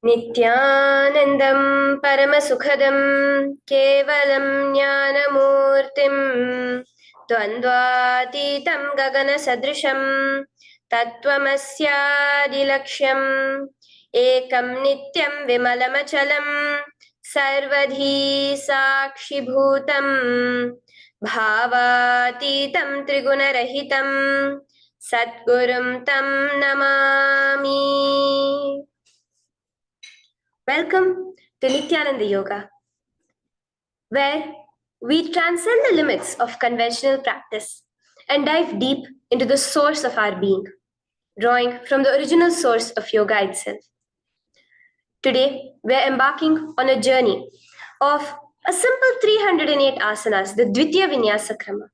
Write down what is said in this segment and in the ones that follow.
Nityanandam Paramasukhadam Kevalam Jnanamurtim Dvandvatitam Gagana Sadrisham Tattvamasyaadilaksham Ekam Nityam Vimalamachalam Sarvadhi Sakshibhutam Bhavatitam Trigunarahitam Satgurum Tam Namami. Welcome to Nityananda Yoga, where we transcend the limits of conventional practice and dive deep into the source of our being, drawing from the original source of yoga itself. Today, we're embarking on a journey of a simple 308 asanas, the dwija vinyasa krama.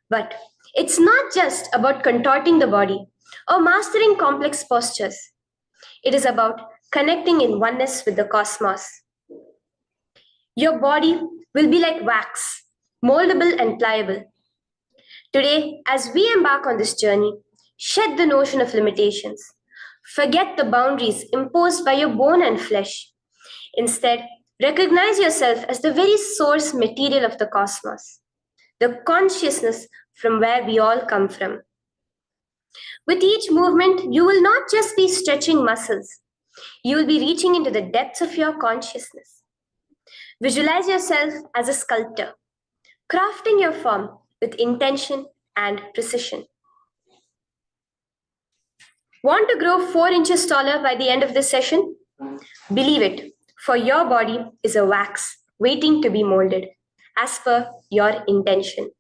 But it's not just about contorting the body or mastering complex postures. It is about connecting in oneness with the cosmos. Your body will be like wax, moldable and pliable. Today, as we embark on this journey, shed the notion of limitations. Forget the boundaries imposed by your bone and flesh. Instead, recognize yourself as the very source material of the cosmos, the consciousness from where we all come from. With each movement, you will not just be stretching muscles, you will be reaching into the depths of your consciousness. Visualize yourself as a sculptor, crafting your form with intention and precision. Want to grow 4 inches taller by the end of this session? Believe it, for your body is a wax waiting to be molded as per your intention.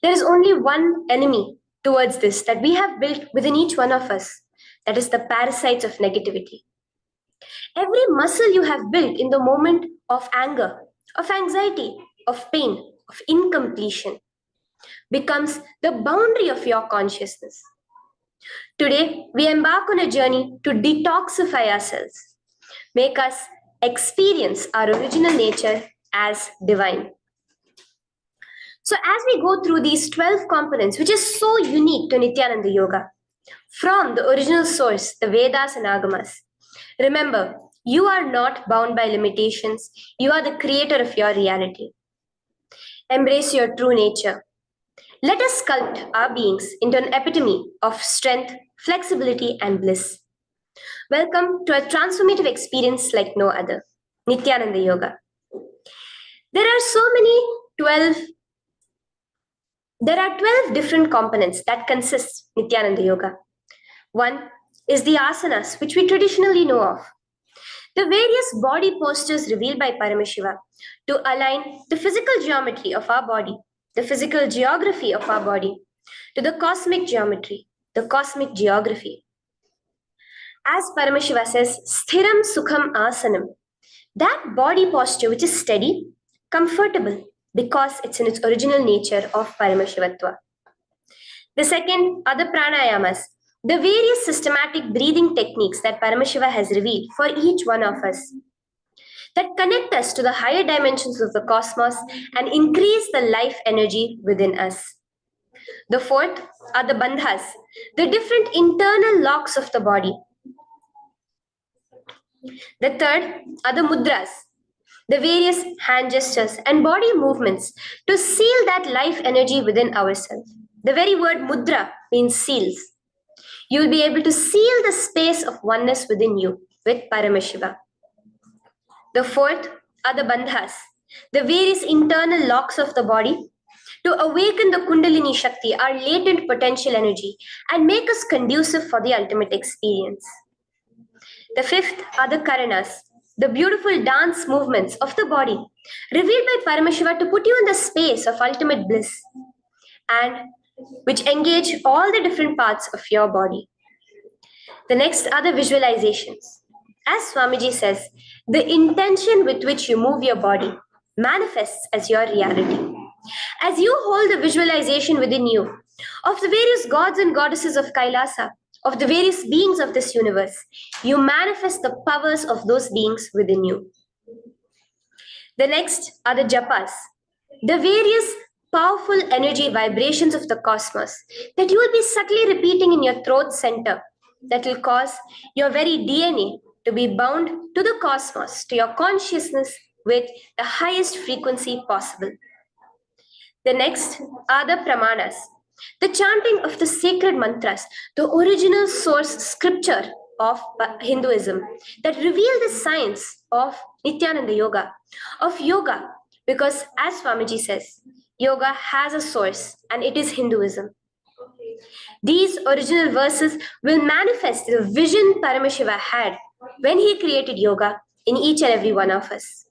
There is only one enemy towards this that we have built within each one of us, that is the parasites of negativity. Every muscle you have built in the moment of anger, of anxiety, of pain, of incompletion becomes the boundary of your consciousness. Today, we embark on a journey to detoxify ourselves, make us experience our original nature as divine. So as we go through these 12 components, which is so unique to Nityananda Yoga, from the original source, the Vedas and Agamas, remember, you are not bound by limitations. You are the creator of your reality. Embrace your true nature. Let us sculpt our beings into an epitome of strength, flexibility, and bliss. Welcome to a transformative experience like no other, Nityananda Yoga. There are 12 different components that consist Nityananda Yoga. One is the asanas, which we traditionally know of. The various body postures revealed by Paramashiva to align the physical geometry of our body, the physical geography of our body, to the cosmic geometry, the cosmic geography. As Paramashiva says, sthiram sukham asanam, that body posture which is steady, comfortable, because it's in its original nature of Paramashivatva. The second are the pranayamas, the various systematic breathing techniques that Paramashiva has revealed for each one of us, that connect us to the higher dimensions of the cosmos and increase the life energy within us. The fourth are the bandhas, the different internal locks of the body. The third are the mudras, the various hand gestures and body movements to seal that life energy within ourselves. The very word mudra means seals. You will be able to seal the space of oneness within you with Paramashiva. The fourth are the bandhas, the various internal locks of the body to awaken the Kundalini Shakti, our latent potential energy, and make us conducive for the ultimate experience. The fifth are the karanas, the beautiful dance movements of the body, revealed by Paramashiva to put you in the space of ultimate bliss, and which engage all the different parts of your body. The next are the visualizations. As Swamiji says, the intention with which you move your body manifests as your reality. As you hold the visualization within you of the various gods and goddesses of Kailasa, of the various beings of this universe, you manifest the powers of those beings within you. The next are the japas, the various powerful energy vibrations of the cosmos that you will be subtly repeating in your throat center that will cause your very DNA to be bound to the cosmos, to your consciousness with the highest frequency possible. The next are the pramanas, the chanting of the sacred mantras, the original source scripture of Hinduism that reveal the science of Nityananda Yoga, because as Swamiji says, yoga has a source and it is Hinduism. These original verses will manifest the vision Paramashiva had when he created yoga in each and every one of us.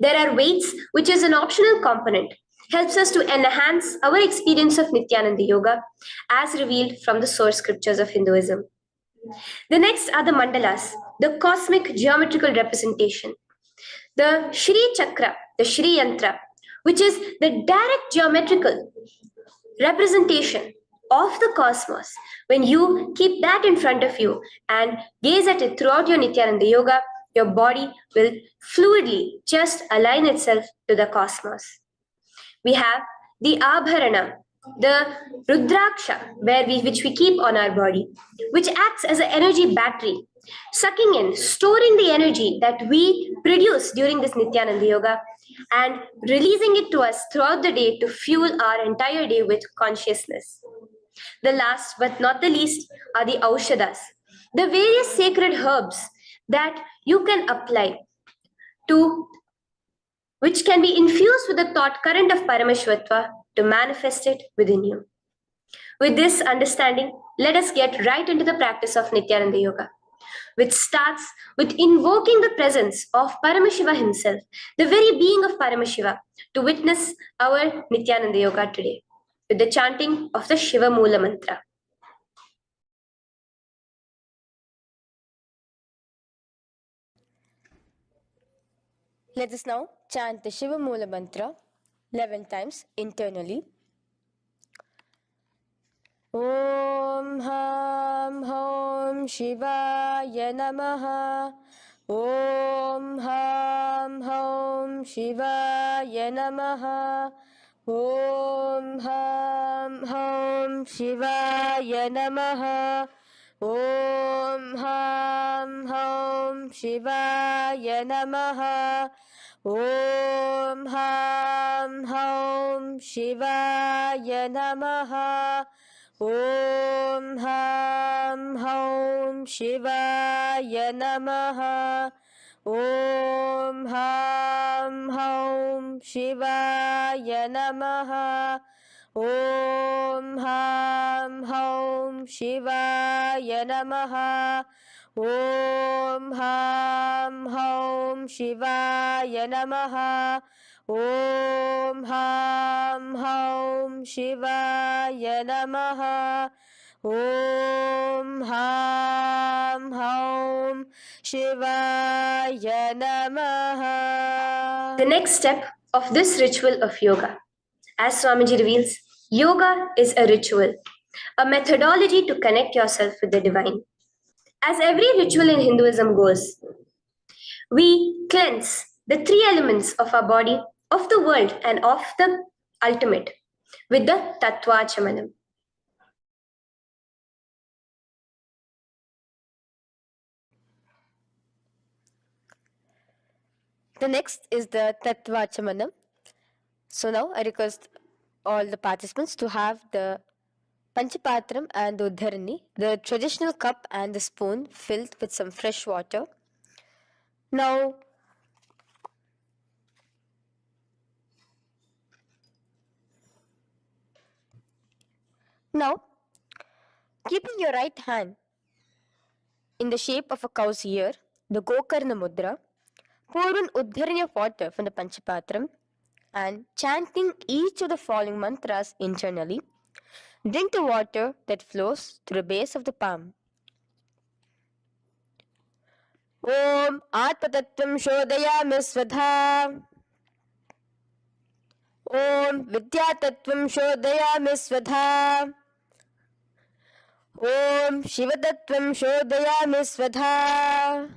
There are weights, which is an optional component, helps us to enhance our experience of Nityananda Yoga as revealed from the source scriptures of Hinduism. The next are the mandalas, the cosmic geometrical representation. The Shri Chakra, the Shri Yantra, which is the direct geometrical representation of the cosmos. When you keep that in front of you and gaze at it throughout your Nityananda Yoga, your body will fluidly just align itself to the cosmos. We have the Abharana, the Rudraksha, which we keep on our body, which acts as an energy battery, sucking in, storing the energy that we produce during this Nityananda Yoga and releasing it to us throughout the day to fuel our entire day with consciousness. The last but not the least are the Aushadas, the various sacred herbs that you can apply to, which can be infused with the thought current of Parameshwatva to manifest it within you. With this understanding, let us get right into the practice of Nityananda Yoga, which starts with invoking the presence of Paramashiva himself, the very being of Paramashiva, to witness our Nityananda Yoga today, with the chanting of the Shiva Mula Mantra. Let us now chant the Shiva Mula Mantra 11 times internally. Om Ham Hom Shivaya Namaha. Om Ham Hom Shivaya Namaha. Om Ham Hom Shivaya Namaha. Om Ham Hom Shivaya Namaha. Om Ham Hom Shivaya Namaha. Om Ham Hom Shivaya Namaha. Om Ham Hom Shivaya Namaha. Om Ham Hom Shivaya Namaha. Om Ham Hom Shivaya Namaha. Om Ham Hom Shivaya Namaha. Om Ham Hom Shivaya Namaha. The next step of this ritual of yoga, as Swamiji reveals, yoga is a ritual, a methodology to connect yourself with the divine. As every ritual in Hinduism goes, we cleanse the three elements of our body, of the world, and of the ultimate with the Tattvachamanam. The next is the Tattvachamanam. So now I request all the participants to have the Panchapatram and the Uddharani, the traditional cup and the spoon filled with some fresh water. Now, keeping your right hand in the shape of a cow's ear, the Gokarna Mudra, pour an Uddharani of water from the Panchapatram and chanting each of the following mantras internally, drink the water that flows through the base of the palm. Om Atmatattvam Shodayami Svadha. Om Vidyatattvam Shodayami Svadha. Om Shivatattvam Shodayami Svadha.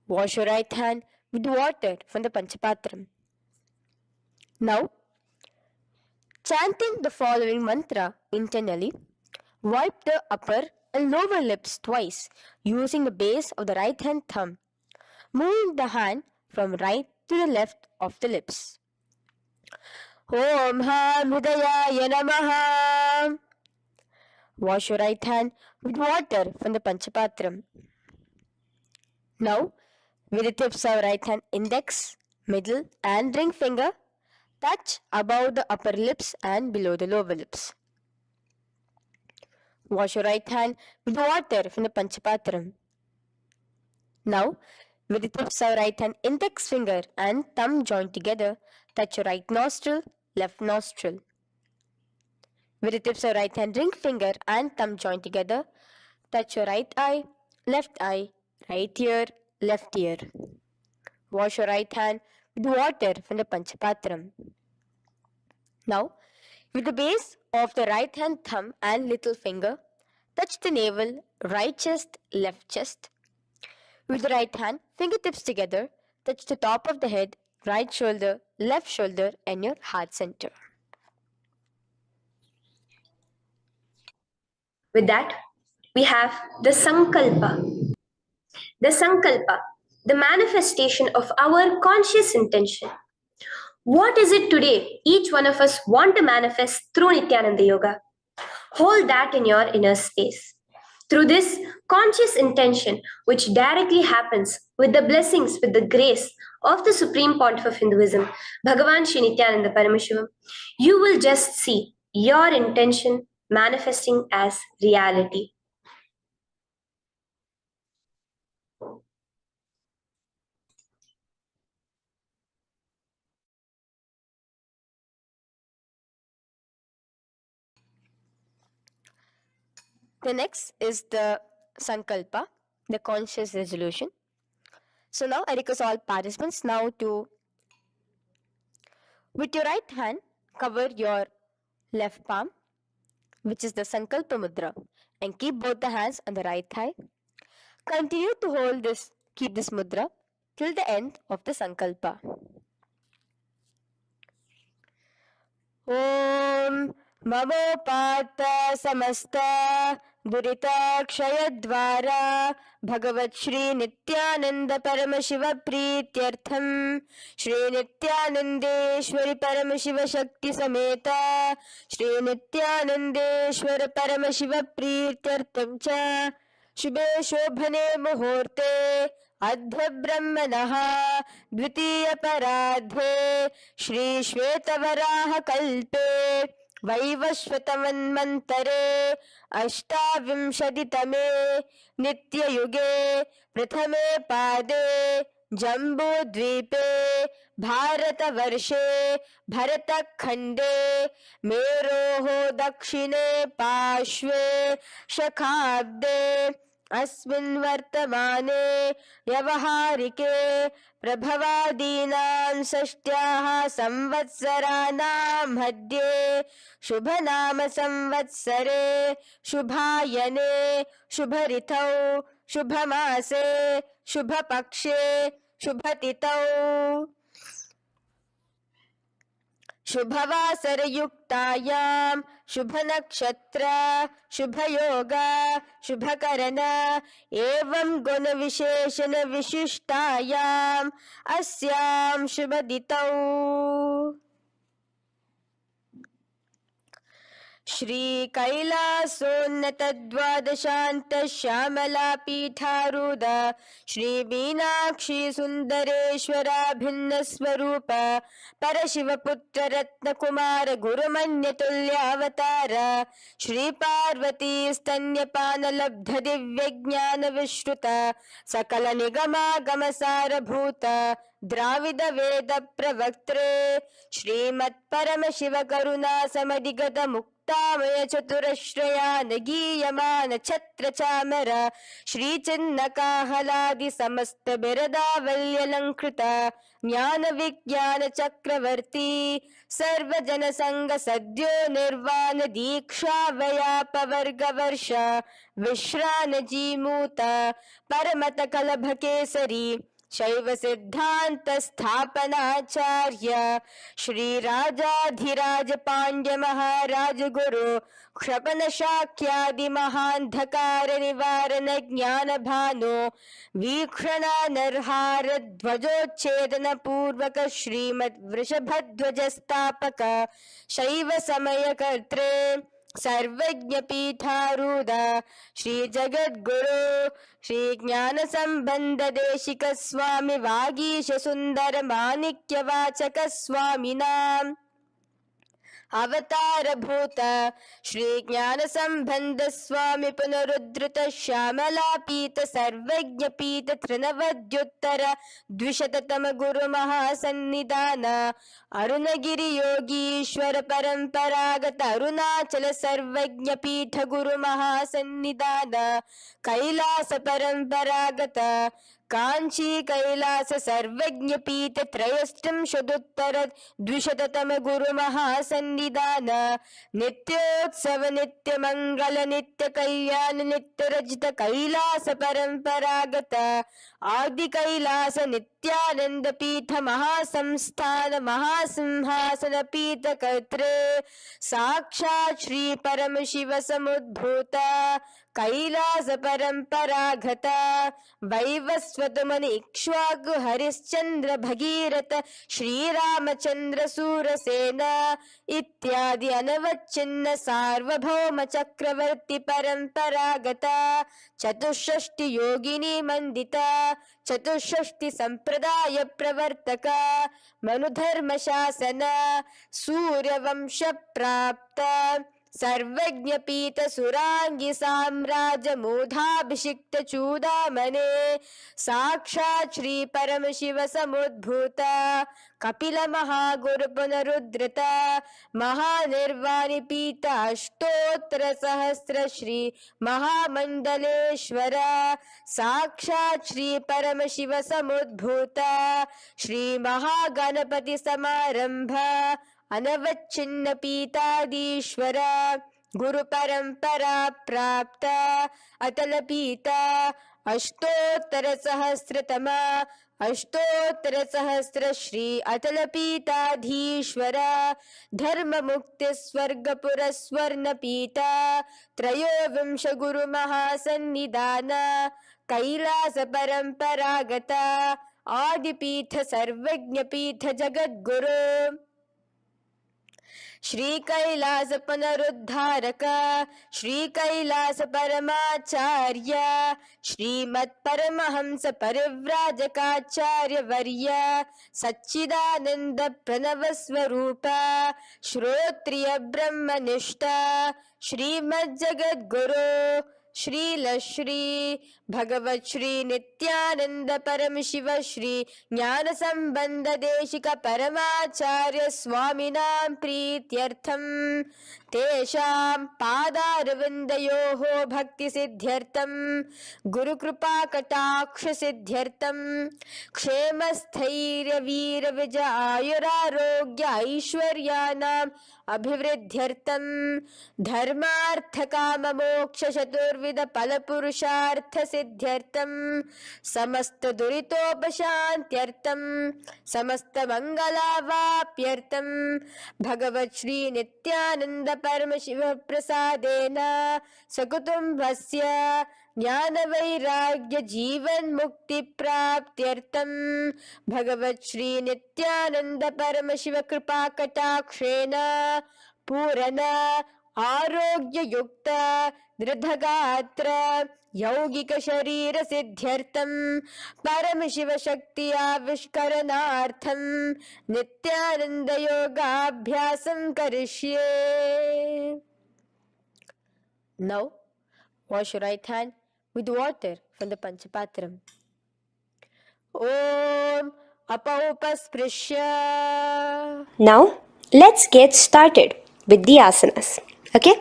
Wash your right hand with water from the Panchapatram. Now, chanting the following mantra internally, wipe the upper and lower lips twice using the base of the right hand thumb, moving the hand from right to the left of the lips. Om Ham Hridayaya Namaha. Wash your right hand with water from the Panchapatram. Now, with the tips of right hand index, middle, and ring finger, touch above the upper lips and below the lower lips. Wash your right hand with water from the Panchapatram. Now, with the tips of right hand index finger and thumb joined together, touch your right nostril, left nostril. With the tips of right hand ring finger and thumb joined together, touch your right eye, right ear, left ear. Wash your right hand with water from the Panchapatram. Now, with the base of the right hand thumb and little finger, touch the navel, right chest, left chest. With the right hand, fingertips together, touch the top of the head, right shoulder, left shoulder, and your heart center. With that, we have the Sankalpa. The Sankalpa, the manifestation of our conscious intention. What is it today each one of us want to manifest through Nityananda Yoga? Hold that in your inner space. Through this conscious intention, which directly happens with the blessings, with the grace of the Supreme Pontiff of Hinduism, Bhagavan Sri Nityananda Paramashivoham, you will just see your intention manifesting as reality. The next is the Sankalpa, the conscious resolution. So now I request all participants now to, with your right hand, cover your left palm, which is the Sankalpa Mudra, and keep both the hands on the right thigh. Continue to keep this mudra till the end of the Sankalpa. Om Mamopata Samasta Duritakshayaddvara Bhagavat Shri Nityananda Paramashiva Prityartham Shri Nityanandeshwari Paramashiva Shakti Sameta Shri Nityanandeshwara Paramashiva Prityartham Cha शुभे शोभने मुहूर्ते अद्य ब्रह्मणः द्वितीय पराध्ये श्री श्वेतवराह कल्पे वैवस्वतमन्वन्तरे अष्टाविंशतितमे नित्ययुगे प्रथमे पादे जम्बूद्वीपे भारतवर्षे भरतखण्डे मेरोः दक्षिणे पार्श्वे शखाब्दे अस्मिन् वर्तमाने व्यवहारिके प्रभवादीनां षष्ट्याः संवत्सराणां मध्ये शुभनाम संवत्सरे शुभायने शुभऋतौ शुभमासे शुभपक्षे शुभतिथौ शुभवासरयुक्तायां शुभनक्षत्र शुभयोग शुभकरण एवं गुणविशेषण विशिष्टायाम् अस्यां शुभदितौ श्री कैलासोन्नत द्वादशान्त श्यामला पीठारूढ श्री मीनाक्षी सुंदरेश्वरा भिन्न स्वरूप परशिवपुत्र रत्नकुमार गुरुमन्यतुल्यावतार श्री पार्वती स्तन्यपान लब्ध दिव्य ज्ञान विश्रुत सकल निगमागम सारभूत द्राविड वेद प्रवक्त्रे श्रीमत् परम शिव करुणा समधिगत मुक्तामय चतुरश्रयान गीयमान छत्र चामर श्री चिन्ह काहलादि समस्त बिरदावल्यलंकृत ज्ञान विज्ञान चक्रवर्ती सर्वजन संग सद्यो निर्वाण दीक्षा व्याप वर्ग वर्ष विश्रान जीमूत परमत कलभ केसरी शैव सिद्धांत स्थापनाचार्य श्री राजाधिराज पांड्य महाराज गुरु क्षपन शाक्यादि महांधकार निवारण ज्ञान भानु वीक्षणा नरहार ध्वजोच्छेदन पूर्वक श्रीमद वृषभध्वज स्थापक शैव समय कर्त्रे सर्वज्ञ पीठारूढ़ श्री जगद्गुरु श्री ज्ञान संबंध देशिक स्वामी वागीश सुंदर माणिक्य वाचक स्वामिनां अवतार भूत श्री ज्ञान संबंध स्वामी पुनरुद्धृत श्यामला पीत सर्वज्ञ पीत त्रिनवद्युत्तर द्विशततम गुरु महासन्निधान अरुणगिरि योगीश्वर परंपरागत अरुणाचल सर्वज्ञ पीठ गुरु महासन्निधान कैलास परंपरागत कांची कैलास सर्वज्ञ पीठ त्रयस्त्रिंशदुत्तर द्विशततम गुरु महासन्निधान नित्योत्सव नित्य मंगल नित्य कल्याण नित्य रजित कैलास परंपरागत आदि कैलास नित्यानंद पीठ महासंस्थान महासिंहासन पीठ कर्त्रे साक्षात् श्री परम शिव समुद्भूत कैलास परंपरागत वैवस्वत मुनि इक्ष्वाकु हरिश्चंद्र भगीरथ श्रीरामचंद्र सूरसेन इत्यादि अनवच्छिन्न सार्वभौम चक्रवर्ती परंपरागत चतुष्षष्टि योगिनी मंडित चतुष्षष्टि संप्रदाय प्रवर्तक मनुधर्म शासन सूर्यवंश प्राप्त सर्वज्ञ पीठ सुरांगी साम्राज्य मूधाभिषिक्त चूडामणे साक्षात् श्री परम शिव समुद्भूत कपिल महागुरु पुनरुद्धृत महानिर्वाणि पीठ अष्टोत्तर सहस्र श्री महामंडलेश्वर साक्षात् श्री परम शिव समुद्भूत श्री महागणपति समारंभ अनवच्छिन्न पीताधीश्वर गुरु परंपरा प्राप्त अतल पीता अष्टोत्तर सहस्रतम अष्टोत्तर सहस्र श्री अतल पीताधीश्वर धर्म मुक्ति स्वर्गपुर स्वर्ण पीता त्रयोविंश गुरु महासन्निधान कैलास परंपरागत आदिपीठ सर्वज्ञ पीठ जगद्गुरु श्री कैलास पुनरुद्धारक श्री कैलास परमाचार्य श्रीमत् परमहंस परिव्राजकाचार्य वर्य सच्चिदानंद प्रणव स्वरूप श्रोत्रिय ब्रह्मनिष्ठ श्रीमद् जगद्गुरु श्री भगवत श्री नित्यानंद परम शिव श्री ज्ञान संबंध देशिक परमाचार्य स्वामिनां प्रीत्यर्थम तेषां पादारविन्दयोः भक्ति सिद्ध्यर्थम गुरु कृपा कटाक्ष सिद्ध्यर्थम क्षेम स्थैर्य वीर विजय आयुरारोग्य ऐश्वर्यानाम् अभिवृद्ध्यर्थम धर्मार्थ काम मोक्ष चतुर्विध फल पुरुषार्थ सिद्ध्यर्थम समस्त दुरितोपशांत्यर्थम समस्त मंगलावाप्यर्थम भगवत श्री नित्यानंद परम शिव प्रसादेन सकुटुंबस्य ज्ञान वैराग्य जीवन मुक्ति प्राप्त्यर्थम भगवत श्री नित्यानंद परम शिव कृपा कटाक्षेन पूर्ण आरोग्य युक्त दृढ़गात्र यौगिक शरीर सिद्ध्यर्थम परम शिव शक्ति आविष्करणार्थम नित्यानंद योगाभ्यासं करिष्ये. Now wash your right hand with water from the Panchapatram. Om Apaupasprisya. Now, let's get started with the asanas. Okay?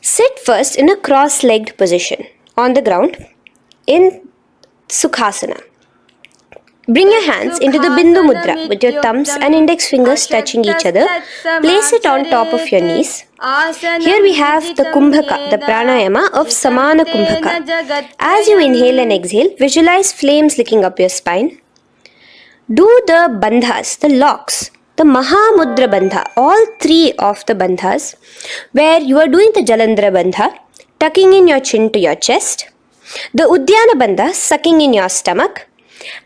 Sit first in a cross-legged position on the ground in Sukhasana. Bring your hands into the Bindu Mudra with your thumbs and index fingers touching each other. Place it on top of your knees. Here we have the Kumbhaka, the pranayama of Samana Kumbhaka. As you inhale and exhale, visualize flames licking up your spine. Do the bandhas, the locks, the Mahamudra Bandha, all three of the bandhas, where you are doing the Jalandhara Bandha, tucking in your chin to your chest, the Udyana Bandha, sucking in your stomach,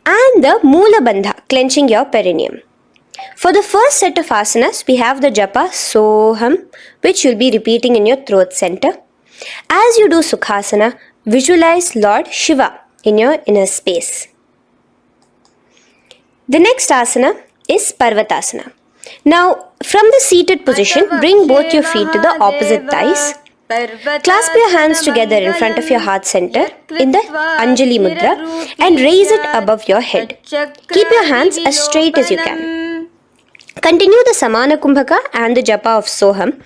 and the Moola Bandha, clenching your perineum. For the first set of asanas, we have the japa Soham, which you'll be repeating in your throat center. As you do Sukhasana, visualize Lord Shiva in your inner space. The next asana is Parvatasana. Now, from the seated position, bring both your feet to the opposite thighs. Clasp your hands together in front of your heart center in the Anjali Mudra and raise it above your head. Keep your hands as straight as you can. Continue the Samana Kumbhaka and the Japa of Soham.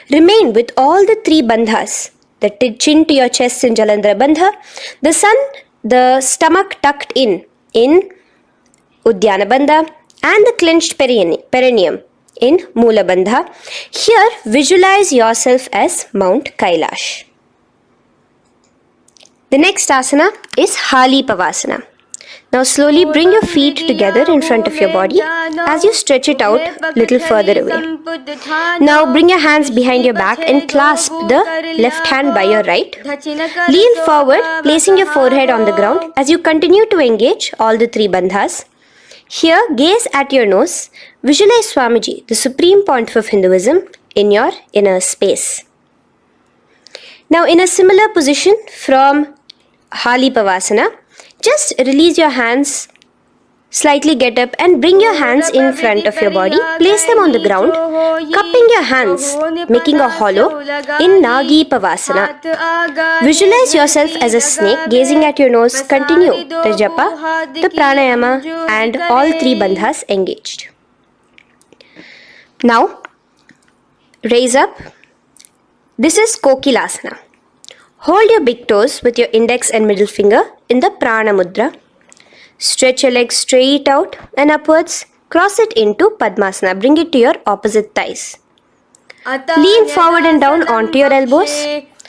Remain with all the three bandhas, the chin to your chest in Jalandhara Bandha, the stomach tucked in Udyana Bandha, and the clenched perineum in Moola Bandha. Here, visualize yourself as Mount Kailash. The next asana is Hali Pavasana. Now slowly bring your feet together in front of your body as you stretch it out a little further away. Now bring your hands behind your back and clasp the left hand by your right. Lean forward, placing your forehead on the ground as you continue to engage all the three bandhas. Here, gaze at your nose. Visualize Swamiji, the supreme pontiff of Hinduism, in your inner space. Now, in a similar position from Hali Pavasana, just release your hands, slightly get up and bring your hands in front of your body. Place them on the ground, cupping your hands, making a hollow in Nagi Pavasana. Visualize yourself as a snake, gazing at your nose. Continue the japa, the pranayama, and all three bandhas engaged. Now, raise up. This is Kokilasana. Hold your big toes with your index and middle finger in the Prana Mudra. Stretch your legs straight out and upwards. Cross it into Padmasana. Bring it to your opposite thighs. Lean forward and down onto your elbows.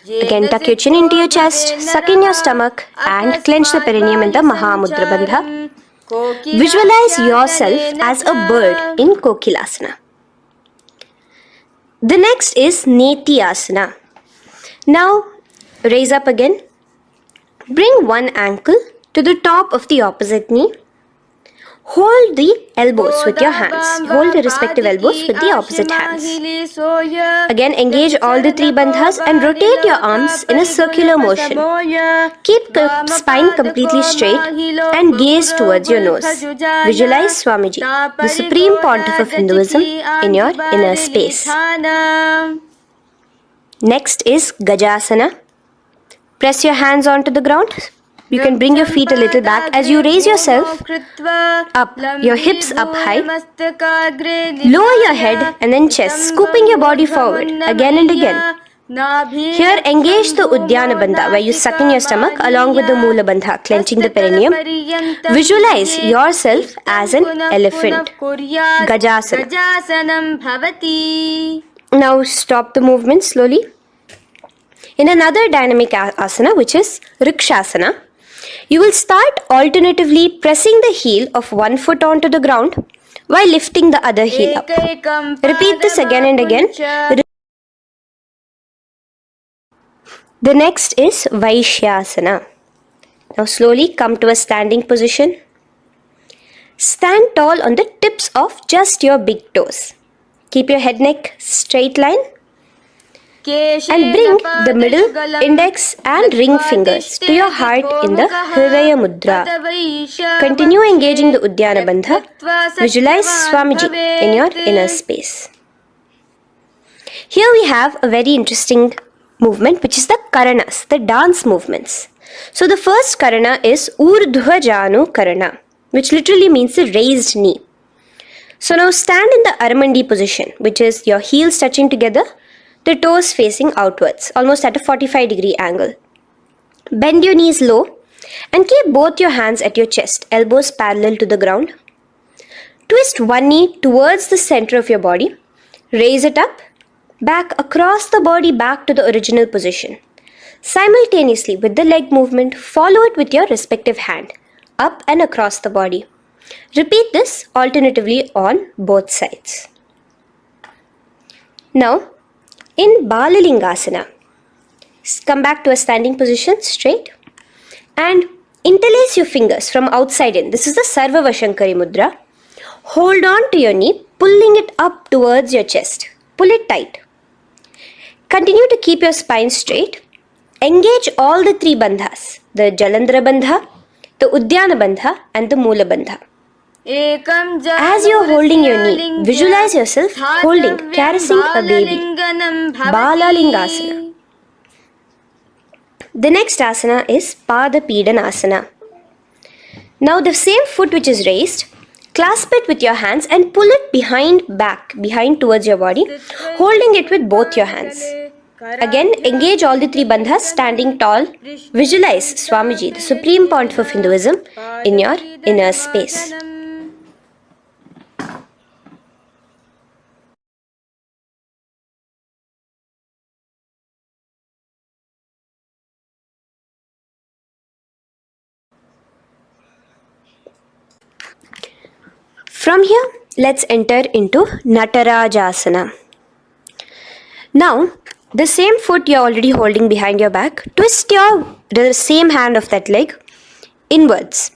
Again, tuck your chin into your chest, suck in your stomach, and clench the perineum in the Mahamudra Bandha. Visualize yourself as a bird in Kokilasana. The next is Neti Asana. Now, raise up again. Bring one ankle to the top of the opposite knee. Hold the elbows with your hands. Hold the respective elbows with the opposite hands. Again, engage all the three bandhas and rotate your arms in a circular motion. Keep the spine completely straight and gaze towards your nose. Visualize Swamiji, the supreme pontiff of Hinduism, in your inner space. Next is Gajasana. Press your hands onto the ground. You can bring your feet a little back as you raise yourself up, your hips up high. Lower your head and then chest, scooping your body forward again and again. Here, engage the Udyana Bandha, where you suck in your stomach along with the Moola Bandha, clenching the perineum. Visualize yourself as an elephant. Gajasana. Now stop the movement slowly. In another dynamic asana, which is Rikshasana, you will start alternatively pressing the heel of one foot onto the ground while lifting the other heel up. Repeat this again and again. The next is Vaishyasana. Now slowly come to a standing position. Stand tall on the tips of just your big toes. Keep your head neck straight line. And bring the middle, index and ring fingers to your heart in the Hridaya Mudra. Continue engaging the Udyana Bandha. Visualize Swamiji in your inner space. Here we have a very interesting movement, which is the Karanas, the dance movements. So the first Karana is Urdhva Janu Karana, which literally means the raised knee. So now stand in the Aramandi position, which is your heels touching together, the toes facing outwards, almost at a 45-degree angle. Bend your knees low And keep both your hands at your chest, elbows parallel to the ground. Twist one knee towards the center of your body. Raise it up, back across the body back to the original position. Simultaneously with the leg movement, follow it with your respective hand, up and across the body. Repeat this alternatively on both sides. Now, in Balalingasana, come back to a standing position straight and interlace your fingers from outside in. This is the Sarva Vashankari Mudra. Hold on to your knee, pulling it up towards your chest. Pull it tight. Continue to keep your spine straight. Engage all the three bandhas, the Jalandhara Bandha, the Udyana Bandha and the Moola Bandha. As you are holding your knee, visualize yourself holding, caressing a baby. Balalingasana. The next asana is Pada Pidanasana. Now the same foot which is raised, clasp it with your hands and pull it behind towards your body, holding it with both your hands. Again, engage all the three bandhas, standing tall. Visualize Swamiji, the Supreme Pontiff of Hinduism, in your inner space. From here, let's enter into Natarajasana. Now, the same foot you're already holding behind your back, twist the same hand of that leg inwards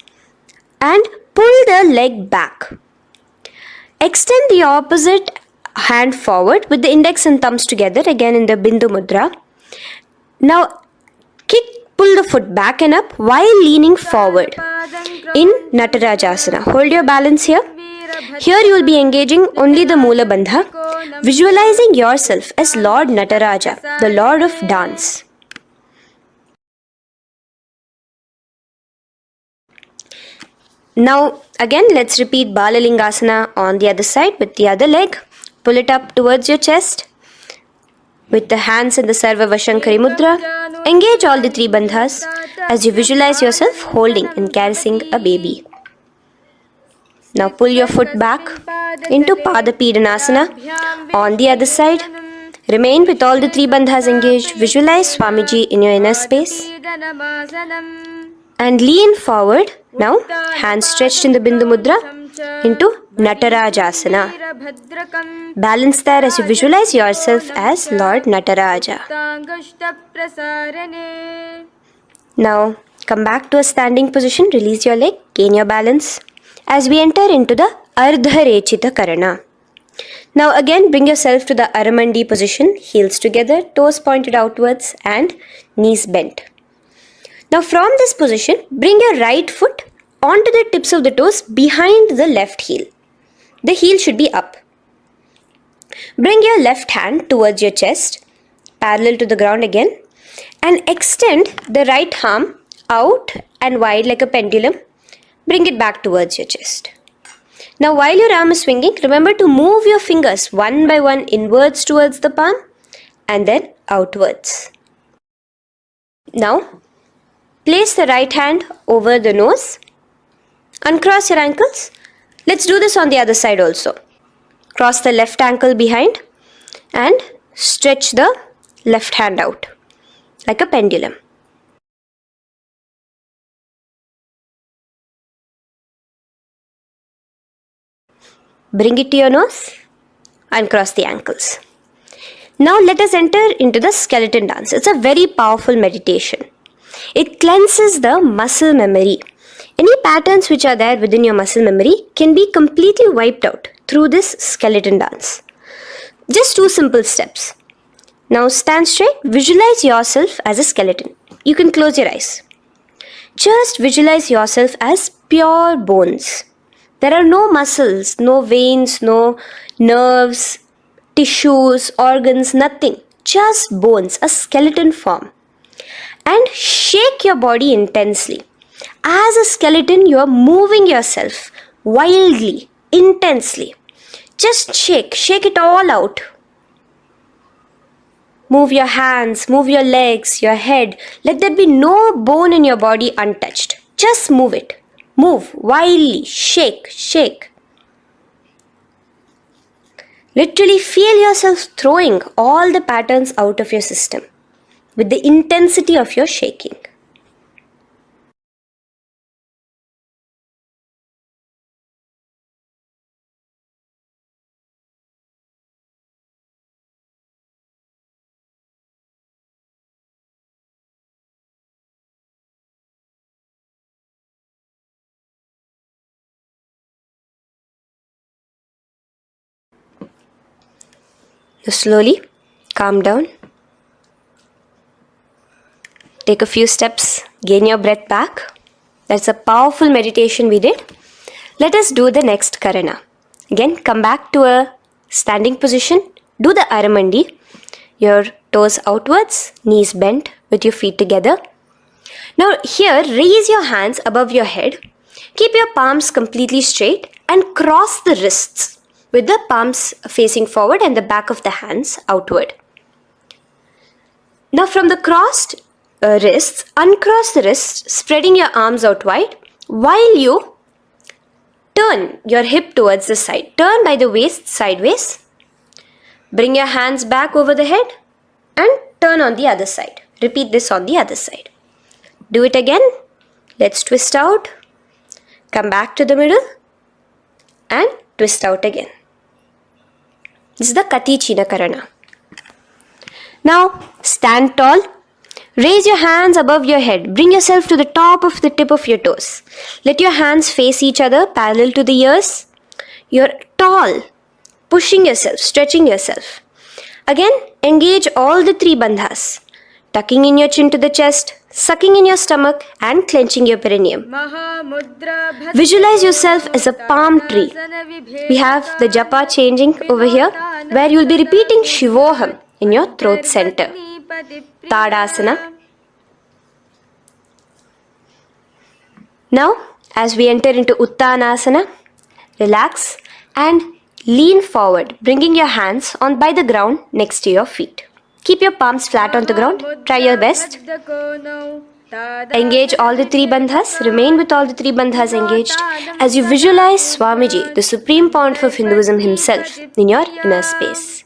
and pull the leg back. Extend the opposite hand forward with the index and thumbs together, again in the Bindu Mudra. Now, pull the foot back and up while leaning forward in Natarajasana. Hold your balance here. Here you will be engaging only the Moola Bandha, visualizing yourself as Lord Nataraja, the Lord of Dance. Now again let's repeat Balalingasana on the other side with the other leg. Pull it up towards your chest with the hands in the Sarva Vashankari Mudra. Engage all the three bandhas as you visualize yourself holding and caressing a baby. Now pull your foot back into Pada Pidanasana on the other side. Remain with all the three bandhas engaged. Visualize Swamiji in your inner space. And lean forward. Now, hands stretched in the Bindu Mudra into Natarajasana. Balance there as you visualize yourself as Lord Nataraja. Now, come back to a standing position. Release your leg. Gain your balance. As we enter into the Ardharechita Karana. Now again bring yourself to the Aramandi position, heels together, toes pointed outwards and knees bent. Now from this position, bring your right foot onto the tips of the toes behind the left heel. The heel should be up. Bring your left hand towards your chest, parallel to the ground again, and extend the right arm out and wide like a pendulum. Bring it back towards your chest. Now while your arm is swinging, remember to move your fingers one by one inwards towards the palm and then outwards. Now place the right hand over the nose. Uncross your ankles. Let's do this on the other side also. Cross the left ankle behind and stretch the left hand out like a pendulum. Bring it to your nose and cross the ankles. Now let us enter into the skeleton dance. It's a very powerful meditation. It cleanses the muscle memory. Any patterns which are there within your muscle memory can be completely wiped out through this skeleton dance. Just 2 simple steps. Now stand straight. Visualize yourself as a skeleton. You can close your eyes. Just visualize yourself as pure bones. There are no muscles, no veins, no nerves, tissues, organs, nothing. Just bones, a skeleton form. And shake your body intensely. As a skeleton, you are moving yourself wildly, intensely. Just shake it all out. Move your hands, move your legs, your head. Let there be no bone in your body untouched. Just move it. Move wildly. Shake, shake. Literally feel yourself throwing all the patterns out of your system with the intensity of your shaking. Now slowly calm down. Take a few steps, gain your breath back. That's a powerful meditation we did. Let us do the next Karana. Again, come back to a standing position. Do the Aramandi. Your toes outwards, knees bent with your feet together. Now here, raise your hands above your head. Keep your palms completely straight and cross the wrists with the palms facing forward and the back of the hands outward. Now from the crossed wrists, uncross the wrists, spreading your arms out wide while you turn your hip towards the side. Turn by the waist sideways. Bring your hands back over the head and turn on the other side. Repeat this on the other side. Do it again. Let's twist out. Come back to the middle and twist out again. This is the Kati China Karana. Now stand tall. Raise your hands above your head. Bring yourself to the top of the tip of your toes. Let your hands face each other parallel to the ears. You're tall, pushing yourself, stretching yourself. Again, engage all the three bandhas. Tucking in your chin to the chest, sucking in your stomach and clenching your perineum. Visualize yourself as a palm tree. We have the japa changing over here where you will be repeating Shivoham in your throat center. Tadasana. Now, as we enter into Uttanasana, relax and lean forward, bringing your hands on by the ground next to your feet. Keep your palms flat on the ground. Try your best. Engage all the three bandhas. Remain with all the three bandhas engaged as you visualize Swamiji, the supreme point of Hinduism himself, in your inner space.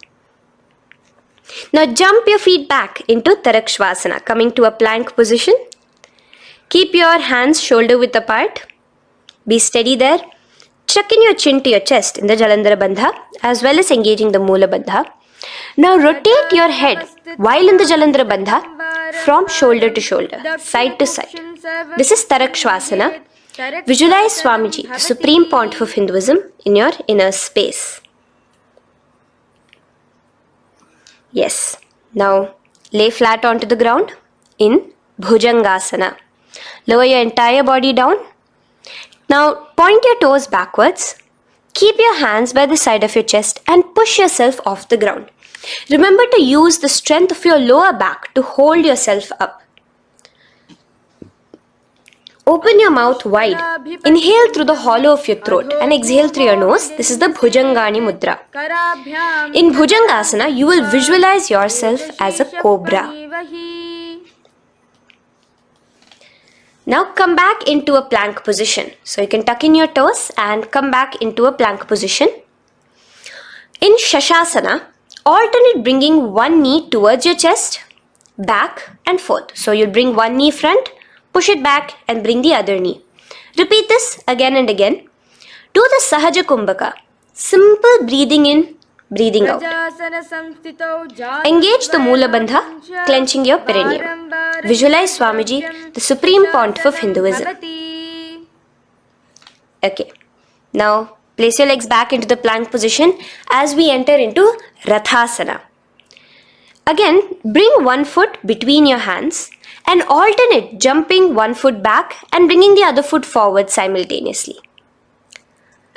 Now jump your feet back into Tarakshvasana, coming to a plank position. Keep your hands shoulder width apart. Be steady there. Chuck in your chin to your chest in the Jalandhara Bandha as well as engaging the Moola Bandha. Now rotate your head while in the Jalandhara Bandha from shoulder to shoulder, side to side. This is Tarakshvasana. Visualize Swamiji, the supreme point of Hinduism, in your inner space. Yes. Now lay flat onto the ground in Bhujangasana. Lower your entire body down. Now point your toes backwards. Keep your hands by the side of your chest and push yourself off the ground. Remember to use the strength of your lower back to hold yourself up. Open your mouth wide. Inhale through the hollow of your throat and exhale through your nose. This is the Bhujangani Mudra. In Bhujangasana, you will visualize yourself as a cobra. Now come back into a plank position. So you can tuck in your toes and come back into a plank position. In Shashasana, alternate bringing one knee towards your chest, back and forth. So you'll bring one knee front, push it back and bring the other knee. Repeat this again and again. Do the Sahaja Kumbhaka. Simple breathing in, breathing out. Engage the Moola Bandha, clenching your perineum. Visualize Swamiji, the supreme pontiff of Hinduism. Okay. Now place your legs back into the plank position as we enter into Rathasana. Again, bring one foot between your hands and alternate jumping one foot back and bringing the other foot forward simultaneously.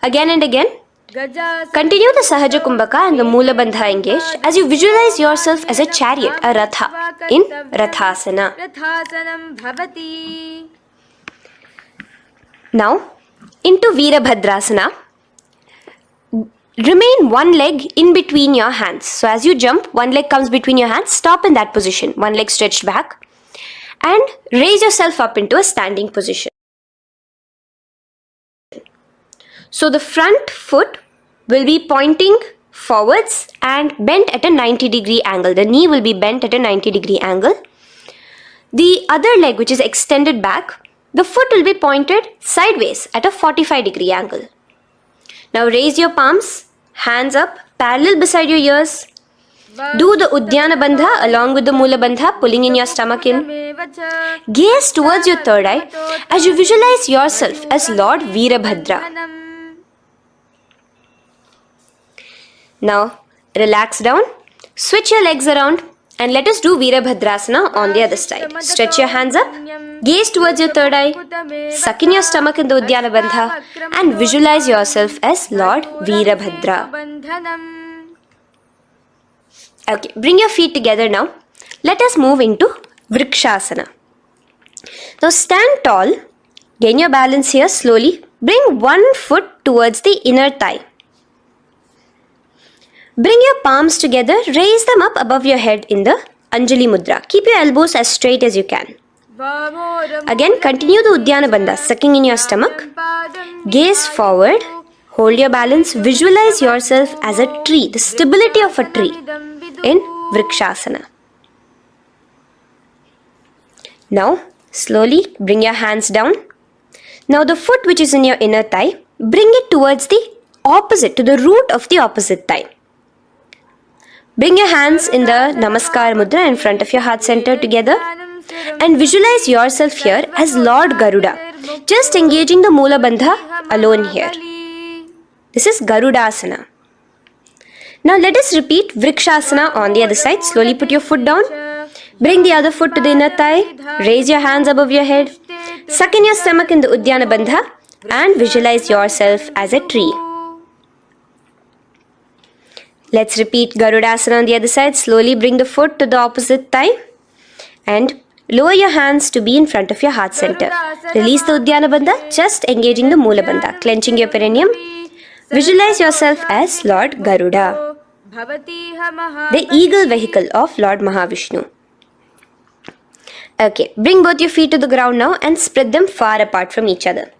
Again and again. Continue the Sahaja Kumbhaka and the Moola Bandha engaged as you visualize yourself as a chariot, a Ratha, in Rathasana. Now, into Veerabhadrasana. remain one leg in between your hands. So as you jump, one leg comes between your hands, stop in that position, one leg stretched back, and raise yourself up into a standing position. So the front foot will be pointing forwards and bent at a 90-degree angle. The knee will be bent at a 90-degree angle. The other leg, which is extended back, the foot will be pointed sideways at a 45-degree angle. Now raise your palms, hands up, parallel beside your ears. Do the Uddiyana Bandha along with the Mula Bandha, pulling in your stomach in. Gaze towards your third eye as you visualize yourself as Lord Veerabhadra. Now relax down, switch your legs around, and let us do Veerabhadrasana on the other side. Stretch your hands up, gaze towards your third eye, suck in your stomach in the Uddiyana Bandha, and visualize yourself as Lord Veerabhadra. Okay, bring your feet together now. Let us move into Vrikshasana. Now stand tall, gain your balance here slowly. Bring one foot towards the inner thigh. Bring your palms together, raise them up above your head in the Anjali Mudra. Keep your elbows as straight as you can. Again, continue the Uddiyana Bandha, sucking in your stomach. Gaze forward, hold your balance, visualize yourself as a tree, the stability of a tree in Vrikshasana. Now, slowly bring your hands down. Now the foot which is in your inner thigh, bring it towards the opposite, to the root of the opposite thigh. Bring your hands in the Namaskar Mudra in front of your heart center together and visualize yourself here as Lord Garuda, just engaging the Mula Bandha alone here. This is Garudasana. Now let us repeat Vrikshasana on the other side. Slowly put your foot down. Bring the other foot to the inner thigh. Raise your hands above your head. Suck in your stomach in the Uddiyana Bandha and visualize yourself as a tree. Let's repeat Garudasana on the other side. Slowly bring the foot to the opposite thigh and lower your hands to be in front of your heart center. Release the Uddiyana Bandha, just engaging the Mula Bandha, clenching your perineum. Visualize yourself as Lord Garuda, the eagle vehicle of Lord Mahavishnu. Okay, bring both your feet to the ground now and spread them far apart from each other.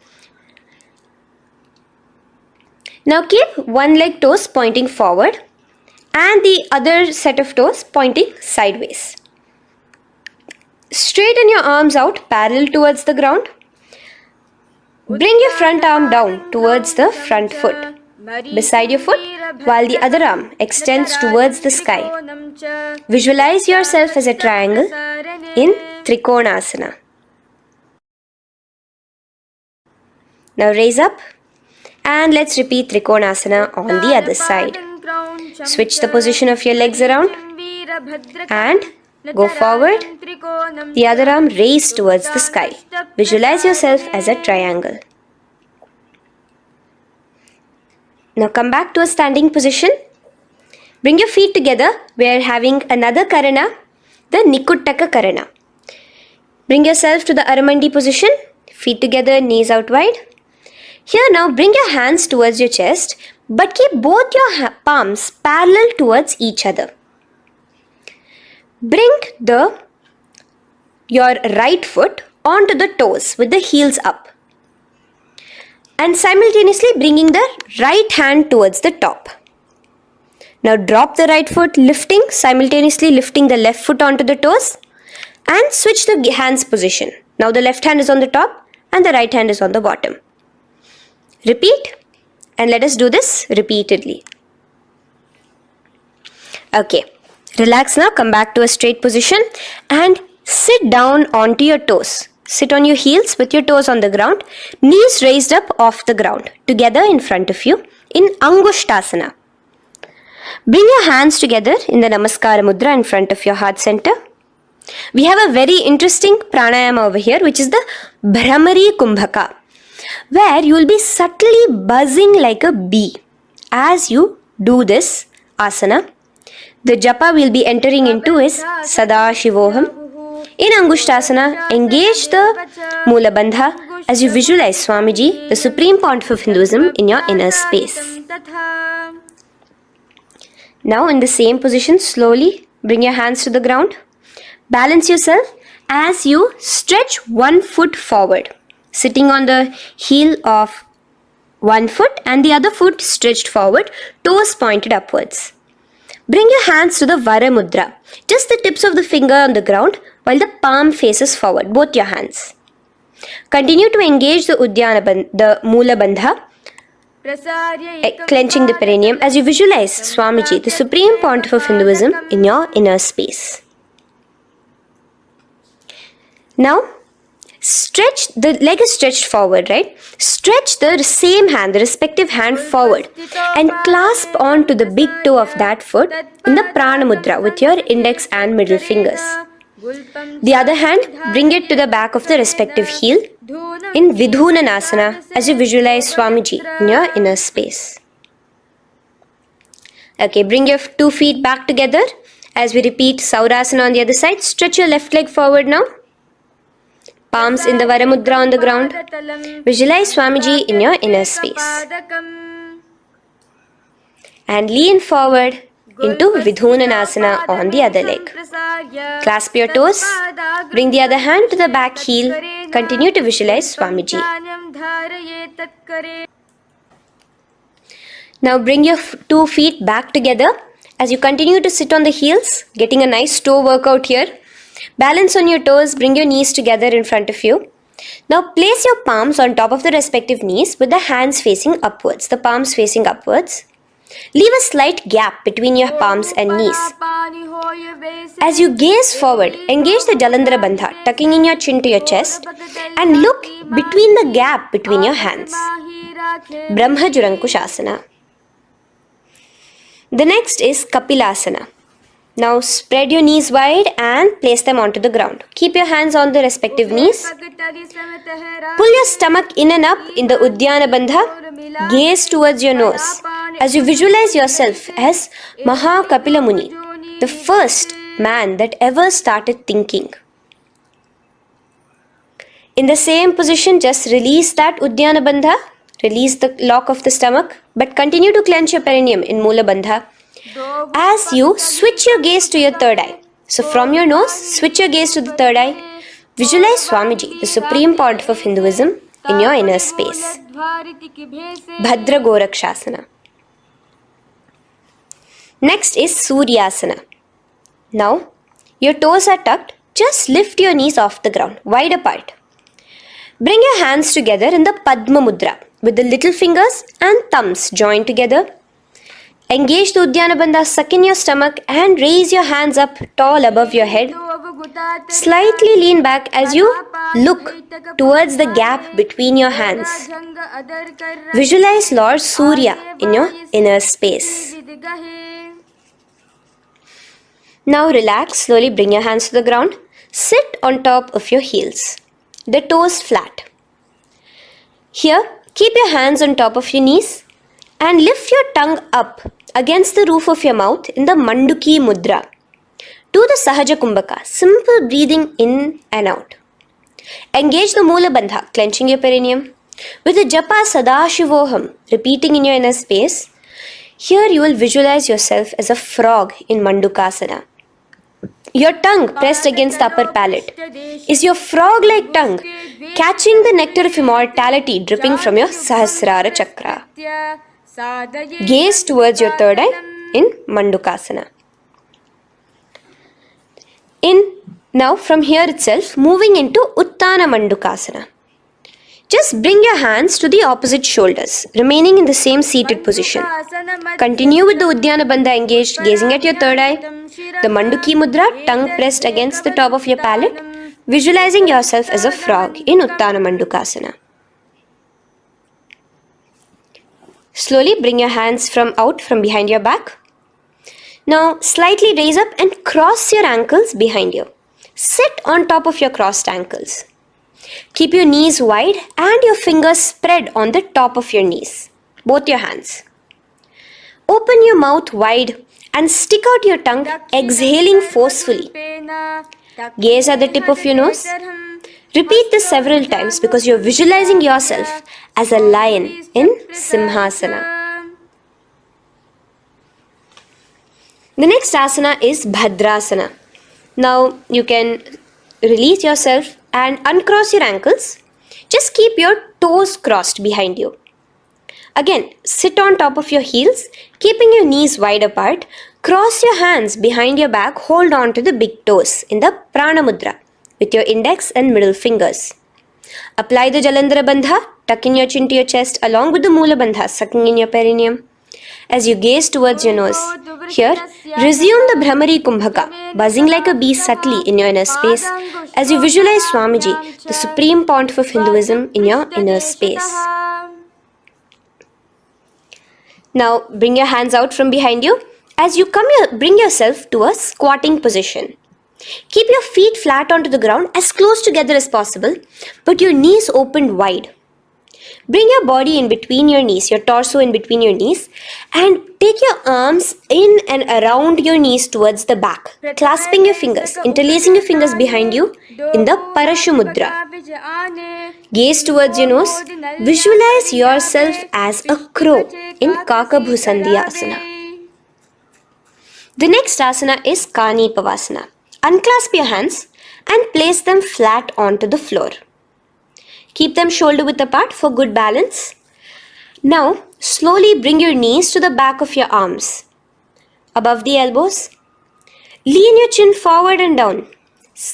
Now keep one leg toes pointing forward and the other set of toes pointing sideways. Straighten your arms out parallel towards the ground. Bring your front arm down towards the front foot, beside your foot, while the other arm extends towards the sky. Visualize yourself as a triangle in Trikonasana. Now raise up and let's repeat Trikonasana on the other side. Switch the position of your legs around and go forward. The other arm raised towards the sky. Visualize yourself as a triangle. Now come back to a standing position. Bring your feet together. We are having another Karana, the Nikuttaka Karana. Bring yourself to the Aramandi position. Feet together, knees out wide. Here now bring your hands towards your chest, but keep both your palms parallel towards each other. Bring your right foot onto the toes with the heels up. And simultaneously bringing the right hand towards the top. Now drop the right foot, simultaneously lifting the left foot onto the toes and switch the hands position. Now the left hand is on the top and the right hand is on the bottom. Repeat and let us do this repeatedly. Okay, relax now, come back to a straight position and sit down onto your toes. Sit on your heels with your toes on the ground, knees raised up off the ground, together in front of you in Angushtasana. Bring your hands together in the Namaskara Mudra in front of your heart center. We have a very interesting pranayama over here, which is the Bhramari Kumbhaka, where you will be subtly buzzing like a bee as you do this asana. The japa we will be entering into is Sadashivoham. In Angushtasana, engage the Mula Bandha as you visualize Swamiji, the Supreme Pontiff of Hinduism, in your inner space. Now in the same position, slowly bring your hands to the ground. Balance yourself as you stretch one foot forward, sitting on the heel of one foot and the other foot stretched forward, toes pointed upwards. Bring your hands to the Vara Mudra, just the tips of the finger on the ground while the palm faces forward, both your hands. Continue to engage the Moola Bandha, clenching the perineum as you visualize Swamiji, the supreme pontiff of Hinduism, in your inner space. Now, the leg is stretched forward, right? Stretch the same hand, the respective hand forward and clasp onto the big toe of that foot in the Prana Mudra with your index and middle fingers. The other hand, bring it to the back of the respective heel in Vidhunanasana as you visualize Swamiji in your inner space. Okay, bring your 2 feet back together as we repeat Saurasana on the other side. Stretch your left leg forward now. Palms in the Vara Mudra on the ground. Visualize Swamiji in your inner space. And lean forward into Vidhunanasana on the other leg. Clasp your toes. Bring the other hand to the back heel. Continue to visualize Swamiji. Now bring your 2 feet back together as you continue to sit on the heels, getting a nice toe workout here. Balance on your toes, bring your knees together in front of you. Now place your palms on top of the respective knees with the hands facing upwards, the palms facing upwards. Leave a slight gap between your palms and knees. As you gaze forward, engage the Jalandhara Bandha, tucking in your chin to your chest, and look between the gap between your hands. Brahma Jurankushasana. The next is Kapilasana. Now spread your knees wide and place them onto the ground. Keep your hands on the respective knees. Pull your stomach in and up in the Uddiyana Bandha. Gaze towards your nose as you visualize yourself as Maha Kapila Muni, the first man that ever started thinking. In the same position, just release that Uddiyana Bandha. Release the lock of the stomach, but continue to clench your perineum in Moola Bandha. As you switch your gaze to your third eye. So from your nose, switch your gaze to the third eye. Visualize Swamiji, the supreme pontiff of Hinduism, in your inner space. Bhadra Gorakshasana. Next is Suryasana. Now, your toes are tucked. Just lift your knees off the ground, wide apart. Bring your hands together in the Padma Mudra with the little fingers and thumbs joined together. Engage the Uddiyana Bandha, suck in your stomach and raise your hands up tall above your head. Slightly lean back as you look towards the gap between your hands. Visualize Lord Surya in your inner space. Now relax, slowly bring your hands to the ground. Sit on top of your heels, the toes flat. Here, keep your hands on top of your knees and lift your tongue up against the roof of your mouth in the Manduki Mudra. Do the Sahaja Kumbhaka, simple breathing in and out. Engage the Moola Bandha, clenching your perineum. With the Japa Sadashivoham, repeating in your inner space, here you will visualize yourself as a frog in Mandukasana. Your tongue pressed against the upper palate. Is your frog-like tongue catching the nectar of immortality dripping from your Sahasrara Chakra? Gaze towards your third eye in Mandukasana. Now from here itself, moving into Uttana Mandukasana. Just bring your hands to the opposite shoulders, remaining in the same seated position. Continue with the Uddiyana Bandha engaged, gazing at your third eye. The Manduki Mudra, tongue pressed against the top of your palate, visualizing yourself as a frog in Uttana Mandukasana. Slowly bring your hands out from behind your back. Now slightly raise up and cross your ankles behind you. Sit on top of your crossed ankles. Keep your knees wide and your fingers spread on the top of your knees, both your hands. Open your mouth wide and stick out your tongue, exhaling forcefully. Gaze at the tip of your nose. Repeat this several times because you're visualizing yourself as a lion in Simhasana. The next asana is Bhadrasana. Now you can release yourself and uncross your ankles. Just keep your toes crossed behind you. Again, sit on top of your heels, keeping your knees wide apart. Cross your hands behind your back, hold on to the big toes in the Prana Mudra with your index and middle fingers. Apply the Jalandhara Bandha, tuck in your chin to your chest along with the Mula Bandha, sucking in your perineum. As you gaze towards your nose, here, resume the Brahmari Kumbhaka, buzzing like a bee subtly in your inner space as you visualize Swamiji, the supreme pontiff of Hinduism, in your inner space. Now, bring your hands out from behind you. As you bring yourself to a squatting position. Keep your feet flat onto the ground as close together as possible, but your knees opened wide. Bring your body in between your knees, your torso in between your knees, and take your arms in and around your knees towards the back, clasping your fingers, interlacing your fingers behind you in the Parashu Mudra. Gaze towards your nose. Visualize yourself as a crow in Kakabhusandhi Asana. The next asana is Kani Pavasana. Unclasp your hands and place them flat onto the floor. Keep them shoulder width apart for good balance. Now, slowly bring your knees to the back of your arms, above the elbows. Lean your chin forward and down.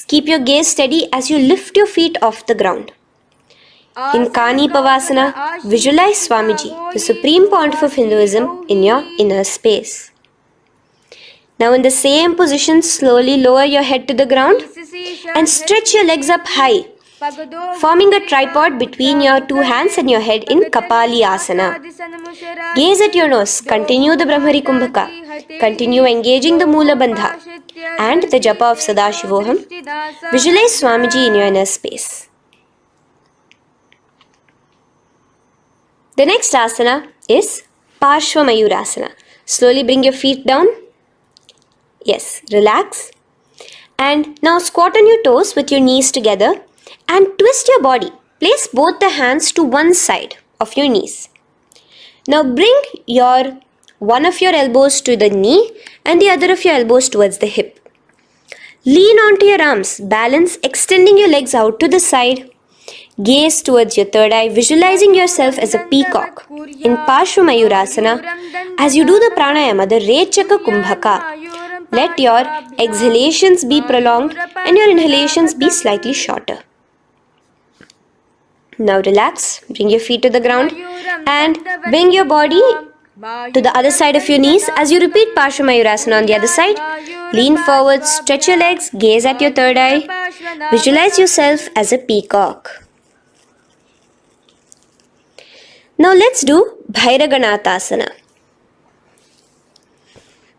Keep your gaze steady as you lift your feet off the ground. In Kani Pavasana, visualize Swamiji, the supreme pontiff of Hinduism, in your inner space. Now in the same position, slowly lower your head to the ground and stretch your legs up high, forming a tripod between your two hands and your head in Kapali Asana. Gaze at your nose, continue the Brahmari Kumbhaka, continue engaging the Mula Bandha and the Japa of Sadashivoham. Visualize Swamiji in your inner space. The next asana is Parshva Mayurasana. Slowly bring your feet down. Yes, relax. And now squat on your toes with your knees together and twist your body. Place both the hands to one side of your knees. Now bring one of your elbows to the knee and the other of your elbows towards the hip. Lean onto your arms, balance, extending your legs out to the side. Gaze towards your third eye, visualizing yourself as a peacock. In Parshva Mayurasana, as you do the pranayama, the Rechaka Kumbhaka, let your exhalations be prolonged and your inhalations be slightly shorter. Now relax, bring your feet to the ground and bring your body to the other side of your knees. As you repeat Parshva Mayurasana on the other side, lean forward, stretch your legs, gaze at your third eye, visualize yourself as a peacock. Now let's do Bhairaganathasana.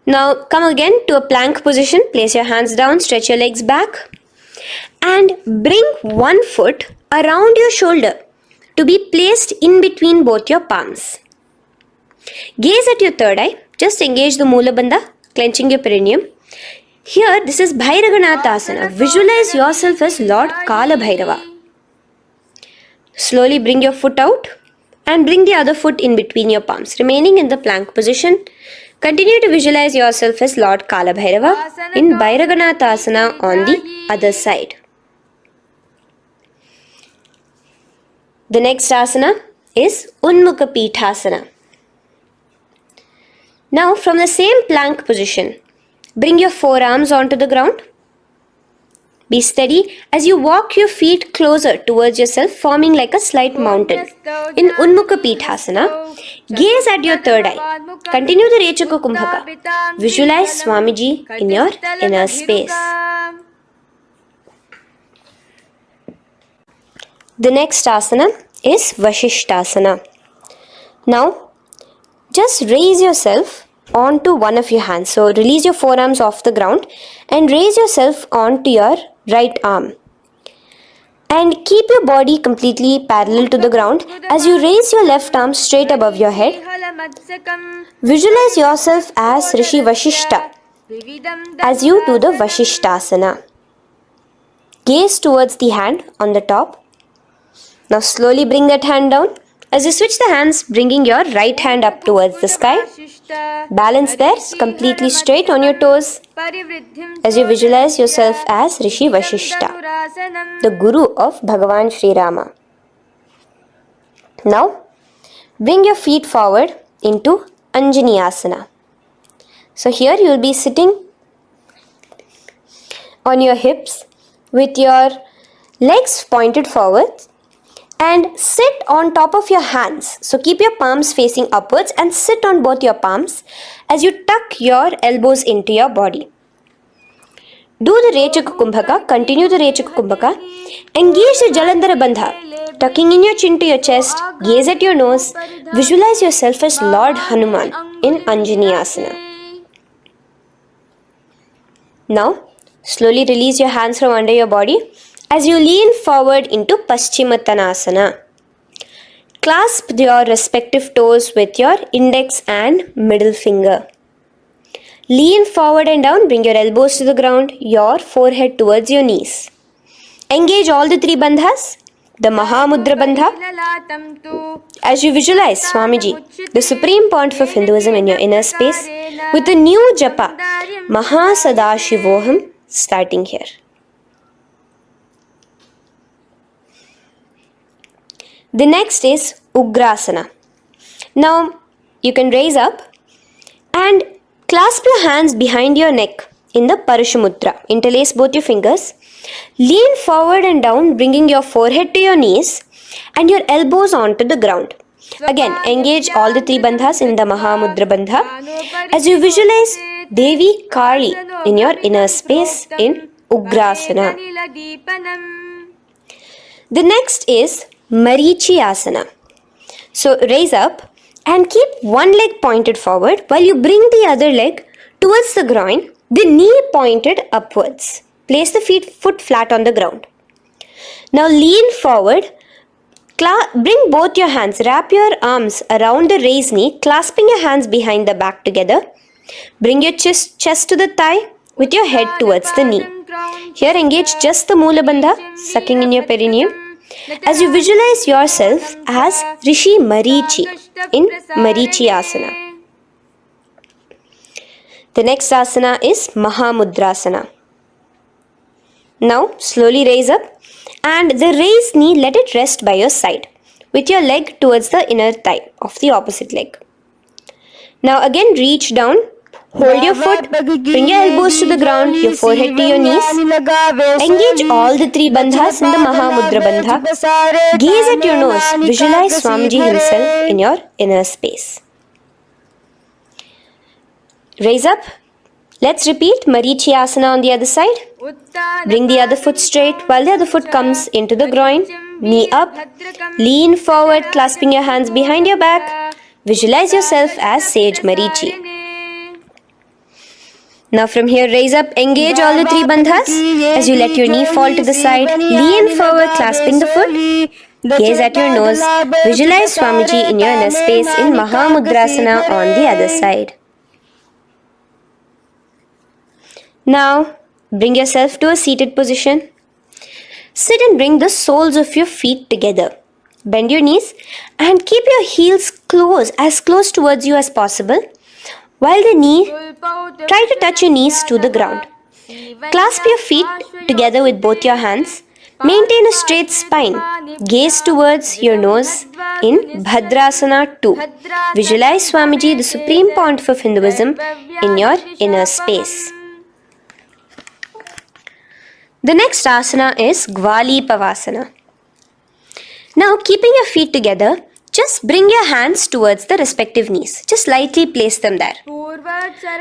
Now come again to a plank position. Place your hands down, stretch your legs back and bring one foot around your shoulder to be placed in between both your palms. Gaze at your third eye. Just engage the Mula Bandha, clenching your perineum. Here, this is Bhairaganathasana. Visualize yourself as Lord Kalabhairava. Slowly bring your foot out and bring the other foot in between your palms, remaining in the plank position. Continue to visualize yourself as Lord Kalabhairava in Bhairaganathasana on the other side. The next asana is Unmukha Pithasana. Now from the same plank position, bring your forearms onto the ground. Be steady as you walk your feet closer towards yourself, forming like a slight mountain. In Unmukha Pithasana, gaze at your third eye. Continue the Rechaka Kumbhaka. Visualize Swamiji in your inner space. The next asana is Vishesha. Now, just raise yourself onto one of your hands. So, release your forearms off the ground and raise yourself onto your right arm. And keep your body completely parallel to the ground as you raise your left arm straight above your head. Visualize yourself as Rishi Vishesha as you do the Visheshasana. Gaze towards the hand on the top. Now slowly bring that hand down As you switch the hands, bringing your right hand up towards the sky. Balance there, completely straight on your toes. As you visualize yourself as Rishi Vishesha, the Guru of Bhagavan Sri Rama. Now, bring your feet forward into Anjaneyasana. So here you will be sitting on your hips with your legs pointed forward and sit on top of your hands. So keep your palms facing upwards and sit on both your palms as you tuck your elbows into your body. Do the Rechaka Kumbhaka, continue the Rechaka Kumbhaka. Engage the Jalandhara Bandha, tucking in your chin to your chest, gaze at your nose, visualize yourself as Lord Hanuman in Anjaneyasana. Now, slowly release your hands from under your body as you lean forward into Paschimottanasana. Clasp your respective toes with your index and middle finger. Lean forward and down, bring your elbows to the ground, your forehead towards your knees. Engage all the three bandhas, the Mahamudra Bandha. As you visualize Swamiji, the supreme point of Hinduism in your inner space, with a new japa, Mahar starting here. The next is Ugrasana. Now you can raise up and clasp your hands behind your neck in the Parashumudra. Interlace both your fingers. Lean forward and down, bringing your forehead to your knees and your elbows onto the ground. Again, engage all the three bandhas in the Mahamudra Bandha as you visualize Devi Kali in your inner space in Ugrasana. The next is Marichi Asana. So raise up and keep one leg pointed forward while you bring the other leg towards the groin, the knee pointed upwards. Place the foot flat on the ground. Now lean forward, bring both your hands, wrap your arms around the raised knee, clasping your hands behind the back together. Bring your chest to the thigh with your head towards the knee. Here engage just the Moola Bandha, sucking in your perineum, as you visualize yourself as Rishi Marichi in Marichi Asana. The next asana is Mahamudrasana. Now slowly raise up and the raised knee, let it rest by your side with your leg towards the inner thigh of the opposite leg. Now again reach down, hold your foot, bring your elbows to the ground, your forehead to your knees. Engage all the three bandhas in the Mahamudra Bandha. Gaze at your nose, visualize Swamiji himself in your inner space. Raise up. Let's repeat Marichi Asana on the other side. Bring the other foot straight while the other foot comes into the groin. Knee up. Lean forward, clasping your hands behind your back. Visualize yourself as Sage Marichi. Now from here, raise up, engage all the three bandhas as you let your knee fall to the side. Lean forward, clasping the foot. Gaze at your nose. Visualize Swamiji in your inner space in Mahamudrasana on the other side. Now, bring yourself to a seated position. Sit and bring the soles of your feet together. Bend your knees and keep your heels as close towards you as possible. While try to touch your knees to the ground. Clasp your feet together with both your hands. Maintain a straight spine. Gaze towards your nose in Bhadrasana 2. Visualize Swamiji, the supreme point of Hinduism, in your inner space. The next asana is Gwali Pavasana. Now, keeping your feet together, just bring your hands towards the respective knees. Just lightly place them there.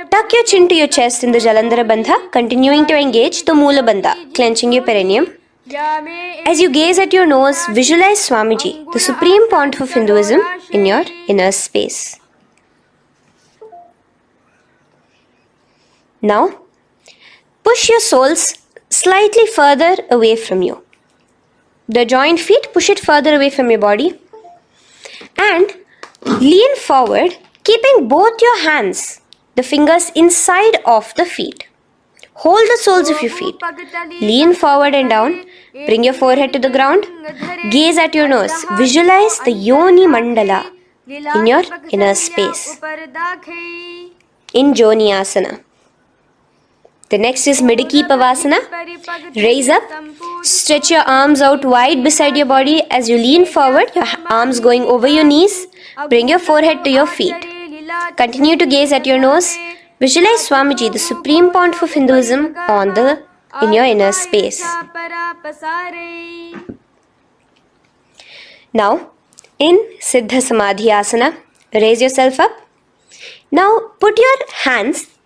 Tuck your chin to your chest in the Jalandhara Bandha, continuing to engage the Moola Bandha, clenching your perineum. As you gaze at your nose, visualize Swamiji, the supreme point of Hinduism, in your inner space. Now, push your soles slightly further away from you. The joined feet, push it further away from your body. And lean forward, keeping both your hands, the fingers inside of the feet. Hold the soles of your feet. Lean forward and down. Bring your forehead to the ground. Gaze at your nose. Visualize the Yoni Mandala in your inner space. In Joni Asana. The next is Midiki Pavasana. Raise up. Stretch your arms out wide beside your body as you lean forward, your arms going over your knees. Bring your forehead to your feet. Continue to gaze at your nose. Visualize Swamiji, the supreme point of Hinduism, in your inner space. Now, in Siddha Samadhi Asana, raise yourself up. Now, put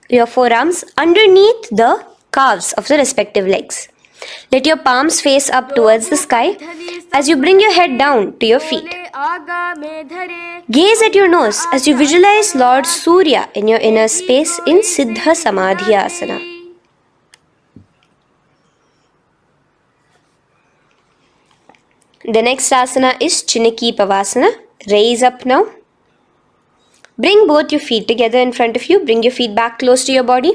your forearms underneath the calves of the respective legs. Let your palms face up towards the sky as you bring your head down to your feet. Gaze at your nose as you visualize Lord Surya in your inner space in Siddha Samadhi Asana. The next asana is Chiniki Pavasana. Raise up now. Bring both your feet together in front of you. Bring your feet back close to your body.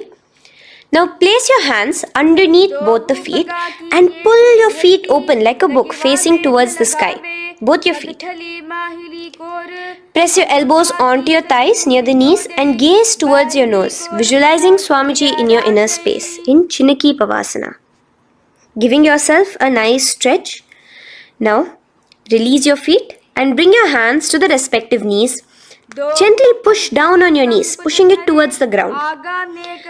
Now place your hands underneath both the feet and pull your feet open like a book facing towards the sky. Both your feet. Press your elbows onto your thighs near the knees and gaze towards your nose, visualizing Swamiji in your inner space in Chiniki Pavasana. Giving yourself a nice stretch. Now release your feet and bring your hands to the respective knees. Gently push down on your knees, pushing it towards the ground.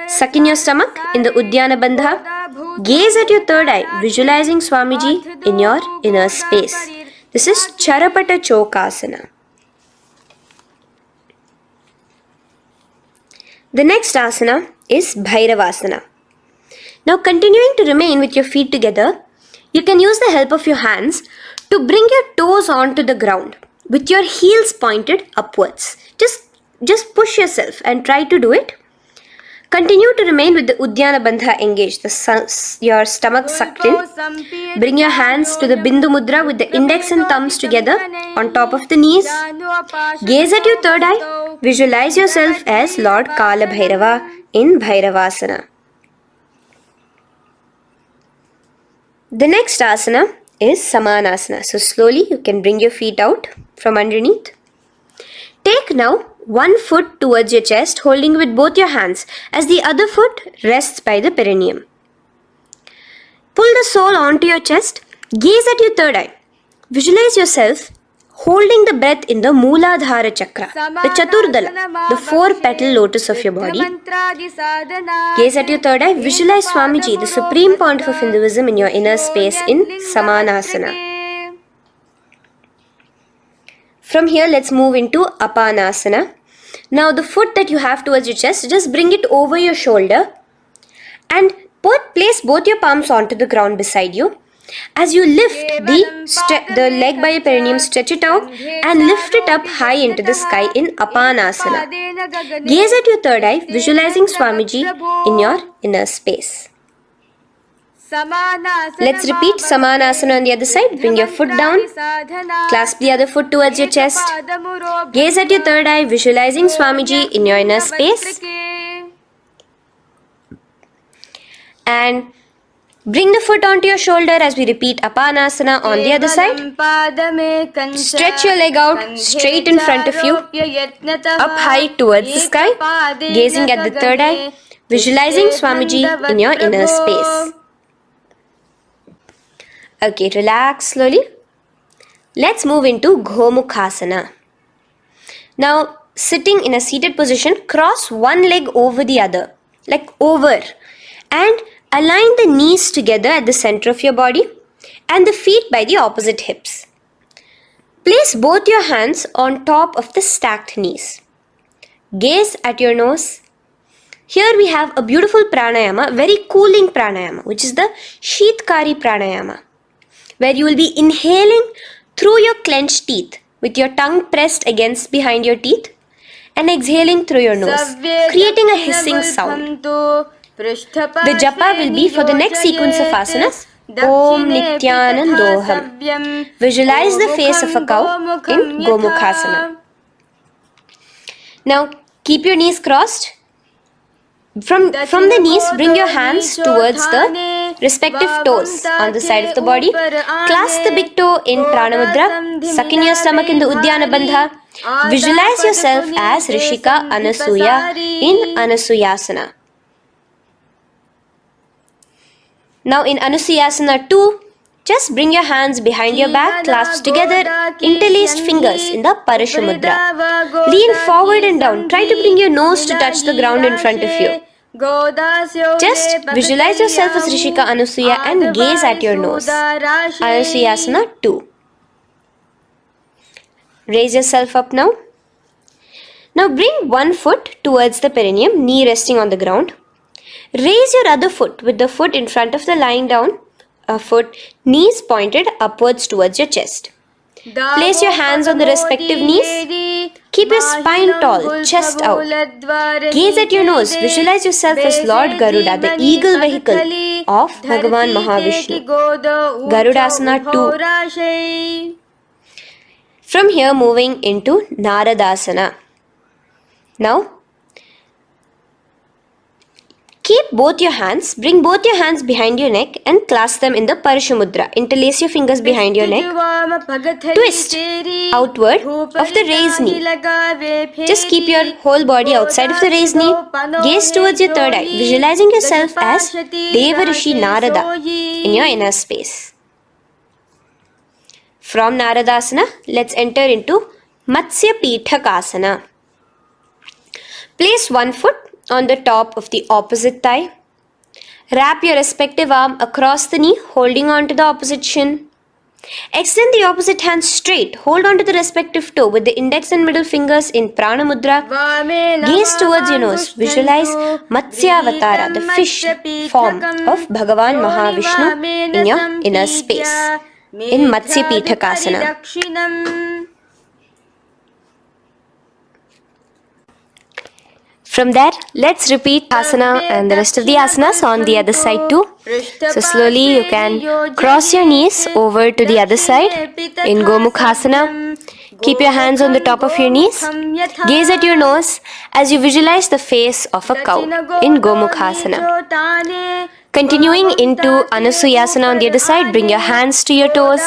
Suck in your stomach in the Uddiyana Bandha. Gaze at your third eye, visualizing Swamiji in your inner space. This is Charapata Chokasana. The next asana is Bhairavasana. Now continuing to remain with your feet together, you can use the help of your hands to bring your toes onto the ground with your heels pointed upwards. Just push yourself and try to do it. Continue to remain with the Uddiyana Bandha engaged, your stomach sucked in. Bring your hands to the Bindu Mudra with the index and thumbs together on top of the knees. Gaze at your third eye. Visualize yourself as Lord Kalabhairava in Bhairavasana. The next asana is Samanasana. So slowly you can bring your feet out from underneath. Take now one foot towards your chest, holding with both your hands as the other foot rests by the perineum. Pull the sole onto your chest. Gaze at your third eye. Visualize yourself holding the breath in the Mooladhara Chakra, the Chaturdala, the 4-petal lotus of your body. Gaze at your third eye. Visualize Swamiji, the supreme point of Hinduism, in your inner space in Samanasana. From here, let's move into Apanasana. Now, the foot that you have towards your chest, just bring it over your shoulder and place both your palms onto the ground beside you. As you lift the leg by your perineum, stretch it out and lift it up high into the sky in Apanasana. Gaze at your third eye, visualizing Swamiji in your inner space. Let's repeat Samanasana on the other side. Bring your foot down. Clasp the other foot towards your chest. Gaze at your third eye, visualizing Swamiji in your inner space. And bring the foot onto your shoulder as we repeat Apanasana on the other side. Stretch your leg out straight in front of you, up high towards the sky, gazing at the third eye, visualizing Swamiji in your inner space. Okay, relax slowly. Let's move into Gomukhasana. Now, sitting in a seated position, cross one leg over the other, like over, and align the knees together at the center of your body and the feet by the opposite hips. Place both your hands on top of the stacked knees. Gaze at your nose. Here we have a beautiful pranayama, very cooling pranayama, which is the Sheetkari pranayama, where you will be inhaling through your clenched teeth with your tongue pressed against behind your teeth and exhaling through your nose, creating a hissing sound. The japa will be for the next sequence of asanas. Om Nityanandoham. Visualize the face of a cow in Gomukhasana. Now keep your knees crossed. From the knees, bring your hands towards the respective toes on the side of the body. Clasp the big toe in Prana Mudra. Suck in your stomach in the Udyana Bandha. Visualize yourself as Rishika Anasuya in Anasuyasana. Now in Anusuyasana 2, just bring your hands behind your back, clasp together, interlaced fingers in the Parashamudra. Lean forward and down. Try to bring your nose to touch the ground in front of you. Just visualize yourself as Rishika Anasuya and gaze at your nose. Anusuyasana 2. Raise yourself up now. Now bring one foot towards the perineum, knee resting on the ground. Raise your other foot with the foot in front of the lying down, a foot, knees pointed upwards towards your chest. Place your hands on the respective knees. Keep your spine tall, chest out. Gaze at your nose. Visualize yourself as Lord Garuda, the eagle vehicle of Bhagavan Mahavishnu. Garudasana 2. From here, moving into Naradasana. Now, keep both your hands, bring both your hands behind your neck and clasp them in the Parashamudra. Interlace your fingers behind your neck. Twist outward of the raised knee. Just keep your whole body outside of the raised knee. Gaze towards your third eye, visualizing yourself as Devarishi Narada in your inner space. From Naradasana, let's enter into Matsya Pithakasana. Place one foot on the top of the opposite thigh. Wrap your respective arm across the knee, holding on to the opposite shin. Extend the opposite hand straight. Hold on to the respective toe with the index and middle fingers in Prana Mudra. Gaze towards your nose. Visualize Matsyavatara, the fish form of Bhagavan Mahavishnu in your inner space in Matsya Pithakasana. From there, let's repeat asana and the rest of the asanas on the other side too. So slowly you can cross your knees over to the other side in Gomukhasana. Keep your hands on the top of your knees. Gaze at your nose as you visualize the face of a cow in Gomukhasana. Continuing into Anasuyasana on the other side, bring your hands to your toes.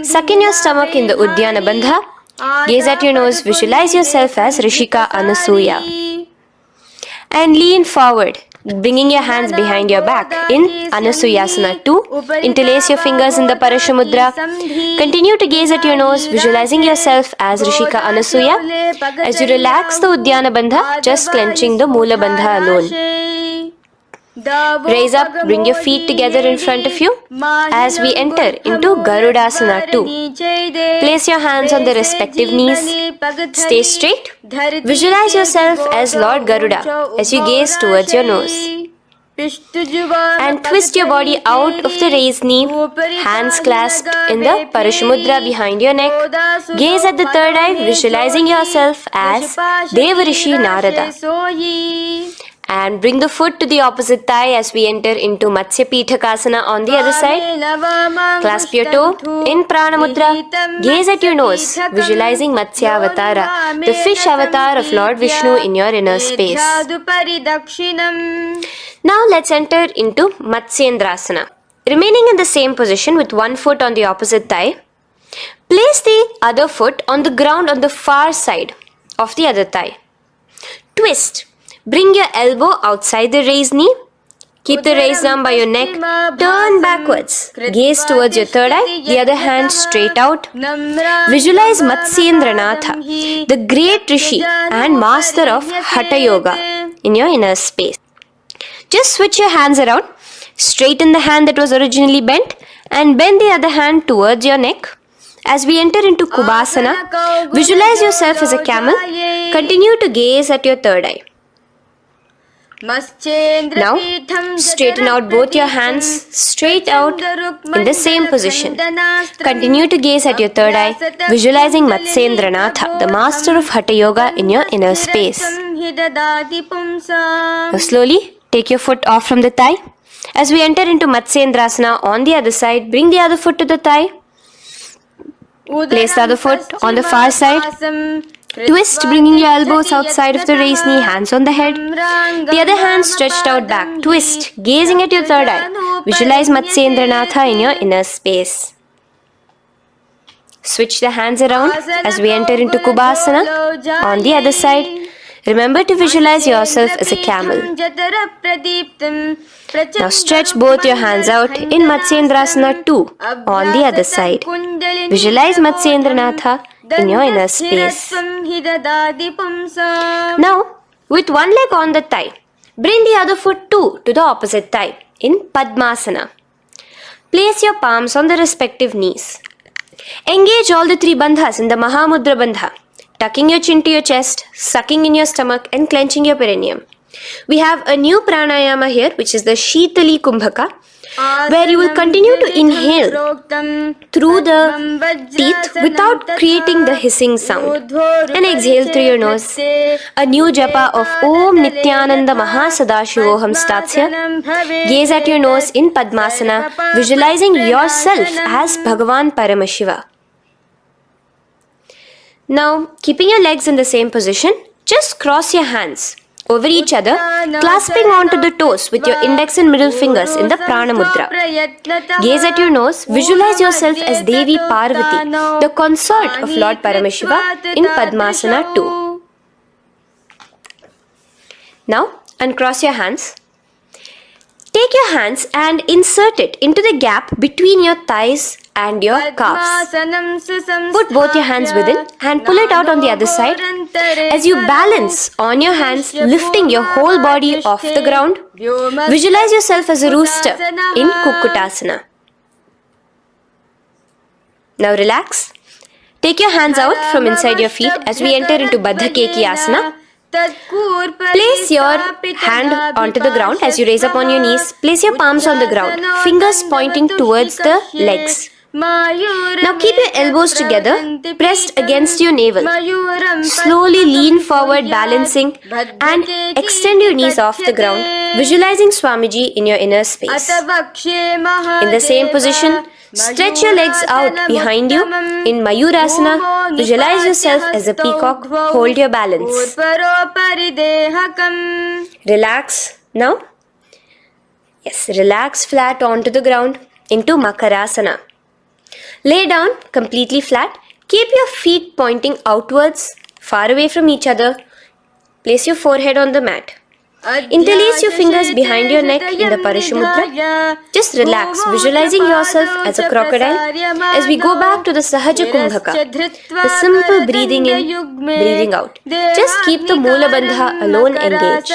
Suck in your stomach in the Udyana Bandha. Gaze at your nose, visualize yourself as Rishika Anasuya. And lean forward, bringing your hands behind your back in Anasuyasana 2. Interlace your fingers in the Parashamudra. Continue to gaze at your nose, visualizing yourself as Rishika Anasuya. As you relax the Udyana Bandha, just clenching the Mula Bandha alone. Raise up, bring your feet together in front of you as we enter into Garudasana 2. Place your hands on the respective knees. Stay straight. Visualize yourself as Lord Garuda as you gaze towards your nose. And twist your body out of the raised knee, hands clasped in the Parashamudra behind your neck. Gaze at the third eye, visualizing yourself as Devarishi Narada. And bring the foot to the opposite thigh as we enter into Matsya Pithakasana on the other side. Clasp your toe in Prana Mudra. Gaze at your nose, visualizing Matsyavatara, the fish avatar of Lord Vishnu in your inner space. Now let's enter into Matsyendrasana. Remaining in the same position with one foot on the opposite thigh, place the other foot on the ground on the far side of the other thigh. Twist. Bring your elbow outside the raised knee. Keep the raised arm by your neck. Turn backwards. Gaze towards your third eye. The other hand straight out. Visualize Matsyendranatha, the great Rishi and master of Hatha Yoga in your inner space. Just switch your hands around. Straighten the hand that was originally bent and bend the other hand towards your neck. As we enter into Kubhasana, visualize yourself as a camel. Continue to gaze at your third eye. Now, straighten out both your hands straight out in the same position. Continue to gaze at your third eye, visualizing Matsyendranatha, the master of Hatha Yoga in your inner space. Now slowly take your foot off from the thigh. As we enter into Matsyendrasana on the other side, bring the other foot to the thigh. Place the other foot on the far side. Twist, bringing your elbows outside of the raised knee, hands on the head. The other hand stretched out back. Twist, gazing at your third eye. Visualize Matsyendranatha in your inner space. Switch the hands around as we enter into Kubhasana. On the other side, remember to visualize yourself as a camel. Now stretch both your hands out in Matsyendrasana 2 on the other side. Visualize Matsyendranatha in your inner space. Now, with one leg on the thigh, bring the other foot too to the opposite thigh in Padmasana. Place your palms on the respective knees. Engage all the three bandhas in the Mahamudra Bandha, tucking your chin to your chest, sucking in your stomach and clenching your perineum. We have a new pranayama here, which is the Shitali Kumbhaka, where you will continue to inhale through the teeth without creating the hissing sound, and exhale through your nose. A new japa of Om Nityananda Mahasadashivoham starts here. Gaze at your nose in Padmasana, visualizing yourself as Bhagavan Paramashiva. Now, keeping your legs in the same position, just cross your hands over each other, clasping onto the toes with your index and middle fingers in the Prana Mudra. Gaze at your nose, visualize yourself as Devi Parvati, the consort of Lord Paramashiva in Padmasana 2. Now, uncross your hands. Take your hands and insert it into the gap between your thighs and your calves. Put both your hands within and pull it out on the other side. As you balance on your hands, lifting your whole body off the ground, visualize yourself as a rooster in Kukkutasana. Now relax. Take your hands out from inside your feet as we enter into Baddha Keki Asana. Place your hand onto the ground as you raise up on your knees. Place your palms on the ground, fingers pointing towards the legs. Now keep your elbows together, pressed against your navel. Slowly lean forward, balancing, and extend your knees off the ground, visualizing Swamiji in your inner space. In the same position, stretch your legs out behind you. In Mayurasana, visualize yourself as a peacock. Hold your balance. Relax now. Yes, relax flat onto the ground into Makarasana. Lay down completely flat. Keep your feet pointing outwards, far away from each other. Place your forehead on the mat. Interlace your fingers behind your neck in the Parishamudra. Just relax, visualizing yourself as a crocodile as we go back to the Sahaja Kumbhaka, the simple breathing in, breathing out. Just keep the Moola Bandha alone engaged.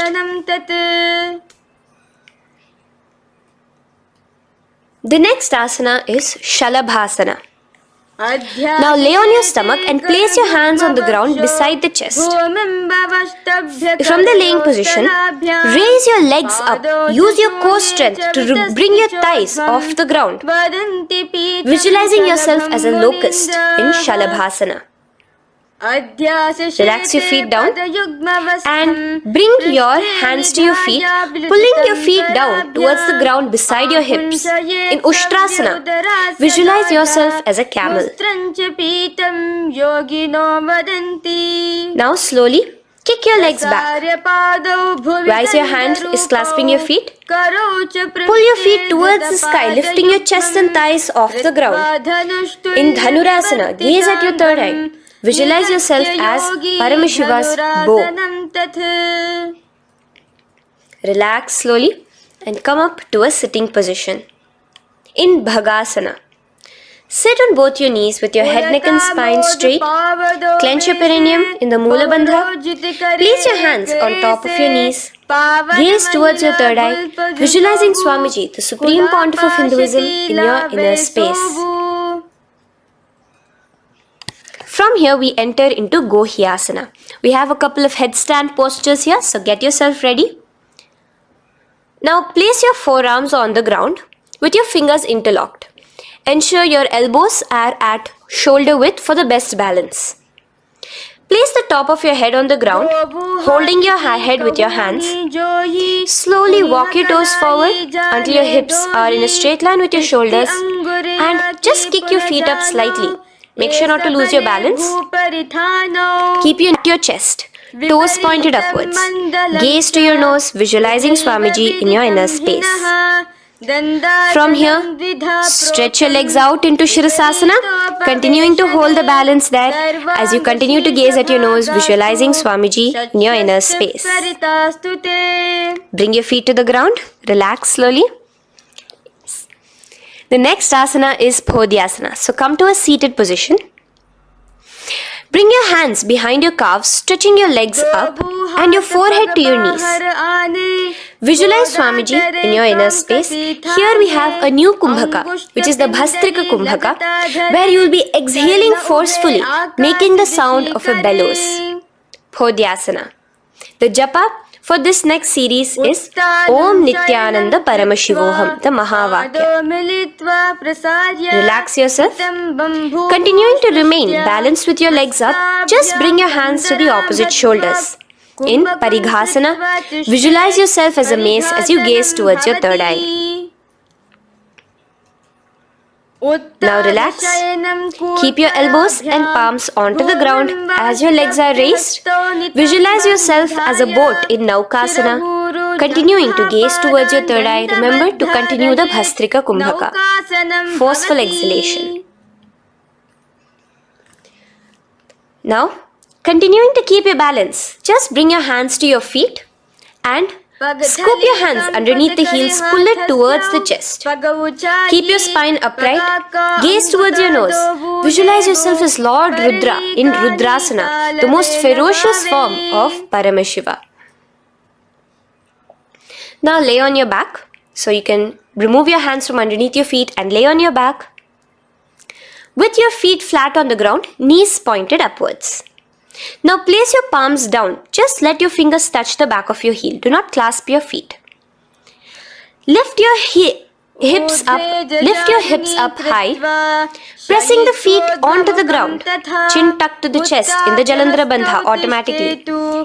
The next asana is Shalabhasana. Now lay on your stomach and place your hands on the ground beside the chest. From the laying position, raise your legs up. Use your core strength to bring your thighs off the ground. Visualizing yourself as a locust in Shalabhasana. Relax your feet down and bring your hands to your feet, pulling your feet down towards the ground beside your hips. In Ushtrasana, visualize yourself as a camel. Now slowly kick your legs back. Rise your hand is clasping your feet. Pull your feet towards the sky, lifting your chest and thighs off the ground. In Dhanurasana, gaze at your third eye. Visualize yourself as Paramashiva's bow. Relax slowly and come up to a sitting position. In Bhagasana, sit on both your knees with your head, neck and spine straight. Clench your perineum in the Moola Bandha. Place your hands on top of your knees. Gaze towards your third eye, visualizing Swamiji, the Supreme Pontiff of Hinduism, in your inner space. From here we enter into Gohyasana. We have a couple of headstand postures here, so get yourself ready. Now place your forearms on the ground with your fingers interlocked. Ensure your elbows are at shoulder width for the best balance. Place the top of your head on the ground, holding your head with your hands. Slowly walk your toes forward until your hips are in a straight line with your shoulders, and just kick your feet up slightly, Make sure not to lose your balance. Keep your chest, toes pointed upwards. Gaze to your nose, visualizing Swamiji in your inner space. From here, stretch your legs out into Shirasasana, continuing to hold the balance there as you continue to gaze at your nose, visualizing Swamiji in your inner space. Bring your feet to the ground, relax slowly. The next asana is Podhyasana. So come to a seated position. Bring your hands behind your calves, stretching your legs up and your forehead to your knees. Visualize Swamiji in your inner space. Here we have a new Kumbhaka, which is the Bhastrika Kumbhaka, where you will be exhaling forcefully, making the sound of a bellows. Podhyasana. The japa for this next series is Om Nityananda Paramashivoham, the Mahavakya. Relax yourself. Continuing to remain balanced with your legs up, just bring your hands to the opposite shoulders. In Parighasana, visualize yourself as a mace as you gaze towards your third eye. Now relax. Keep your elbows and palms onto the ground as your legs are raised. Visualize yourself as a boat in Naukasana. Continuing to gaze towards your third eye, remember to continue the Bhastrika Kumbhaka. Forceful exhalation. Now, continuing to keep your balance, just bring your hands to your feet and scoop your hands underneath the heels, pull it towards the chest. Keep your spine upright, gaze towards your nose. Visualize yourself as Lord Rudra in Rudrasana, the most ferocious form of Paramashiva. Now lay on your back. So you can remove your hands from underneath your feet and lay on your back. With your feet flat on the ground, knees pointed upwards. Now place your palms down. Just let your fingers touch the back of your heel. Do not clasp your feet. Lift your hips up high, pressing the feet onto the ground. Chin tucked to the chest in the Jalandhara Bandha automatically.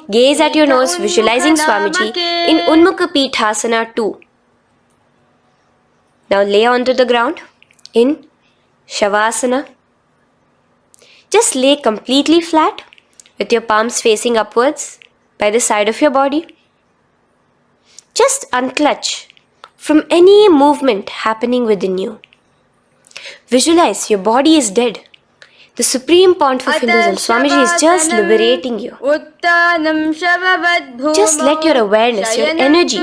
Gaze at your nose, visualizing Swamiji in Unmukha Pithasana 2. Now lay onto the ground in Shavasana. Just lay completely flat with your palms facing upwards by the side of your body. Just unclutch from any movement happening within you. Visualize your body is dead. The supreme point for Hinduism, Swamiji is just liberating you. Just let your awareness, your energy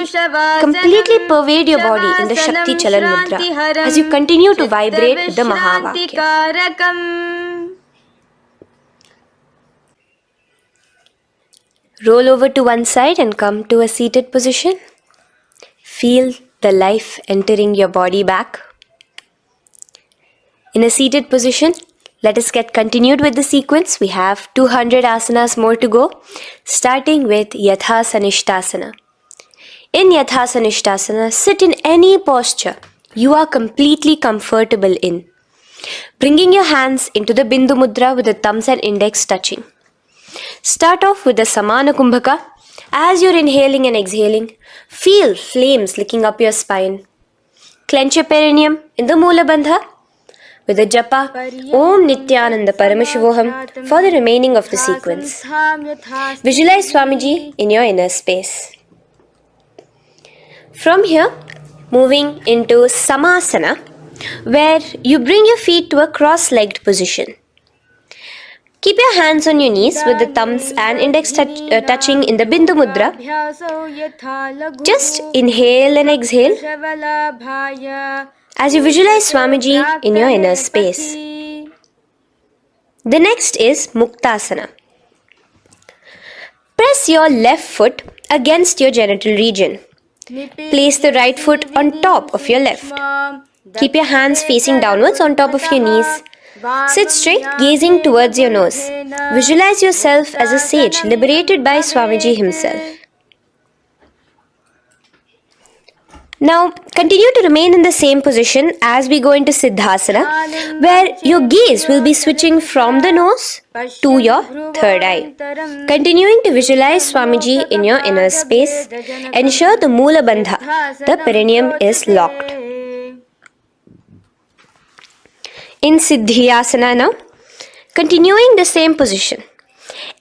completely pervade your body in the Shakti Chalan Mudra as you continue to vibrate with the Mahavakya. Roll over to one side and come to a seated position. Feel the life entering your body back. In a seated position, let us get continued with the sequence. We have 200 asanas more to go, starting with Yatha Sanishtasana. In Yatha Sanishtasana, sit in any posture you are completely comfortable in. Bringing your hands into the Bindu Mudra with the thumbs and index touching. Start off with the Samana Kumbhaka. As you're inhaling and exhaling, feel flames licking up your spine. Clench your perineum in the Moola Bandha with the japa Om Nityananda Paramashivoham for the remaining of the sequence. Visualize Swamiji in your inner space. From here, moving into Samasana, where you bring your feet to a cross-legged position. Keep your hands on your knees with the thumbs and index touching in the Bindu Mudra. Just inhale and exhale as you visualize Swamiji in your inner space. The next is Muktasana. Press your left foot against your genital region. Place the right foot on top of your left. Keep your hands facing downwards on top of your knees. Sit straight, gazing towards your nose. Visualize yourself as a sage liberated by Swamiji himself. Now, continue to remain in the same position as we go into Siddhasana, where your gaze will be switching from the nose to your third eye. Continuing to visualize Swamiji in your inner space, ensure the Moola Bandha, the perineum, is locked. In Siddhyasana now, Continuing the same position.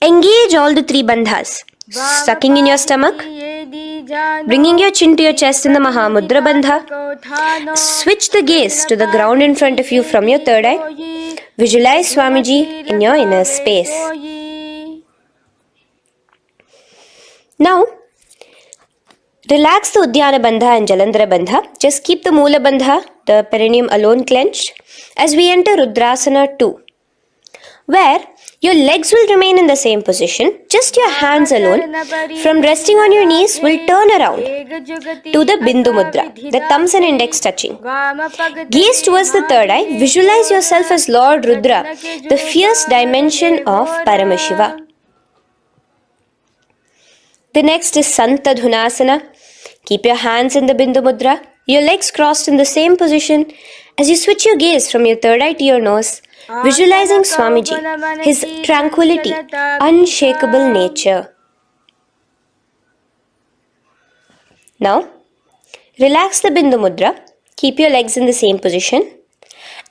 Engage all the three bandhas. Sucking in your stomach, bringing your chin to your chest in the Mahamudra Bandha. Switch the gaze to the ground in front of you from your third eye. Visualize Swamiji in your inner space. Now, relax the Udyana Bandha and Jalandhara Bandha. Just keep the Moola Bandha, the perineum alone clenched, as we enter Rudrasana 2, where your legs will remain in the same position, just your hands alone, from resting on your knees, will turn around to the Bindu Mudra, the thumbs and index touching. Gaze towards the third eye, visualize yourself as Lord Rudra, the fierce dimension of Paramashiva. The next is Santa Dhunasana. Keep your hands in the Bindu Mudra, your legs crossed in the same position. As you switch your gaze from your third eye to your nose, visualizing Swamiji, his tranquility, unshakable nature. Now, relax the Bindu Mudra, keep your legs in the same position,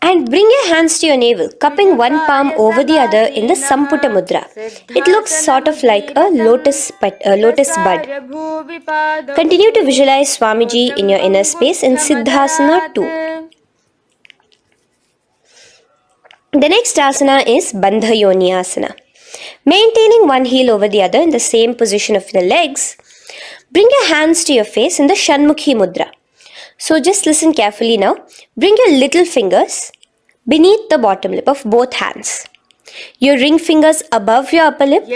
and bring your hands to your navel, cupping one palm over the other in the Samputa Mudra. It looks sort of like a lotus bud. Continue to visualize Swamiji in your inner space in Siddhasana 2. The next asana is Bandha Yoni Asana. Maintaining one heel over the other in the same position of the legs, bring your hands to your face in the Shanmukhi Mudra. So just listen carefully now. Bring your little fingers beneath the bottom lip of both hands. Your ring fingers above your upper lip.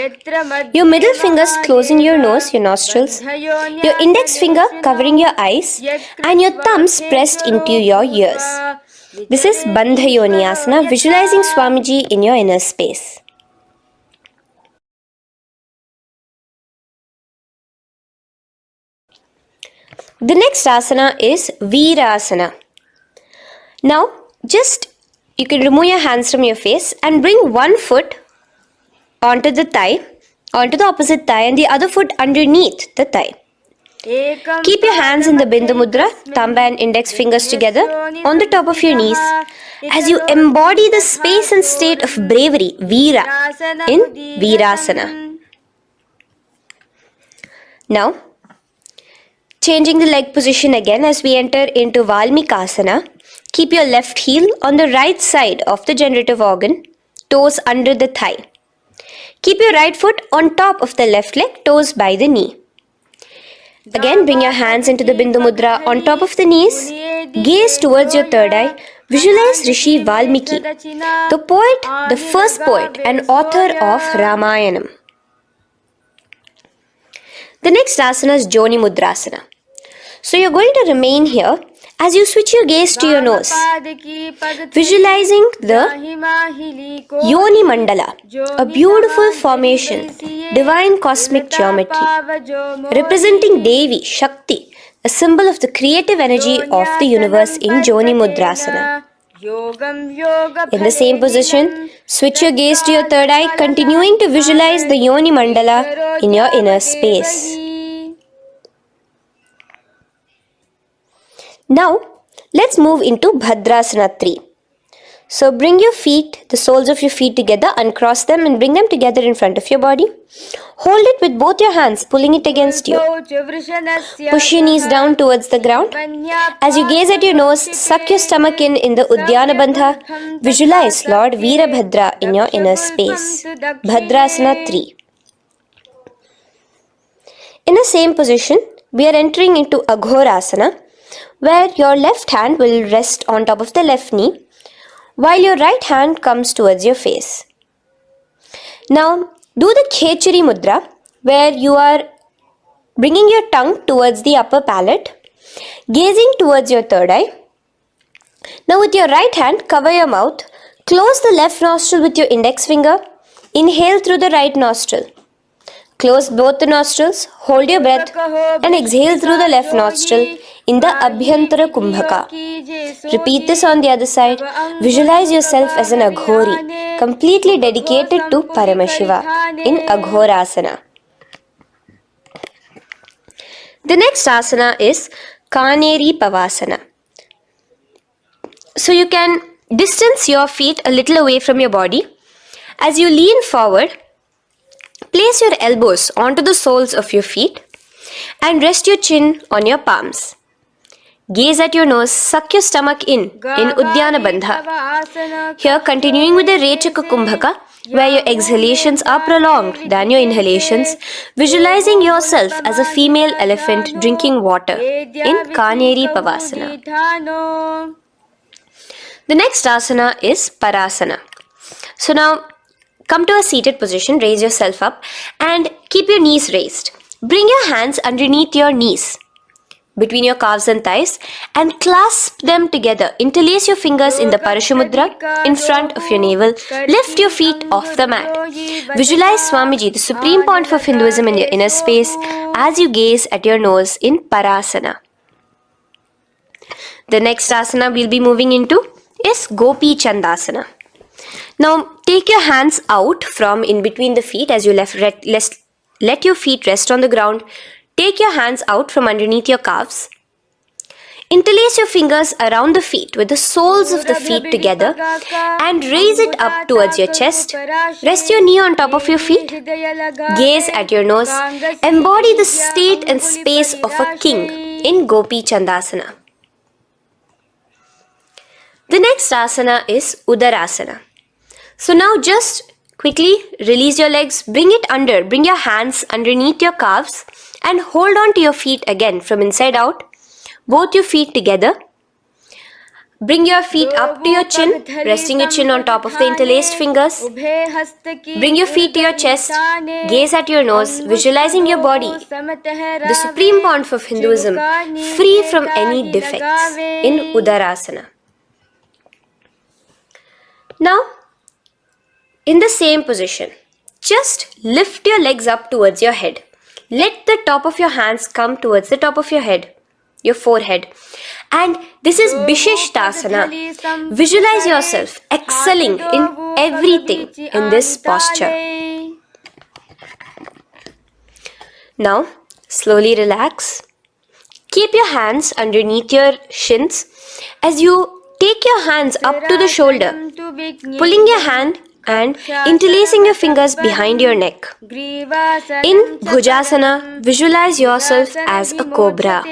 Your middle fingers closing your nose, your nostrils. Your index finger covering your eyes. And your thumbs pressed into your ears. This is Bandha Yoni Asana, visualizing Swamiji in your inner space. The next asana is Virasana. Now, you can remove your hands from your face and bring one foot onto the thigh, onto the opposite thigh, and the other foot underneath the thigh. Keep your hands in the Bindu Mudra, thumb and index fingers together on the top of your knees as you embody the space and state of bravery, Veera, in Virasana. Now, changing the leg position again as we enter into Valmikasana. Keep your left heel on the right side of the generative organ, toes under the thigh. Keep your right foot on top of the left leg, toes by the knee. Again, bring your hands into the Bindu Mudra on top of the knees. Gaze towards your third eye. Visualize Rishi Valmiki, the poet, the first poet and author of Ramayanam. The next asana is Joni Mudrasana. So you're going to remain here as you switch your gaze to your nose, visualizing the Yoni Mandala, a beautiful formation, divine cosmic geometry, representing Devi, Shakti, a symbol of the creative energy of the universe in Joni Mudrasana. In the same position, switch your gaze to your third eye, continuing to visualize the Yoni Mandala in your inner space. Now, let's move into Bhadrasana 3. So bring your feet, the soles of your feet together, uncross them and bring them together in front of your body. Hold it with both your hands, pulling it against you. Push your knees down towards the ground. As you gaze at your nose, suck your stomach in the Udyana Bandha. Visualize Lord Veerabhadra in your inner space. Bhadrasana 3. In the same position, we are entering into Aghorasana, where your left hand will rest on top of the left knee, while your right hand comes towards your face. Now, do the Khechari Mudra, where you are bringing your tongue towards the upper palate, gazing towards your third eye. Now, with your right hand, cover your mouth, close the left nostril with your index finger, inhale through the right nostril. Close both the nostrils, hold your breath and exhale through the left nostril in the Abhyantara Kumbhaka. Repeat this on the other side. Visualize yourself as an Aghori, completely dedicated to Paramashiva in Aghorasana. The next asana is Kaneri Pavasana. So you can distance your feet a little away from your body As you lean forward, place your elbows onto the soles of your feet and rest your chin on your palms. Gaze at your nose, suck your stomach in Uddiyana Bandha. Here, continuing with the Rechaka Kumbhaka, where your exhalations are prolonged than your inhalations, visualizing yourself as a female elephant drinking water in Kaneri Pavasana. The next asana is Parasana. So now, come to a seated position, raise yourself up and keep your knees raised. Bring your hands underneath your knees, between your calves and thighs, and clasp them together. Interlace your fingers in the Parashamudra in front of your navel. Lift your feet off the mat. Visualize Swamiji, the supreme point of Hinduism, in your inner space as you gaze at your nose in Parasana. The next asana we'll be moving into is Gopi Chandasana. Now take your hands out from in between the feet as you let your feet rest on the ground. Take your hands out from underneath your calves. Interlace your fingers around the feet with the soles of the feet together and raise it up towards your chest. Rest your knee on top of your feet. Gaze at your nose. Embody the state and space of a king in Gopi Chandasana. The next asana is Udarasana. So now just quickly release your legs, bring your hands underneath your calves and hold on to your feet again from inside out, both your feet together. Bring your feet up to your chin, resting your chin on top of the interlaced fingers. Bring your feet to your chest, gaze at your nose, visualizing your body, the supreme point of Hinduism, free from any defects in Udarasana. Now, in the same position, just lift your legs up towards your head. Let the top of your hands come towards the top of your head, your forehead. And this is Vishesha. Visualize yourself excelling in everything in this posture. Now, slowly relax. Keep your hands underneath your shins as you take your hands up to the shoulder, pulling your hand and interlacing your fingers behind your neck. In Bhujasana, visualize yourself as a cobra.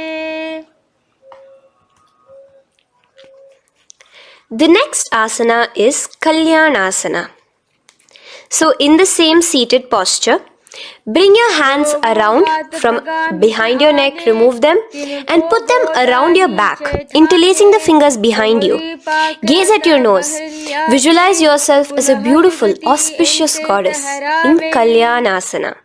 The next asana is Kalyanasana. So in the same seated posture, bring your hands around from behind your neck, remove them and put them around your back, interlacing the fingers behind you. Gaze at your nose. Visualize yourself as a beautiful, auspicious goddess in Kalyanasana.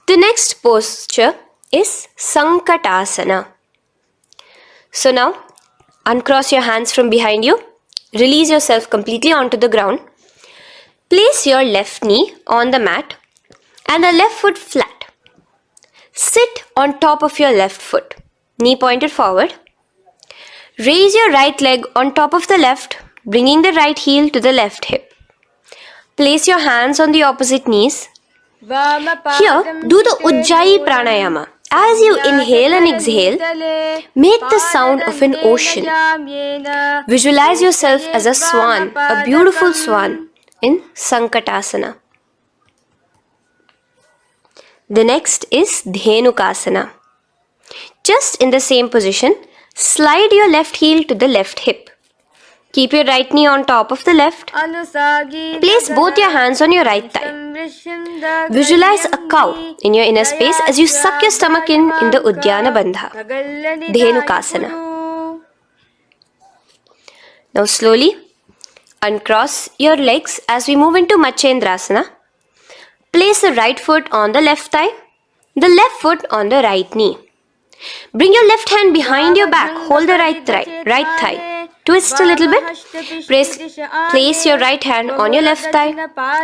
The next posture is Sankatasana. So now, uncross your hands from behind you. Release yourself completely onto the ground. Place your left knee on the mat and the left foot flat. Sit on top of your left foot, knee pointed forward. Raise your right leg on top of the left, bringing the right heel to the left hip. Place your hands on the opposite knees. Here, do the Ujjayi Pranayama. As you inhale and exhale, make the sound of an ocean. Visualize yourself as a swan, a beautiful swan in Sankatasana. The next is Dhenukasana. Just in the same position, slide your left heel to the left hip. Keep your right knee on top of the left. Place both your hands on your right thigh. Visualize a cow in your inner space as you suck your stomach in the Uddiyana Bandha, Dhenukasana. Now slowly uncross your legs as we move into Matsyendrasana. Place the right foot on the left thigh, the left foot on the right knee. Bring your left hand behind your back, hold the right thigh. Twist a little bit. Place your right hand on your left thigh.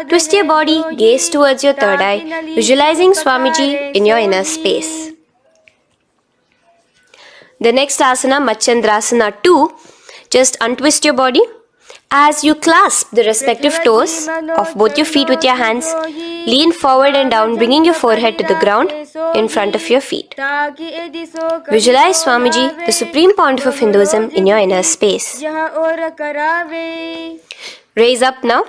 Twist your body, gaze towards your third eye, visualizing Swamiji in your inner space. The next asana, Matsyendrasana 2, just untwist your body. As you clasp the respective toes of both your feet with your hands, lean forward and down, bringing your forehead to the ground in front of your feet. Visualize Swamiji, the supreme pontiff of Hinduism, in your inner space. Raise up now.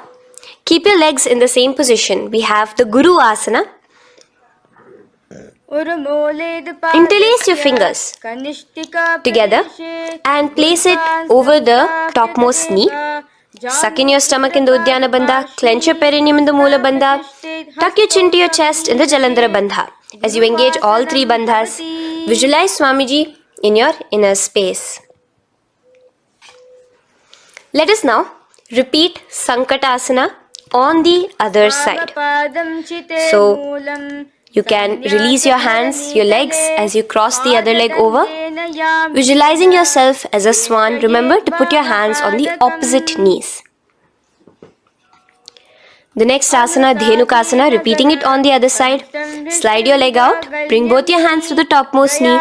Keep your legs in the same position. We have the Guru Asana. Interlace your fingers together and place it over the topmost knee. Suck in your stomach in the Uddiyana Bandha, clench your perineum in the Moola Bandha, tuck your chin to your chest in the Jalandhara Bandha. As you engage all three bandhas, visualize Swamiji in your inner space. Let us now repeat Sankatasana on the other side. So, you can release your hands, your legs as you cross the other leg over. Visualizing yourself as a swan, remember to put your hands on the opposite knees. The next asana, Dhenukasana, repeating it on the other side. Slide your leg out, bring both your hands to the topmost knee.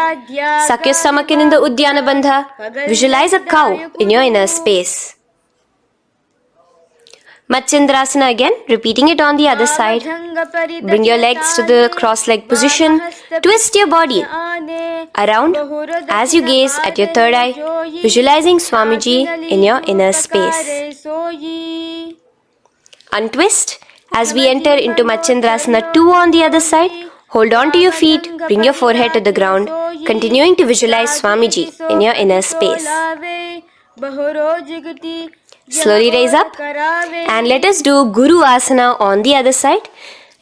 Suck your stomach in the Uddiyana Bandha. Visualize a cow in your inner space. Matsyendrasana again, repeating it on the other side. Bring your legs to the cross-leg position. Twist your body around as you gaze at your third eye, visualizing Swamiji in your inner space. Untwist as we enter into Matsyendrasana 2 on the other side. Hold on to your feet, bring your forehead to the ground, continuing to visualize Swamiji in your inner space. Slowly raise up and let us do Guru Asana on the other side.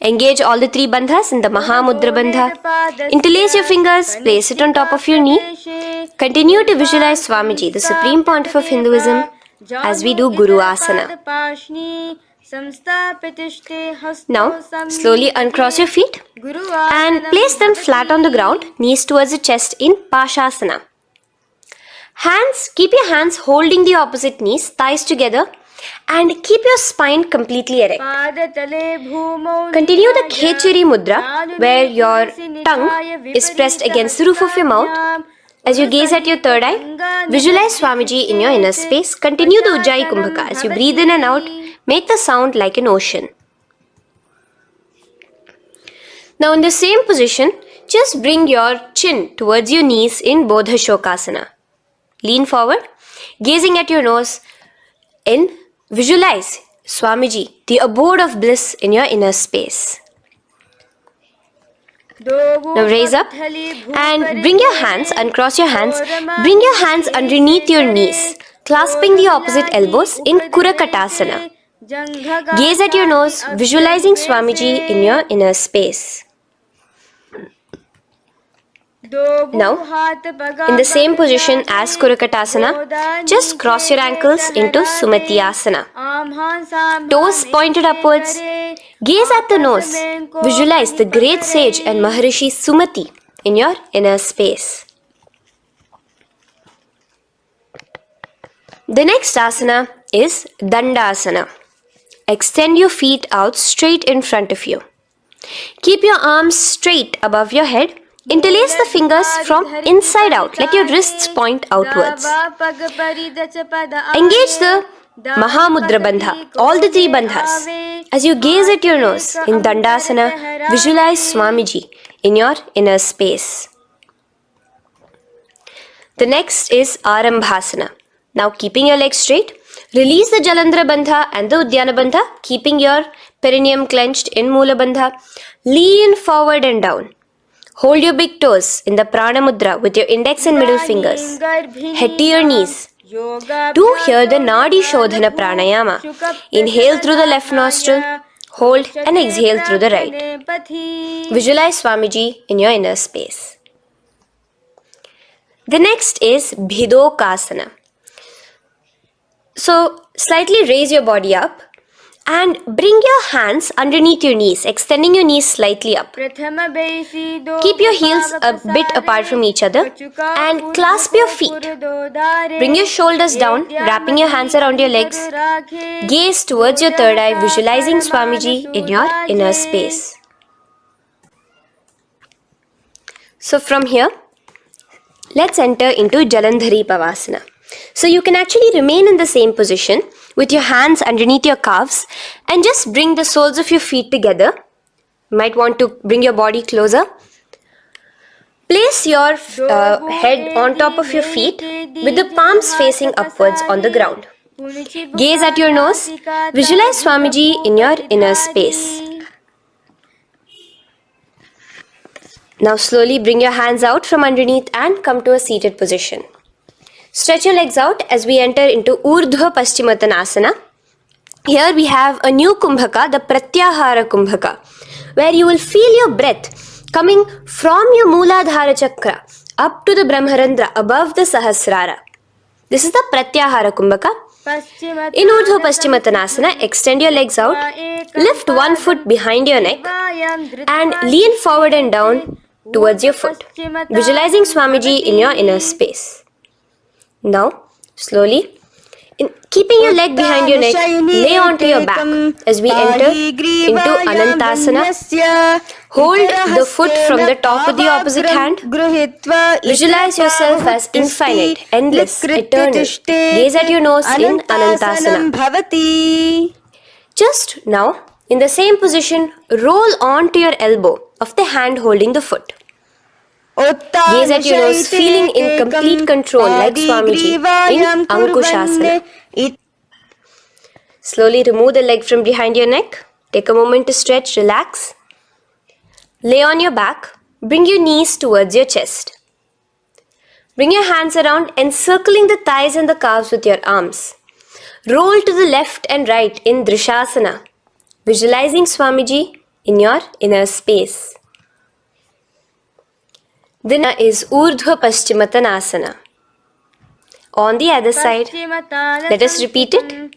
Engage all the three bandhas in the Mahamudra Bandha. Interlace your fingers, place it on top of your knee. Continue to visualize Swamiji, the supreme pontiff of Hinduism, as we do Guru Asana. Now, slowly uncross your feet and place them flat on the ground, knees towards the chest in Pashasana. Keep your hands holding the opposite knees, thighs together, and keep your spine completely erect. Continue the Khechari Mudra, where your tongue is pressed against the roof of your mouth. As you gaze at your third eye, visualize Swamiji in your inner space. Continue the Ujjayi Kumbhaka. As you breathe in and out, make the sound like an ocean. Now in the same position, just bring your chin towards your knees in Bodha Shokasana. Lean forward, gazing at your nose, and visualize Swamiji, the abode of bliss in your inner space. Now raise up and bring your hands, uncross your hands, bring your hands underneath your knees, clasping the opposite elbows in Kurakatasana. Gaze at your nose, visualizing Swamiji in your inner space. Now, in the same position as Kurakatasana, just cross your ankles into Sumatyasana. Toes pointed upwards. Gaze at the nose. Visualize the great sage and Maharishi Sumati in your inner space. The next asana is Dandasana. Extend your feet out straight in front of you. Keep your arms straight above your head. Interlace the fingers from inside out. Let your wrists point outwards. Engage the Mahamudra Bandha, all the three bandhas. As you gaze at your nose in Dandasana, visualize Swamiji in your inner space. The next is Arambhasana. Now keeping your legs straight, release the Jalandhara Bandha and the Uddiyana Bandha, keeping your perineum clenched in Moola Bandha. Lean forward and down. Hold your big toes in the Prana Mudra with your index and middle fingers. Head to your knees. Do here the Nadi Shodhana Pranayama. Inhale through the left nostril, hold and exhale through the right. Visualize Swamiji in your inner space. The next is Bhidokasana. So, slightly raise your body up and bring your hands underneath your knees, extending your knees slightly up. Keep your heels a bit apart from each other and clasp your feet. Bring your shoulders down, wrapping your hands around your legs. Gaze towards your third eye, visualizing Swamiji in your inner space. So from here, let's enter into Jalandhari Pavasana. So you can actually remain in the same position with your hands underneath your calves and just bring the soles of your feet together. You might want to bring your body closer. Place your head on top of your feet with the palms facing upwards on the ground. Gaze at your nose. Visualize Swamiji in your inner space. Now slowly bring your hands out from underneath and come to a seated position. Stretch your legs out as we enter into Urdhva Paschimottanasana. Here we have a new Kumbhaka, the Pratyahara Kumbhaka, where you will feel your breath coming from your Mooladhara Chakra up to the Brahmarandra above the Sahasrara. This is the Pratyahara Kumbhaka. In Urdhva Paschimottanasana, extend your legs out, lift one foot behind your neck and lean forward and down towards your foot, visualizing Swamiji in your inner space. Now, slowly, keeping your leg behind your neck, lay onto your back as we enter into Anantasana. Hold the foot from the top of the opposite hand. Visualize yourself as infinite, endless, eternal. Gaze at your nose in Anantasana. Just now, in the same position, roll onto your elbow of the hand holding the foot. Gaze at your nose, feeling in complete control like Swamiji in Ankushasana. Slowly remove the leg from behind your neck. Take a moment to stretch, relax. Lay on your back. Bring your knees towards your chest. Bring your hands around, encircling the thighs and the calves with your arms. Roll to the left and right in Drishasana, visualizing Swamiji in your inner space. Then is Urdhva Paschimottanasana. On the other side, let us repeat it.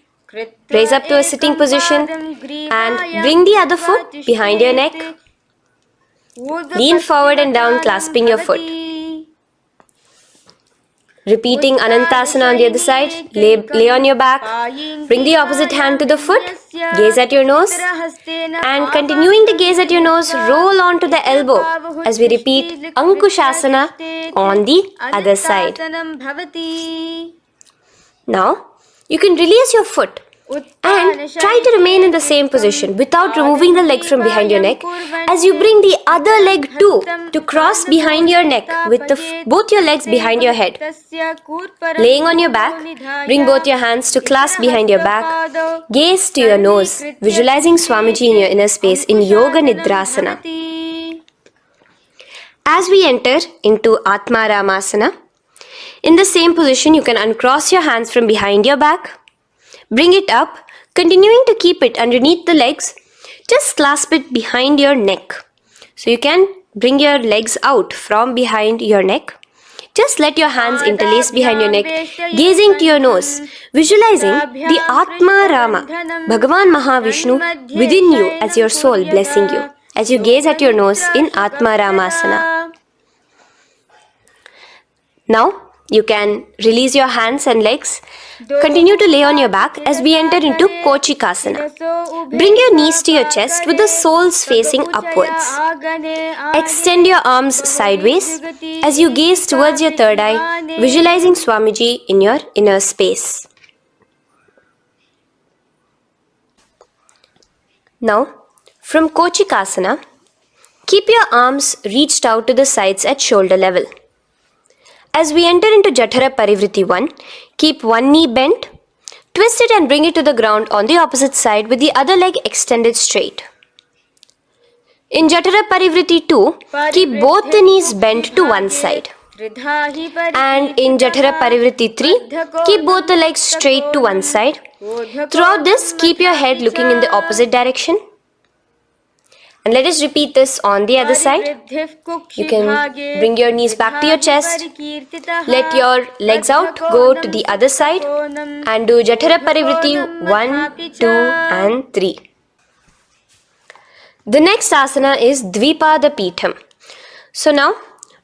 Raise up to a sitting position and bring the other foot behind your neck. Lean forward and down, clasping your foot. Repeating Anantasana on the other side, lay on your back, bring the opposite hand to the foot, gaze at your nose, and continuing to gaze at your nose, roll onto the elbow as we repeat Ankushasana on the other side. Now, you can release your foot and try to remain in the same position without removing the leg from behind your neck as you bring the other leg too to cross behind your neck with both your legs behind your head. Laying on your back, bring both your hands to clasp behind your back. Gaze to your nose, visualizing Swamiji in your inner space in Yoga Nidrasana. As we enter into Atmaramasana, in the same position you can uncross your hands from behind your back. Bring it up, continuing to keep it underneath the legs. Just clasp it behind your neck. So you can bring your legs out from behind your neck. Just let your hands interlace behind your neck, gazing to your nose, visualizing the Atma Rama, Bhagavan Mahavishnu within you as your soul blessing you, as you gaze at your nose in Atma Ramasana. Now, you can release your hands and legs. Continue to lay on your back as we enter into Kochikasana. Bring your knees to your chest with the soles facing upwards. Extend your arms sideways as you gaze towards your third eye, visualizing Swamiji in your inner space. Now, from Kochikasana, keep your arms reached out to the sides at shoulder level. As we enter into Jatara Parivriti 1, keep one knee bent, twist it and bring it to the ground on the opposite side with the other leg extended straight. In Jatara Parivriti 2, keep both the knees bent to one side. And in Jatara Parivriti 3, keep both the legs straight to one side. Throughout this, keep your head looking in the opposite direction. And let us repeat this on the other side. You can bring your knees back to your chest. Let your legs out, go to the other side and do Jatara Parivriti 1, 2 and 3. The next asana is Dvipada Pitham. So now,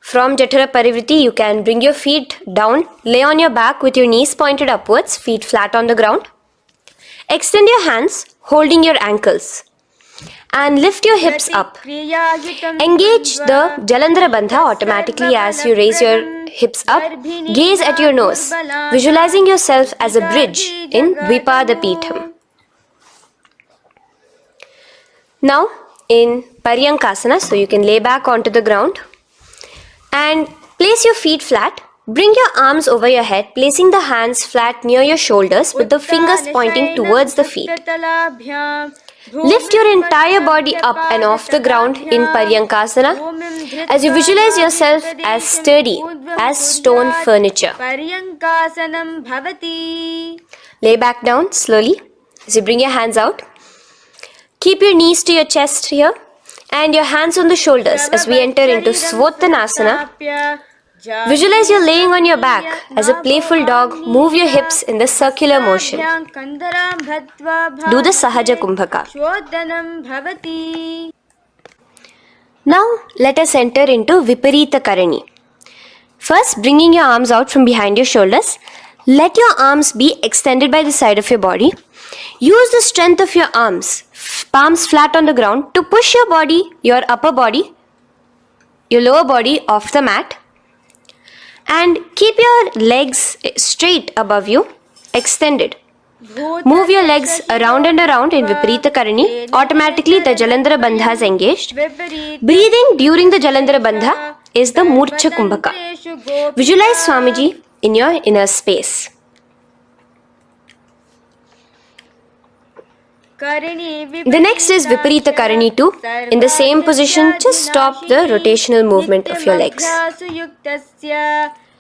from Jatara Parivriti, you can bring your feet down, lay on your back with your knees pointed upwards, feet flat on the ground. Extend your hands, holding your ankles. And lift your hips up. Engage the Jalandhara Bandha automatically as you raise your hips up, gaze at your nose, visualizing yourself as a bridge in Dvipada. Now in Paryankasana, so you can lay back onto the ground and place your feet flat. Bring your arms over your head, placing the hands flat near your shoulders with the fingers pointing towards the feet. Lift your entire body up and off the ground in Paryankasana as you visualize yourself as sturdy as stone furniture. Lay back down slowly as you bring your hands out. Keep your knees to your chest here and your hands on the shoulders as we enter into Svottanasana. Visualize you're laying on your back as a playful dog. Move your hips in the circular motion. Do the Sahaja Kumbhaka. Now let us enter into Viparita Karani. First, bringing your arms out from behind your shoulders. Let your arms be extended by the side of your body. Use the strength of your arms, palms flat on the ground, to push your body, your upper body, your lower body off the mat. And keep your legs straight above you, extended. Move your legs around and around in Viparita Karani. Automatically the Jalandhara Bandha is engaged. Breathing during the Jalandhara Bandha is the Murcha Kumbhaka. Visualize Swamiji in your inner space. The next is Viparita Karani 2. In the same position, just stop the rotational movement of your legs.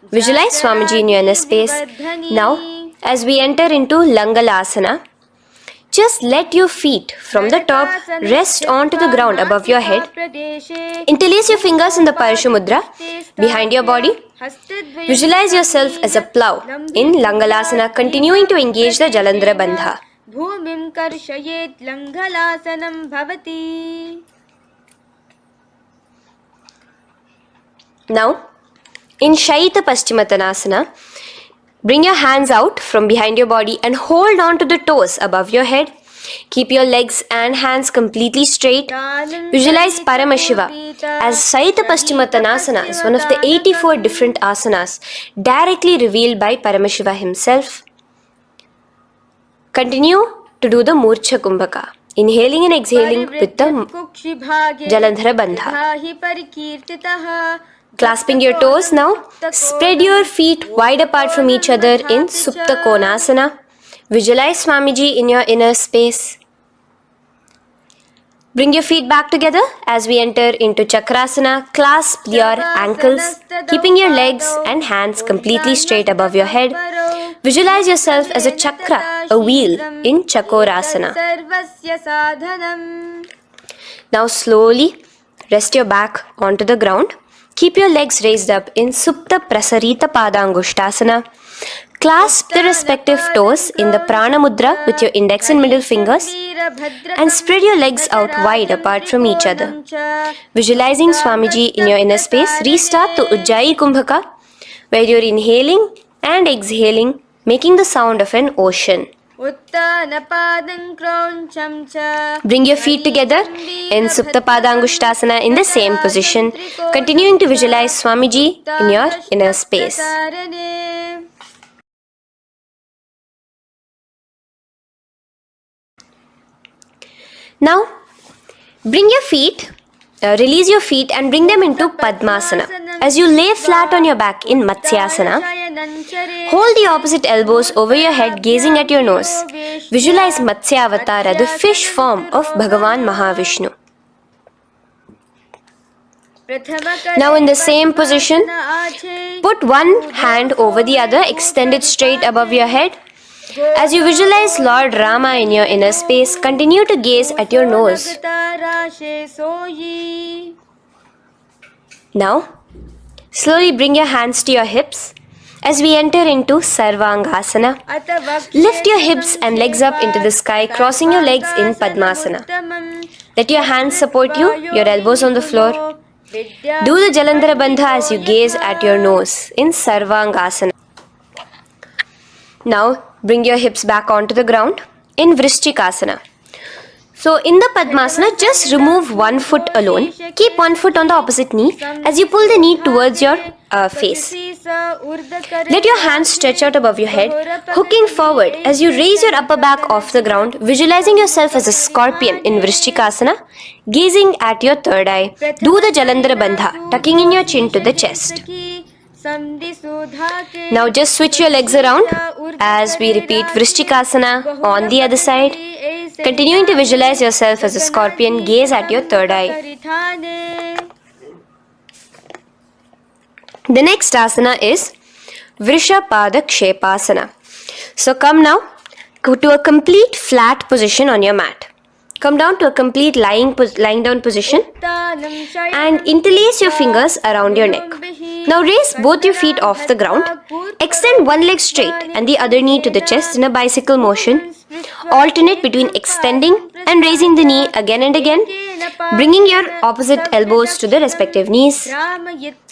Visualize Swamiji in your inner space. Now, as we enter into Langalasana, just let your feet from the top rest onto the ground above your head. Interlace your fingers in the Parashu Mudra behind your body. Visualize yourself as a plow in Langalasana, continuing to engage the Jalandhara Bandha. भूमिं कर्षयेत् लङ्घलासनं भवति. Now, in Shaita Paschimottanasana, bring your hands out from behind your body and hold on to the toes above your head. Keep your legs and hands completely straight. Visualize Paramashiva as Shaita Paschimottanasana is one of the 84 different asanas directly revealed by Paramashiva himself. Continue to do the Murcha Kumbhaka, inhaling and exhaling with the Jalandhara Bandha. Clasping your toes now, spread your feet wide apart from each other in Supta Konasana. Visualize Swamiji in your inner space. Bring your feet back together as we enter into Chakrasana. Clasp your ankles, keeping your legs and hands completely straight above your head. Visualize yourself as a chakra, a wheel in Chakorasana. Now slowly rest your back onto the ground. Keep your legs raised up in Supta Prasarita Padangushtasana. Clasp the respective toes in the Prana Mudra with your index and middle fingers and spread your legs out wide apart from each other. Visualizing Swamiji in your inner space, restart the Ujjayi Kumbhaka where you're inhaling and exhaling, making the sound of an ocean. Bring your feet together in Supta Padangushtasana in the same position, continuing to visualize Swamiji in your inner space. Now, release your feet and bring them into Padmasana. As you lay flat on your back in Matsyasana, hold the opposite elbows over your head, gazing at your nose. Visualize Matsyavatara, the fish form of Bhagavan Mahavishnu. Now in the same position, put one hand over the other, extend it straight above your head. As you visualize Lord Rama in your inner space, continue to gaze at your nose. Now, slowly bring your hands to your hips as we enter into Sarvangasana. Lift your hips and legs up into the sky, crossing your legs in Padmasana. Let your hands support you, your elbows on the floor. Do the Jalandhara Bandha as you gaze at your nose in Sarvangasana. Now, bring your hips back onto the ground in Vrishchikasana. So, in the Padmasana, just remove one foot alone. Keep one foot on the opposite knee as you pull the knee towards your face. Let your hands stretch out above your head, hooking forward as you raise your upper back off the ground, visualizing yourself as a scorpion in Vrishchikasana, gazing at your third eye. Do the Jalandhara Bandha, tucking in your chin to the chest. Now just switch your legs around as we repeat Vrishchikasana on the other side. Continuing to visualize yourself as a scorpion, gaze at your third eye. The next asana is Vrishapada Kshepasana. So come now to a complete flat position on your mat. Come down to a complete lying down position and interlace your fingers around your neck. Now raise both your feet off the ground. Extend one leg straight and the other knee to the chest in a bicycle motion. Alternate between extending and raising the knee again and again, bringing your opposite elbows to the respective knees.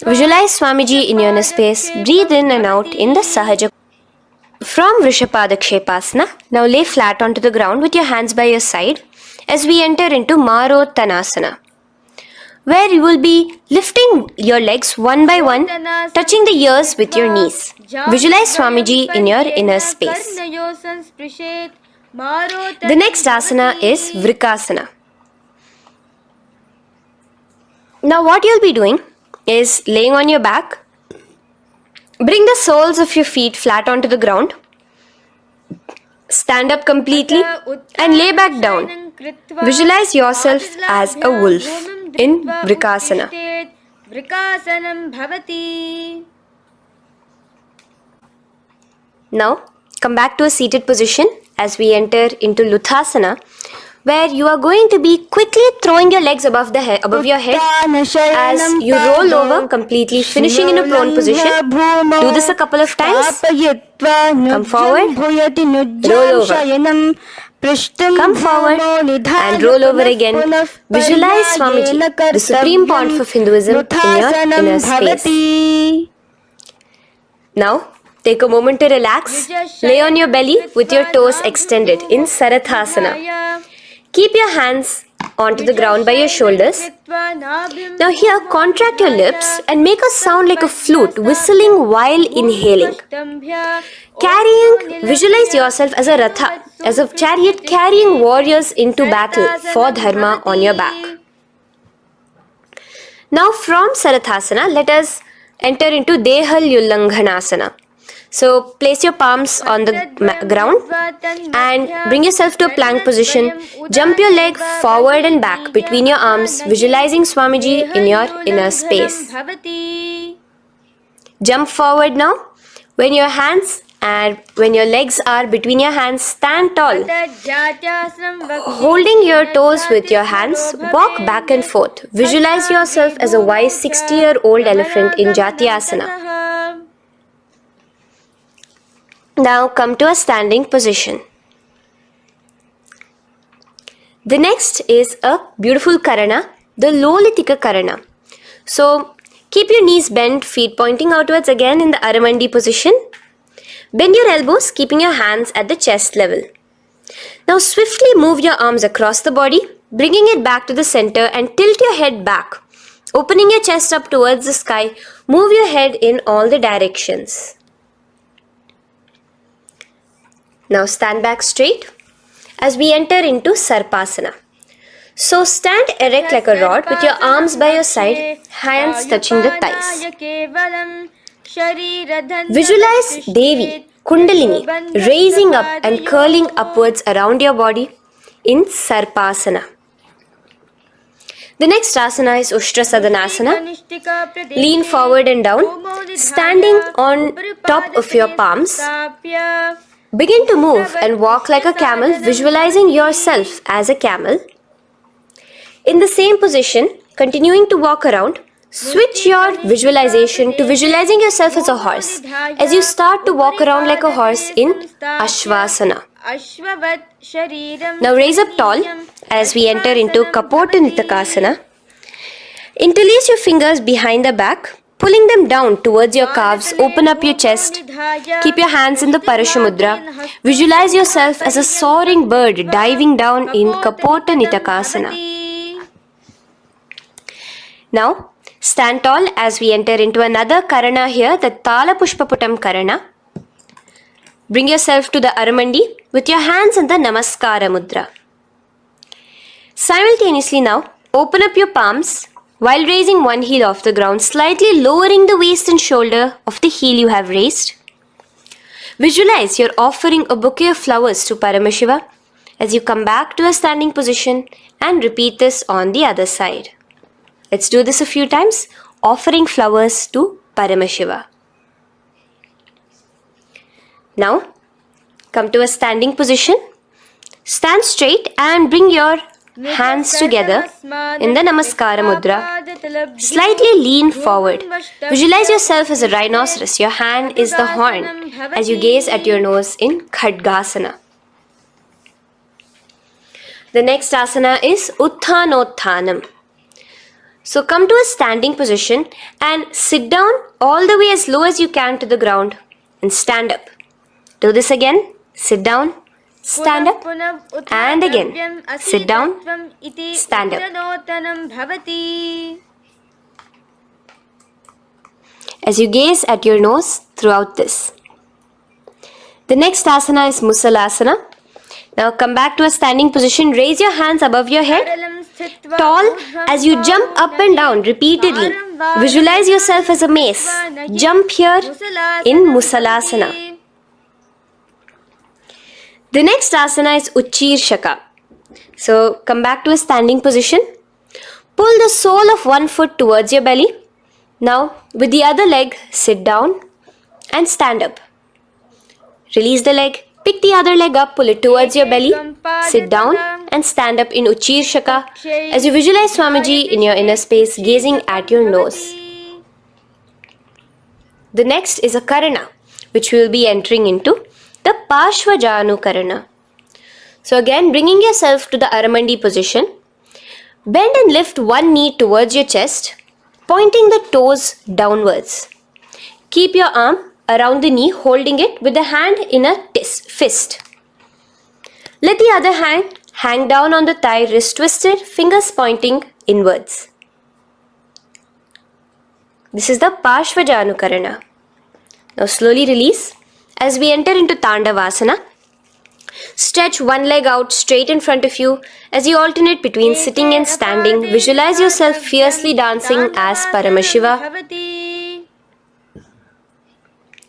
Visualize Swamiji in your inner space. Breathe in and out in the Sahaja. From Vrishapada Kshepasana, now lay flat onto the ground with your hands by your side as we enter into Marottanasana, where you will be lifting your legs one by one, touching the ears with your knees. Visualize Swamiji in your inner space. The next asana is Vrikasana. Now what you'll be doing is laying on your back. Bring the soles of your feet flat onto the ground. Stand up completely and lay back down. Visualize yourself as a wolf in Vrikasana. Now come back to a seated position as we enter into Luthasana, where you are going to be quickly throwing your legs above your head as you roll over completely, finishing in a prone position. Do this a couple of times. Come forward, roll over. Come forward and roll over again. Visualize Swamiji, the supreme pontiff of Hinduism, in your inner space. Now, take a moment to relax. Lay on your belly with your toes extended in Sarathasana. Keep your hands onto the ground by your shoulders. Now here, contract your lips and make a sound like a flute, whistling while inhaling. Visualize yourself as a ratha, as a chariot carrying warriors into battle for dharma on your back. Now from Sarathasana, let us enter into Dehalyullanghanasana. So place your palms on the ground and bring yourself to a plank position. Jump your leg forward and back between your arms, visualizing Swamiji in your inner space. Jump forward now. When your legs are between your hands, stand tall. Holding your toes with your hands, walk back and forth. Visualize yourself as a wise 60-year-old elephant in Jatyasana. Now come to a standing position. The next is a beautiful Karana, the Lolitika Karana. So keep your knees bent, feet pointing outwards again in the Aramandi position. Bend your elbows, keeping your hands at the chest level. Now swiftly move your arms across the body, bringing it back to the center and tilt your head back. Opening your chest up towards the sky, move your head in all the directions. Now stand back straight as we enter into Sarpasana. So stand erect like a rod with your arms by your side, hands touching the thighs. Visualize Devi, Kundalini, raising up and curling upwards around your body in Sarpasana. The next asana is Ushtra Sadanasana. Lean forward and down, standing on top of your palms. Begin to move and walk like a camel, visualizing yourself as a camel. In the same position, continuing to walk around, switch your visualization to visualizing yourself as a horse as you start to walk around like a horse in Ashvasana. Now raise up tall as we enter into Kapotanitakasana. Interlace your fingers behind the back, pulling them down towards your calves. Open up your chest. Keep your hands in the Parashamudra. Visualize yourself as a soaring bird diving down in Kapotanitakasana. Now, Stand tall as we enter into another karana here, the Tala Pushpaputam karana. Bring yourself to the Aramandi with your hands in the Namaskara mudra. Simultaneously now, open up your palms while raising one heel off the ground, slightly lowering the waist and shoulder of the heel you have raised. Visualize you're offering a bouquet of flowers to Paramashiva as you come back to a standing position, and repeat this on the other side. Let's do this a few times, offering flowers to Paramashiva. Now, come to a standing position. Stand straight and bring your hands together in the Namaskara mudra. Slightly lean forward. Visualize yourself as a rhinoceros. Your hand is the horn as you gaze at your nose in Khadgasana. The next asana is Utthanotthanam. So come to a standing position and sit down all the way as low as you can to the ground and stand up. Do this again. Sit down, stand up, and again. Sit down, stand up. As you gaze at your nose throughout this. The next asana is Musalasana. Now come back to a standing position. Raise your hands above your head, tall as you jump up and down repeatedly. Visualize yourself as a mace. Jump here in Musalasana. The next asana is Uchirshaka. So come back to a standing position. Pull the sole of one foot towards your belly. Now with the other leg, sit down and stand up. Release the leg. Pick the other leg up, pull it towards your belly, sit down and stand up in Uchirshaka as you visualize Swamiji in your inner space gazing at your nose. The next is a Karana, which we will be entering into, the Pashvajanu Karana. So again, bringing yourself to the Aramandi position, bend and lift one knee towards your chest, pointing the toes downwards. Keep your arm around the knee, holding it with the hand in a fist. Let the other hand hang down on the thigh, wrist twisted, fingers pointing inwards. This is the Pashvajanu Karana. Now slowly release as we enter into Tandavasana. Stretch one leg out straight in front of you as you alternate between sitting and standing. Visualize yourself fiercely dancing as Paramashiva.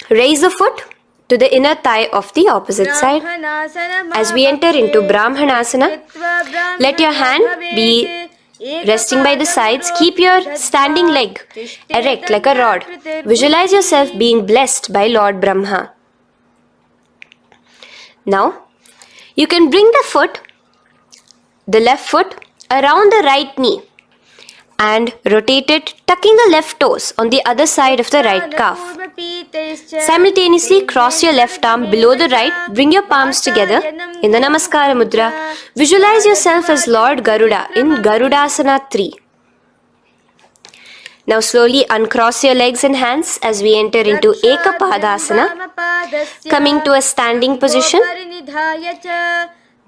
Raise the foot to the inner thigh of the opposite side. As we enter into Brahmanasana, let your hand be resting by the sides. Keep your standing leg erect like a rod. Visualize yourself being blessed by Lord Brahma. Now, you can bring the left foot around the right knee and rotate it, tucking the left toes on the other side of the right calf. Simultaneously cross your left arm below the right, bring your palms together in the Namaskara Mudra. Visualize yourself as Lord Garuda in Garudasana 3. Now slowly uncross your legs and hands as we enter into Ekapadasana, coming to a standing position.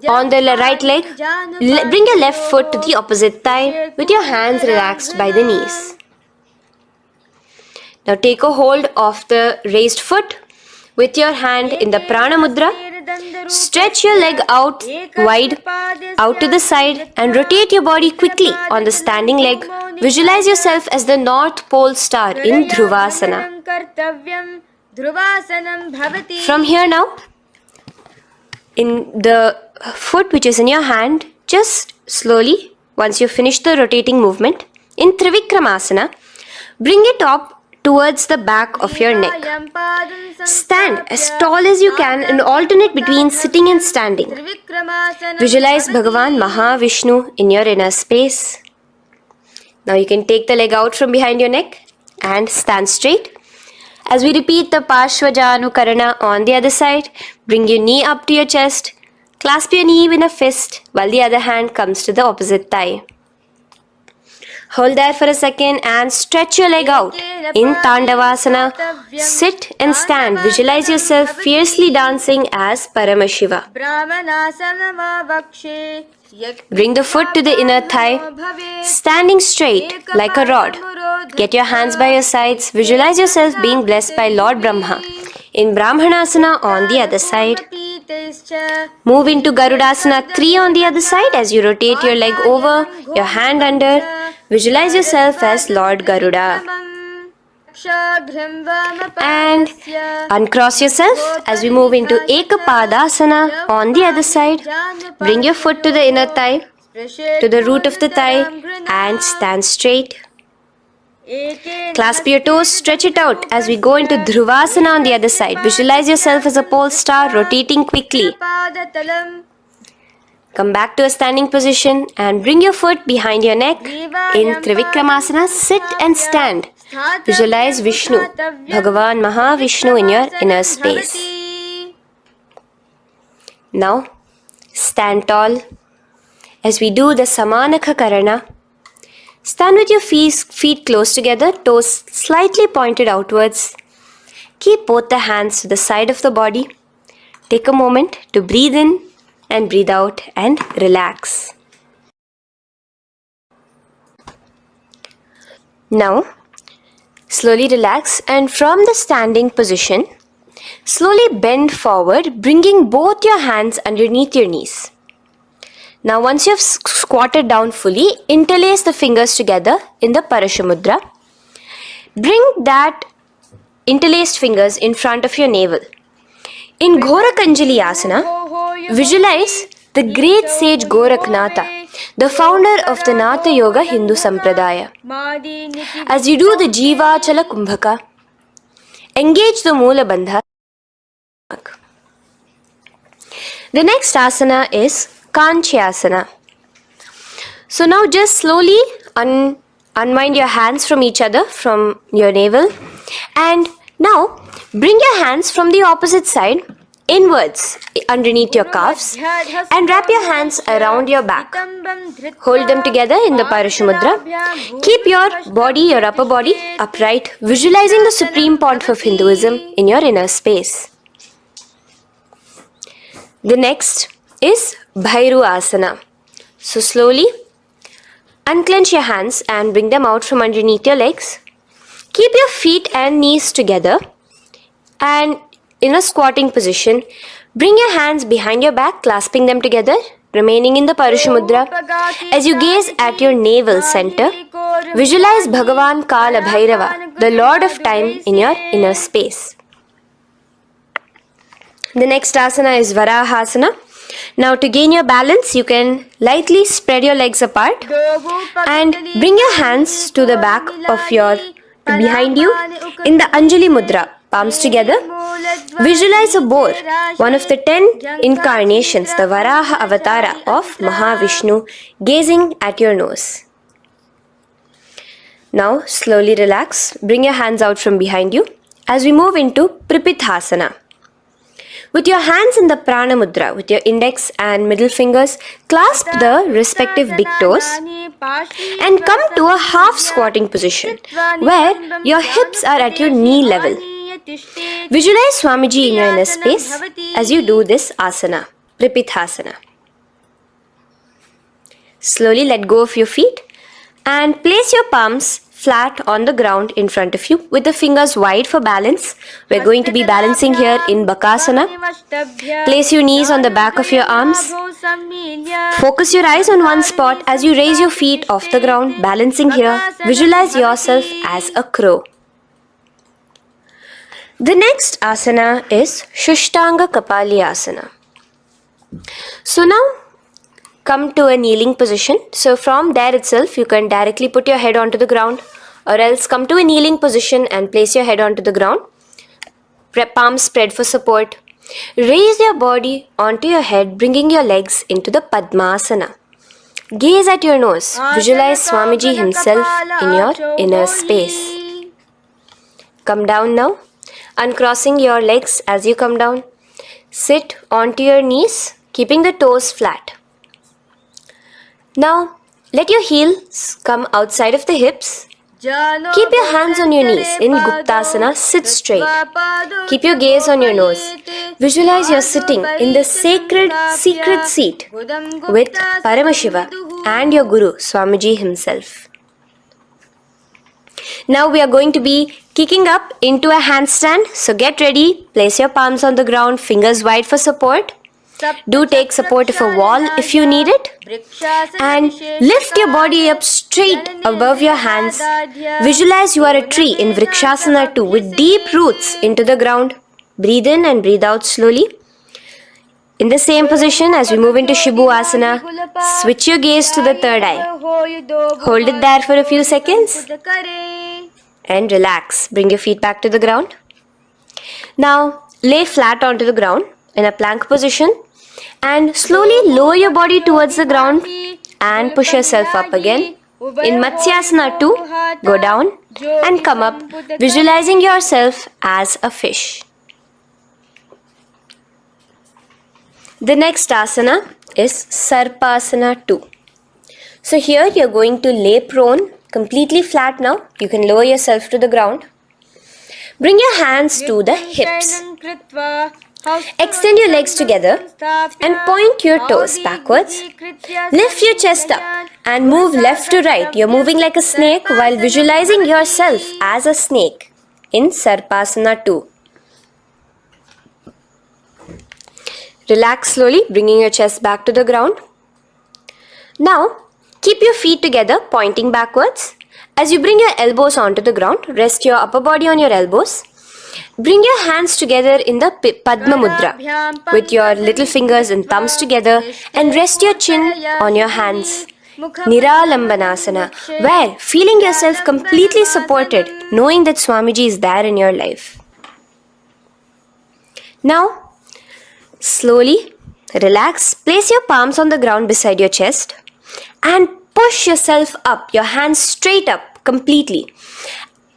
On the right leg, bring your left foot to the opposite thigh with your hands relaxed by the knees. Now take a hold of the raised foot with your hand in the Prana Mudra. Stretch your leg out wide, out to the side and rotate your body quickly on the standing leg. Visualize yourself as the North Pole star in Dhruvasana. From here now, in the foot which is in your hand, just slowly, once you finish the rotating movement, in Trivikramasana, bring it up towards the back of your neck. Stand as tall as you can and alternate between sitting and standing. Visualize Bhagavan Mahavishnu in your inner space. Now you can take the leg out from behind your neck and stand straight. As we repeat the Pashvajanu Karana on the other side, bring your knee up to your chest, clasp your knee in a fist while the other hand comes to the opposite thigh. Hold there for a second and stretch your leg out. In Tandavasana, sit and stand. Visualize yourself fiercely dancing as Paramashiva. Bring the foot to the inner thigh, standing straight like a rod. Get your hands by your sides. Visualize yourself being blessed by Lord Brahma. In Brahmanasana on the other side. Move into Garudasana 3 on the other side as you rotate your leg over, your hand under. Visualize yourself as Lord Garuda. And uncross yourself as we move into Ekapadasana on the other side. Bring your foot to the inner thigh, to the root of the thigh, and stand straight. Clasp your toes, stretch it out as we go into Dhruvasana on the other side. Visualize yourself as a pole star rotating quickly. Come back to a standing position and bring your foot behind your neck. In Trivikramasana, sit and stand. Visualize Vishnu, Bhagavan Mahavishnu in your inner space. Now, stand tall as we do the Samanakha Karana. Stand with your feet close together, toes slightly pointed outwards. Keep both the hands to the side of the body. Take a moment to breathe in and breathe out and relax. Now, slowly relax and from the standing position, slowly bend forward, bringing both your hands underneath your knees. Now once you have squatted down fully, interlace the fingers together in the Parashamudra. Bring that interlaced fingers in front of your navel. In Ghorakanjali Asana, visualize the great sage Goraknatha, the founder of the Natha Yoga Hindu Sampradaya. As you do the Jiva Chala Kumbhaka, engage the Moola Bandha. The next asana is Kanchyasana. So now just slowly unwind your hands from each other, from your navel, and now bring your hands from the opposite side inwards underneath your calves and wrap your hands around your back. Hold them together in the Parashamudra. Keep your body, your upper body upright, visualizing the supreme pontiff of Hinduism in your inner space. The next is Bhairu Asana. So slowly unclench your hands and bring them out from underneath your legs. Keep your feet and knees together and in a squatting position, bring your hands behind your back, clasping them together, remaining in the Parashamudra. As you gaze at your navel center, visualize Bhagavan Kalabhairava, the Lord of Time, in your inner space. The next asana is Varahasana. Now to gain your balance, you can lightly spread your legs apart and bring your hands to the back of your behind you in the Anjali Mudra, palms together. Visualize a boar, one of the 10 incarnations, the Varaha Avatara of Mahavishnu, gazing at your nose. Now slowly relax, bring your hands out from behind you as we move into Pripithasana. With your hands in the Prana Mudra, with your index and middle fingers, clasp the respective big toes and come to a half squatting position where your hips are at your knee level. Visualize Swamiji in your inner space as you do this asana, Pripithasana. Slowly let go of your feet and place your palms flat on the ground in front of you with the fingers wide for balance. We're going to be balancing here in Bakasana. Place your knees on the back of your arms. Focus your eyes on one spot as you raise your feet off the ground, balancing here. Visualize yourself as a crow. The next asana is Shushtanga Kapali Asana. So now come to a kneeling position. So from there itself, you can directly put your head onto the ground, or else come to a kneeling position and place your head onto the ground. Palms spread for support. Raise your body onto your head, bringing your legs into the Padmasana. Gaze at your nose. Visualize Swamiji himself in your inner space. Come down now, uncrossing your legs as you come down. Sit onto your knees, keeping the toes flat. Now, let your heels come outside of the hips Keep your hands on your knees in Guptasana, sit straight. Keep your gaze on your nose. Visualize you're sitting in the sacred secret seat with Paramashiva and your Guru, Swamiji himself. Now we are going to be kicking up into a handstand. So get ready, place your palms on the ground, fingers wide for support. Do take support of a wall if you need it. And lift your body up straight above your hands. Visualize you are a tree in Vrikshasana 2 with deep roots into the ground. Breathe in and breathe out slowly. In the same position as we move into Shiva Asana, switch your gaze to the third eye. Hold it there for a few seconds and relax. Bring your feet back to the ground. Now lay flat onto the ground in a plank position and slowly lower your body towards the ground and push yourself up again. In Matsyasana 2, go down and come up, visualizing yourself as a fish. The next asana is Sarpasana 2. So here you're going to lay prone, completely flat now. You can lower yourself to the ground. Bring your hands to the hips. Extend your legs together and point your toes backwards. Lift your chest up and move left to right. You're moving like a snake while visualizing yourself as a snake in Sarpasana 2. Relax slowly, bringing your chest back to the ground. Now, keep your feet together, pointing backwards. As you bring your elbows onto the ground, rest your upper body on your elbows. Bring your hands together in the Padma Mudra with your little fingers and thumbs together and rest your chin on your hands. Niralambanasana, where feeling yourself completely supported, knowing that Swamiji is there in your life. Now, slowly relax, place your palms on the ground beside your chest and push yourself up, your hands straight up completely.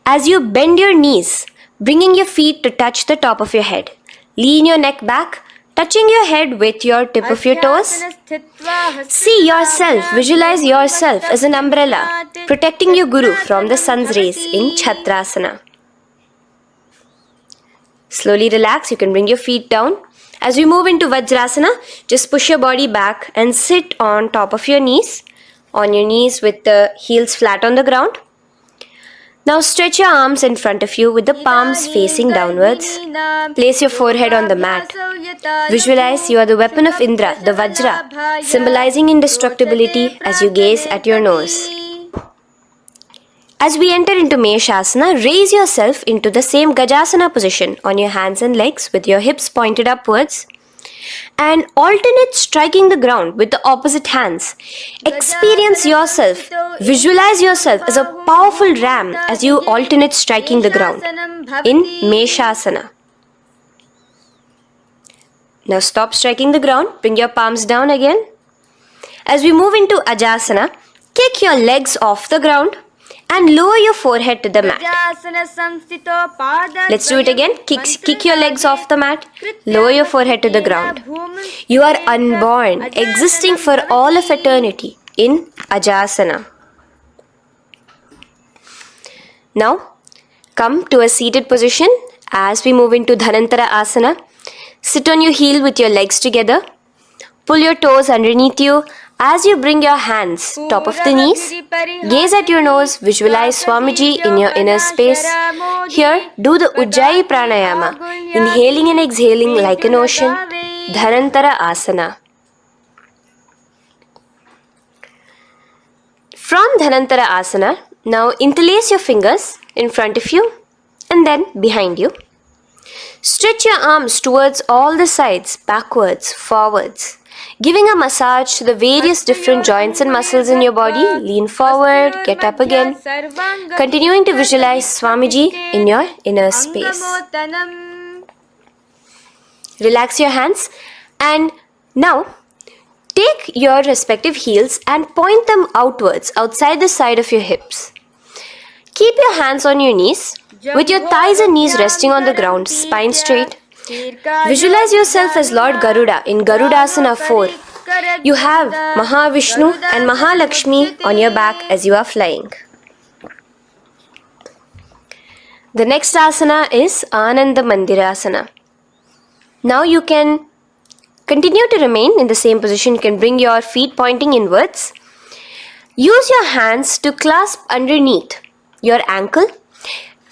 As you bend your knees, bringing your feet to touch the top of your head. Lean your neck back, touching your head with your tip of your toes. See yourself, visualize yourself as an umbrella, protecting your Guru from the sun's rays in Chhatrasana. Slowly relax, you can bring your feet down. As we move into Vajrasana, just push your body back and sit on top of your knees, with the heels flat on the ground. Now stretch your arms in front of you with the palms facing downwards. Place your forehead on the mat. Visualize you are the weapon of Indra, the Vajra, symbolizing indestructibility as you gaze at your nose. As we enter into Meshasana, raise yourself into the same Gajasana position on your hands and legs with your hips pointed upwards and alternate striking the ground with the opposite hands. Experience yourself, visualize yourself as a powerful ram as you alternate striking the ground in Meshasana. Now stop striking the ground, bring your palms down again. As we move into Ajasana, kick your legs off the ground and lower your forehead to the mat. Let's do it again. Kick your legs off the mat. Lower your forehead to the ground. You are unborn, existing for all of eternity in Ajasana. Now, come to a seated position as we move into Dhanantara Asana. Sit on your heel with your legs together. Pull your toes underneath you. As you bring your hands top of the knees, gaze at your nose, visualize Swamiji in your inner space. Here, do the Ujjayi Pranayama, inhaling and exhaling like an ocean, Dhanantara Asana. From Dhanantara Asana, now interlace your fingers in front of you and then behind you. Stretch your arms towards all the sides, backwards, forwards. Giving a massage to the various different joints and muscles in your body. Lean forward, get up again. Continuing to visualize Swamiji in your inner space. Relax your hands and now take your respective heels and point them outwards, outside the side of your hips. Keep your hands on your knees with your thighs and knees resting on the ground, spine straight. Visualize yourself as Lord Garuda in Garudasana 4. You have Mahavishnu and Mahalakshmi on your back as you are flying. The next asana is Ananda Mandirasana. Now you can continue to remain in the same position. You can bring your feet pointing inwards. Use your hands to clasp underneath your ankle.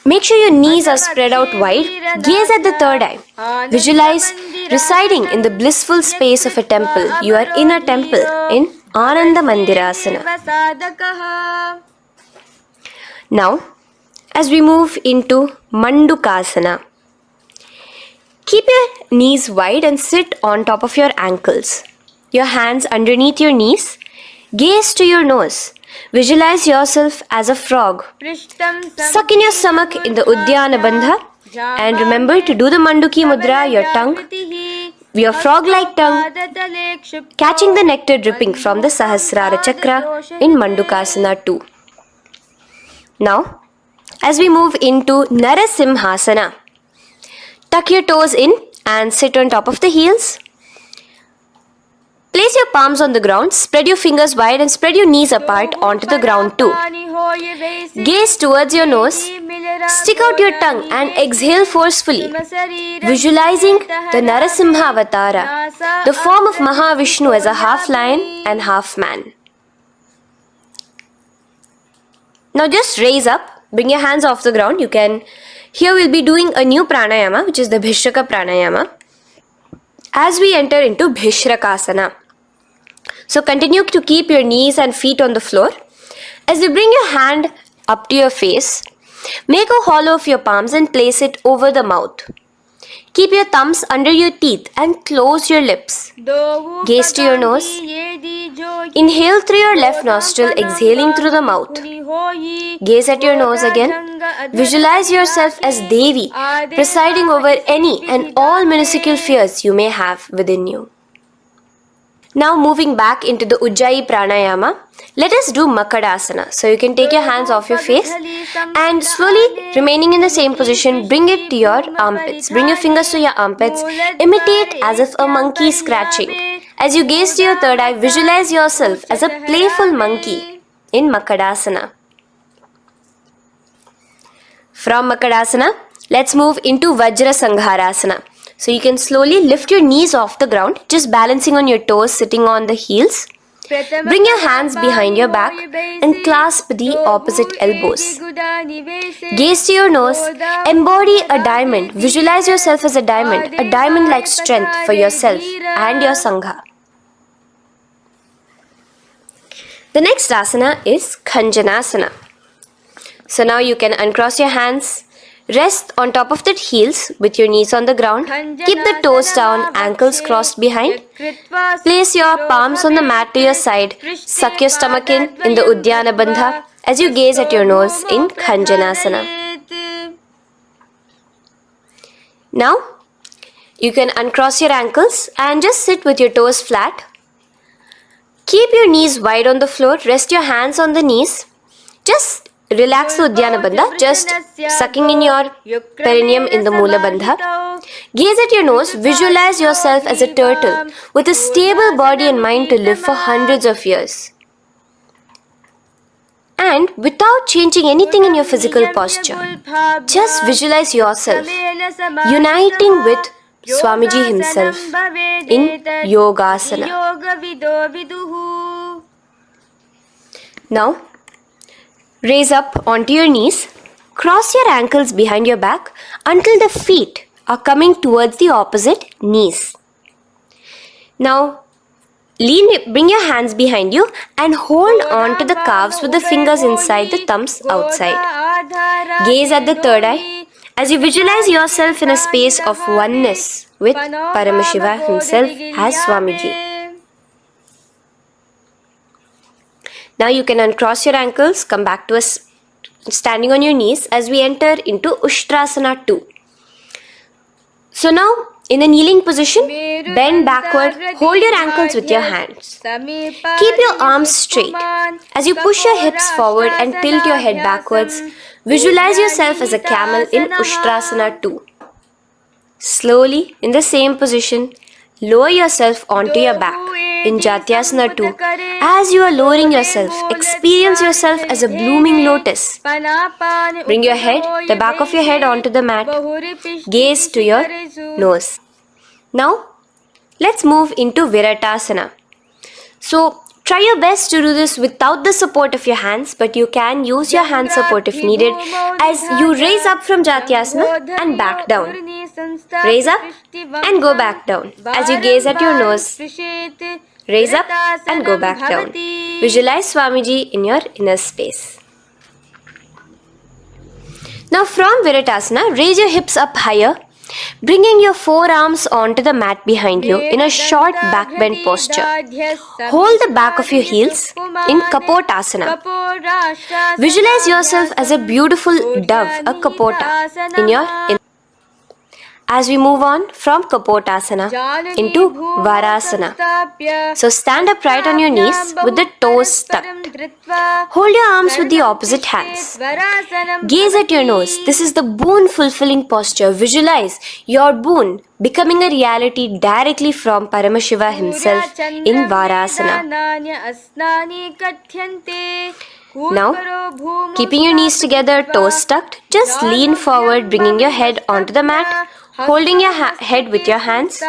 Make sure your knees are spread out wide. Gaze at the third eye. Visualize residing in the blissful space of a temple. You are in a temple in Ananda Mandirasana. Now, as we move into Mandukasana, keep your knees wide and sit on top of your ankles. Your hands underneath your knees. Gaze to your nose. Visualize yourself as a frog. Suck in your stomach in the Udyana Bandha. And remember to do the Manduki Mudra, your tongue, your frog-like tongue, catching the nectar dripping from the Sahasrara Chakra in Mandukasana 2. Now, as we move into Narasimhasana, tuck your toes in and sit on top of the heels. Place your palms on the ground, spread your fingers wide and spread your knees apart onto the ground too. Gaze towards your nose, stick out your tongue and exhale forcefully, visualizing the Narasimha Avatara, the form of Mahavishnu as a half lion and half man. Now just raise up, bring your hands off the ground. Here we'll be doing a new pranayama, which is the Bhishraka pranayama, as we enter into Bhishrakasana. So continue to keep your knees and feet on the floor. As you bring your hand up to your face, make a hollow of your palms and place it over the mouth. Keep your thumbs under your teeth and close your lips. Gaze to your nose. Inhale through your left nostril, exhaling through the mouth. Gaze at your nose again. Visualize yourself as Devi, presiding over any and all minuscule fears you may have within you. Now moving back into the Ujjayi Pranayama, let us do Makadasana. So you can take your hands off your face and slowly remaining in the same position, bring it to your armpits. Bring your fingers to your armpits. Imitate as if a monkey is scratching. As you gaze to your third eye, visualize yourself as a playful monkey in Makadasana. From Makadasana, let's move into Vajra Sangharasana. So you can slowly lift your knees off the ground, just balancing on your toes, sitting on the heels. Bring your hands behind your back and clasp the opposite elbows. Gaze to your nose, embody a diamond. Visualize yourself as a diamond-like strength for yourself and your Sangha. The next asana is Khanjanasana. So now you can uncross your hands. Rest on top of the heels with your knees on the ground. Keep the toes down, ankles crossed behind. Place your palms on the mat to your side. Suck your stomach in the Udyana Bandha as you gaze at your nose in Khanjanasana. Now, you can uncross your ankles and just sit with your toes flat. Keep your knees wide on the floor. Rest your hands on the knees. Just relax the Udyana Bandha, just sucking in your perineum in the Mula Bandha. Gaze at your nose, visualize yourself as a turtle with a stable body and mind to live for hundreds of years. And without changing anything in your physical posture, just visualize yourself uniting with Swamiji himself in Yogasana. Now, raise up onto your knees, cross your ankles behind your back until the feet are coming towards the opposite knees. Now, bring your hands behind you and hold on to the calves with the fingers inside, the thumbs outside. Gaze at the third eye as you visualize yourself in a space of oneness with Paramashiva himself as Swamiji. Now you can uncross your ankles, come back to us standing on your knees as we enter into Ushtrasana 2. So now, in a kneeling position, bend backward, hold your ankles with your hands. Keep your arms straight. As you push your hips forward and tilt your head backwards, visualize yourself as a camel in Ushtrasana 2. Slowly, in the same position, lower yourself onto your back. in Jatyasana 2. As you are lowering yourself, experience yourself as a blooming lotus. Bring your head, the back of your head onto the mat. Gaze to your nose. Now, let's move into Viratasana. So, try your best to do this without the support of your hands, but you can use your hand support if needed as you raise up from Jatyasana and back down. Raise up and go back down as you gaze at your nose. Raise up and go back down. Visualize Swamiji in your inner space. Now from Viratasana, raise your hips up higher, bringing your forearms onto the mat behind you in a short back bend posture. Hold the back of your heels in Kapotasana. Visualize yourself as a beautiful dove, a Kapota, in your inner. As we move on from Kapotasana into Varasana. So stand upright on your knees with the toes tucked. Hold your arms with the opposite hands. Gaze at your nose. This is the boon fulfilling posture. Visualize your boon becoming a reality directly from Paramashiva himself in Varasana. Now, keeping your knees together, toes tucked, just lean forward, bringing your head onto the mat, holding your head with your hands.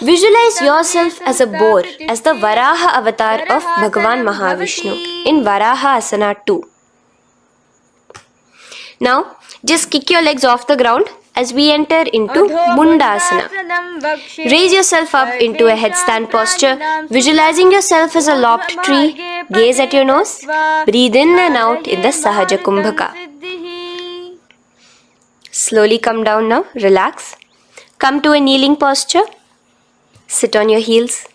Visualize yourself as a boar, as the Varaha avatar of Bhagavan Mahavishnu in Varaha Asana 2. Now, just kick your legs off the ground as we enter into Mundasana. Raise yourself up into a headstand posture, visualizing yourself as a lopped tree. Gaze at your nose. Breathe in and out in the Sahaja Kumbhaka. Slowly come down now. Relax. Come to a kneeling posture. Sit on your heels.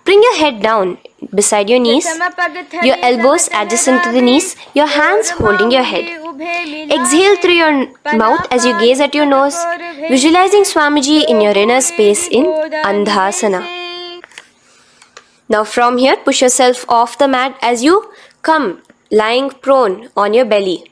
Bring your head down beside your knees, your elbows adjacent to the knees, your hands holding your head. Exhale through your mouth as you gaze at your nose, visualizing Swamiji in your inner space in Andhasana. Now from here, push yourself off the mat as you come lying prone on your belly.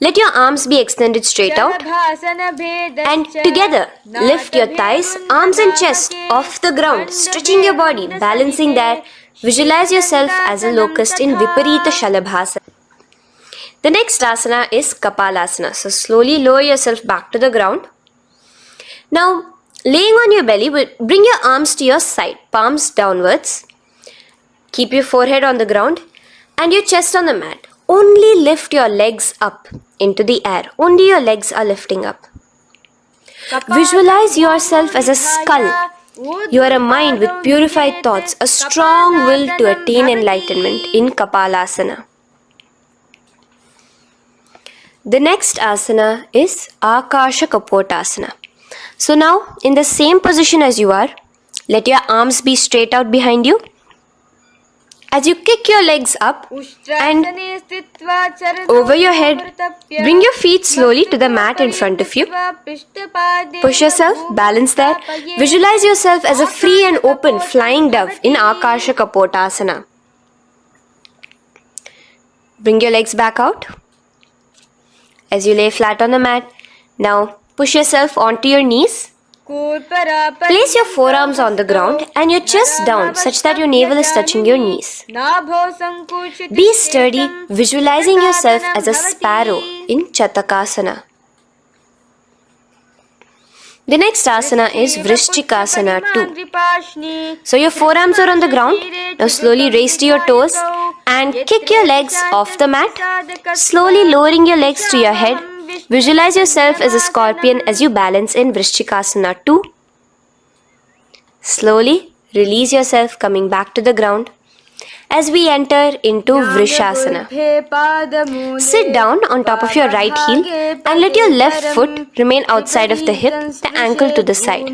Let your arms be extended straight out and together lift your thighs, arms and chest off the ground, stretching your body, balancing there. Visualize yourself as a locust in Viparita Shalabhasana. The next asana is Kapalasana. So slowly lower yourself back to the ground. Now laying on your belly, bring your arms to your side, palms downwards. Keep your forehead on the ground and your chest on the mat. Only lift your legs up into the air. Only your legs are lifting up. Visualize yourself as a skull. You are a mind with purified thoughts, a strong will to attain enlightenment in Kapalasana. The next asana is Akasha Kapotasana. So now, in the same position as you are, let your arms be straight out behind you. As you kick your legs up and over your head, bring your feet slowly to the mat in front of you. Push yourself, balance there. Visualize yourself as a free and open flying dove in Akasha Kapotasana. Bring your legs back out as you lay flat on the mat. Now push yourself onto your knees. Place your forearms on the ground and your chest down such that your navel is touching your knees. Be sturdy, visualizing yourself as a sparrow in Chatakasana. The next asana is Vrishchikasana 2. So your forearms are on the ground. Now slowly raise to your toes and kick your legs off the mat. Slowly lowering your legs to your head. Visualize yourself as a scorpion as you balance in Vrishchikasana 2. Slowly release yourself, coming back to the ground as we enter into Vrishasana. Sit down on top of your right heel and let your left foot remain outside of the hip, the ankle to the side.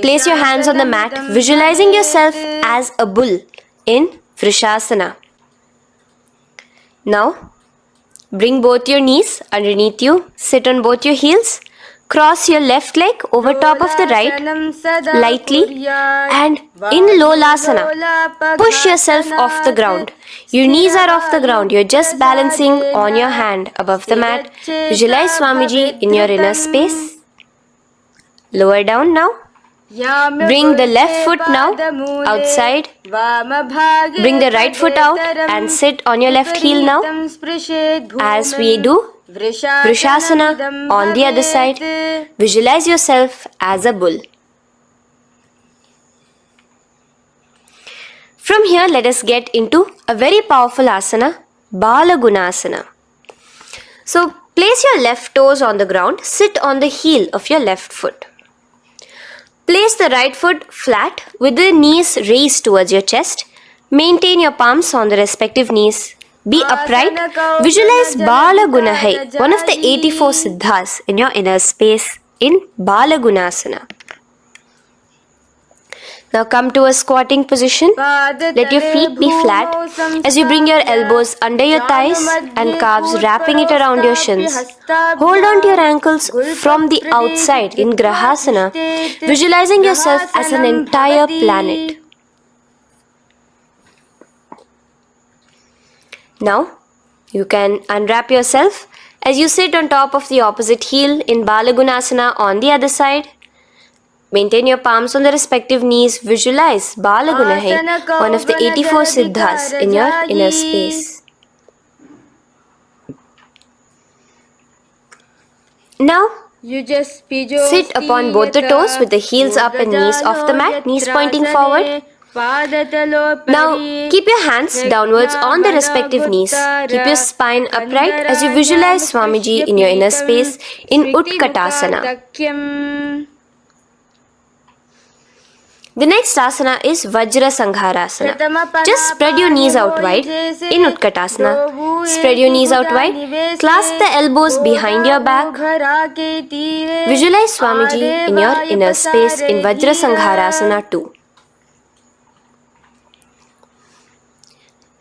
Place your hands on the mat, visualizing yourself as a bull in Vrishasana. Now, bring both your knees underneath you, sit on both your heels, cross your left leg over top of the right lightly and in Lolasana, push yourself off the ground. Your knees are off the ground, you're just balancing on your hand above the mat. Visualize Swamiji in your inner space. Lower down now Bring the left foot now outside. Bring the right foot out and sit on your left heel now. As we do Vrishasana on the other side, visualize yourself as a bull. From here, let us get into a very powerful asana, Balagunasana. So, place your left toes on the ground, sit on the heel of your left foot. Place the right foot flat with the knees raised towards your chest. Maintain your palms on the respective knees. Be upright. Visualize Balagunahai, one of the 84 siddhas in your inner space in Balagunasana. Now come to a squatting position. Let your feet be flat as you bring your elbows under your thighs and calves, wrapping it around your shins. Hold on to your ankles from the outside in Grahasana, visualizing yourself as an entire planet. Now, you can unwrap yourself as you sit on top of the opposite heel in Balagunasana on the other side. Maintain your palms on the respective knees. Visualize Balagunahai, one of the 84 siddhas in your inner space. Now, sit upon both the toes with the heels up and knees off the mat, knees pointing forward. Now, keep your hands downwards on the respective knees. Keep your spine upright as you visualize Swamiji in your inner space in Utkatasana. The next asana is Vajra Sangharasana. Just spread your knees out wide in Utkatasana. Spread your knees out wide. Clasp the elbows behind your back. Visualize Swamiji in your inner space in Vajra Sangharasana too.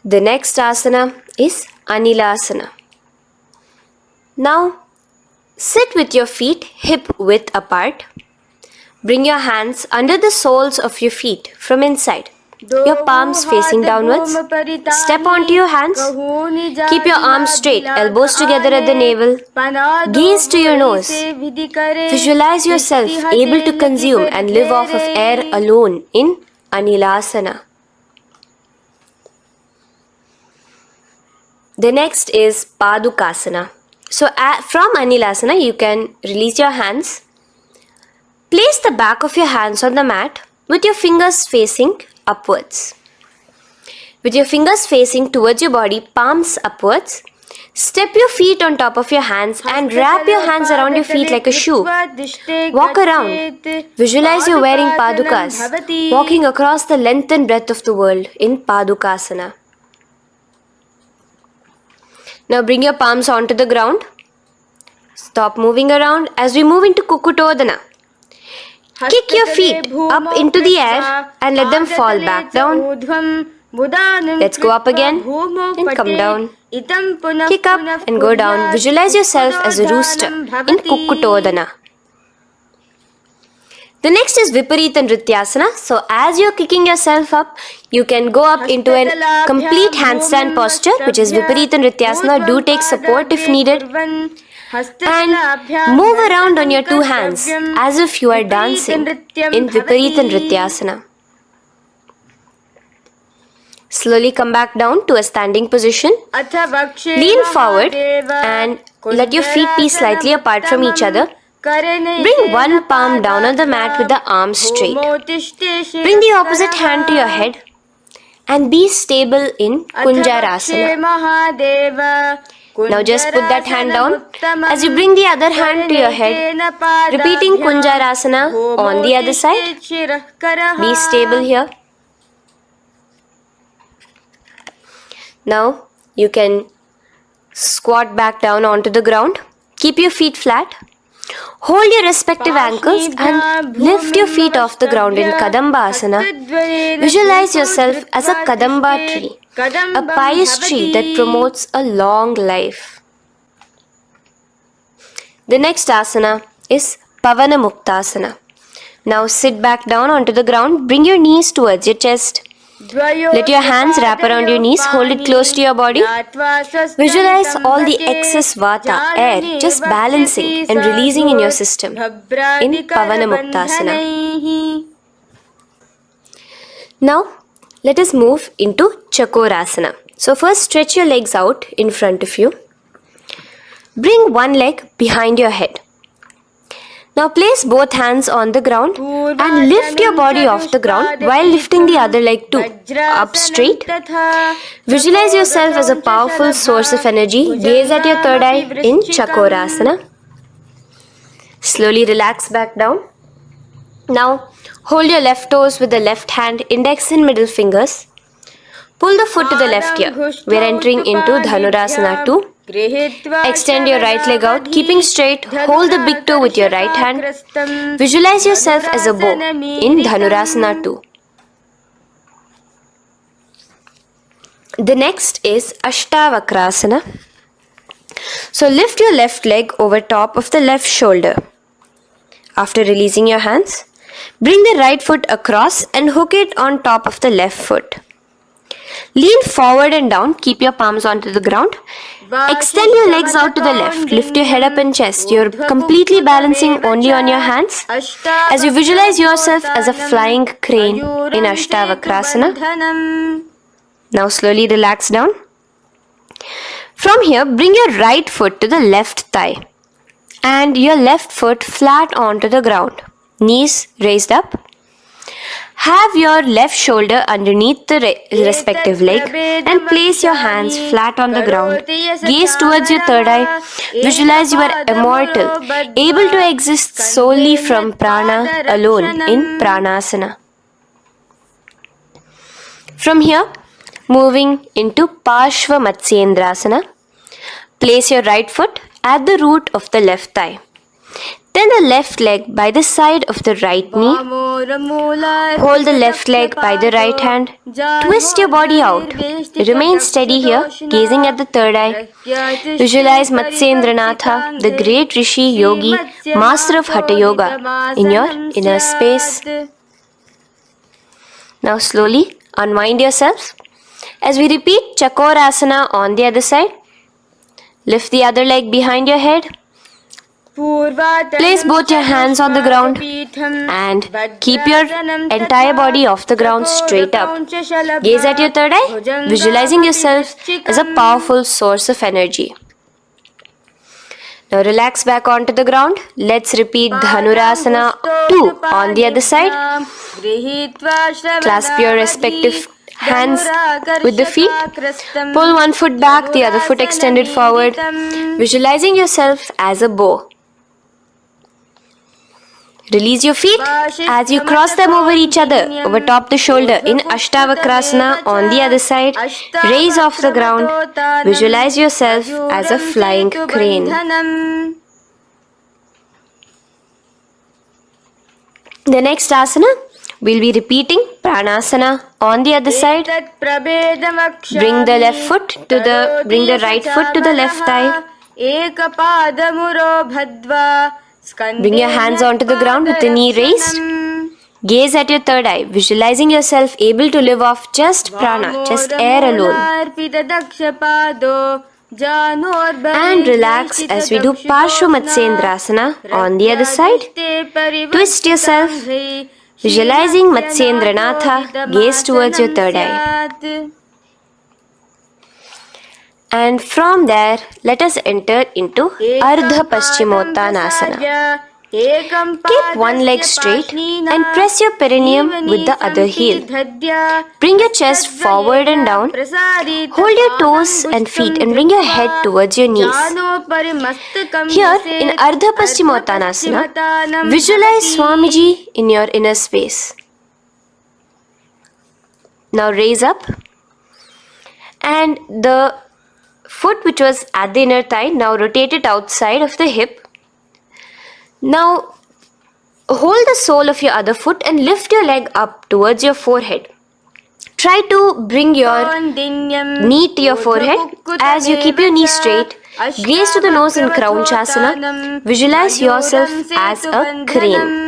The next asana is Anilasana. Now, sit with your feet hip width apart. Bring your hands under the soles of your feet from inside. Your palms facing downwards. Step onto your hands. Keep your arms straight, elbows together at the navel. Gaze to your nose. Visualize yourself able to consume and live off of air alone in Anilasana. The next is Padukasana. So from Anilasana, you can release your hands. Place the back of your hands on the mat with your fingers facing upwards. With your fingers facing towards your body, palms upwards. Step your feet on top of your hands and wrap your hands around your feet like a shoe. Walk around. Visualize you're wearing padukas, walking across the length and breadth of the world in Padukasana. Now bring your palms onto the ground. Stop moving around as we move into Kukutodana. Kick your feet up into the air and let them fall back down. Let's go up again and come down. Kick up and go down. Visualize yourself as a rooster in Kukutodana. The next is Viparita Nrityasana. So as you're kicking yourself up, you can go up into a complete handstand posture, which is Viparita Nrityasana. Do take support if needed. And move around on your two hands as if you are dancing in Viparita Nrityasana. Slowly come back down to a standing position. Lean forward and let your feet be slightly apart from each other. Bring one palm down on the mat with the arms straight. Bring the opposite hand to your head and be stable in Kunjarasana. Now just put that hand down as you bring the other hand to your head, repeating Kunjarasana on the other side. Be stable here. Now you can squat back down onto the ground. Keep your feet flat. Hold your respective ankles and lift your feet off the ground in Kadambasana. Visualize yourself as a Kadamba tree, a pious tree that promotes a long life. The next asana is Pavana Muktasana. Now sit back down onto the ground. Bring your knees towards your chest. Let your hands wrap around your knees, hold it close to your body. Visualize all the excess vata, air, just balancing and releasing in your system in Pavana Muktasana. Now, let us move into Chakorasana. So first stretch your legs out in front of you. Bring one leg behind your head. Now place both hands on the ground and lift your body off the ground while lifting the other leg too, up straight. Visualize yourself as a powerful source of energy. Gaze at your third eye in Chakorasana. Slowly relax back down. Now hold your left toes with the left hand, index and middle fingers. Pull the foot to the left ear. We are entering into Dhanurasana 2. Extend your right leg out, keeping straight. Hold the big toe with your right hand. Visualize yourself as a bow in Dhanurasana 2. The next is Ashtavakrasana. So lift your left leg over top of the left shoulder. After releasing your hands, bring the right foot across and hook it on top of the left foot. Lean forward and down, keep your palms onto the ground. Extend your legs out to the left, lift your head up and chest. You're completely balancing only on your hands as you visualize yourself as a flying crane in Ashtavakrasana. Now slowly relax down. From here, bring your right foot to the left thigh and your left foot flat onto the ground. Knees raised up. Have your left shoulder underneath the respective leg and place your hands flat on the ground. Gaze towards your third eye. Visualize you are immortal, able to exist solely from prana alone in Pranasana. From here, moving into Parshva Matsyendrasana. Place your right foot at the root of the left thigh. Then the left leg by the side of the right knee. Hold the left leg by the right hand. Twist your body out. Remain steady here, gazing at the third eye. Visualize Matsyendranatha, the great Rishi, Yogi, master of Hatha Yoga, in your inner space. Now slowly unwind yourselves. As we repeat Chakorasana on the other side, lift the other leg behind your head. Place both your hands on the ground and keep your entire body off the ground straight up. Gaze at your third eye, visualizing yourself as a powerful source of energy. Now relax back onto the ground. Let's repeat Dhanurasana 2 on the other side. Clasp your respective hands with the feet. Pull one foot back, the other foot extended forward, visualizing yourself as a bow. Release your feet as you cross them over each other, over top the shoulder in Ashtavakrasana on the other side. Raise off the ground. Visualize yourself as a flying crane. The next asana, we'll be repeating Pranasana on the other side. Bring the right foot to the left thigh. Bring your hands onto the ground with the knee raised. Gaze at your third eye, visualizing yourself able to live off just prana, just air alone. And relax as we do Parshva Matsyendrasana on the other side. Twist yourself, visualizing Matsyendranatha, gaze towards your third eye. And from there, let us enter into Ardha Paschimottanasana. Keep one leg straight and press your perineum with the other heel. Bring your chest forward and down. Hold your toes and feet and bring your head towards your knees. Here in Ardha Paschimottanasana, visualize Swamiji in your inner space. Now raise up, and the foot which was at the inner thigh, now rotate it outside of the hip. Now hold the sole of your other foot and lift your leg up towards your forehead. Try to bring your knee to your forehead as you keep your knee straight. Gaze to the nose in Kraunchasana. Visualize yourself as a crane.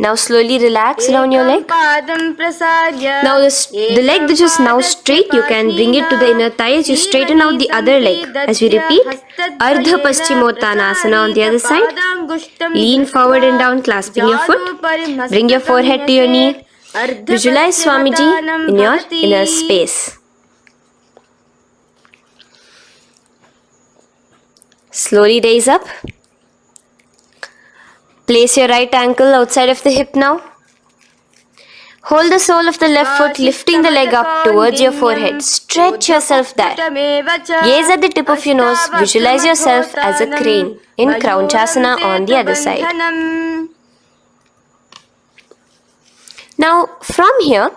Now slowly relax down your leg. Now the leg which is now straight, you can bring it to the inner thigh as you straighten out the other leg. As we repeat, Ardha Paschimottanasana on the other side. Lean forward and down, clasping your foot. Bring your forehead to your knee. Visualize Swamiji in your inner space. Slowly raise up. Place your right ankle outside of the hip now. Hold the sole of the left foot, lifting the leg up towards your forehead. Stretch yourself there. Gaze at the tip of your nose. Visualize yourself as a crane in Kraunchasana on the other side. Now, from here,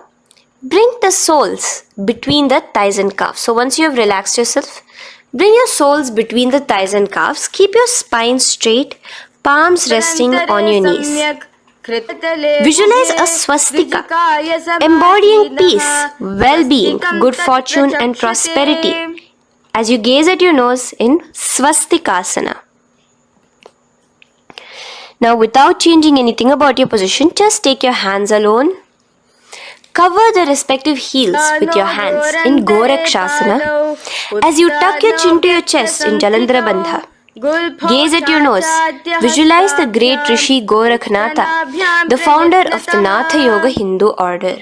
bring the soles between the thighs and calves. So once you have relaxed yourself, bring your soles between the thighs and calves. Keep your spine straight, palms resting on your knees. Visualize a swastika, embodying peace, well-being, good fortune and prosperity as you gaze at your nose in swastikasana. Now without changing anything about your position, just take your hands alone. Cover the respective heels with your hands in Gorakshasana as you tuck your chin to your chest in Jalandhara Bandha. Gaze at your nose. Visualize the great Rishi Gorakhnatha, the founder of the Natha Yoga Hindu order.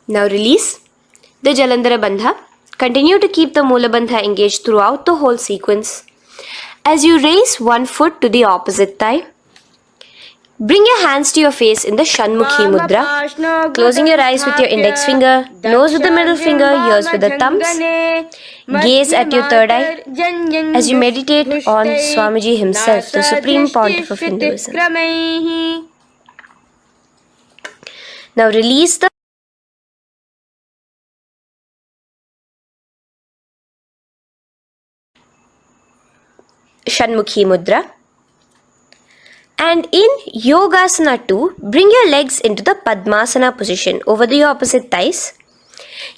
Now release the Jalandhara Bandha. Continue to keep the Mula Bandha engaged throughout the whole sequence. As you raise one foot to the opposite thigh, bring your hands to your face in the Shanmukhi Mudra, closing your eyes with your index finger, nose with the middle finger, ears with the thumbs. Gaze at your third eye as you meditate on Swamiji himself, the Supreme Pontiff of Hinduism. Now release the Shanmukhi Mudra. And in Yogasana 2, bring your legs into the Padmasana position over the opposite thighs.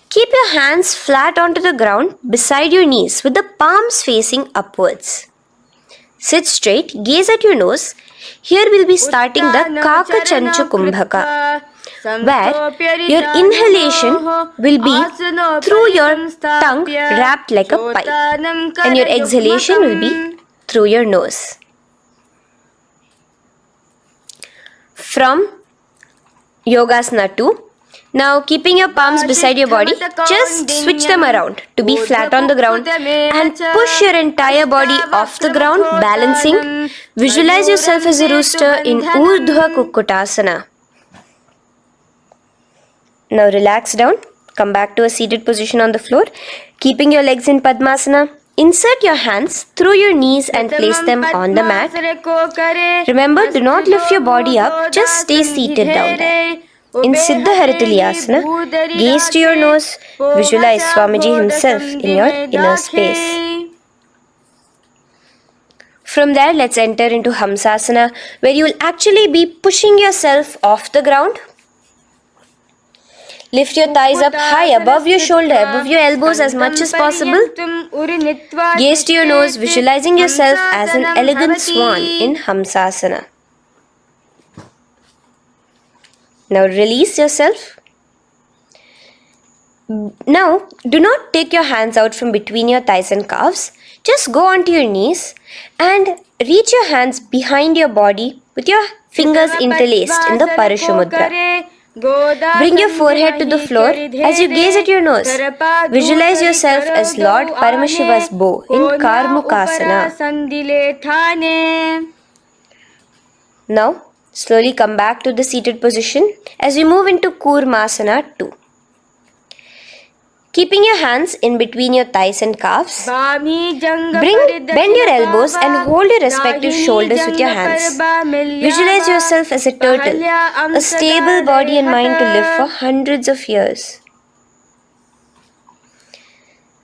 Keep your hands flat onto the ground beside your knees with the palms facing upwards. Sit straight, gaze at your nose. Here we'll be starting the Kaka Chanchu Kumbhaka, where your inhalation will be through your tongue wrapped like a pipe, and your exhalation will be through your nose. From Yogasana 2, now keeping your palms beside your body, just switch them around to be flat on the ground and push your entire body off the ground, balancing. Visualize yourself as a rooster in Urdhva Kukkutasana. Now relax down, come back to a seated position on the floor, keeping your legs in Padmasana. Insert your hands through your knees and place them on the mat. Remember, do not lift your body up, just stay seated down there. In Siddha Harituliyasana, gaze to your nose, visualize Swamiji himself in your inner space. From there, let's enter into Hamsasana, where you will actually be pushing yourself off the ground. Lift your thighs up high above your shoulder, above your elbows as much as possible. Gaze to your nose, visualizing yourself as an elegant swan in Hamsasana. Now release yourself. Now, do not take your hands out from between your thighs and calves. Just go onto your knees and reach your hands behind your body with your fingers interlaced in the Parashu Mudra. Bring your forehead to the floor as you gaze at your nose. Visualize yourself as Lord Paramashiva's bow in Karmukasana. Now, slowly come back to the seated position as we move into Kurmasana 2. Keeping your hands in between your thighs and calves, bend your elbows and hold your respective shoulders with your hands. Visualize yourself as a turtle, a stable body and mind to live for hundreds of years.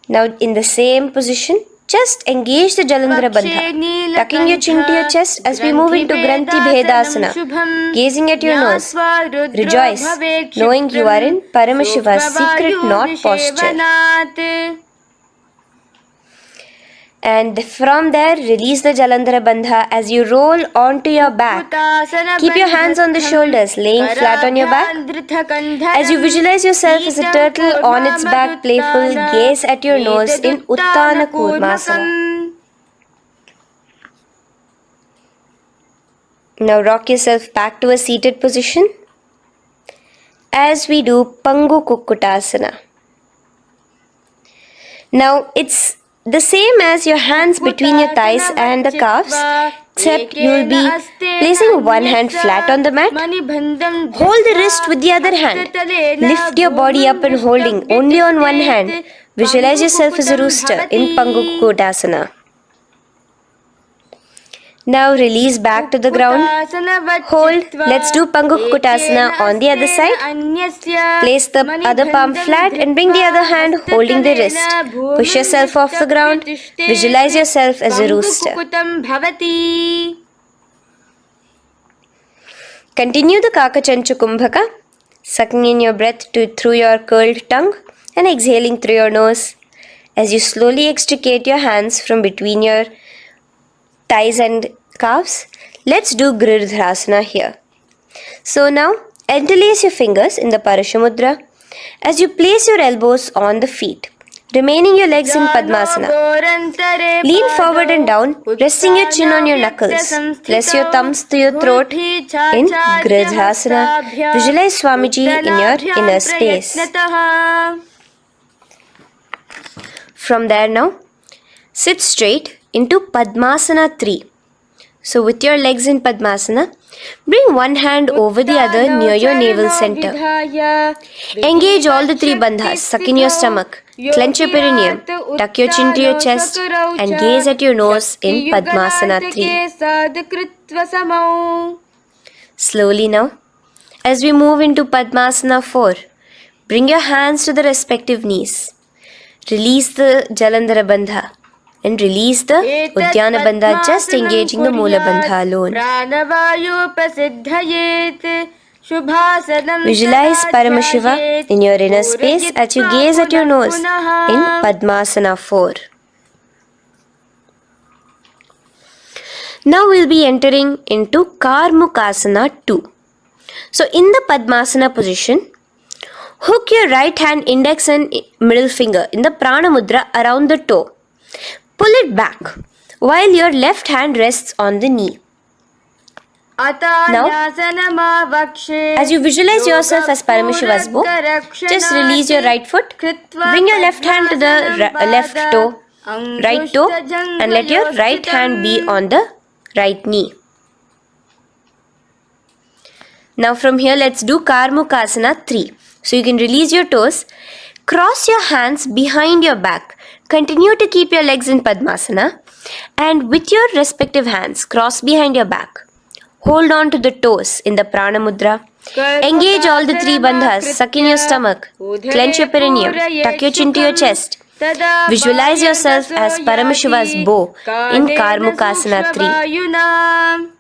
Now in the same position, just engage the Jalandhara Bandha, tucking your chin to your chest as we move into Granthi Bhedasana, gazing at your nose. Rejoice, knowing you are in Paramashiva's secret knot posture. And from there, release the Jalandhara Bandha as you roll onto your back. Keep your hands on the shoulders, laying flat on your back. As you visualize yourself as a turtle on its back, playful, gaze at your nose in Uttana Kurmasana. Now rock yourself back to a seated position as we do Pangu Kukkutasana. Now it's the same as your hands between your thighs and the calves, except you will be placing one hand flat on the mat. Hold the wrist with the other hand. Lift your body up and holding only on one hand. Visualize yourself as a rooster in Pangu Kukkutasana. Now release back to the ground. Hold. Let's do Pangu Kukkutasana on the other side. Place the other palm flat and bring the other hand holding the wrist. Push yourself off the ground. Visualize yourself as a rooster. Continue the Kakachanchu Kumbhaka, sucking in your breath through your curled tongue and exhaling through your nose. As you slowly extricate your hands from between your thighs and calves, let's do Girdharasana here. So now, interlace your fingers in the Parashamudra as you place your elbows on the feet, remaining your legs in Padmasana. Lean forward and down, resting your chin on your knuckles. Place your thumbs to your throat in Girdharasana. Visualize Swamiji in your inner space. From there now, sit straight into Padmasana 3. So with your legs in Padmasana, bring one hand over the other near your navel center. Engage all the three bandhas, suck in your stomach, clench your perineum, tuck your chin to your chest and gaze at your nose in Padmasana 3. Slowly now, as we move into Padmasana 4, bring your hands to the respective knees. Release the Jalandhara Bandha and release the Uddiyana Bandha, just engaging the Moola Bandha alone. Visualize Paramashiva in your inner space as you gaze at your nose in Padmasana 4. Now we'll be entering into Karmukasana 2. So in the Padmasana position, hook your right hand index and middle finger in the Prana Mudra around the toe. Pull it back while your left hand rests on the knee. Now, as you visualize yourself as Paramashiva's bow, just release your right foot, bring your left hand to the left toe, right toe, and let your right hand be on the right knee. Now from here, let's do Karmukasana 3. So you can release your toes, cross your hands behind your back, continue to keep your legs in Padmasana, and with your respective hands, cross behind your back. Hold on to the toes in the Prana Mudra. Engage all the three bandhas, suck in your stomach, clench your perineum, tuck your chin to your chest. Visualize yourself as Paramashiva's bow in Karmukasana 3.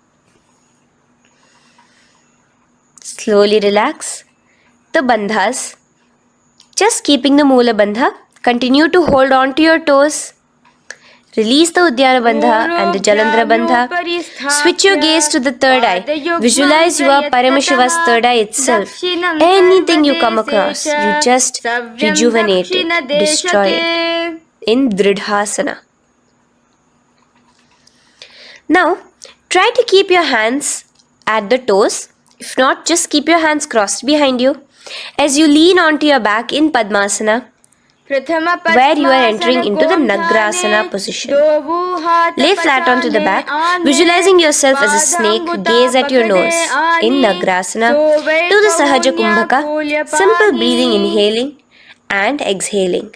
Slowly relax the bandhas, just keeping the Moola Bandha. Continue to hold on to your toes. Release the Uddiyana Bandha and the Jalandhara Bandha. Switch your gaze to the third eye. Visualize you are Paramashiva's third eye itself. Anything you come across, you just rejuvenate it, destroy it in Dridhasana. Now, try to keep your hands at the toes. If not, just keep your hands crossed behind you as you lean onto your back in Padmasana, where you are entering into the Nagrasana position. Lay flat onto the back, visualizing yourself as a snake, gaze at your nose in Nagrasana. Do the Sahaja Kumbhaka, simple breathing, inhaling and exhaling.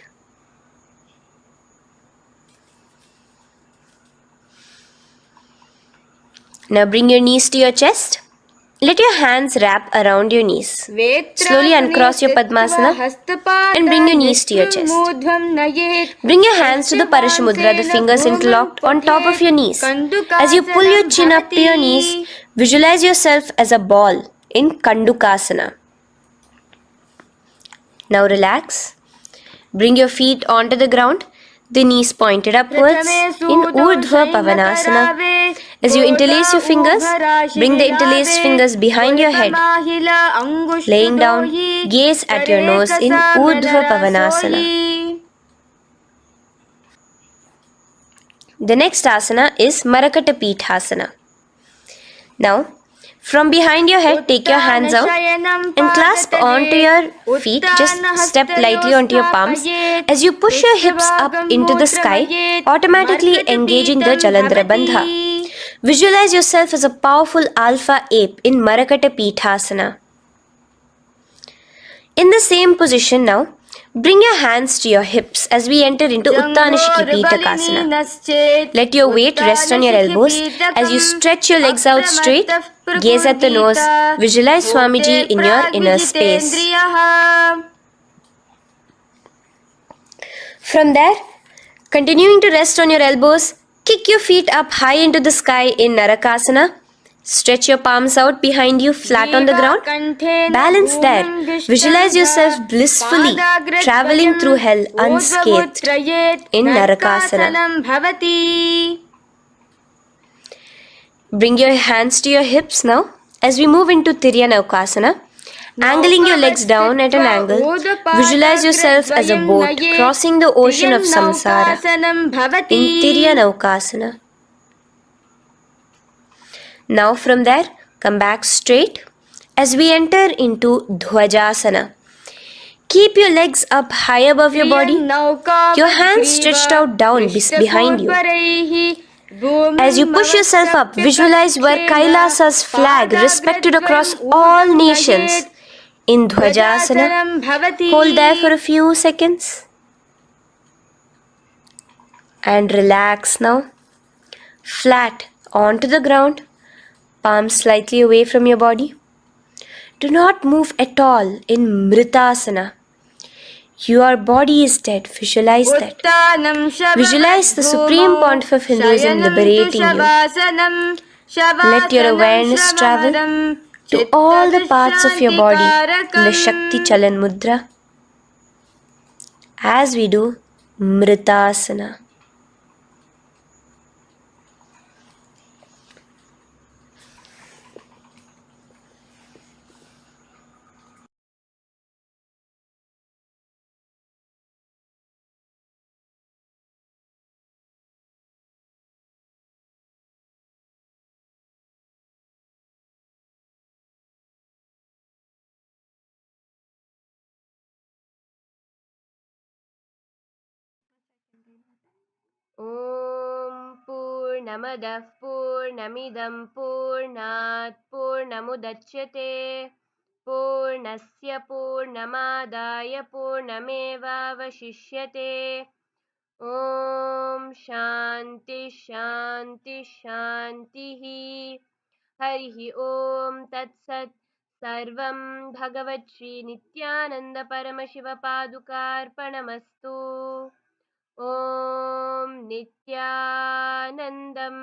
Now bring your knees to your chest. Let your hands wrap around your knees. Slowly uncross your Padmasana and bring your knees to your chest. Bring your hands to the Parashamudra, the fingers interlocked on top of your knees. As you pull your chin up to your knees, visualize yourself as a ball in Kandukasana. Now relax. Bring your feet onto the ground. The knees pointed upwards in Urdhva Pavanasana. As you interlace your fingers, bring the interlaced fingers behind your head. Laying down, gaze at your nose in Urdhva Pavanasana. The next asana is Marakata Pithasana. Now, from behind your head, take your hands out and clasp onto your feet. Just step lightly onto your palms. As you push your hips up into the sky, automatically engaging the Jalandhara Bandha. Visualize yourself as a powerful alpha ape in Marakata Pithasana. In the same position now, bring your hands to your hips as we enter into Uttanashiki Pitakasana. Let your weight rest on your elbows as you stretch your legs out straight. Gaze at the nose. Visualize Swamiji in your inner space. From there, continuing to rest on your elbows, kick your feet up high into the sky in Narakasana. Stretch your palms out behind you, flat on the ground. Balance there. Visualize yourself blissfully traveling through hell unscathed in Narakasana. Bring your hands to your hips now as we move into Tiryanaukasana. Angling your legs down at an angle, visualize yourself as a boat crossing the ocean of samsara in Tiryanaukasana. Now from there, come back straight as we enter into Dvajasana. Keep your legs up high above your body, your hands stretched out down behind you. As you push yourself up, visualize where Kailasa's flag respected across all nations in Dvajasana. Hold there for a few seconds and relax now. Flat onto the ground. Palms slightly away from your body. Do not move at all in Mritasana. Your body is dead. Visualize that. Visualize the Supreme Pontiff of Hinduism liberating you. Let your awareness travel to all the parts of your body in the Shakti Chalan Mudra as we do Mritasana. Om Purnamadah Purnamidam Purnat Purnamudachyate Purnasya Purnamadaya Purnameva Vashishyate. Om Shanti Shanti Shanti. Harihi Om Tat Sat. Sarvam Bhagavat Shri Nityananda Paramashiva Padukarpanamastu. Om Nityanandam.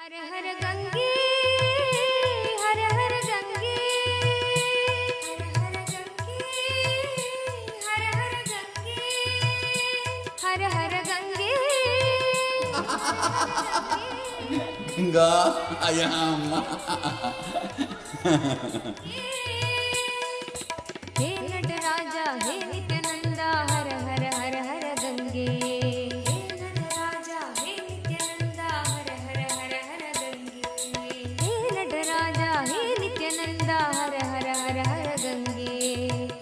हर हर गंगे हर हर गंगे हर हर गंगे हर हर गंगे गंगा आयाम हे नटराजा हे नित्यानंदा हर हर हर हर गंगे हे नटराजा हे नित्यानंदा हर हर हर हर गंगे हे नटराजा हे नित्यानंदा हर हर हर हर गंगे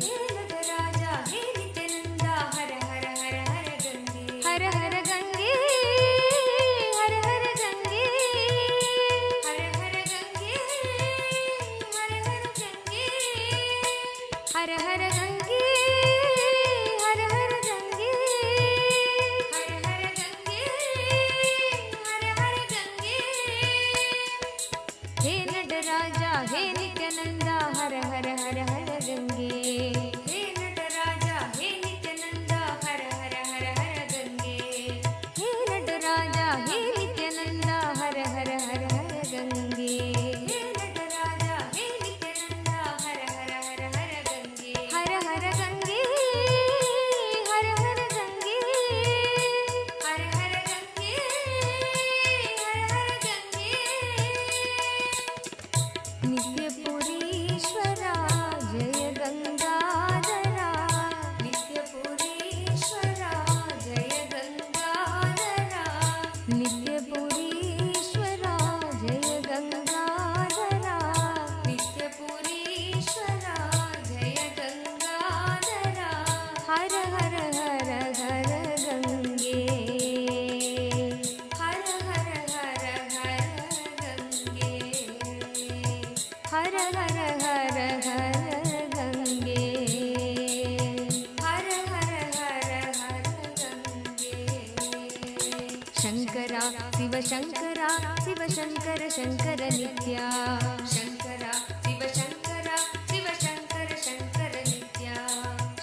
हे नटराजा हे नित्यानंदा हर हर हर हर गंगे हर हर गंगे हर हर गंगे नित्यपुरीश्वरा जय गङ्गाधरा नित्यपुरीश्वरा जय गङ्गाधरा नित्यपुरीश्वरा जय गङ्गाधरा नित्यपुरीश्वरा जय गङ्गाधरा हर हर हर हर गङ्गे हर हर हर हर गङ्गे हर हर हर हर गङ्गे हर हर हर हर गङ्गे शङ्करा शिव शङ्करा शिव शङ्कर शङ्कर नित्या शङ्करा शिव शङ्करा शिव शङ्कर शङ्कर नित्या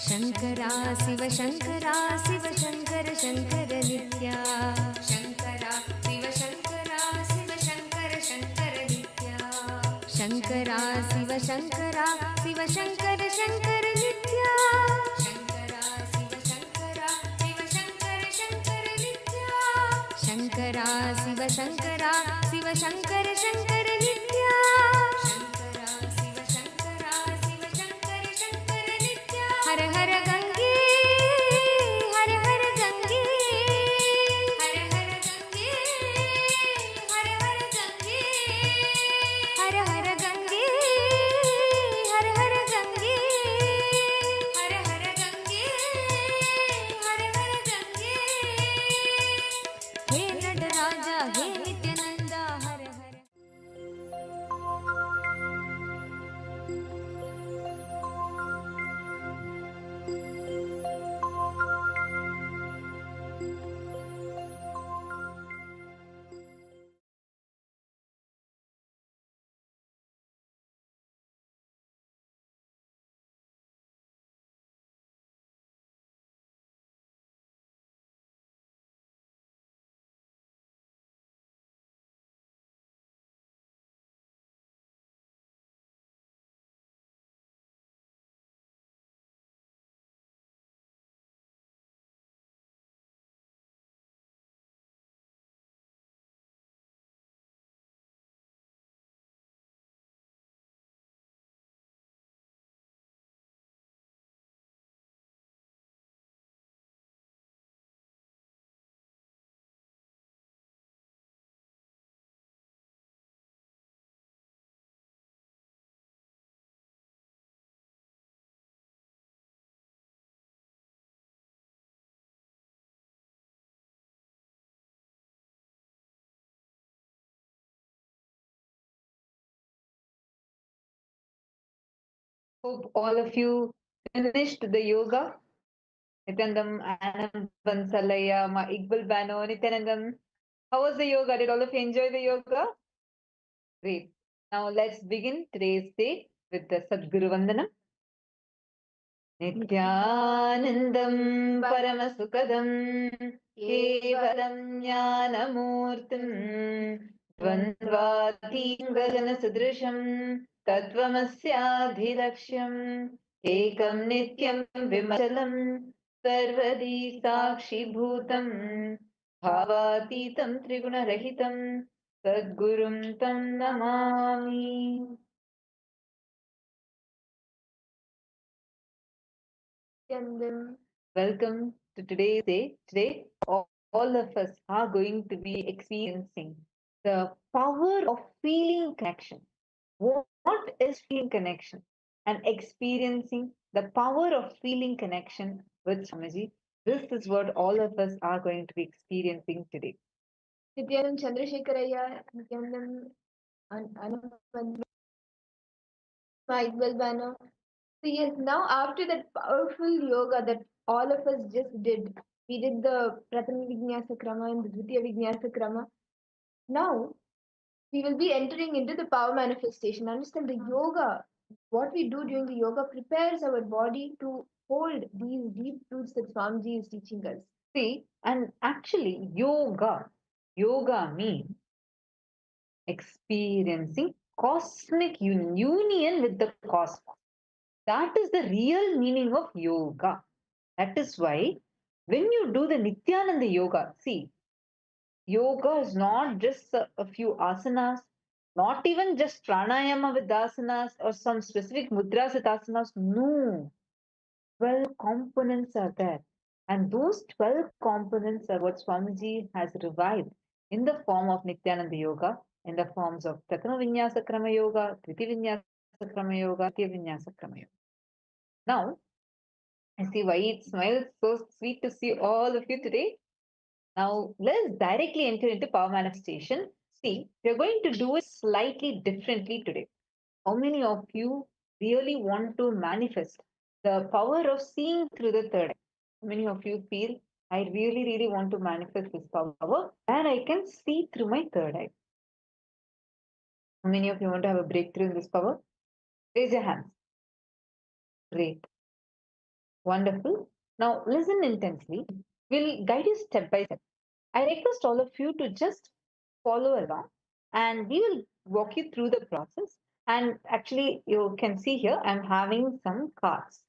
शङ्करा शिव शङ्करा शिव शङ्कर शङ्कर नित्या शङ्करा शिव शङ्करा शिव शङ्कर शङ्कर नित्या शङ्करा शिव शङ्करा शिव शङ्कर शङ्कर नित्या शङ्करा शिव शङ्करा शिव शङ्कर शङ्कर नित्या शङ्करा शिव शङ्करा शिव शङ्कर शङ्कर नित्या शङ्करा शिव शङ्करा शिव शङ्कर शङ्कर नित्या हर हर गङ्गे हर हर गङ्गे हर हर गङ्गे हर हर गङ्गे हर हर गङ्गे हर हर गङ्गे हर हर गङ्गे हर हर गङ्गे हे नटराज हे नित्यानंद हर हर Hope all of you finished the yoga. Nityanandam, Anand Vansalaya, Ma Iqbal Bano, Nityanandam. How was the yoga? Did all of you enjoy the yoga? Great. Now let's begin today's day with the Sadguru Vandanam. नित्यानन्दं परमसुखदं केवलं ज्ञानमूर्तिं द्वन्द्वातीतगगनसदृशं तत्त्वमस्याधिलक्ष्यम् एकं नित्यं विमलं सर्वदी साक्षिभूतं भावातीतं त्रिगुणरहितं सद्गुरुं तं Namami. Welcome to today's day. Today, all of us are going to be experiencing the power of feeling connection. What is feeling connection? And experiencing the power of feeling connection with Swamiji. This is what all of us are going to be experiencing today. Nityanand Chandrasekharaya, Nityanand Anand Iqbal Bano. So yes, now after that powerful yoga that all of us just did, we did the Prathama Vinyasa Krama and the Dvitiya Vinyasa Krama. Now we will be entering into the power manifestation. Understand the yoga, what we do during the yoga prepares our body to hold these deep truths that Swamiji is teaching us. See, and actually, yoga means experiencing cosmic union with the cosmos. That is the real meaning of yoga. That is why when you do the Nityananda yoga, see, yoga is not just a few asanas, Not even just pranayama with asanas or some specific mudras with asanas. No, 12 components are there. And those 12 components are what Swamiji has revived in the form of Nityananda Yoga, in the forms of Prathama Vinyasa Krama Yoga, Triti Vinyasa Krama Yoga, Tya Vinyasa Krama Yoga. Now, I see why it smiles so sweet to see all of you today. Now, let's directly enter into power manifestation. See, we're going to do it slightly differently today. How many of you really want to manifest the power of seeing through the third eye? How many of you feel, I really, really want to manifest this power that I can see through my third eye? How many of you want to have a breakthrough in this power? Raise your hands. Great. Wonderful. Now, listen intensely. We'll guide you step by step. I request all of you to just follow along and we will walk you through the process. And actually, you can see here, I'm having some cards.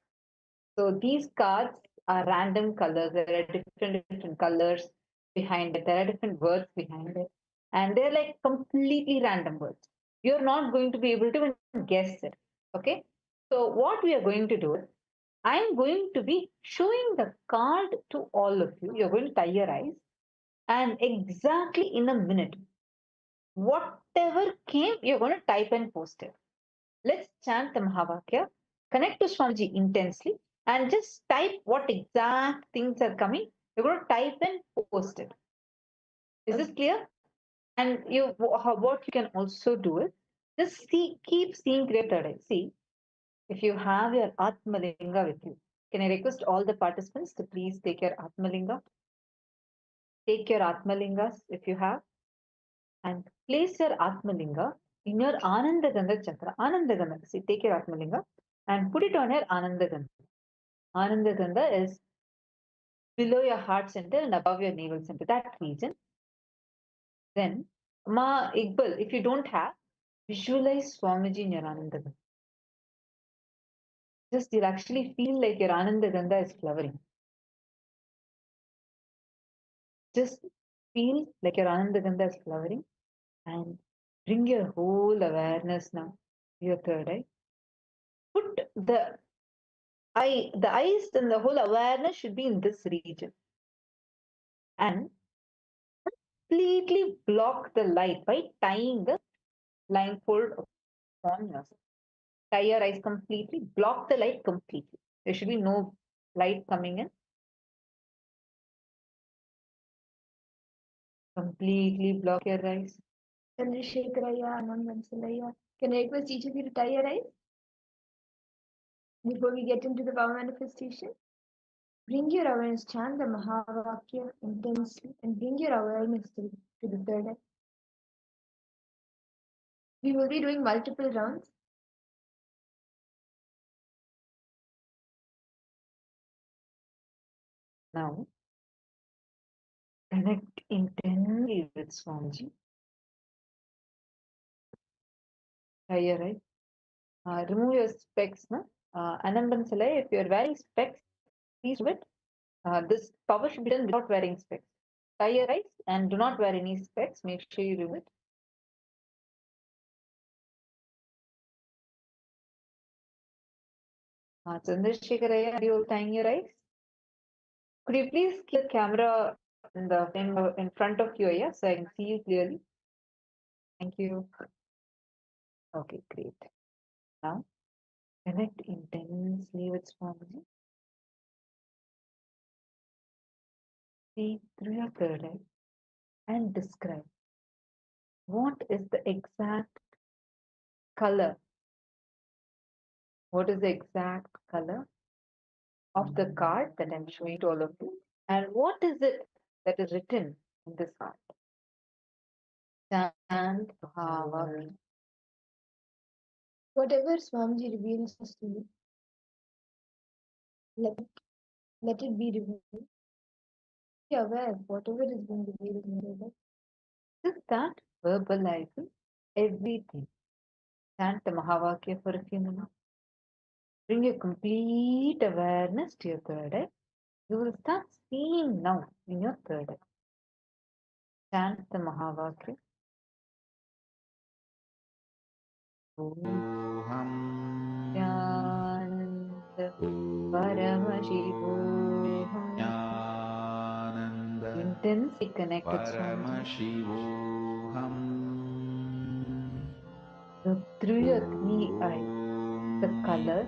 So these cards are random colors. There are different colors behind it. There are different words behind it. And they're like completely random words. You're not going to be able to even guess it. Okay. So what we are going to do is I'm going to be showing the card to all of you. You're going to tie your eyes and exactly in a minute, whatever came, you're going to type and post it. Let's chant the Mahavakya, connect to Swamiji intensely, and just type what exact things are coming. You're going to type and post it. Is this clear? And what you can also do is just keep seeing clear third eye. See, if you have your Atmalinga with you, can I request all the participants to please take your Atmalinga? Take your Atmalingas if you have, and place your Atmalinga in your Ananda Gandha chakra. Ananda Gandha. See, take your Atmalinga and put it on your Ananda Gandha. Ananda Gandha is below your heart center and above your navel center, that region. Then, Ma Iqbal, if you don't have, visualize Swamiji in your Ananda Gandha. Just you'll actually feel like your Ananda Gandha is flowering. Just feel like your Ananda Gandha is flowering and bring your whole awareness now to your third eye. Put the eyes and the whole awareness should be in this region. And completely block the light by tying the blindfold upon yourself. Tie your eyes completely, block the light completely. There should be no light coming in. Completely block your eyes. Chandrasekharaya, Anand Vansalaya. Can I request each of you to tie your eyes before we get into the power manifestation? Bring your awareness, chant the Mahavakya intensely, and bring your awareness to the third eye. We will be doing multiple rounds. Now, connect intensely with Swamiji. Tie your eyes. Remove your specs. No? Anand Vansalaya, if you're wearing specs, please do it. This power should be done without wearing specs. Tie your eyes and do not wear any specs. Make sure you remove it. Chandrasekharaya, are you tying your eyes? Could you please keep the camera in the frame in front of you, yeah, so I can see you clearly? Thank you. Okay, great. Now, connect intensely with Swamiji. See through your third eye and describe what is the exact color. What is the exact color of the card that I'm showing to all of you? And what is it that is written in this card? Chant Bhava. Whatever Swamiji reveals to you, let it be revealed. Be aware of whatever is being revealed in your life. Just start verbalizing everything. Chant the Mahavakya for a few minutes. Bring your complete awareness to your third eye. You will start seeing now in your third eye. Chant the Mahavakya. Nityananda Paramashivoham. Intensely connected, Swamiji. Through your three eyes, the color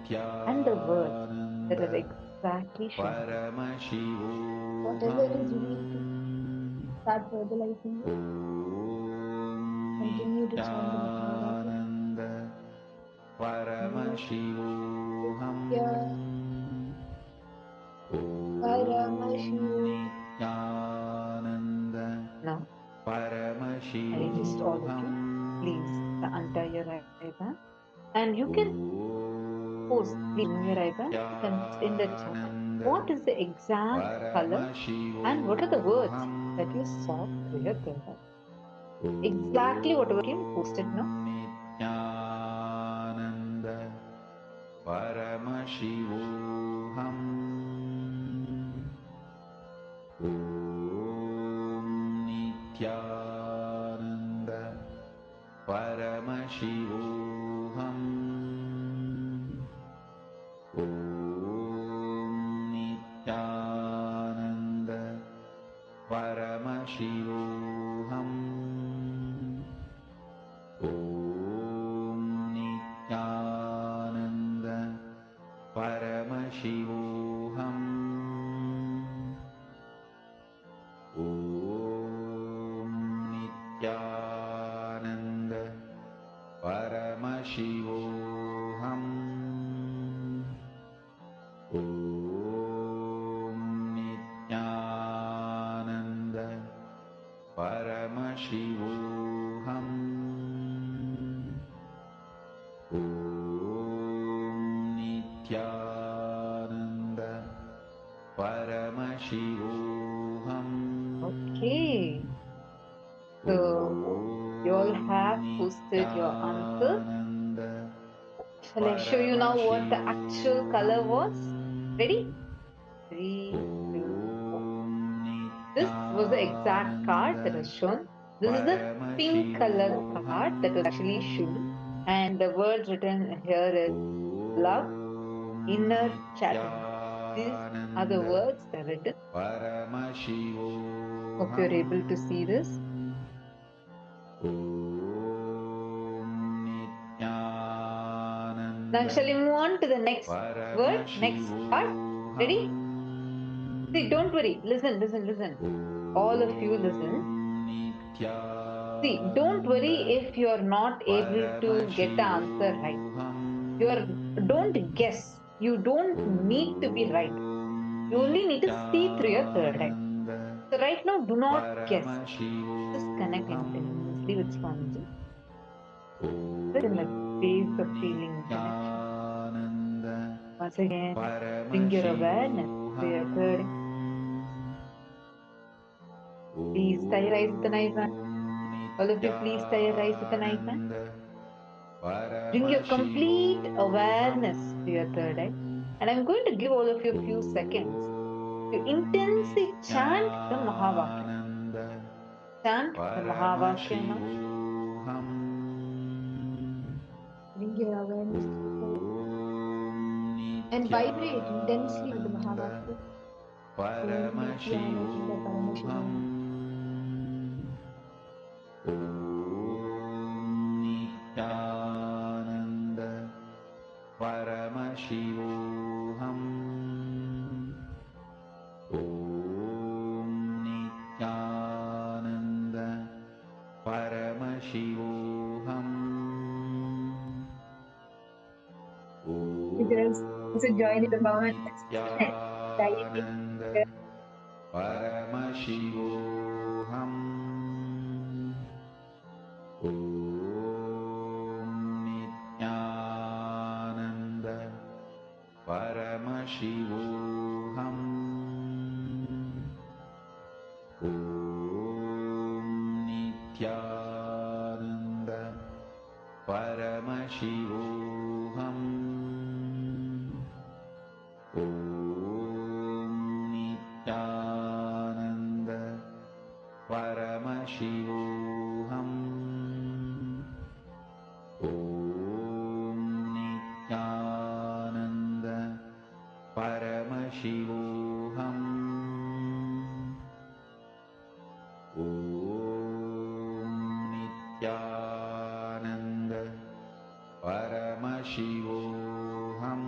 and the words that are exactly shown. Whatever is revealed to start verbalizing it. Continue to chant the Maharaka. Nitya Paramashivoham. Now, I request all of you, please untie your eyeband, and you can post, please remove your eyeband and in the chat. What is the exact color and what are the words that you saw through your third eye? Exactly whatever came posted now. Okay, so you all have posted your answers. Shall I show you now what the actual color was? Ready? 3, 2, 1. This was the exact card that was shown. This is the pink color card that was actually shown. And the words written here is love, inner chattering. These are the words that are written. Hope you're able to see this. Now shall we move on to the next word, next card? Ready? See, don't worry. Listen, listen, listen. All of you listen. See, don't worry if you're not able to get the answer right. Don't guess. You don't need to be right. You only need to see through your third eye. So right now, do not guess. Just connect intensely with Swamiji. Sit in a space of feeling connection. Once again, bring your awareness to your third eye. Please tie your eyes with an eye band. All of you, please tie your eyes with an eye band. Bring your complete awareness to your third eye. And I'm going to give all of you a few seconds to intensely chant the Mahavakya. Chant the Mahavakya now. Bring your awareness to the third and vibrate intensely with the Mahavakya. Nityananda Paramashivoham. You can also join in the moment. Paramashivoham.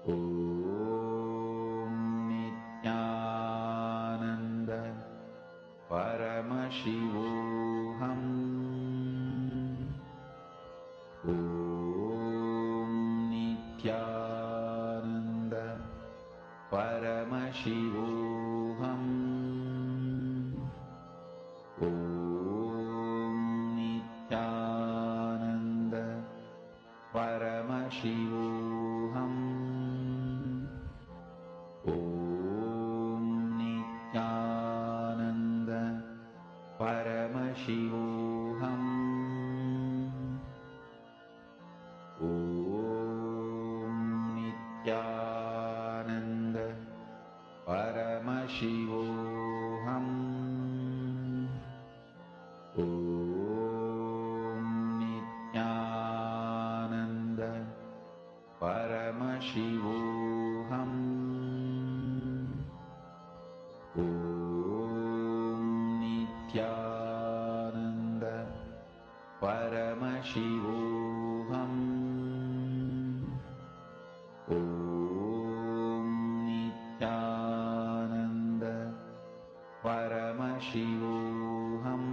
Om Nityananda Paramashivoham. Om Nityananda Paramashivoham. Om Nityananda Paramashivoham. Om Nityananda Paramashivoham. Om Nityananda Paramashivoham. Om Nityananda Paramashivoham. Om Nityananda Paramashivoham. Om Nityananda Paramashivoham.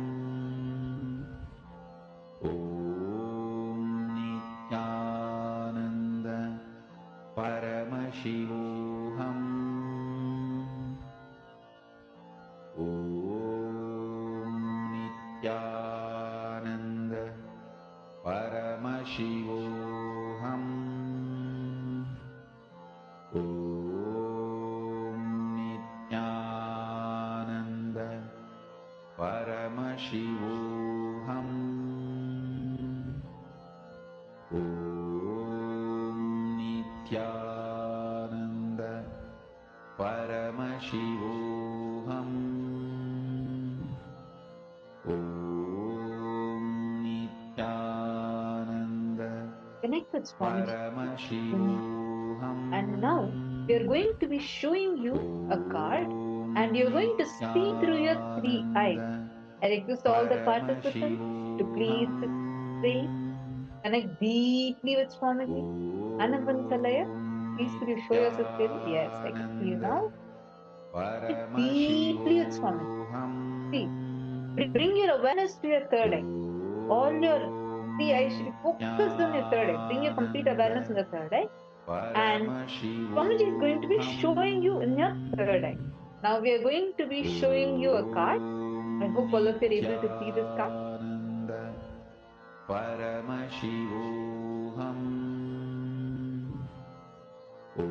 Om Nityananda Paramashivoham. Om Nityananda Paramashivoham. Om Nityananda Paramashivoham. Om Nityananda Paramashivoham. Om Nityananda Connect with Swami. Paramashivoham. And now we are going to be showing you a card and you're going to see through your three eyes. I request all the participants to please say, connect deeply with Swamiji. Anambansalaya, please could you show yourself clearly? Yes, I can see you now. Connect deeply with Swamiji. See, bring your awareness to your third eye. All your three eyes should be focused on your third eye. Bring your complete awareness in the third eye. And Swamiji is going to be showing you in your third eye. Now we are going to be showing you a card. I hope all of you are able to see this card. Paramashivoham. Om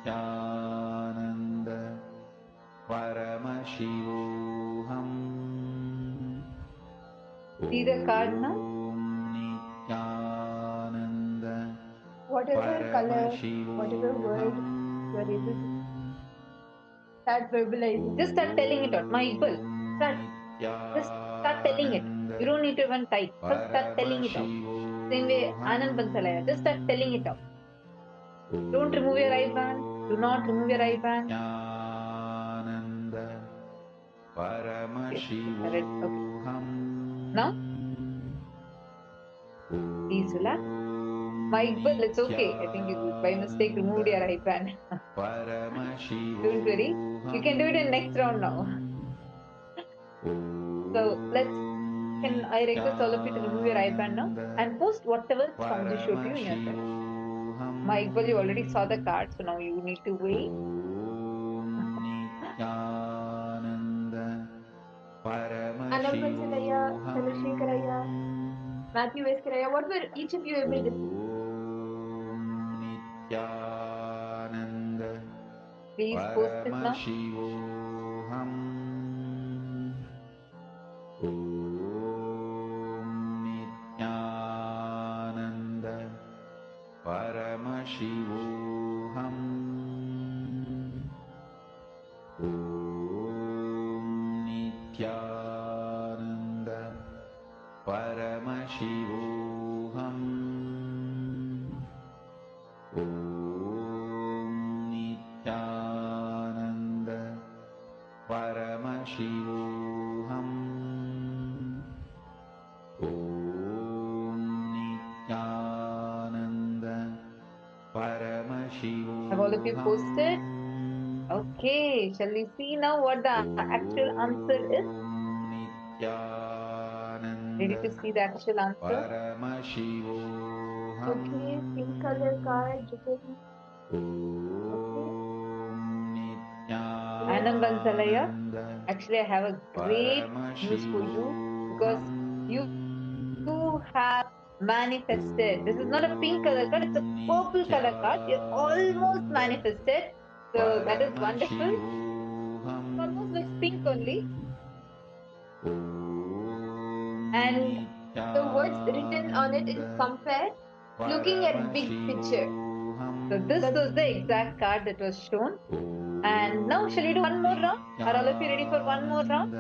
Nityananda Paramashivoham. See the card now? Om Nityananda Whatever color, whatever word you are able to start verbalizing. Just start telling it out. My equal. Just start telling it. You don't need to even type. Just start telling it out. Same way, Anand Bansalaya. Just start telling it out. Don't remove your eye band. Do not remove your eye band. Okay. Now, please relax. My equal, it's okay. I think you by mistake removed your eye band. Don't worry. You can do it in next round now. So can I request all of you to remove your eye band now and post whatever Swamiji showed you in your side. My equal, you already saw the card, so now you need to wait. Anambansalaya, Chandrasekharaya, Matthew Veskaraya, what were each of you able to see? Please post it now. Om Nityananda Paramashivoham. Om Nityananda Paramashivoham. Om Nityananda Paramashivoham. Have all of you posted? Okay, shall we see now what the actual answer is? Ready to see the actual answer? Paramashivoham Okay, pink color card written. Anand Vansalaya, Nityananda actually I have a great news for you because you have manifested. This is not a pink color card, it's a purple color card. You almost manifested. So that is wonderful. It almost looks pink only. And the words written on it is compare, looking at big picture. So this was the exact card that was shown. And now shall we do one more round? Are all of you ready for one more round?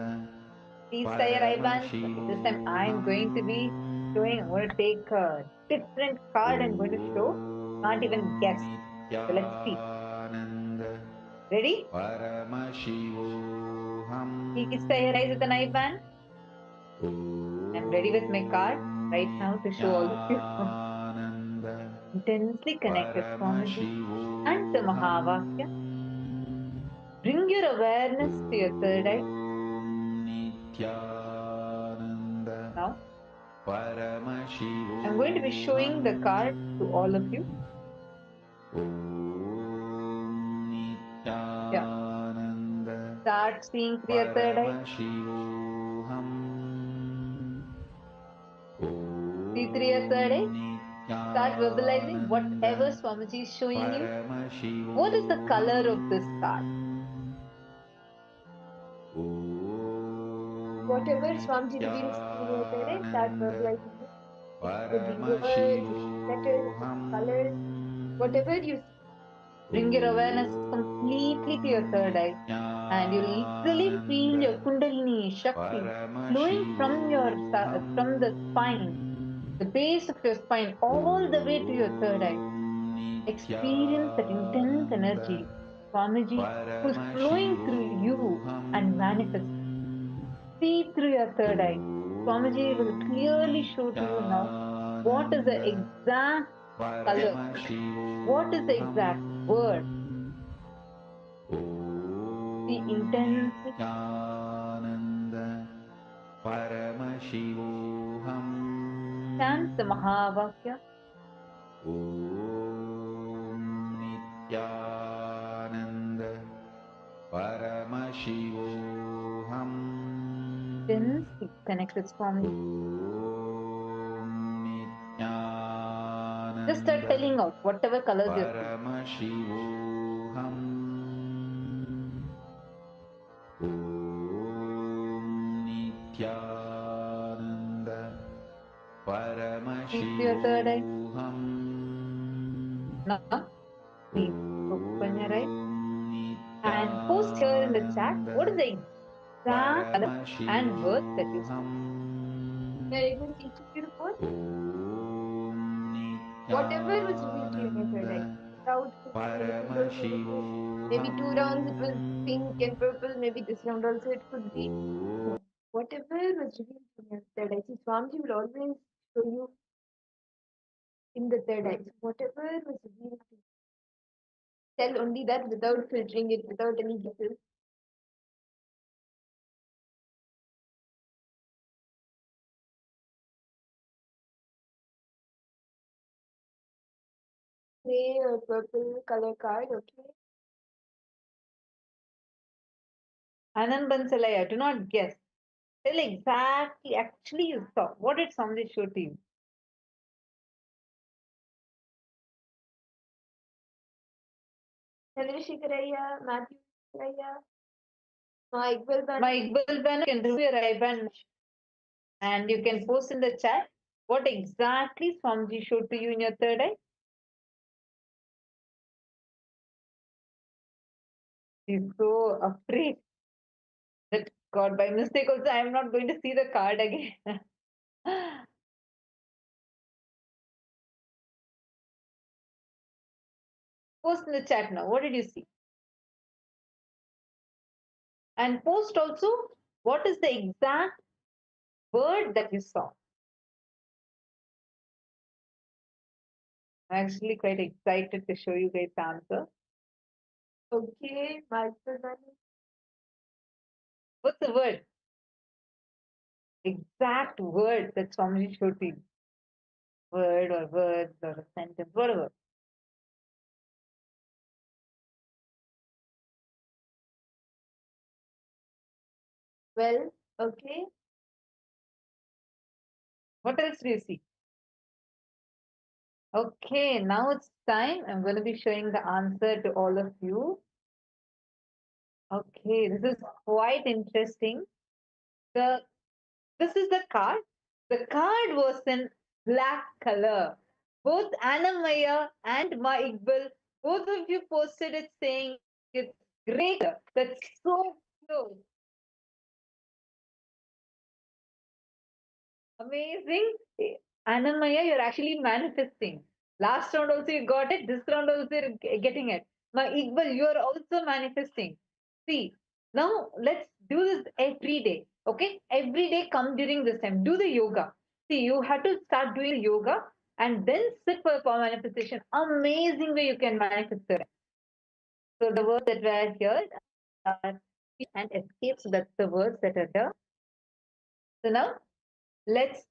Please tie your ribbons. Okay, this time I'm going to be showing. I'm going to take a different card. I'm going to show. Can't even guess. So let's see. Ready? Please tie your eyes with an eye band. I'm ready with my card right now to show all of you. Intensely connected Swamiji and the Mahavakya. Bring your awareness to your third eye. Now, I'm going to be showing the card to all of you. Yeah. Start seeing through your third eye. See through your third eye. Start verbalizing whatever Swamiji is showing you. What is the color of this card? Whatever Swamiji reveals in your third, start verbalizing it. It could be words, it could be letters, it could be colors, whatever you see. Bring your awareness completely to your third eye. And you literally feel your Kundalini Shakti flowing from from the spine, the base of your spine, all the way to your third eye. Experience that intense energy, Swamiji, who's flowing through you and manifest. See through your third eye. Swamiji will clearly show to you now what is the exact color, what is the exact word. See intensely. Chant the Mahavakya. Intensely connect with Swami. Just start telling out whatever colors you see. See to your third eye. Now, please open your eyes and post here in the chat what is the exact color and word that you see. Now, even each of you to post whatever was revealed to you in your third eye. Without filtering anything else in between. Maybe 2 rounds it was pink and purple, maybe this round also it could be. So, whatever was revealed in your third eye. See, Swamiji will always show you in the third eye. So whatever was revealed to you, tell only that without filtering it, without any guesses. Gray or purple color card, okay? Anand Bansalaya, do not guess. Tell exactly, actually you saw. What did somebody show to you? Chandrasekharaya, Matthew Raya, my Iqbal Ban. My Iqbal Ban can remove your eye band and you can post in the chat what exactly Swamiji showed to you in your third eye. He's so afraid that God, by mistake also, I am not going to see the card again. Post in the chat now. What did you see? And post also what is the exact word that you saw. I'm actually quite excited to show you guys the answer. Okay, Master Dani. What's the word? Exact word that Swamiji showed to you. Word or words or a sentence, whatever. Well, okay. What else do you see? Okay, now it's time. I'm going to be showing the answer to all of you. Okay, this is quite interesting. This is the card. The card was in black color. Both Annamaya and Ma Iqbal, both of you posted it saying it's great. That's so close. Amazing. Annamaya, you're actually manifesting. Last round also you got it. This round also you're getting it. My Iqbal, you're also manifesting. See, now let's do this every day. Okay? Every day come during this time. Do the yoga. See, you have to start doing the yoga and then sit for the manifestation. Amazing way you can manifest it. So the words that were here are and escape. So that's the words that are here. So now let's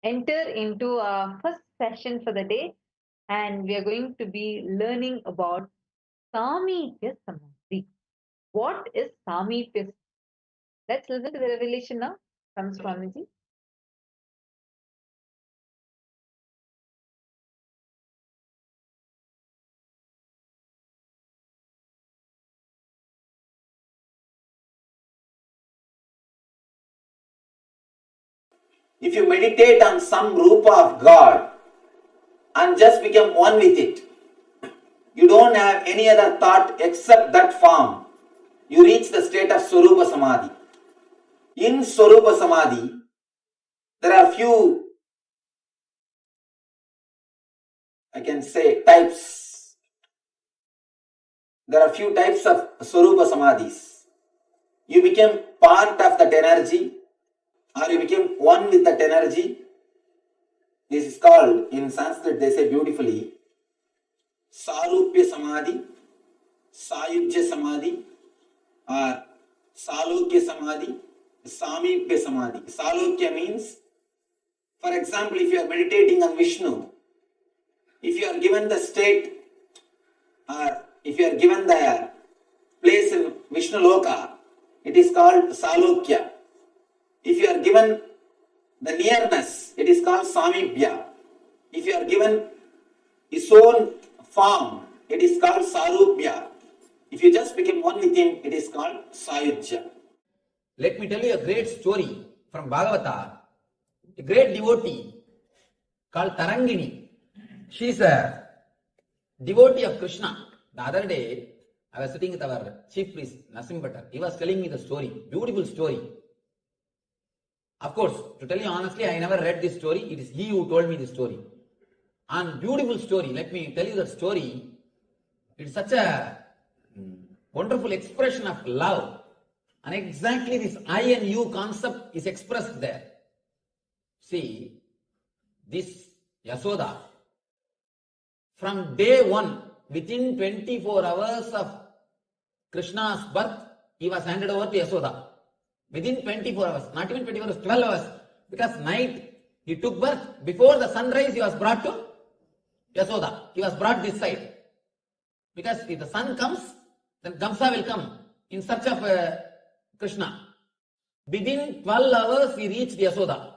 enter into our first session for the day, and we are going to be learning about Samipya Samadhi. What is Samipya? Let's listen to the revelation now from Swamiji. If you meditate on some Rupa of God and just become one with it, you don't have any other thought except that form, you reach the state of Swarupa Samadhi. In Swarupa Samadhi, there are few, I can say, types. There are few types of Swarupa Samadhis. You become part of that energy, or you become one with that energy. This is called, in Sanskrit they say beautifully, Sarupya Samadhi, Sayujya Samadhi, or Salokya Samadhi, Samipya Samadhi. Salokya means, for example, if you are meditating on Vishnu, if you are given the state, or if you are given the place in Vishnu Loka, it is called Salokya. If you are given the nearness, it is called Samipya. If you are given his own form, it is called Sarupya. If you just become one with him, it is called Sayujya. Let me tell you a great story from Bhagavata. A great devotee called Tarangini. She is a devotee of Krishna. The other day, I was sitting with our chief priest, Nasim Bhattar. He was telling me the story, beautiful story. Of course, to tell you honestly, I never read this story. It is he who told me this story. And beautiful story. Let me tell you the story. It's such a wonderful expression of love. And exactly this I and you concept is expressed there. See, this Yasoda, from day one, within 24 hours of Krishna's birth, he was handed over to Yasoda. Within 24 hours, not even 24 hours, 12 hours. Because night he took birth, before the sunrise he was brought to Yasoda. He was brought this side. Because if the sun comes, then Kamsa will come in search of Krishna. Within 12 hours he reached Yasoda.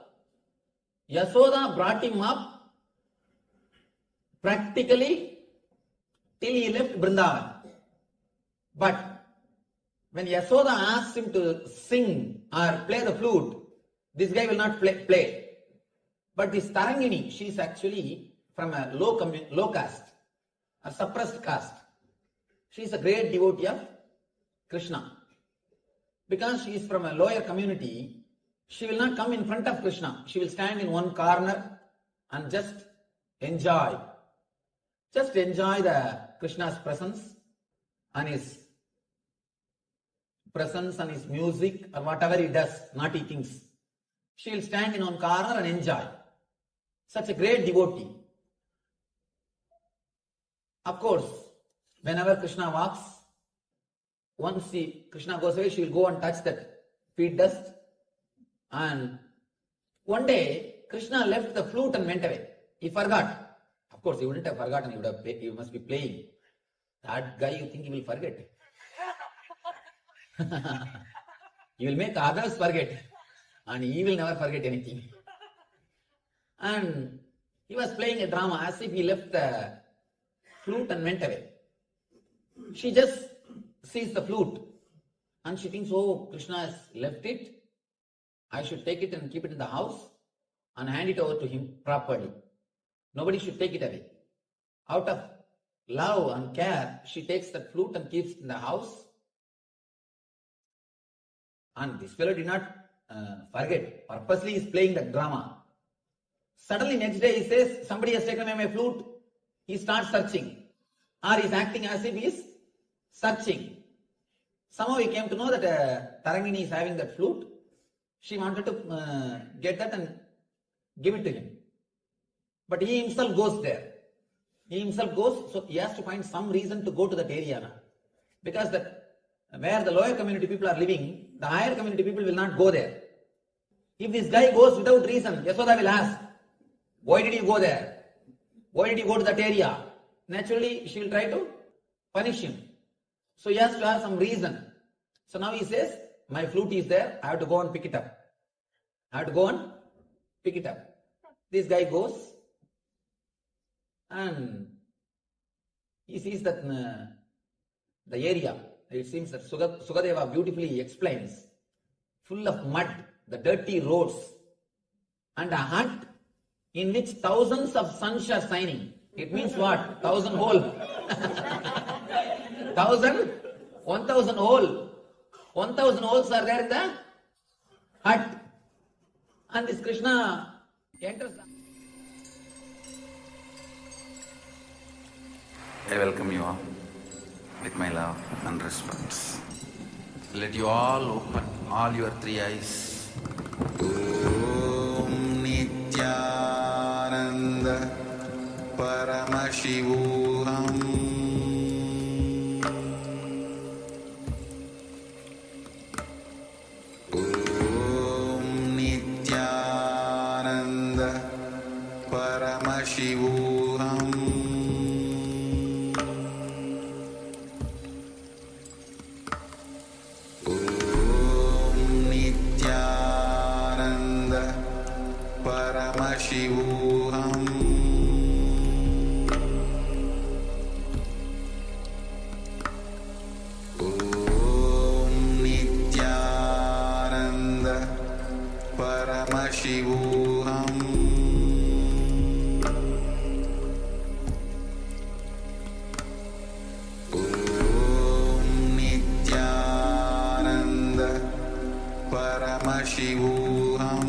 Yasoda brought him up practically till he left Vrindavan. But when Yasoda asked him to sing or play the flute, this guy will not play. But this Tarangini, she is actually from a low caste, a suppressed caste. She is a great devotee of Krishna. Because she is from a lower community, she will not come in front of Krishna. She will stand in one corner and just enjoy. Just enjoy the Krishna's presence and his music or whatever he does, naughty things. She will stand in one corner and enjoy. Such a great devotee. Of course, whenever Krishna walks, once Krishna goes away, she will go and touch that feet dust. And one day, Krishna left the flute and went away. He forgot. Of course, he wouldn't have forgotten. He must be playing. That guy, you think he will forget? He will make others forget. And he will never forget anything. And he was playing a drama as if he left the flute and went away. She just sees the flute and she thinks, oh, Krishna has left it. I should take it and keep it in the house and hand it over to him properly. Nobody should take it away. Out of love and care, she takes that flute and keeps it in the house. And this fellow did not forget. Purposely he is playing the drama. Suddenly next day he says, somebody has taken away my flute. He starts searching. Or he is acting as if he is searching. Somehow he came to know that Tarangini is having that flute. She wanted to get that and give it to him. But he himself goes there. He himself goes, so he has to find some reason to go to that area now. Because where the lower community people are living, the higher community people will not go there. If this guy goes without reason, Yasoda will ask, why did you go there? Why did you go to that area? Naturally, she will try to punish him. So he has to have some reason. So now he says, my flute is there, I have to go and pick it up. I have to go and pick it up. This guy goes and he sees that the area, it seems that Sukadeva beautifully explains, full of mud, the dirty roads, and a hut in which thousands of suns are shining. It means what? 1,000 hole. 1,000 hole. 1,000 holes are there in the hut. And this Krishna enters. I welcome you all with my love and respect. Let you all open all your three eyes. Om Nityananda Paramashivoham Om Nityananda Paramashivoham Om Nityananda Paramashivoham Om Nityananda Paramashivoham Om Nityananda Paramashivoham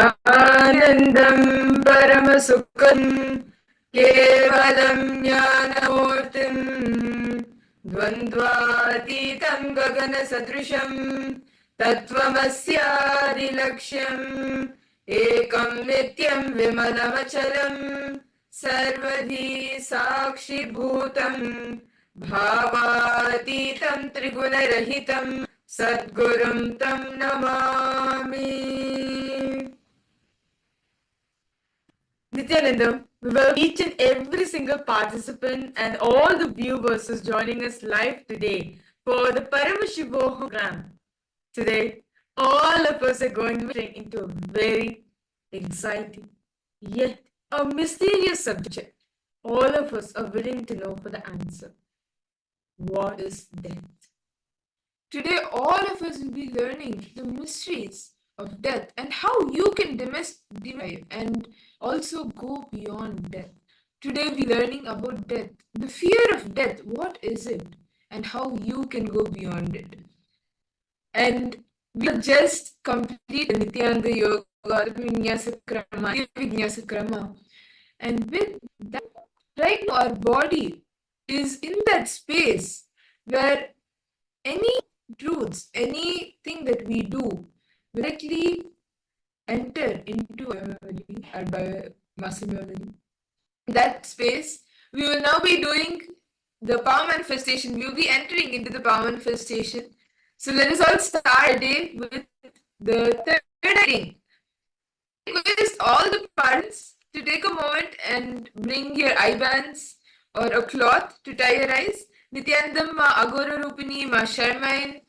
नित्यानन्दं परमसुखं केवलं ज्ञानमूर्तिं द्वन्द्वातीतं गगनसदृशं तत्त्वमस्यादिलक्ष्यम् एकं नित्यं विमलमचलं सर्वधी साक्षिभूतं भावातीतं त्रिगुणरहितं Sadgurum tam namami. Nityanandam, we welcome each and every single participant and all the viewers who's joining us live today for the Paramashivoham program. Today, all of us are going to be into a very exciting yet a mysterious subject. All of us are willing to know for the answer. What is death? Today, all of us will be learning the mysteries of death and how you can demystify and also go beyond death. Today, we'll be learning about death, the fear of death, what is it, and how you can go beyond it. And we'll just complete the Nityananda Yoga, Vinyasa Krama. And with that, right now, our body is in that space where any truths, anything that we do directly enter into a memory and by muscle memory. In that space, we will now be doing the power manifestation. We will be entering into the power manifestation. So let us all start our day with the third reading. Request all the parents to take a moment and bring your eye bands or a cloth to tie your eyes. Nityandam ma agora rupini ma sharmain.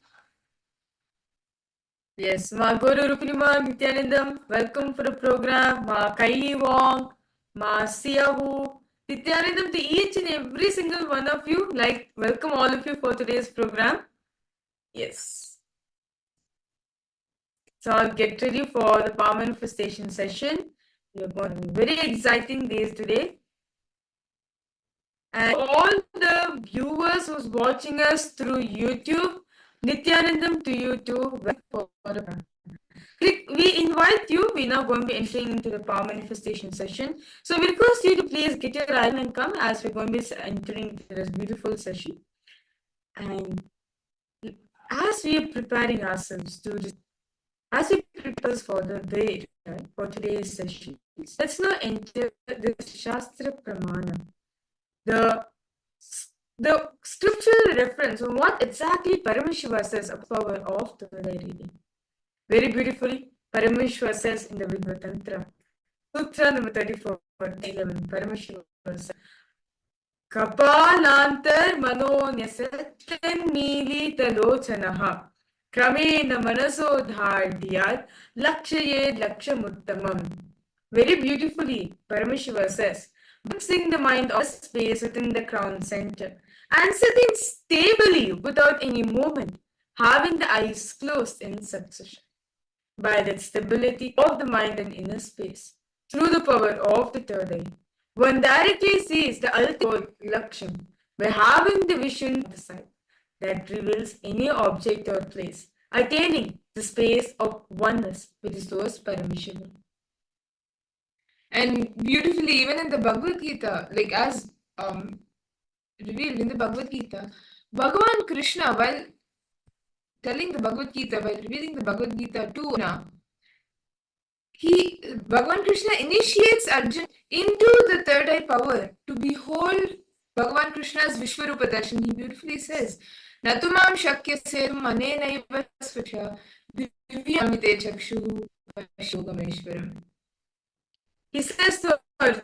Yes, ma agora rupini ma Nityanandam. Welcome for the program. Ma Kylie Wong, ma Siahu. Nityanandam to each and every single one of you. Like, welcome all of you for today's program. Yes. So I'll get ready for the power manifestation session. We have got very exciting days today. And all the viewers who's watching us through YouTube, Nityanandam to you too. We invite you. We're now going to be entering into the power manifestation session. So we request you to please get your eye and come as we're going to be entering into this beautiful session. And as we are preparing ourselves as we prepare for the day, for today's session, let's now enter the Shastra Pramana, the scriptural reference on what exactly Paramashiva says about the power of the third eye reading. Very beautifully, Paramashiva says in the Vidva Tantra, Sutra number 34, 11, Paramashiva says, Kapalantar manonyasa tanmilita lochanaha Kramena manaso dhardiyat lakshaye lakshamuttamam. Very beautifully, Paramashiva says, fixing the mind of space within the crown center and sitting stably without any movement, having the eyes closed in succession. By that stability of the mind and inner space, through the power of the third eye, one directly sees the ultimate laksham by having the vision of the sight that reveals any object or place, attaining the space of oneness with the source Paramashiva. And beautifully, even in the Bhagavad Gita, like as revealed in the Bhagavad Gita, Bhagavan Krishna, while telling the Bhagavad Gita, while revealing the Bhagavad Gita to Arjuna, Bhagavan Krishna initiates Arjuna into the third eye power to behold Bhagavan Krishna's Vishwarupa Darshan. He beautifully says, Natumam Shakya Serum Anenaiva Svasha Divyamite Chakshu Shogameshwaram. He says to Arjuna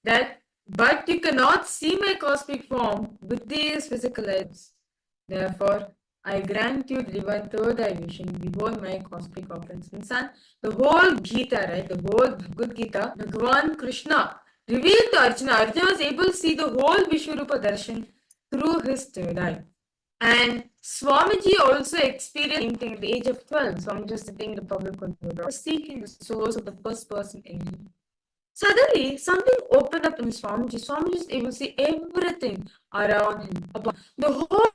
that, but you cannot see my cosmic form with these physical eyes. Therefore, I grant you divine third eye vision, behold my cosmic offerings. And the whole Gita, right, the whole Bhagavad Gita, Bhagavan Krishna revealed to Arjuna. Arjuna was able to see the whole Vishwarupa Darshan through his third eye. And Swamiji also experienced at the age of 12. Swamiji was sitting in the public control, seeking the source of the first person energy. Suddenly, something opened up in Swamiji. Swamiji is able to see everything around him. The whole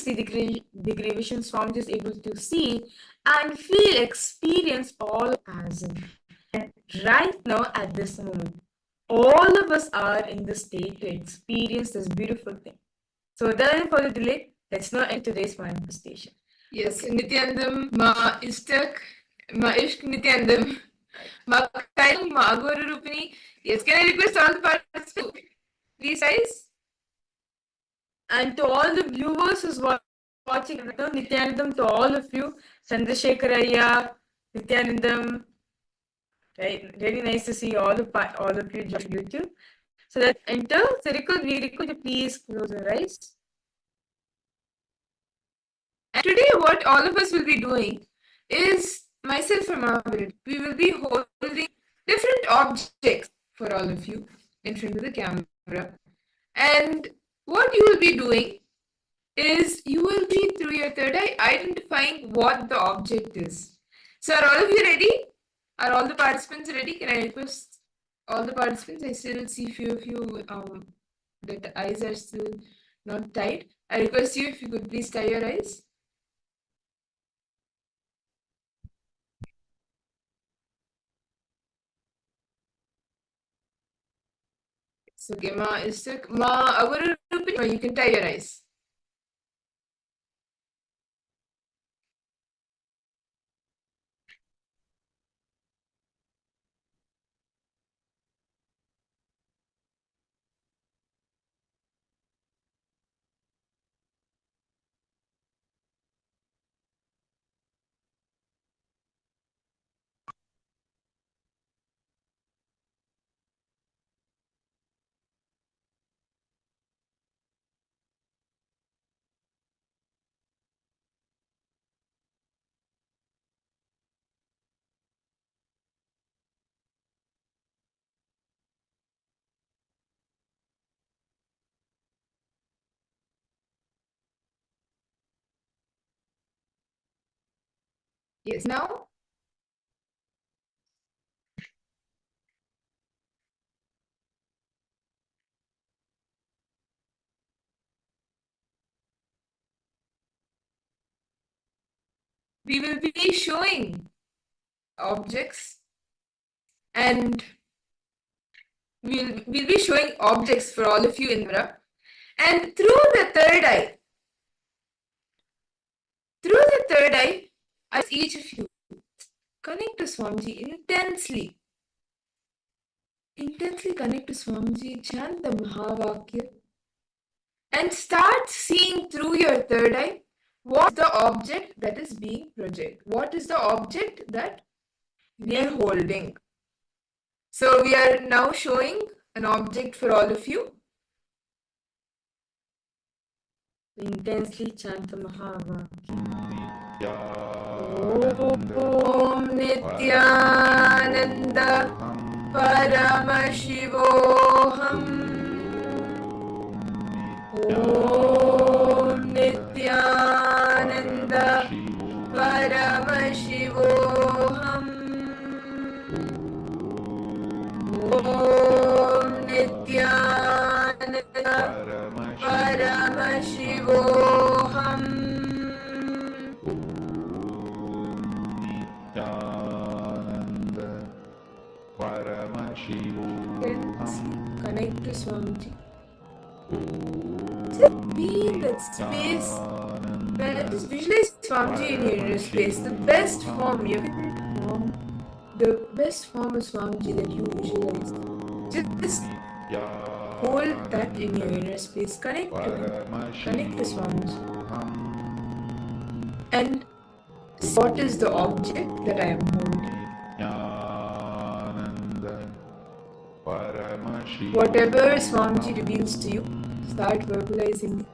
degree vision Swamiji is able to see and feel, experience all as him. And right now, at this moment, all of us are in the state to experience this beautiful thing. So, without further delay, let's now end today's manifestation. Yes, Nityandam, Ma Istak, Ma Ishk Nityandam. Ma Kailam, Ma Agora Rupini. Yes, can I request all the participants, please, guys? And to all the viewers who's watching, Nityanandam to all of you, Chandrasekharaya, Nityanandam. Right, really nice to see all of you on YouTube. So let's enter. So we request you please close your eyes. And today, what all of us will be doing is, myself and Mahabharat, we will be holding different objects for all of you in front of the camera. And what you will be doing is, you will be through your third eye identifying what the object is. So are all of you ready? Are all the participants ready? Can I request all the participants? I still see few of you that the eyes are still not tied. I request you if you could please tie your eyes. So, okay, you can tie your eyes. Yes, now we will be showing objects, and we'll be showing objects for all of you in the mirror. And through the third eye, I ask each of you connect to Swamiji intensely. Intensely connect to Swamiji, chant the Mahavakya, and start seeing through your third eye what is the object that is being projected. What is the object that we are holding? So we are now showing an object for all of you. Intensely chant the Mahavakya. Om Nityananda Paramashivoham. Om Nityananda Paramashivoham. Om Nityananda Paramashivoham. Connect to Swamiji. Just be in that space. Just visualize Swamiji in your inner space. The best form, your favorite form. The best form of Swamiji that you visualize. Just hold that in your inner space. Connect to him. Connect to Swamiji. And what is the object that I am holding? Whatever Swamiji reveals to you, start verbalizing.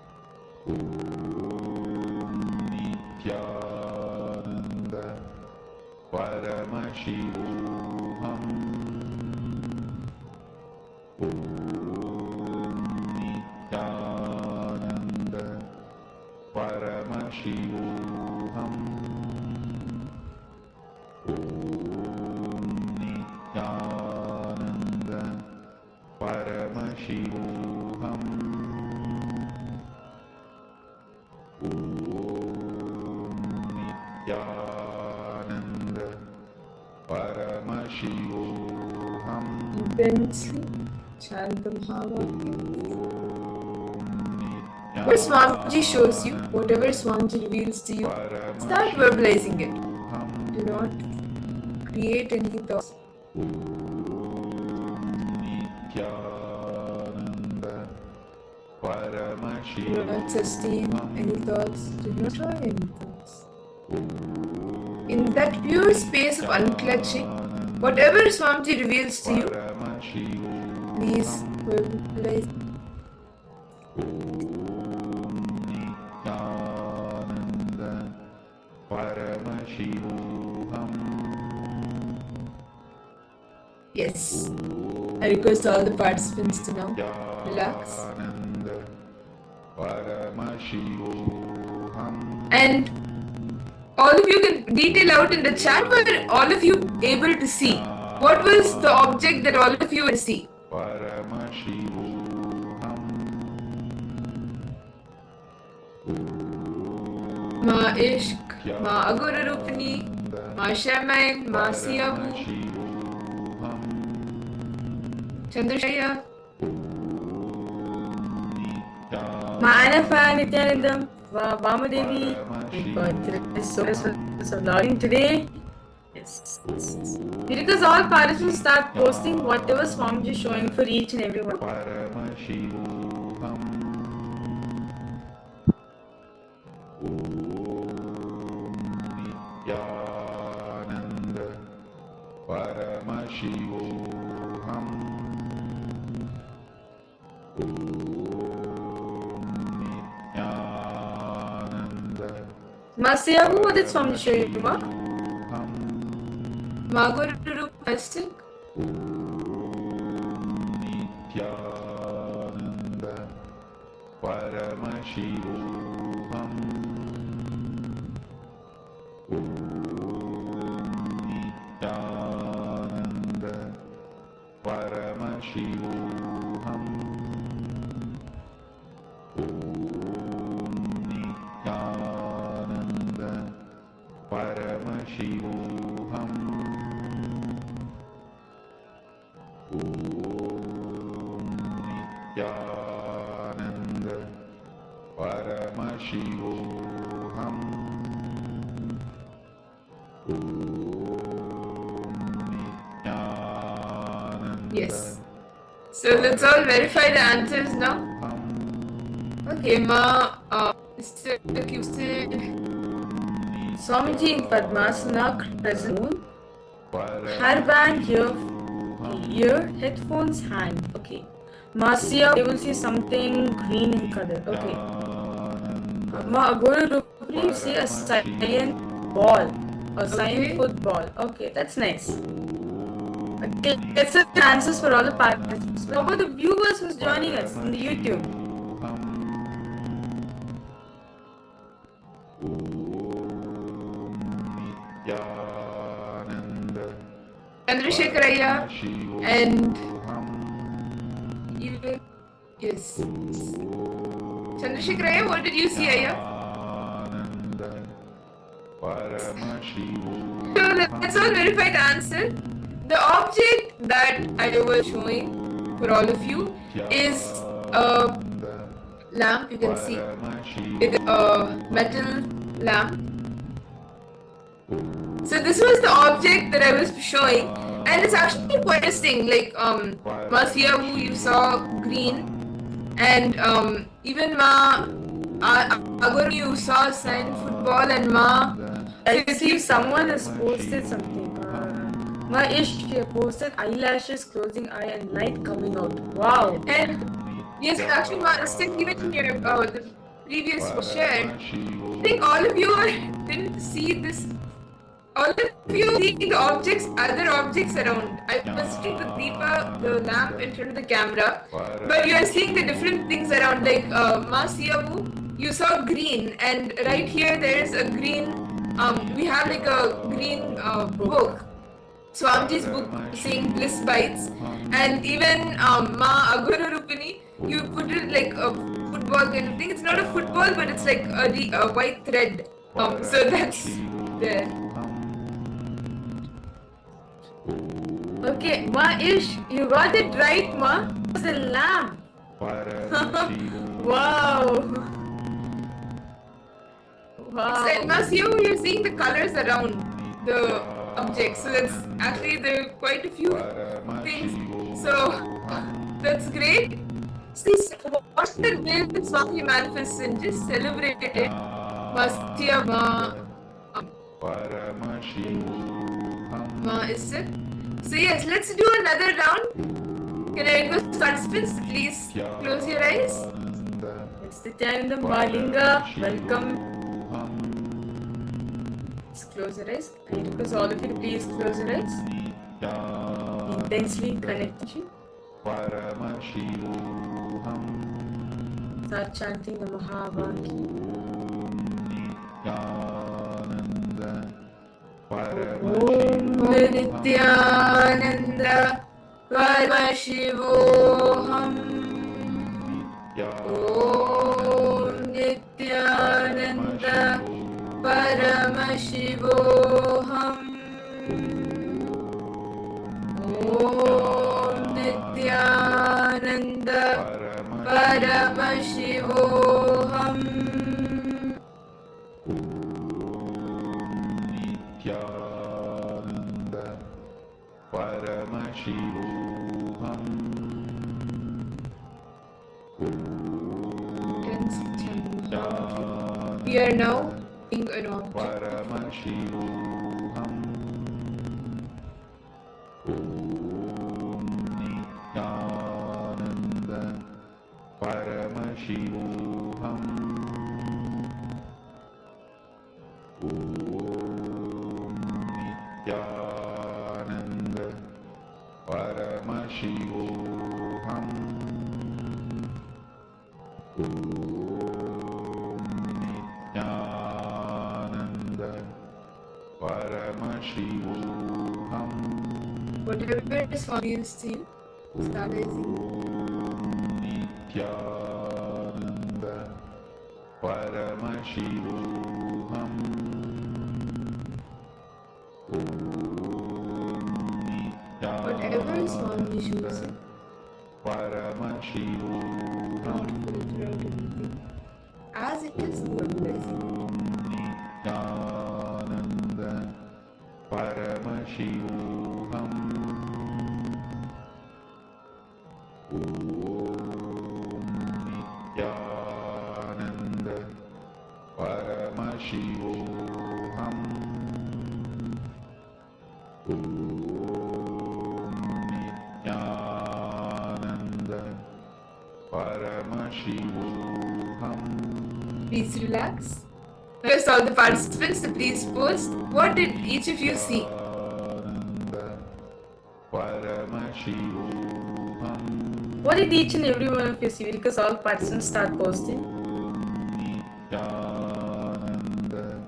Intensely chant the Mahavakya. What Swamiji shows you, whatever Swamiji reveals to you, start verbalizing it. Do not create any thoughts. Do not sustain any thoughts. Do not try any thoughts. In that pure space of unclutching, whatever Swamiji reveals to you, please verbalize. Yes. I request all the participants to now relax. And all of you can detail out in the chat what were all of you able to see. What was the object that all of you were to see? Ma Ishq, Ma Agura Rupani, Ma Shaman, Ma Siyabu, Chandrashaya, Ma Anafa Nityanandam, Ma Vamadevi. So logging today. Yes. Because all participants start posting whatever Swamiji is showing for each and every one. Masyahu, what did Swamiji show you? Maguru Pastic. Paramashivoham. Om Nityananda Paramashivoham. Om Nityananda Paramashivoham. Om Nityananda. Yes. So let's all verify the answers now. Okay, Ma, Mr. Houston, Swamiji in Padmasana, Crescent, hairband, ear, headphones, hand. Okay. Masya, they will see something green in color. Okay. Ma, Agora Rupri, you see a cyan ball, a cyan football. Okay, that's nice. Okay, that's the answers for all the participants. How about the viewers who's joining us on the YouTube? Chandrasekharaya and even yes. Chandrasekharaya, what did you see, Aya? So let's all verify the answer. The object that I was showing for all of you is a lamp. You can see it's a metal lamp. So this was the object that I was showing, and it's actually quite interesting. Like Masiyavu, you saw green, and even Ma Aguru, you saw cyan football, and Ma, I see someone has posted something. Ma Ish, she posted eyelashes, closing eye, and light coming out. Wow! And yes, actually, Ma, still even your the previous was shared. I think all of you didn't see this. All of you see the objects, other objects around. I was sitting with Deepa, the lamp in front of the camera, but you are seeing the different things around. Like Masiyavu, you saw green, and right here there is a green. We have like a green book. Swamiji's book saying Bliss Bites, and even Ma Aguru Rupini, you put it like a football kind of thing. It's not a football, but it's like a white thread. So that's there. Okay, Ma Ish, you got it right, Ma. It's a lamp. Wow. Wow. So, Masiyavu, you're seeing the colors around the objects. So that's actually there are quite a few things. So that's great. Please watch the way that Swami manifests and just celebrate it. Masiyavu. Ma is it? So yes, let's do another round. Can I request participants to please close your eyes? It's the Jayanti Malinga. Welcome. Let's close your eyes. I request all of you to please close your eyes. Intensely connect you. Start chanting the Mahavaki. Om Nityananda Paramashivoham. Om Nityananda Paramashivoham. Om Nityananda Paramashivoham. Paramashivoham. We are now being an object. Paramashivoham. Om Nityananda Paramashivoham. Om Nityananda Paramashivoham. Om Nityananda Paramashivoham. Whatever is for you still, Stargazing. Nityananda Paramashivoham Whatever song you choose, Paramashivoham don't filter out anything. As it is, blessing. Nityananda Paramashivoham Nityananda Paramashivoham Nityananda Paramashivoham. Please relax. First, all the participants to please pose. What did each of you see? Paramashivoham What did each and every one of you see? Because all participants start posting. Nityananda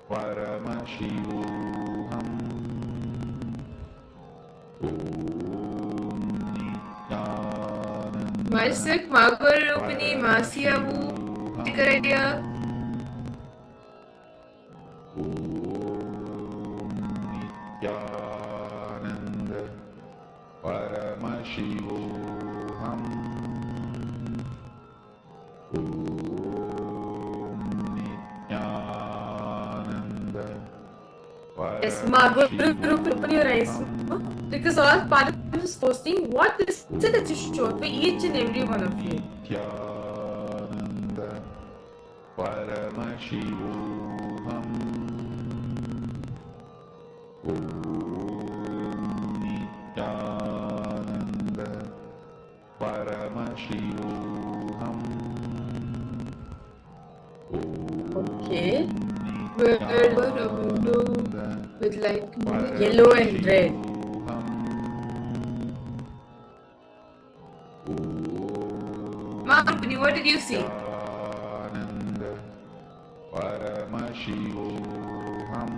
Paramashivoham Nityananda Marsuk, Magwar, Rupini, Masiabu, Tikaradia. Nityananda Paramashivoham Nityananda Yes, Magwar, Rupini, your eyes. Because all participants posting, what is it that you showed for each and every one of you? Nityananda Paramashivoham Nityananda Paramashivoham Okay. Where were a window With like yellow and red. Rupini, what did you see? Nityananda Paramashivoham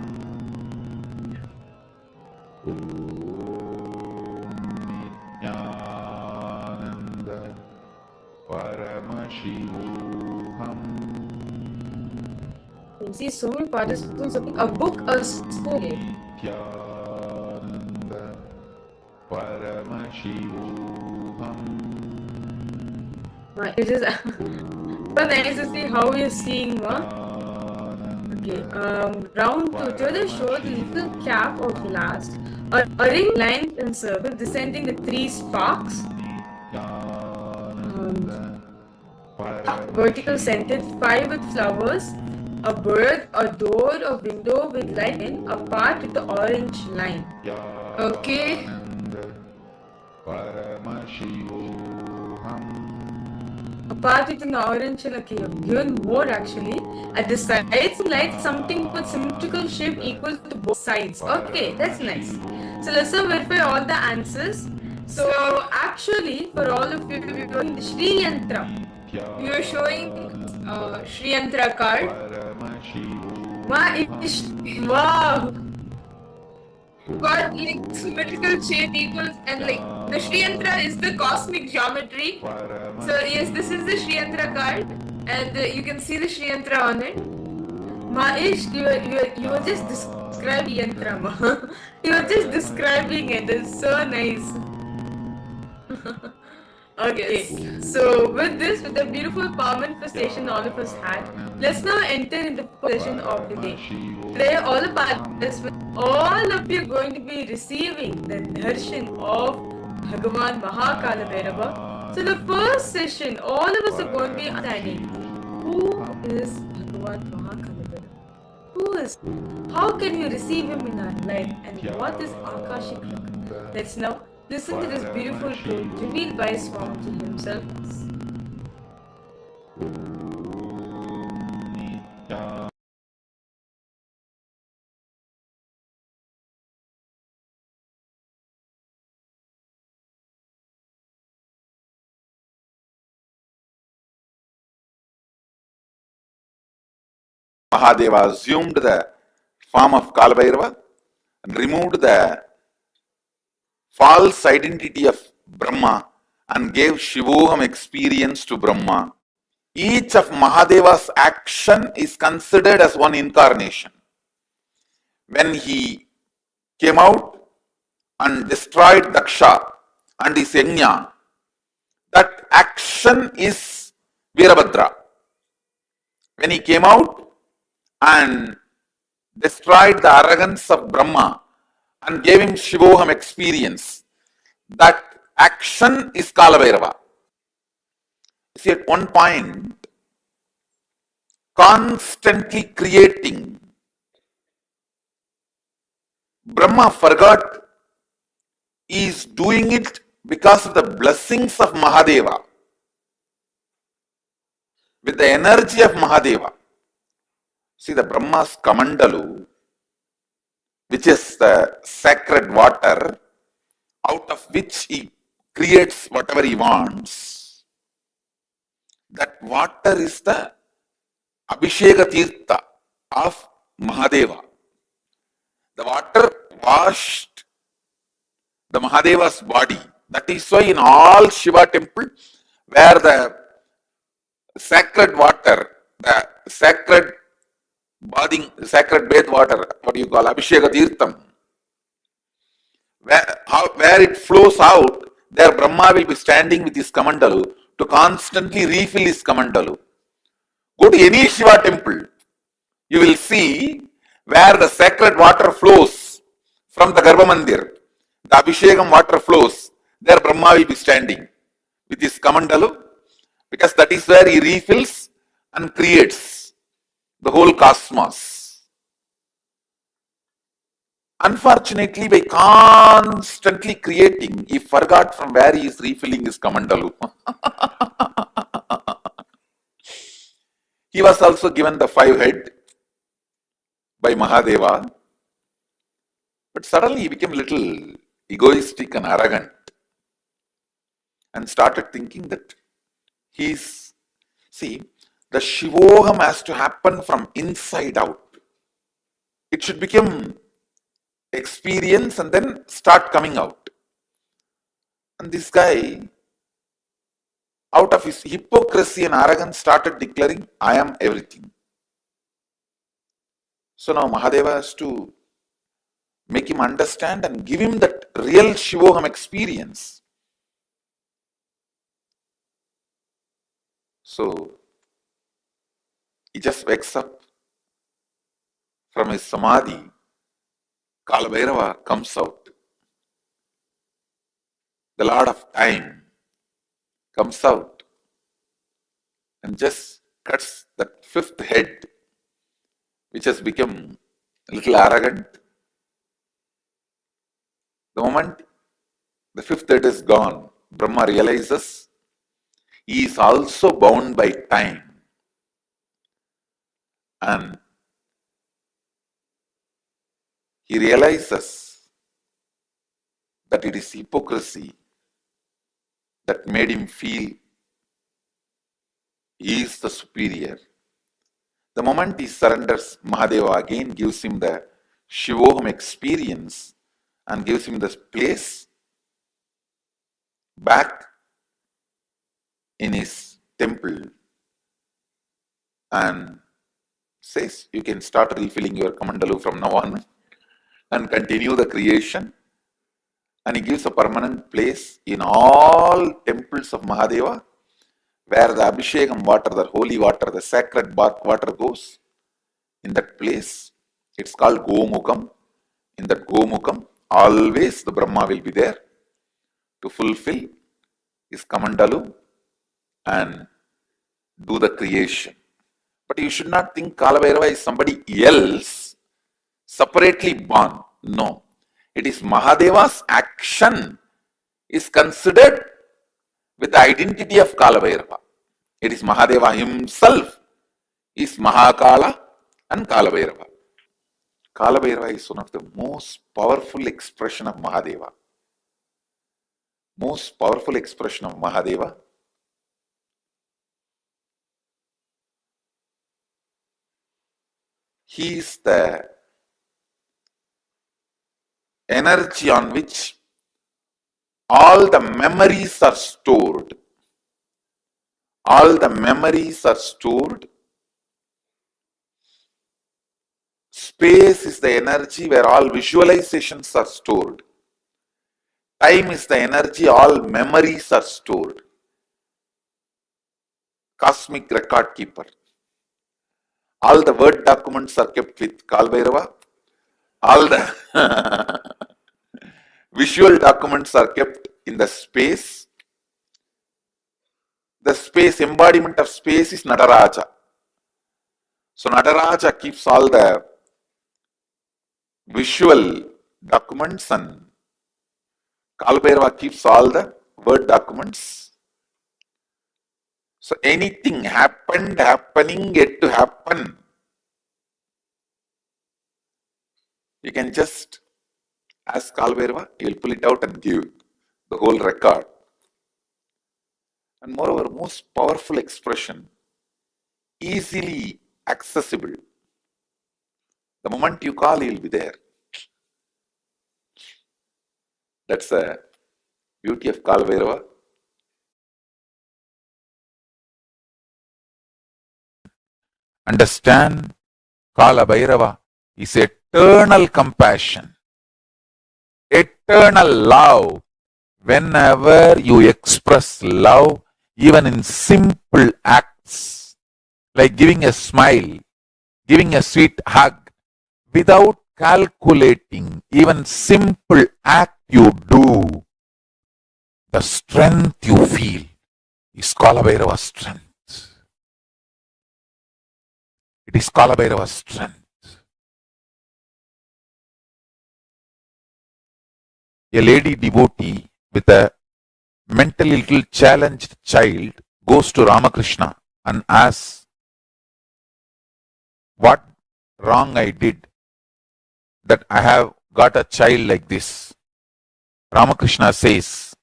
Nityananda Paramashivoham You see so many participants looking a book, a spoon. Nityananda Paramashivoham It is so nice to see how you're seeing one. Okay, round two. To the show the little cap of last, a ring lined in circle descending the three sparks. Vertical scented, 5 with flowers, a bird, a door, a window with light in, a part with the orange line. Okay. Paramashivoham A part with an orange and okay, given more actually. At the sides, light something with symmetrical shape equal to both sides. Okay, that's nice. So let's now verify all the answers. So actually, for all of you, we were in the Sri Yantra. We were showing Sri Yantra card. Wow! Got like symmetrical shape equals and like the Sri Yantra is the cosmic geometry. So yes, this is the Sri Yantra card and you can see the Sri Yantra on it. Mahesh, you were just describing Yantra. You were just describing it. It's so nice. Okay, so with this, with the beautiful power manifestation all of us had, let's now enter in the session of the day. Today, all the participants, all of you are going to be receiving the darshan of Bhagavan Mahar Kalabhairava. So the first session, all of us are going to be understanding who is Bhagavan Mahar Kalabhairava. Who is? How can we receive him in our life? And what is Akashic? Let's now listen to this beautiful truth revealed by Swamiji himself. Mahadeva assumed the form of Kalabhairava and removed the false identity of Brahma and gave Shivoham experience to Brahma. Each of Mahadeva's action is considered as one incarnation. When he came out and destroyed Daksha and his Yajna, that action is Virabhadra. When he came out and destroyed the arrogance of Brahma and gave him Shivoham experience, that action is Kalabhairava. See, at one point, constantly creating, Brahma forgot he is doing it because of the blessings of Mahadeva, with the energy of Mahadeva. See, the Brahma's Kamandalu, which is the sacred water, out of which he creates whatever he wants, that water is the Abhisheka Tirtha of Mahadeva. The water washed the Mahadeva's body. That is why in all Shiva temples, where the sacred water, the sacred sacred bath water, what you call Abhisheka Tirtham, where it flows out, there Brahma will be standing with his Kamandalu to constantly refill his Kamandalu. Go to any Shiva temple, you will see where the sacred water flows from the Garbha Mandir, the Abhishekam water flows, there Brahma will be standing with his Kamandalu, because that is where he refills and creates the whole cosmos. Unfortunately, by constantly creating, he forgot from where he is refilling his Kamandalu. He was also given the 5 head by Mahadeva, but suddenly he became a little egoistic and arrogant and started thinking that he's, see, the Shivoham has to happen from inside out. It should become experience and then start coming out. And this guy, out of his hypocrisy and arrogance, started declaring, I am everything. So now Mahadeva has to make him understand and give him that real Shivoham experience. So he just wakes up from his samadhi. Kalabhairava comes out. The Lord of Time comes out and just cuts that 5th head, which has become a little arrogant. The moment the 5th head is gone, Brahma realizes he is also bound by time. And he realizes that it is hypocrisy that made him feel he is the superior. The moment he surrenders, Mahadeva again gives him the Shivoham experience and gives him this place back in his temple and says, you can start refilling your Kamandalu from now on and continue the creation. And he gives a permanent place in all temples of Mahadeva, where the Abhishekam water, the holy water, the sacred bath water goes. In that place, it's called Gomukam. In that Gomukam, always the Brahma will be there to fulfill his Kamandalu and do the creation. But you should not think Kalabhairava is somebody else separately born. No. It is Mahadeva's action is considered with the identity of Kalabhairava. It is Mahadeva himself is Mahakala and Kalabhairava. Kalabhairava is one of the most powerful expression of Mahadeva. Most powerful expression of Mahadeva. He is the energy on which all the memories are stored. All the memories are stored. Space is the energy where all visualizations are stored. Time is the energy all memories are stored. Cosmic record keeper. All the word documents are kept with Kalabhairava. All the visual documents are kept in the space. The space, embodiment of space is Nataraja. So Nataraja keeps all the visual documents and Kalabhairava keeps all the word documents. So anything happened, happening, yet to happen, you can just ask Kalabhairava, he will pull it out and give the whole record. And moreover, most powerful expression, easily accessible. The moment you call, he will be there. That's the beauty of Kalabhairava. Understand, Kalabhairava is eternal compassion, eternal love. Whenever you express love, even in simple acts, like giving a smile, giving a sweet hug, without calculating, even simple act you do, the strength you feel is Kalabhairava's strength. It is Kalabhairava's strength. A lady devotee with a mentally little challenged child goes to Ramakrishna and asks, what wrong I did that I have got a child like this? Ramakrishna says,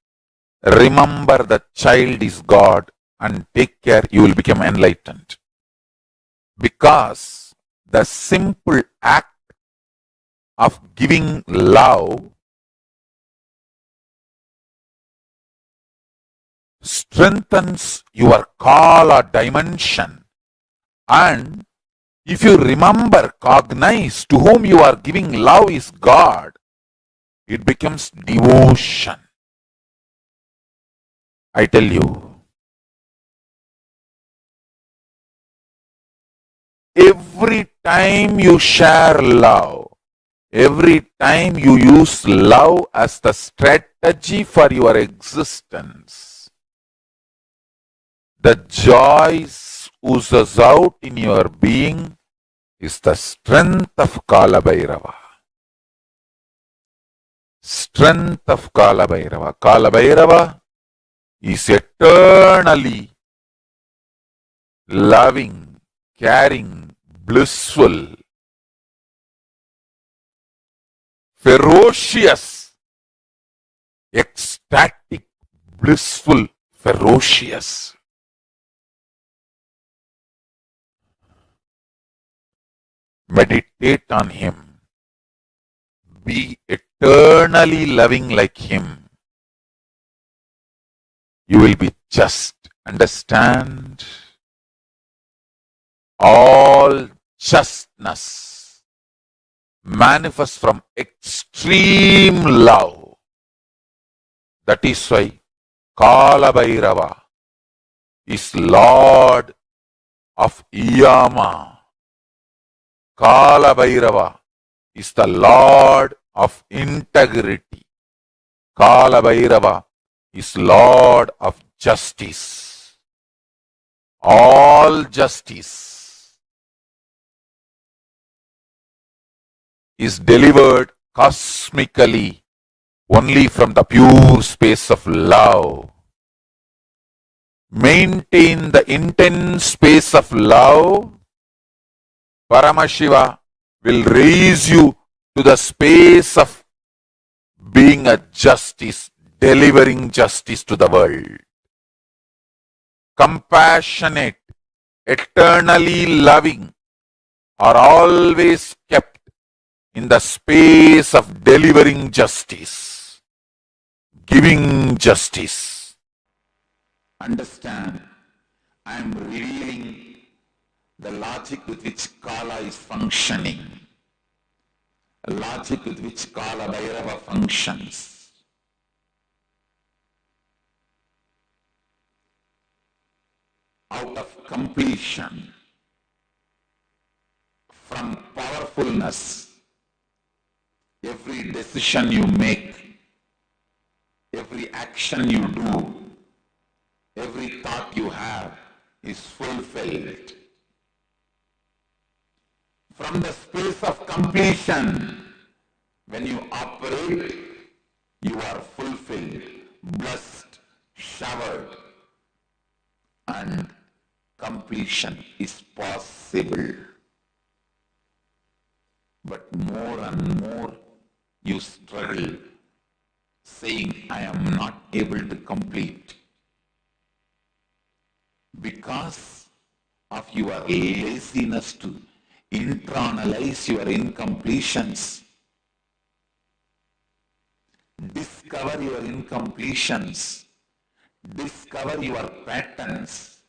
remember the child is God and take care, you will become enlightened. Because the simple act of giving love strengthens your kala dimension, and if you remember, cognize to whom you are giving love is God, it becomes devotion. I tell you, every time you share love, every time you use love as the strategy for your existence, the joy oozes out in your being is the strength of Kalabhairava. Strength of Kalabhairava. Kalabhairava is eternally loving, caring, blissful, ferocious, ecstatic, blissful, ferocious. Meditate on him. Be eternally loving like him. You will be just. Understand? All justness manifests from extreme love. That is why Kalabhairava is Lord of Yama. Kalabhairava is the Lord of integrity. Kalabhairava is Lord of justice. All justice is delivered cosmically only from the pure space of love. Maintain the intense space of love. Paramashiva will raise you to the space of being a justice, delivering justice to the world. Compassionate, eternally loving are always kept in the space of delivering justice. giving justice. Understand, I am revealing the logic with which Kala is functioning, a logic with which Kalabhairava functions. Out of completion, from powerfulness, every decision you make, every action you do, every thought you have is fulfilled. From the space of completion, when you operate, you are fulfilled, blessed, showered, and completion is possible. But more and more you struggle, saying, I am not able to complete, because of your laziness to internalize your incompletions. Discover your incompletions. Discover your patterns.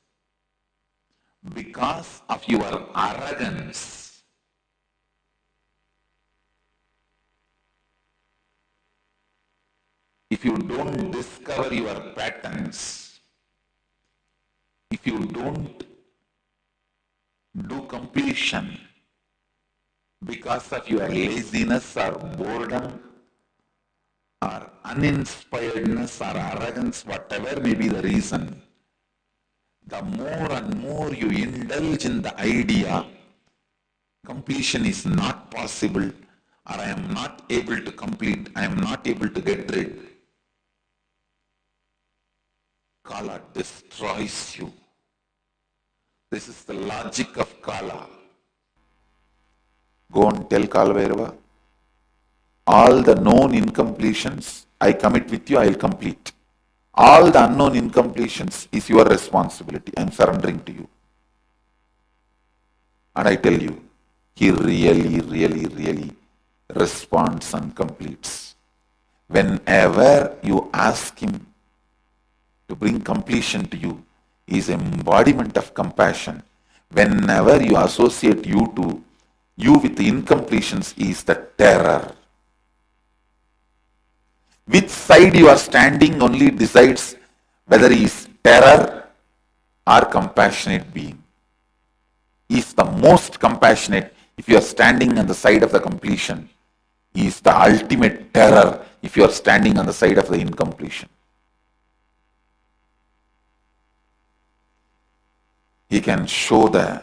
Because of your arrogance, if you don't discover your patterns, if you don't do completion because of your laziness or boredom or uninspiredness or arrogance, whatever may be the reason, the more and more you indulge in the idea, completion is not possible, or I am not able to complete, I am not able to get rid, Kala destroys you. This is the logic of Kala. Go and tell Kalabhairava, all the known incompletions, I commit with you, I will complete. All the unknown incompletions is your responsibility. I am surrendering to you. And I tell you, he really responds and completes. Whenever you ask him to bring completion to you, he is embodiment of compassion. Whenever you associate you with the incompletions, he is the terror. Which side you are standing only decides whether he is terror or compassionate being. He is the most compassionate if you are standing on the side of the completion. He is the ultimate terror if you are standing on the side of the incompletion. He can show the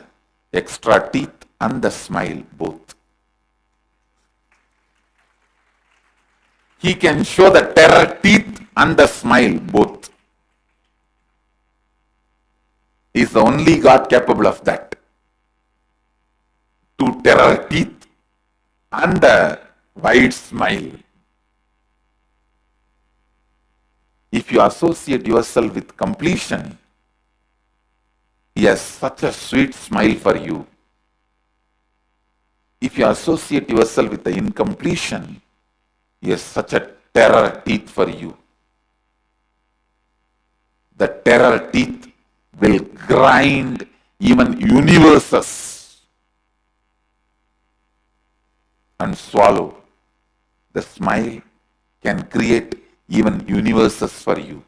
extra teeth and the smile both. He can show the terror teeth and the smile both. He is the only God capable of that. Two terror teeth and a wide smile. If you associate yourself with completion, he has such a sweet smile for you. If you associate yourself with the incompletion, he has such a terror teeth for you. The terror teeth will grind even universes and swallow. The smile can create even universes for you.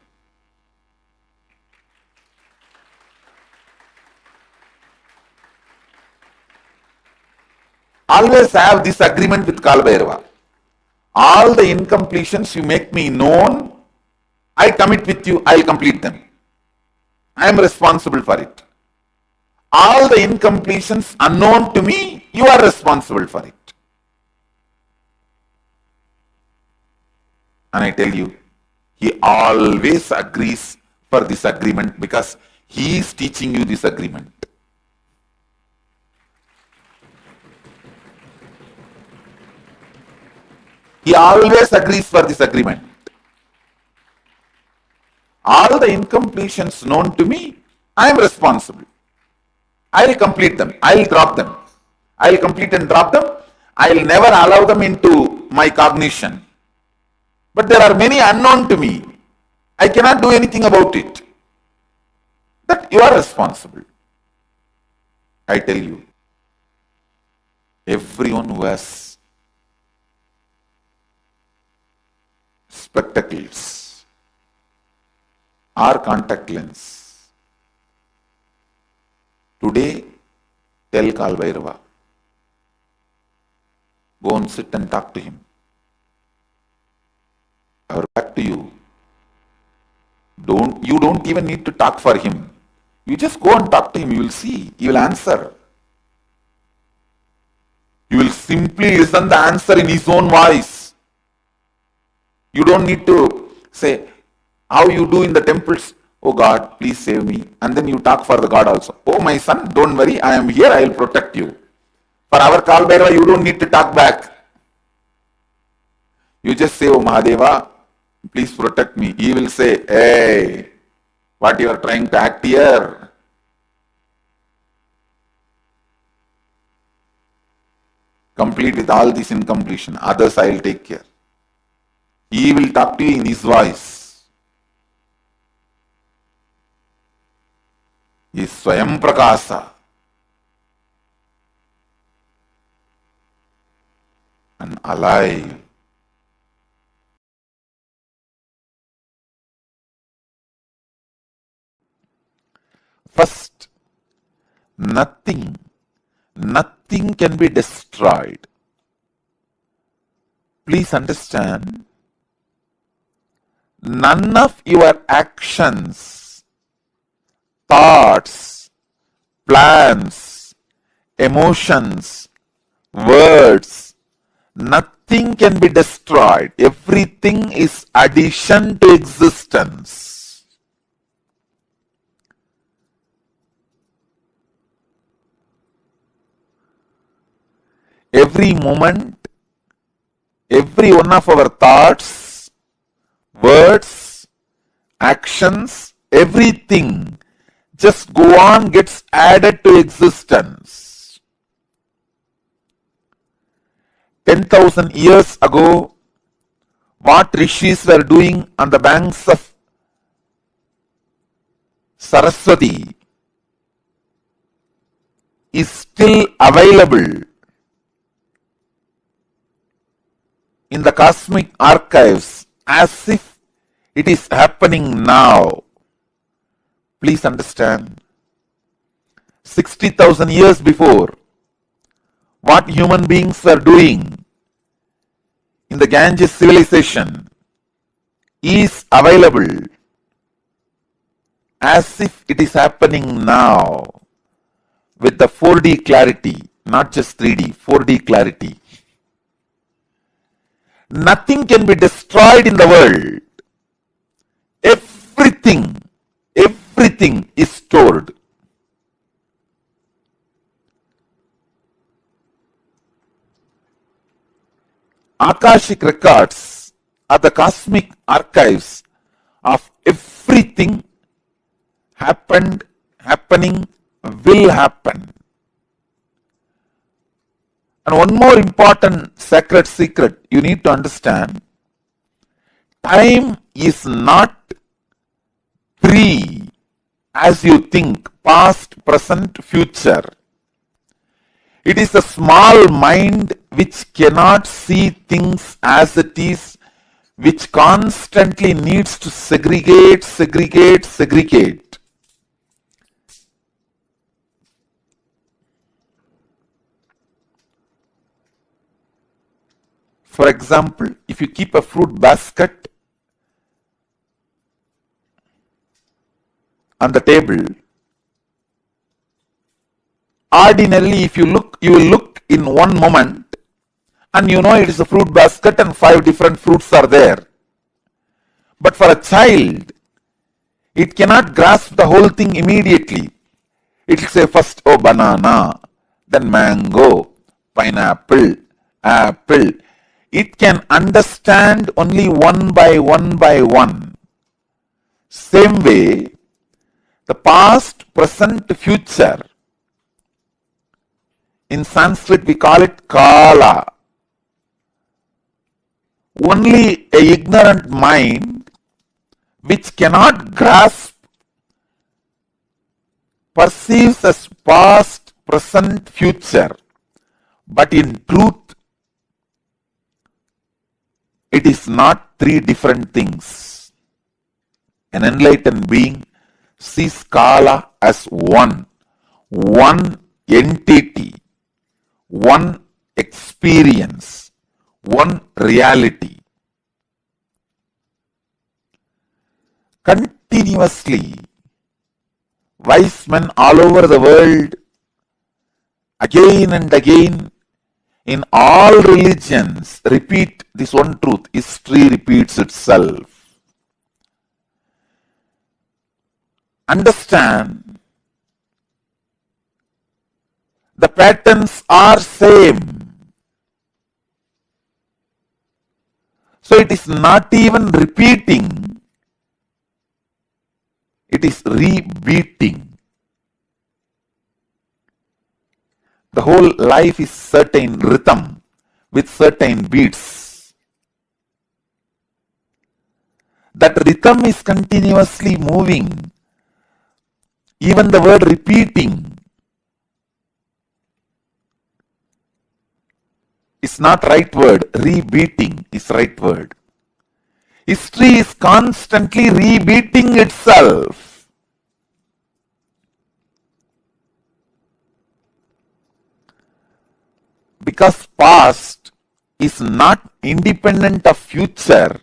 Always have this agreement with Kalabhairava. All the incompletions you make me known, I commit with you, I will complete them. I am responsible for it. All the incompletions unknown to me, you are responsible for it. And I tell you, he always agrees for this agreement because he is teaching you this agreement. He always agrees for this agreement. All the incompletions known to me, I am responsible. I will complete them. I will drop them. I will complete and drop them. I will never allow them into my cognition. But there are many unknown to me. I cannot do anything about it. That you are responsible. I tell you, everyone who has spectacles or contact lens, today tell Kalabhairava, go and sit and talk to him. Or back to you. You don't even need to talk for him. You just go and talk to him. You will see. He will answer. You will simply listen the answer in his own voice. You don't need to say how you do in the temples. Oh God, please save me. And then you talk for the God also. Oh my son, don't worry. I am here. I will protect you. For our Kalabhairava, you don't need to talk back. You just say, oh Mahadeva, please protect me. He will say, hey, what you are trying to act here? Complete with all this incompletion. Others I will take care. He will talk to you in his voice. He is Swayam Prakasa. And alive. First, nothing can be destroyed. Please understand, none of your actions, thoughts, plans, emotions, words, nothing can be destroyed. Everything is addition to existence. Every moment, every one of our thoughts, words, actions, everything just go on, gets added to existence. 10,000 years ago, what rishis were doing on the banks of Saraswati is still available in the cosmic archives as if it is happening now. Please understand, 60,000 years before, what human beings were doing in the Ganges civilization is available as if it is happening now with the 4D clarity, not just 3D, 4D clarity. Nothing can be destroyed in the world. Everything is stored. Akashic records are the cosmic archives of everything happened, happening, will happen. And one more important sacred secret you need to understand, time is not free as you think, past, present, future. It is a small mind which cannot see things as it is, which constantly needs to segregate. For example, if you keep a fruit basket on the table, ordinarily if you look, you will look in one moment and you know it is a fruit basket and 5 different fruits are there. But for a child, it cannot grasp the whole thing immediately. It will say first, oh, banana, then mango, pineapple, apple. It can understand only one by one. Same way, the past, present, future, in Sanskrit we call it Kala. Only a ignorant mind which cannot grasp perceives as past, present, future, but in truth it is not three different things. An enlightened being sees Kala as one entity, one experience, one reality. Continuously, wise men all over the world, again and again, in all religions, repeat this one truth. History repeats itself. Understand, the patterns are same. So it is not even repeating, it is rebeating. The whole life is certain rhythm with certain beats. That rhythm is continuously moving. Even the word repeating is not right word. Rebeating is right word. History is constantly rebeating itself. Because past is not independent of future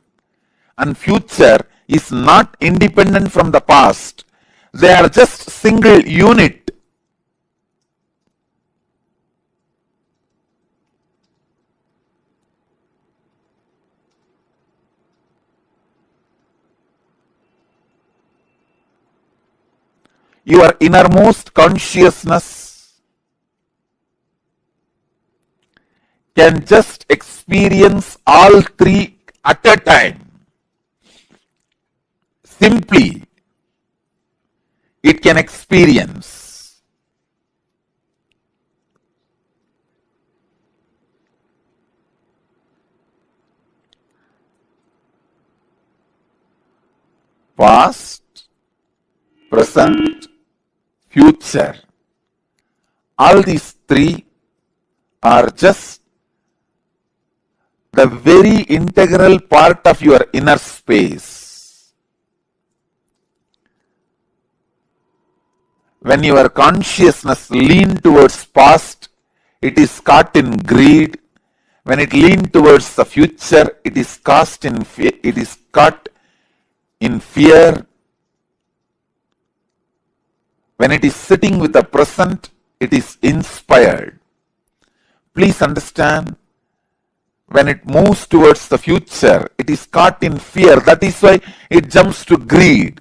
and future is not independent from the past. They are just single unit. Your innermost consciousness can just experience all three at a time. Simply, it can experience. Past, present, future. All these three are just the very integral part of your inner space. When your consciousness leans towards past, it is caught in greed. When it leans towards the future, it is caught in fear. When it is sitting with the present, it is inspired. Please understand, when it moves towards the future, it is caught in fear. That is why it jumps to greed.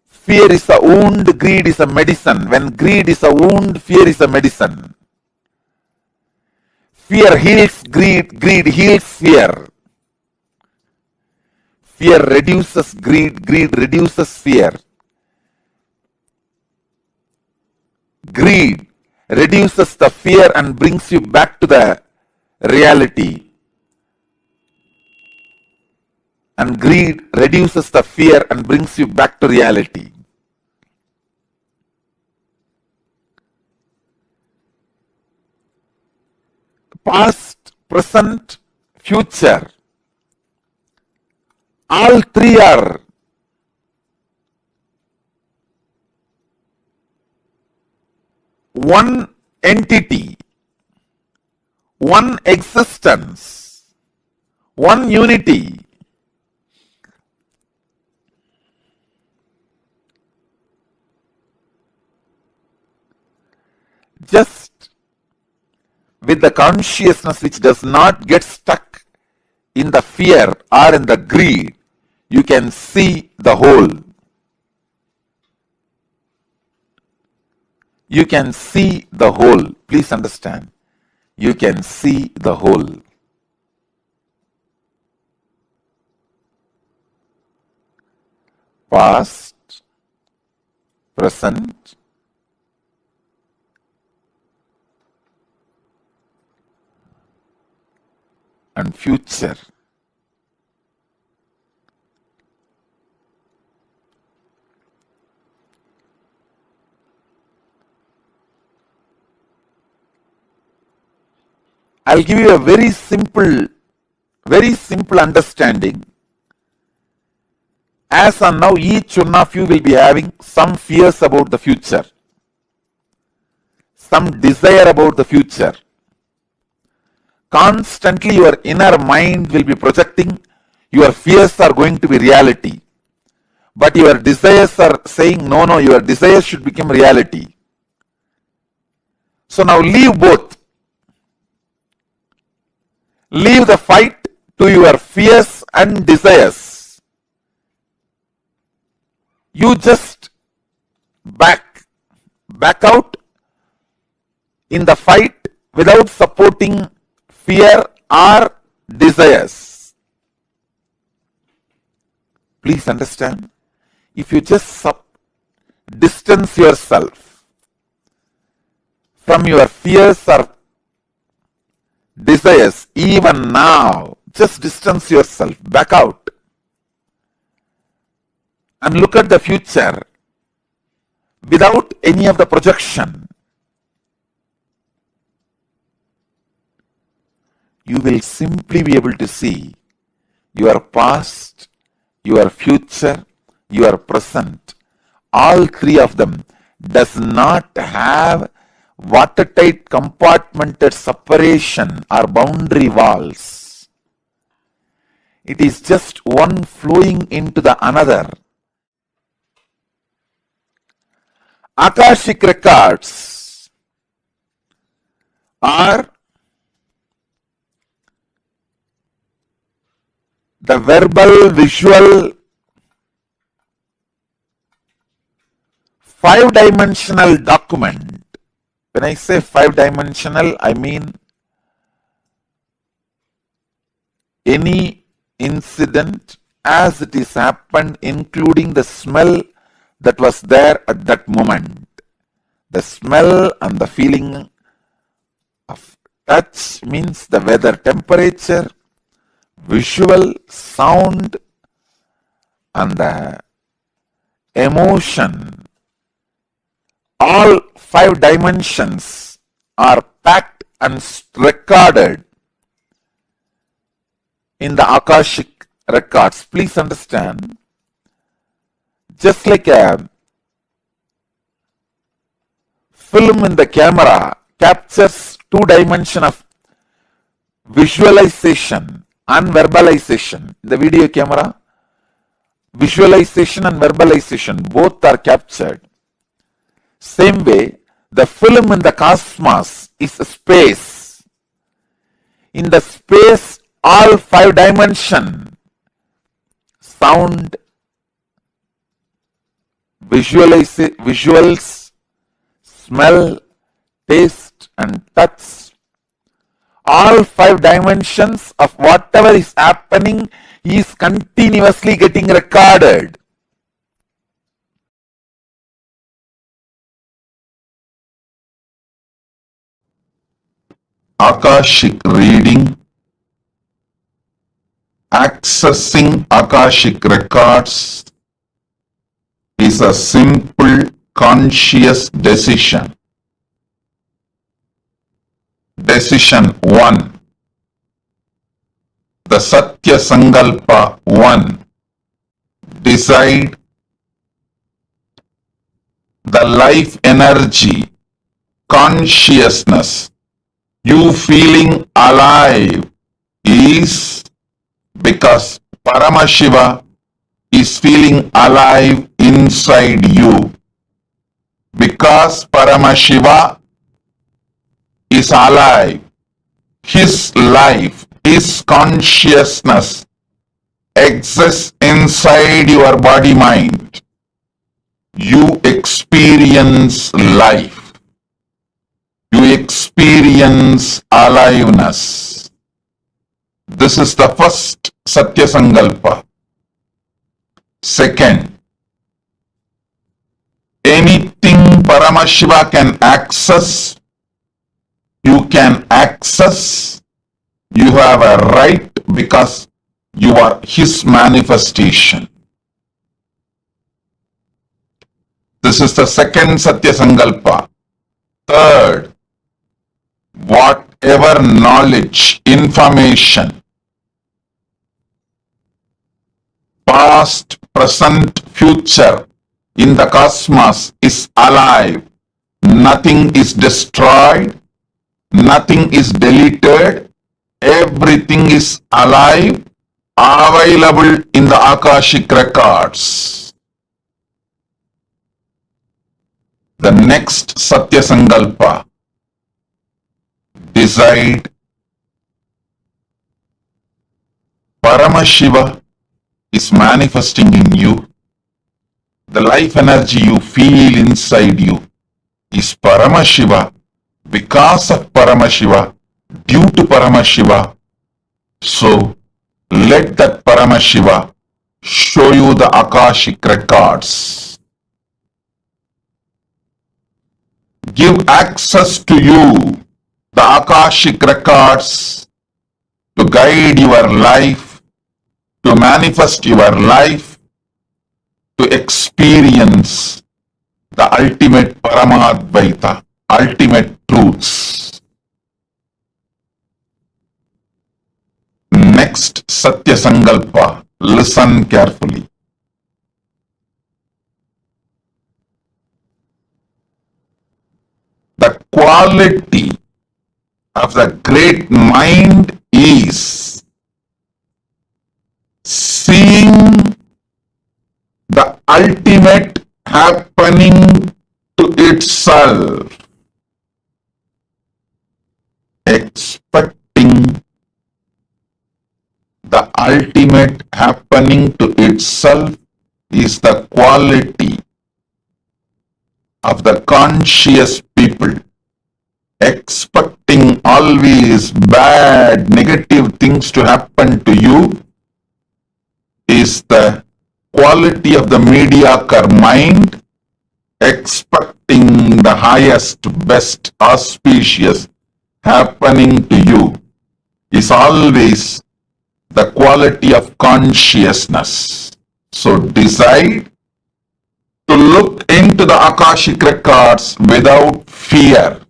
Fear is a wound, greed is a medicine. When greed is a wound, fear is a medicine. Fear heals greed, greed heals fear. Fear reduces greed, greed reduces fear. Greed reduces the fear and brings you back to the reality. And greed reduces the fear and brings you back to reality. Past, present, future. All three are one entity, one existence, one unity. Just with the consciousness which does not get stuck in the fear or in the greed, you can see the whole. You can see the whole. Please understand. You can see the whole. Past, present, and future. I'll give you a very simple understanding. As on now, each one of you will be having some fears about the future, some desire about the future. Constantly your inner mind will be projecting your fears are going to be reality. But your desires are saying, no, your desires should become reality. So now leave both. Leave the fight to your fears and desires. You just back out in the fight without supporting fear or desires. Please understand, if you just distance yourself from your fears or desires, even now, just distance yourself, back out, and look at the future without any of the projection. You will simply be able to see your past, your future, your present. All three of them does not have watertight compartmented separation or boundary walls. It is just one flowing into the another. Akashic records are the verbal, visual, five-dimensional document. When I say five-dimensional, I mean any incident as it is happened, including the smell that was there at that moment. The smell and the feeling of touch means the weather temperature, visual, sound, and the emotion. All five dimensions are packed and recorded in the Akashic records. Please understand, just like a film in the camera captures two dimensions of visualization and verbalization. The video camera, visualization and verbalization both are captured. Same way, the film in the cosmos is a space. In the space, all five dimensions, sound, visuals, smell, taste, and touch, all five dimensions of whatever is happening is continuously getting recorded. Akashic reading, accessing Akashic records is a simple conscious decision. Decision 1. The Satya Sankalpa 1. Decide the life energy, consciousness, you feeling alive is because Paramashiva is feeling alive inside you. Because Paramashiva is alive, his life, his consciousness exists inside your body mind. You experience life. You experience aliveness. This is the first Satya Sankalpa. Second, anything Paramashiva can access, you can access You have a right because you are his manifestation. This is the second Satya Sankalpa. Third, whatever knowledge, information, past, present, future in the cosmos is alive. Nothing is destroyed, nothing is deleted, everything is alive, available in the Akashic records. The next Satya Sankalpa, decide Paramashiva is manifesting in you. The life energy you feel inside you is Paramashiva, because of Paramashiva, due to Paramashiva. So let that Paramashiva show you the Akashic records. Give access to you the Akashic records to guide your life, to manifest your life, to experience the ultimate Paramadvaita, ultimate truths. Next Satya Sankalpa, listen carefully. The quality of the great mind is seeing the ultimate happening to itself, expecting the ultimate happening to itself is the quality of the conscious people. Expecting always bad, negative things to happen to you is the quality of the mediocre mind. Expecting the highest, best, auspicious happening to you is always the quality of consciousness. So decide to look into the Akashic records without fear.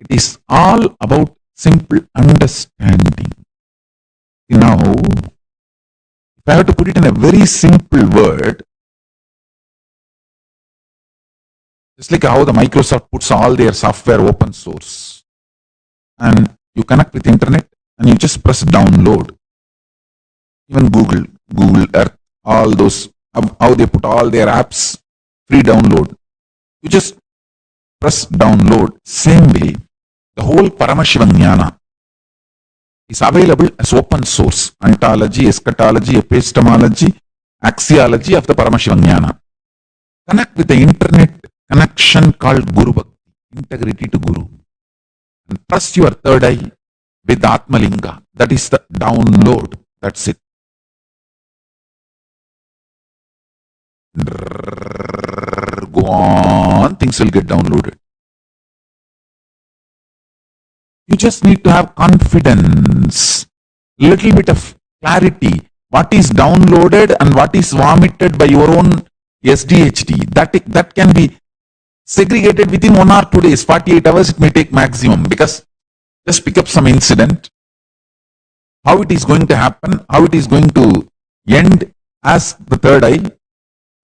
It is all about simple understanding. Now, if I have to put it in a very simple word, just like how the Microsoft puts all their software open source, and you connect with internet and you just press download. Even Google Earth, all those, how they put all their apps, free download. You just press download. Same way, the whole Paramashiva Jnana is available as open source. Ontology, eschatology, epistemology, axiology of the Paramashiva Jnana. Connect with the internet connection called Guru Bhakti, integrity to Guru. And trust your third eye with Atmalinga. That is the download. That's it. Go on, things will get downloaded. You just need to have confidence, little bit of clarity. What is downloaded and what is vomited by your own SDHD, that can be segregated within 1 or 2 days. 48 hours it may take maximum, because just pick up some incident, how it is going to happen, how it is going to end as the third eye,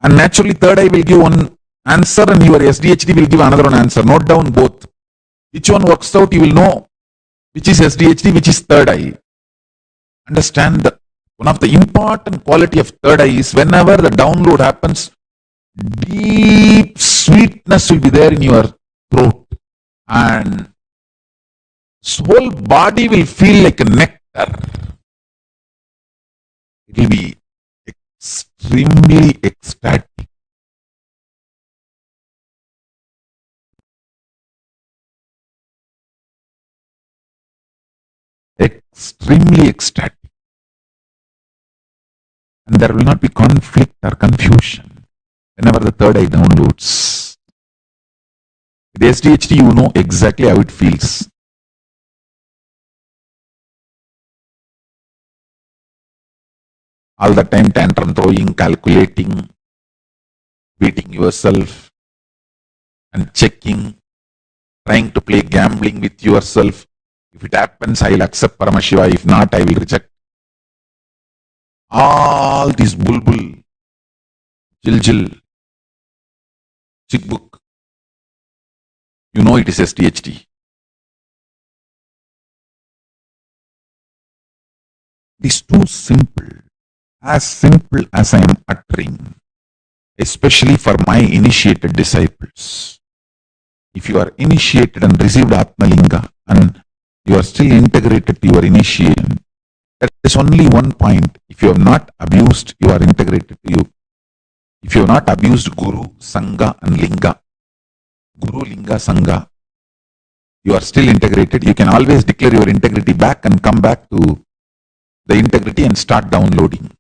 and naturally third eye will give one answer and your SDHD will give another one answer. Note down both. Which one works out, you will know which is SDHD, which is third eye. Understand that one of the important quality of third eye is whenever the download happens, deep sweetness will be there in your throat, and whole body will feel like a nectar. It will be extremely ecstatic. Extremely ecstatic. And there will not be conflict or confusion whenever the third eye downloads. With SDHD, you know exactly how it feels. All the time tantrum throwing, calculating, beating yourself and checking, trying to play gambling with yourself. If it happens, I will accept Paramashiva. If not, I will reject. All this bulbul, jiljil, chickbook, you know it is SDHD. It is too simple as I am uttering, especially for my initiated disciples. If you are initiated and received Atmalinga and you are still integrated to your initiation, that is only one point. If you have not abused, you are integrated to you. If you have not abused Guru, Sangha and Linga, Guru, Linga, Sangha, you are still integrated. You can always declare your integrity back and come back to the integrity and start downloading.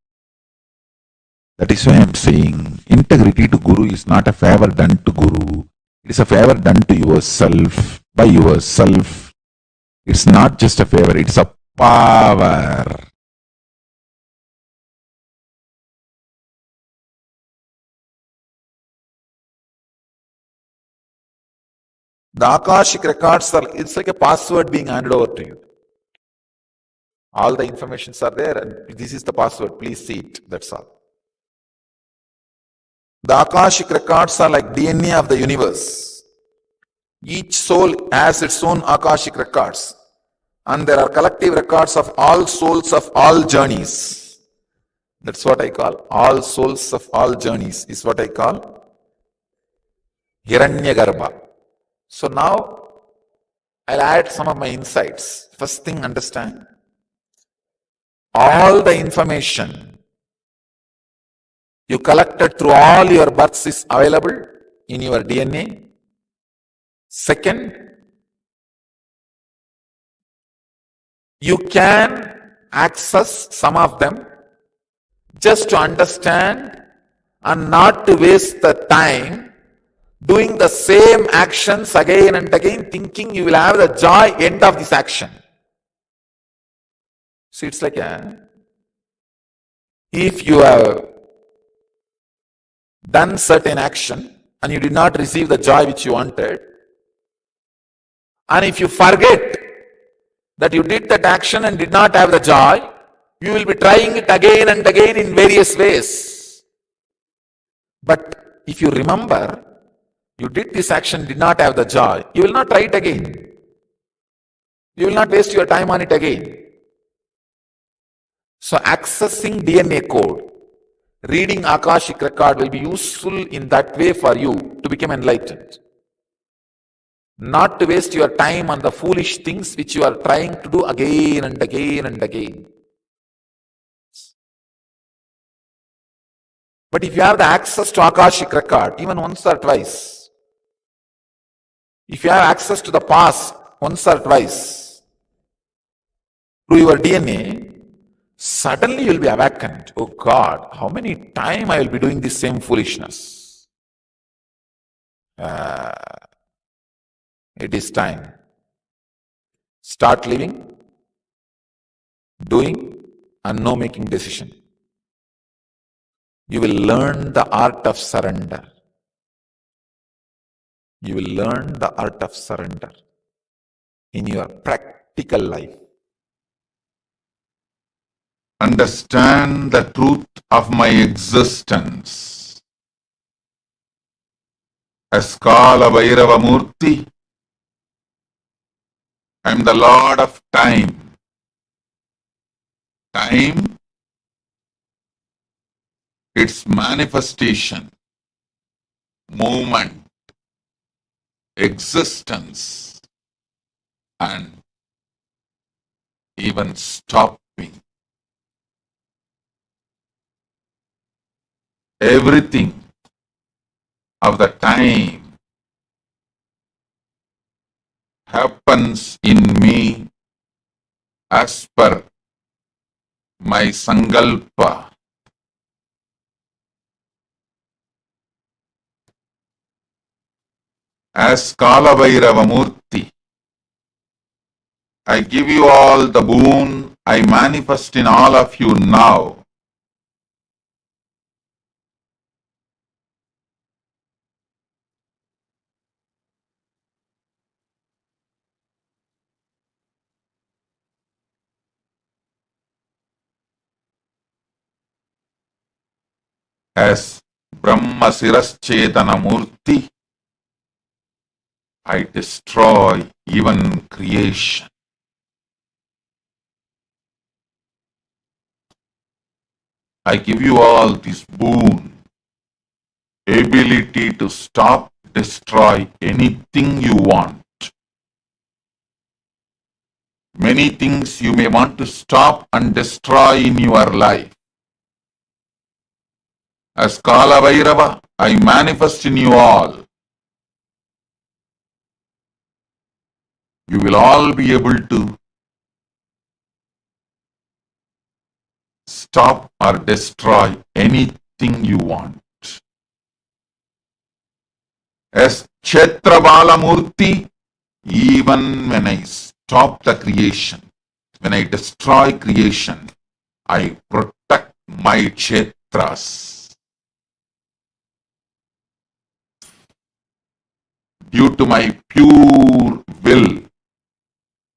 That is why I am saying integrity to Guru is not a favor done to Guru. It is a favor done to yourself, by yourself. It's not just a favor, it's a power. The Akashic records are, it's like a password being handed over to you. All the informations are there and this is the password, please see it, that's all. The Akashic records are like DNA of the universe. Each soul has its own Akashic records. And there are collective records of all souls of all journeys. That's what I call all souls of all journeys, is what I call Hiranyagarbha. So now I'll add some of my insights. First thing, understand, all the information you collected through all your births is available in your DNA. Second, you can access some of them just to understand and not to waste the time doing the same actions again and again, thinking you will have the joy end of this action. So it's like if you have done certain action and you did not receive the joy which you wanted, and if you forget that you did that action and did not have the joy, you will be trying it again and again in various ways. But if you remember, you did this action, did not have the joy, you will not try it again. You will not waste your time on it again. So accessing DNA code, reading Akashic record will be useful in that way for you to become enlightened. Not to waste your time on the foolish things which you are trying to do again and again and again. But if you have the access to Akashic record, even once or twice, if you have access to the past once or twice through your DNA, suddenly you will be awakened. Oh God, how many times I will be doing this same foolishness? It is time. Start living, doing, and no making decision. You will learn the art of surrender. You will learn the art of surrender in your practical life. Understand the truth of my existence. As Kalabhairava Murti, I am the Lord of time. Time, its manifestation, movement, existence, and even stopping. Everything of the time happens in me as per my sankalpa. As Kalabhairava Murti, I give you all the boon I manifest in all of you now. As Brahma Siraschetana Murti, I destroy even creation. I give you all this boon, ability to stop, destroy anything you want. Many things you may want to stop and destroy in your life. As Kalabhairava, I manifest in you all. You will all be able to stop or destroy anything you want. As Kshetrabala Murti, even when I stop the creation, when I destroy creation, I protect my Kshetras. Due to my pure will,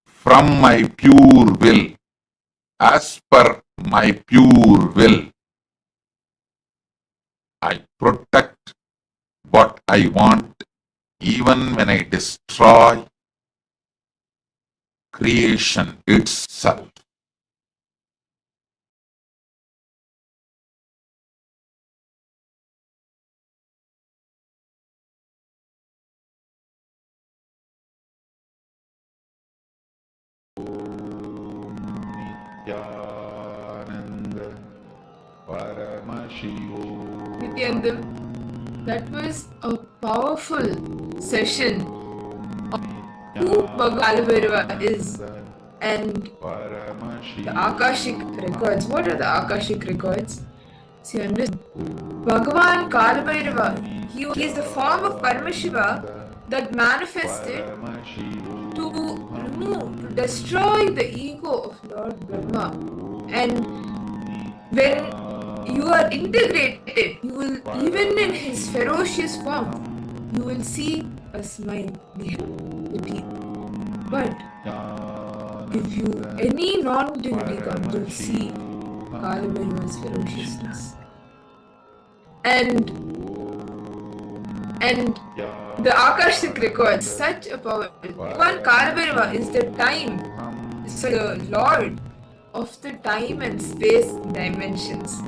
from my pure will, as per my pure will, I protect what I want even when I destroy creation itself. Nityananda Paramashivoham. Nityandam, that was a powerful session of who Kalabhairava is and the Akashic records. What are the Akashic records? See, understand. Bhagavan Kalabhairava, he is the form of Paramashiva that manifested to remove, to destroy the ego of Lord Brahma. And when you are integrated, you will, even in his ferocious form, you will see a smile behind the teeth. But if any non-divinity comes, you will see Kalabhairava's ferociousness. And the Akashic records, such a power. One Kalabhairava is the time, is the lord of the time and space dimensions.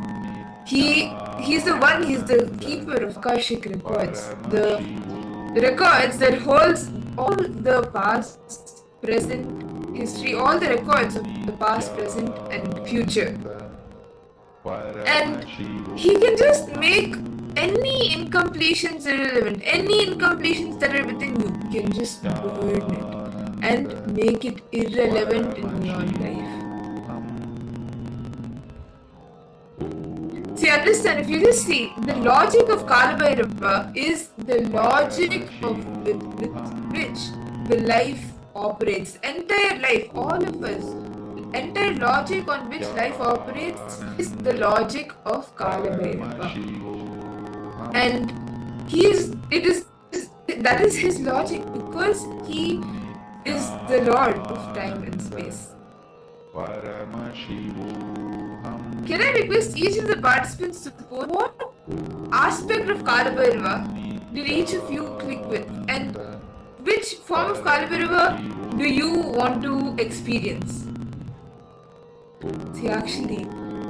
He's the one, he's the keeper of Akashic records. The records that holds all the past, present, history, all the records of the past, present and future. And he can just make any incompletions irrelevant. Any incompletions that are within you, you can just burn it and make it irrelevant in your life. See, understand, if you just see, the logic of Kalabhairava is the logic of with which the life operates. Entire life, all of us, entire logic on which life operates is the logic of Kalabhairava. And that is his logic, because he is the Lord of time and space. Can I request each of the participants to report what aspect of Kalabhairava did each of you click with, and which form of Kalabhairava do you want to experience? See, actually,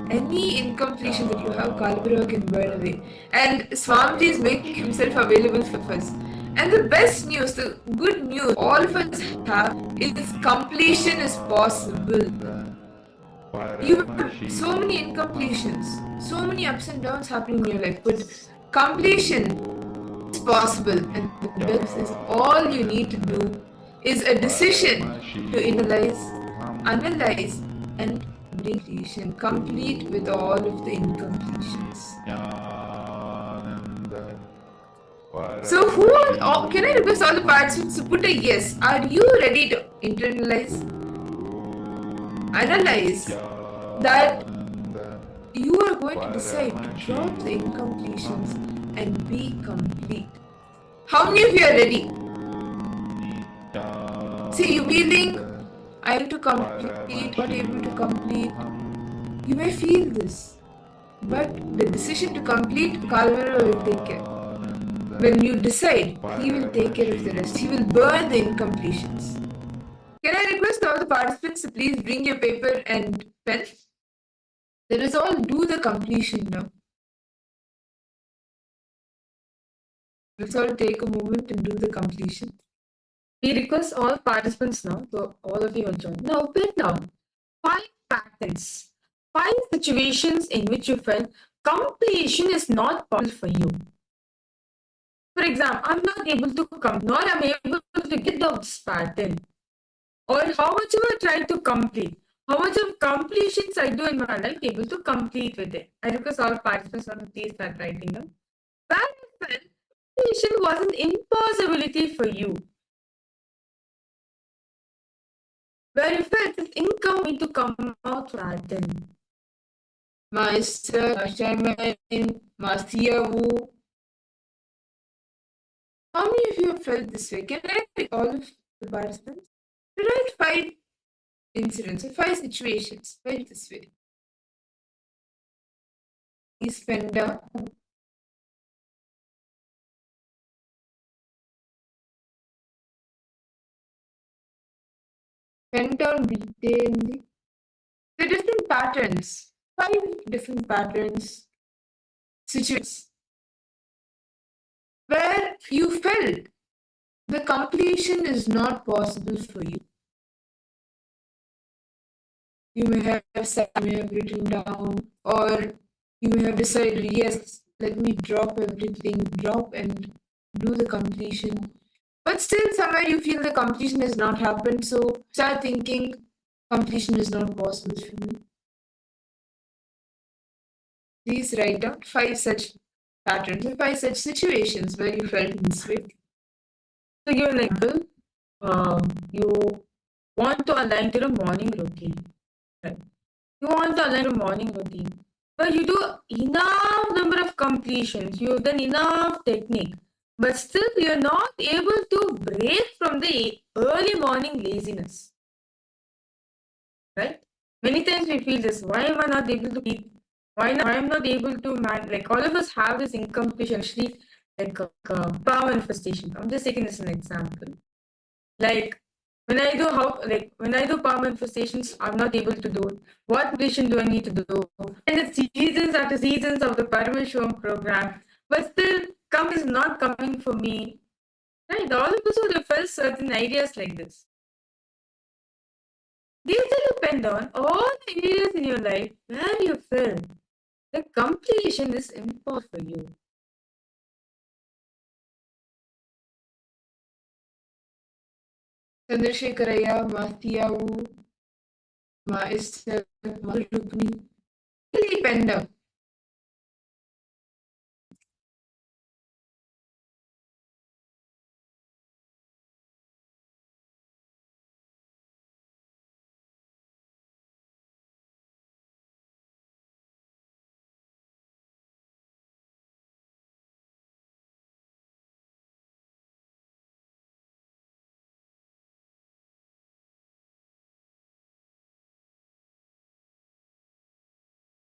any incompletion that you have, Kalabhairava can burn away. And Swamiji is making himself available for us. And the best news, the good news all of us have is completion is possible. You have so many incompletions, so many ups and downs happening in your life, but completion is possible. And the best is all you need to do is a decision to analyze, and bring completion, complete with all of the incompletions. So, can I request all the participants to put a yes? Are you ready to internalize, analyze that you are going to decide to drop the incompletions and be complete? How many of you are ready? See, you feeling I need to complete, not able to complete. You may feel this, but the decision to complete, Kalabhairava will take care. When you decide, he will take care of the rest. He will burn the incompletions. Can I request all the participants to please bring your paper and pen? Let us all do the completion now. Let's all take a moment and do the completion. We request all participants now, so all of you are joined. Now, put down 5 patterns, 5 situations in which you felt completion is not possible for you. For example, I'm not able to come, nor I'm able to get out this pattern. Or how much I try to complete, how much of completions I do in my life, able to complete with it. I request all participants to please start writing down. Where you felt completion was an impossibility for you. Where you felt it's incoming to come out pattern. Master, Shaman, Mastiavu. How many of you have felt this way? Can I take all of the participants? Write 5 incidents or 5 situations. Write this way. Is Fender. Fender detail. The different patterns. 5 different patterns. Situations. Where you felt the completion is not possible for you. You may have written down, or you may have decided, yes, let me drop everything, drop and do the completion. But still, somewhere you feel the completion has not happened, so start thinking completion is not possible for you. Please write down 5 such patterns, 5 such situations where you felt this way. So, give an example. You want to align to the morning routine. Right? You want to align a morning routine, but you do enough number of completions, you've done enough technique, but still you're not able to break from the early morning laziness. Right? Many times we feel this, why am I not able to keep, why am I not able to like all of us have this incompletion, actually like power manifestation. I'm just taking this as an example. Like when I do power manifestations, I'm not able to do it. What condition do I need to do? And it's seasons after seasons of the Paramashivoham program, but still is not coming for me. Right? All of us would have felt certain ideas like this. These will depend on all the areas in your life where you feel the completion is impossible for you. Chandrasekharaya, Mathiyavu, Maester, Marupni, really depend on.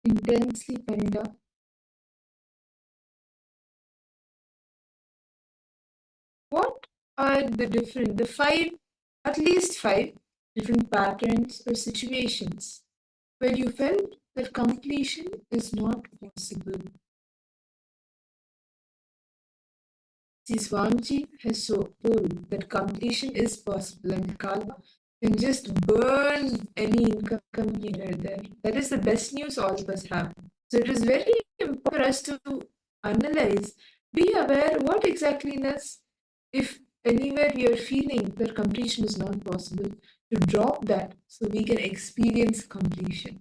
Intensely tender. What are the 5, at least 5 different patterns or situations where you felt that completion is not possible? See, Swamiji has told that completion is possible and Kalpa can just burn any incomplete right there. That is the best news all of us have. So it is very important for us to analyze, be aware what exactly is, if anywhere we are feeling that completion is not possible, to drop that so we can experience completion.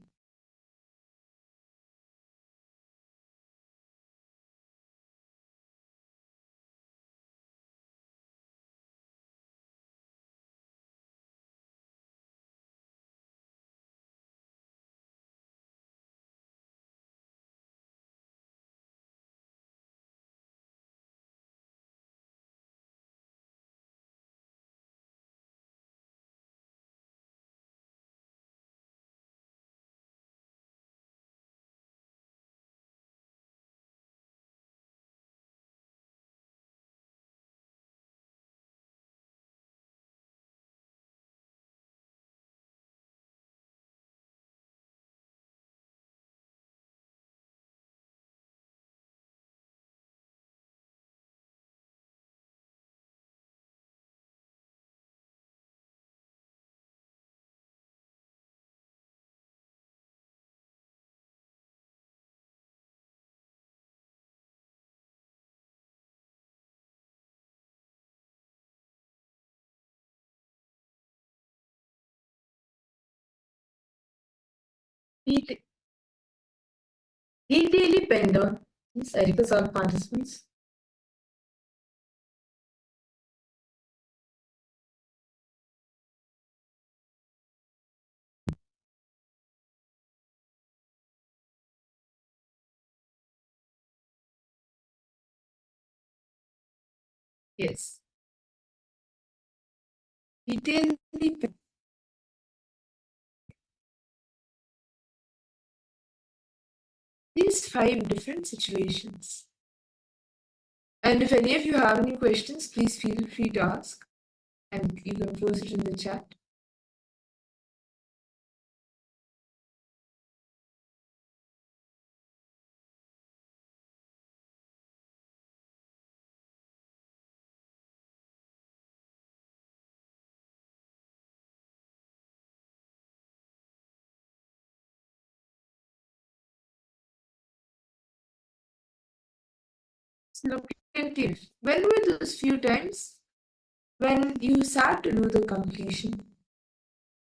Detailly penned down. Yes, I request all participants. Yes. Detailly penned. These 5 different situations. And if any of you have any questions, please feel free to ask. And you can post it in the chat. Look into it. When were those few times when you sat to do the completion,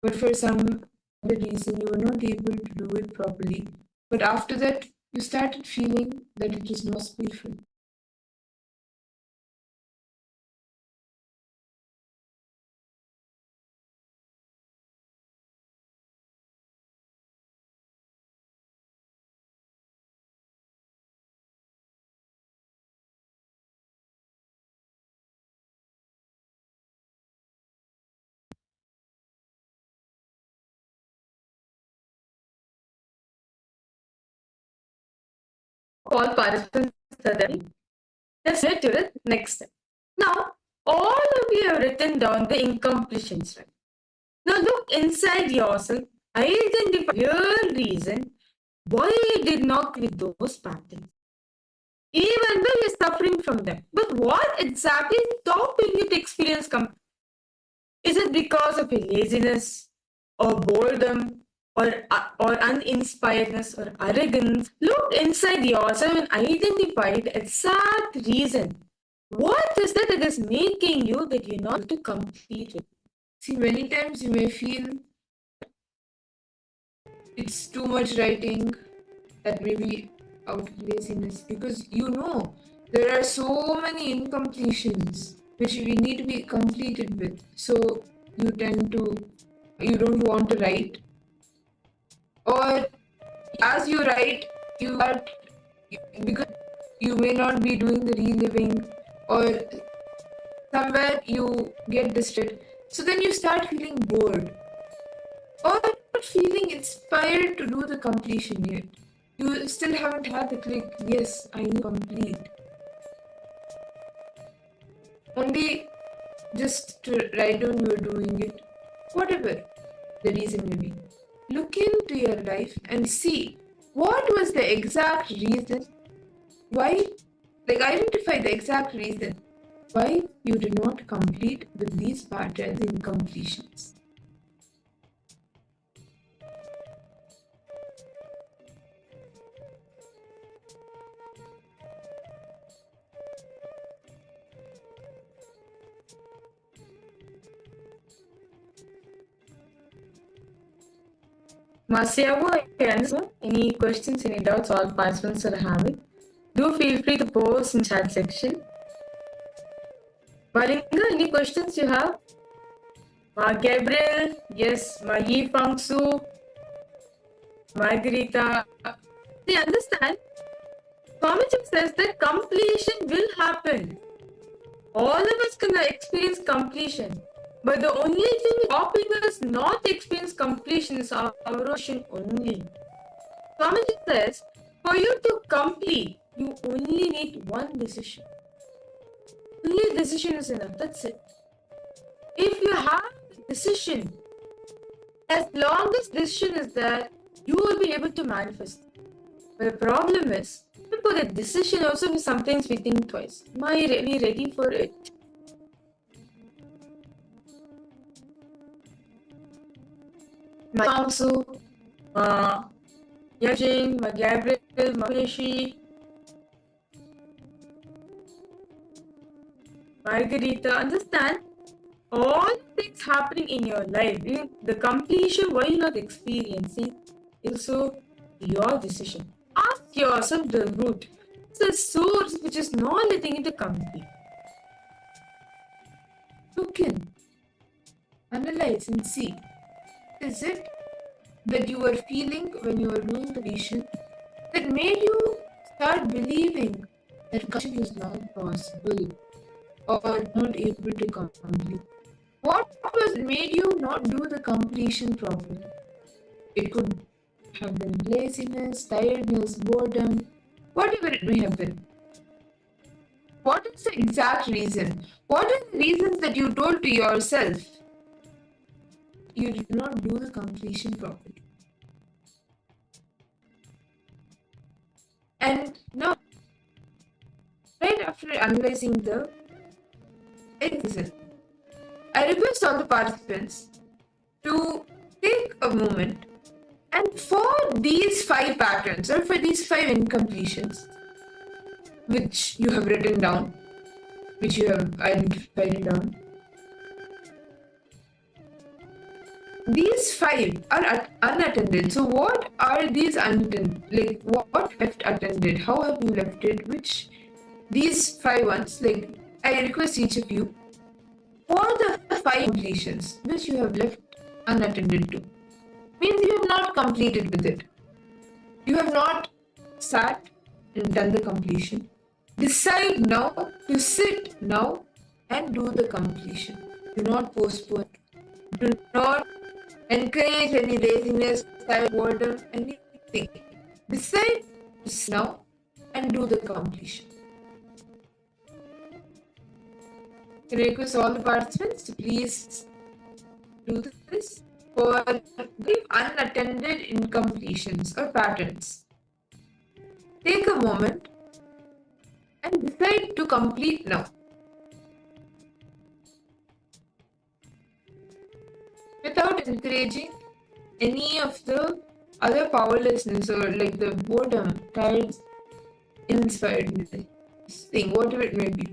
but for some other reason you were not able to do it properly, but after that you started feeling that it was not skillful? All participants are there. Let's get to the next step. Now, all of you have written down the incompletions, right? Now look inside yourself, identify your reason why you did not with those patterns. Even though you're suffering from them. But what exactly is stopping you to experience Is it because of your laziness or boredom or uninspiredness or arrogance? Look inside yourself and identify the exact reason. What is that is making you that you're not able to complete it? See, many times you may feel it's too much writing, that may be out of laziness, because you know there are so many incompletions which we need to be completed with. So you don't want to write, or as you write, because you may not be doing the reliving, or somewhere you get distracted. So then you start feeling bored, or not feeling inspired to do the completion yet. You still haven't had the click, yes, I need to complete. Only just to write down you are doing it, whatever the reason may be. Look into your life and see what was the exact reason why, identify the exact reason why you did not complete with these patterns in completions. Masyavu, any questions, any doubts all participants are having? Do feel free to post in chat section. Balinga, any questions you have? Ma Gabriel, yes. Ma Yi Fangsu, Margarita. They understand. Swamiji says that completion will happen. All of us can experience completion. But the only thing stopping us not to experience completion is our ocean only. Swamiji says, for you to complete, you only need one decision. Only a decision is enough. That's it. If you have the decision, as long as decision is there, you will be able to manifest. But the problem is, for the decision also, sometimes we think twice. Am I really ready for it? Mangsu, Yajin, Gabriel, Maheshi, Margarita, understand all things happening in your life. The completion, why you're not experiencing, also your decision. Ask yourself the root, the source which is not letting you to complete. Look in, analyze and see. Is it that you were feeling when you were doing the vision that made you start believing that Akashic is not possible or not able to complete? What was made you not do the completion properly? It could have been laziness, tiredness, boredom, whatever it may have been. What is the exact reason? What are the reasons that you told to yourself you did not do the completion properly? And now, right after analyzing the reason, I request all the participants to take a moment and for these 5 patterns or for these 5 incompletions which you have written down, which you have identified down, these 5 are unattended. So what are these unattended? Like what left attended? How have you left it? Which these 5 ones, like I request each of you for the 5 completions which you have left unattended to. Means you have not completed with it. You have not sat and done the completion. Decide now to sit now and do the completion. Do not postpone. Do not encourage any laziness, boredom, anything. Decide to sit now and do the completion. I request all the participants to please do this for unattended incompletions or patterns. Take a moment and decide to complete now. Without encouraging any of the other powerlessness or like the boredom, tired, inspiredness, thing, whatever it may be.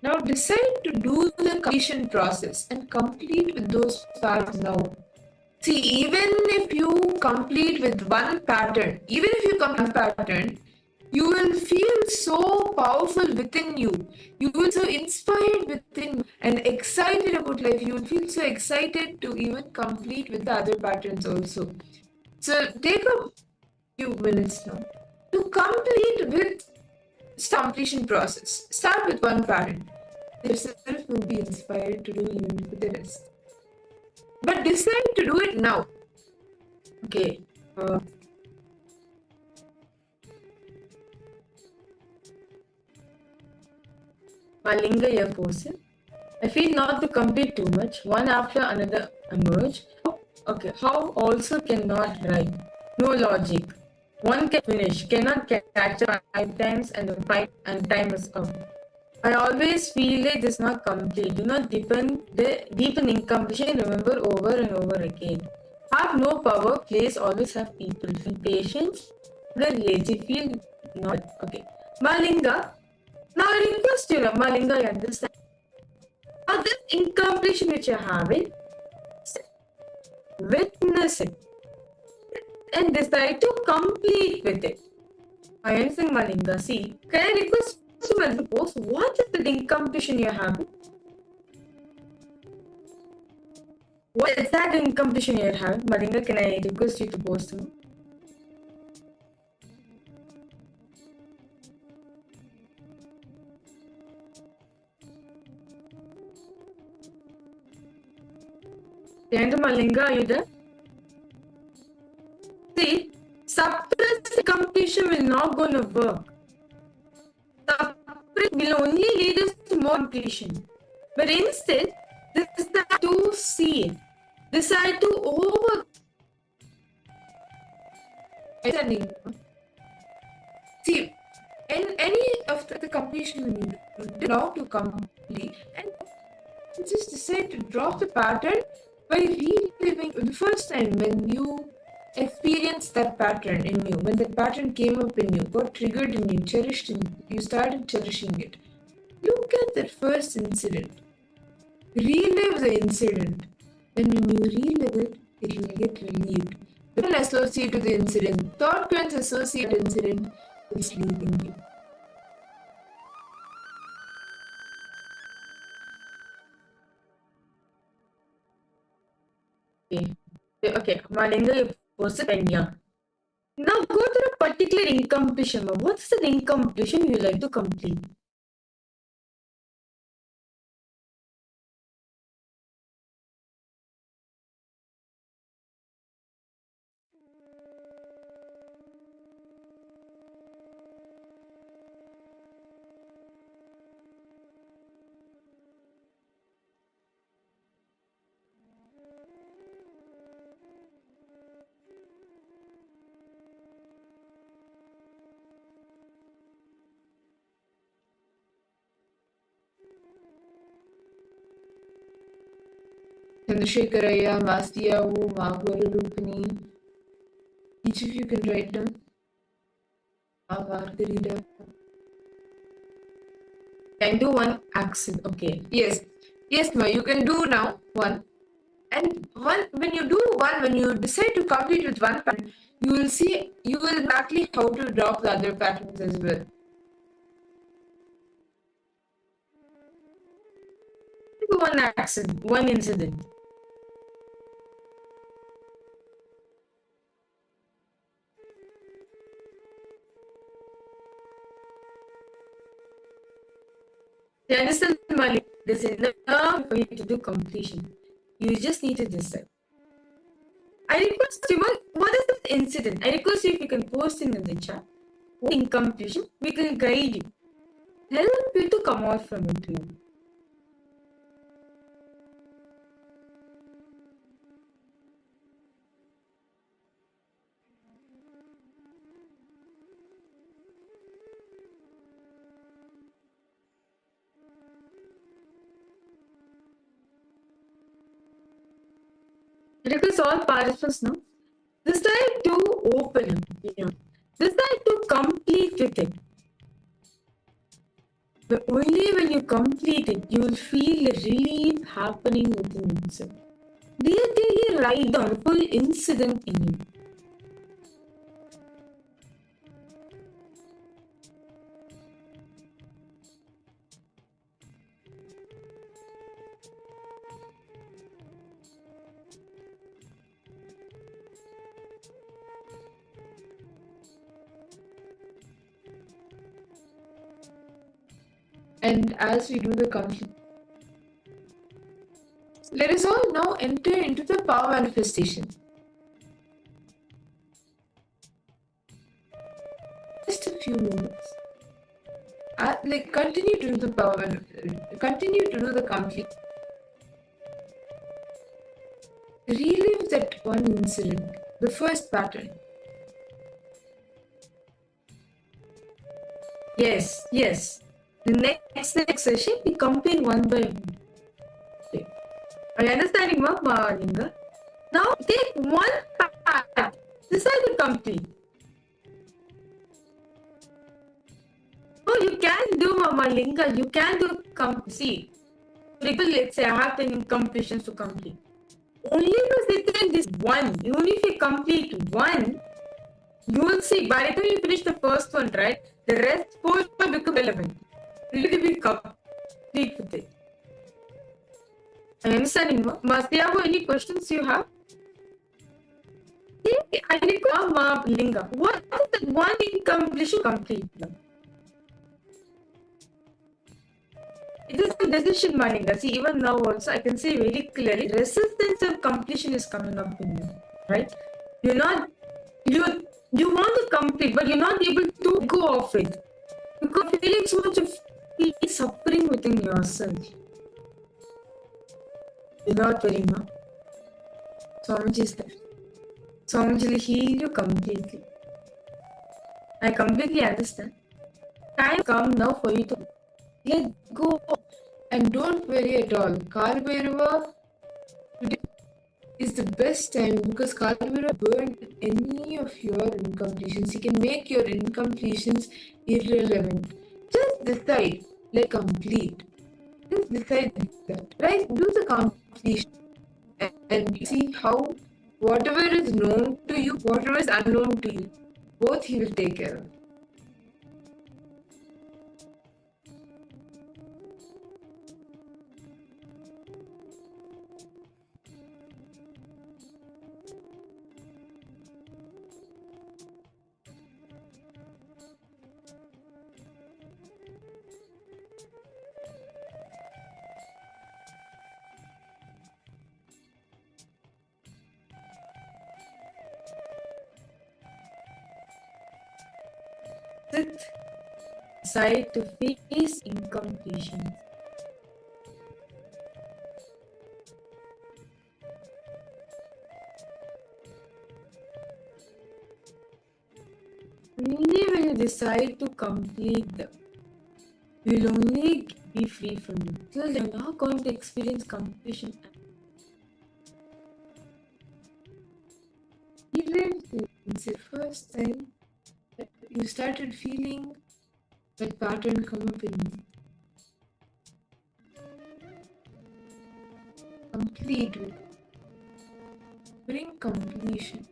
Now decide to do the completion process and complete with those parts now. See, even if you complete with one pattern, even if you complete one pattern, you will feel so powerful within you. You will so inspired within you and excited about life. You will feel so excited to even complete with the other patterns also. So take a few minutes now to complete with completion process. Start with one pattern. Yourself will be inspired to do even with the rest. But decide to do it now. Okay. Malinga person. I feel not to complete too much. One after another emerge. Okay. How also cannot write. No logic. One can finish. Cannot catch up 5 times and time is up. I always feel like this is not complete. Do not deepen incompletion. Remember over and over again. Have no power. Place always have people. Feel patient. The lazy feel not okay. Malinga. Now I request you, Malinga, you understand. Now this incompletion which you're having, witness it and decide to complete with it. I understand, Malinga. See, can I request you to post what is the incompletion you're having? What is that incompletion you're having? Malinga, can I request you to post them? Jayanti Malinga, are you there? See, suppressed completion will not gonna work. Suppress will only lead us to more completion. But instead, decide to see it. Decide to Understanding. See, in any of the completion when you do not to complete, and you just decide to drop the pattern by reliving the first time when you experienced that pattern in you, when that pattern came up in you, got triggered in you, cherished in you, you started cherishing it. Look at that first incident. Relive the incident. When you relive it, it will get relieved. Don't associate with the incident. Thought currents associate incident with leaving you. Okay, Malinga, you posted Kenya. Now go to a particular incompletion. What's the incompletion you like to complete? Chandrasekharaya, Vastiyavu, Magwarupini. Each of you can write down. Avartharida. Can do one action. Okay. Yes. Yes, ma, you can do now one. And one when you do one, when you decide to complete with one pattern, you will see you will exactly how to drop the other patterns as well. Do one action, one incident. You understand, Malik? There's enough for you to do completion. You just need to decide. I request you, what is the incident? I request you if you can post in the chat. In completion, we can guide you. Help you to come out from it. Request all participants now. This time to open it. This time to complete with it. But only when you complete it, you will feel a relief happening within yourself. Really write down the full incident in you. And as we do the complete, let us all now enter into the power manifestation. Just a few moments. Continue to do the power, continue to do the complete. Relive that one incident, the first pattern. Yes, yes. The next session, we complete one by one. Okay. Are you understanding, Malinga? Now, take one part. Decide to complete. Oh, you can do, Malinga. You can do, see. Let's say I have 10 completions to complete. Only within this one, only if you complete one, you will see, by the time you finish the first one, right, the rest will become relevant. Really be complete with it. I understand. Must there have any questions you have? I think Linga. What is that one incompletion complete? It is a decision, Malinga. See, even now also I can say very clearly, resistance of completion is coming up in you, right? You want to complete, but you're not able to go off it. Because you're feeling so much of suffering within yourself. Without worrying, ma. Swamiji is there. Swamiji will heal you completely. I completely understand. Time come now for you to let go. And don't worry at all. Kalabhairava today is the best time because Kalabhairava burn any of your incompletions. He can make your incompletions irrelevant. Just decide, let complete. Just decide that. Right? Do the completion and see how whatever is known to you, whatever is unknown to you, both he will take care of. Sit, decide to face incompletions. Only when you decide to complete them, you will only be free from them. Till you're not going to experience completion. Even if it's the first time that you started feeling that pattern come up in you. Complete it. Bring completion.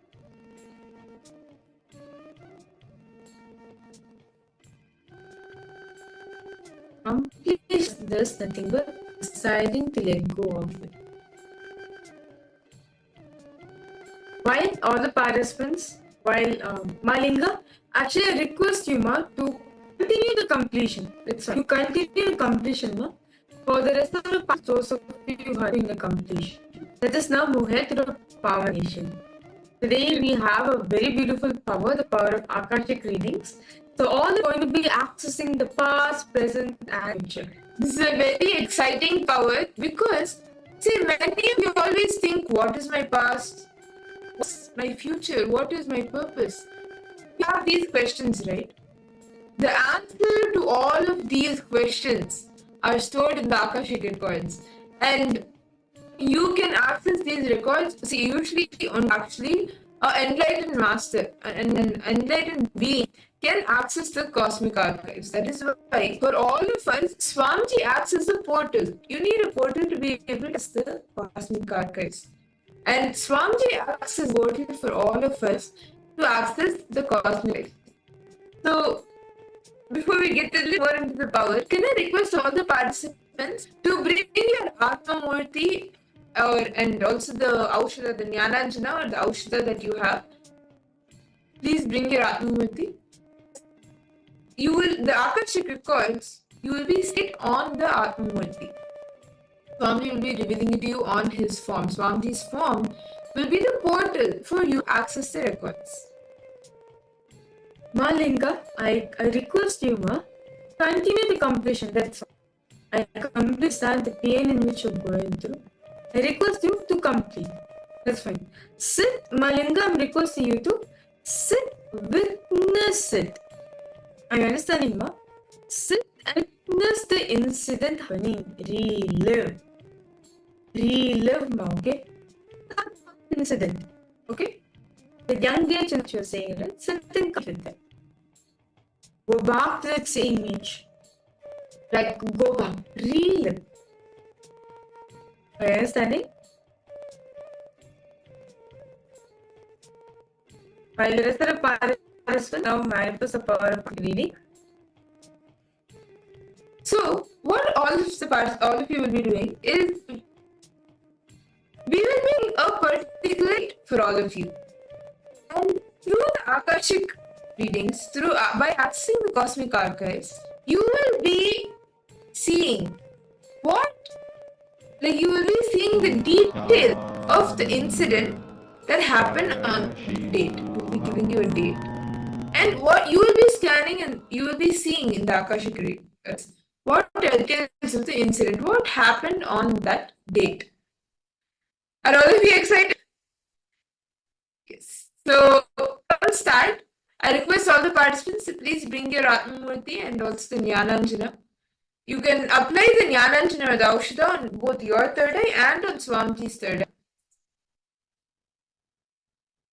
Completion does nothing but deciding to let go of it. While all the participants, Malinga, actually I request you, Ma, to continue the completion. It's fine. You continue the completion, Ma. For the rest of the parts also, you are doing the completion. Let us now move ahead to the power nation. Today we have a very beautiful power, the power of Akashic readings. So all are going to be accessing the past, present, and future. This is a very exciting power because, see, many of you always think, what is my past? What's my future? What is my purpose? You have these questions, right? The answer to all of these questions are stored in the Akashic records. And you can access these records, see, usually on actually an enlightened master, an enlightened being can access the cosmic archives. That is why for all of us, Swamiji acts as a portal. You need a portal to be able to access the cosmic archives. And Swamiji acts as a portal for all of us to access the cosmic life. So, before we get a little more into the power, can I request all the participants to bring your Atma Murti and also the Aushadha, the Jnananjana or the Aushadha that you have. Please bring your Atma Murti. The Akashic records, you will be sit on the Atma Murti. Swami will be revealing it to you on his form. Swamiji's form will be the portal for you to access the records. Malinga, I request you, Ma, continue the completion. That's all. I understand the pain in which you're going through. I request you to complete. That's fine. Sit, Malinga, I'm requesting you to sit, witness it. Are you understanding, Ma? Sit and witness the incident happening. Relive, Ma, okay? That's not an incident, okay? The young age that you're saying, right? Something comes with that. Go back to that same age. Like, go back. Relive. Are you understanding? While the rest of the participants now manifest the power of reading. So, what all of you will be doing is we will make a particular for all of you. And through the Akashic readings, by accessing the cosmic archives, you will be seeing you will be seeing the detail of the incident that happened on date. We'll be giving you a date. And what you will be scanning and you will be seeing in the Akashic records, what details of the incident, what happened on that date. Are all of you excited? Yes. So, I'll start. I request all the participants to please bring your Atmamurti and also the Jnananjana. You can apply the Jnananjana or the Aushadha on both your third eye and on Swamiji's third eye.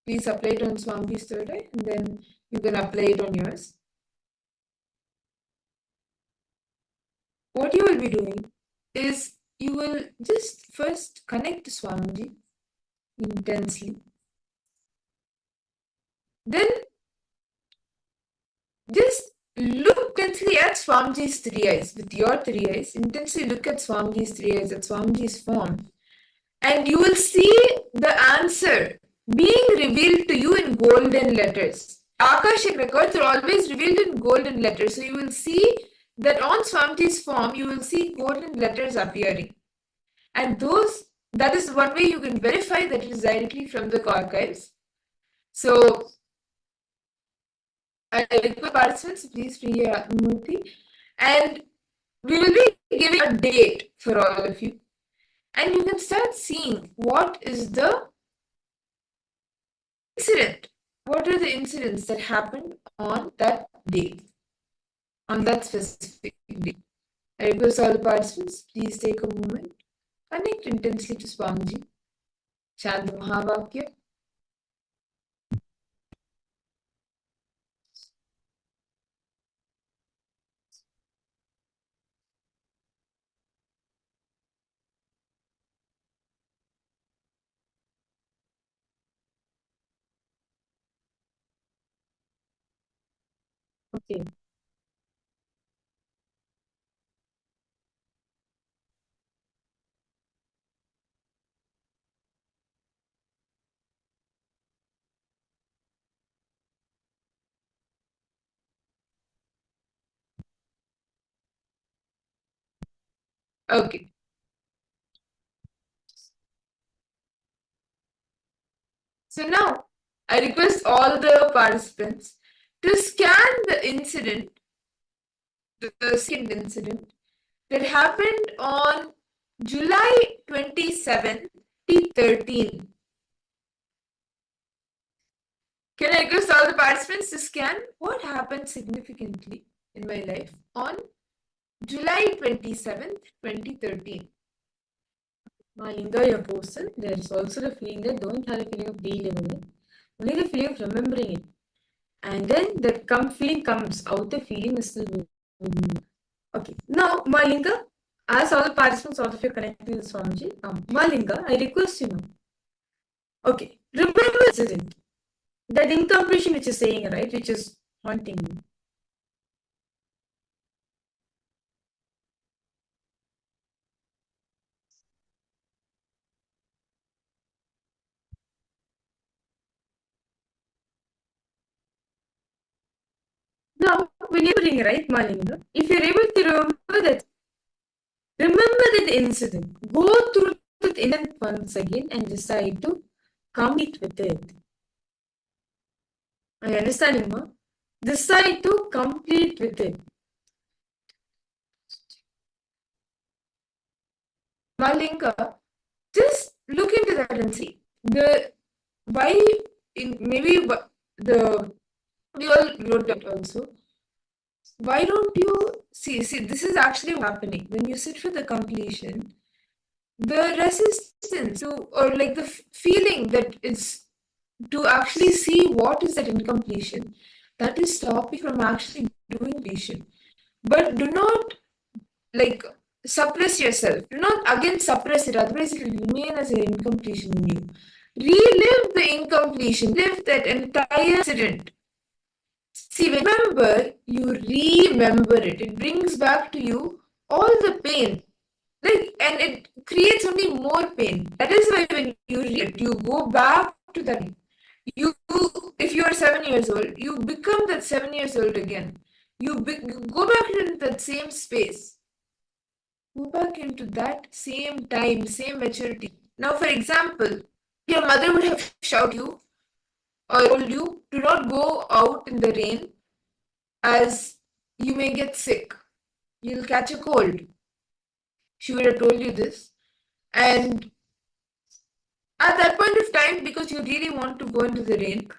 Please apply it on Swamiji's third eye and then you can apply it on yours. What you will be doing is you will just first connect to Swamiji intensely. Then just look intensely at Swamiji's three eyes. With your three eyes, intensely look at Swamiji's three eyes, at Swamiji's form. And you will see the answer being revealed to you in golden letters. Akashic records are always revealed in golden letters. So you will see that on Swamiji's form, you will see golden letters appearing. And that is one way you can verify that it is directly from the archives. So I request participants, please bring your Atmamurti. And we will be giving a date for all of you. And you can start seeing what is the incident. What are the incidents that happened on that day, on that specific day? I request all the participants, please take a moment, connect intensely to Swamiji, chant the Mahavakya. Okay. Okay. So now I request all the participants to scan the incident, the second incident that happened on July 27, 2013. Can I request all the participants to scan what happened significantly in my life on July 27th, 2013? Malinga, your person, there is also the feeling that don't have a feeling of reliving it, only the feeling of remembering it. And then that feeling comes out, the feeling is still moving. Okay, now Malinga, as all the participants, all of you connecting with Swamiji, Malinga, I request you now. Okay, remember the incident, that incompletion which is saying, right, which is haunting you. Now, when you're reading, right, Malinga, if you're able to remember that incident, go through the incident once again and decide to complete with it. Are you understanding, Ma? Decide to complete with it. Malinga, just look into that and see we all wrote it also. Why don't you see this is actually happening when you sit for the completion, the resistance to, or like the feeling that is to actually see what is that incompletion, that is stopping from actually doing completion. But do not like suppress yourself. Do not again suppress it, otherwise it will remain as an incompletion in you. Relive the incompletion, live that entire incident. See, remember, you remember it. It brings back to you all the pain. And it creates only more pain. That is why when you read it, you go back to that. If you are 7 years old, you become that 7 years old again. You go back into that same space. Go back into that same time, same maturity. Now, for example, your mother would have shouted you or told you, do not go out in the rain as you may get sick. You'll catch a cold. She would have told you this. And at that point of time, because you really want to go into the rain,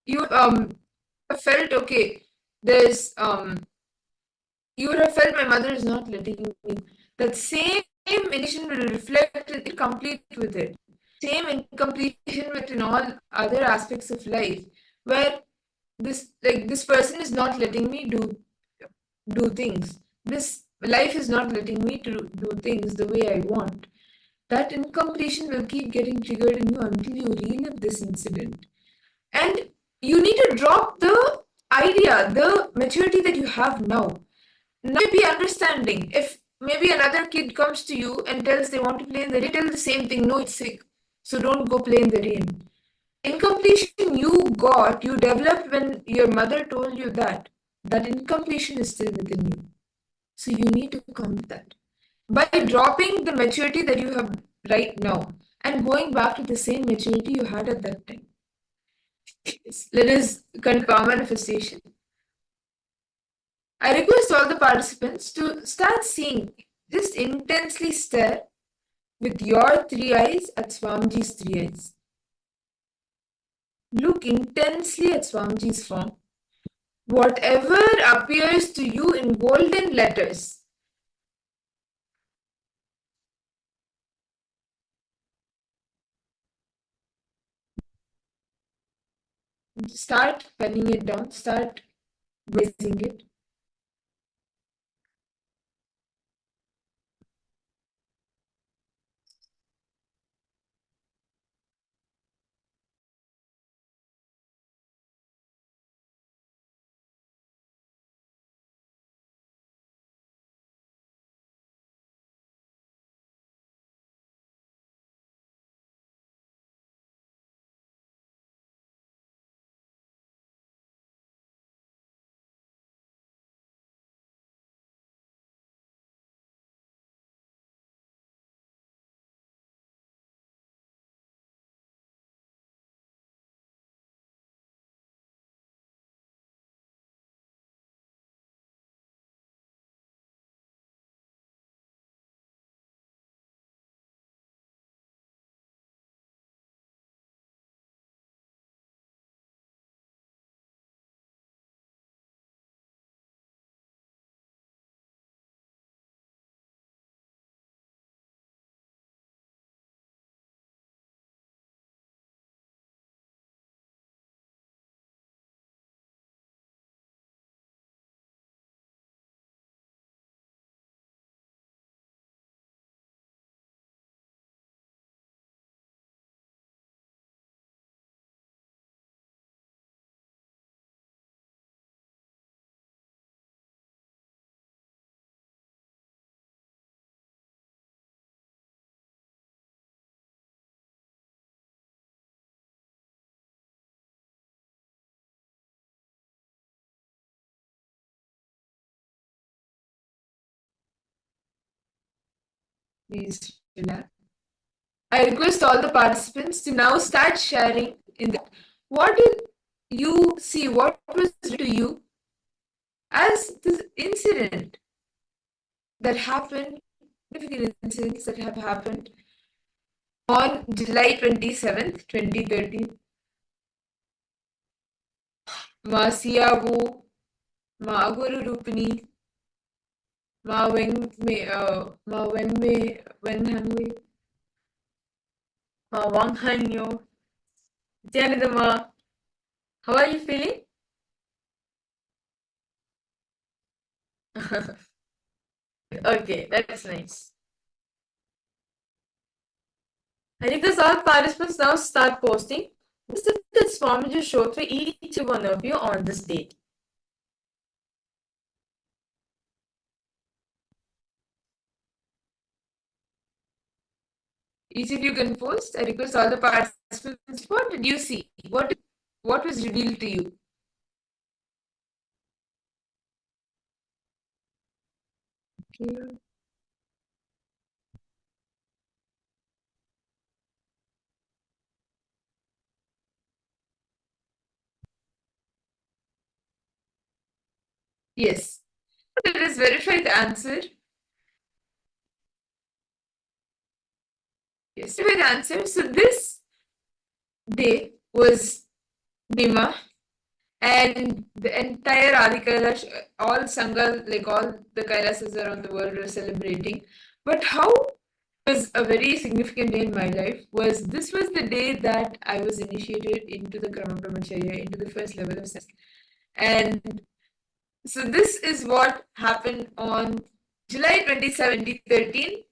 you felt okay. There's you would have felt my mother is not letting me. That same intention will reflect incomplete with it. Same incompletion with in all other aspects of life, where this person is not letting me do things. This life is not letting me to do things the way I want. That incompletion will keep getting triggered in you until you relive this incident. And you need to drop the idea, the maturity that you have now. Now be understanding. If maybe another kid comes to you and tells they want to play in the rain, tell the same thing. No, it's sick. So don't go play in the rain. Incompletion you developed when your mother told you that. That incompletion is still within you. So you need to come with that. By dropping the maturity that you have right now and going back to the same maturity you had at that time. Let us confirm manifestation. I request all the participants to start seeing, just intensely stare with your 3 eyes at Swamiji's 3 eyes. Look intensely at Swamiji's form. Whatever appears to you in golden letters, start penning it down, start raising it. Please relax. I request all the participants to now start sharing in that. What did you see? What was to you as this incident that happened, significant incidents that have happened on July 27th, 2013? Ma Siyavu, Ma Guru Rupini, Ma Wenhanwe, Ma Wanghanyo, Janidama. How are you feeling? Okay, that's nice. I request all participants now start posting. This is the Swamiji show for each one of you on this date. Each of you can post. I request all the participants. What did you see? What was revealed to you? Okay. Yes. Let us verify the answer. Yes, verify the answer. So this day was Bima and the entire Adi Kailash, all Sanghas, like all the Kailasas around the world were celebrating. But how was a very significant day in my life was this was the day that I was initiated into the Krama Brahmacharya, into the first level of sense. And so this is what happened on July 27, 2013.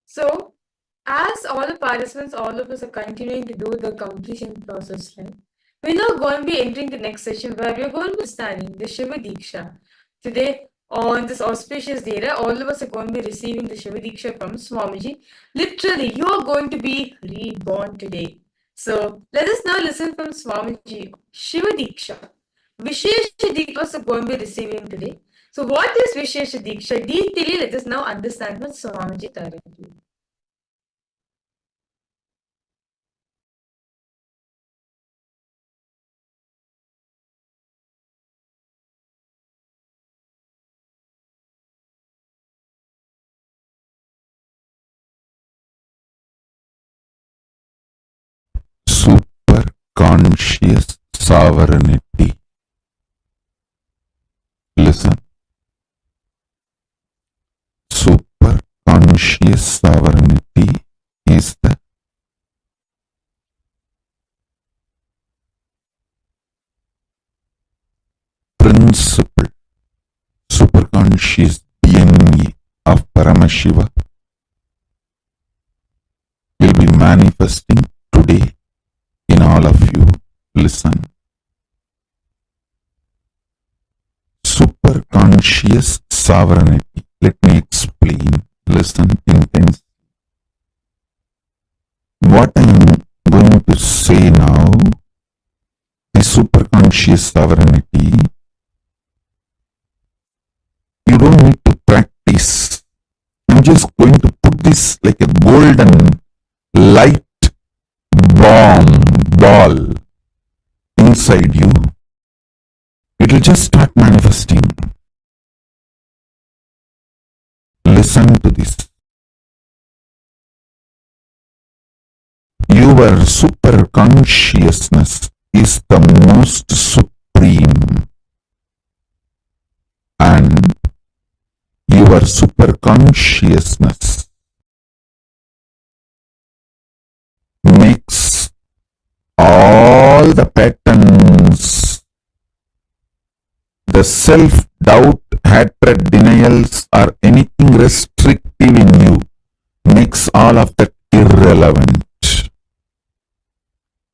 So, as all the participants, all of us are continuing to do the completion process, right? We're now going to be entering the next session where we're going to be studying the Shiva Diksha. Today, on this auspicious day, all of us are going to be receiving the Shiva Diksha from Swamiji. Literally, you are going to be reborn today. So, let us now listen from Swamiji. Shiva Diksha. Vishesha Diksha was going to be receiving today. So, what is Vishesha Diksha? Detail, let us now understand from Swamiji directly. Super conscious sovereignty. Listen. Super conscious sovereignty is the principle, superconscious DNA of Paramashiva will be manifesting today in all of you. Listen. Superconscious sovereignty. Let me explain. Listen intensely. What I am going to say now, the superconscious sovereignty, you don't need to practice. I'm just going to put this like a golden light ball inside you. It will just start manifesting. Listen to this. Your super consciousness is the most supreme, and your super consciousness makes all the patterns, the self-doubt, hatred, denials, or anything restrictive in you, makes all of that irrelevant.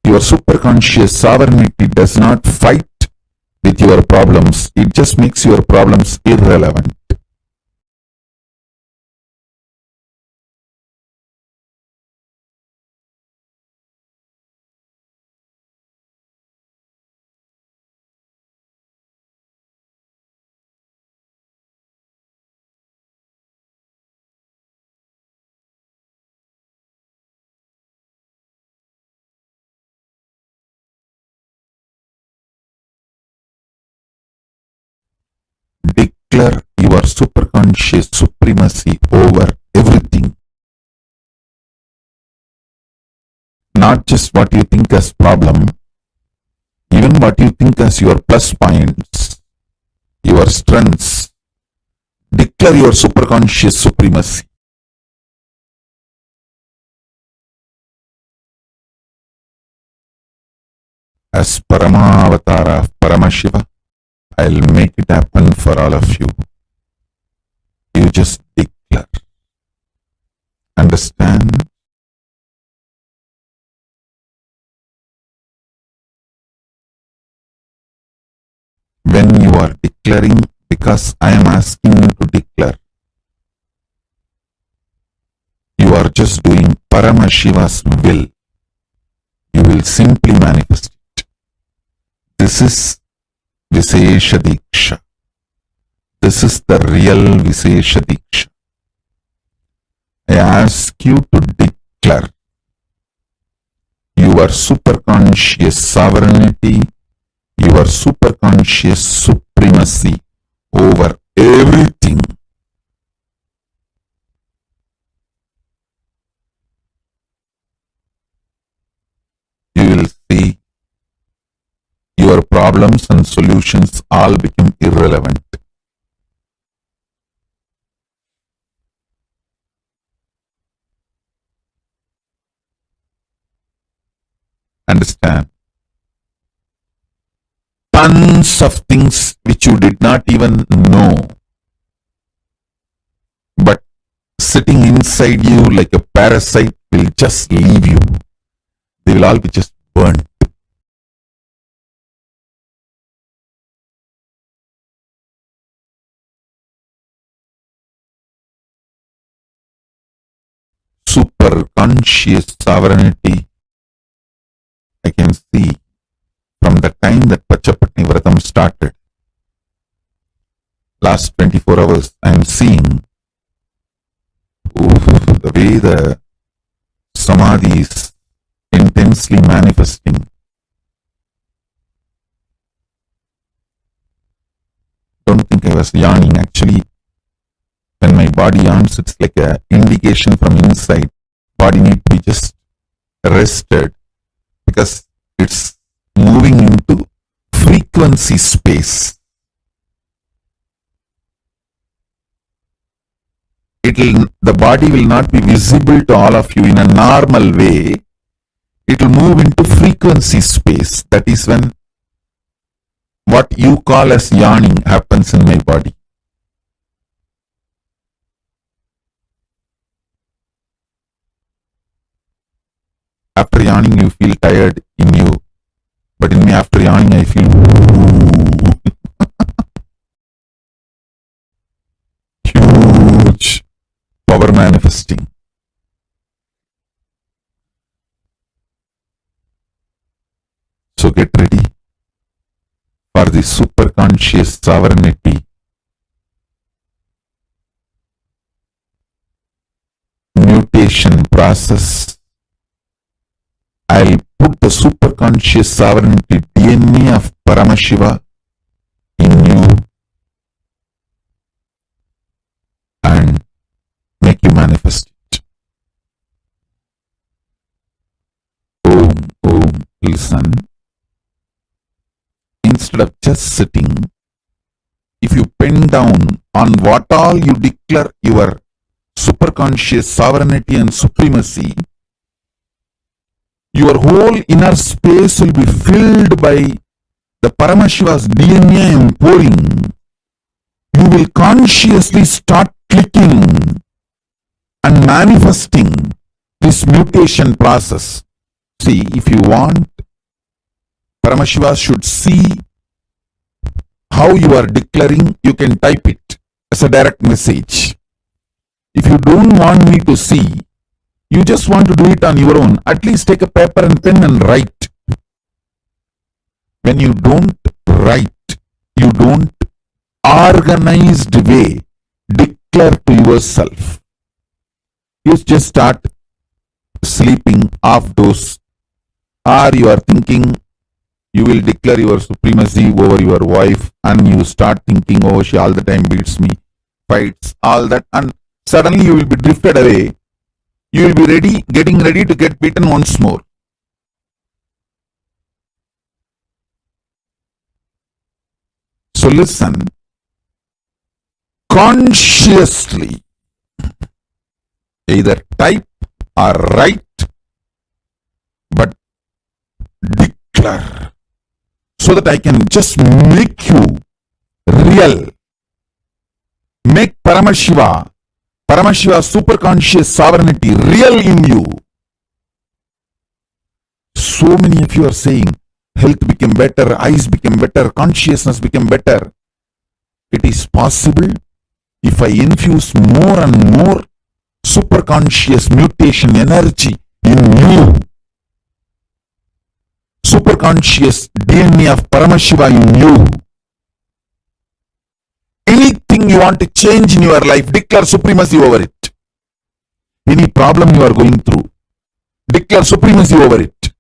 Your superconscious sovereignty does not fight with your problems. It just makes your problems irrelevant. Declare your superconscious supremacy over everything. Not just what you think as problem, even what you think as your plus points, your strengths. Declare your superconscious supremacy. As Paramavatara of Paramashiva, I'll make it happen for all of you. You just declare. Understand? When you are declaring, because I am asking you to declare, you are just doing Paramashiva's will. You will simply manifest it. This is Vishesha Diksha. This is the real Vishesha Diksha. I ask you to declare your superconscious sovereignty, your superconscious supremacy over everything. you will see your problems and solutions all become irrelevant. Understand? Tons of things which you did not even know, but sitting inside you like a parasite will just leave you. They will all be just burnt. Super conscious sovereignty, I can see from the time that Pachapatni Vratam started. Last 24 hours, I am seeing the way the Samadhi is intensely manifesting. Don't think I was yawning. Actually, when my body yawns, it's like an indication from inside. Body need to be just rested because it's moving into frequency space. The body will not be visible to all of you in a normal way. It will move into frequency space. That is when what you call as yawning happens in my body. After yawning, you feel tired in you. But in me, after yawning, I feel huge power manifesting. So get ready for the super conscious sovereignty. Mutation process. I'll put the super conscious sovereignty DNA of Paramashiva in you and make you manifest it. Listen. Instead of just sitting, if you pen down on what all you declare your superconscious sovereignty and supremacy, your whole inner space will be filled by the Paramashiva's DNA pouring. You will consciously start clicking and manifesting this mutation process. See, if you want, Paramashiva should see how you are declaring, you can type it as a direct message. If you don't want me to see, you just want to do it on your own, at least take a paper and pen and write. When you don't write, you don't organized way declare to yourself. You just start sleeping off those, or you are thinking you will declare your supremacy over your wife and you start thinking, oh, she all the time beats me, fights, all that, and suddenly you will be drifted away. You will be getting ready to get beaten once more. So listen, consciously, either type or write, but declare, so that I can just make you real. Make Paramashiva superconscious sovereignty real in you. So many of you are saying, health became better, eyes became better, consciousness became better. It is possible if I infuse more and more superconscious mutation energy in you. Superconscious DNA of Paramashiva in you. Anything you want to change in your life, declare supremacy over it. Any problem you are going through, declare supremacy over it.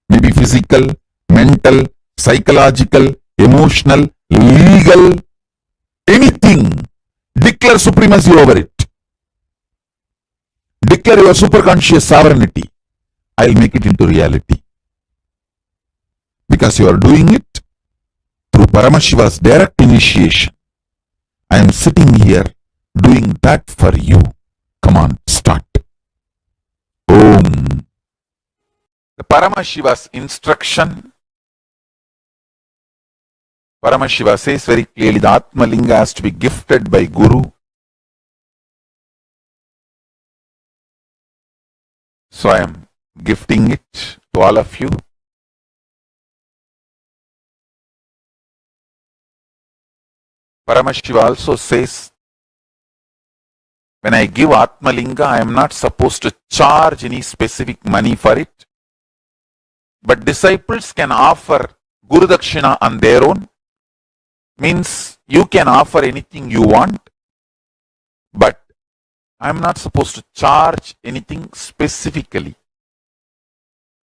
Maybe physical, mental, psychological, emotional, legal, anything. Declare supremacy over it. Declare your superconscious sovereignty. I'll make it into reality. because you are doing it through Paramashiva's direct initiation. I am sitting here doing that for you. Come on, start. Om. The Paramashiva's instruction, Paramashiva says very clearly, the Atma Linga has to be gifted by Guru. So I am gifting it to all of you. Paramashiva also says, when I give Atma Linga, I am not supposed to charge any specific money for it. But disciples can offer Guru Dakshina on their own. Means you can offer anything you want, but I am not supposed to charge anything specifically.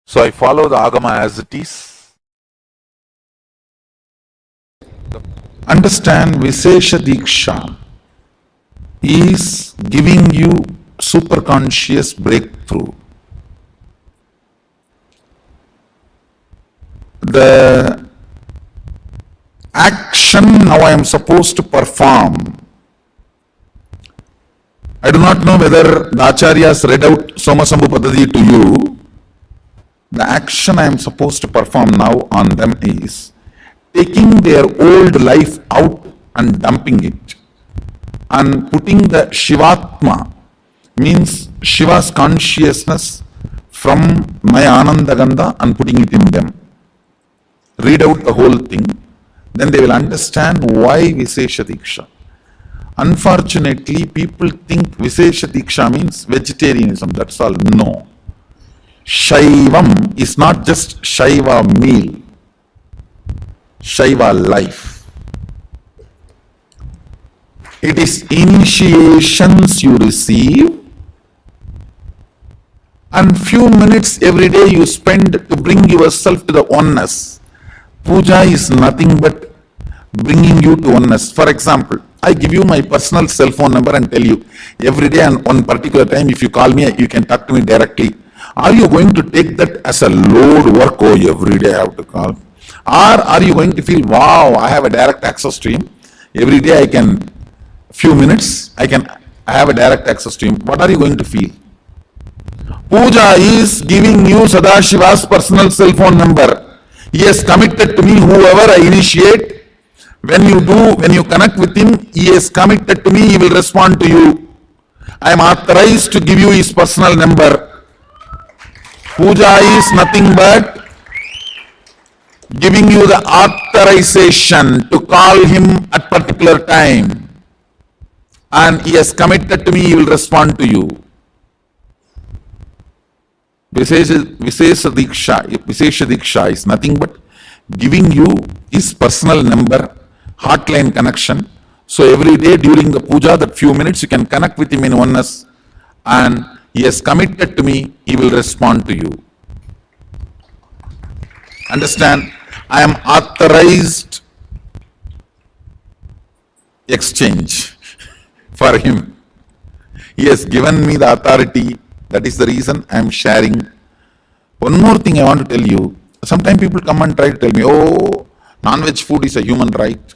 So I follow the Agama as it is. Understand, Vishesha Diksha is giving you superconscious breakthrough. The action now I am supposed to perform. I do not know whether the Acharyas read out Somasambhu Padadi to you. The action I am supposed to perform now on them is taking their old life out and dumping it and putting the Shivatma, means Shiva's consciousness, from my Anandagandha and putting it in them. Read out the whole thing, then they will understand why Vishesha Diksha. Unfortunately, people think Vishesha Diksha means vegetarianism, that's all. No. Shaivam is not just Shaiva meal, Shaiva life. It is initiations you receive and few minutes every day you spend to bring yourself to the oneness. Puja is nothing but bringing you to oneness. For example, I give you my personal cell phone number and tell you every day and one particular time if you call me, you can talk to me directly. Are you going to take that as a load work? Oh, every day I have to call. Or are you going to feel, wow, I have a direct access to him. Every day I can, few minutes, I have a direct access to him. What are you going to feel? Puja is giving you Sadashiva's personal cell phone number. He has committed to me, whoever I initiate. When you connect with him, he is committed to me, he will respond to you. I am authorized to give you his personal number. Puja is nothing but giving you the authorization to call him at particular time. And he has committed to me, he will respond to you. Vishesha Diksha is nothing but giving you his personal number, hotline connection. So every day during the puja, that few minutes you can connect with him in oneness, and he has committed to me, he will respond to you. Understand? I am authorized exchange for him. He has given me the authority. That is the reason I am sharing. One more thing I want to tell you. Sometimes people come and try to tell me, oh, non-veg food is a human right.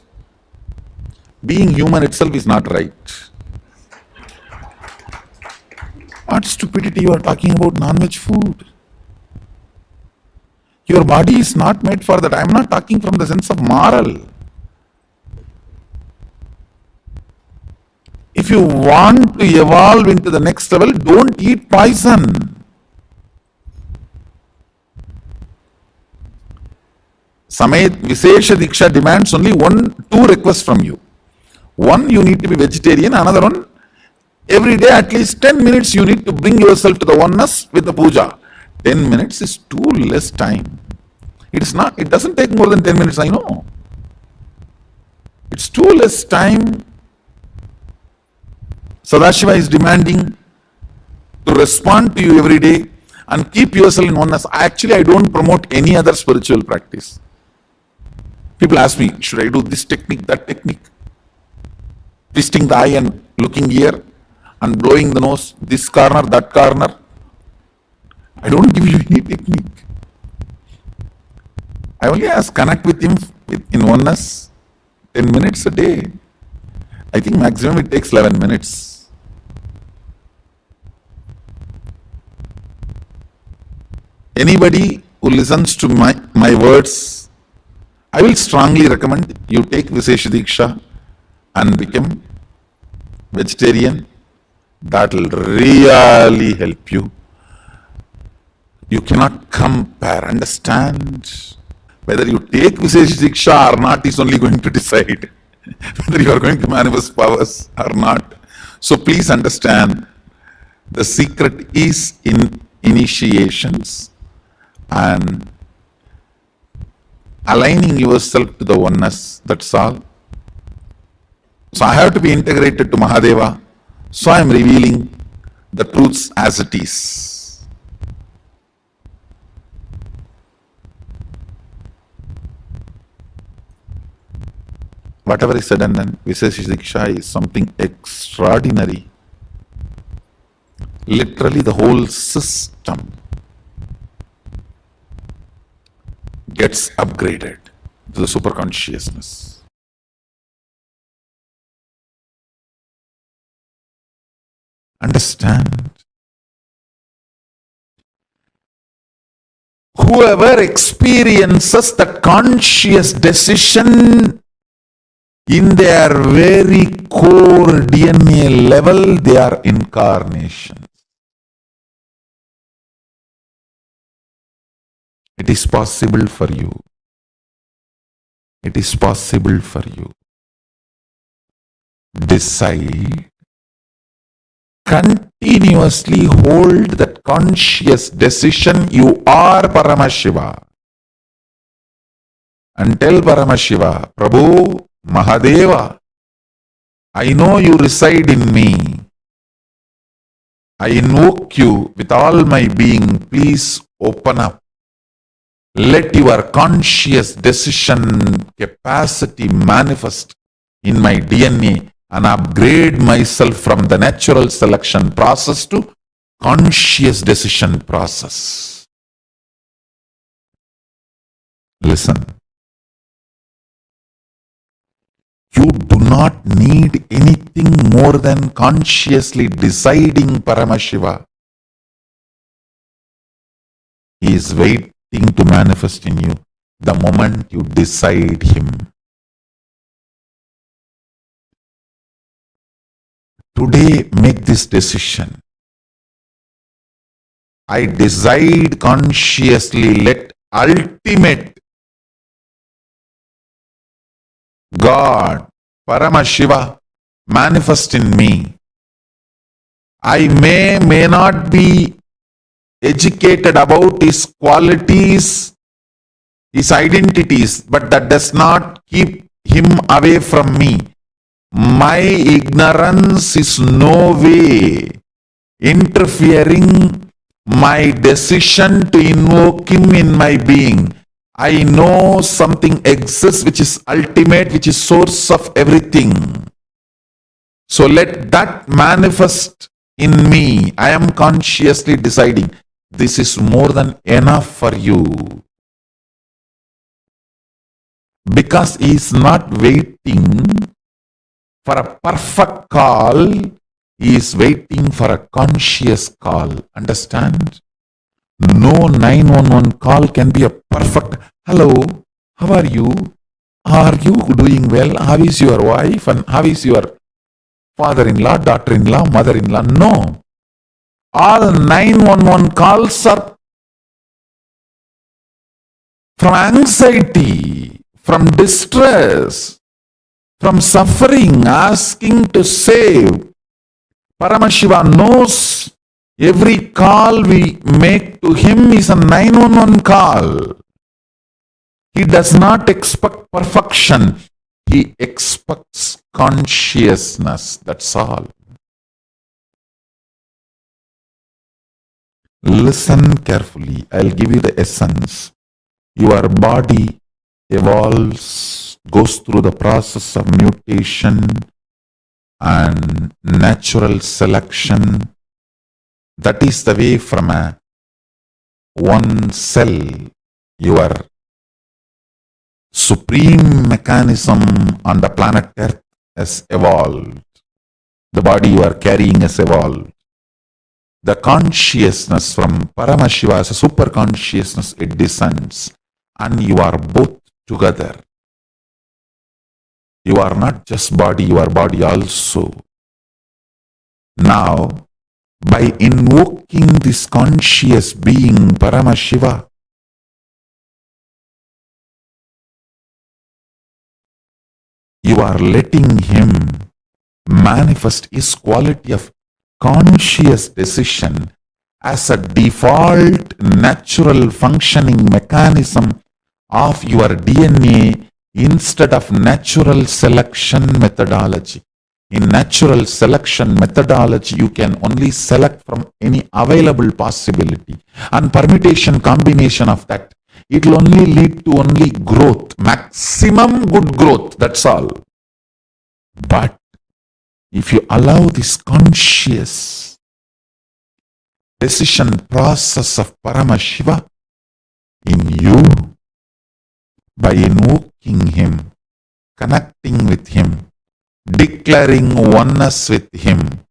Being human itself is not right. What stupidity you are talking about non-veg food? Your body is not made for that. I am not talking from the sense of moral. If you want to evolve into the next level, don't eat poison. Vishesha Diksha demands only two requests from you. One, you need to be vegetarian. Another one, every day at least 10 minutes you need to bring yourself to the oneness with the puja. 10 minutes is too less time. It doesn't take more than 10 minutes, I know. It's too less time. Sadashiva is demanding to respond to you every day and keep yourself in oneness. I don't promote any other spiritual practice. People ask me, should I do this technique, that technique? Twisting the eye and looking here and blowing the nose, this corner, that corner. I don't give you any technique. I only ask connect with him in oneness 10 minutes a day. I think maximum it takes 11 minutes. Anybody who listens to my words, I will strongly recommend you take Vishesha Diksha and become vegetarian. That will really help you. You cannot compare, understand? Whether you take Vishesha Diksha or not is only going to decide whether you are going to manifest powers or not. So please understand, the secret is in initiations and aligning yourself to the oneness, that's all. So I have to be integrated to Mahadeva, so I am revealing the truths as it is. Whatever is said and done, Vishesha Diksha is something extraordinary. Literally the whole system gets upgraded to the super consciousness. Understand? Whoever experiences that conscious decision in their very core DNA level, they are incarnations. It is possible for you. It is possible for you. Decide. Continuously hold that conscious decision, you are Paramashiva. And tell Paramashiva, Prabhu, Mahadeva, I know you reside in me. I invoke you with all my being. Please open up. Let your conscious decision capacity manifest in my DNA and upgrade myself from the natural selection process to conscious decision process. Listen. You do not need anything more than consciously deciding Paramashiva. He is waiting to manifest in you the moment you decide him. Today, make this decision. I decide consciously, let ultimate God, Paramashiva, manifest in me. I may not be educated about his qualities, his identities, but that does not keep him away from me. My ignorance is no way interfering my decision to invoke him in my being. I know something exists which is ultimate, which is source of everything. So let that manifest in me. I am consciously deciding this is more than enough for you. Because he is not waiting for a perfect call, he is waiting for a conscious call. Understand? No 911 call can be a perfect, hello, how are you? Are you doing well? How is your wife? And how is your father-in-law, daughter-in-law, mother-in-law? No. All 911 calls are from anxiety, from distress, from suffering, asking to save. Paramashiva knows every call we make to him is a 911 call. He does not expect perfection. He expects consciousness. That's all. Listen carefully. I'll give you the essence. Your body evolves, goes through the process of mutation and natural selection. That is the way from one cell, your supreme mechanism on the planet Earth has evolved. The body you are carrying has evolved. The consciousness from Paramashiva as a super consciousness, it descends, and you are both together. You are not just body, you are body also. Now, by invoking this conscious being, Paramashiva, you are letting him manifest his quality of conscious decision as a default natural functioning mechanism of your DNA instead of natural selection methodology. In natural selection methodology, you can only select from any available possibility, and permutation combination of that. It will only lead to only growth, maximum good growth, that's all. But if you allow this conscious decision process of Paramashiva in you, by invoking him, connecting with him, declaring oneness with him,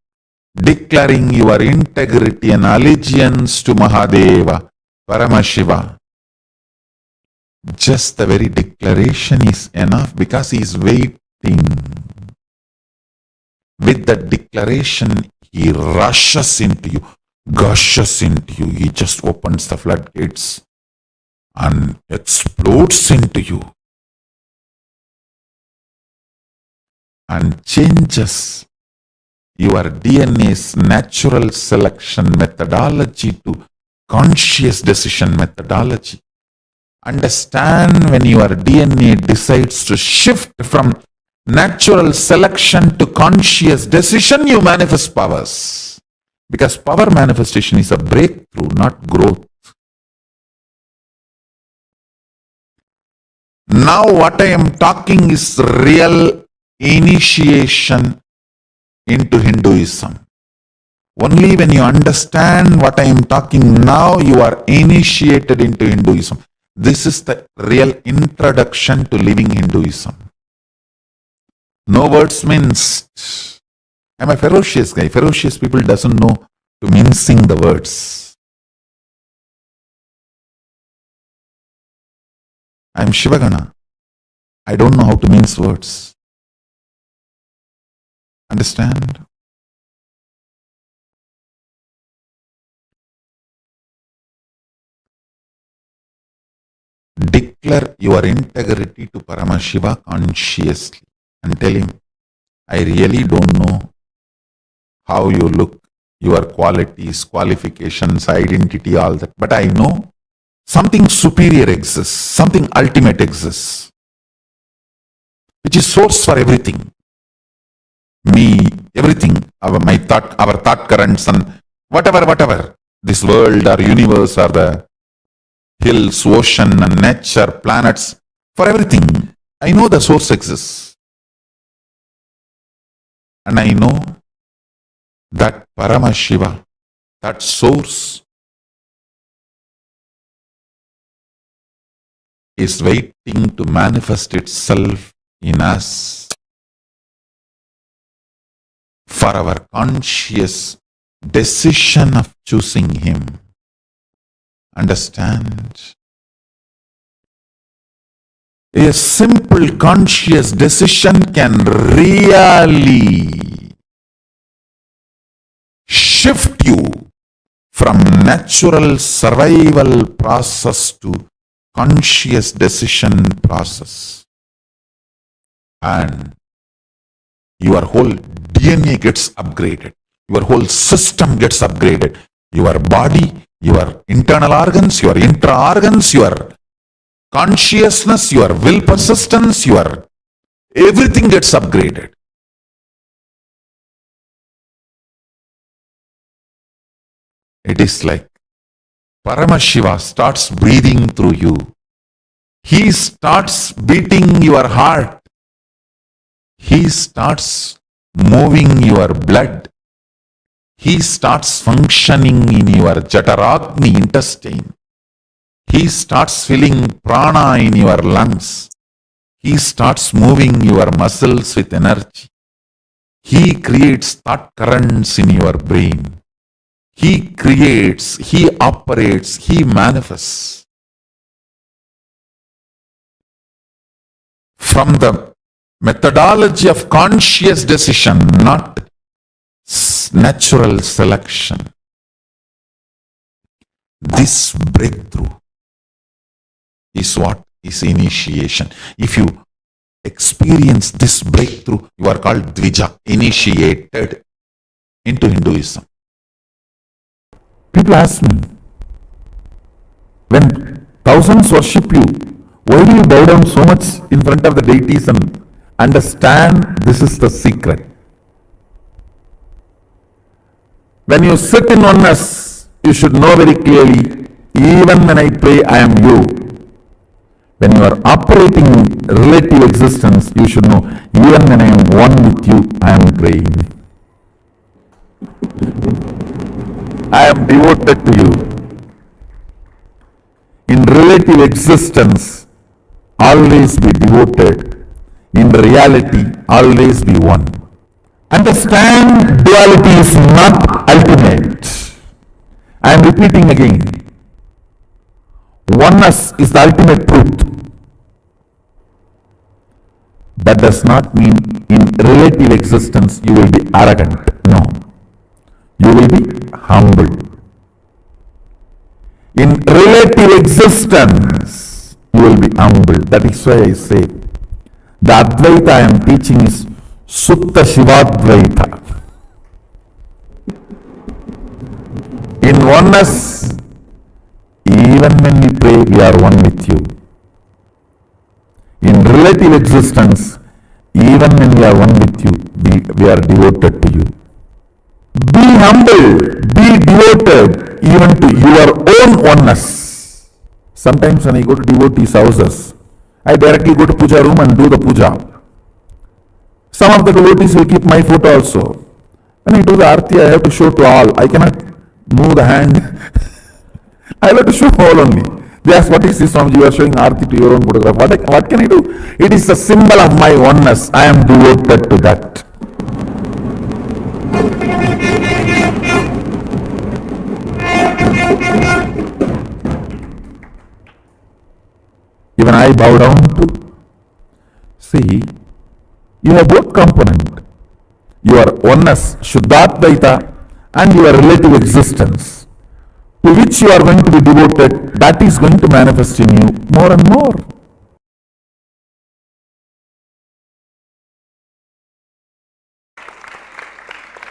declaring your integrity and allegiance to Mahadeva, Paramashiva, just the very declaration is enough, because he is waiting. With that declaration, he rushes into you, gushes into you. He just opens the floodgates and explodes into you and changes your DNA's natural selection methodology to conscious decision methodology. Understand, when your DNA decides to shift from natural selection to conscious decision, you manifest powers. Because power manifestation is a breakthrough, not growth. Now what I am talking is real initiation into Hinduism. Only when you understand what I am talking now, you are initiated into Hinduism. This is the real introduction to living Hinduism. No words minced. I'm a ferocious guy. Ferocious people doesn't know to mincing the words. I'm Shivagana. I don't know how to mince words. Understand? Declare your integrity to Paramashiva consciously and tell him, I really don't know how you look, your qualities, qualifications, identity, all that, but I know something superior exists, something ultimate exists, which is source for everything. Me, everything, our thought currents and whatever, this world or universe or the hills, ocean and nature, planets, for everything, I know the source exists. And I know that Paramashiva, that source, is waiting to manifest itself in us for our conscious decision of choosing him. Understand? A simple conscious decision can really shift you from natural survival process to conscious decision process. And your whole DNA gets upgraded. Your whole system gets upgraded. Your body, your internal organs, your intra-organs, your consciousness, your will persistence, your everything gets upgraded. It is like Paramashiva starts breathing through you. He starts beating your heart. He starts moving your blood. He starts functioning in your Jataragni intestine. He starts filling prana in your lungs. He starts moving your muscles with energy. He creates thought currents in your brain. He creates, he operates, he manifests. From the methodology of conscious decision, not natural selection. This breakthrough is what is initiation. If you experience this breakthrough, you are called dwija, initiated into Hinduism. People ask me, when thousands worship you, why do you bow down so much in front of the deities? And understand, this is the secret. When you sit in oneness, you should know very clearly, even when I pray, I am you. When you are operating in relative existence, you should know, even when I am one with you, I am praying. I am devoted to you. In relative existence, always be devoted. In reality, always be one. Understand, duality is not ultimate. I am repeating again. Oneness is the ultimate truth. That does not mean in relative existence you will be arrogant. No. You will be humble. In relative existence, you will be humble. That is why I say, the Advaita I am teaching is Sutta Shivadvaita. In oneness, even when we pray, we are one with you. In relative existence, even when we are one with you, we are devoted to you. Be humble, be devoted even to your own oneness. Sometimes when I go to devotees' houses, I directly go to puja room and do the puja. Some of the devotees will keep my photo also. When I do the arti, I have to show to all. I cannot move the hand. I have to show all only. They ask, what is this, Swamiji? You are showing arti to your own photograph. What can I do? It is a symbol of my oneness. I am devoted to that. Even I bow down to. See, you have both component. Your oneness, Shuddhadvaita, and your relative existence, to which you are going to be devoted, that is going to manifest in you more and more.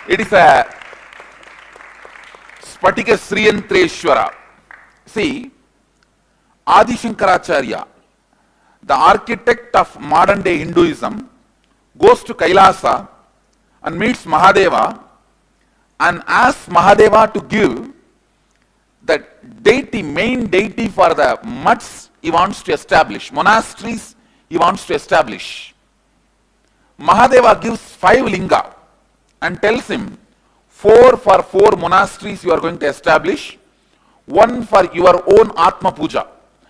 It is a Spatika Sriyantreshwara. See, Adi Shankaracharya, the architect of modern day Hinduism, goes to Kailasa and meets Mahadeva and asks Mahadeva to give the deity, main deity for the mutts he wants to establish, monasteries he wants to establish. Mahadeva gives 5 linga and tells him, 4 for 4 monasteries you are going to establish, 1 for your own Atma Puja,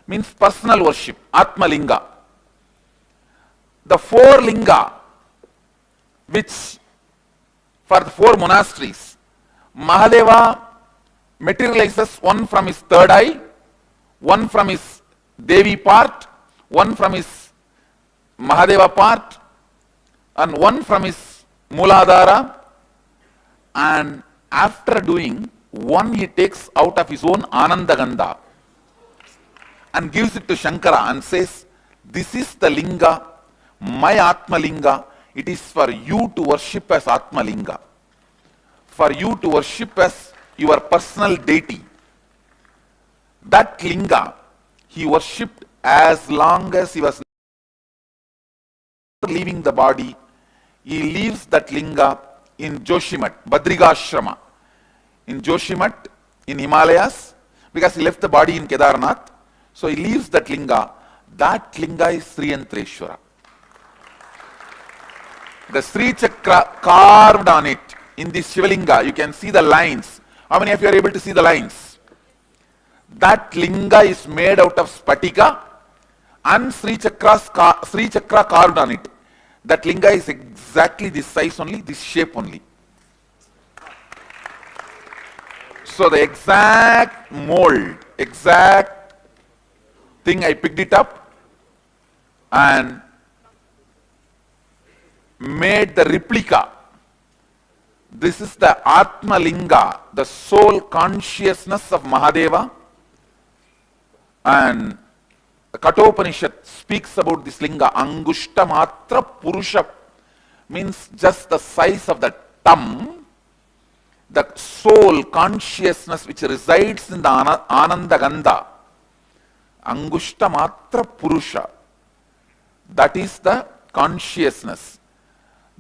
means personal worship, Atma Linga. The 4 linga, which for the 4 monasteries, Mahadeva materializes 1 from his third eye, 1 from his Devi part, 1 from his Mahadeva part, and 1 from his Mooladhara, and after doing 1 he takes out of his own Anandagandha and gives it to Shankara and says, this is the linga, my Atma Linga, it is for you to worship as Atma Linga, for you to worship as your personal deity. That linga he worshipped as long as he was leaving the body. He leaves that linga in Joshimat, Badrigashrama, in Joshimat, in Himalayas, because he left the body in Kedarnath. So he leaves that linga. That linga is Sriyantreshwara. The Sri Chakra carved on it in this Shivalinga, you can see the lines. How many of you are able to see the lines? That linga is made out of spatika and Sri Chakra carved on it. That linga is exactly this size only, this shape only. So the exact mold, exact thing, I picked it up and made the replica. This is the Atma Linga, the soul consciousness of Mahadeva. And the Kathopanishad speaks about this linga. Angushta Matra Purusha means just the size of the thumb. The soul consciousness which resides in the Ananda Gandha. Angushta Matra Purusha. That is the consciousness.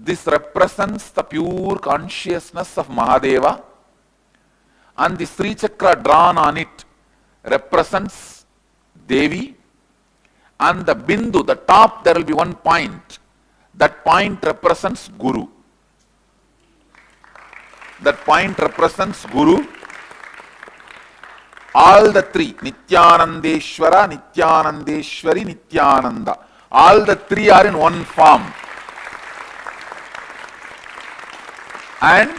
This represents the pure consciousness of Mahadeva, and the Sri Chakra drawn on it represents Devi, and the Bindu, the top, there will be one point. That point represents Guru. That point represents Guru. All the three, Nityanandeshwara, Nityanandeshwari, Nityananda, all the three are in one form. And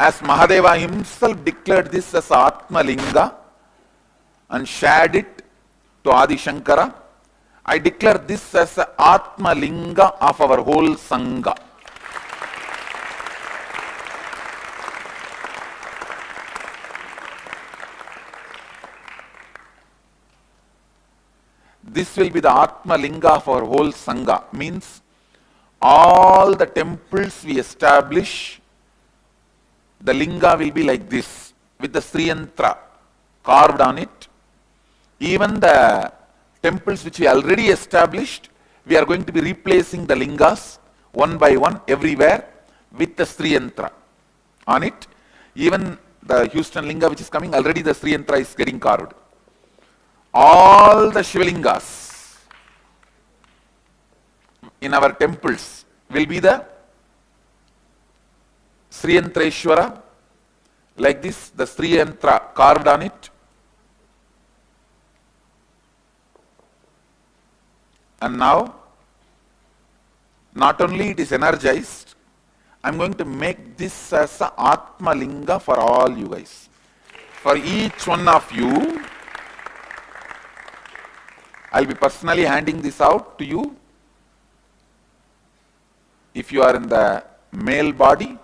as Mahadeva himself declared this as Atma Linga and shared it to Adi Shankara, I declare this as a Atma Linga of our whole Sangha. This will be the Atma Linga of our whole Sangha. Means all the temples we establish, the linga will be like this, with the Sri Yantra carved on it. Even the temples which we already established, we are going to be replacing the lingas one by one everywhere with the Sri Yantra on it. Even the Houston linga which is coming, already the Sri Yantra is getting carved. All the Shivalingas in our temples will be the Sri Yantreshwara, like this, the Sri Yantra carved on it. And now, not only it is energized, I am going to make this as a Atma Linga for all you guys. For each one of you, I will be personally handing this out to you. If you are in the male body,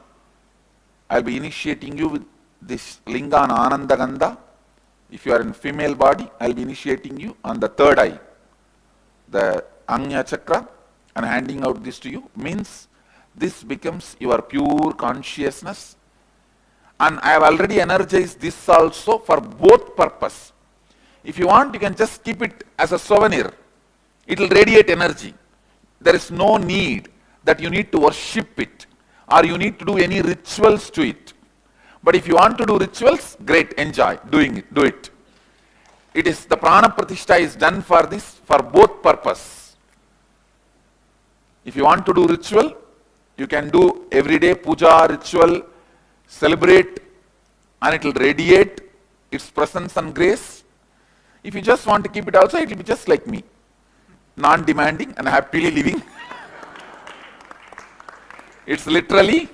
I will be initiating you with this linga on Ananda Gandha. If you are in female body, I will be initiating you on the third eye, the Anya Chakra, and handing out this to you. Means this becomes your pure consciousness. And I have already energized this also for both purpose. If you want, you can just keep it as a souvenir. It will radiate energy. There is no need that you need to worship it or you need to do any rituals to it. But if you want to do rituals, great, enjoy doing it, do it. It is the Prana Pratishtha is done for this, for both purpose. If you want to do ritual, you can do everyday puja, ritual, celebrate, and it will radiate its presence and grace. If you just want to keep it outside, it will be just like me, non-demanding and happily living. It's literally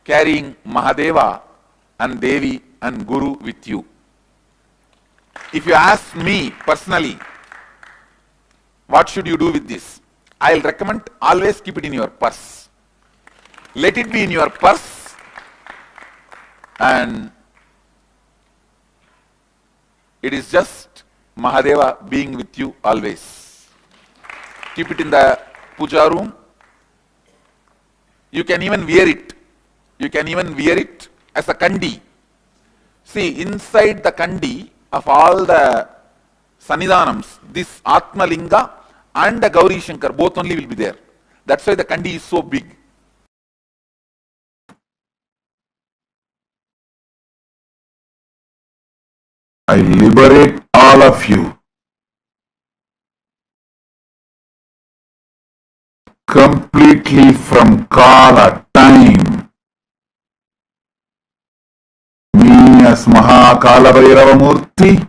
carrying Mahadeva and Devi and Guru with you. If you ask me personally, what should you do with this? I'll recommend always keep it in your purse. Let it be in your purse, and it is just Mahadeva being with you always. Keep it in the puja room. You can even wear it. You can even wear it as a kandi. See, inside the kandi of all the Sannidhanams, this Atma Linga and the Gauri Shankar, both only will be there. That's why the kandi is so big. I liberate all of you. Completely from Kala, time. Me as Kalabhairava Murti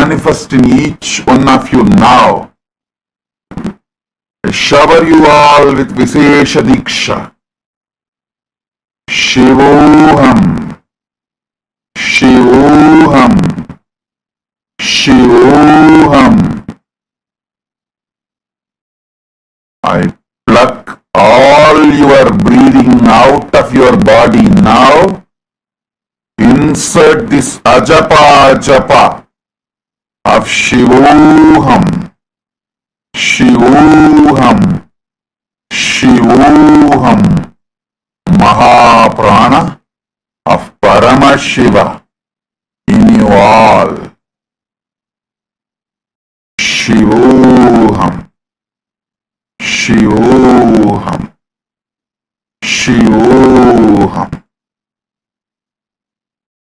manifest in each one of you now. I shower you all with Vishesha Diksha. Shivoham, Shivoham, Shivoham. I pluck all your breathing out of your body now. Insert this ajapa of Shivoham, Shivoham, Shivoham, Mahaprana of Paramashiva in you all. Shivoham, Shivoham, Shivoham.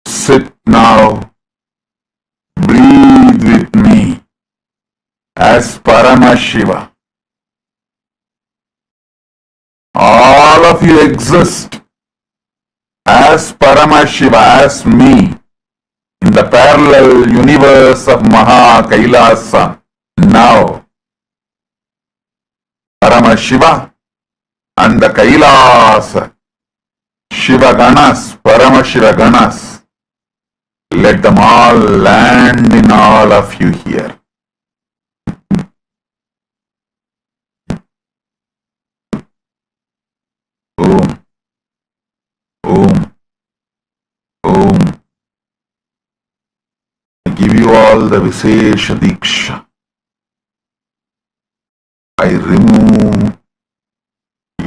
Sit now, breathe with me as Paramashiva. All of you exist as Paramashiva, as me, in the parallel universe of Maha Kailasa. Now, Paramashiva and the Kailasa, Shiva Ganas, Paramashiva Ganas, let them all land in all of you here. Om, Om, Om. I give you all the Vishesha Diksha. I remove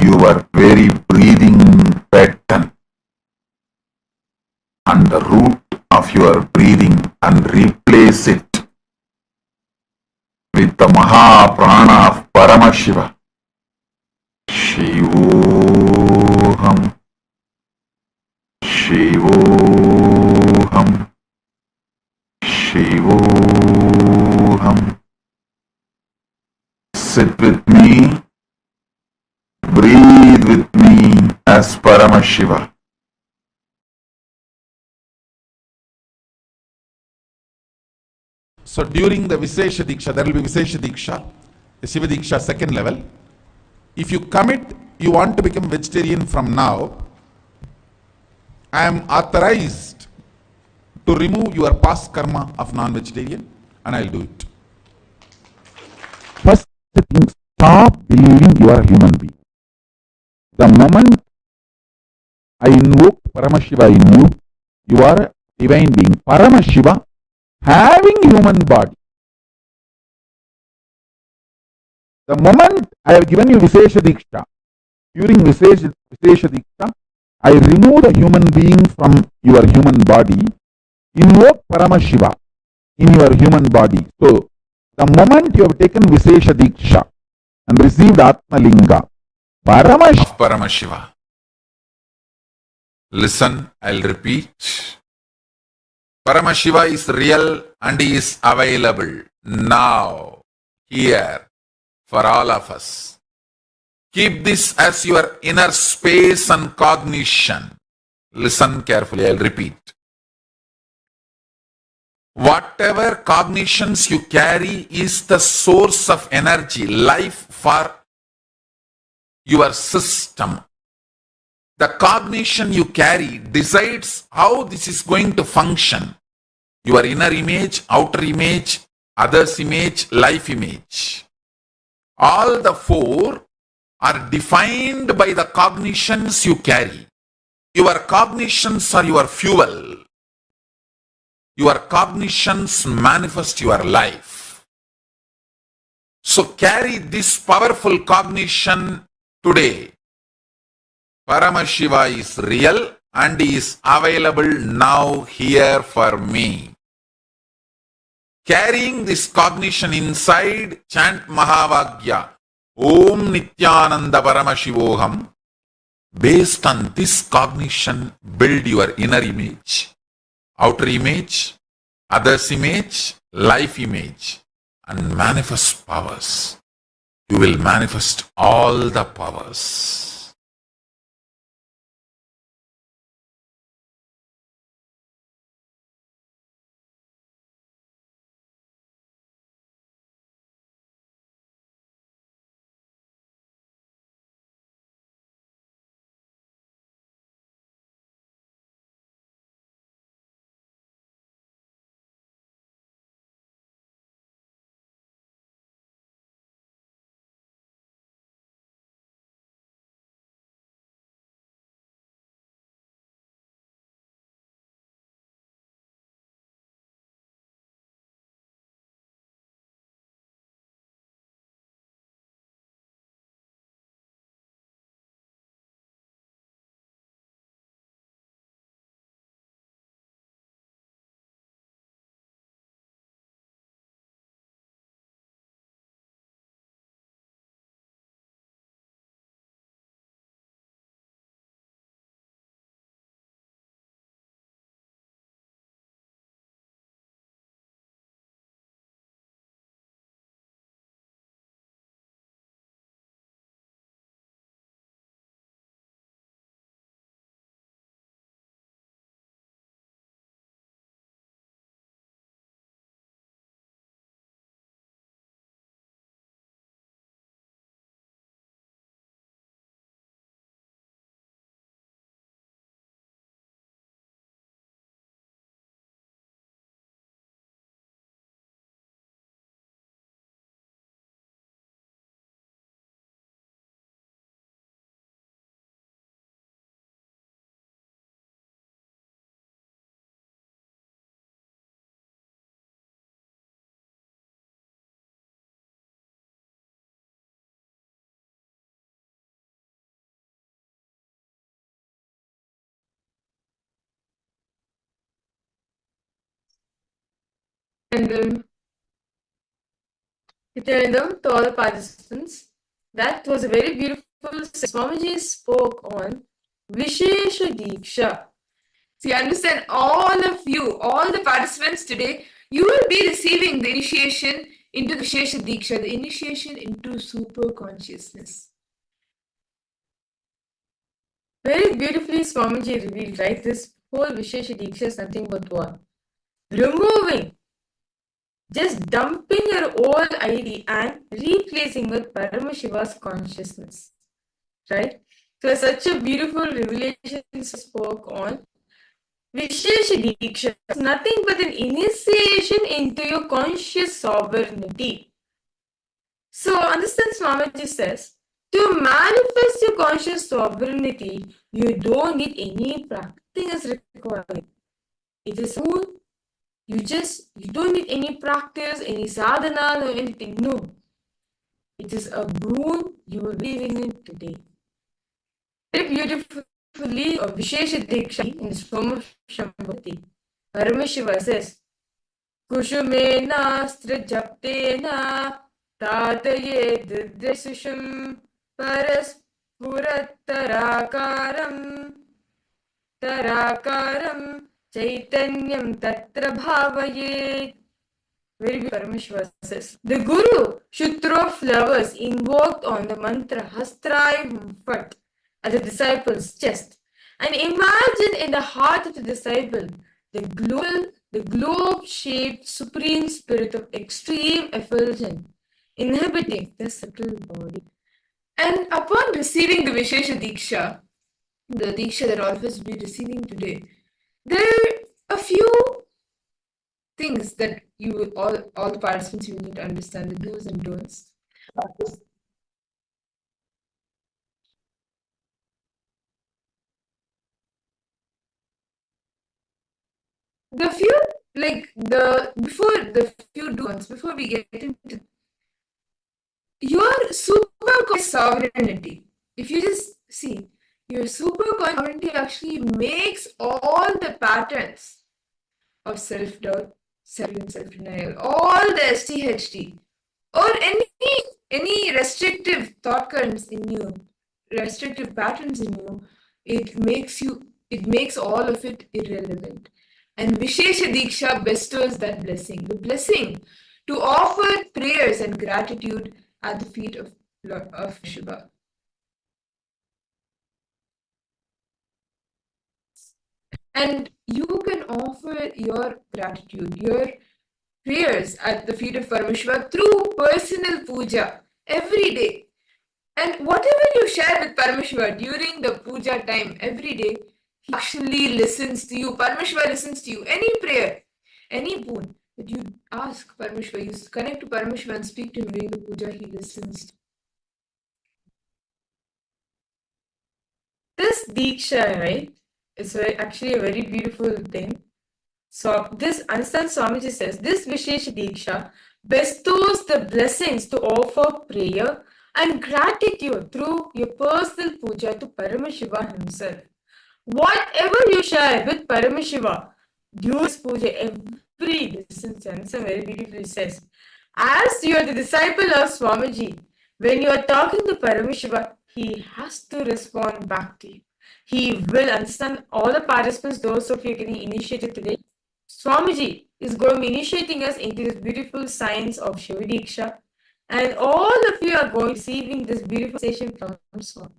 your very breathing pattern and the root of your breathing and replace it with the Mahaprana of Paramashiva. Shivoham, Shivoham, Shivoham. Sit with me, breathe with me as Paramashiva. So during the Vishesha Diksha, there will be Vishesha Diksha, the Shiva Diksha second level. If you commit, you want to become vegetarian from now, I am authorized to remove your past karma of non-vegetarian, and I will do it. First thing, stop believing you are a human being. The moment I invoke Paramashiva in you, you are a divine being. Paramashiva having human body. The moment I have given you Vishesha Diksha, during Vishesha Diksha, I remove the human being from your human body, invoke Paramashiva in your human body. So, the moment you have taken Vishesha Diksha and received Atma Linga, Paramashiva. Listen, I'll repeat. Paramashiva is real and he is available now, here, for all of us. Keep this as your inner space and cognition. Listen carefully, I'll repeat. Whatever cognitions you carry is the source of energy, life for your system. The cognition you carry decides how this is going to function. Your inner image, outer image, others image, life image. All the four are defined by the cognitions you carry. Your cognitions are your fuel. Your cognitions manifest your life. So carry this powerful cognition today. Paramashiva is real and is available now here for me. Carrying this cognition inside, chant Mahavagya, Om Nityananda Paramashivoham. Based on this cognition, build your inner image, outer image, others image, life image, and manifest powers. You will manifest all the powers. Nityanandam, to all the participants. That was a very beautiful. Swamiji spoke on Vishesha Diksha. So you understand, all of you, all the participants today, you will be receiving the initiation into Vishesha Diksha, the initiation into super consciousness. Very beautifully Swamiji revealed, right? This whole Vishesha Diksha is nothing but what? Removing, just dumping your old ID and replacing with Paramashiva's consciousness, right? So such a beautiful revelation spoke on Vishesha Diksha is nothing but an initiation into your conscious sovereignty. So understand, Swamiji says, to manifest your conscious sovereignty, you don't need any practicing is required. It is cool. You don't need any practice, any sadhana, or anything. No. It is a boon you will be living in today. Very beautifully, Vishesha Diksha in the form of Shambhati. Paramashiva says, Kushumena Strajaptena Tataye Didrisusham Paraspurattarakaram Tarakaram Chaitanyam Tatra Bhavaye. Very good, Parameshwar says. The Guru should throw flowers invoked on the mantra Hastrai Fat at the disciple's chest and imagine in the heart of the disciple the globe-shaped supreme spirit of extreme effulgence inhabiting the subtle body. And upon receiving the Vishesha Diksha, the Diksha that all of us will be receiving today, there are a few things that you will, all the participants, you will need to understand, the do's and don'ts. The few, before we get into your super sovereignty, if you just see, your super sovereignty actually makes all the patterns of self-doubt, self-denial, all the STHD, or any restrictive thought currents in you, restrictive patterns in you, it makes all of it irrelevant. And Vishesha Diksha bestows that blessing, the blessing to offer prayers and gratitude at the feet of Shiva. And you can offer your gratitude, your prayers at the feet of Parameshwar through personal puja every day. And whatever you share with Parameshwar during the puja time every day, he actually listens to you. Parameshwar listens to you. Any prayer, any boon that you ask Parameshwar, you connect to Parameshwar and speak to him during the puja, he listens. This Diksha, right, is actually a very beautiful thing. So this, understand, Swamiji says, this Vishesha Diksha bestows the blessings to offer prayer and gratitude through your personal puja to Paramashiva himself. Whatever you share with Paramashiva during this puja, every distance, and very beautifully says, as you are the disciple of Swamiji, when you are talking to Paramashiva, he has to respond back to you. He will understand, all the participants, those of you getting initiated today, Swamiji is going to be initiating us into this beautiful science of Shiva Diksha, and all of you are going to be receiving this beautiful session from Swami.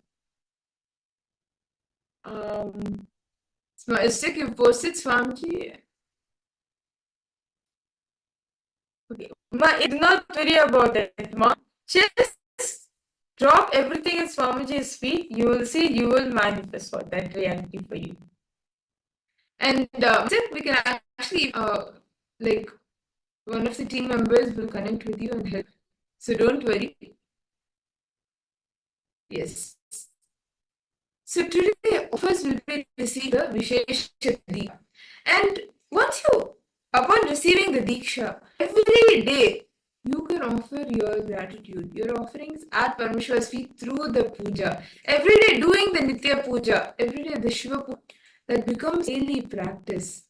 Stick, you posted, Swamiji. Okay, do not worry about it, Ma. Just drop everything at Swamiji's feet. You will see, you will manifest for that reality for you. And we can actually, like, one of the team members will connect with you and help. So don't worry. Yes. So today, first will be receive the Vishesha Diksha. And once you, upon receiving the Diksha, every day you can offer your gratitude, your offerings at Parameshwar's feet through the puja. Every day doing the Nitya Puja, every day the Shiva Puja, that becomes daily practice.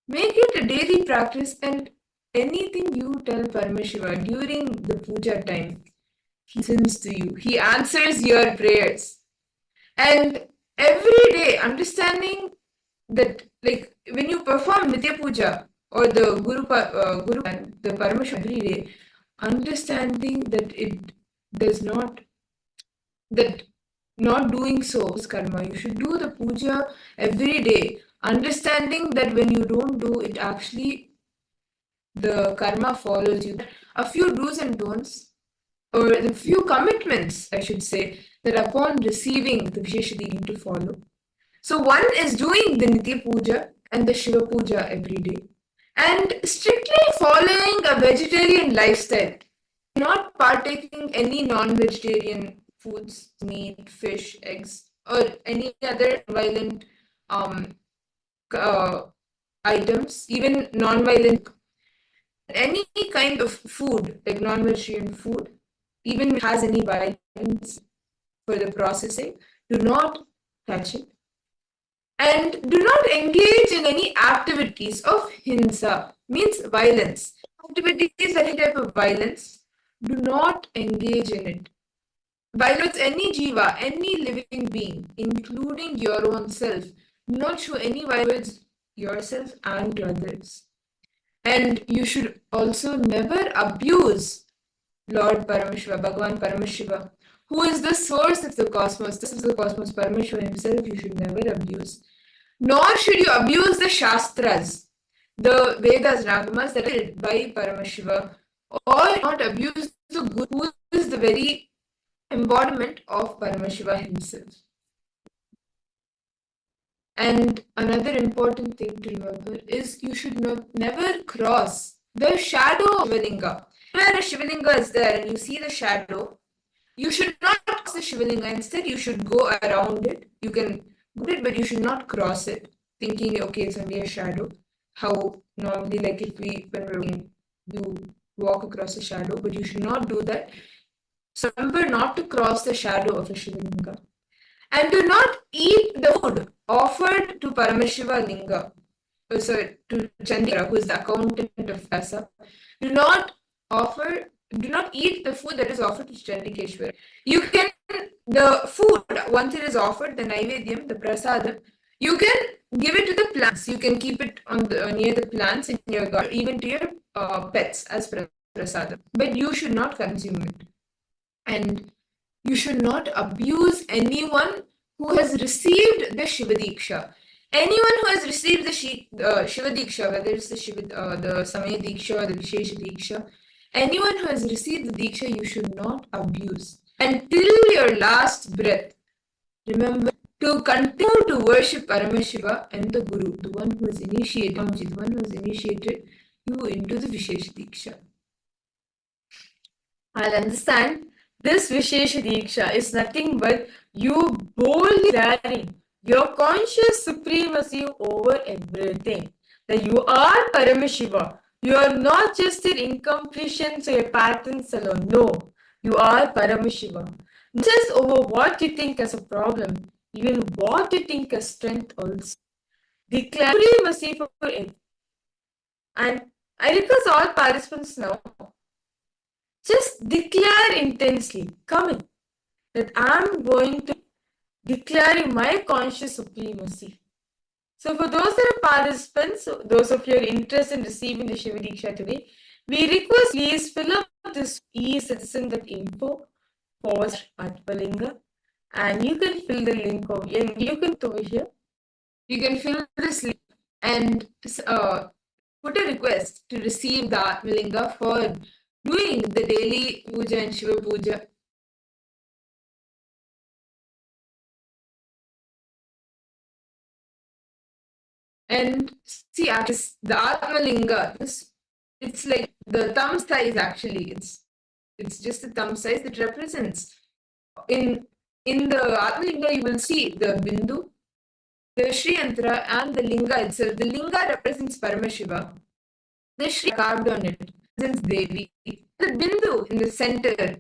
Make it a daily practice, and anything you tell Paramashiva during the puja time, he listens to you. He answers your prayers. And every day, understanding that, like when you perform Nitya Puja or the Guru and the Paramashiva every day, understanding that it does not, that not doing so is karma. You should do the puja every day, understanding that when you don't do it, actually the karma follows you. A few do's and don'ts, or a few commitments, I should say, that upon receiving the Vishesha you need to follow. So one is doing the Nitya Puja and the Shiva Puja every day, and strictly following a vegetarian lifestyle, not partaking any non-vegetarian foods, meat, fish, eggs, or any other violent items, even non-violent, any kind of food, like non-vegetarian food, even if it has any violence for the processing, do not touch it. And do not engage in any activities of hinsa, means violence. Activities, any type of violence, do not engage in it. Violence any jiva, any living being, including your own self. Do not show any violence yourself and to others. And you should also never abuse Lord Paramashiva, Bhagavan Paramashiva, who is the source of the cosmos. This is the cosmos, Paramashiva himself, you should never abuse. Nor should you abuse the Shastras, the Vedas, Nagamas that are written by Paramashiva, or not abuse the Guru, who is the very embodiment of Paramashiva himself. And another important thing to remember is you should never cross the shadow of Shivalinga. Where a Shivalinga is there and you see the shadow, you should not cross the Shivalinga. Instead, you should go around it. You can go it, but you should not cross it, thinking, okay, it's only a shadow. How normally, like if when you walk across a shadow, but you should not do that. So remember not to cross the shadow of a Shivalinga. And do not eat the food offered to Paramashiva Linga, to Chandra, who is the accountant of Vyasa. Do not eat the food that is offered to Chandikeshwar. You can, the food, once it is offered, the Naivedyam, the Prasadam, you can give it to the plants. You can keep it on near the plants in your garden, even to your pets as Prasadam. But you should not consume it. And you should not abuse anyone who has received the Shiva Diksha. Anyone who has received the Shiva Diksha, whether it's the Samaya Diksha or the Vishesha Diksha, anyone who has received the Diksha, you should not abuse. Until your last breath, remember to continue to worship Paramashiva and the Guru, the one who has initiated you into the Vishesha Diksha. I'll understand. This Vishesha Diksha is nothing but you boldly declaring your conscious supremacy over everything. That you are Paramashiva. You are not just your incompletions or your patterns alone. No, you are Paramashiva. Not just over what you think as a problem, even what you think as strength also. Declare supremacy for it. And I request all participants now, just declare intensely, come in, that I'm going to declare my conscious supremacy. So for those that are participants, those of you who are interested in receiving the Shiva Diksha today, we request please fill up this e-citizen.info /Atmalinga, and you can fill the link over here, and you can over here. You can fill this link and put a request to receive the Atmalinga for doing the daily puja and Shiva Puja. And see, the Atmalinga, it's like the thumb size actually. It's just the thumb size that represents. In the Atmalinga, you will see the Bindu, the Shri Yantra, and the Linga itself. The Linga represents Paramashiva. The Shri carved on it represents Devi. The Bindu in the center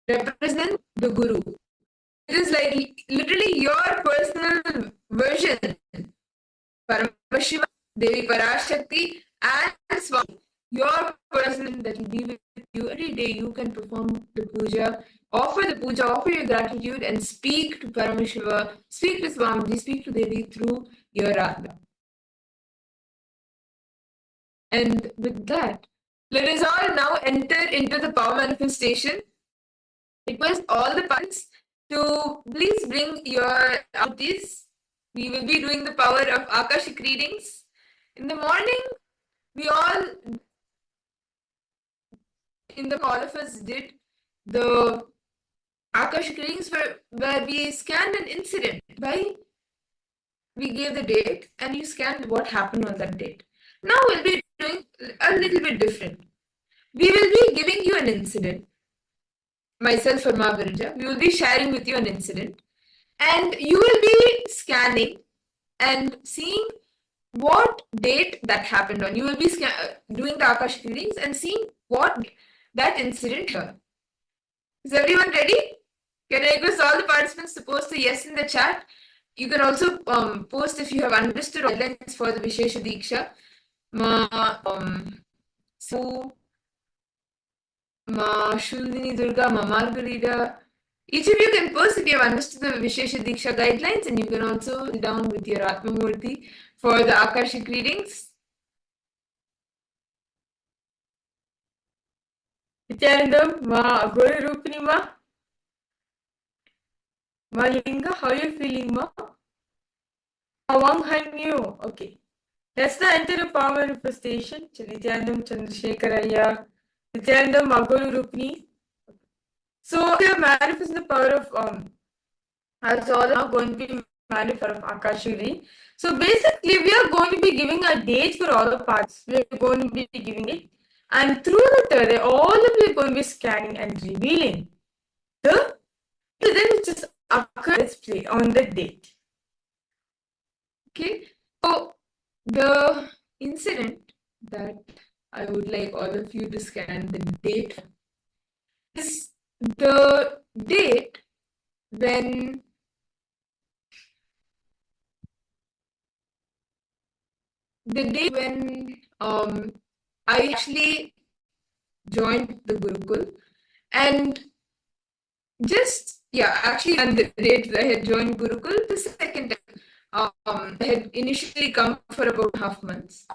represents the Guru. It is like literally your personal version. Paramashiva, Devi Parashakti, and Swami. your person that will be with you every day. You can perform the puja, offer your gratitude, and speak to Paramashiva, speak to Swamiji, speak to Devi through your Atma. And with that, let us all now enter into the power manifestation. Request all the participants to please bring your ahutis. We will be doing the power of Akashic readings. In the morning, all of us did the Akashic readings where we scanned an incident. We gave the date and you scanned what happened on that date. Now we'll be doing a little bit different. We will be giving you an incident. Myself and Maharija, we will be sharing with you an incident, and you will be scanning and seeing what date that happened on. You will be doing the Akashic readings and seeing what that incident was. Is everyone ready? Can I request all the participants to post a yes in the chat? You can also post if you have understood guidelines for the Vishesha Diksha. Ma Shundini Durga, Ma Margarita. Each of you can post if you have understood the Vishesha Diksha guidelines, and you can also sit down with your Atma Murti for the Akashic readings. Nityanandam, Ma Agora Rupini, Ma Linga, how are you feeling, Ma? Wang Hanyu, okay. That's the entire power manifestation. Nityanandam Chandrasekharaya, Nityanandam Agora Rupini. So we are manifesting the power of it's all now going to be manifest of Akashiri. So basically we are going to be giving a date for all the parts. We are going to be giving it, and through the third, all of you are going to be scanning and revealing the incident which is occurred display on the date. Okay, so the incident that I would like all of you to scan the date is the date when I actually joined the Gurukul, and and the date that I had joined Gurukul the second time. I had initially come for about half months,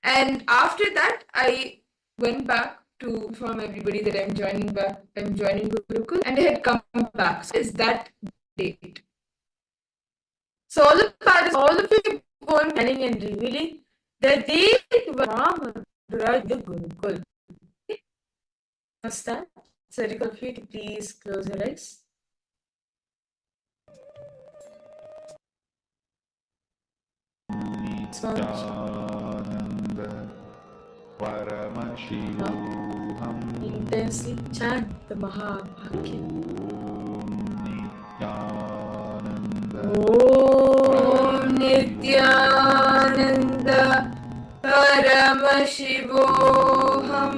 and after that I went back to inform everybody that I'm joining Gurukul, and I had come back. So is that date? So all of you go on planning and revealing the date when the Gurukul. Okay. Understand? So I request you to please close your eyes. Intensely chant the Mahar Loka. Om Nityananda Paramashivoham.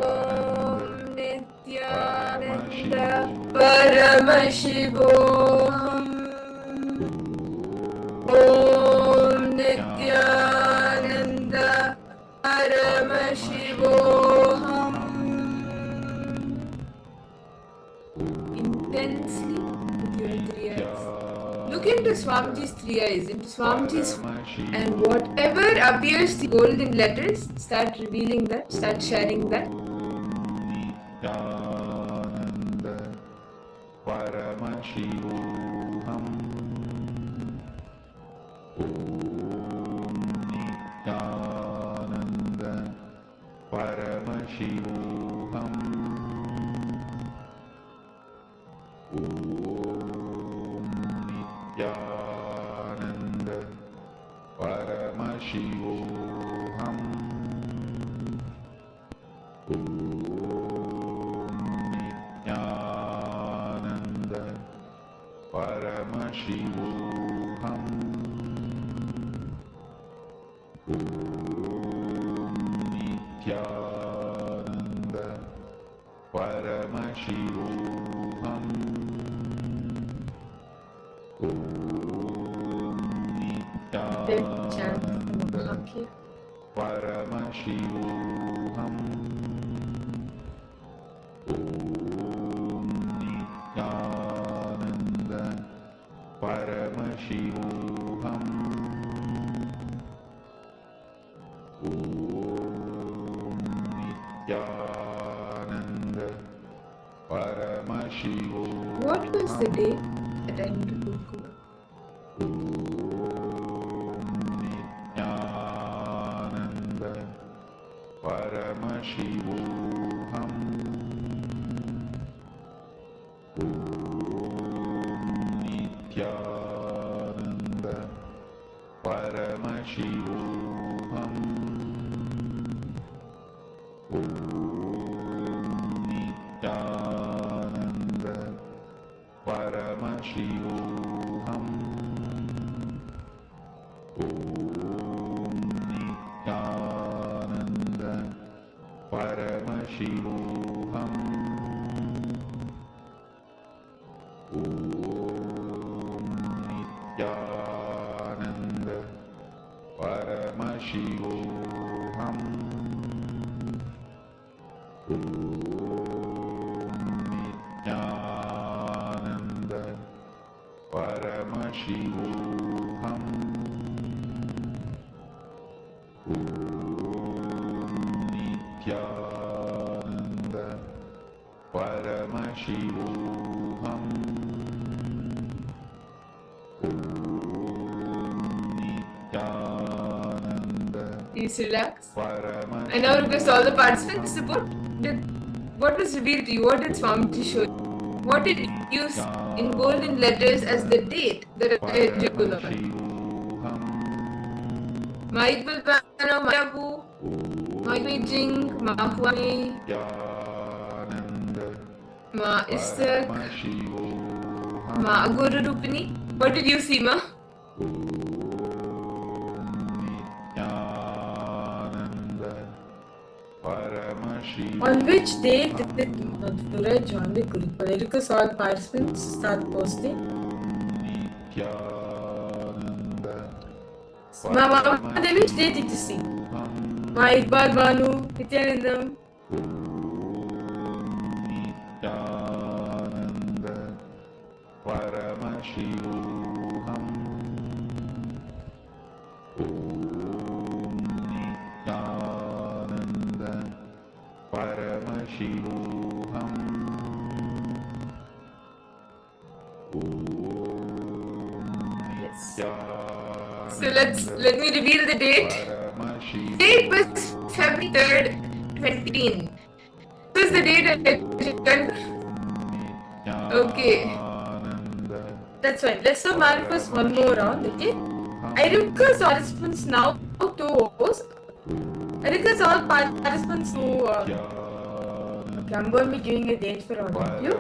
Om Nityananda Paramashivoham. Om Nityananda Paramashivoham. Intensely with your three eyes. Look into Swamiji's three eyes, into Swamiji's, and whatever appears the golden letters, start revealing that, start sharing that. Chant the Mahar Loka. Paramashivoham. Om Nityananda Paramashivoham. Om Nityananda Paramashivoham. What was the day that I need to go? Nityananda Paramashivoham. Om Nityananda Paramashivoham. Om Nityananda Paramashivoham. Om Nityananda Paramashivoham. Om Nityananda Paramashivoham. Om Nityananda Paramashivoham. Nityananda Paramashivoham. Nityananda Please relax. Paramashivoham. I now request all the participants to put what was revealed to you, what did Swami show you? What did you use in golden letters as the date that I read? Michael Pano, Mayabu, Michael Jing, Mahuani, Ma Istak, Ma Aguru Rupini. What did you see, Ma? On which day did Madhura join the Gurukul? I request all participants start posting. Mama, which day did you see? Ma Iqbal Banu, Nityanandam. Nityananda Paramashivoham. Om Nityananda Paramashivoham. So let me reveal the date. Date was February 3rd, 2018. This is the date I returned. Okay. That's fine. Let's not manifest one more round, okay? I request all participants now to host. I request all participants to okay, I'm going to be giving a date for all of you.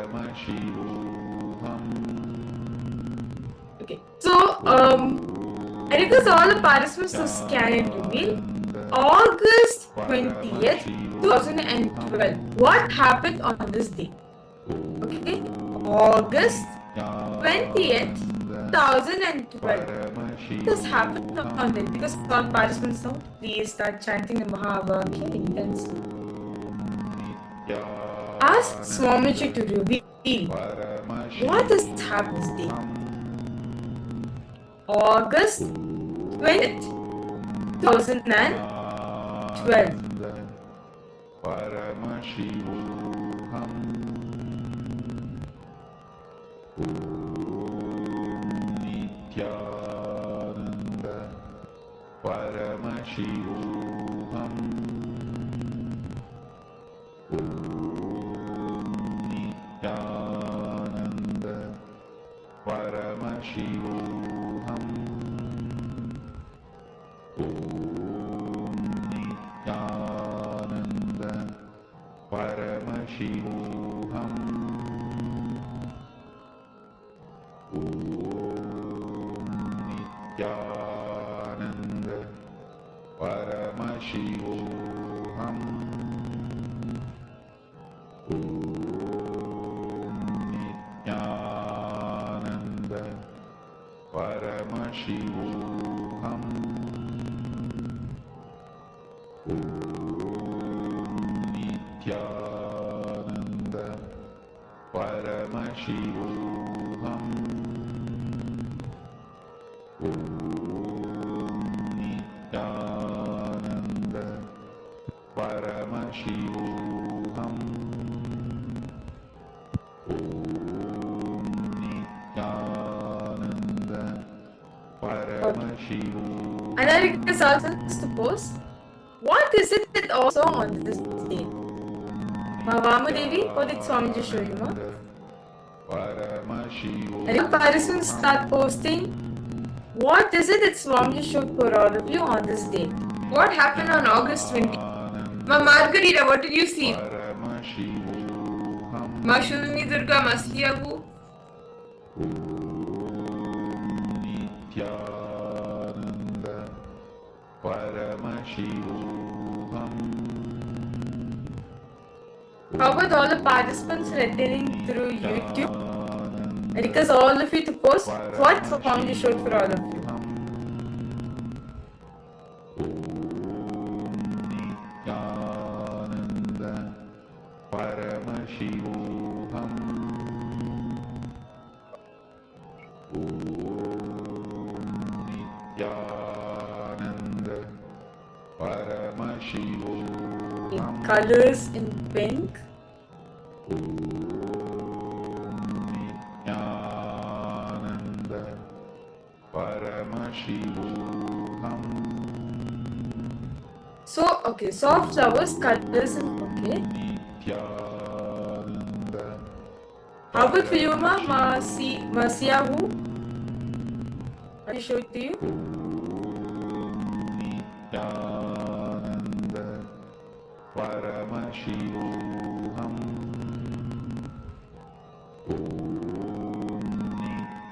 Okay. So I request all the participants to scan and reveal August 20th, 2012. What happened on this day? Okay, August 20th, 2012. This happened on it because all participants now please start chanting the Mahavakya intensely. Ask Swamiji to reveal what has happened this day. August 20th, 2012. Paramashivoham. Nityananda Paramashivoham. Nityananda Paramashivoham. Nityananda Paramashivoham. Nityananda Paramashivoham. Nityananda Paramashivoham. Nityananda Paramashivoham Nityananda Paramashivoham Nityananda Paramashivoham. And I request also to post, what is it that also on this day? Devi, what did Swamiji show you? And if participants start posting, what is it that Swamiji showed for all of you on this day? What happened on August 20? Margarita, what did you see? Ma Shulni Durga Masiyabu. Nityananda Paramashivoham. How about all the participants attending through YouTube? I request all of you to post what Swamiji showed for all of you. Nityananda Paramashivoham. Nityananda Paramashivoham. Colors in pink. Nityananda Paramashivoham. So, okay, soft flowers, colors in okay. Nityananda. How about for you, Masiyahu? I show it to you. Nityananda Paramashivoham.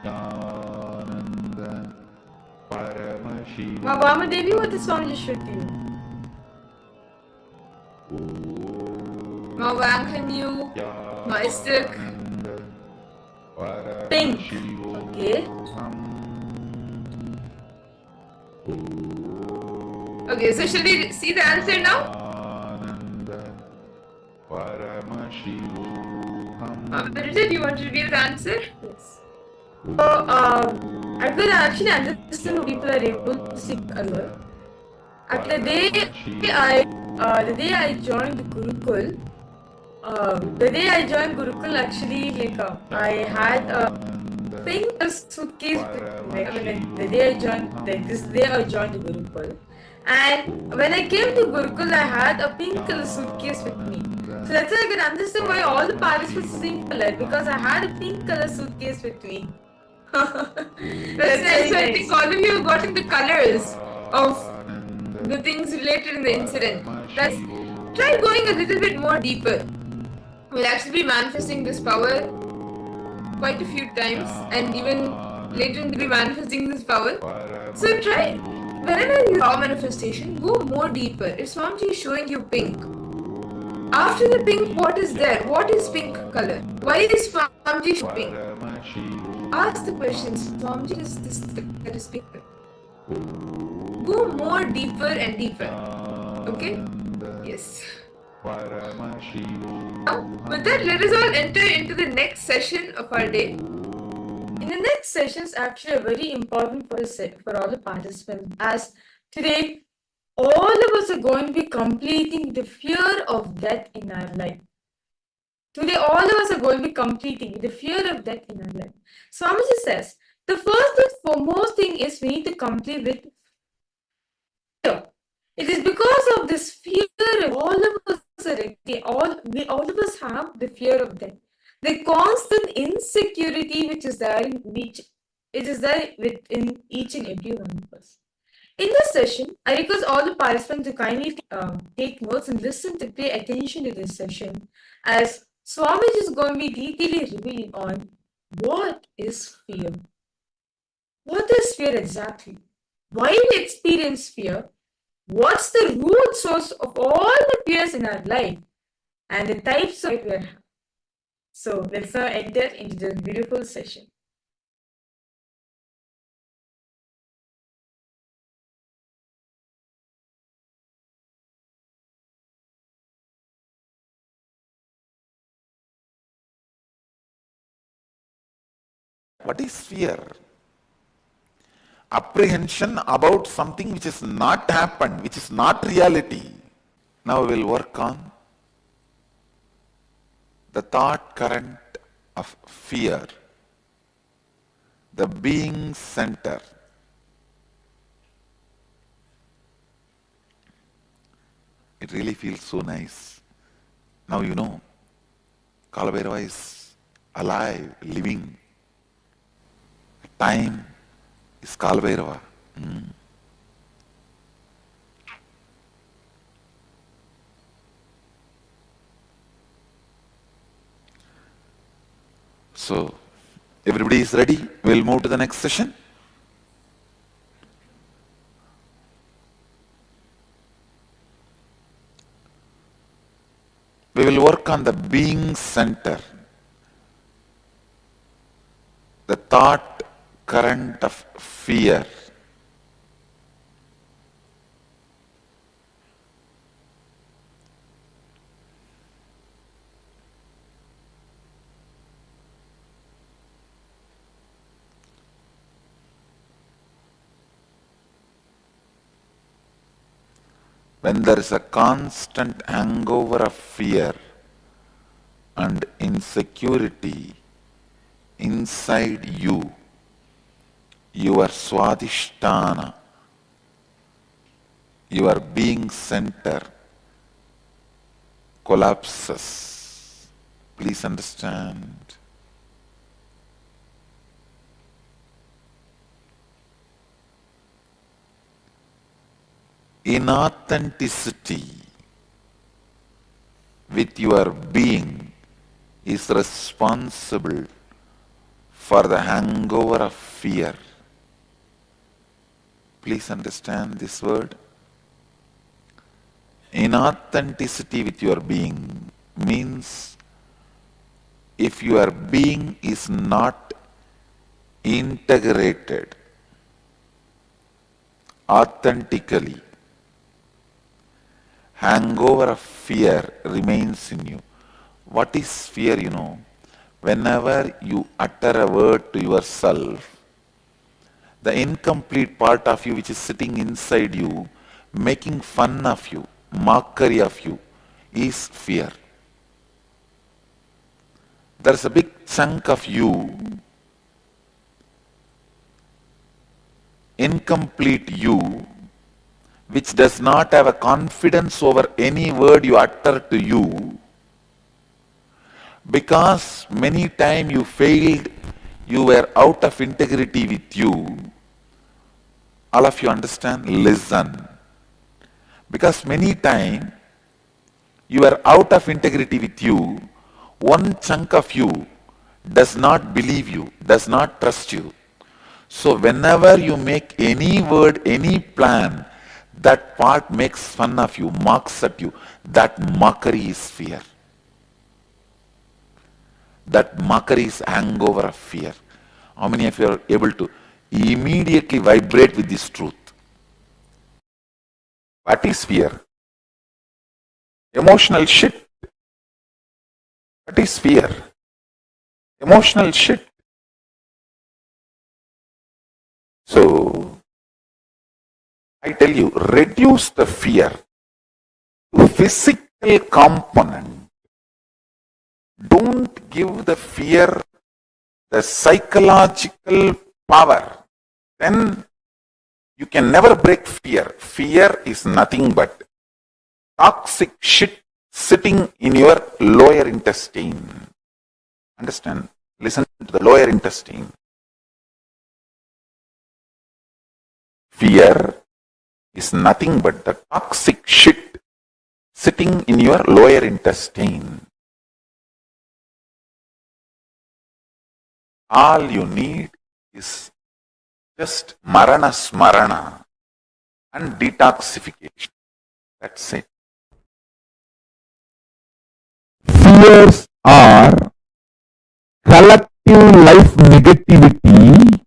Nityananda Paramashivoham. Devi, what is Swamiji showed to you? Wanghanyu, Mystic, pink. Okay. Okay, so shall we see the answer now? Bridget, do you want to reveal the answer? Yes. So, I could actually understand how people are able to see color. After the day I joined Gurukul, actually, like I had a pink suitcase with me. The day I joined, like this day I joined Gurukul, and when I came to Gurukul, I had a pink color suitcase with me. So that's why I can understand why all the participants are same color, because I had a pink color suitcase with me. That's nice. So I think all of you have gotten the colors of the things related in the incident. Let's try going a little bit more deeper. We'll actually be manifesting this power quite a few times, and even later we'll be manifesting this power. So try, whenever you saw manifestation, go more deeper. If Swamiji is showing you pink, after the pink, what is there? What is pink color? Why is Swamiji showing pink? Ask the questions. Swamiji, is this that is pink? Go more deeper and deeper. Okay? Yes. Now, with that, let us all enter into the next session of our day. In the next session is actually very important for all the participants, as today all of us are going to be completing the fear of death in our life. Today all of us are going to be completing the fear of death in our life. Swamiji says, the first and foremost thing is we need to complete with fear. It is because of this fear all of us all of us have the fear of death. The constant insecurity which is there within each and every one of us. In this session, I request all the participants to kindly take notes and listen to pay attention to this session, as Swamiji is going to be detailing revealing on what is fear. What is fear exactly? Why we experience fear? What's the root source of all the fears in our life? And the types of fear. So let's now enter into this beautiful session. What is fear? Apprehension about something which has not happened, which is not reality. Now we will work on the thought current of fear, the being center. It really feels so nice. Now you know, Kalabhairava is alive, living. Time is Kalabhairava. So, everybody is ready? We'll move to the next session. We will work on the being center, the thought current of fear. When there is a constant hangover of fear and insecurity inside you, your swadhisthana, your being center collapses. Please understand. Inauthenticity with your being is responsible for the hangover of fear. Please understand this word. Inauthenticity with your being means if your being is not integrated authentically, hangover of fear remains in you. What is fear, you know? Whenever you utter a word to yourself, the incomplete part of you which is sitting inside you, making fun of you, mockery of you, is fear. There's a big chunk of you, incomplete you, which does not have a confidence over any word you utter to you, because many times you failed, you were out of integrity with you. All of you understand? Listen. Because many times you are out of integrity with you, one chunk of you does not believe you, does not trust you. So whenever you make any word, any plan, that part makes fun of you, mocks at you. That mockery is fear. That mockery is hangover of fear. How many of you are able to immediately vibrate with this truth? What is fear? Emotional shit. What is fear? Emotional shit. So, I tell you, reduce the fear to physical component. Don't give the fear the psychological power. Then you can never break fear. Fear is nothing but toxic shit sitting in your lower intestine. Understand? Listen to the lower intestine. Fear is nothing but the toxic shit sitting in your lower intestine. All you need is just marana smarana and detoxification. That's it. Fears are collective life negativity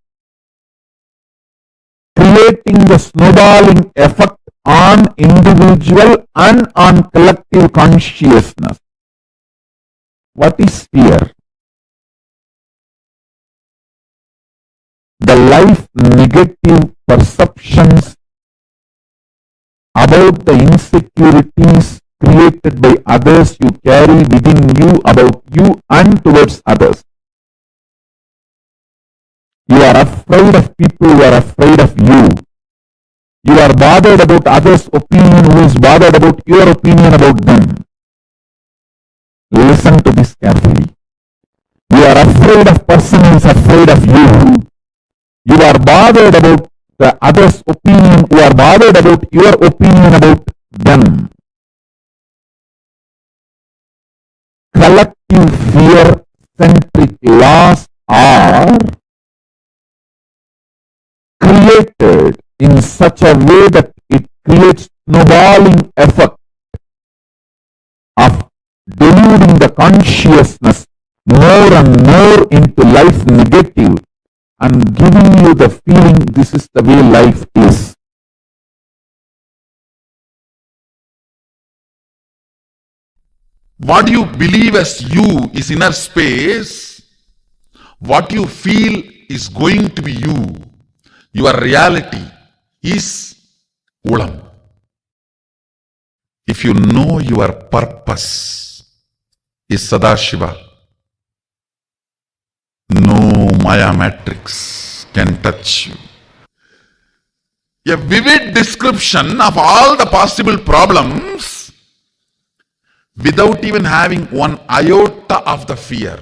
creating the snowballing effect on individual and on collective consciousness. What is fear? the life negative perceptions about the insecurities created by others you carry within you about you and towards others. You are afraid of people who are afraid of you. You are bothered about others' opinion who is bothered about your opinion about them. Listen to this carefully. You are afraid of person who is afraid of you. You are bothered about the other's opinion who are bothered about your opinion about them. Collective fear-centric laws are created in such a way that it creates snowballing effect of deluding the consciousness more and more into life negative and giving you the feeling this is the way life is. What you believe as you is inner space. What you feel is going to be you. Your reality is Ulam. If you know your purpose is Sadashiva, no Maya matrix can touch you. A vivid description of all the possible problems without even having one iota of the fear.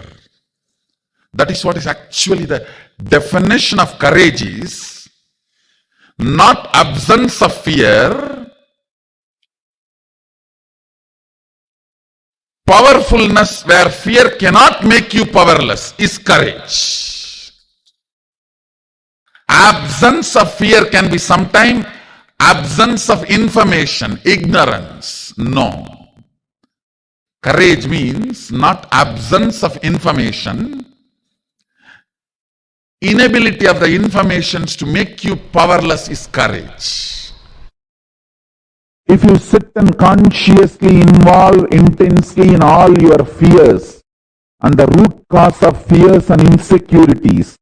That is what is actually the definition of courage is. Not absence of fear, powerfulness where fear cannot make you powerless is courage. Absence of fear can be sometimes absence of information, ignorance. No. Courage means not absence of information, inability of the informations to make you powerless is courage. If you sit and consciously involve intensely in all your fears and the root cause of fears and insecurities,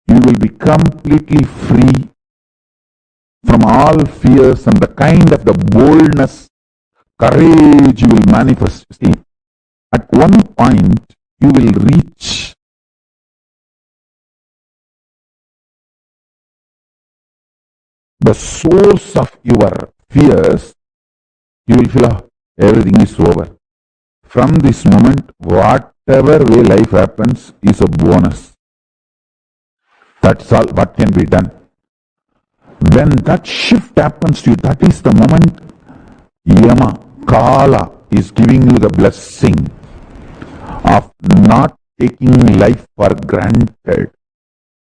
you will be completely free from all fears and the kind of the boldness, courage you will manifest. See, at one point you will reach the source of your fears. You will feel everything is over. From this moment, whatever way life happens is a bonus. That's all what can be done. When that shift happens to you, that is the moment Yama, Kala is giving you the blessing of not taking life for granted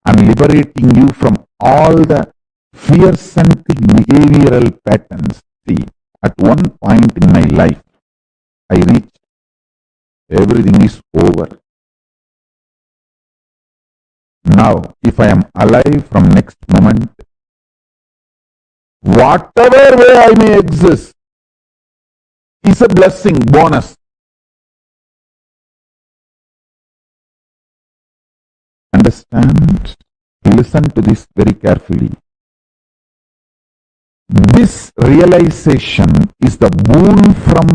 and liberating you from all the fear-centric behavioral patterns. See, at one point in my life, I reached everything is over. Now, if I am alive from next moment, whatever way I may exist is a blessing, bonus. Understand? Listen to this very carefully. This realization is the boon from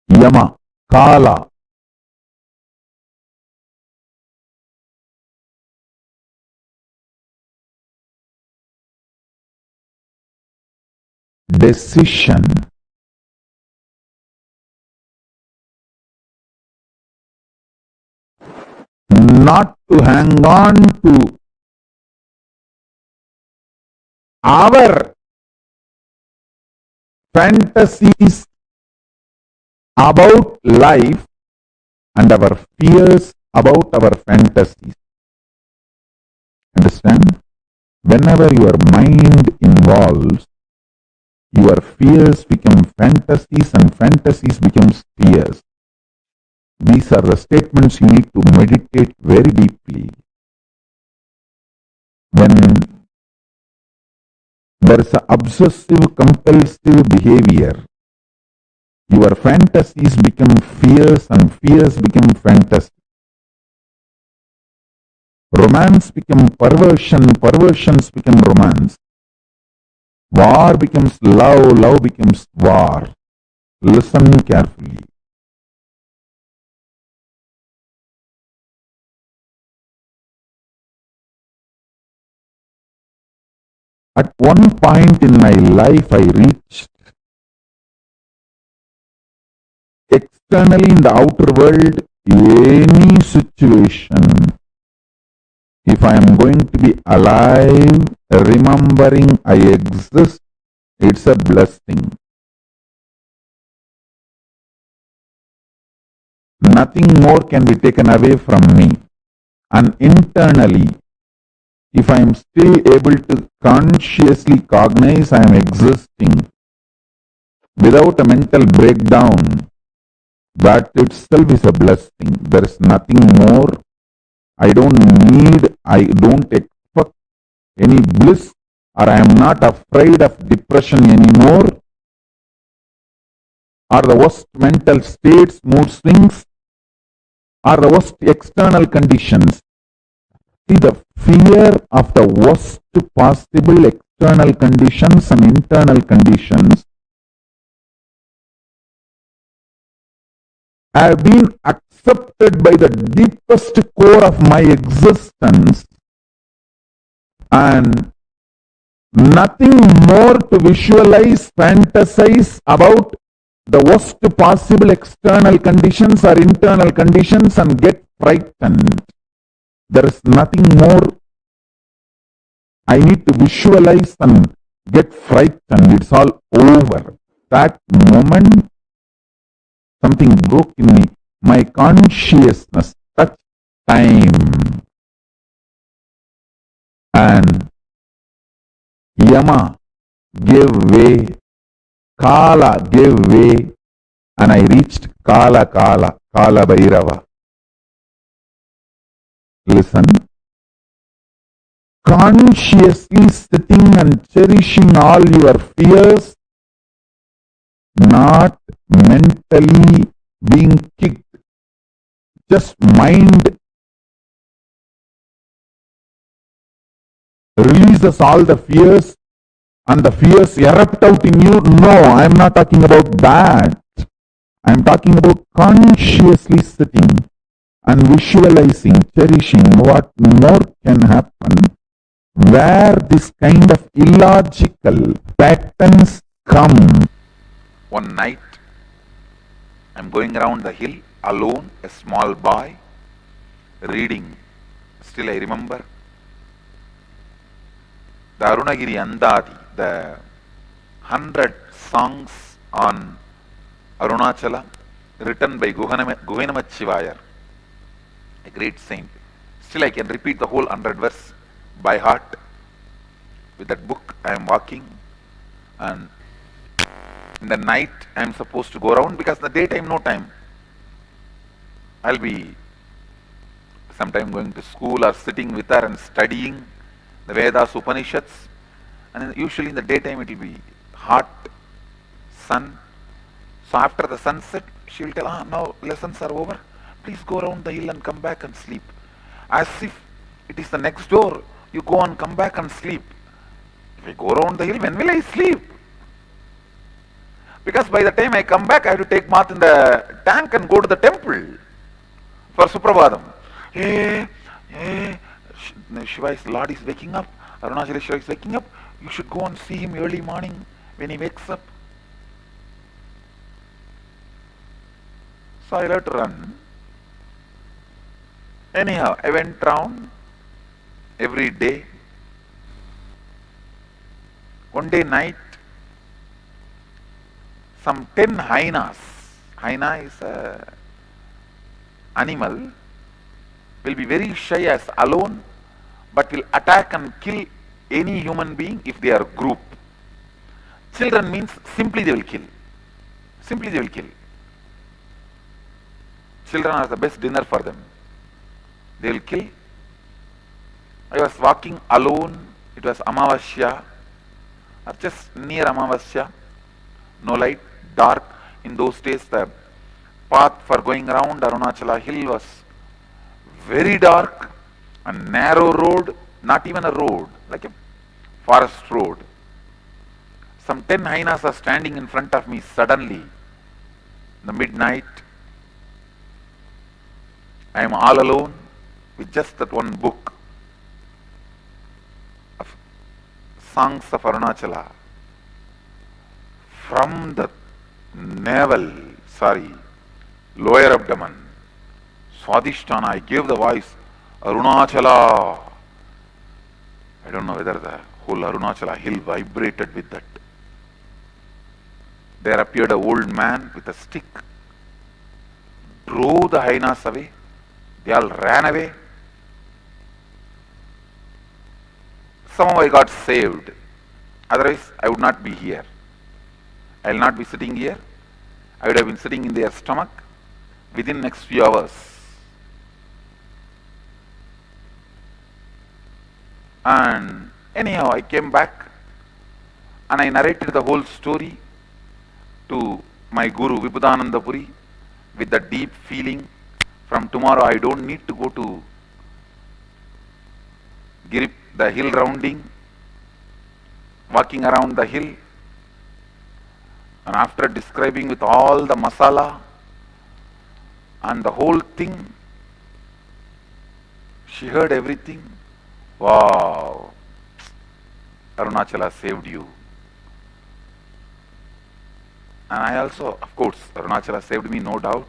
Yama, Kala. Decision not to hang on to our fantasies about life and our fears about our fantasies. Understand? Whenever your mind involves, your fears become fantasies and fantasies become fears. These are the statements you need to meditate very deeply. When there is an obsessive compulsive behavior, your fantasies become fears and fears become fantasies. Romance become perversion, perversions become romance. War becomes love, love becomes war. Listen carefully. At one point in my life, I reached externally in the outer world, any situation. If I am going to be alive, remembering I exist, it's a blessing. Nothing more can be taken away from me. And internally, if I am still able to consciously cognize I am existing without a mental breakdown, that itself is a blessing. There is nothing more. I don't expect any bliss, or I am not afraid of depression anymore, or the worst mental states, mood swings, or the worst external conditions. See, the fear of the worst possible external conditions and internal conditions have been accepted by the deepest core of my existence, and nothing more to visualize, fantasize about the worst possible external conditions or internal conditions and get frightened. There is nothing more I need to visualize and get frightened. It's all over. That moment, something broke in me. My consciousness touched time. And Yama gave way, Kala gave way, and I reached Kalabhairava. Listen. Consciously sitting and cherishing all your fears, not mentally being kicked. Just mind releases all the fears and the fears erupt out in you. No, I am not talking about that. I am talking about consciously sitting and visualizing, cherishing what more can happen, where this kind of illogical patterns come. One night, I'm going around the hill alone, a small boy, reading. Still I remember the Arunagiri Andadi, the 100 songs on Arunachala, written by Guhenamachivayar, a great saint. Still I can repeat the whole 100 verse by heart. With that book I am walking, and in the night I am supposed to go around, because in the daytime no time. I'll be sometime going to school or sitting with her and studying the Vedas, Upanishads, and usually in the daytime it will be hot sun. So after the sunset she will tell, now lessons are over, please go around the hill and come back and sleep. As if it is the next door, you go and come back and sleep. If I go around the hill, when will I sleep? Because by the time I come back, I have to take bath in the tank and go to the temple for Suprabhadam. Shiva's Lord is waking up, Arunachala Shiva is waking up, you should go and see him early morning when he wakes up. So I let run. Anyhow, I went round every day. One day night, some 10 hyenas, hyena is an animal, will be very shy as alone, but will attack and kill any human being if they are group. Children means simply they will kill. Simply they will kill. Children are the best dinner for them. They will kill. I was walking alone. It was Amavasya, or just near Amavasya. No light, dark. In those days the path for going around Arunachala hill was very dark. A narrow road, not even a road, like a forest road. Some 10 hyenas are standing in front of me suddenly. In the midnight, I am all alone with just that one book of songs of Arunachala. From the lower abdomen, Swadhisthana, I gave the voice, Arunachala. I don't know whether the whole Arunachala hill vibrated with that. There appeared an old man with a stick, drove the hyenas away. They all ran away. Somehow I got saved. Otherwise, I would not be here. I will not be sitting here. I would have been sitting in their stomach within next few hours. And anyhow, I came back and I narrated the whole story to my Guru Vibhudananda Puri with the deep feeling. From tomorrow I don't need to go to the hill rounding, walking around the hill. And after describing with all the masala and the whole thing, she heard everything. Wow, Arunachala saved you. And I also, of course, Arunachala saved me, no doubt.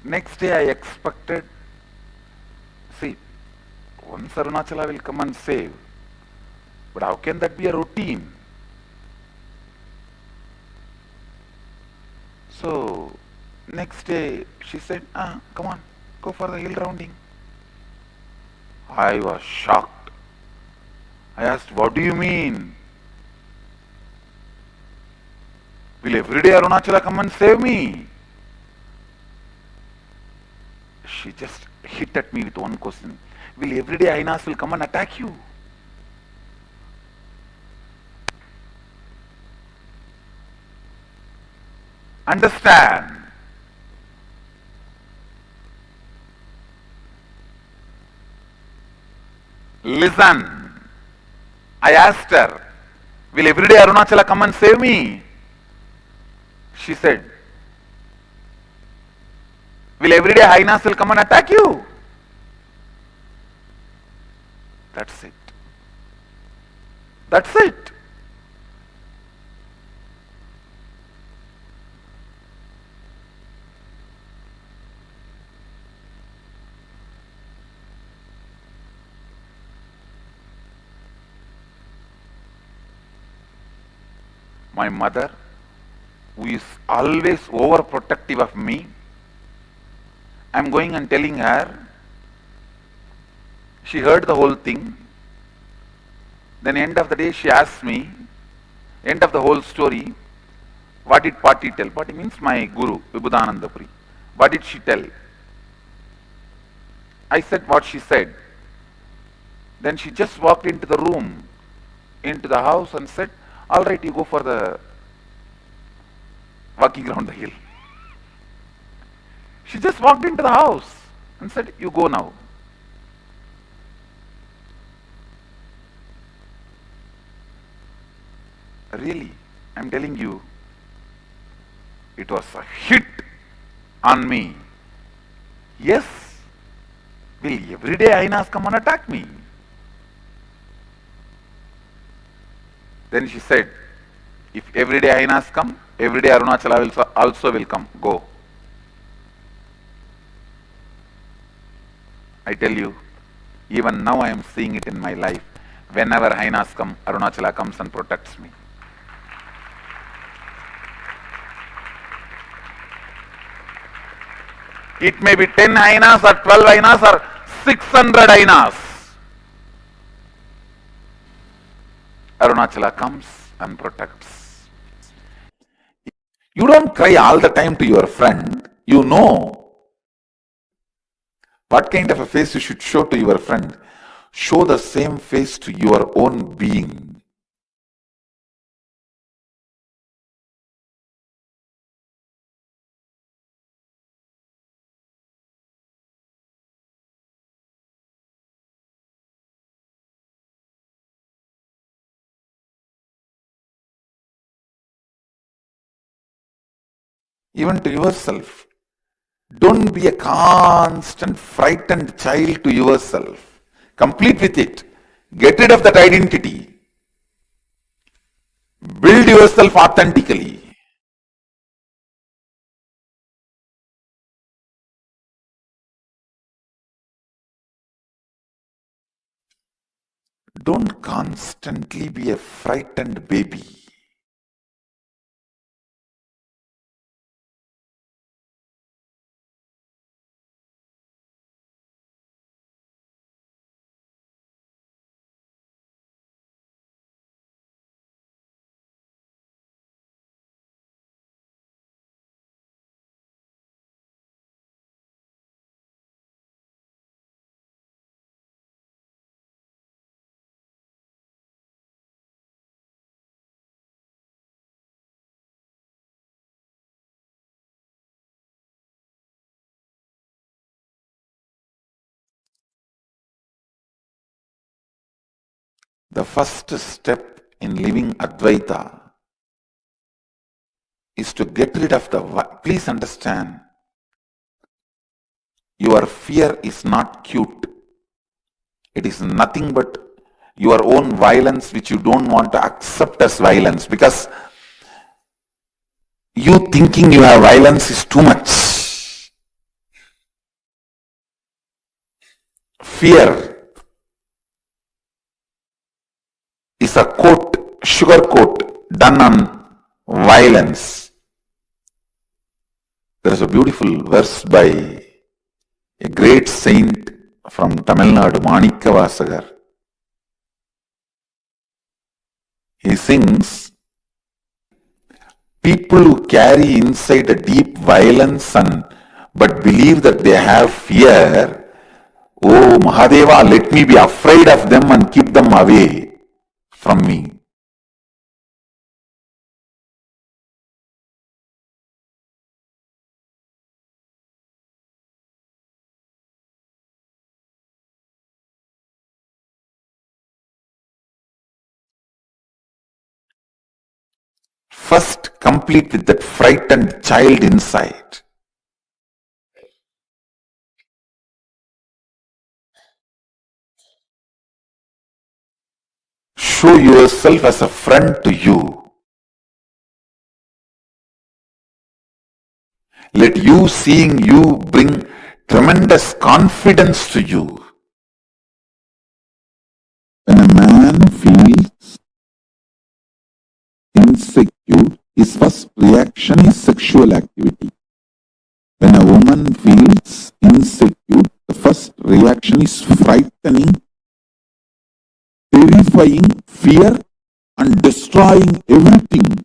Next day I expected, see, once Arunachala will come and save, but how can that be a routine? So, next day she said, come on, go for the hill rounding. I was shocked. I asked, what do you mean? Will every day Arunachala come and save me? She just hit at me with one question. Will every day hyenas will come and attack you? Understand. Listen. I asked her, will every day Arunachala come and save me? She said, will every day hyenas will come and attack you? That's it. That's it. My mother, who is always overprotective of me, I am going and telling her. She heard the whole thing. Then end of the day she asked me, end of the whole story, what did Pati tell? Pati means my Guru, Vibhudananda Puri. What did she tell? I said what she said. Then she just walked into the room, into the house and said, all right, you go for the walking around the hill. She just walked into the house and said, you go now. Really, I'm telling you, it was a hit on me. Yes, will every day hyenas come and attack me? Then she said, if every day hyenas come, every day Arunachala also will come. Go. I tell you, even now I am seeing it in my life. Whenever hyenas come, Arunachala comes and protects me. It may be 10 hyenas or 12 hyenas or 600 hyenas. Arunachala comes and protects. You don't cry all the time to your friend. You know what kind of a face you should show to your friend. Show the same face to your own being. even to yourself. Don't be a constant frightened child to yourself. Complete with it. Get rid of that identity. Build yourself authentically. Don't constantly be a frightened baby. The first step in living Advaita is to get rid of the... Please understand, your fear is not cute. It is nothing but your own violence which you don't want to accept as violence, because you thinking you have violence is too much. Fear is a coat, sugar coat done on violence. There is a beautiful verse by a great saint from Tamil Nadu, Manikavasagar. He sings, people who carry inside a deep violence but believe that they have fear, oh Mahadeva, let me be afraid of them and keep them away from me. First, complete with that frightened child inside. Show yourself as a friend to you. Let you seeing you bring tremendous confidence to you. When a man feels insecure, his first reaction is sexual activity. When a woman feels insecure, the first reaction is frightening, terrifying fear and destroying everything,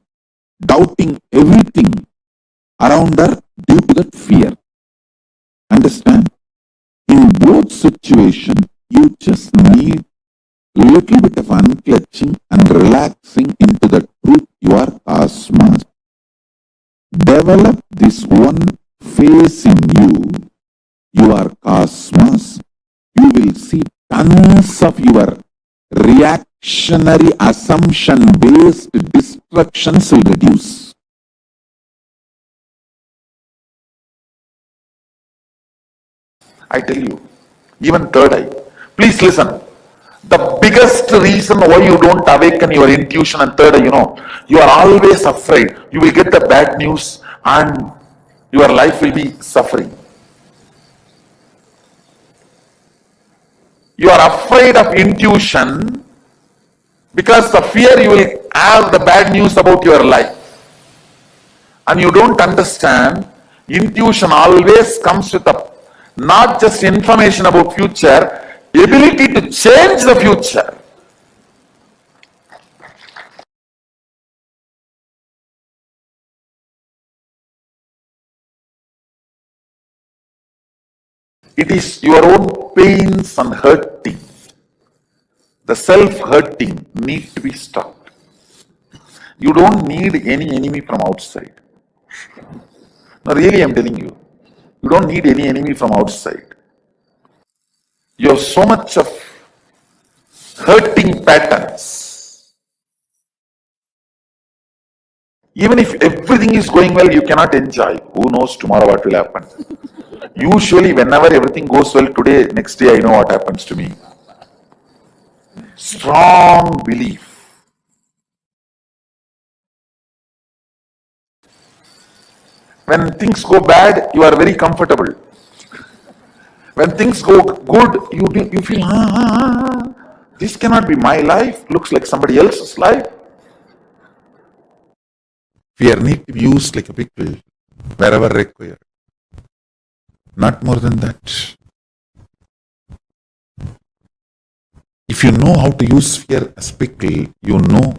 doubting everything around her due to that fear. Understand? In both situations, you just need a little bit of unclutching and relaxing into the truth you are cosmos. Develop this one phase in you. You are cosmos. You will see tons of your reactionary assumption-based destructions will reduce. I tell you, even third eye. Please listen. The biggest reason why you don't awaken your intuition and third eye, you are always afraid. You will get the bad news and your life will be suffering. You are afraid of intuition because the fear you will have the bad news about your life. And you don't understand, intuition always comes with not just information about future, ability to change the future. It is your own pains and hurting. The self-hurting needs to be stopped. You don't need any enemy from outside. No, really, I'm telling you. You don't need any enemy from outside. You have so much of hurting patterns. Even if everything is going well, you cannot enjoy. Who knows tomorrow what will happen? Usually, whenever everything goes well today, next day I know what happens to me. Strong belief. When things go bad, you are very comfortable. When things go good, you feel, this cannot be my life. Looks like somebody else's life. Fear need to be used like a pickle wherever required. Not more than that. If you know how to use fear as pickle, you know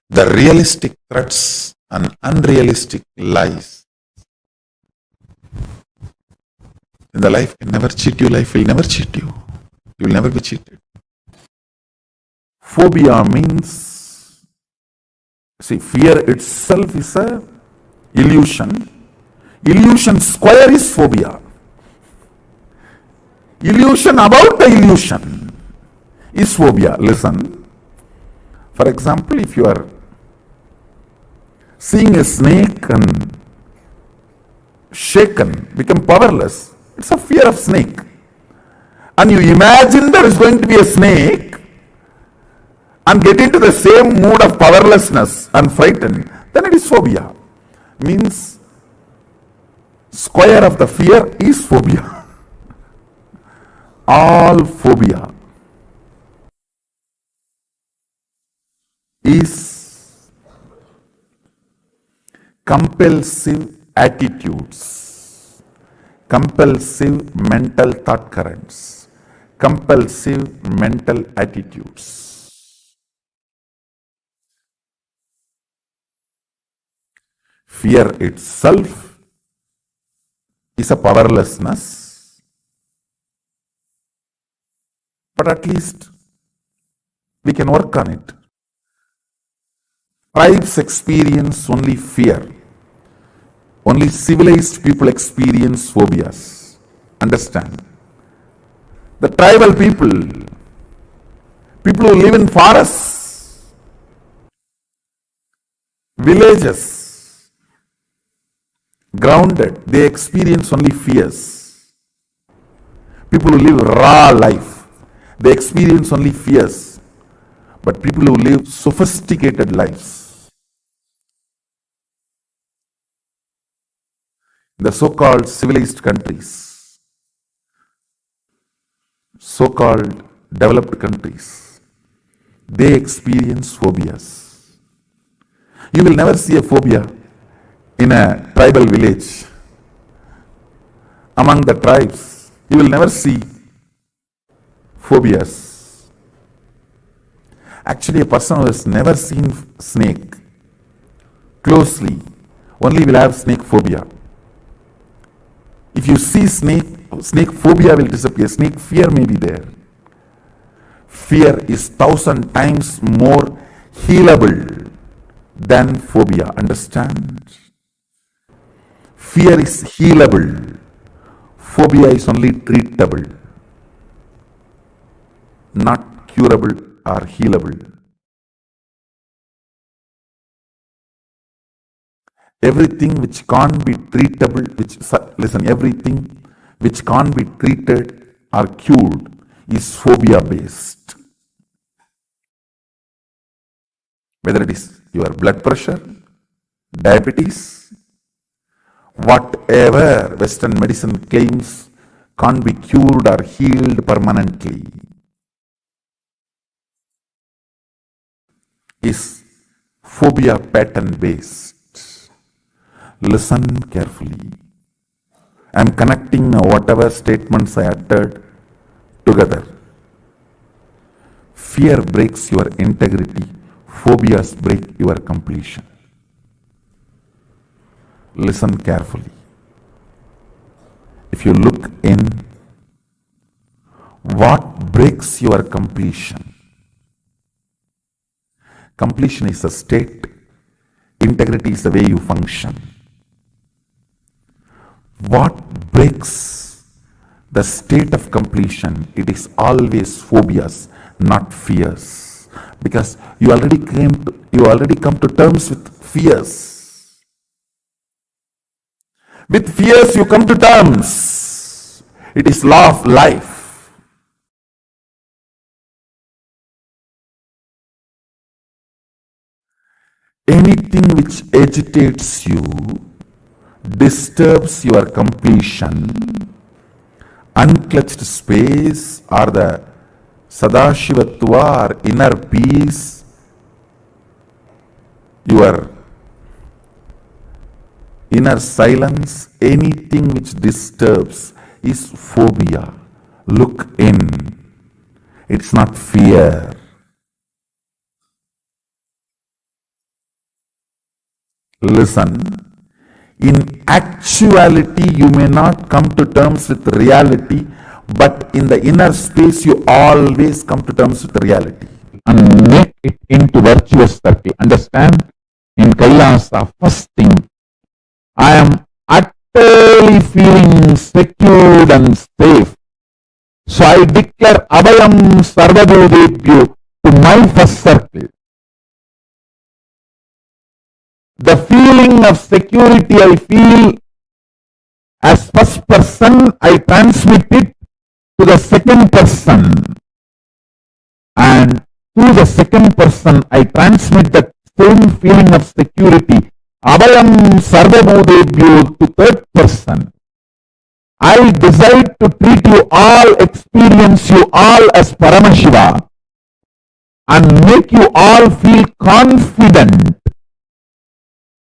the realistic threats and unrealistic lies. And the life can never cheat you, life will never cheat you. You will never be cheated. Phobia means, see, fear itself is a illusion. Illusion square is phobia. Illusion about the illusion is phobia. Listen. For example, if you are seeing a snake and shaken, become powerless, it's a fear of snake. And you imagine there is going to be a snake and get into the same mood of powerlessness and frightened, then it is phobia. Means square of the fear is phobia. All phobia is compulsive attitudes, compulsive mental thought currents, compulsive mental attitudes. Fear itself is a powerlessness, but at least we can work on it. Tribes experience only fear. Only civilized people experience phobias. Understand? The tribal people who live in forests, villages, grounded, they experience only fears. People who live raw life, they experience only fears. But people who live sophisticated lives, the so-called civilized countries, so-called developed countries, they experience phobias. You will never see a phobia in a tribal village. Among the tribes, you will never see phobias. Actually, a person who has never seen snake closely only will have snake phobia. If you see snake phobia will disappear. Snake fear may be there. Fear is 1,000 times more healable than phobia. Understand? Fear is healable. Phobia is only treatable, not curable or healable. Everything which can't be treatable, everything which can't be treated or cured is phobia based. Whether it is your blood pressure, diabetes, whatever Western medicine claims can't be cured or healed permanently, is phobia pattern based. Listen carefully. I am connecting whatever statements I uttered together. Fear breaks your integrity. Phobias break your completion. Listen carefully. If you look in, what breaks your completion? Completion is a state. Integrity is the way you function. What breaks the state of completion? It is always phobias, not fears. Because you already come to terms with fears. With fears you come to terms. It is law of life. Anything which agitates you, disturbs your completion, unclutched space or the Sadashivatva or inner peace, your inner silence, anything which disturbs is phobia. Look in. It's not fear. Listen. In actuality, you may not come to terms with reality, but in the inner space, you always come to terms with reality. And make it into virtuous circle. Understand? In Kailasa, first thing, I am utterly feeling secured and safe. So I declare Abhayam Sarvabhudebhyo to my first circle. The feeling of security I feel as first person, I transmit it to the second person. And to the second person, I transmit that same feeling of security, Abhayam Sarvabhudebhyo, to third person. I decide to treat you all, experience you all as Paramashiva and make you all feel confident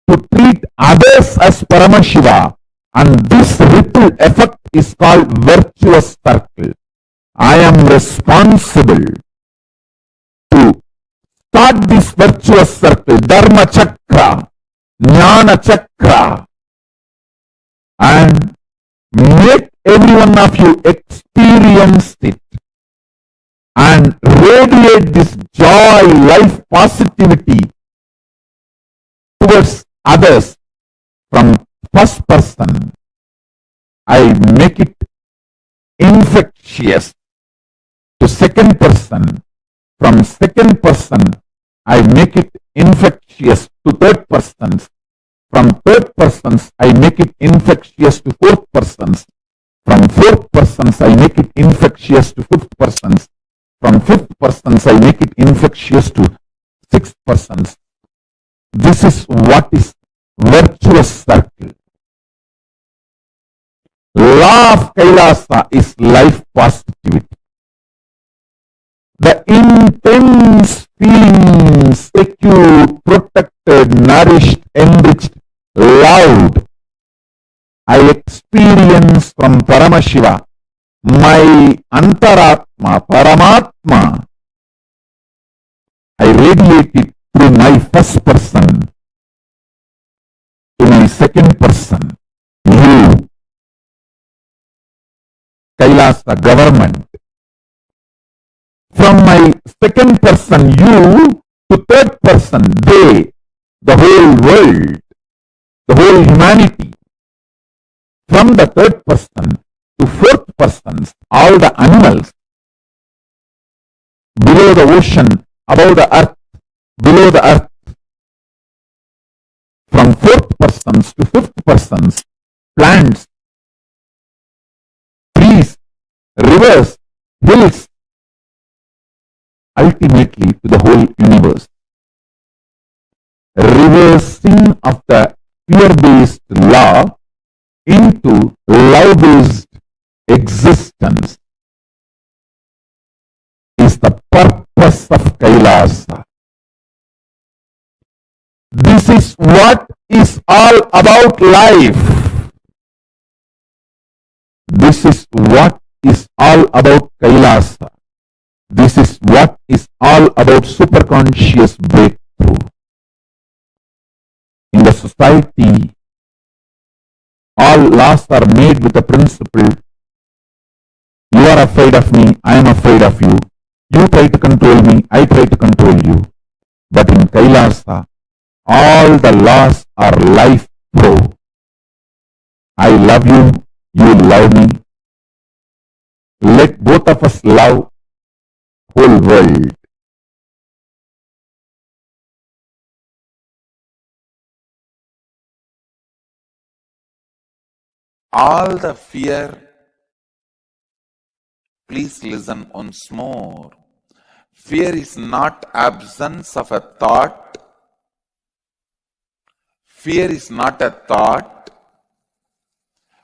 to treat others as Paramashiva, and this ripple effect is called virtuous circle. I am responsible to start this virtuous circle, Dharma Chakra, Jnana Chakra, and make every one of you experience it and radiate this joy, life, positivity towards others from first person. I make it infectious to second person. From second person, I make it infectious to third persons. From third persons, I make it infectious to fourth persons. From fourth persons, I make it infectious to fifth persons. From fifth persons, I make it infectious to sixth persons. This is what is virtuous circle. Law of Kailasa is life positivity. The intense feeling, secure, protected, nourished, enriched, loved, I experience from Paramashiva, my Antaratma, Paramatma. I radiate it through my first person to my second person, you, Kailasa government. From my second person, you, to third person, they, the whole world, the whole humanity. From the third person to fourth persons, all the animals, below the ocean, above the earth, below the earth. From fourth persons to fifth persons, plants, trees, rivers, hills, ultimately to the whole universe. Reversing of the fear-based law into love-based existence is the purpose of Kailasa. This is what is all about life. This is what is all about Kailasa. This is what is all about superconscious breakthrough. In the society, all laws are made with the principle, you are afraid of me, I am afraid of you. You try to control me, I try to control you. But in Kailasa, all the laws are life pro. I love you, you love me. Let both of us love whole world. all the fear, please listen once more. Fear is not absence of a thought. Fear is not a thought.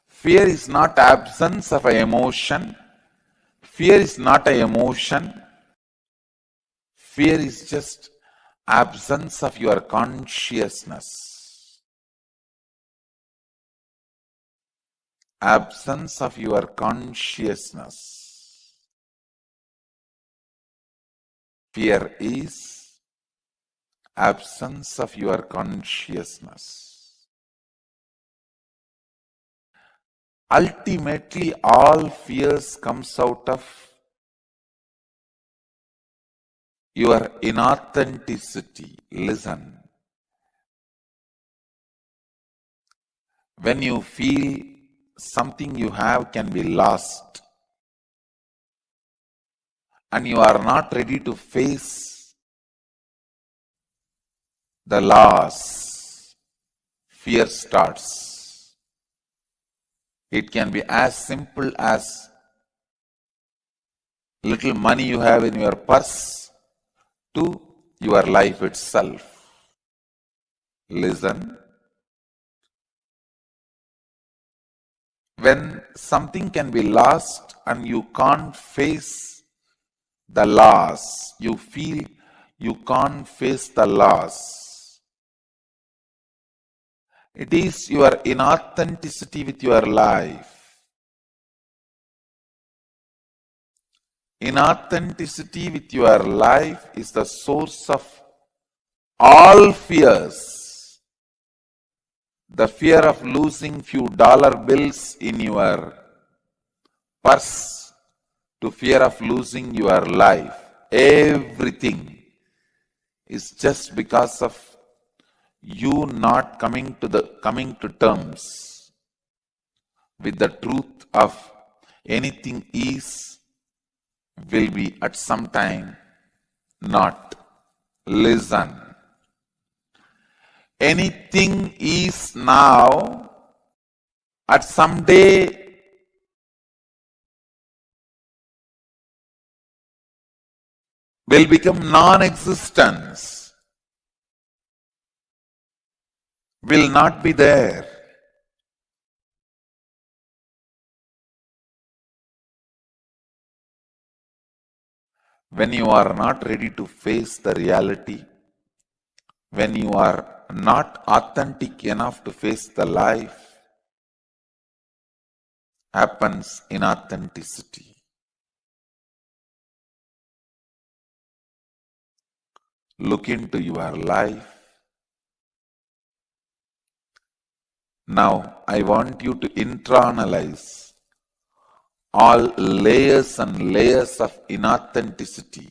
Fear is not absence of an emotion. Fear is not an emotion. Fear is just absence of your consciousness. Absence of your consciousness. Fear is absence of your consciousness. Ultimately, all fears comes out of your inauthenticity. Listen. When you feel something you have can be lost, and you are not ready to face the loss, fear starts. It can be as simple as little money you have in your purse to your life itself. Listen. When something can be lost and you can't face the loss, you feel you can't face the loss. It is your inauthenticity with your life. Inauthenticity with your life is the source of all fears. The fear of losing few dollar bills in your purse to fear of losing your life. Everything is just because of you not coming to terms with the truth of anything is, will be at some time not. Listen. Anything is now, at some day will become non-existence, will not be there. When you are not ready to face the reality, when you are not authentic enough to face the life, happens inauthenticity. Look into your life. Now, I want you to internalize all layers and layers of inauthenticity,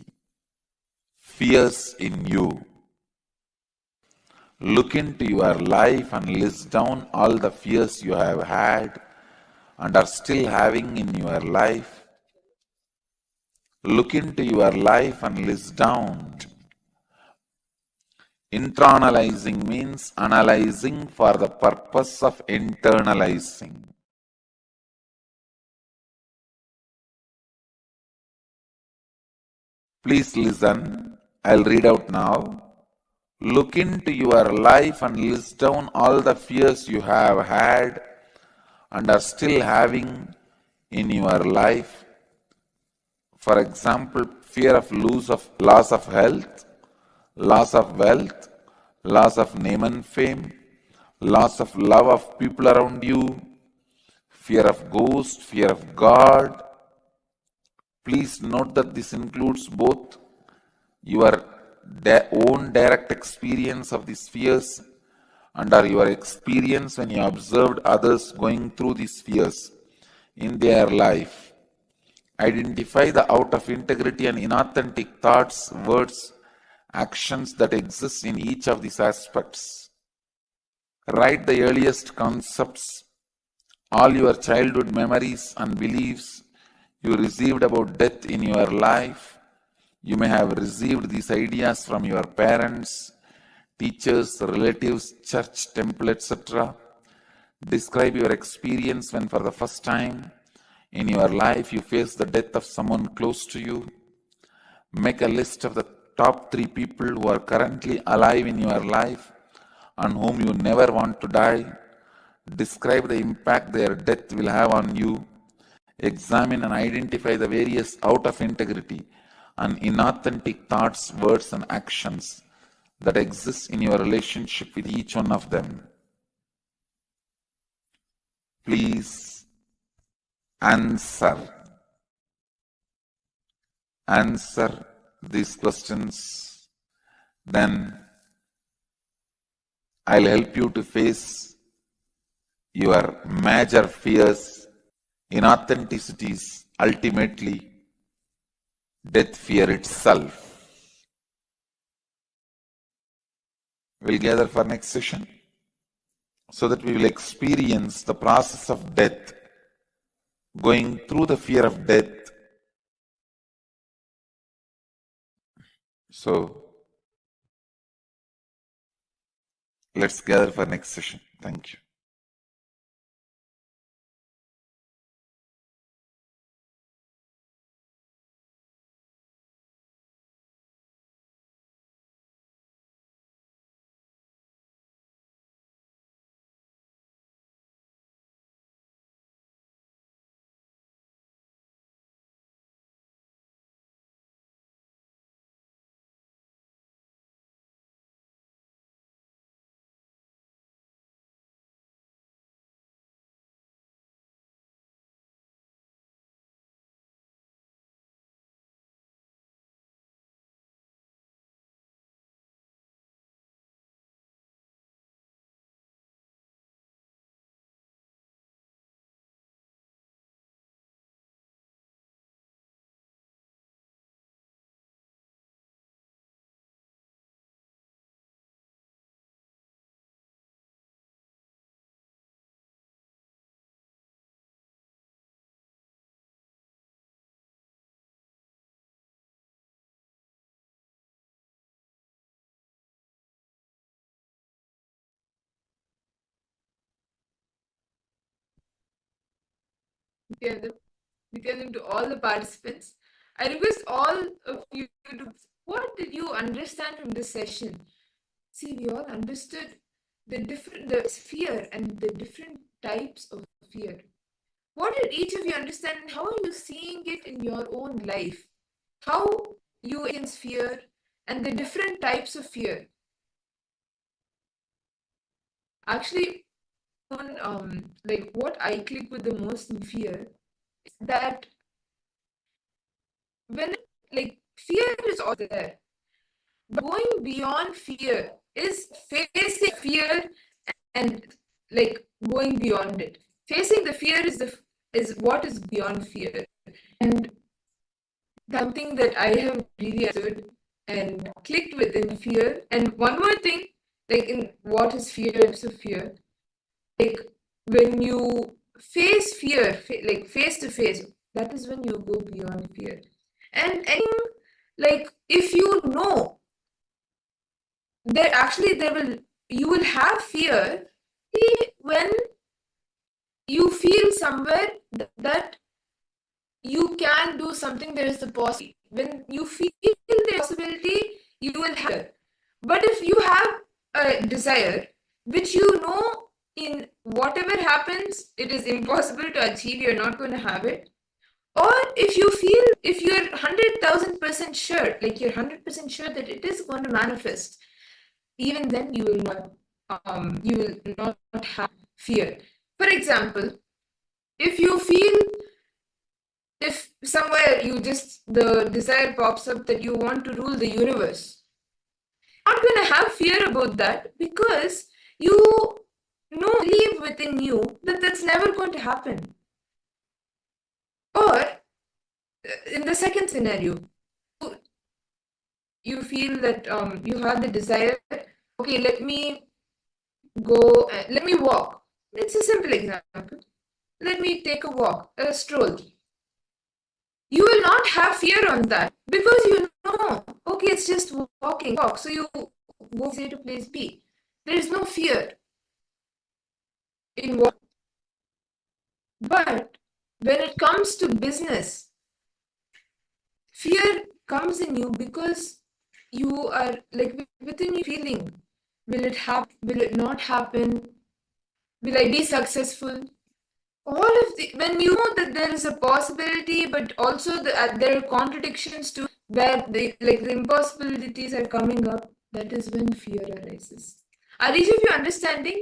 fears in you. Look into your life and list down all the fears you have had and are still having in your life. Look into your life and list down. Internalizing means analyzing for the purpose of internalizing. Please listen. I'll read out now. Look into your life and list down all the fears you have had and are still having in your life. For example, fear of loss of health, loss of wealth, loss of name and fame, loss of love of people around you, fear of ghosts, fear of God. Please note that this includes both your own direct experience of these fears and your experience when you observed others going through these fears in their life. Identify the out of integrity and inauthentic thoughts, words, actions that exist in each of these aspects. Write the earliest concepts, all your childhood memories and beliefs you received about death in your life. You may have received these ideas from your parents, teachers, relatives, church, temple, etc. Describe your experience when for the first time in your life you face the death of someone close to you. Make a list of the top 3 people who are currently alive in your life and whom you never want to die. Describe the impact their death will have on you. Examine and identify the various out of integrity and inauthentic thoughts, words, and actions that exist in your relationship with each one of them. Please answer these questions. Then I'll help you to face your major fears, inauthenticities, ultimately death fear itself. We'll gather for next session so that we will experience the process of death, going through the fear of death. So let's gather for next session. Thank you. Nityanand, to all the participants, I request all of you to, what did you understand from this session? See, we all understood the fear and the different types of fear. What did each of you understand and how are you seeing it in your own life? How you against fear and the different types of fear? Actually, like what I click with the most in fear is that when like fear is all there, but going beyond fear is facing fear and like going beyond it. Facing the fear is what is beyond fear, and something that I have really understood and clicked with in fear. And one more thing, like in what is fear, types of fear, like when you face fear, like face to face, that is when you go beyond fear. And like if you know that you will have fear when you feel somewhere that you can do something, there is the possibility. When you feel the possibility, you will have it. But if you have a desire which you know in whatever happens, it is impossible to achieve, you're not going to have it. Or if you feel, if you're 100,000% sure, like you're 100% sure that it is going to manifest, even then you will not have fear. For example, if you feel, if somewhere the desire pops up that you want to rule the universe, you're not going to have fear about that because you believe within you that that's never going to happen. Or in the second scenario, you feel that you have the desire, okay, let me walk. It's a simple example. Let me take a walk, a stroll. You will not have fear on that because you know, okay, it's just walk. So you go to place B. There is no fear. in what. But when it comes to business, fear comes in you because you are like within you feeling, will it happen? Will it not happen? Will I be successful? All of the when you know that there is a possibility, but also there are contradictions to where the impossibilities are coming up. That is when fear arises. Arish, if you're understanding,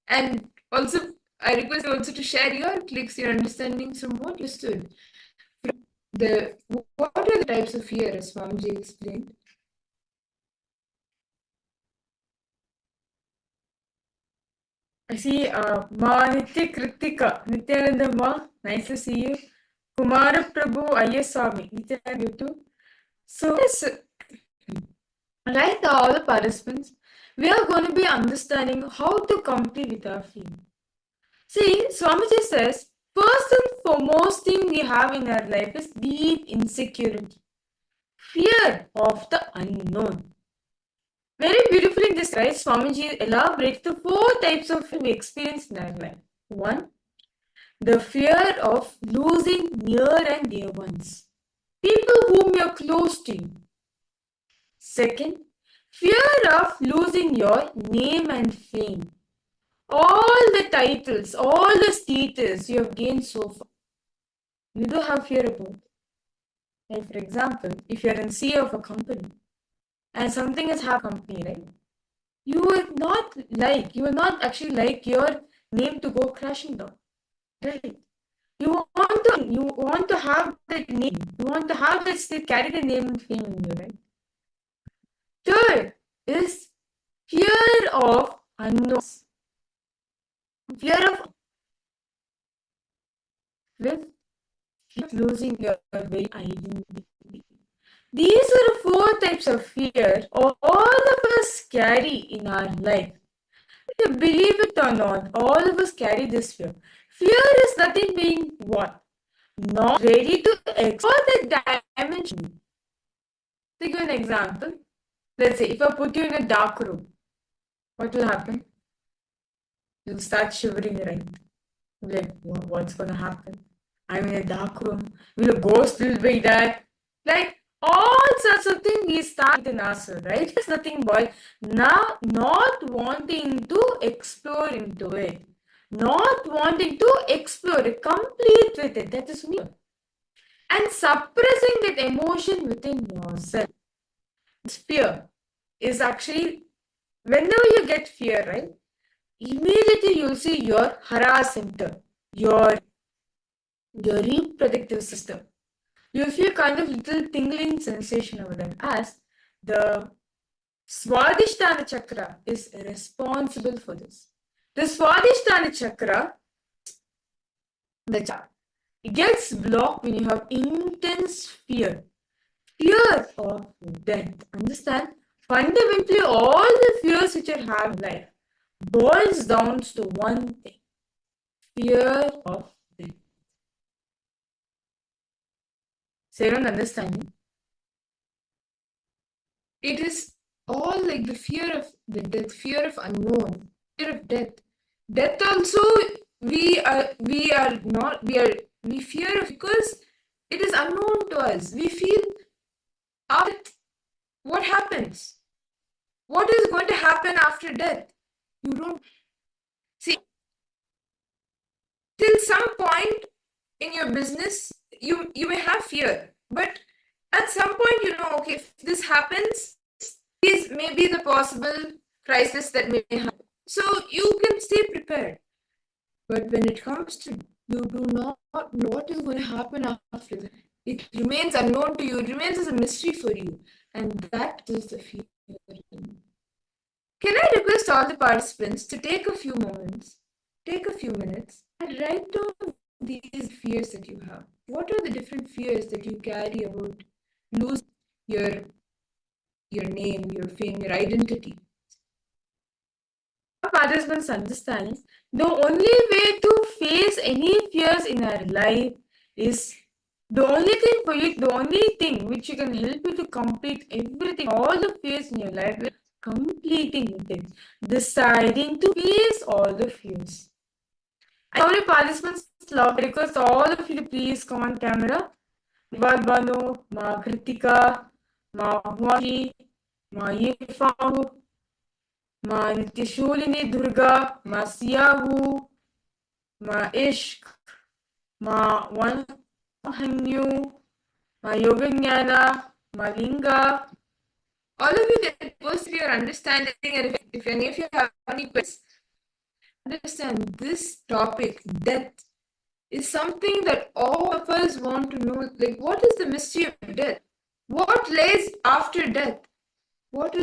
and also I request you also to share your clicks, your understandings from what you stood. What are the types of fear, as Swamiji explained? I see Ma Nitya Kritika, Nityananda Ma, nice to see you. Kumara Prabhu Ayaswami, Nityananda, you too. So, yes, right now, all the participants, we are going to be understanding how to complete with our feeling. See, Swamiji says, first and foremost thing we have in our life is deep insecurity, fear of the unknown. Very beautifully in this, right? Swamiji elaborates the 4 types of fear we experience in our life. 1. The fear of losing near and dear ones, people whom you are close to you. 2nd, fear of losing your name and fame. All the titles, all the status you have gained so far, you do have fear about. Like for example, if you are in CEO of a company and something has happened company, right? You would not actually like your name to go crashing down, right? You want to have that name. You want to have that still carry the name and fame in you, right? 3rd is fear of unknowns. Fear of losing your very identity. These are the 4 types of fear all of us carry in our life. If you believe it or not, all of us carry this fear. Fear is nothing being what? Not ready to explore the dimension. To give an example, let's say if I put you in a dark room, what will happen? You'll start shivering, right? Like, what's gonna happen? I'm in a dark room. Will a ghost will be there? Like, all sorts of things we start in us, right? It's nothing but now not wanting to explore into it. Not wanting to explore it, complete with it. That is me. And suppressing that emotion within yourself. Fear is actually, whenever you get fear, right? Immediately you'll see your hara center, your reproductive system. You'll feel kind of little tingling sensation over there, as the Swadhisthana chakra is responsible for this. The Swadhisthana chakra, it gets blocked when you have intense fear of death. Understand? Fundamentally, all the fears which you have in life boils down to one thing: fear of death. So you don't understand? It is all like the fear of the death, fear of unknown, fear of death. Death also we fear of because it is unknown to us. We feel what happens? What is going to happen after death? You don't see till some point in your business you may have fear, but at some point okay, if this happens, this may be the possible crisis that may happen, so you can stay prepared. But when it comes to you do not know what is going to happen after that, it remains unknown to you, it remains as a mystery for you, and that is the fear. Can I request all the participants to take a few minutes and write down these fears that you have? What are the different fears that you carry about losing your name, your fame, your identity? Participants understand the only way to face any fears in our life is the only thing which you can help you to complete everything, all the fears in your life, completing it, deciding to face all the fears. And all your participants love, request all of you to please come on camera. Banu, Ma Kritika, Ma Huashi, Ma Yifangu, Ma Nityashulini Durga, Ma Siyavu, Ma Ishq, Ma Wanhanyu, Ma Yoganyana, Ma Linga. All of you that post your understanding, and if any of you have any questions, understand this topic, death, is something that all of us want to know. Like, what is the mystery of death? What lays after death? What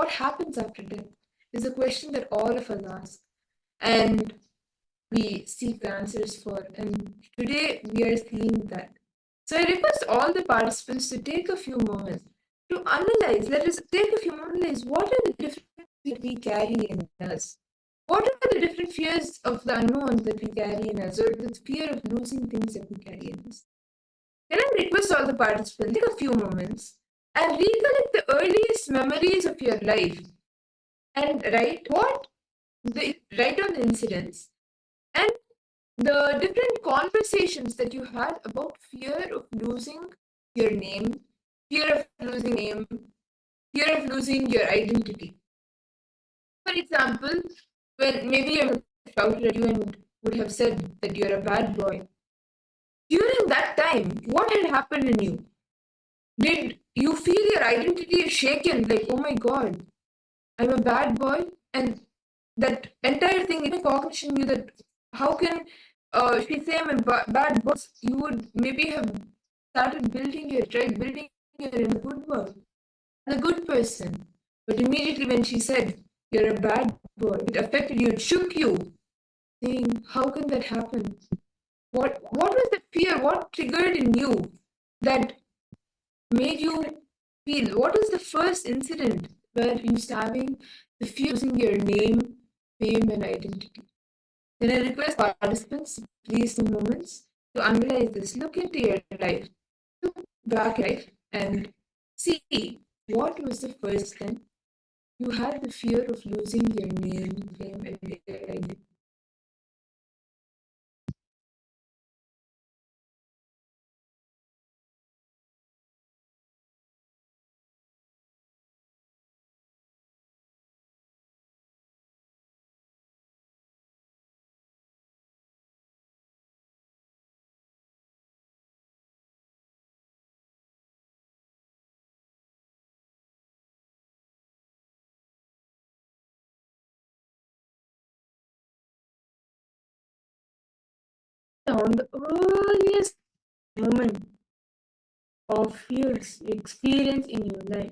happens after death? Is a question that all of us ask, and we seek the answers for. And today we are seeing that. So I request all the participants to take a few moments to analyze. Let us take a few moments to analyze what are the different fears we carry in us. What are the different fears of the unknown that we carry in us, or the fear of losing things that we carry in us? Can I request all the participants take a few moments and recollect the earliest memories of your life and write down the incidents and the different conversations that you had about fear of losing your name, fear of losing your identity. For example, when maybe your shouted at you and would have said that you're a bad boy. During that time, what had happened in you? Did you feel your identity is shaken? Like, oh my god, I'm a bad boy? And that entire thing, even cognition knew that how can she say I'm a bad boy? You would maybe have started building your good world, a good person. But immediately when she said, you're a bad boy, it affected you, it shook you, saying, how can that happen? What was the fear? What triggered in you that made you feel? What was the first incident where you started the fear of losing your name, fame, and identity? Then I request participants, please take moments to analyze this. Look into your life, look back at life, and see what was the first time you had the fear of losing your name, fame, and identity. On the earliest moment of fears you experience in your life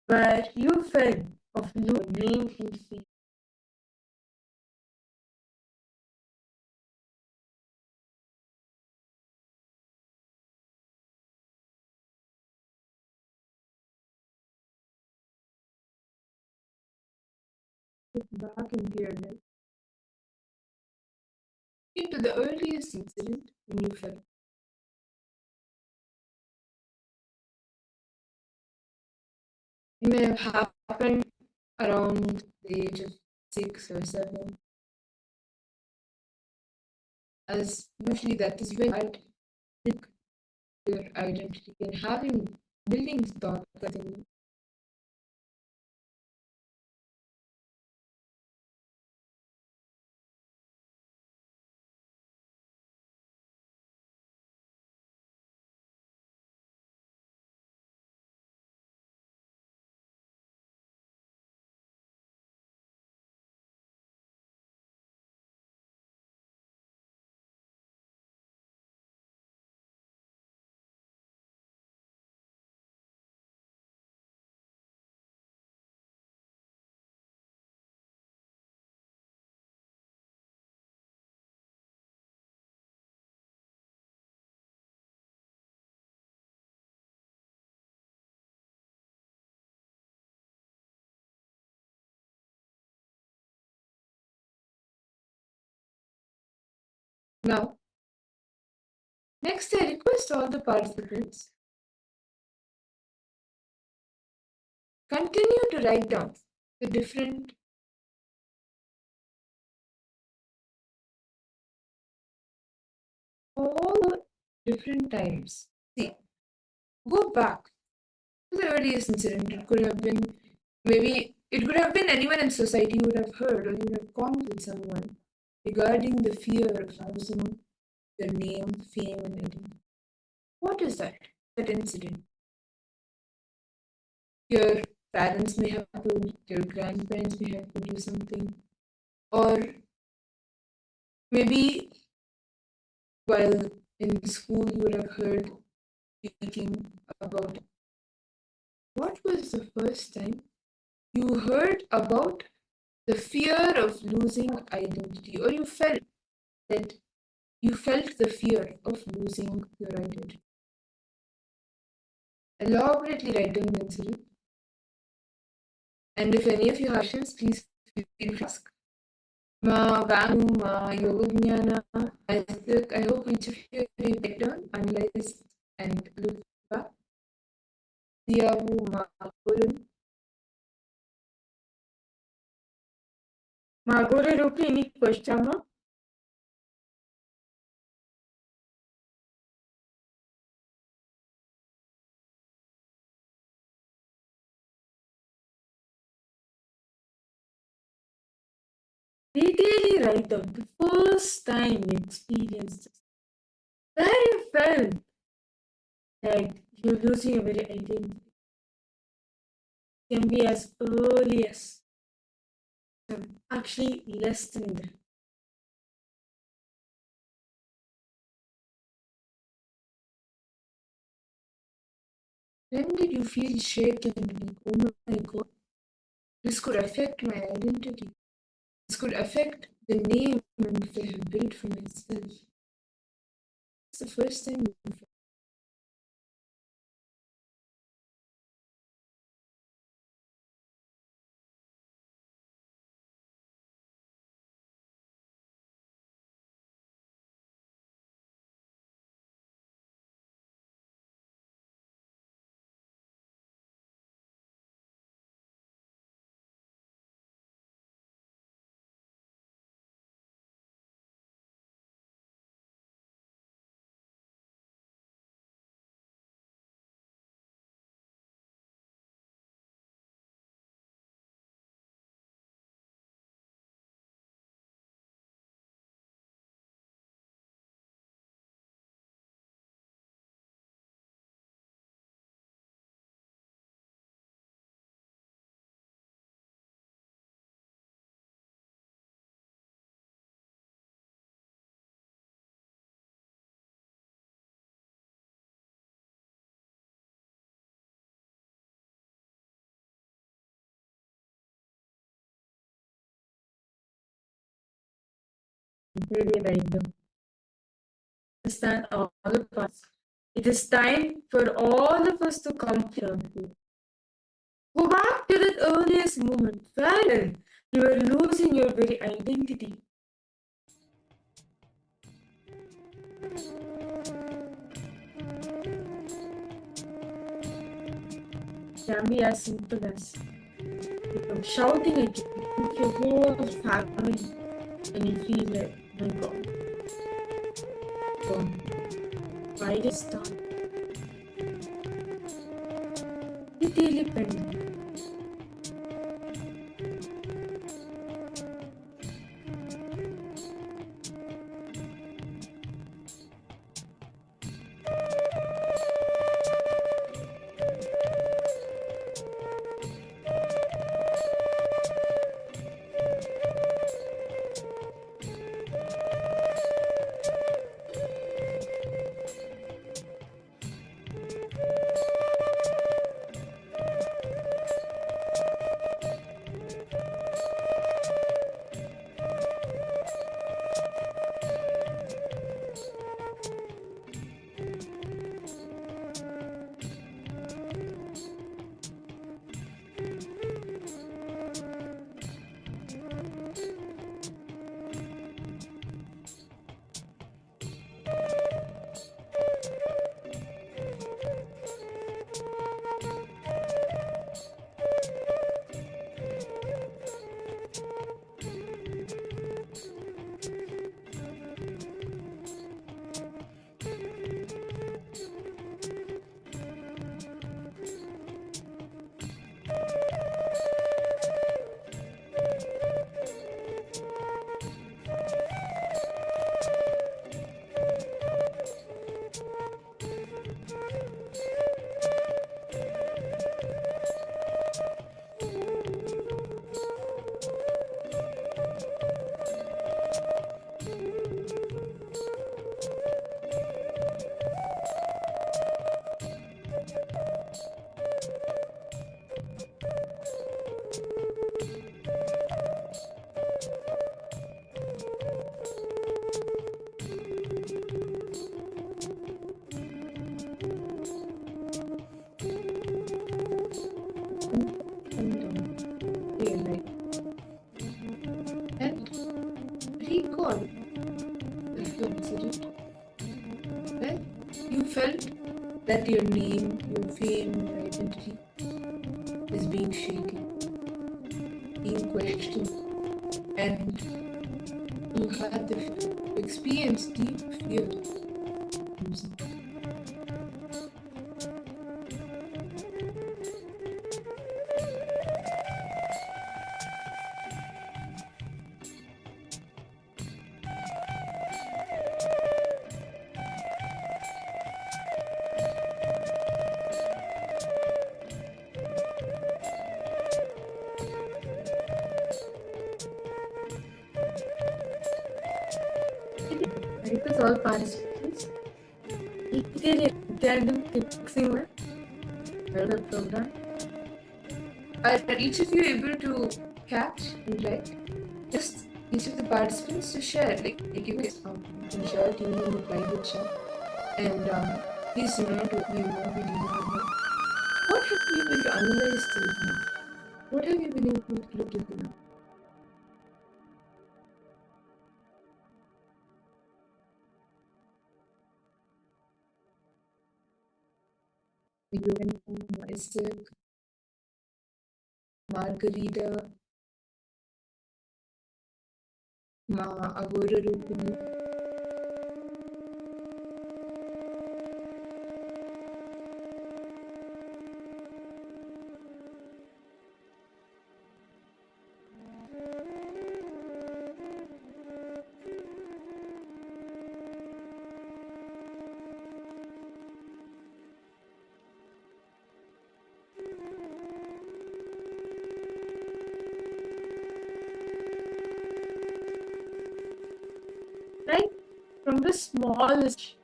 where you felt of losing name and fame. Look back into your life, into the earliest incident when you felt. It may have happened around the age of 6 or 7, as usually that is when I pick your identity and having building thoughts in you. Now, next I request all the participants continue to write down the different all the different times. See, go back to the earliest incident. It could have been maybe it could have been anyone in society you would have heard or you would have gone with someone regarding the fear of losing your name, fame, and identity. What is that? That incident? Your parents may have told, your grandparents may have told you something, or maybe while in school you would have heard speaking about it. What was the first time you heard about the fear of losing identity, or you felt the fear of losing your identity? Elaborately write down the incident. And if any of you have questions, please feel free to ask. Ma Vanu, Ma Yoga I hope each of you write down, analyze, and look back. Diyavu Ma Gurun. Ma Gurun, okay, any question, ma? Detailedly write down the first time you experienced this, where you felt like you're losing your very identity. It can be as early as actually less than that. When did you feel shaken? Like, oh my god, this could affect my identity. This could affect the name I have built for myself. It's the first time you felt. Really right now. Understand all of us. It is time for all of us to come here. Go back to that earliest moment where you were losing your very identity. It can be as simple as shouting at you with your whole family and you feel like, my God, why did it stop? It really depends. all if you observe it, right? You felt that your name, your fame, your identity is being shaken, being questioned, and you had the fear, you experienced deep fear. I request all participants equally random fixing the program. Are each of you able to catch and write? Just each of the participants to share, like you can share it in the private chat. And please do not open your mouth and what have you been able to analyze till now? What have you been able to look into now? Isaac, Margarita, Agora Rupini. Right? From the smallest,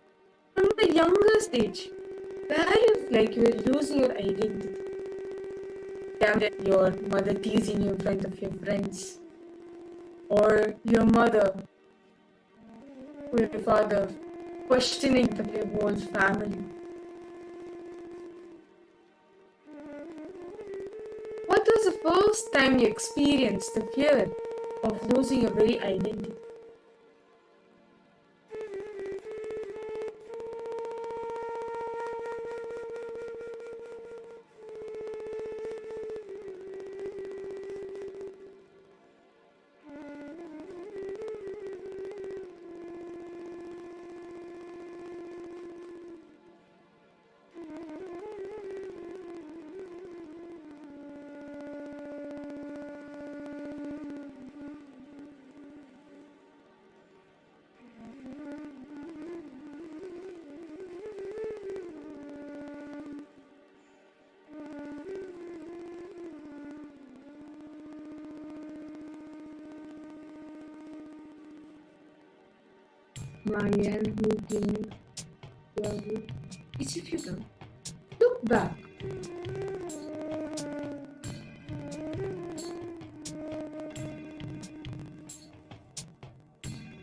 from the youngest age, where you like you were losing your identity. Your mother teasing you in front of your friends, or your mother or your father questioning your whole family. What was the first time you experienced the fear of losing your very identity? Marianne, Houdin, Yahoo. Each of you can look back.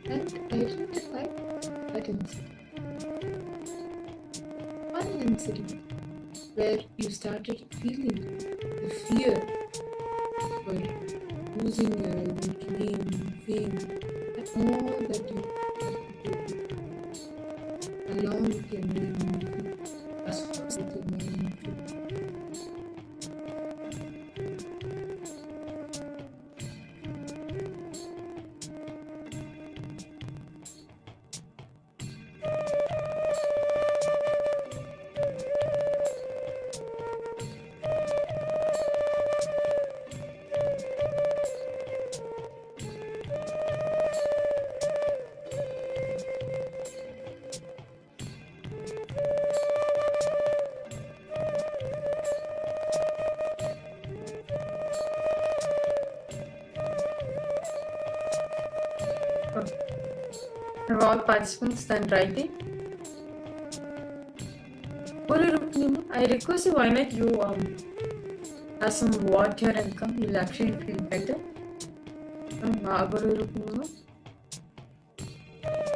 And identify that incident. One incident where you started feeling the fear for losing your identity, name, fame, and all that you along with your name, as well as with your name. Have all participants done writing? I request you, why not you have some water and come, you'll actually feel better.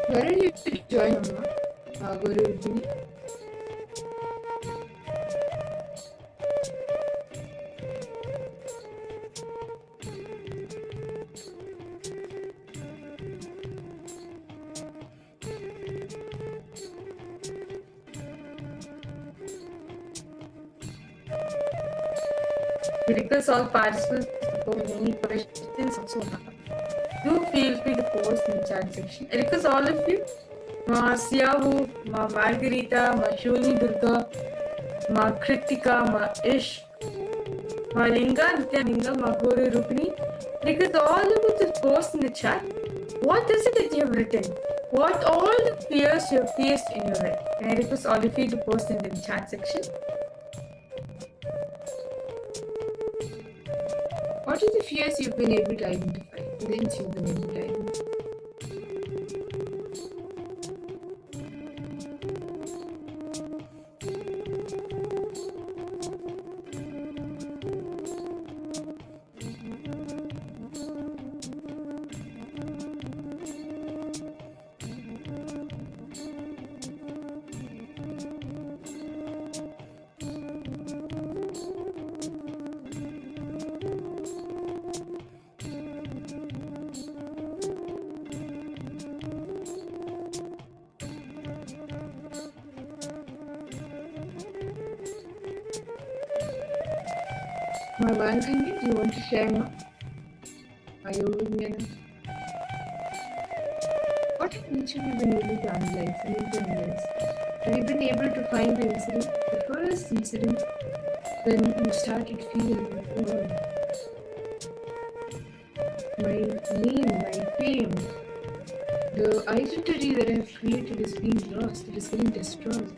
Where are you to join Amma? We request all participants to pose any questions also. Do feel free to post in the chat section. I request all of you, Ma Siavu, Ma Margarita, Ma Shoni Durga, Ma Kritika, Ma Ish, Ma Linga, Nityaninga, Ma Guru Rupini. Request all of you to post in the chat. What is it that you have written? What all the fears you have faced in your life? And I request all of you to post in the chat section. What are the fears you've been able to identify? Events you've been able to identify? My Valentine, do you want to share now? Are you with me now? What have each of you been able to analyze and internalize? Have you been able to find the incident, the first incident, when you started feeling, oh, my name, my fame, the identity that I have created is being lost, it is getting destroyed.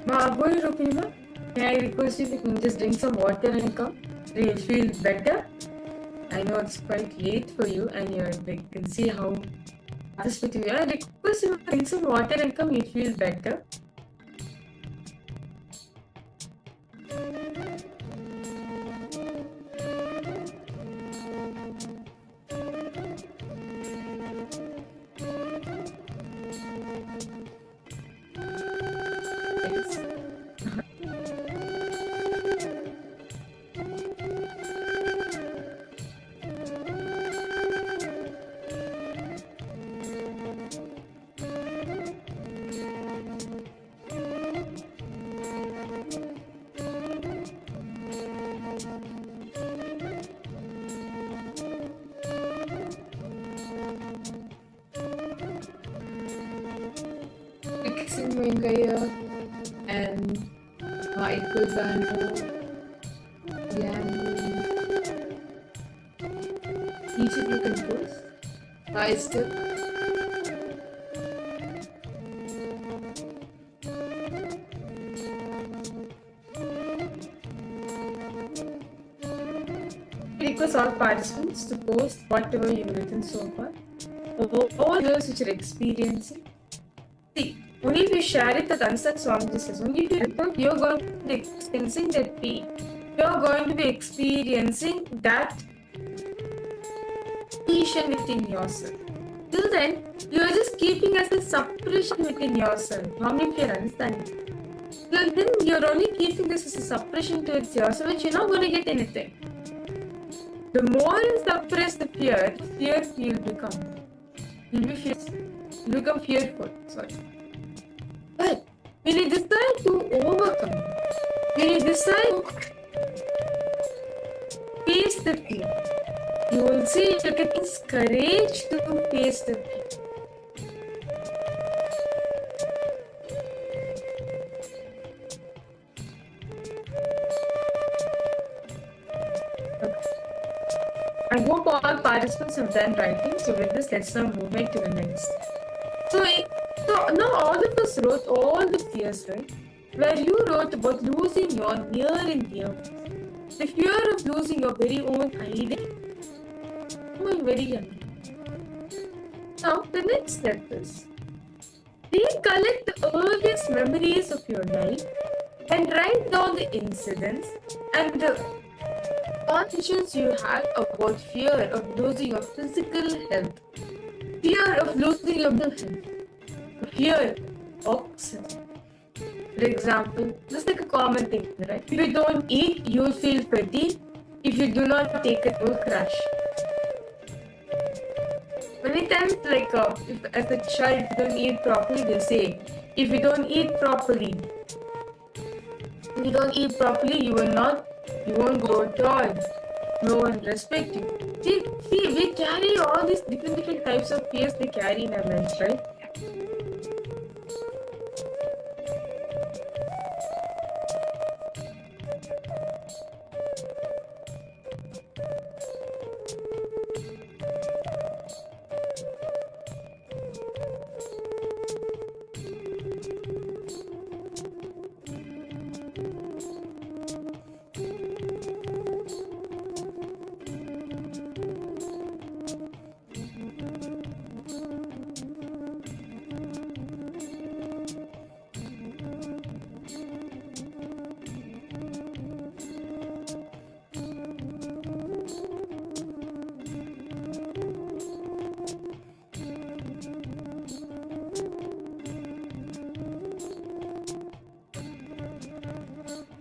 Ma Guru Rupini, may I request you to just drink some water and come? So you'll feel better. I know it's quite late for you and you can see how participating you are. I request you to drink some water and come, you'll feel better. And Michael Banner, Yanni. Each of you can post. I still. I request all participants to post whatever you've written so far. All those which are experiencing. See, only if you share it, the answer Swamiji says. Only if you report, you're going to be experiencing that pain. You're going to be experiencing that tension within yourself. Till then, you're just keeping as a suppression within yourself. How many of you understand? Then you're only keeping this as a suppression towards yourself, and you're not going to get anything. The more you suppress the fear you'll become. You'll be fierce. You become fearful. Sorry. But when you decide to overcome, when you decide to face the fear, you will see you're getting courage to face the fear. I hope all participants have done writing. So with this, let's now move on to the next. So now all of us wrote all the fears, right? Where you wrote about losing your near and dear. The fear of losing your very own identity. Oh, very young. Now the next step is recollect the earliest memories of your life and write down the incidents and the conscience you had about fear of losing your physical health, fear of losing your mental health, fear of suicide. For example, just like a common thing, right? If you don't eat, you'll feel fatigued. If you do not take it, you'll crash. Many times, like if as a child you don't eat properly, they say, if you don't eat properly, If you don't eat properly, you won't grow tall. No one respect you. We carry all these different types of fears we carry in our lives, right?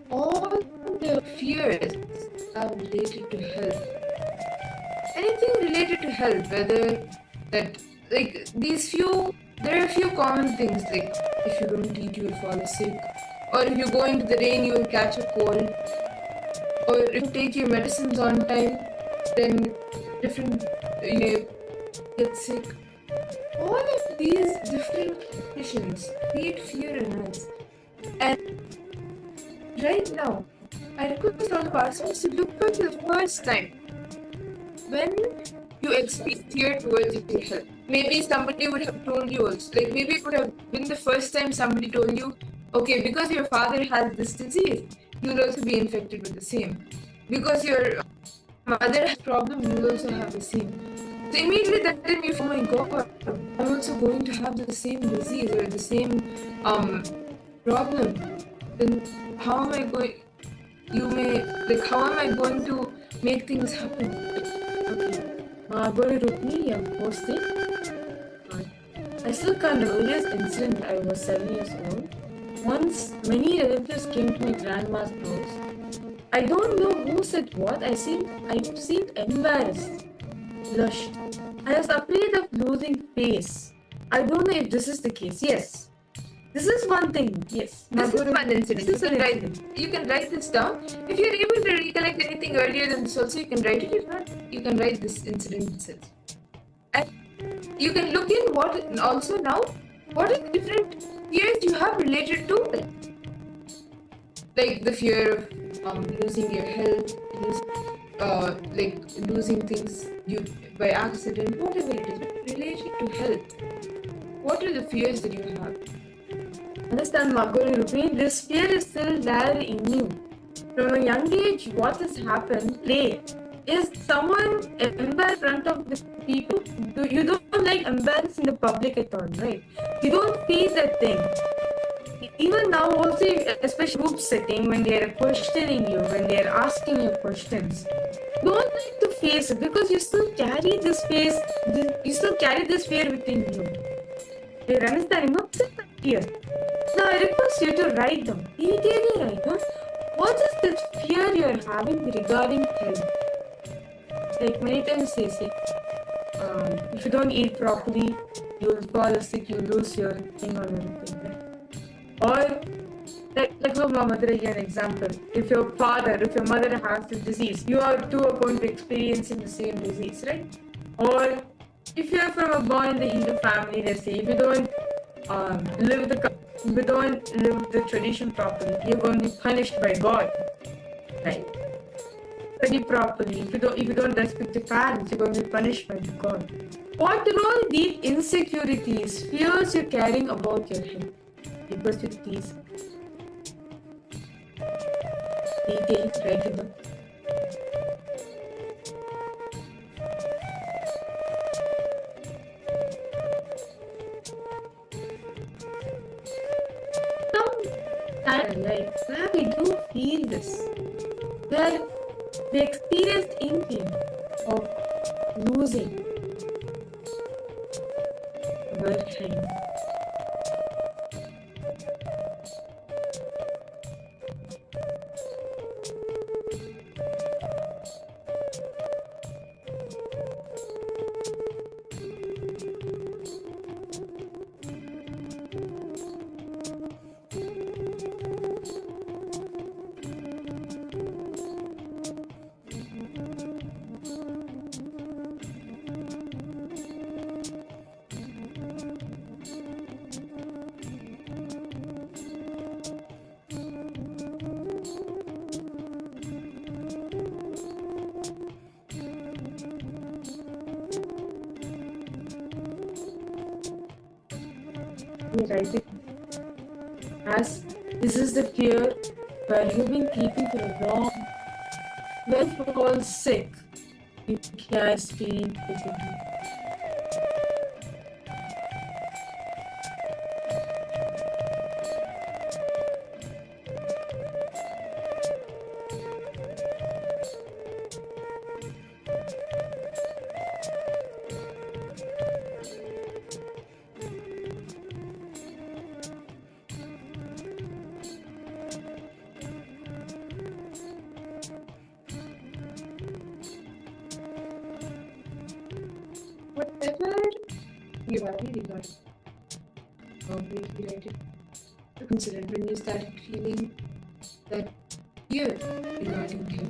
All the fears are related to health. Anything related to health, whether that like there are a few common things like if you don't eat, you will fall sick, or if you go into the rain, you will catch a cold, or if you take your medicines on time, then different you get sick. All of these different conditions create fear in us, and right now, I request all the participants to look back to the first time when you experienced fear towards your health. Maybe somebody would have told you also, like maybe it would have been the first time somebody told you, okay, because your father has this disease, you will also be infected with the same. Because your mother has problem, you will also have the same. So immediately that time you feel, oh my god, I'm also going to have the same disease or the same problem. Then how am I going? How am I going to make things happen? Okay, going to Rukmi, I'm posting. I still can't remember this incident. I was 7 years old. Once, many relatives came to my grandma's house. I don't know who said what. I seemed embarrassed, blushed. I was afraid of losing face. I don't know if this is the case. Yes. This is one thing, yes. This is one incident. You can write this down. If you're able to recollect anything earlier than this also, you can write it. If not, you can write this incident itself. And you can look in what are the different fears you have related to it. Like the fear of losing your health, losing things by accident, whatever it is, related to health. What are the fears that you have? Understand, Magori, this fear is still there in you. From a young age, what has happened, play. Is someone embarrassed in front of the people? You don't like embarrassed in the public at all, right? You don't feel that thing. Even now also, especially group setting, when they are questioning you, when they are asking you questions, don't like to face it because you still carry this fear within you. You understand? Not fear. Now I request you to write down, immediately write down, what is the fear you are having regarding health? Like many times they say, if you don't eat properly, you will fall sick, you lose your thing or anything. Right? Or, like for my mother, an example, if your mother has this disease, you are two are going to experience in the same disease, right? Or if you are from a born in the Hindu family, let's say, if you don't live the tradition properly, you're going to be punished by God, right? Study properly. If you don't respect your parents, you're going to be punished by God. What are all these insecurities, fears you're carrying about your health? Request you to please detail, write it down. Like where we do feel this, where the experienced thinking of losing our health. rising. As this is the fear where you've been keeping for a long. When you fall sick, you carry pain within you. Whatever you are really got, obviously to consider when you started feeling that fear regarding health.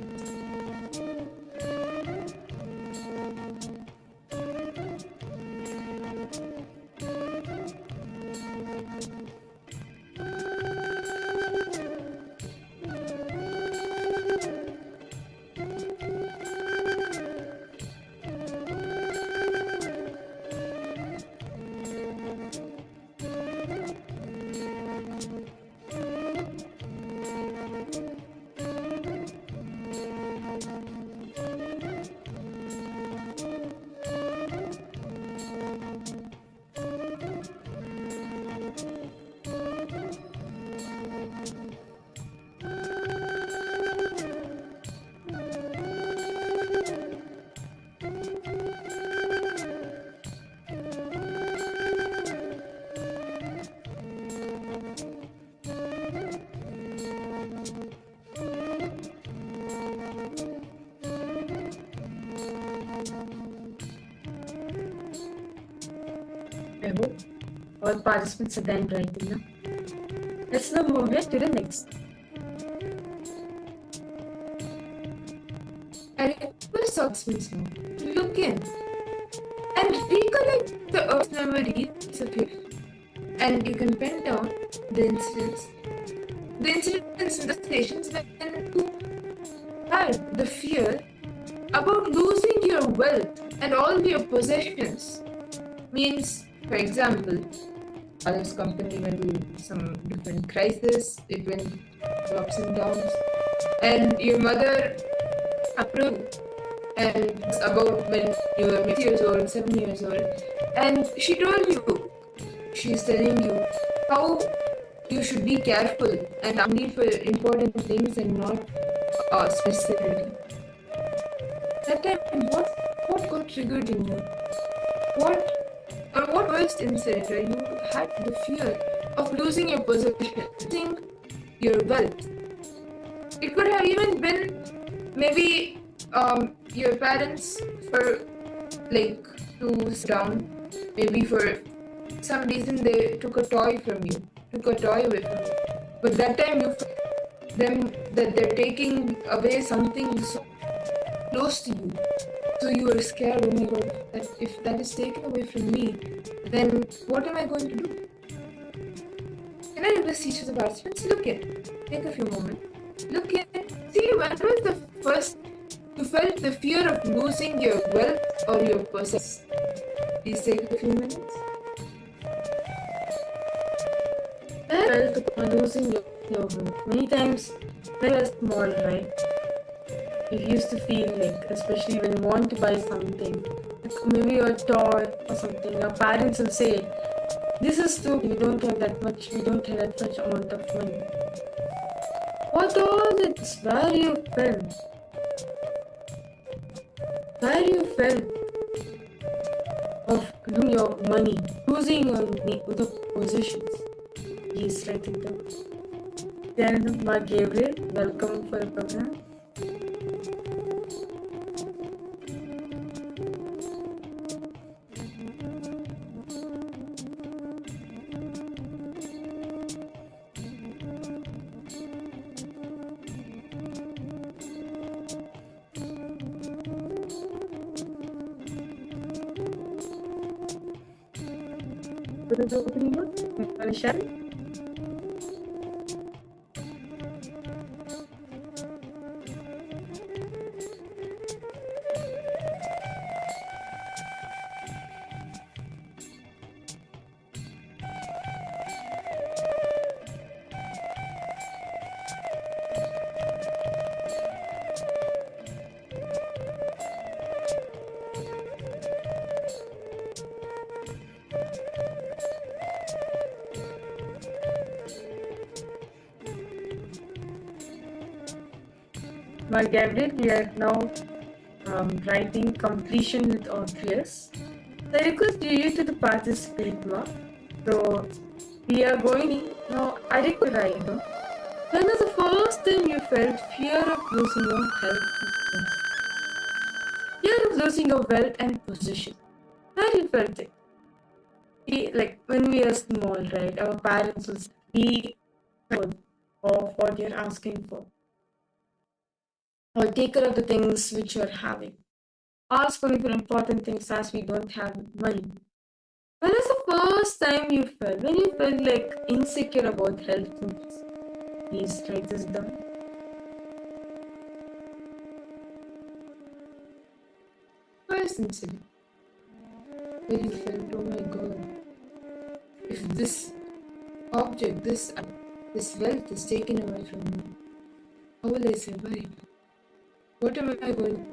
I hope all participants are then writing now. Let's now move on to the next. And request participants now to look in and recollect the earth's memories of your life. And you can pen down the incidents in the stations when you had the fear about losing your wealth and all your possessions. Means, for example, this company went through some different crisis, it went through ups and downs, and your mother approved, and it's about when you were 6 years old, 7 years old, and she told you, she's telling you how you should be careful and only for important things and not specifically. That time, what got triggered in you? What worst incident where you had the fear of losing your possession, losing your wealth? It could have even been maybe your parents for to sit down, maybe for some reason they took a toy from you, took a toy away from you. But that time you felt them that they're taking away something so close to you. So you were scared, oh my god, that if that is taken away from me, then what am I going to do? Can I request each of the participants? Look in. Take a few moments. Look in. See, when was the first you felt the fear of losing your wealth or your possessions? Please take a few minutes. I felt upon losing your wealth. Many times when I was small, right? It used to feel like, especially when you want to buy something, like maybe a toy or something, your parents will say, this is too, we don't have that much amount of money. What was it? Where you felt of losing your money, losing your possessions? Please write it down. Then, Ma Gabriel, welcome for the program. What is the opening note? Alishari? My Gabriel, we are now writing completion with obvious. I request you to the participate more. So we are going now. I request write down. When was the first time you felt fear of losing your health? Fear of losing your wealth and position. Where you felt it? Like when we are small, right? Our parents will be of what you're asking for. Or take care of the things which you're having. Ask for important things as we don't have money. When was the first time you felt? When you felt like insecure about health? Please write this down. First incident. Where you felt, oh my God, if this object, this wealth is taken away from me, how will I survive? What am I going to do?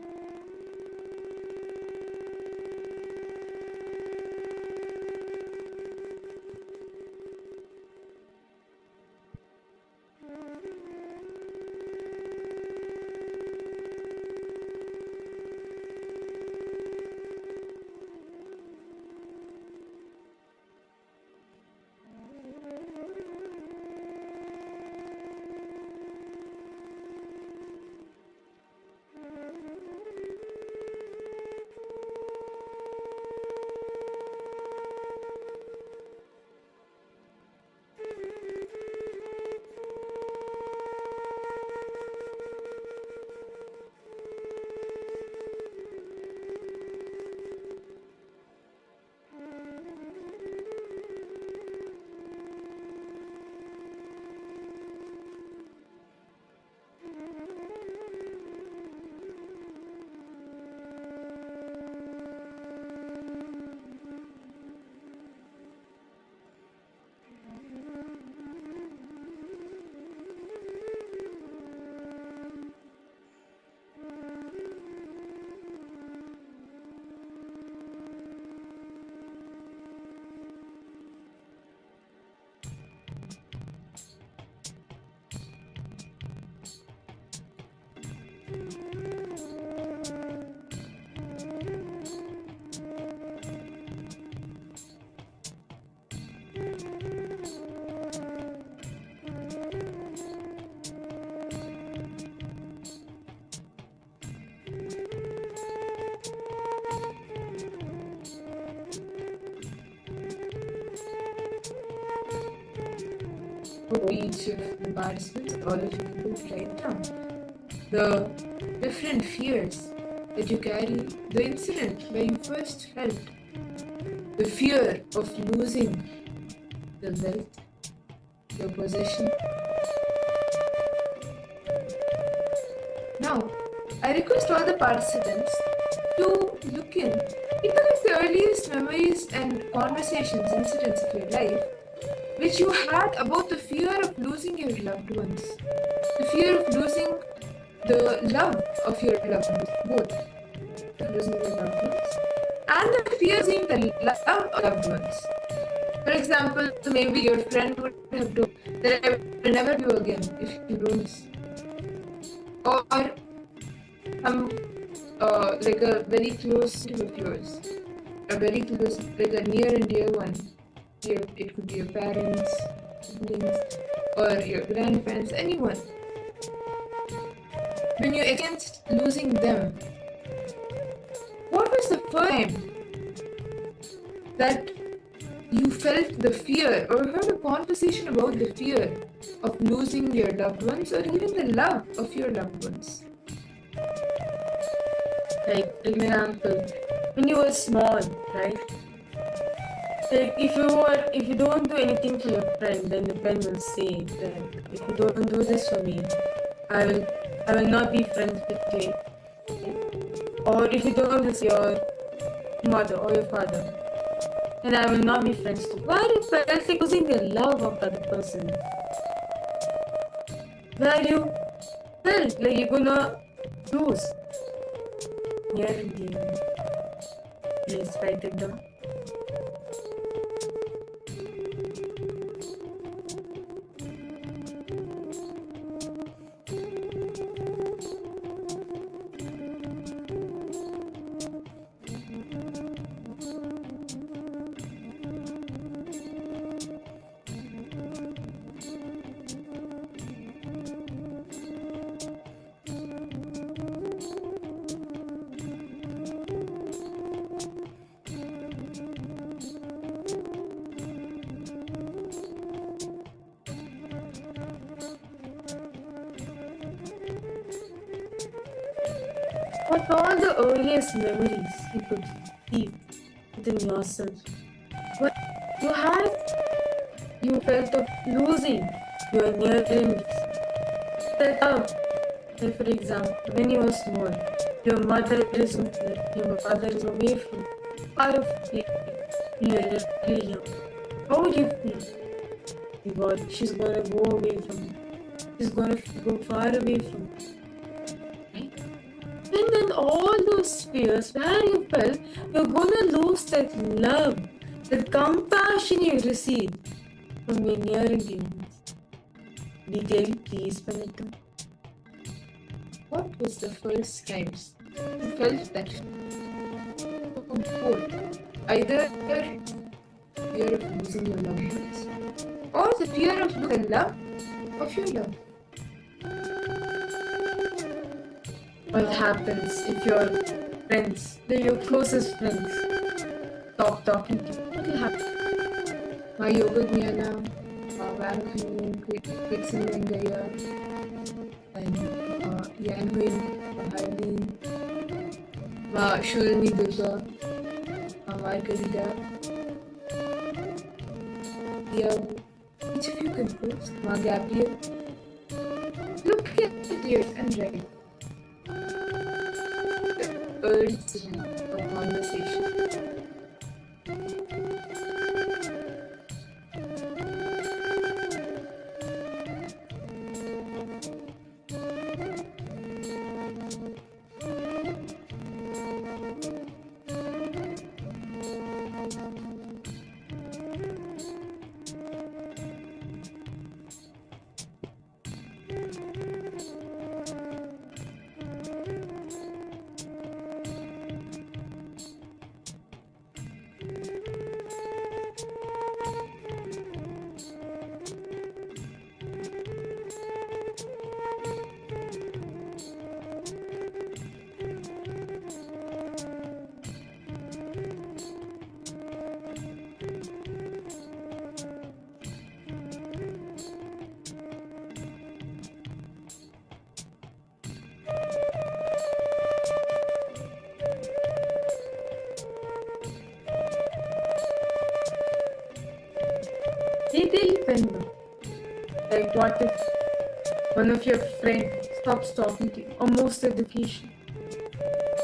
For each of the participants, all of you will write down the different fears that you carry, the incident where you first felt the fear of losing the wealth, your possession. Now, I request all the participants to look in the earliest memories and conversations, incidents of your life which you had about the fear of losing your loved ones, the fear of losing the love of your loved ones, both losing your loved ones and the fear of losing the love of loved ones. For example, maybe your friend would have told that I will never do again if you do this, or like a very close relative of yours, a very close, like a near and dear one. It could be your parents, siblings, or your grandparents, anyone. When you're against losing them, what was the first time that you felt the fear or heard a conversation about the fear of losing your loved ones or even the love of your loved ones? Like, for example, when you were small, right? Like if you don't do anything for your friend, then the friend will say that if you don't do this for me, I will not be friends with you. Or if you don't do this for your mother or your father, then I will not be friends too. Why do you felt like losing the love of the other person? Where you felt like you're gonna lose. Yeah, please write it down. What all the earliest memories you could keep within yourself? What you felt of losing your nearest. That love, like for example, when you were small, your mother is your father is away from you, far of you, you are really young. How would you feel? My God, she's gonna go away from me. She's gonna go far away from me. Right? And then all those fears where you felt you're gonna lose that love, that compassion you received from your near and dear ones. Detail, please, Panita. What was the first times you felt that could hold either fear of losing your loved ones or the fear of losing the love of your love? What happens if your friends, your closest friends, stop talking to you? What will happen? My yoga jnana, Vixen Gaya, and Yanwin, Harleen, Shulani Durga, Margarita. Each of you can post, Gabriel. Look at yours and write. Urge of conversation. Like what if one of your friends stops talking to you or moves to the vacation?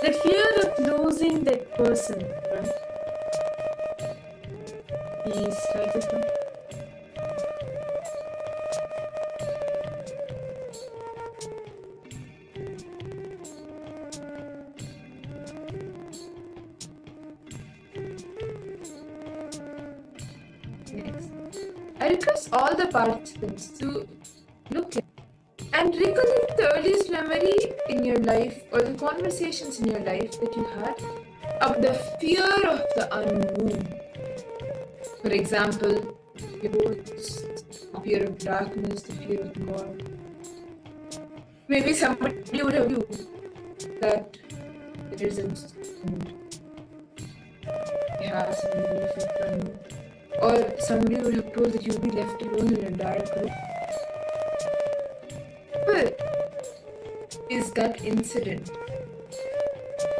The fear of losing that person, right? Please write it down. I request all the participants to look at and recollect the earliest memory in your life or the conversations in your life that you had of the fear of the unknown. For example, the fear of darkness, the fear of God. Maybe somebody would have you that there isn't or somebody would have told that you'll be left alone in a dark room. But is that incident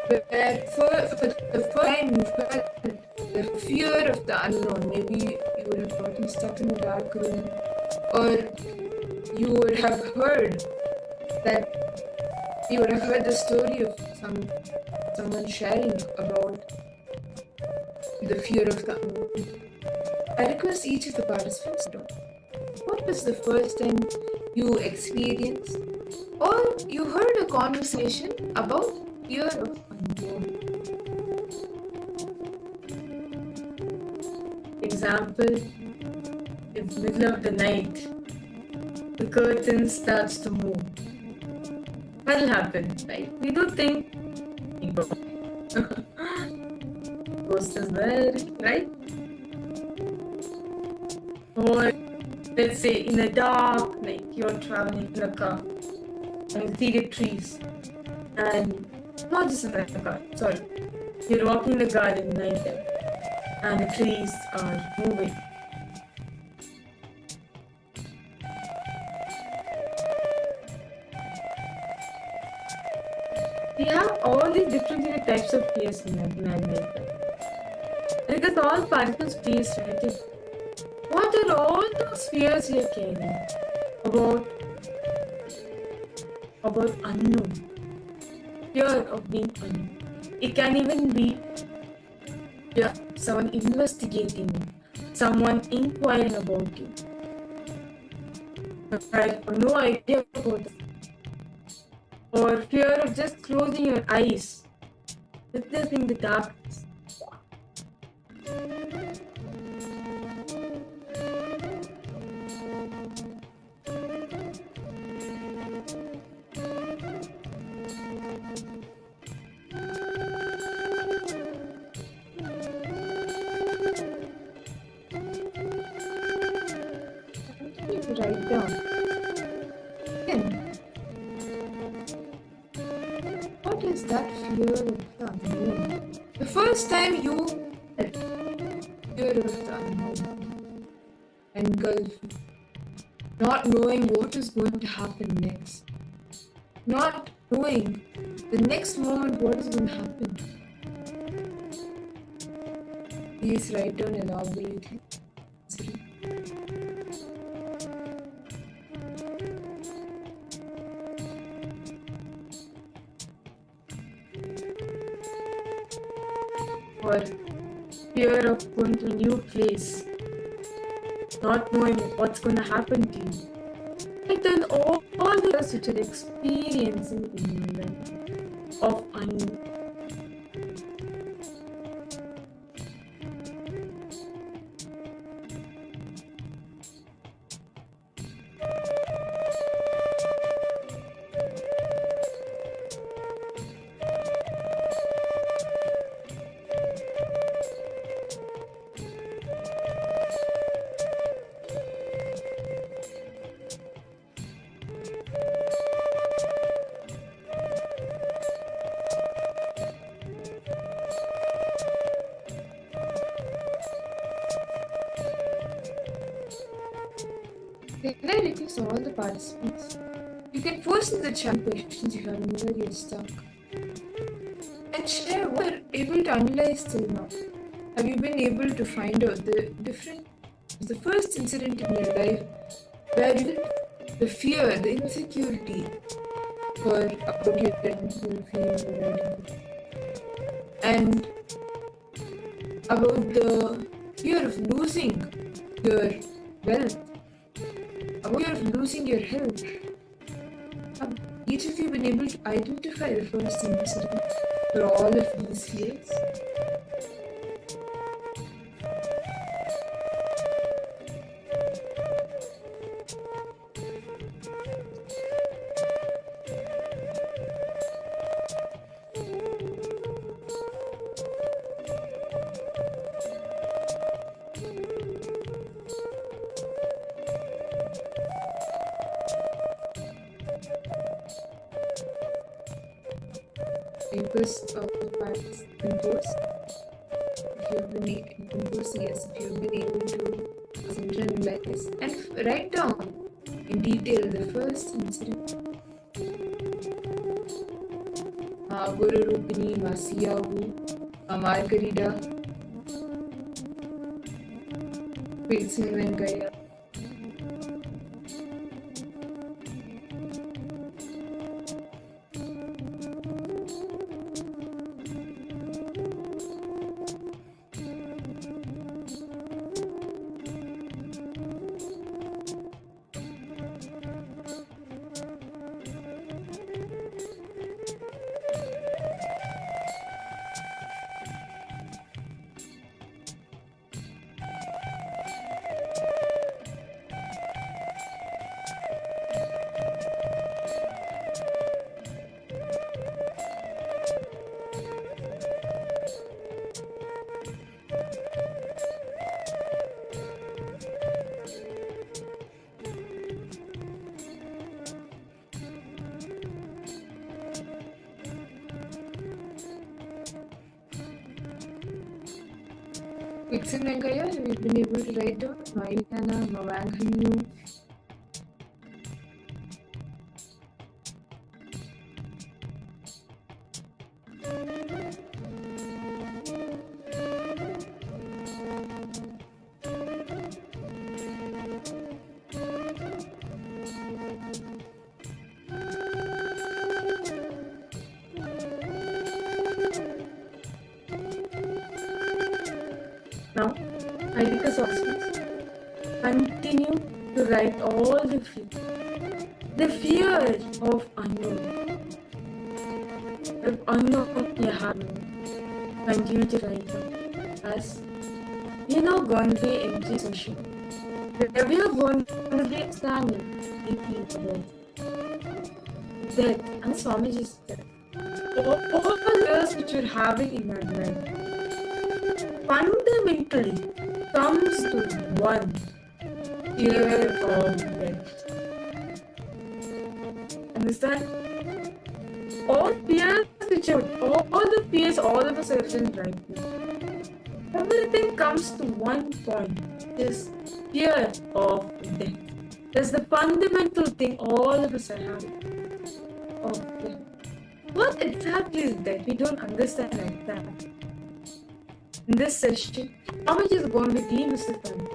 where for the first time you felt the fear of the unknown? Maybe you would have gotten stuck in a dark room, or you would have heard the story of someone sharing about the fear of the unknown. I request each of the participants to know what was the first time you experienced or you heard a conversation about fear of unknown. Example, in the middle of the night, the curtain starts to move. What will happen, right? We do think ghost is there, right? Or let's say in the dark, like you're traveling in a car and you see the trees, and not just in the car, sorry, you're walking in the garden night time and the trees are moving. we have all these different types of fears in life. Because all particles fears, right? What are all those fears you're carrying about unknown? Fear of being unknown. It can even be fear of someone investigating you, someone inquiring about you. I have no idea about this. Or fear of just closing your eyes, witnessing the darkness. Write down. What is that fear of the unknown? The first time you felt fear of the unknown, engulfed, not knowing what is going to happen next, not knowing the next moment what is going to happen. Please write down elaborately. Or fear of going to a new place, not knowing what's going to happen to you. And then all the things which you're experiencing in your life of unknown. Can I request all the participants? You can post in the chat questions if you are anywhere you're stuck. And share what you're able to analyze till now. Have you been able to find out the first incident in your life where you the fear, the insecurity about your friends, your feelings, your identity, and about the fear of losing your wealth, about fear of losing your health. Have each of you been able to identify the first incident for all of these fears? Papers of the parts compose. If you've been compose, yes, if you've been able to internalize and write down in detail the first incident. Guru Rupini, Masiyahu, Margarida, Pilsen Venkaya. Pilsen Venkaya, we've been able to write down Mailana, Mavanghannu. Now, I take a substance. Continue to write all the fear. The fear of unknown. If unknown you have, continue to write them. As we are now going to be empty session. Where we are going to be standing deeply about death and Swamiji's death. All the years which you're having in your life fundamentally comes to one fear of death. Understand? All fears which are, all the fears all of us are in right now, everything comes to one point, is fear of death. That's the fundamental thing all of us are having of death. What exactly is death? We don't understand like that. In this session, how much is going to be demystifying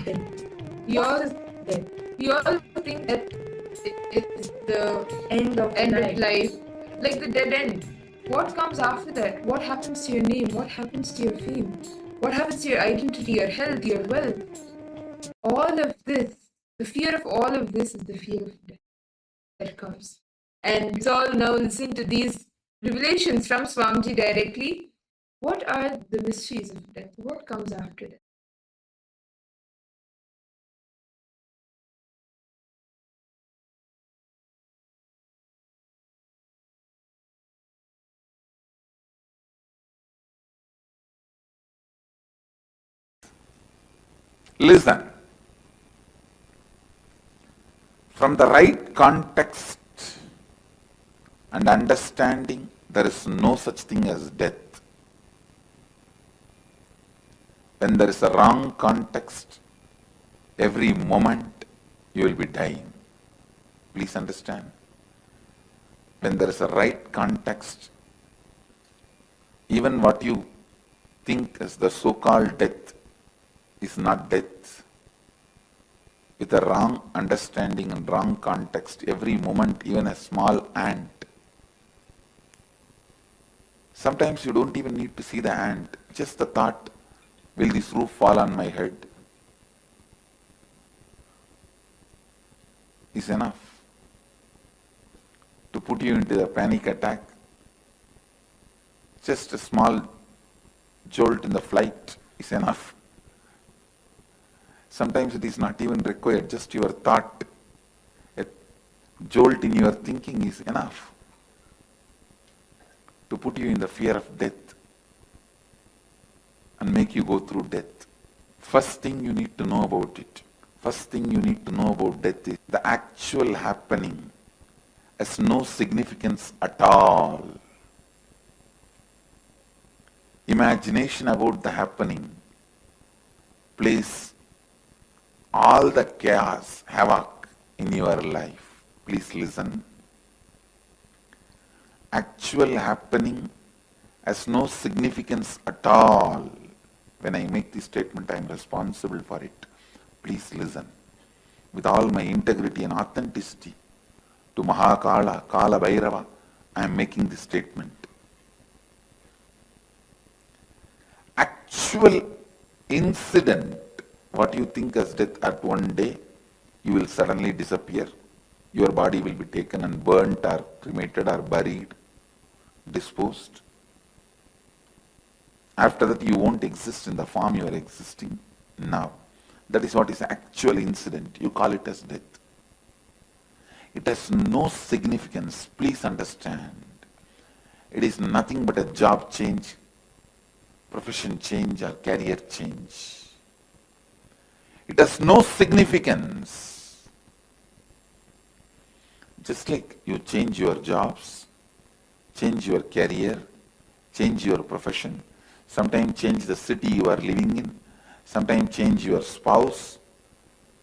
death? We all death. We all think that it is the end of life, like the dead end. What comes after that? What happens to your name? What happens to your fame? What happens to your identity, your health, your wealth? All of this, the fear of all of this is the fear of death that comes. And it's all now listening to these revelations from Swamiji directly. What are the mysteries of death? What comes after death? Listen. From the right context and understanding, there is no such thing as death. When there is a wrong context, every moment you will be dying. Please understand. When there is a right context, even what you think as the so-called death is not death. With a wrong understanding and wrong context, every moment, even a small ant. Sometimes you don't even need to see the ant. Just the thought, will this roof fall on my head? Is enough to put you into a panic attack. Just a small jolt in the flight is enough. Sometimes it is not even required, just your thought, a jolt in your thinking is enough to put you in the fear of death and make you go through death. First thing you need to know about it, first thing you need to know about death is the actual happening has no significance at all. Imagination about the happening plays all the chaos, havoc in your life. Please listen. Actual happening has no significance at all. When I make this statement, I am responsible for it. Please listen. With all my integrity and authenticity, to Mahakala, Kalabhairava, I am making this statement. Actual incident, what you think as death at one day, you will suddenly disappear. Your body will be taken and burnt or cremated or buried, disposed. After that, you won't exist in the form you are existing now. That is what is actual incident. You call it as death. It has no significance. Please understand. It is nothing but a job change, profession change or career change. It has no significance. Just like you change your jobs, change your career, change your profession, sometimes change the city you are living in, sometimes change your spouse,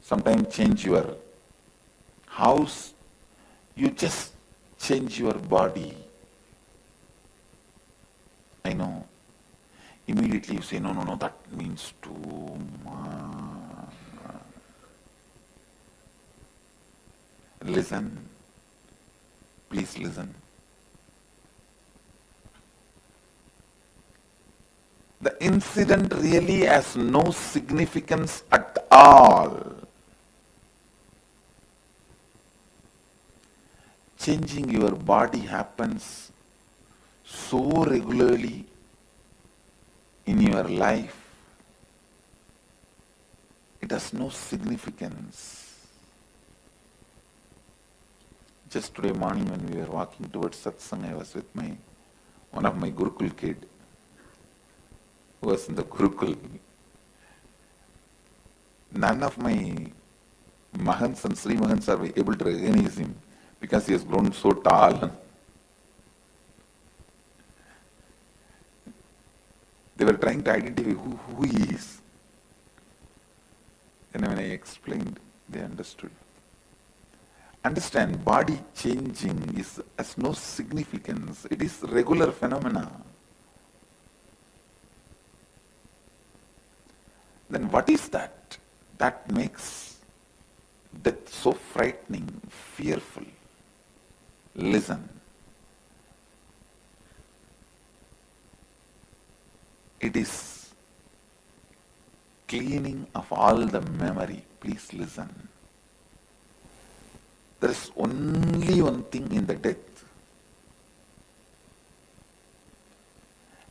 sometimes change your house, you just change your body. I know. Immediately you say, no, that means too much. Listen. Please listen. The incident really has no significance at all. Changing your body happens so regularly in your life, it has no significance. Just today morning when we were walking towards satsang, I was with one of my Gurukul kid who was in the Gurukul. None of my Mahants and Sri Mahants are able to recognize him because he has grown so tall. They were trying to identify who he is. And when I explained, they understood. Understand, body changing has no significance. It is regular phenomena. Then what is that? That makes death so frightening, fearful. Listen. It is cleaning of all the memory. Please listen. There is only one thing in the death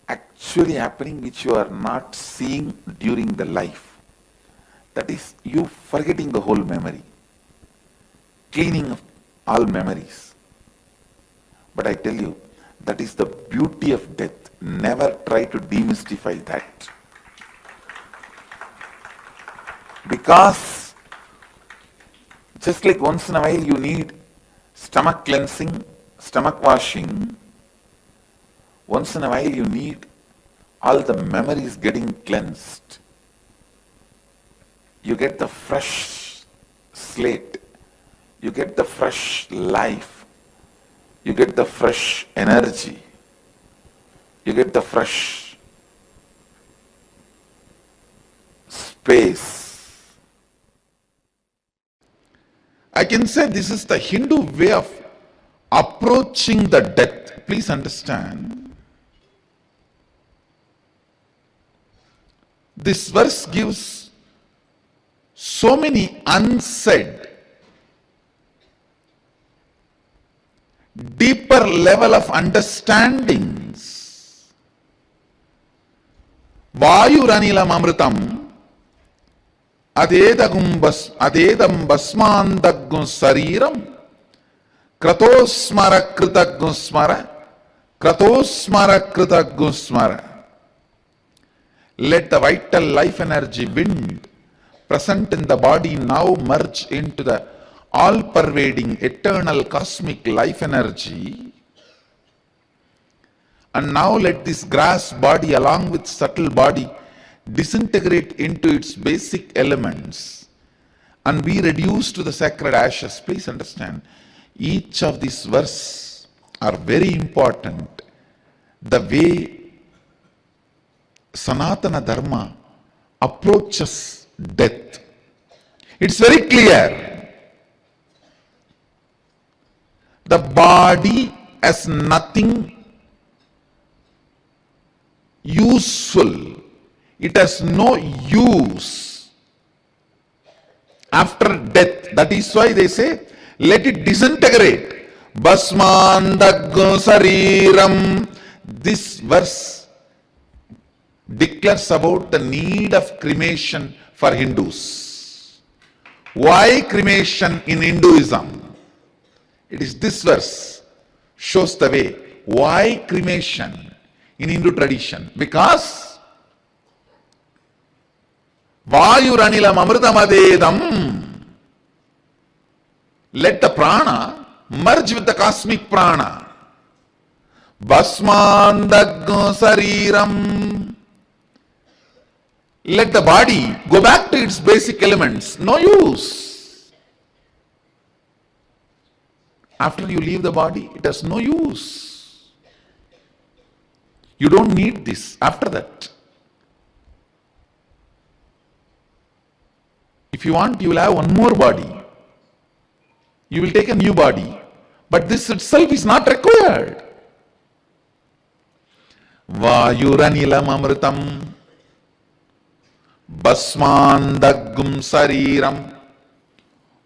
actually happening which you are not seeing during the life. That is you forgetting the whole memory. Cleaning of all memories. But I tell you, that is the beauty of death. Never try to demystify that. Because just like once in a while you need stomach cleansing, stomach washing, once in a while you need all the memories getting cleansed. You get the fresh slate, you get the fresh life, you get the fresh energy, you get the fresh space. I can say this is the Hindu way of approaching the death. Please understand. This verse gives so many unsaid, deeper level of understandings. Vayuranilam amritam adedam basmandagum sariram kratosmara kritagum smara kratosmara kritagum smara. Let the vital life energy wind present in the body now merge into the all-pervading eternal cosmic life energy. And now let this grass body along with subtle body disintegrate into its basic elements and be reduced to the sacred ashes. Please understand, each of these verses are very important. The way Sanatana Dharma approaches death. It's very clear. The body has nothing useful. It has no use after death. That is why they say, let it disintegrate. Basmandaggo sariram. This verse declares about the need of cremation for Hindus. Why cremation in Hinduism? It is this verse shows the way. Why cremation in Hindu tradition? Because Vayuranilam amritamadedam. Let the prana merge with the cosmic prana. Basmandaggo sariram. Let the body go back to its basic elements. No use. After you leave the body, it has no use. You don't need this after that. If you want, you will have one more body. You will take a new body. But this itself is not required. Vayuranilam amritam. Basmandagum Sariram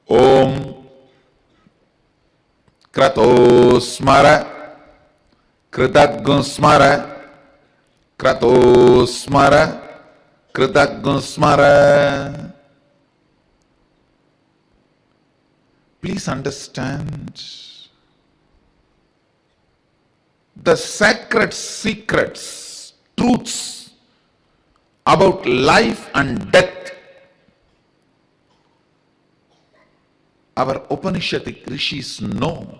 Om Kratosmara Kritagusmara Kratosmara Kritagusmara. Please understand the sacred secrets, truths about life and death. Our Upanishadic rishis know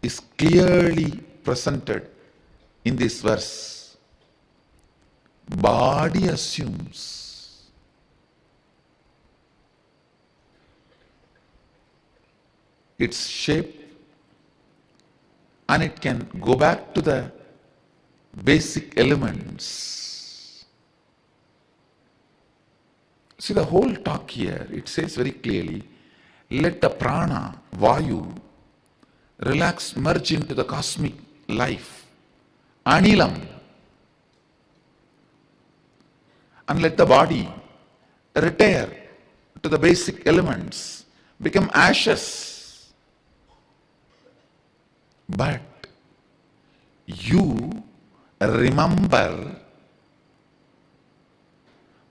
is clearly presented in this verse. Body assumes its shape and it can go back to the basic elements. See the whole talk here, it says very clearly, let the prana, vayu, relax, merge into the cosmic life, anilam, and let the body retire to the basic elements, become ashes. But you remember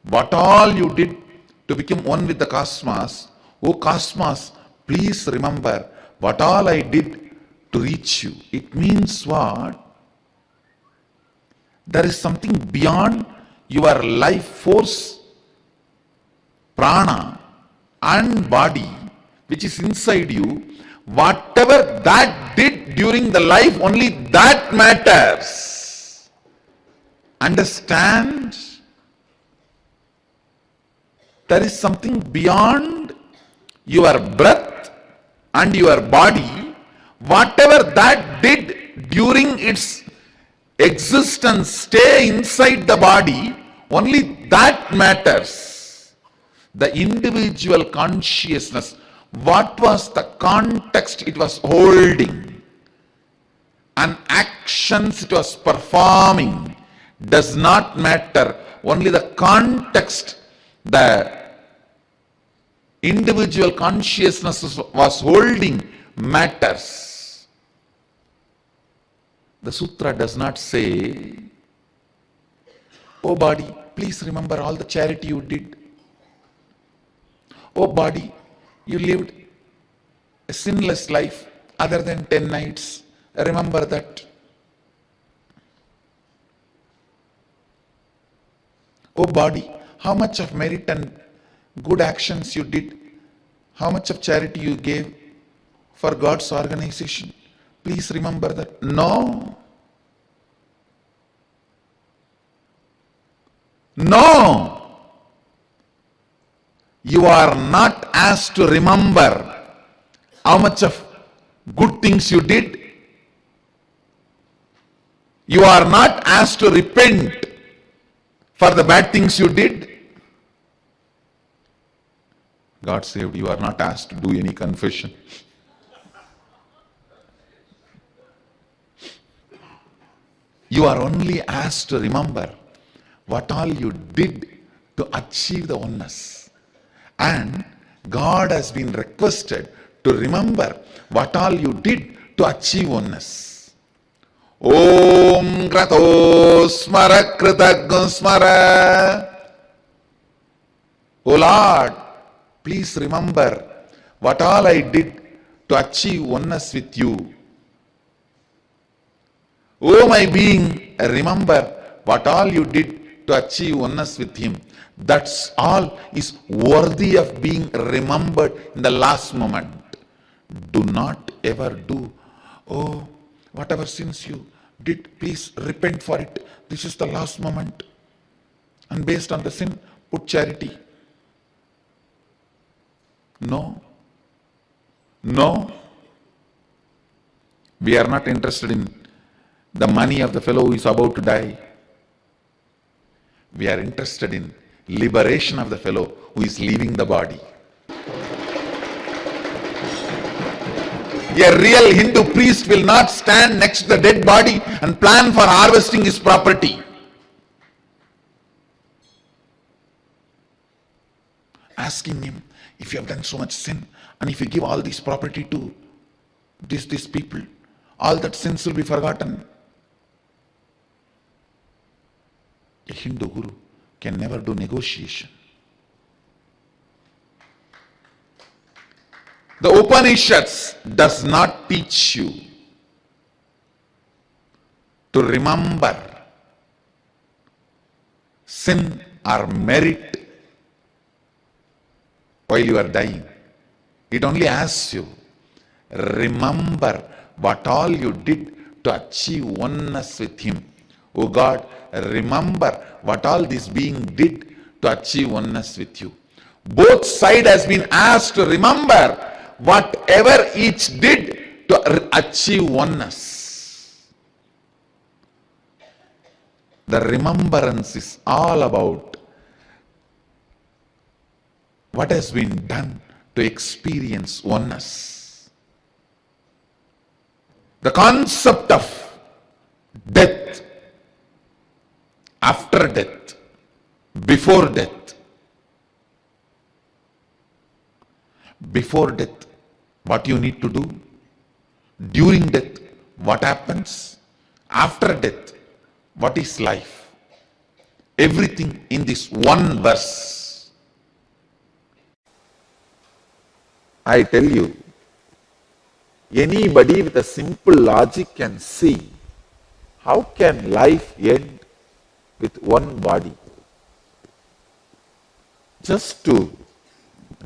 what all you did to become one with the cosmos. Oh cosmos, please remember what all I did to reach you. It means what? There is something beyond your life force, prana and body, which is inside you. Whatever that did during the life, only that matters. Understand? There is something beyond your breath and your body. Whatever that did during its existence, stay inside the body, only that matters. The individual consciousness, what was the context it was holding and actions it was performing does not matter. Only the context the individual consciousness was holding matters. The sutra does not say, oh body, please remember all the charity you did. Oh body, you lived a sinless life other than 10 nights. Remember that. Oh body, how much of merit and good actions you did, how much of charity you gave for God's organization. Please remember that. No. No. You are not asked to remember how much of good things you did. You are not asked to repent for the bad things you did. God saved, you are not asked to do any confession. You are only asked to remember what all you did to achieve the oneness. And God has been requested to remember what all you did to achieve oneness. Om Krato Smara Kritagam Smara. O Lord, please remember what all I did to achieve oneness with you. O my being, remember what all you did to achieve oneness with him. That's all is worthy of being remembered in the last moment. Do not ever do, oh, whatever sins you did, please repent for it. This is the last moment. And based on the sin, put charity. No. No. We are not interested in the money of the fellow who is about to die. We are interested in liberation of the fellow who is leaving the body. A real Hindu priest will not stand next to the dead body and plan for harvesting his property. asking him, if you have done so much sin, and if you give all this property to these people, all that sins will be forgotten. A Hindu guru can never do negotiation. The Upanishads does not teach you to remember sin or merit while you are dying. It only asks you, remember what all you did to achieve oneness with him. Oh God, remember what all this being did to achieve oneness with you. Both sides has been asked to remember whatever each did to achieve oneness. The remembrance is all about what has been done to experience oneness. The concept of death, after death, before death. Before death, what you need to do. During death, what happens. After death, what is life. Everything in this one verse. I tell you, anybody with a simple logic can see how can life end with one body. Just to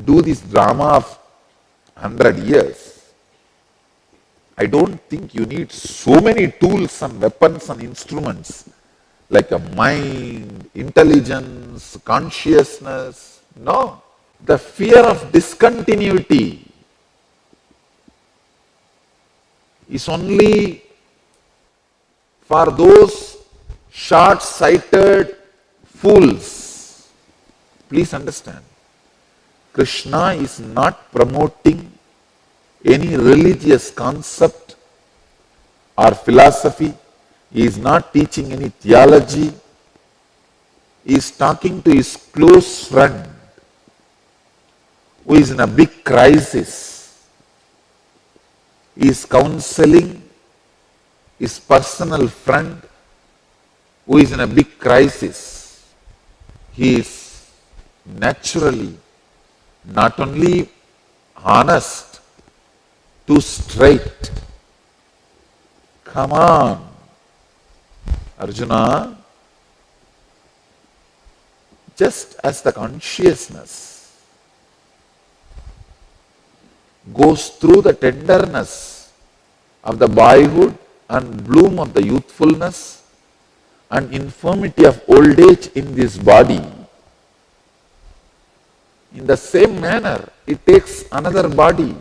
do this drama of 100 years, I don't think you need so many tools and weapons and instruments like a mind, intelligence, consciousness. No. The fear of discontinuity is only for those short-sighted fools. Please understand. Krishna is not promoting any religious concept or philosophy. He is not teaching any theology. He is talking to his close friend who is in a big crisis. He is counseling his personal friend who is in a big crisis. He is naturally not only honest, too straight. Come on, Arjuna. Just as the consciousness goes through the tenderness of the boyhood and bloom of the youthfulness and infirmity of old age in this body, in the same manner, it takes another body.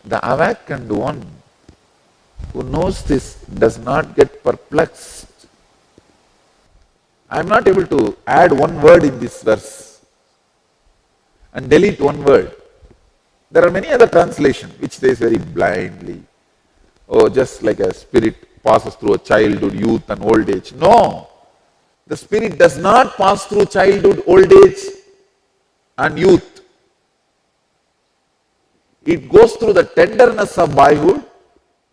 The awakened one who knows this does not get perplexed. I am not able to add one word in this verse and delete one word. There are many other translations which says very blindly, oh, just like a spirit passes through a childhood, youth and old age. No, the spirit does not pass through childhood, old age and youth. It goes through the tenderness of boyhood,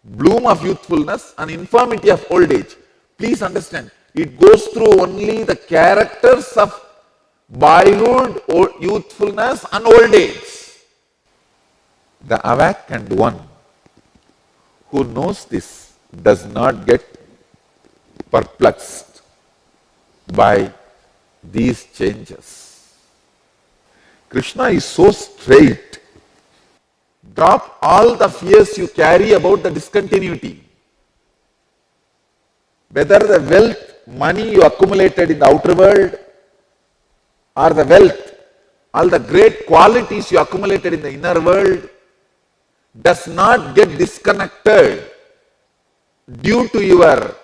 bloom of youthfulness and infirmity of old age. Please understand, it goes through only the characters of boyhood, youthfulness and old age. The awakened one who knows this does not get perplexed by these changes. Krishna is so straight. Drop all the fears you carry about the discontinuity. Whether the wealth, money you accumulated in the outer world, or the wealth, all the great qualities you accumulated in the inner world, does not get disconnected due to your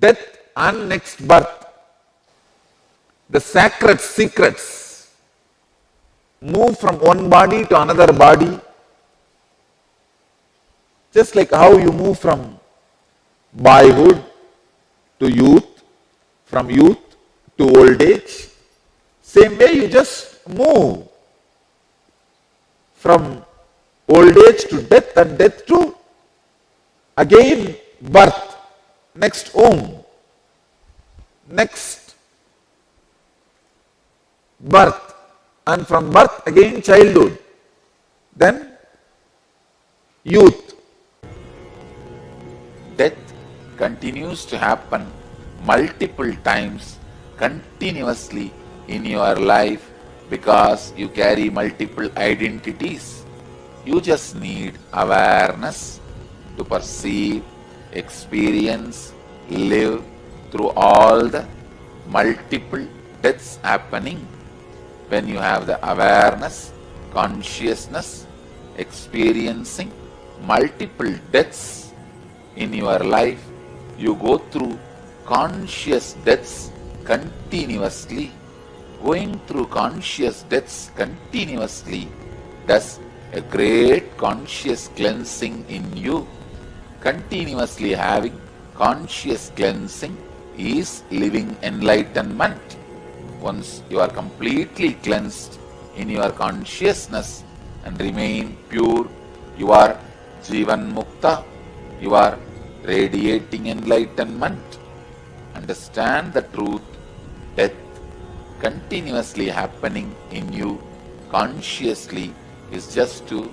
death and next birth. The sacred secrets move from one body to another body, just like how you move from boyhood to youth, from youth to old age. Same way you just move from old age to death and death to again birth, next womb, next birth, and from birth again childhood, then youth. Death continues to happen multiple times continuously in your life because you carry multiple identities. You just need awareness to perceive, experience, live through all the multiple deaths happening. When you have the awareness, consciousness, experiencing multiple deaths in your life, you go through conscious deaths continuously. Going through conscious deaths continuously does a great conscious cleansing in you. Continuously having conscious cleansing is living enlightenment. Once you are completely cleansed in your consciousness and remain pure, you are Jivan Mukta, you are radiating enlightenment. Understand the truth. Death continuously happening in you consciously is just to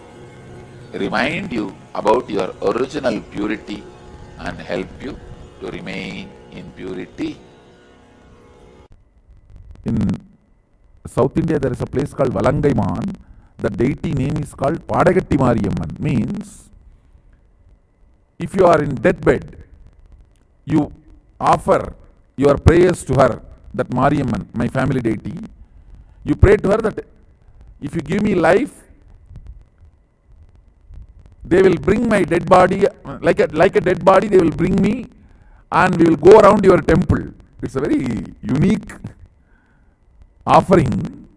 remind you about your original purity and help you to remain in purity. In South India, there is a place called Valangaiman. The deity name is called Padagatti Mariyamman. Means, if you are in deathbed, you offer your prayers to her, that Mariyamman, my family deity. You pray to her that if you give me life, they will bring my dead body, like a dead body, they will bring me and we will go around your temple. It's a very unique offering.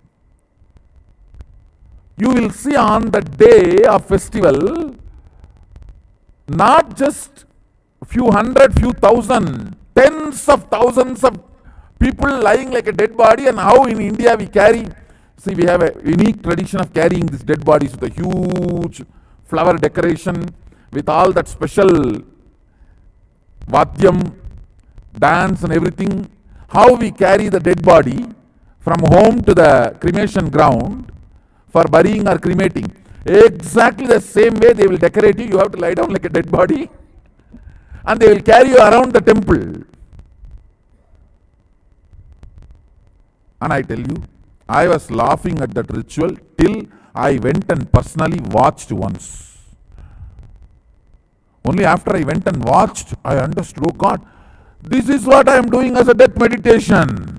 You will see on the day of festival, not just few hundred, few thousand, tens of thousands of people lying like a dead body. And how in India we carry, see, we have a unique tradition of carrying these dead bodies with a huge flower decoration, with all that special vadyam, dance and everything. How we carry the dead body from home to the cremation ground for burying or cremating. Exactly the same way they will decorate you. You have to lie down like a dead body and they will carry you around the temple. And I tell you, I was laughing at that ritual till I went and personally watched once. Only after I went and watched, I understood, oh God, this is what I am doing as a death meditation.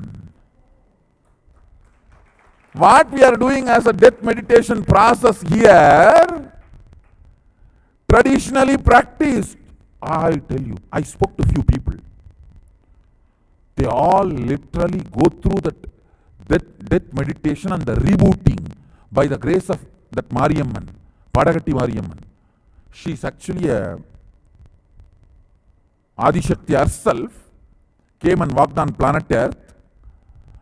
What we are doing as a death meditation process here, traditionally practiced. I tell you, I spoke to few people. They all literally go through that death meditation and the rebooting by the grace of that Mariyamman, Padagatti Mariyamman. She is actually a Adishakti herself, came and walked on planet Earth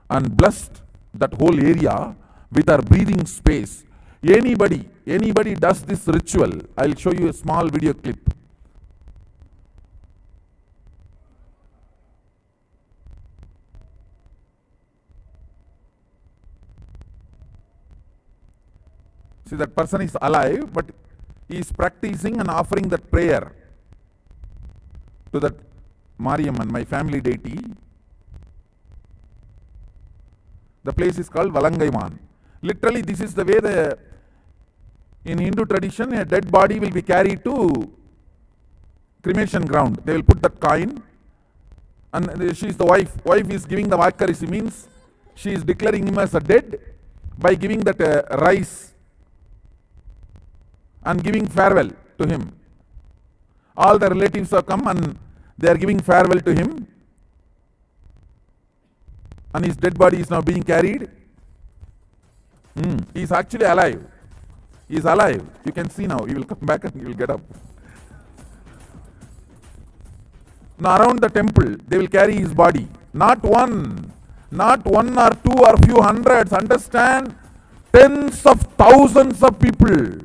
and blessed that whole area with her breathing space. Anybody does this ritual. I'll show you a small video clip. See, that person is alive, but he is practicing and offering that prayer to that Mariyamman, my family deity. The place is called Valangaiman. Literally, this is the way in Hindu tradition, a dead body will be carried to cremation ground. They will put that coin, and she is the wife. Wife is giving the Vakarisi, means she is declaring him as a dead by giving that rice and giving farewell to him. All the relatives have come and they are giving farewell to him. And his dead body is now being carried. He is actually alive. He is alive. You can see now. He will come back and he will get up. Now around the temple, they will carry his body. Not one or two or few hundreds. Understand? Tens of thousands of people.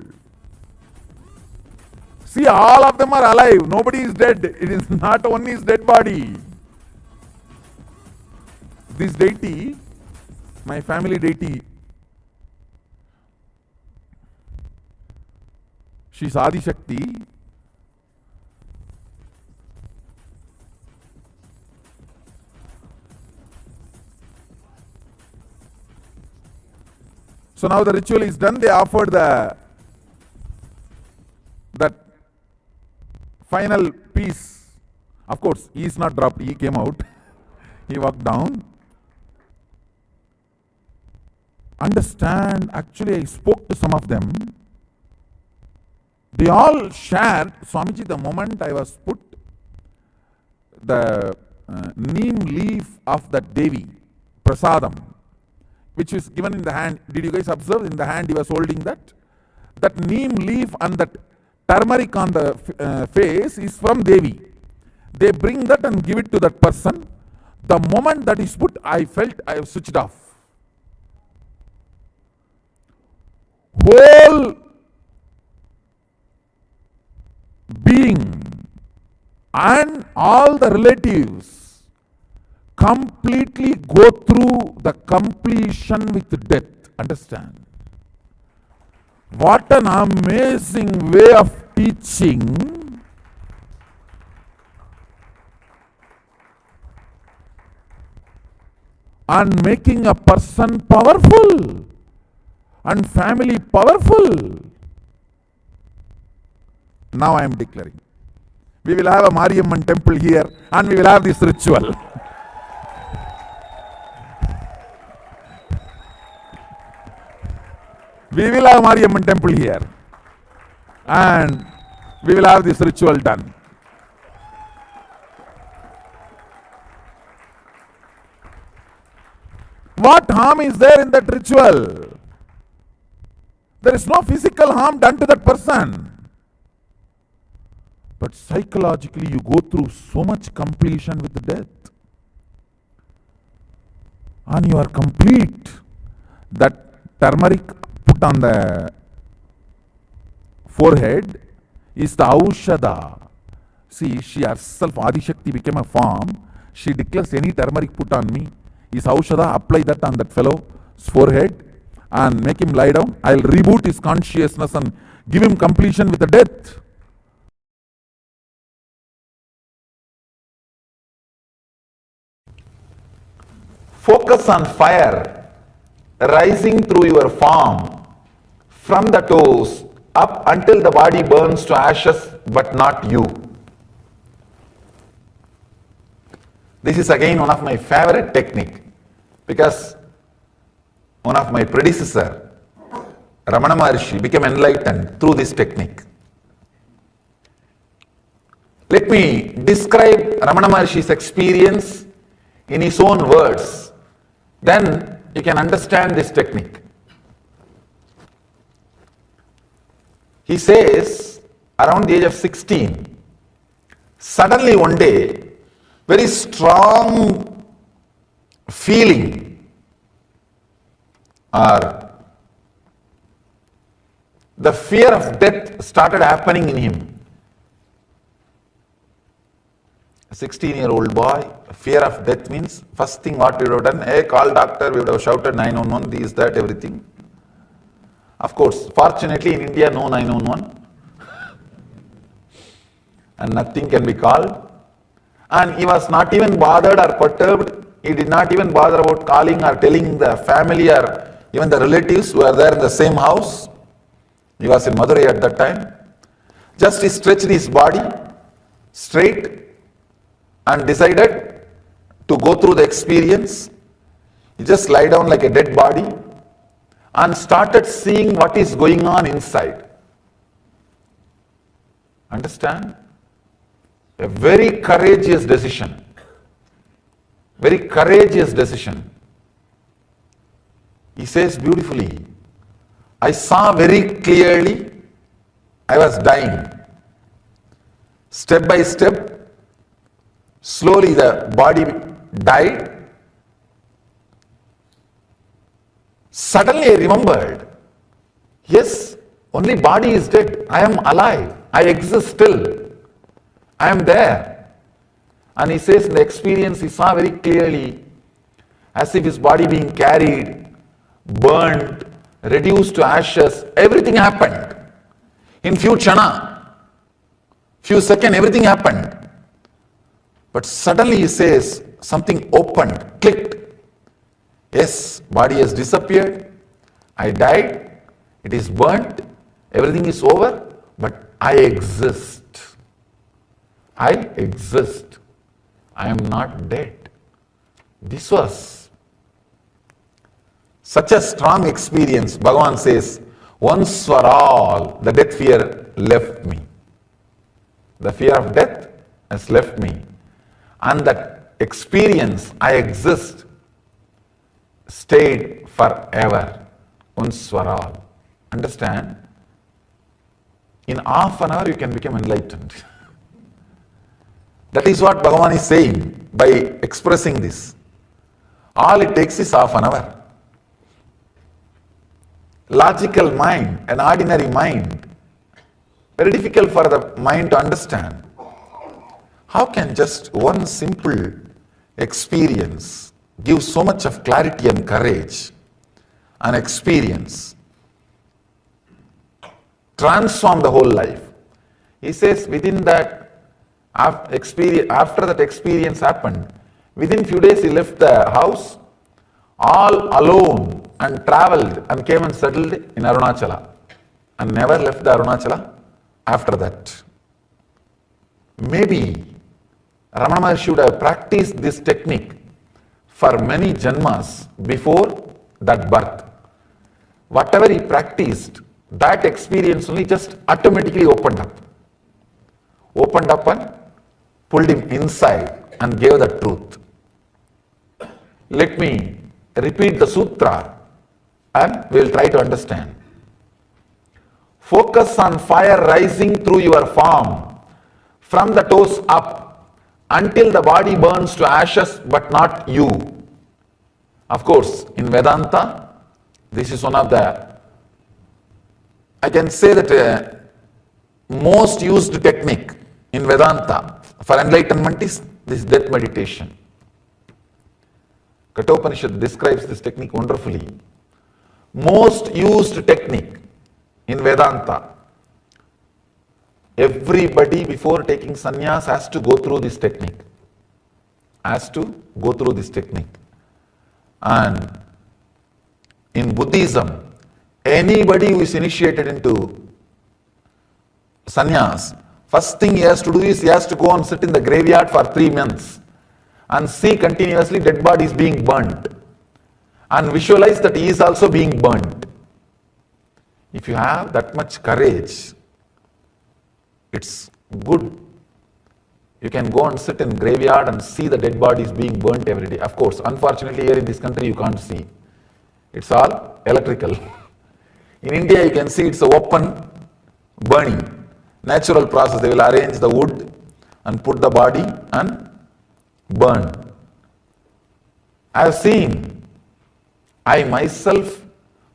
See, all of them are alive. Nobody is dead. It is not one is dead body. This deity, my family deity, she is Adi Shakti. So now the ritual is done. They offered that final piece. Of course, he is not dropped. He came out. He walked down. Understand, actually I spoke to some of them. They all shared, Swamiji, the moment I was put the neem leaf of that Devi, prasadam, which is given in the hand. Did you guys observe? In the hand he was holding that. That neem leaf and that turmeric on the face is from Devi. They bring that and give it to that person. The moment that is put, I felt I have switched off. Whole being and all the relatives completely go through the completion with death. Understand? What an amazing way of teaching. And making a person powerful and family powerful. Now I am declaring, we will have a Mariamman temple here and we will have this ritual. We will have Mariamman temple here and we will have this ritual done. What harm is there in that ritual? There is no physical harm done to that person. But psychologically you go through so much completion with death. And you are complete. That turmeric put on the forehead is the Aushada. See, she herself, Adi Shakti, became a form. She declares, any turmeric put on me is Aushada, apply that on that fellow's forehead and make him lie down. I'll reboot his consciousness and give him completion with the death. Focus on fire rising through your form from the toes up until the body burns to ashes, but not you. This is again one of my favorite technique, because one of my predecessor, Ramana Maharshi, became enlightened through this technique. Let me describe Ramana Maharshi's experience in his own words. Then you can understand this technique. He says, around the age of 16, suddenly one day, very strong feeling or the fear of death started happening in him. A 16-year-old boy, fear of death means, first thing what we would have done, hey, call doctor, we would have shouted 911, this, that, everything. Of course, fortunately in India, no 911. And nothing can be called. And he was not even bothered or perturbed. He did not even bother about calling or telling the family or even the relatives who were there in the same house. He was in Madurai at that time. Just he stretched his body straight and decided to go through the experience. He just lie down like a dead body and started seeing what is going on inside. Understand? A very courageous decision. Very courageous decision. He says beautifully, I saw very clearly I was dying. Step by step, slowly the body died Suddenly I remembered, yes, only body is dead. I am alive. I exist still. I am there. And he says in the experience he saw very clearly as if his body being carried, burnt, reduced to ashes. Everything happened. In few chana, few seconds, everything happened. But suddenly he says something opened, clicked. Yes, body has disappeared. I died. It is burnt. Everything is over. But I exist. I exist. I am not dead. This was such a strong experience. Bhagavan says, once for all, the death fear left me. The fear of death has left me. And that experience, I exist, stayed forever, once for all. Understand? In half an hour you can become enlightened. That is what Bhagavan is saying by expressing this. All it takes is half an hour. Logical mind, an ordinary mind, very difficult for the mind to understand. How can just one simple experience give so much of clarity and courage? An experience transform the whole life. He says within that after that experience happened, within few days he left the house all alone and traveled and came and settled in Arunachala and never left the Arunachala after that. Maybe Ramana Maharshi should have practiced this technique for many janmas before that birth. Whatever he practiced, that experience only just automatically opened up and pulled him inside and gave the truth. Let me repeat the sutra and we will try to understand. Focus on fire rising through your form from the toes up until the body burns to ashes but not you. Of course, in Vedanta, this is one of the, I can say that most used technique in Vedanta for enlightenment is this death meditation. Kathopanishad describes this technique wonderfully. Most used technique in Vedanta. Everybody before taking sannyas has to go through this technique. And in Buddhism, anybody who is initiated into sannyas, first thing he has to do is he has to go and sit in the graveyard for 3 months and see continuously dead bodies being burnt and visualize that he is also being burnt. If you have that much courage, it's good. You can go and sit in graveyard and see the dead bodies being burnt every day. Of course, unfortunately here in this country you can't see. It's all electrical. In India you can see it's a open burning. Natural process. They will arrange the wood and put the body and burn. I have seen, I myself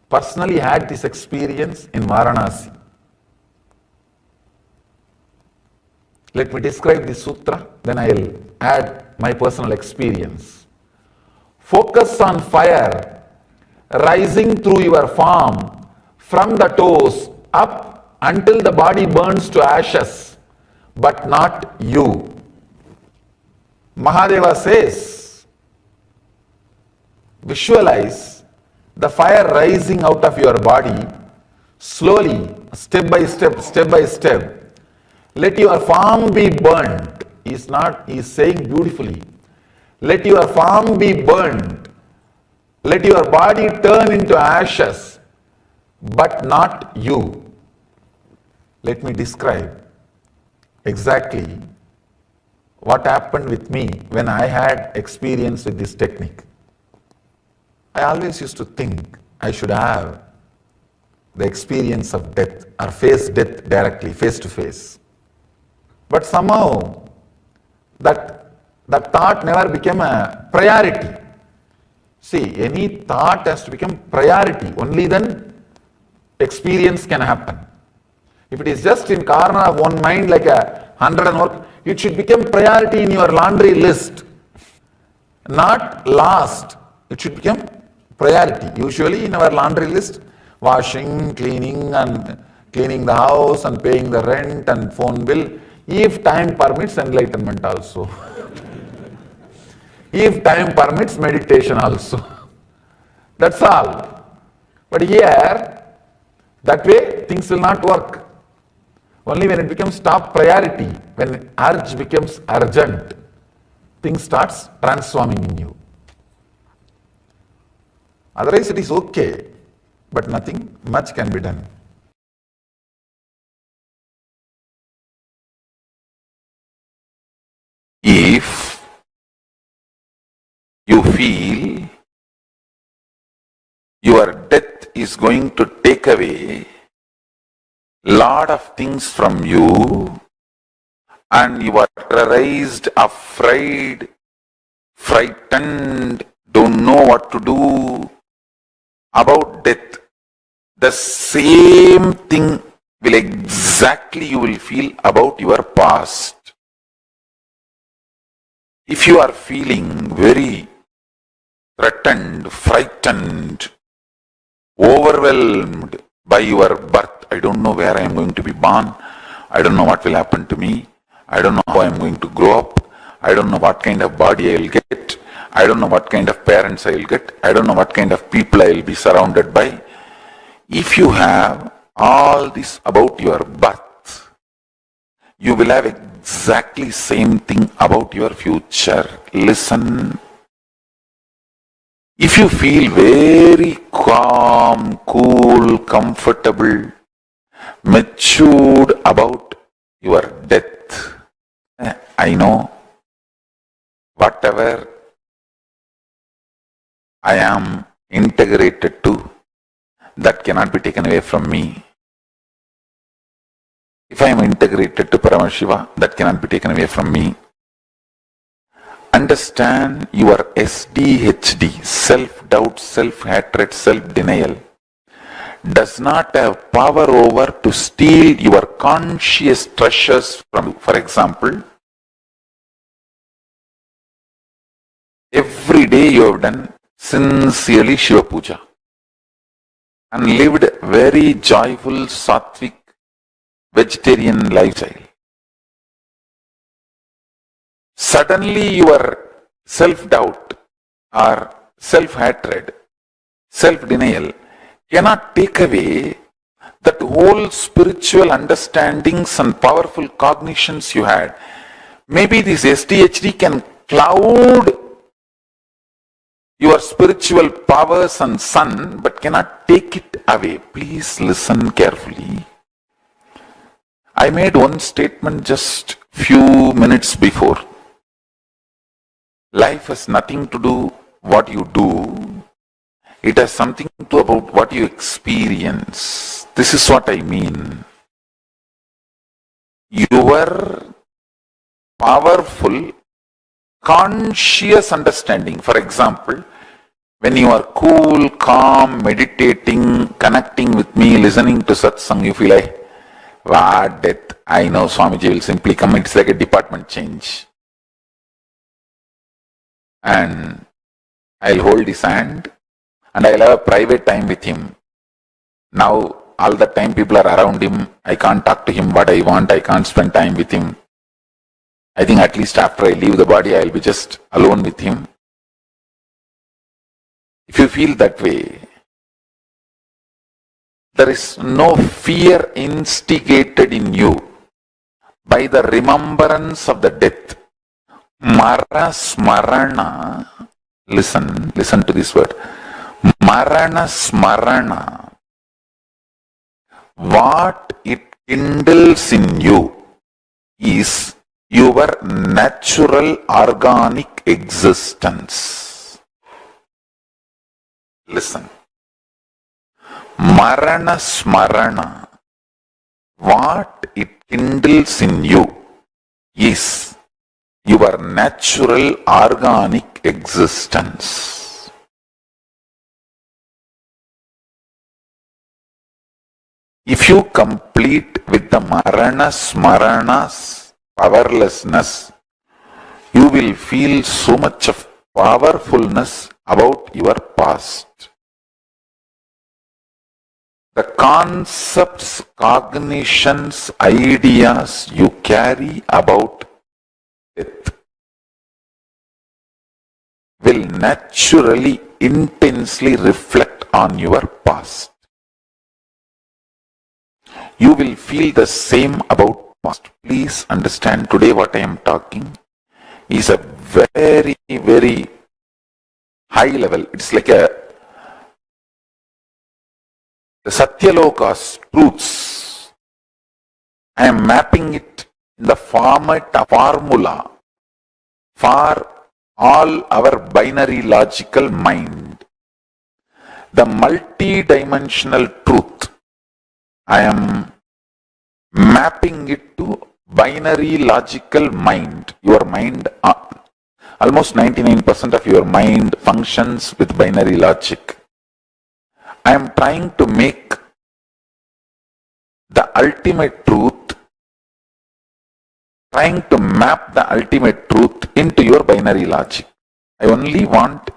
personally had this experience in Varanasi. Let me describe this sutra, then I will add my personal experience. Focus on fire rising through your form from the toes up until the body burns to ashes, but not you. Mahadeva says, visualize the fire rising out of your body slowly, step by step. Let your form be burnt. He is saying beautifully. Let your form be burnt. Let your body turn into ashes, but not you. Let me describe exactly what happened with me when I had experience with this technique. I always used to think I should have the experience of death or face death directly, face to face. But somehow that thought never became a priority. See, any thought has to become priority. Only then experience can happen. If it is just in corner of one mind like a 100 and work, it should become priority in your laundry list. Not last. It should become priority. Usually in our laundry list, washing, cleaning and cleaning the house and paying the rent and phone bill. If time permits, enlightenment also. If time permits, meditation also. That's all. But here, that way things will not work. Only when it becomes top priority, when urge becomes urgent, things starts transforming in you. Otherwise it is okay, but nothing much can be done. If you feel your death is going to take away lot of things from you and you are terrorized, afraid, frightened, don't know what to do about death, the same thing will exactly you will feel about your past. If you are feeling very threatened, frightened, overwhelmed by your birth, I don't know where I am going to be born, I don't know what will happen to me, I don't know how I am going to grow up, I don't know what kind of body I will get, I don't know what kind of parents I will get, I don't know what kind of people I will be surrounded by. If you have all this about your birth, you will have exactly same thing about your future. Listen. If you feel very calm, cool, comfortable, matured about your death, I know whatever I am integrated to, that cannot be taken away from me. If I am integrated to Paramashiva, that cannot be taken away from me. Understand your SDHD, self-doubt, self-hatred, self-denial, does not have power over to steal your conscious treasures from you. For example, every day you have done sincerely Shiva Puja and lived very joyful, sattvic, vegetarian lifestyle. Suddenly your self-doubt or self-hatred, self-denial cannot take away that whole spiritual understandings and powerful cognitions you had. Maybe this SDHD can cloud your spiritual powers and sun, but cannot take it away. Please listen carefully. I made one statement just few minutes before. Life has nothing to do what you do. It has something to do about what you experience. This is what I mean. Your powerful, conscious understanding. For example, when you are cool, calm, meditating, connecting with me, listening to satsang, you feel like, what death? I know Swamiji will simply come. It's like a department change. And I'll hold his hand and I'll have a private time with him. Now, all the time people are around him. I can't talk to him what I want. I can't spend time with him. I think at least after I leave the body, I'll be just alone with him. If you feel that way, there is no fear instigated in you by the remembrance of the death. Mara smarana, listen to this word. Marana smarana, what it kindles in you is your natural organic existence. Listen. Marana smarana, what it kindles in you is your natural organic existence. If you complete with the Marana Smaranas, powerlessness, you will feel so much of powerfulness about your past. The concepts, cognitions, ideas you carry about death will naturally, intensely reflect on your past. You will feel the same about past. Please understand, today what I am talking is a very, very high level. It's like the Satyaloka's truths. I am mapping it in the format of formula for all our binary logical mind. The multi-dimensional truth, I am mapping it to binary logical mind. Your mind, almost 99% of your mind functions with binary logic. I am trying to make the ultimate truth, trying to map the ultimate truth into your binary logic. I only want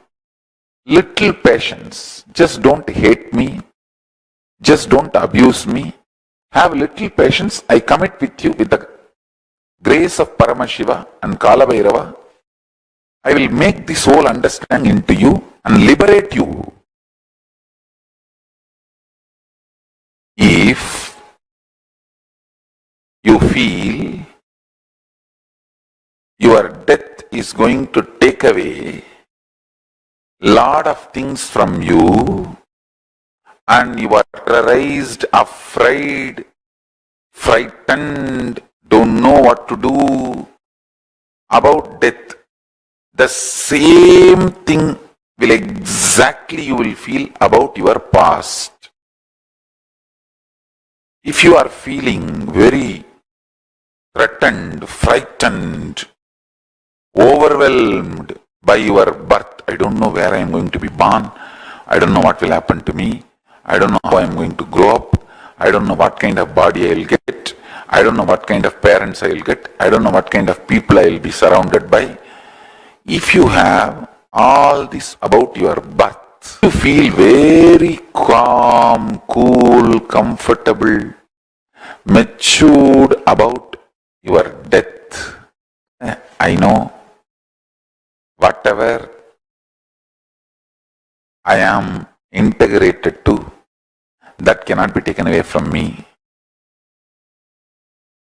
little patience. Just don't hate me. Just don't abuse me. Have little patience. I commit with you with the grace of Paramashiva and Kalabhairava. I will make this whole understanding into you and liberate you. If you feel your death is going to take away lot of things from you and you are terrorized, afraid, frightened, don't know what to do about death, the same thing will exactly you will feel about your past. If you are feeling very threatened, frightened, overwhelmed by your birth, I don't know where I am going to be born, I don't know what will happen to me, I don't know how I am going to grow up, I don't know what kind of body I will get, I don't know what kind of parents I will get, I don't know what kind of people I will be surrounded by. If you have all this about your birth, you feel very calm, cool, comfortable, matured about your death. I know whatever I am integrated to, that cannot be taken away from me.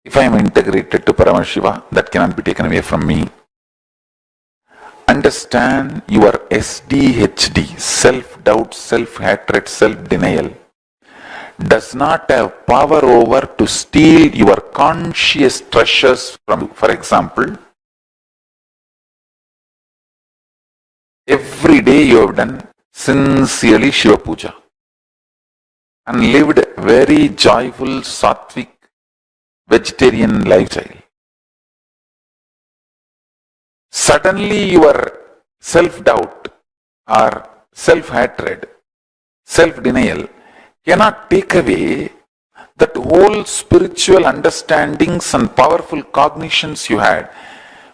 If I am integrated to Paramashiva, that cannot be taken away from me. Understand your SDHD, self-doubt, self-hatred, self-denial, does not have power over to steal your conscious treasures from you. For example, every day you have done sincerely Shiva Puja and lived very joyful, sattvic, vegetarian lifestyle. Suddenly your self-doubt or self-hatred, self-denial cannot take away that whole spiritual understandings and powerful cognitions you had.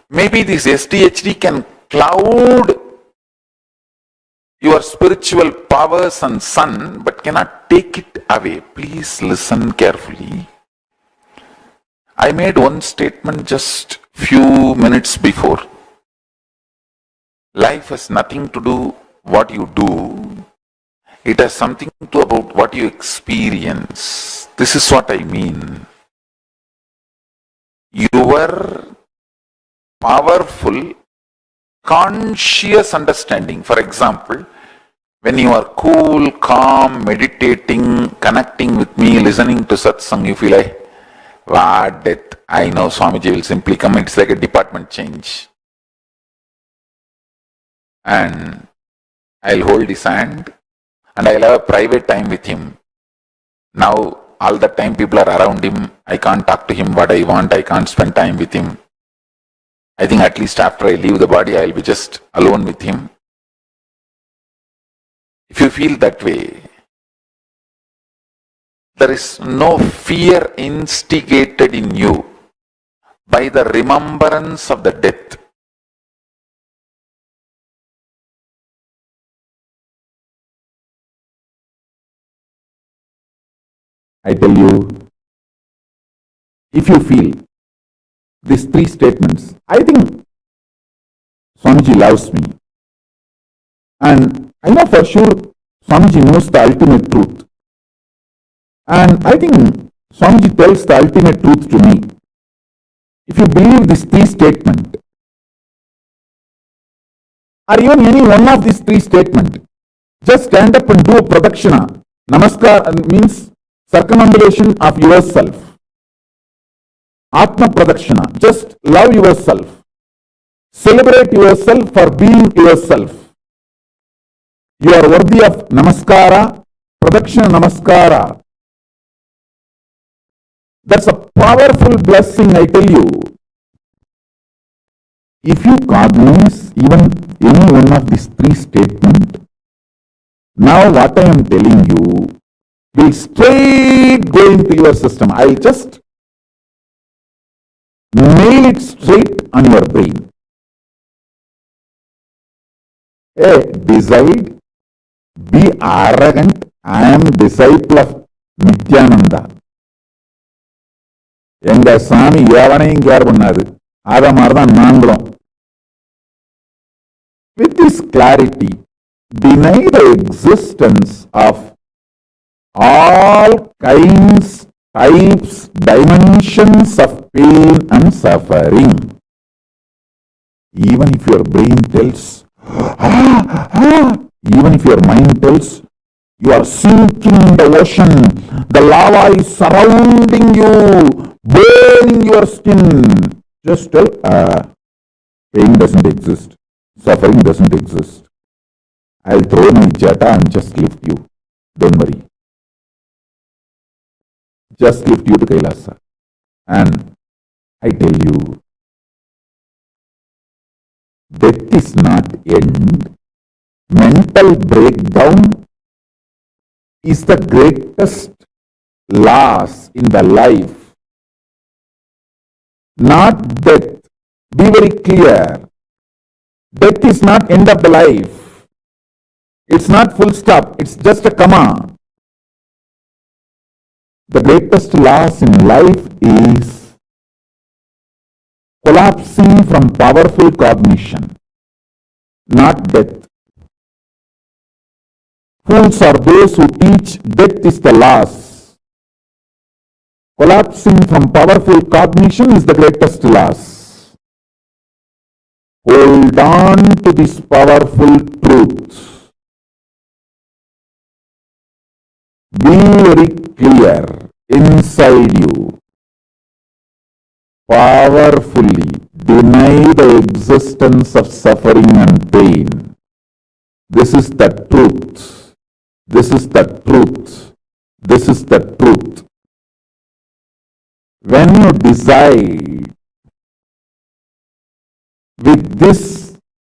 Maybe this SDHD can cloud your spiritual powers and sun, but cannot take it away. Please listen carefully. I made one statement just few minutes before. Life has nothing to do what you do. It has something to do about what you experience. This is what I mean. Your powerful, conscious understanding. For example, when you are cool, calm, meditating, connecting with me, listening to satsang, you feel like, what death? I know Swamiji will simply come. It's like a department change. And I'll hold his hand and I'll have a private time with him. Now, all the time people are around him, I can't talk to him what I want, I can't spend time with him. I think at least after I leave the body, I'll be just alone with him. If you feel that way, There is no fear instigated in you by the remembrance of the death. I tell you, if you feel these three statements, I think Swamiji loves me. And I know for sure Swamiji knows the ultimate truth. And I think Swamiji tells the ultimate truth to me. If you believe these three statements, or even any one of these three statements, just stand up and do a pradakshina. Namaskar means circumambulation of yourself. Atma pradakshina, just love yourself. Celebrate yourself for being yourself. You are worthy of namaskara, pradakshina namaskara. That's a powerful blessing, I tell you. If you cognize even any one of these three statements, now what I am telling you will straight go into your system. I'll just nail it straight on your brain. Decide, be arrogant, I am disciple of Nityananda. எங்க சாமி எவனையும் care பண்ணாது. அத மாதிரிதான் நாங்களும். With this clarity, deny the existence of all kinds, types, dimensions of pain and suffering. Even if your brain tells, even if your mind tells, you are sinking in the ocean, the lava is surrounding you, burning your skin. Just tell, pain doesn't exist, suffering doesn't exist. I'll throw my jata and just lift you. Don't worry. Just lift you to Kailasa. And I tell you, death is not end. Mental breakdown is the greatest loss in the life. Not death. Be very clear. Death is not end of the life. It's not full stop. It's just a comma. The greatest loss in life is collapsing from powerful cognition, not death. Fools are those who teach death is the loss. Collapsing from powerful cognition is the greatest loss. Hold on to this powerful truth. Be very clear inside you. Powerfully deny the existence of suffering and pain. This is the truth. This is the truth. This is the truth. When you decide with this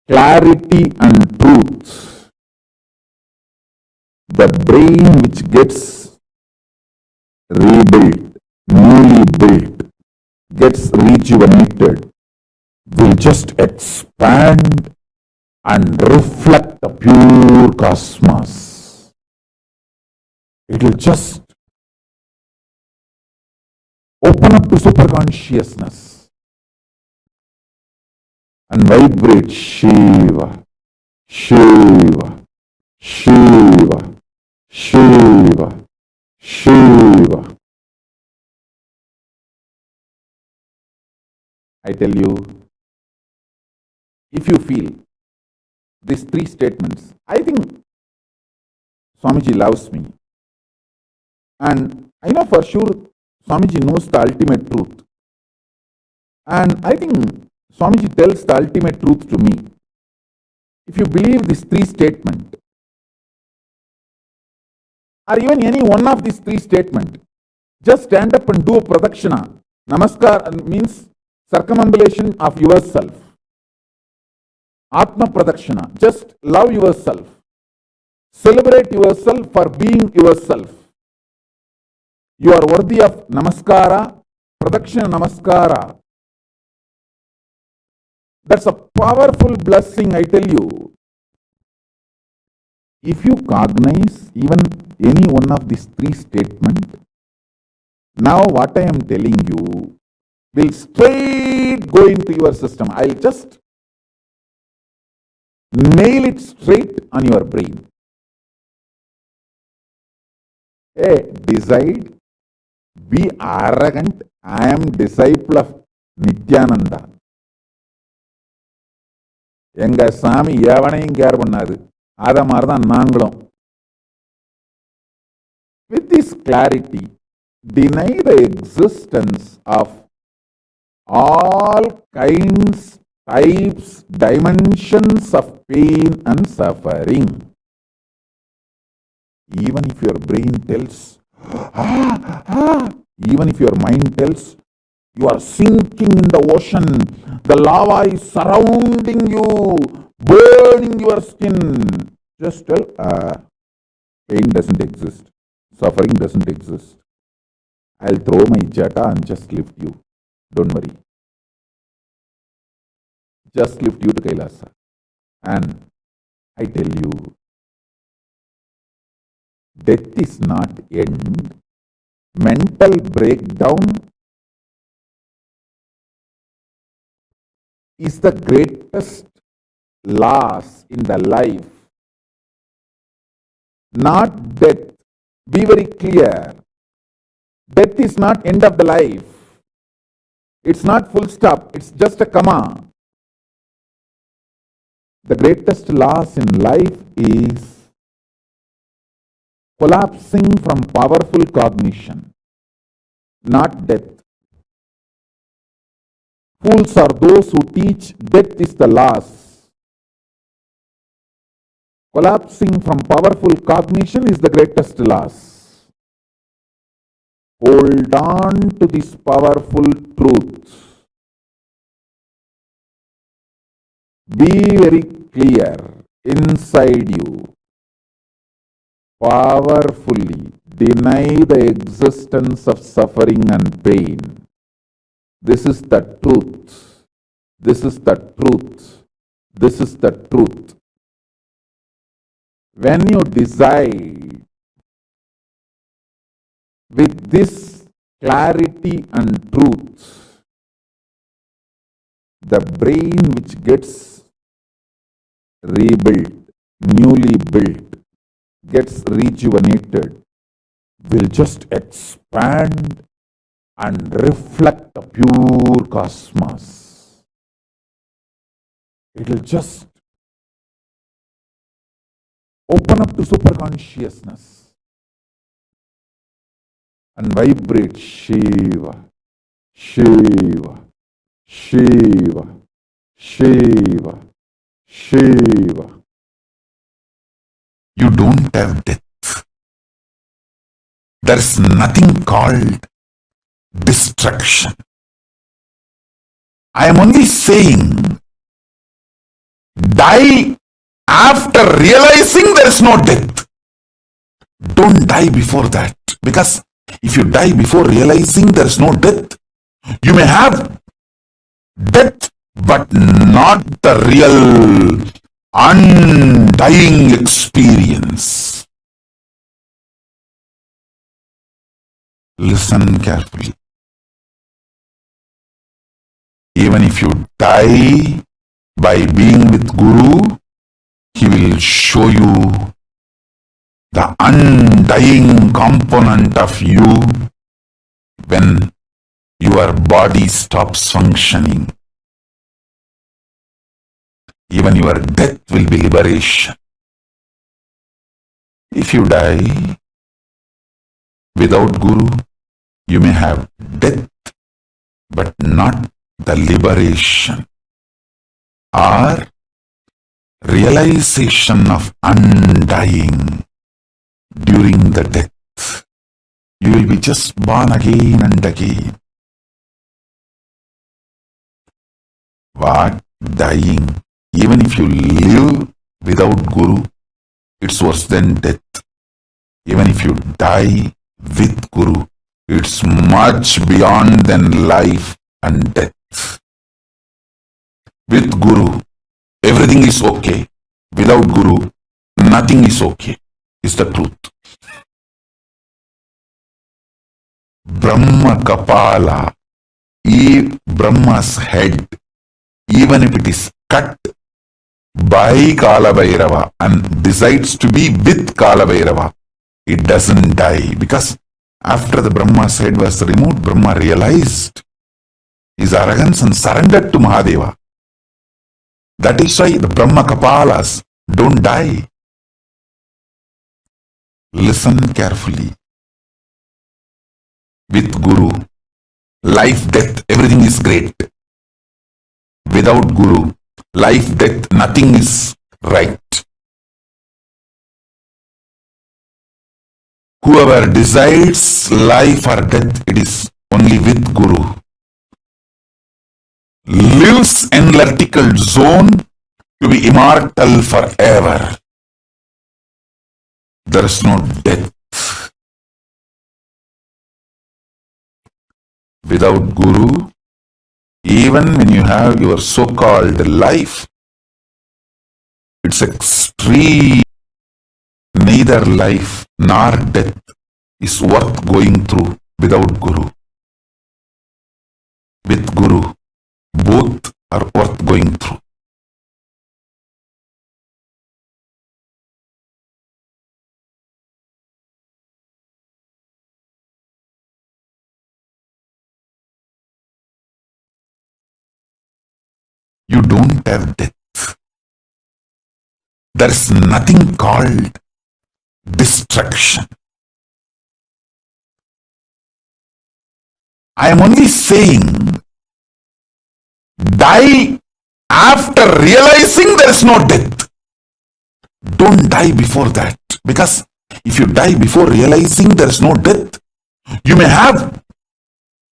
clarity and truth, the brain which gets rebuilt, newly built, gets rejuvenated, will just expand and reflect the pure cosmos. It will just open up to superconsciousness and vibrate Shiva, Shiva, Shiva, Shiva, Shiva. I tell you, if you feel these three statements, I think Swamiji loves me. And I know for sure Swamiji knows the ultimate truth. And I think Swamiji tells the ultimate truth to me. If you believe these three statements, or even any one of these three statements, just stand up and do a pradakshina. Namaskar means circumambulation of yourself. Atma pradakshina, just love yourself. Celebrate yourself for being yourself. You are worthy of namaskara, pradakshina namaskara. That's a powerful blessing, I tell you. If you cognize even any one of these three statements, now what I am telling you will straight go into your system. I'll just nail it straight on your brain. Hey, decide, be arrogant. I am disciple of Nityananda. எங்க சாமி எவனையும் care பண்ணாது. அத மாதிரிதான் நாங்களும். With this clarity, deny the existence of all kinds, types, dimensions of pain and suffering. Even if your brain tells, even if your mind tells, you are sinking in the ocean, the lava is surrounding you, burning your skin. Just tell, pain doesn't exist, suffering doesn't exist. I'll throw my jata and just lift you. Don't worry. Just lift you to Kailasa. And I tell you, death is not end. Mental breakdown is the greatest loss in the life. Not death. Be very clear. Death is not end of the life. It's not full stop. It's just a comma. The greatest loss in life is collapsing from powerful cognition, not death. Fools are those who teach death is the loss. Collapsing from powerful cognition is the greatest loss. Hold on to this powerful truth. Be very clear inside you. Powerfully deny the existence of suffering and pain. This is the truth. This is the truth. This is the truth. When you decide with this clarity and truth, the brain which gets rebuilt, newly built, gets rejuvenated, will just expand and reflect the pure cosmos. It will just open up to superconsciousness and vibrate Shiva, Shiva, Shiva, Shiva, Shiva. You don't have death. There is nothing called destruction. I am only saying, die after realizing there is no death. Don't die before that. Because if you die before realizing there is no death, you may have death, but not the real undying experience. Listen carefully. Even if you die by being with Guru, he will show you the undying component of you when your body stops functioning. Even your death will be liberation. If you die without Guru, you may have death, but not the liberation or realization of undying during the death. You will be just born again and again. What? Dying? Even if you live without Guru, it's worse than death. Even if you die with Guru, It's much beyond than life and death. With Guru, everything is okay. Without Guru, nothing is okay. Is the truth. Brahma Kapala, Brahma's head, even if it is cut by Kalabhairava and decides to be with Kalabhairava, it doesn't die, because after the Brahma's head was removed, Brahma realized his arrogance and surrendered to Mahadeva. That is why the Brahma Kapalas don't die. Listen carefully. With Guru, life, death, everything is great. Without Guru, life, death, nothing is right. Whoever decides life or death, it is only with Guru. Lives in vertical zone to be immortal forever. There is no death. Without Guru, even when you have your so-called life, it's extreme. Neither life nor death is worth going through without Guru. With Guru, both are worth going through. You don't have death. There's nothing called destruction. I am only saying, die after realizing there is no death. Don't die before that, because if you die before realizing there is no death, you may have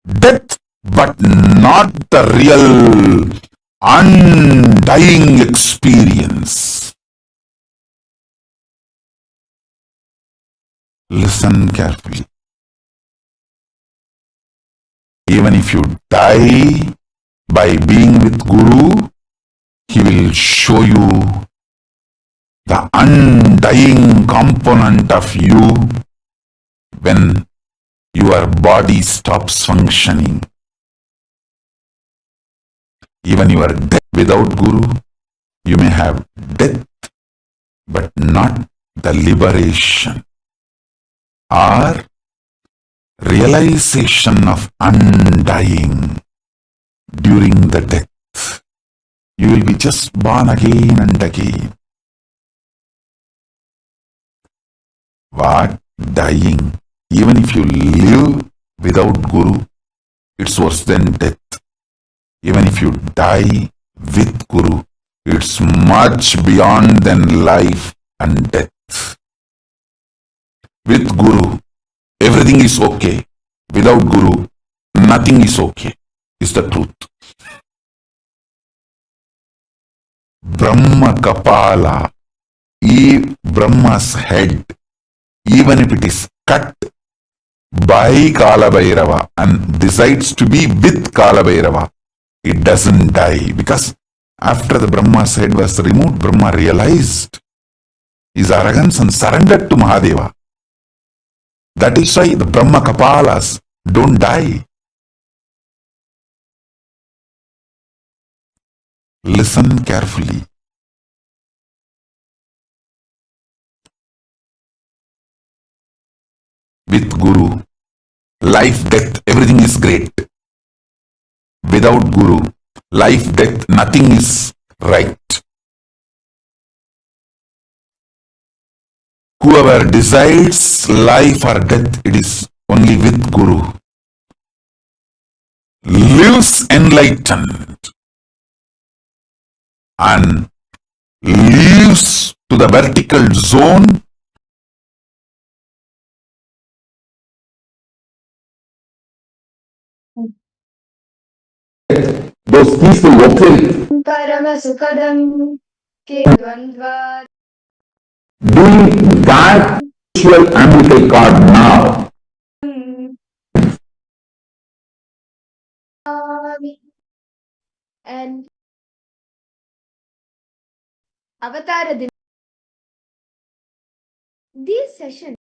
death, but not the real undying experience. Listen carefully. Even if you die by being with Guru, he will show you the undying component of you when your body stops functioning. Even you are dead without Guru, you may have death, but not the liberation or realization of undying during the death. You will be just born again and again. What? Dying. Even if you live without Guru, it's worse than death. Even if you die with Guru, it's much beyond than life and death. With Guru, everything is okay. Without Guru, nothing is okay. Is the truth. Brahma Kapala, Brahma's head, even if it is cut by Kalabhairava and decides to be with Kalabhairava, it doesn't die, because after the Brahma's head was removed, Brahma realized his arrogance and surrendered to Mahadeva. That is why the Brahma Kapalas don't die. Listen carefully. With Guru, life, death, everything is great. Without Guru, life, death, nothing is right. Whoever decides life or death, it is only with Guru. Lives enlightened and lives to the vertical zone those peaceful walking Paramasukadam ke dvandva. doing that spiritual umbilical cord now Avatara Din. These sessions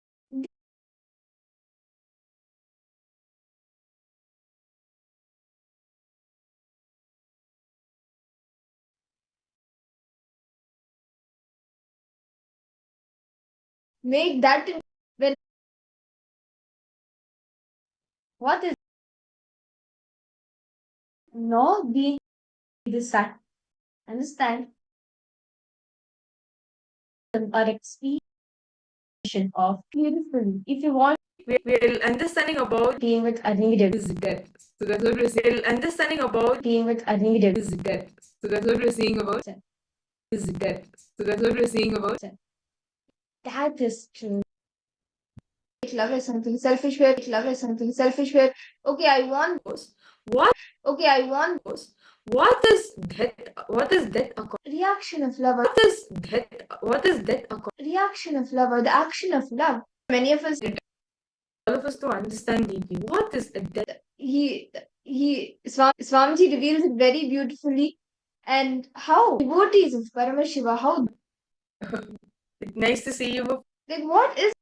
make that when what is no being this fact understand or experience of beautifully. If you want We're understanding about being with a negative is death. So that's what we're saying. We're understanding about being with a negative is death. So that's what we're saying about is death. So that's what we're saying about. that is true. Love is something selfish where love is something selfish where okay I want What? okay I want What is death? What is death? reaction of love or What is death? What is death? reaction of love or the action of love. Many of us All of us to understand deeply. What is a death? Swamiji reveals it very beautifully and how devotees of Paramashiva how Nice to see you. like what is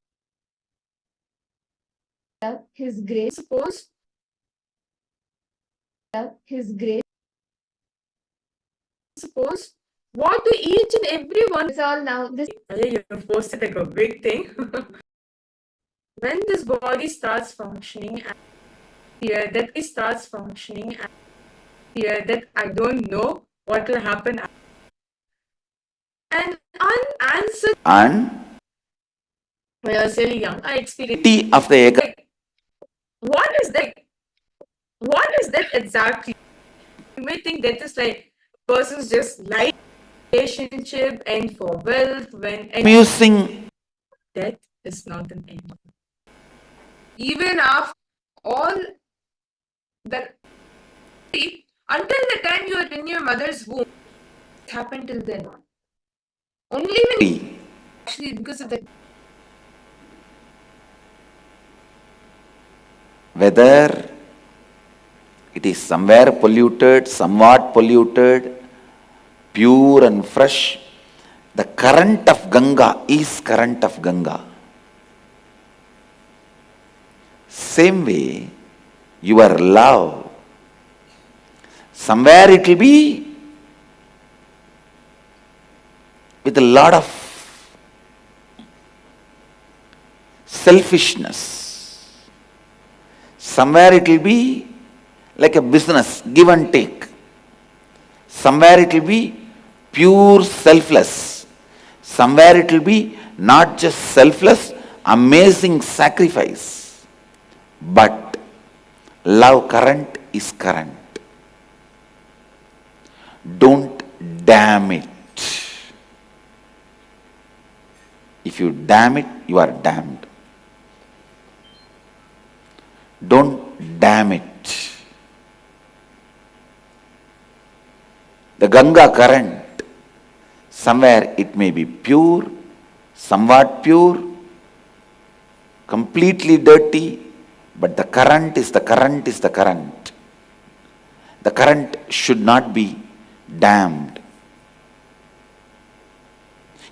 his grace Suppose his grace suppose what to each and every one. it's all now this You have posted like a big thing. When this body starts functioning, and fear that it starts functioning, and fear that I don't know what will happen, and unanswered. And When I was really young, I experienced tea of the egg. like, what is that? What is that exactly? You may think that is like person's just life relationship and for wealth when Amusing. death is not an end. Even after all that, until the time you are in your mother's womb, it happened till then. Only when actually because of the Whether it is somewhere polluted, somewhat polluted, pure and fresh, the current of Ganga is current of Ganga. Same way, your love, somewhere it will be with a lot of selfishness. Somewhere it will be like a business, give and take. Somewhere it will be pure selfless. Somewhere it will be not just selfless, amazing sacrifice. But love current is current. Don't damn it. If you damn it, you are damned. Don't damn it. The Ganga current, somewhere it may be pure, somewhat pure, completely dirty, but the current is the current is the current. The current should not be dammed.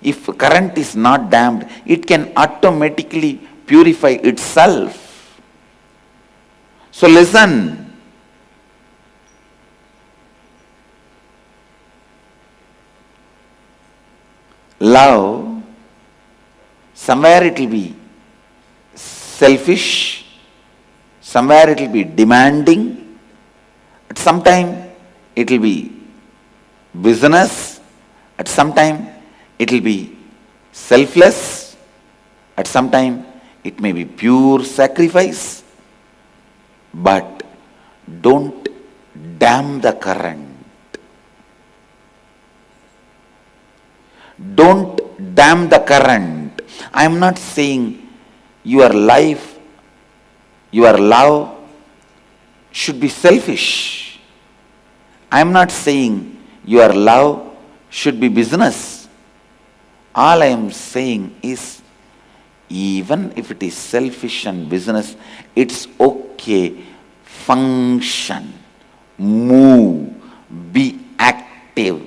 If current is not dammed, it can automatically purify itself. So listen. Love, somewhere it will be selfish, somewhere it will be demanding, at some time it will be business, at some time it will be selfless, at some time it may be pure sacrifice. But don't damn the current. Don't damn the current. I am not saying your life, your love should be selfish. I am not saying your love should be business. All I am saying is, even if it is selfish and business, it's okay. Function, move, be active,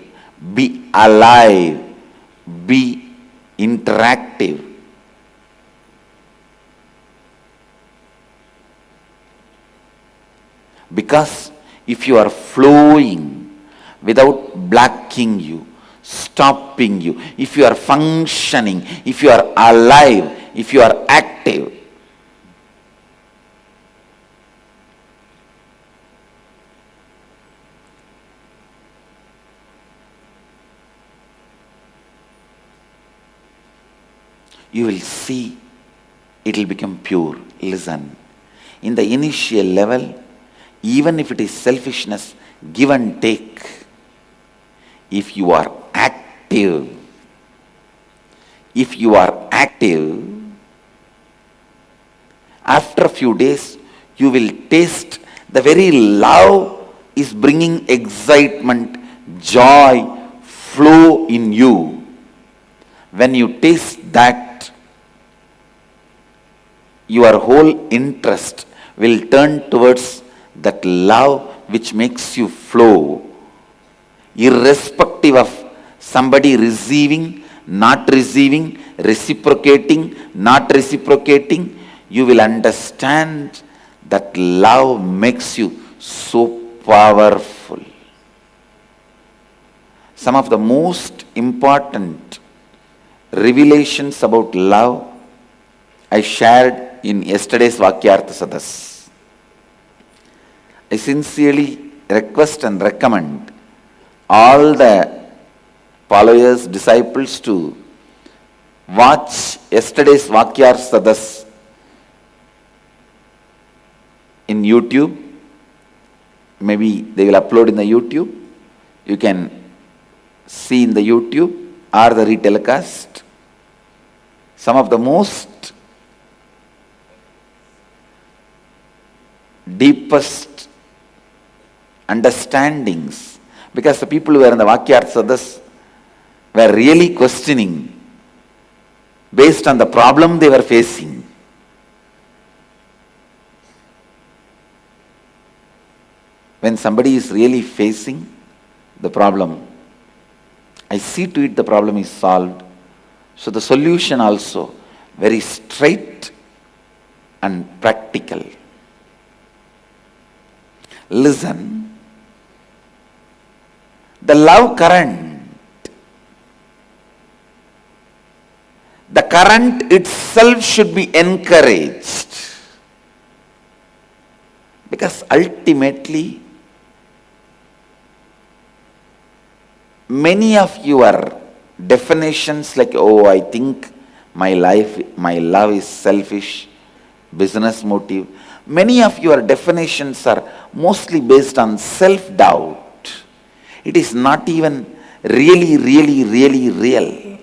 be alive, be interactive. Because if you are flowing without blocking you, stopping you, if you are functioning, if you are alive, if you are active, you will see it will become pure. Listen, in the initial level, even if it is selfishness, give and take, if you are active, after a few days, you will taste the very love is bringing excitement, joy, flow in you. When you taste that, your whole interest will turn towards that love which makes you flow, irrespective of somebody receiving, not receiving, reciprocating, not reciprocating. You will understand that love makes you so powerful. Some of the most important revelations about love I shared in yesterday's Vakyartha Sadas. I sincerely request and recommend all the followers, disciples to watch yesterday's Vakyartha Sadas in YouTube. Maybe they will upload in the YouTube. You can see in the YouTube or the retelecast. Some of the most deepest understandings, because the people who were in the Vakyartha Sadas were really questioning based on the problem they were facing. When somebody is really facing the problem, I see to it the problem is solved. So the solution also very straight and practical. Listen, the love current, the current itself should be encouraged, because ultimately many of your definitions like, oh, I think my love is selfish, business motive, many of your definitions are mostly based on self-doubt. It is not even really real.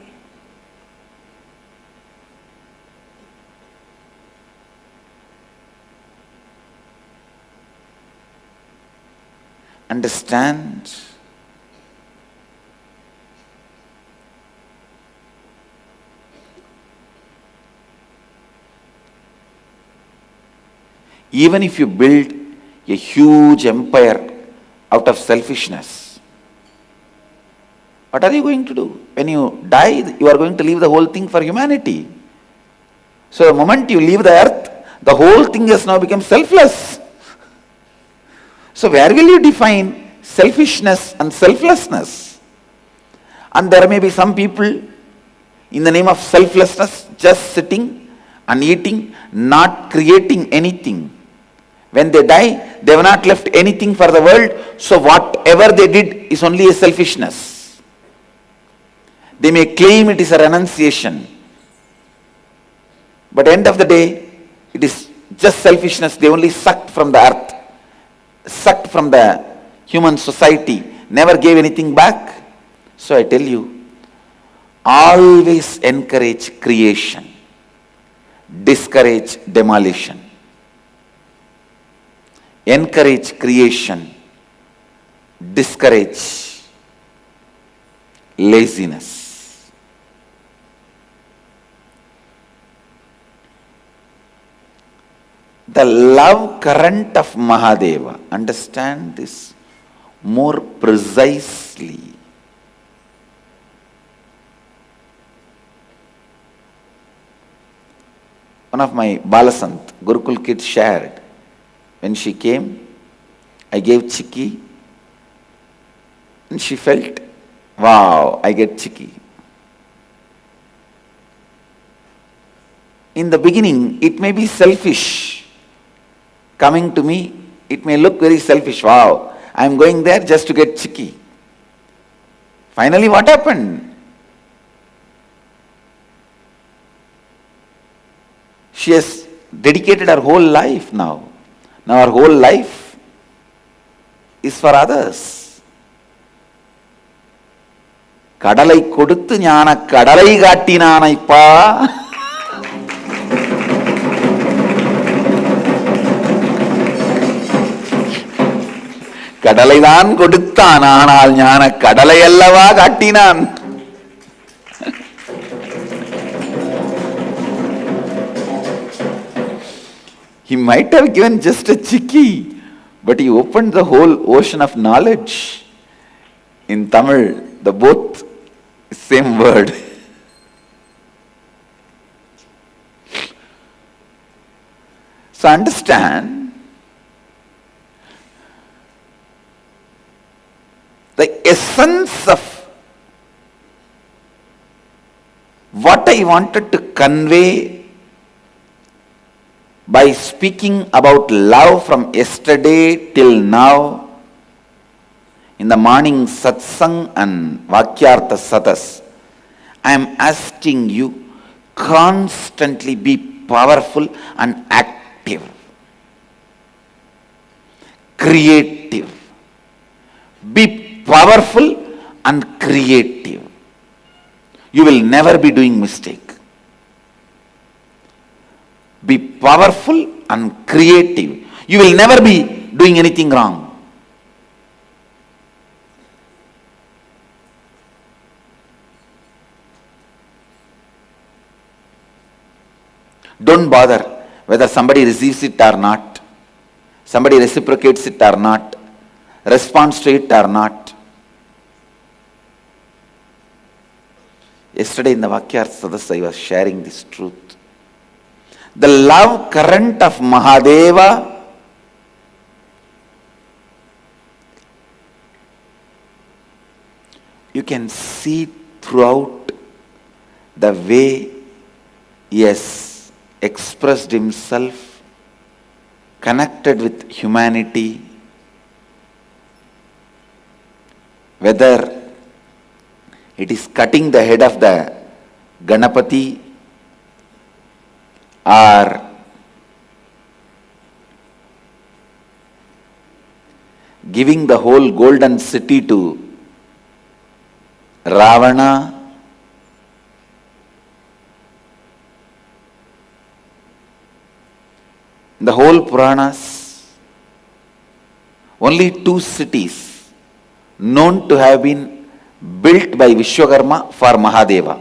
Understand? Even if you build a huge empire out of selfishness, what are you going to do? When you die, you are going to leave the whole thing for humanity. So the moment you leave the earth, the whole thing has now become selfless. So where will you define selfishness and selflessness? And there may be some people in the name of selflessness just sitting and eating, not creating anything. When they die, they have not left anything for the world, so whatever they did is only a selfishness. They may claim it is a renunciation, but end of the day, it is just selfishness. They only sucked from the earth, sucked from the human society, never gave anything back. So I tell you, always encourage creation, discourage demolition. Encourage creation, discourage laziness. The love current of Mahadeva, understand this more precisely. one of my Balasant, Gurukul kids shared. When she came, I gave chikki and she felt, wow, I get chikki. In the beginning, it may be selfish. Coming to me, it may look very selfish. Wow, I am going there just to get chikki. Finally, what happened? She has dedicated her whole life now. Now her whole life is for others. Kadalai koduthu ஞான கடலை காட்டினானைப்பா. கடலைதான் கொடுத்தான், ஆனால் ஞான கடலை அல்லவா காட்டினான். He might have given just a chikki, but he opened the whole ocean of knowledge. In Tamil, the both same word. So understand, the essence of what I wanted to convey by speaking about love from yesterday till now, in the morning satsang and vakyartha satas, I am asking you, constantly be powerful and active, creative. Be powerful and creative. You will never be doing mistake. Be powerful and creative. You will never be doing anything wrong. Don't bother whether somebody receives it or not, somebody reciprocates it or not, responds to it or not. Yesterday in the Vakyartha Sadas, I was sharing this truth. The love current of Mahadeva you can see throughout the way he has expressed himself, connected with humanity, whether it is cutting the head of the Ganapati or giving the whole golden city to Ravana, the whole Puranas, only 2 cities known to have been built by Vishwakarma for Mahadeva.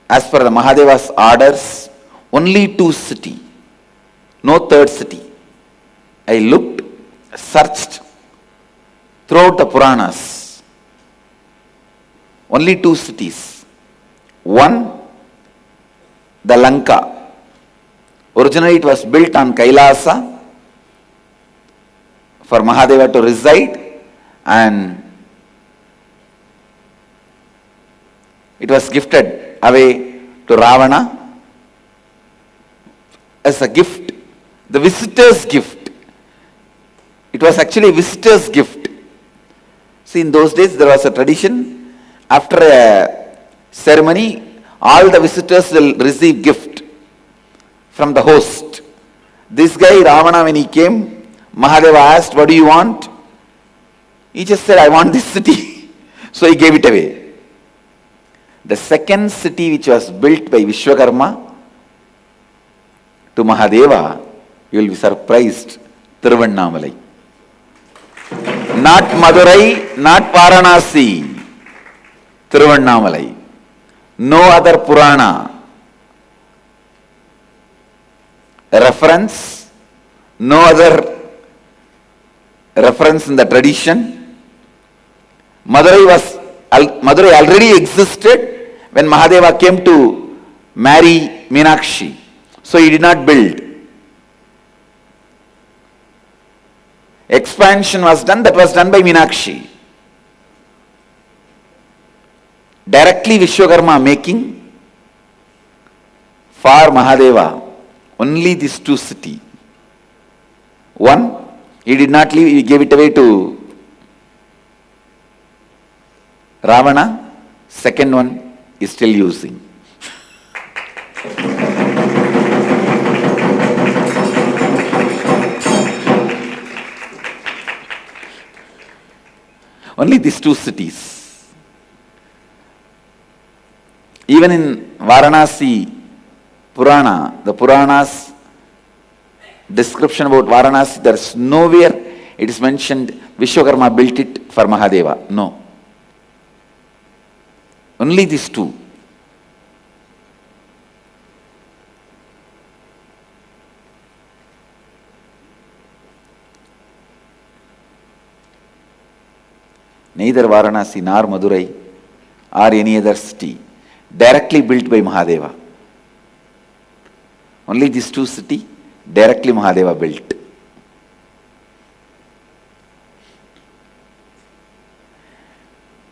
As per the Mahadeva's orders, only 2 cities, no 3rd city. I looked, searched throughout the Puranas. Only 2 cities. One, the Lanka. Originally it was built on Kailasa for Mahadeva to reside, and it was gifted away to Ravana as a gift, the visitor's gift. It was actually a visitor's gift. See, in those days there was a tradition, after a ceremony, all the visitors will receive gift from the host. This guy, Ravana, when he came, Mahadeva asked, what do you want? He just said, I want this city. So he gave it away. The second city which was built by Vishwakarma to Mahadeva, you will be surprised, Tiruvannamalai. Not Madurai, not Varanasi, Tiruvannamalai. No other Purana reference, no other reference in the tradition. Madurai already existed when Mahadeva came to marry Meenakshi. So he did not build. Expansion was done, that was done by Meenakshi. Directly Vishwakarma making for Mahadeva only these two cities. One, he did not leave, he gave it away to Ravana. Second one is still using. Only these two cities. Even in Varanasi Purana, the Puranas description about Varanasi, there is nowhere it is mentioned Vishwakarma built it for Mahadeva. No. Only these two. Neither Varanasi nor Madurai or any other city directly built by Mahadeva. Only these two cities directly Mahadeva built.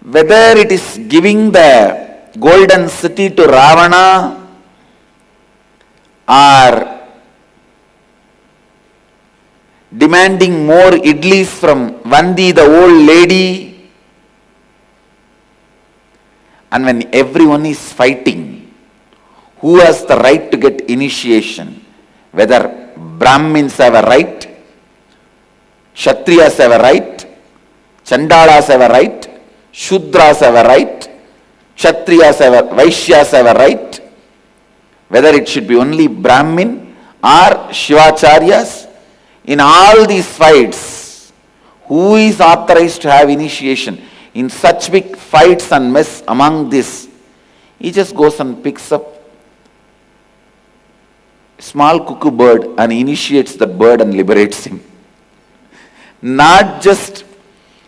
Whether it is giving the golden city to Ravana or demanding more idlis from Vandi, the old lady, and when everyone is fighting, who has the right to get initiation? Whether Brahmins have a right, Kshatriyas have a right, Chandalas have a right, Shudras have a right, Kshatriyas have a, Vaishyas have a right. Whether it should be only Brahmin or Shivacharyas, in all these fights, who is authorized to have initiation? In such big fights and mess among this, he just goes and picks up small cuckoo bird and initiates that bird and liberates him. Not just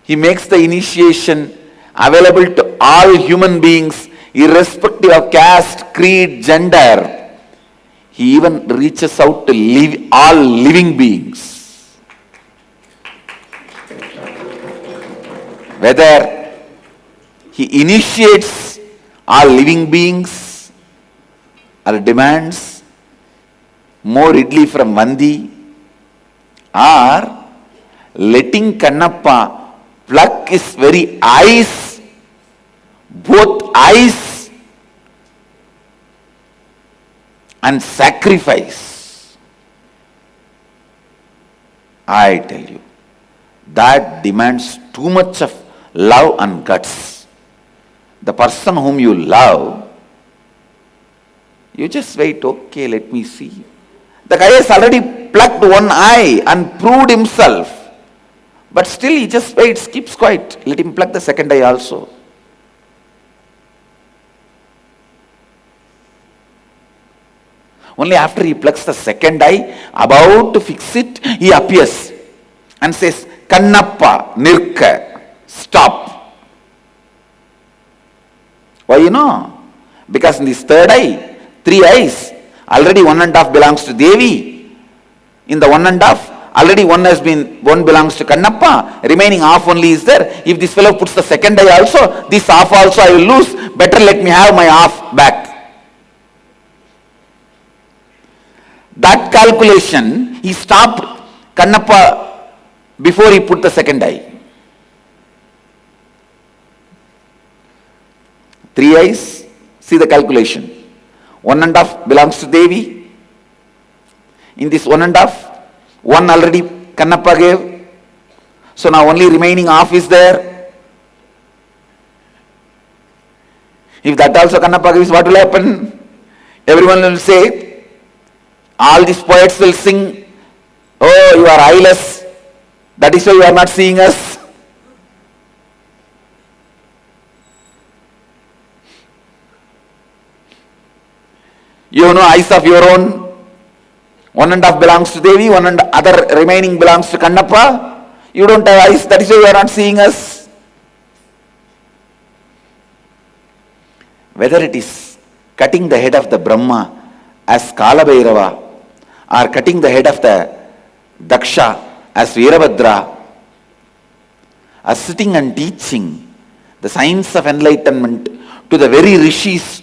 he makes the initiation available to all human beings, irrespective of caste, creed, gender. He even reaches out to all living beings. Whether he initiates all living beings or demands more idli from Vandi, or letting Kannappa pluck his very eyes, both eyes, and sacrifice. I tell you, that demands too much of love and guts. The person whom you love, you just wait, okay, let me see. The guy has already plucked one eye and proved himself. But still he just waits, keeps quiet. Let him pluck the second eye also. Only after he plucks the second eye, about to fix it, he appears and says, Kannappa, Nirka, stop. Why you know? Because in this third eye, 3 eyes, already 1.5 belongs to Devi. In the 1.5, already one belongs to Kannappa, remaining half only is there. If this fellow puts the second eye also, this half also I will lose, better let me have my half back. That calculation, he stopped Kannappa before he put the second eye. 3 eyes, see the calculation. 1.5 belongs to Devi. In this 1.5, one already Kannappa gave. So now only remaining half is there. If that also Kannappa gives, what will happen? Everyone will say, all these poets will sing, oh, you are eyeless. That is why you are not seeing us. You have no eyes of your own. 1.5 belongs to Devi, other remaining belongs to Kannappa. You don't have eyes, that is why you are not seeing us. Whether it is cutting the head of the Brahma as Kalabhairava, or cutting the head of the Daksha as Veerabhadra, are sitting and teaching the science of enlightenment to the very rishis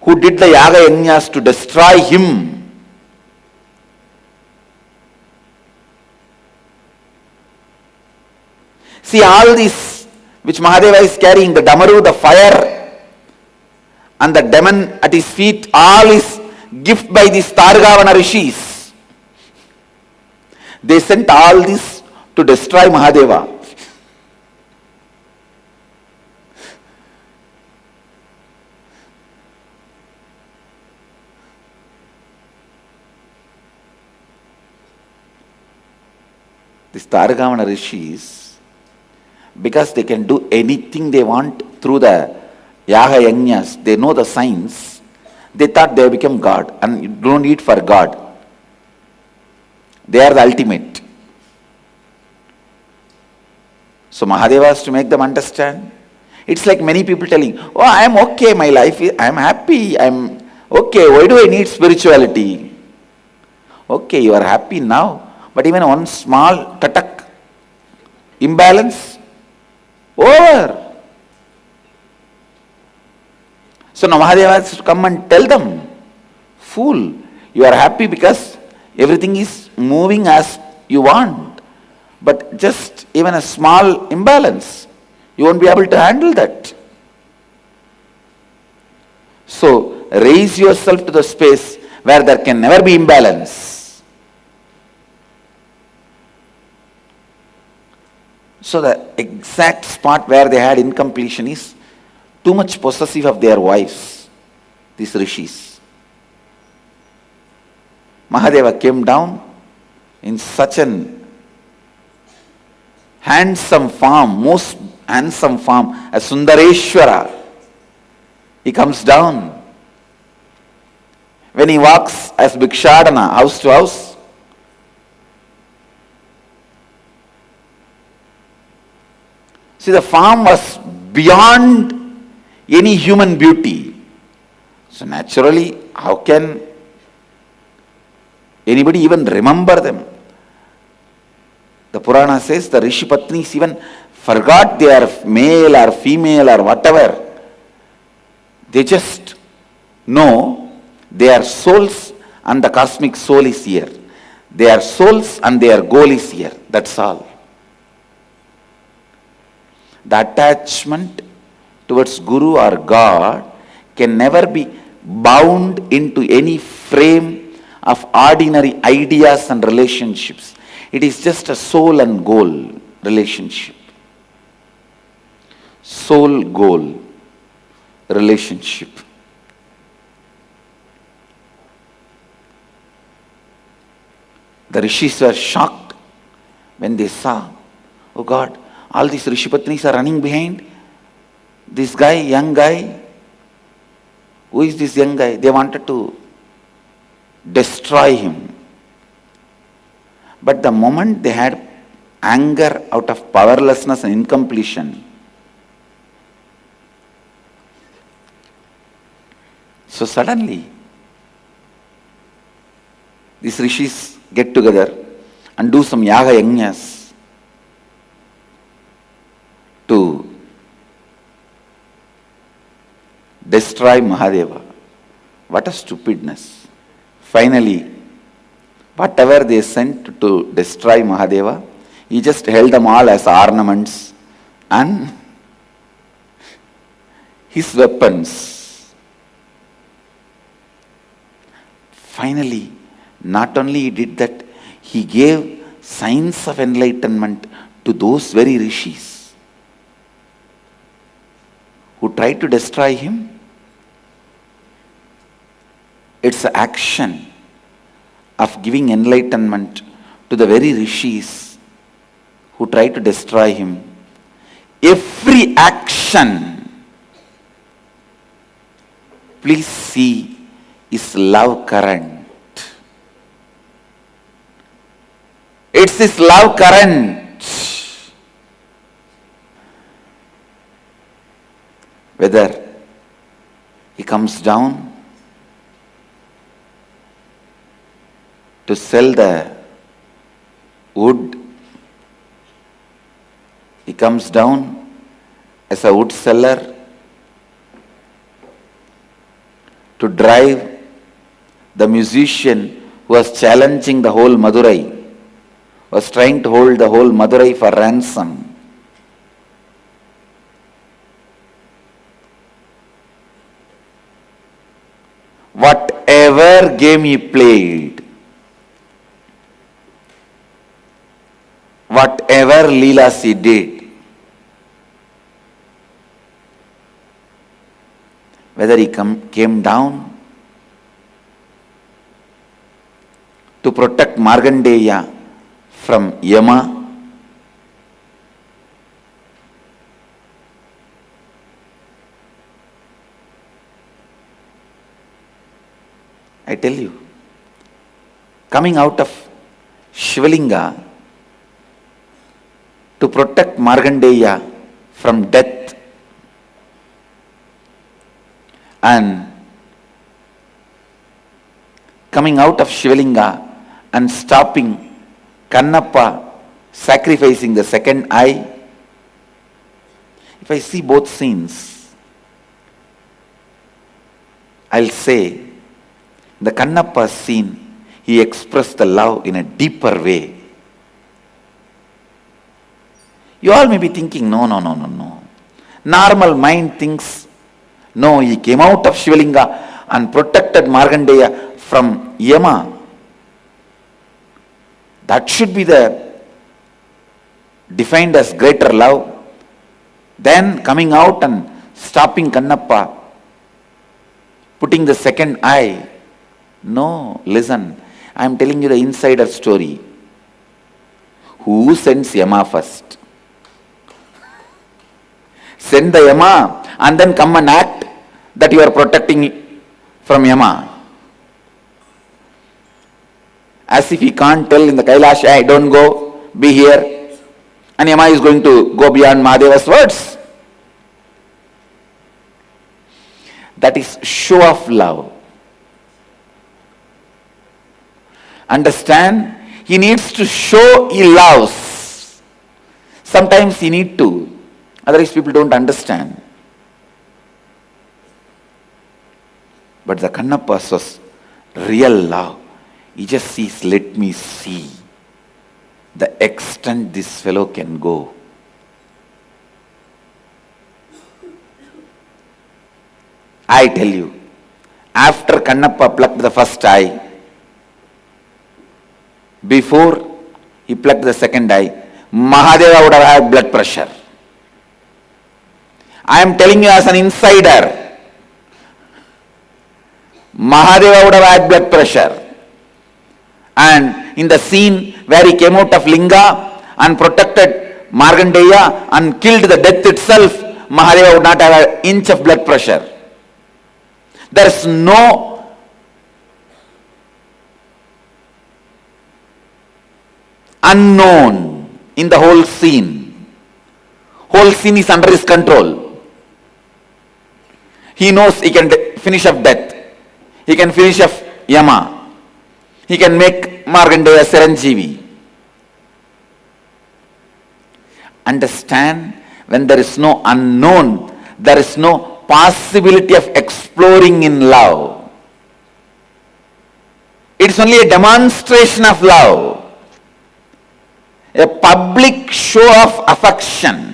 who did the yaga yajnas to destroy him. See, all this which Mahadeva is carrying, the Damaru, the fire, and the demon at his feet, all is gift by these Targavana rishis. They sent all this to destroy Mahadeva. These Targavana rishis, because they can do anything they want through the yaga yajnas, they know the science, they thought they become God, and you don't need for God. They are the ultimate. So Mahadeva has to make them understand. It's like many people telling, oh, I am okay, my life, I am happy, I am okay, why do I need spirituality? Okay, you are happy now, but even one small tatak, imbalance, over. So now Mahadeva has to come and tell them, fool, you are happy because everything is moving as you want. But just even a small imbalance, you won't be able to handle that. So raise yourself to the space where there can never be imbalance. So the exact spot where they had incompletion is too much possessive of their wives, these rishis. Mahadeva came down in such an handsome form, most handsome form, a Sundareshwara. He comes down. When he walks as Bhikshadana, house to house, see, the form was beyond any human beauty. So naturally, how can anybody even remember them? The Purana says the Rishi Patnis even forgot they are male or female or whatever. They just know they are souls and the cosmic soul is here. They are souls and their goal is here. That's all. The attachment towards Guru or God can never be bound into any frame of ordinary ideas and relationships. It is just a soul and goal relationship. Soul goal relationship. The rishis were shocked when they saw, oh God, all these Rishipatnis are running behind this guy, young guy. Who is this young guy? They wanted to destroy him. But the moment they had anger out of powerlessness and incompletion, so suddenly these rishis get together and do some yaga yajnas to destroy Mahadeva. What a stupidness. Finally, whatever they sent to destroy Mahadeva, he just held them all as ornaments and his weapons. Finally, not only he did that, he gave signs of enlightenment to those very rishis who tried to destroy him. It's an action of giving enlightenment to the very rishis who tried to destroy him. Every action, please see, is love current. It's this love current. Whether he comes down to sell the wood. He comes down as a wood seller to drive the musician who was challenging the whole Madurai, was trying to hold the whole Madurai for ransom. Whatever game he played, whatever leelas he did, whether he came down to protect Markandeya from Yama, I tell you, coming out of Shivalinga to protect Markandeya from death, and coming out of Shivalinga and stopping Kannappa sacrificing the second eye. If I see both scenes, I'll say the Kannappa scene, he expressed the love in a deeper way. You all may be thinking, no. Normal mind thinks, no, he came out of Shivalinga and protected Markandeya from Yama. That should be defined as greater love. Then coming out and stopping Kannappa, putting the second eye. No, listen, I am telling you the insider story. Who sends Yama first? Send the Yama and then come and act that you are protecting from Yama. As if he can't tell in the Kailash, hey, don't go, be here. And Yama is going to go beyond Mahadeva's words. That is show of love. Understand? He needs to show he loves. Sometimes he need to. Otherwise people don't understand. But the Kannappa was real love. He just sees, let me see the extent this fellow can go. I tell you, after Kannappa plucked the first eye, before he plucked the second eye, Mahadeva would have had blood pressure. I am telling you as an insider, Mahadeva would have had blood pressure. And in the scene where he came out of Linga and protected Markandeya and killed the death itself, Mahadeva would not have an inch of blood pressure. There is no unknown in the whole scene. Whole scene is under his control. He knows he can finish off death. He can finish off Yama. He can make Markandeya Saranjeevi. Understand, when there is no unknown, there is no possibility of exploring in love. It's only a demonstration of love. A public show of affection.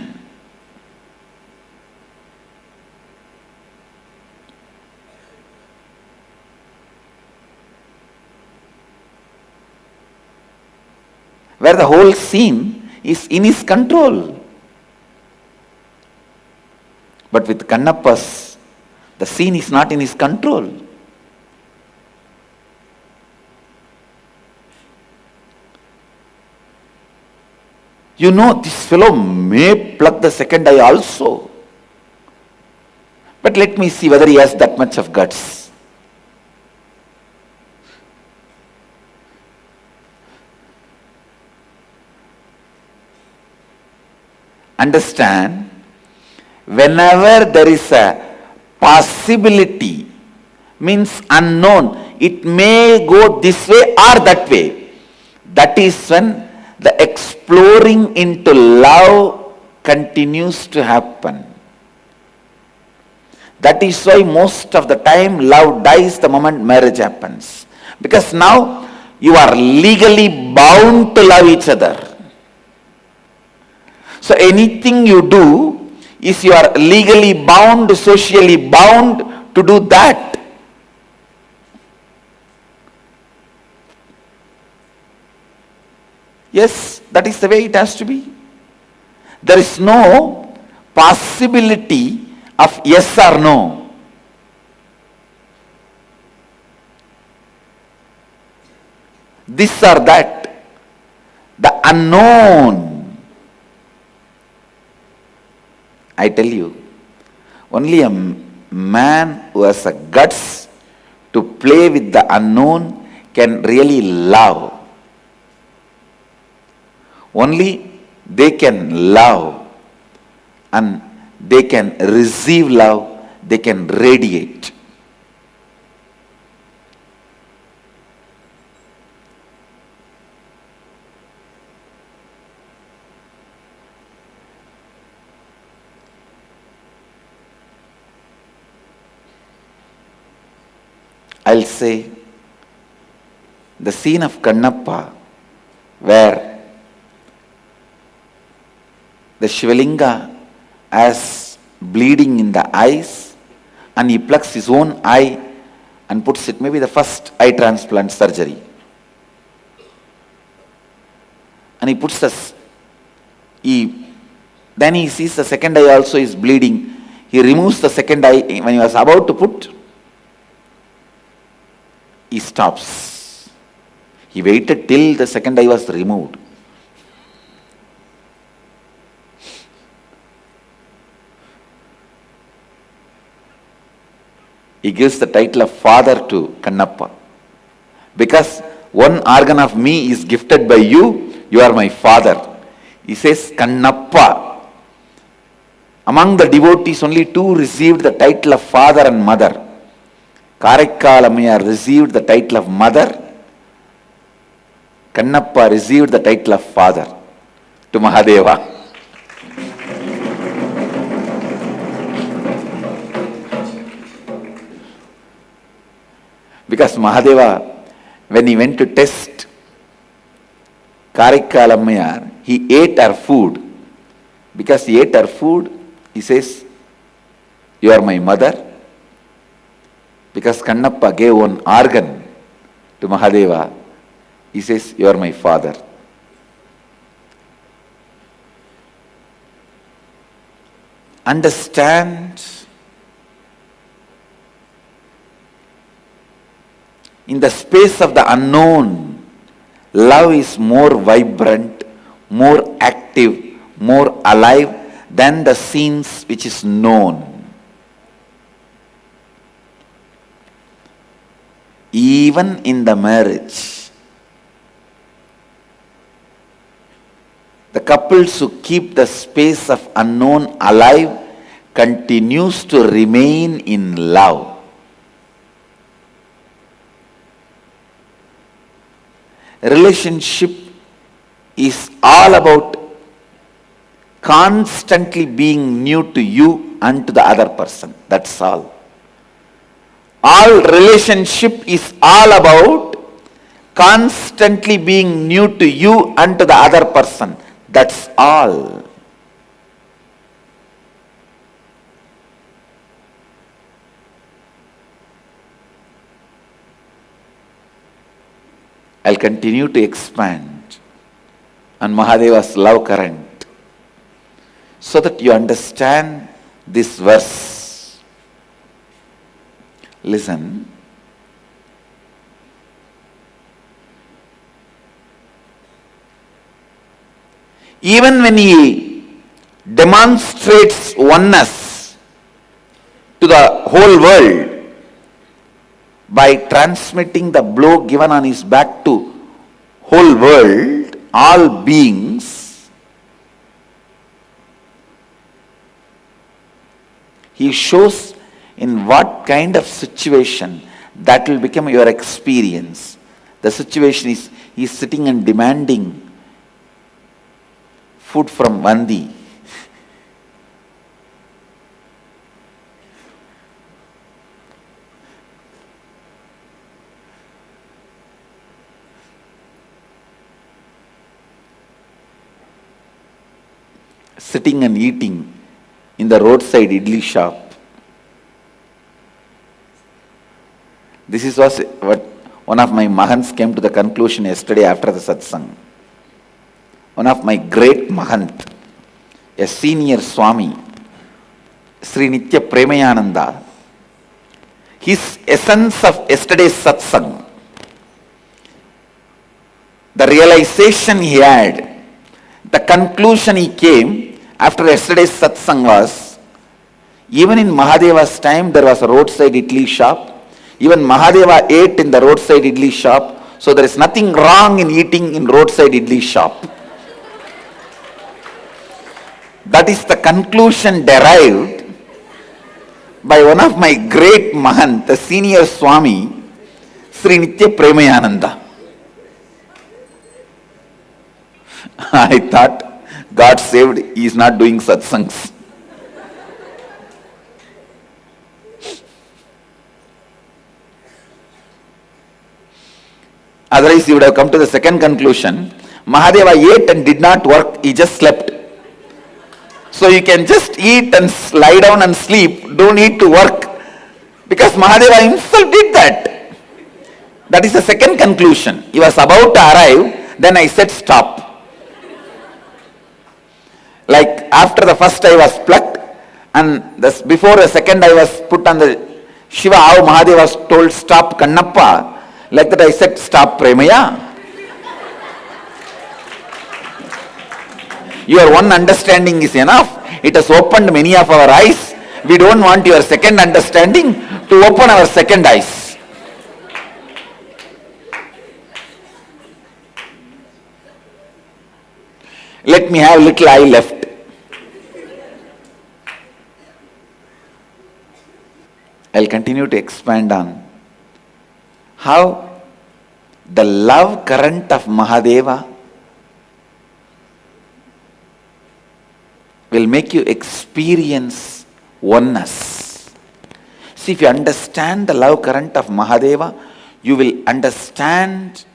Where the whole scene is in his control. But with Kannappas, the scene is not in his control. You know, this fellow may pluck the second eye also. But let me see whether he has that much of guts. Understand, whenever there is a possibility, means unknown, it may go this way or that way. That is when the exploring into love continues to happen. That is why most of the time love dies the moment marriage happens. Because now you are legally bound to love each other. So anything you do is you are legally bound, socially bound to do that. Yes, that is the way it has to be. There is no possibility of yes or no. This or that. The unknown. I tell you, only a man who has a guts to play with the unknown can really love. Only they can love and they can receive love, they can radiate. I'll say the scene of Kannappa where the Shivalinga has bleeding in the eyes and he plucks his own eye and puts it, maybe the first eye transplant surgery. And he puts this, then he sees the second eye also is bleeding. He removes the second eye. When he was about to put, he stops. He waited till the second eye was removed. He gives the title of father to Kannappa. Because one organ of me is gifted by you, you are my father. He says Kannappa. Among the devotees, only two received the title of father and mother. Karikkalamaya received the title of mother. Kannappa received the title of father to Mahadeva. Because Mahadeva, when he went to test Karikkalamaya, he ate her food. Because he ate her food, he says, you are my mother. Because Kannappa gave one organ to Mahadeva, he says, you are my father. Understand, in the space of the unknown, love is more vibrant, more active, more alive than the scenes which is known. Even in the marriage, the couples who keep the space of unknown alive continues to remain in love. Relationship is all about constantly being new to you and to the other person. That's all. All relationship is all about constantly being new to you and to the other person. That's all. I'll continue to expand on Mahadeva's love current so that you understand this verse. Listen. Even when he demonstrates oneness to the whole world by transmitting the blow given on his back to whole world, all beings, he shows in what kind of situation That will become your experience. The situation is, he is sitting and demanding food from Vandi. Sitting and eating in the roadside idli shop. This is what one of my Mahants came to the conclusion yesterday after the satsang. One of my great Mahant, a senior Swami, Sri Nitya Premayananda, his essence of yesterday's satsang, the realization he had, the conclusion he came after yesterday's satsang was, even in Mahadeva's time there was a roadside idli shop. Even Mahadeva ate in the roadside idli shop, so there is nothing wrong in eating in roadside idli shop. That is the conclusion derived by one of my great Mahant, the senior Swami, Sri Nitya Premayananda. I thought, God saved, he is not doing satsangs. Otherwise, he would have come to the second conclusion. Mahadeva ate and did not work, he just slept. So you can just eat and lie down and sleep, don't need to work. Because Mahadeva himself did that. That is the second conclusion. He was about to arrive, then I said stop. Like after the first eye was plucked, and before the second eye was put on the Shiva, how Mahadeva was told stop Kannappa. Like that I said, stop Premaya. Your one understanding is enough. It has opened many of our eyes. We don't want your second understanding to open our second eyes. Let me have little eye left. I'll continue to expand on how the love current of Mahadeva will make you experience oneness. See, if you understand the love current of Mahadeva, you will understand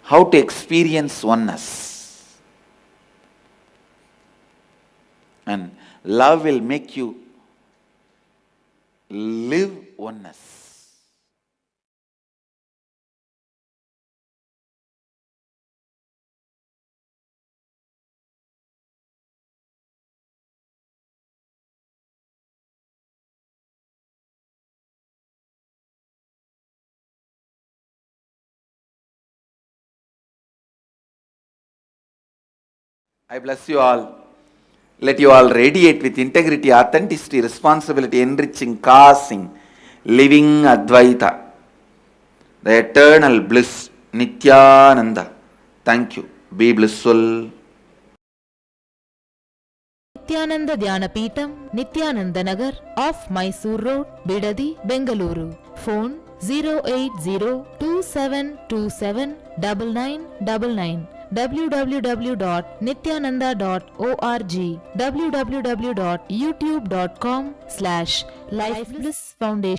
how to experience oneness. And love will make you live oneness. I bless you all. Let you all radiate with integrity, authenticity, responsibility, enriching, causing, living Advaita, the eternal bliss, Nityananda. Thank you. Be blissful. Nityananda Dhyanapītam, Nityananda Nagar, off Mysore Road, Bidadi, Bengaluru. Phone 08027279999. www.nityananda.org, www.youtube.com/Life Bliss Foundation.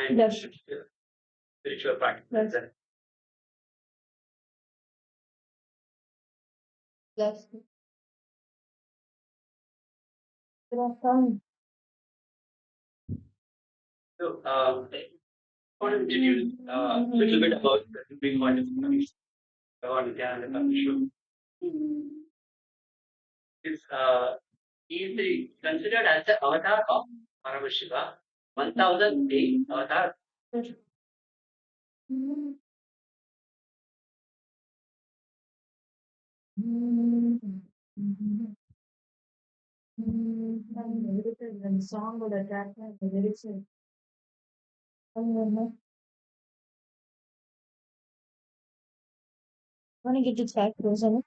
Yes. Yes. Yes. There are some. The song or the track, the lyrics. Want to get it back, Rosanna?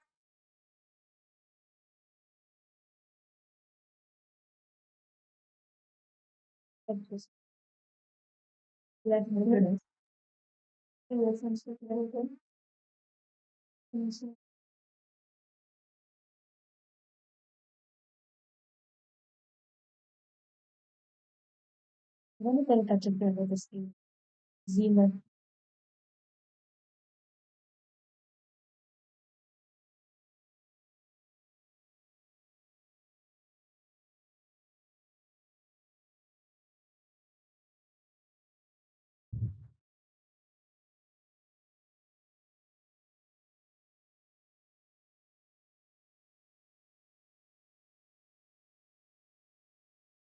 Let me know. Lessons with everything. Let me tell you touch of the scheme. Zima.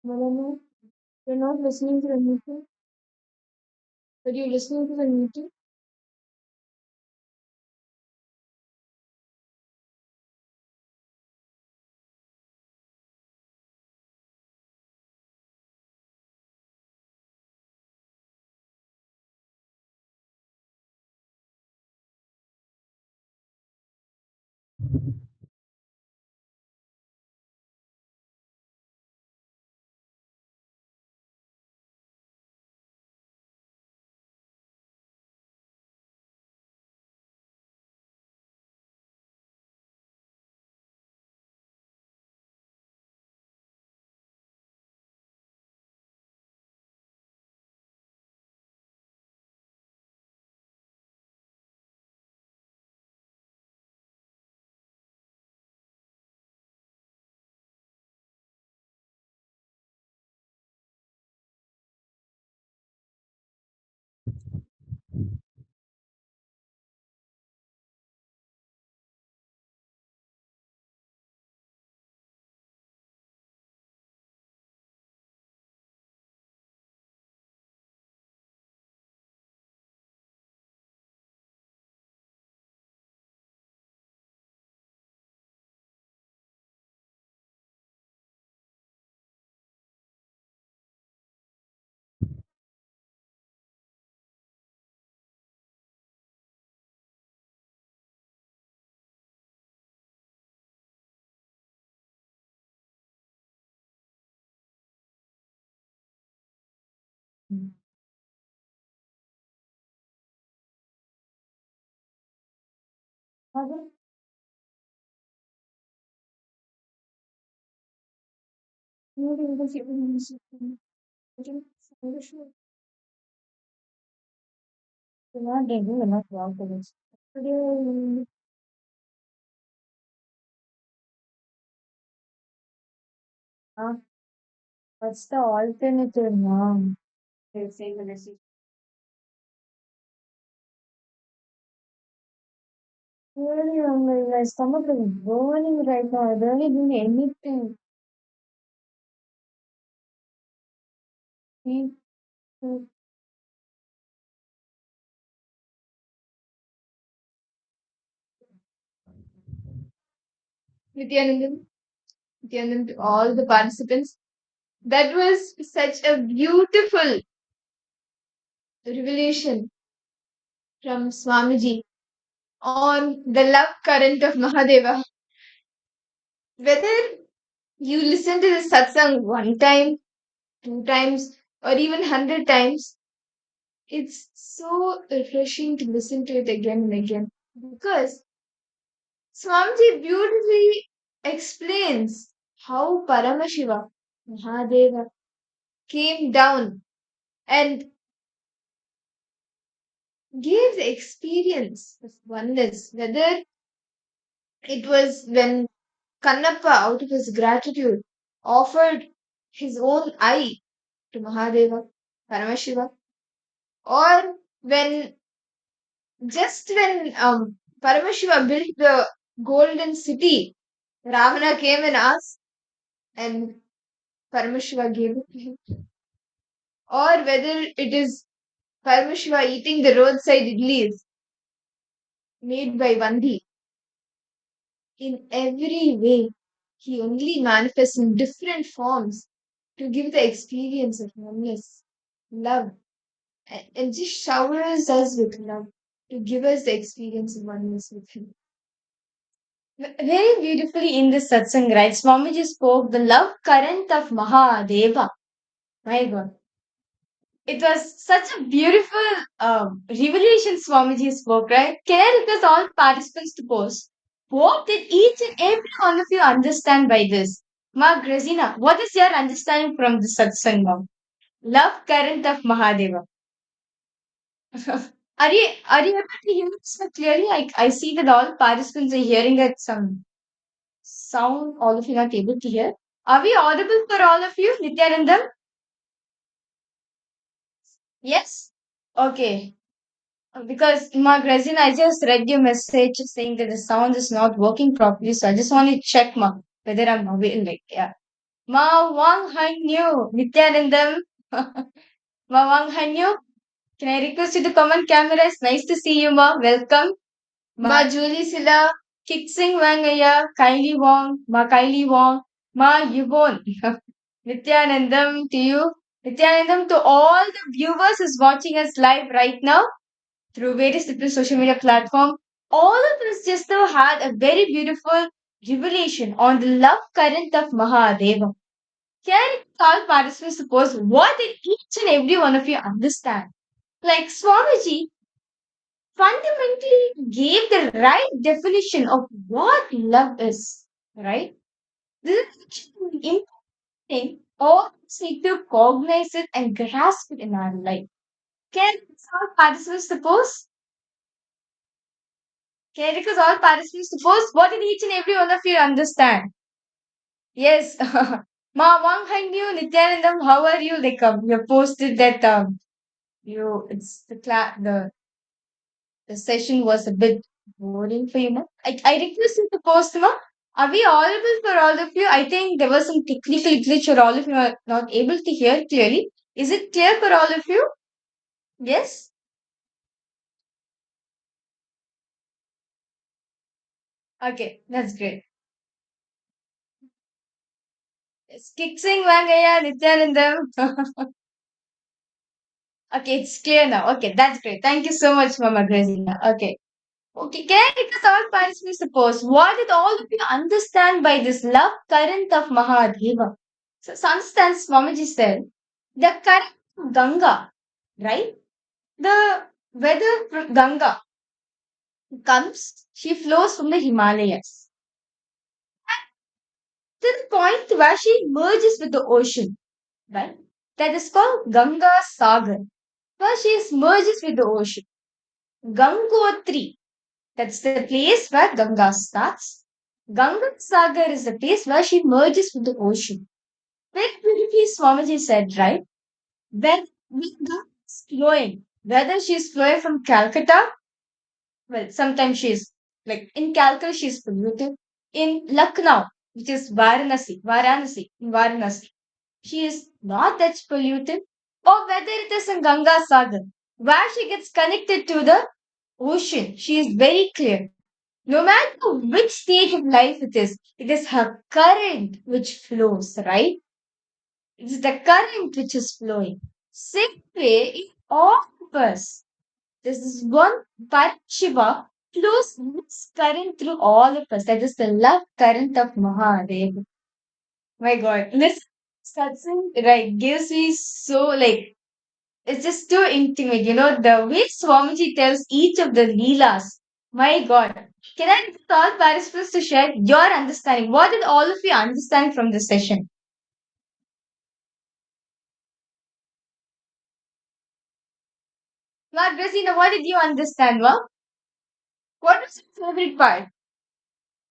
Malama, you're not listening to the meeting, but you're listening to the meeting. Mother, you're going to see the music. You're not ready, you're not wrong for this. Today, what's the alternative, mom? They'll say the message. Really, my stomach is burning right now. I don't even do anything. See? Nityanandam, Nityanandam, to all the participants. That was such a beautiful revelation from Swamiji on the love current of Mahadeva. Whether you listen to the satsang one time, two times, or even 100 times, it's so refreshing to listen to it again and again because Swamiji beautifully explains how Paramashiva, Mahadeva, came down and gave the experience of oneness, whether it was when Kannappa, out of his gratitude, offered his own eye to Mahadeva, Paramashiva, or when when Paramashiva built the golden city, Ravana came and asked, and Paramashiva gave it to him, or whether it is Paramashiva eating the roadside idlis made by Vandi. In every way, he only manifests in different forms to give the experience of oneness, love, and just showers us with love to give us the experience of oneness with him. Very beautifully in this satsang, right? Swamiji spoke the love current of Mahadeva. My God. It was such a beautiful revelation Swamiji spoke, right? Can I request all participants to post? What did each and every one of you understand by this? Ma Grazina, what is your understanding from the satsang now? Love current of Mahadeva. Are you able to hear this clearly? I see that all participants are hearing at some sound all of you not able to hear. Are we audible for all of you, Nityanandam? Yes? Okay. Because Ma Grazina, I just read your message saying that the sound is not working properly, so I just want to check whether I'm aware. Like, yeah. Ma Wang Hanyu, Nityanandam. Ma Wang Hanyu, can I request you to come on camera? It's nice to see you, Ma. Welcome. Ma Julie Silla, Kiksing Wangaya, Kylie Wong, Ma Kylie Wong, Ma Yvonne. Nityanandam to you. Nityanandam to all the viewers who's watching us live right now through various different social media platforms. All of us just now had a very beautiful revelation on the love current of Mahadeva. Can all participants suppose what did each and every one of you understand? Like Swamiji fundamentally gave the right definition of what love is, right? This is actually important. All of us need to cognize it and grasp it in our life. Can all participants suppose? Can all participants suppose what did each and every one of you understand? Yes. Ma Wang Hanyu, Nityanandam, how are you? Like you posted that it's the session was a bit boring for you, ma. I request you to post, ma. Are we audible for all of you? I think there was some technical glitch or all of you are not able to hear clearly. Is it clear for all of you? Yes? Okay, that's great. It's Kiksing Wangaya Nityanandam. Okay, it's clear now. Okay, that's great. Thank you so much, Mama Grazina. Okay. Okay, can I request all participants to post? What did all of you understand by this love current of Mahadeva? So understand, Swamiji said, the current of Ganga, right? The weather from Ganga comes, she flows from the Himalayas to the point where she merges with the ocean, right? That is called Ganga Sagar, where she merges with the ocean. Gangotri, that's the place where Ganga starts. Ganga Sagar is the place where she merges with the ocean. Very beautifully Swamiji said, right? When Ganga is flowing, whether she's flowing from Calcutta, well, sometimes she's like in Calcutta, she's polluted. In Lucknow, which is Varanasi, she is not that polluted. Or whether it is in Ganga Sagar, where she gets connected to the ocean, she is very clear. No matter which stage of life it is her current which flows, right? It's the current which is flowing. Same way, in all of us, this is one Shiva flows this current through all of us. That is the love current of Mahadev. My God, this satsang, right, gives me so like it's just too intimate. You know, the way Swamiji tells each of the Leelas. My God. Can I request all participants to share your understanding? What did all of you understand from this session? Ma Rosina, what did you understand, ma? What was your favorite part?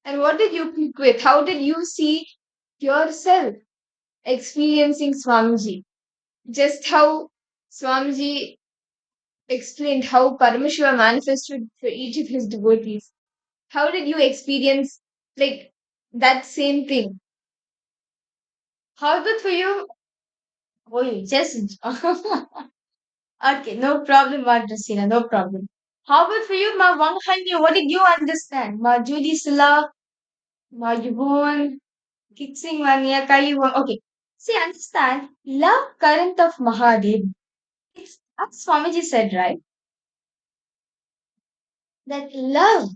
And what did you click with? How did you see yourself experiencing Swamiji? Just how Swamiji explained how Paramashiva manifested for each of his devotees. How did you experience like that same thing? How about for you? Oh, you just okay, no problem, Madrusina, no problem. How about for you, Ma Wanghanyu? What did you understand? Ma Judy Silla, Ma Yvonne, Kitsing Mania, Kayuvan. Okay. See, understand, love current of Mahadev. It's as Swamiji said, right? That love.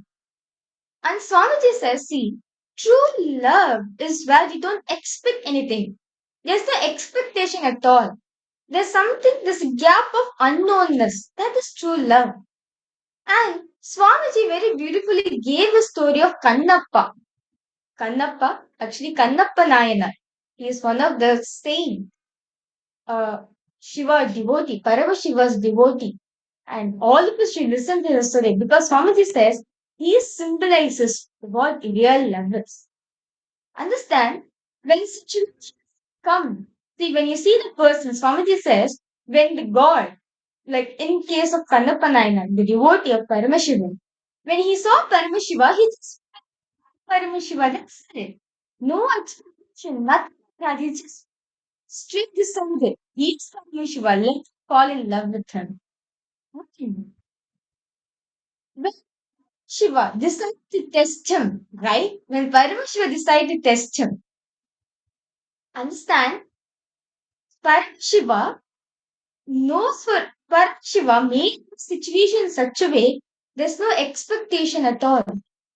And Swamiji says, see, true love is where you don't expect anything. There's no expectation at all. There's a gap of unknownness. That is true love. And Swamiji very beautifully gave the story of Kannappa. Kannappa, actually Kannappa Nayanar. He is one of the saint, uh, Shiva devotee, Parameshiva's devotee. And all of us should listen to his story because Swamiji says he symbolizes what real love is. Understand? When situations come, see, when you see the person, Swamiji says, when the God, like in case of Kannappa Nayanar, the devotee of Paramashiva, when he saw Paramashiva, he just Paramashiva, that's it. No explanation, nothing like that. He just straight decided. He's Paramashiva, let's fall in love with him. Okay. When Shiva decided to test him, right? When Paramashiva decided to test him, understand? Paramashiva knows for Paramashiva made the situation in such a way there's no expectation at all.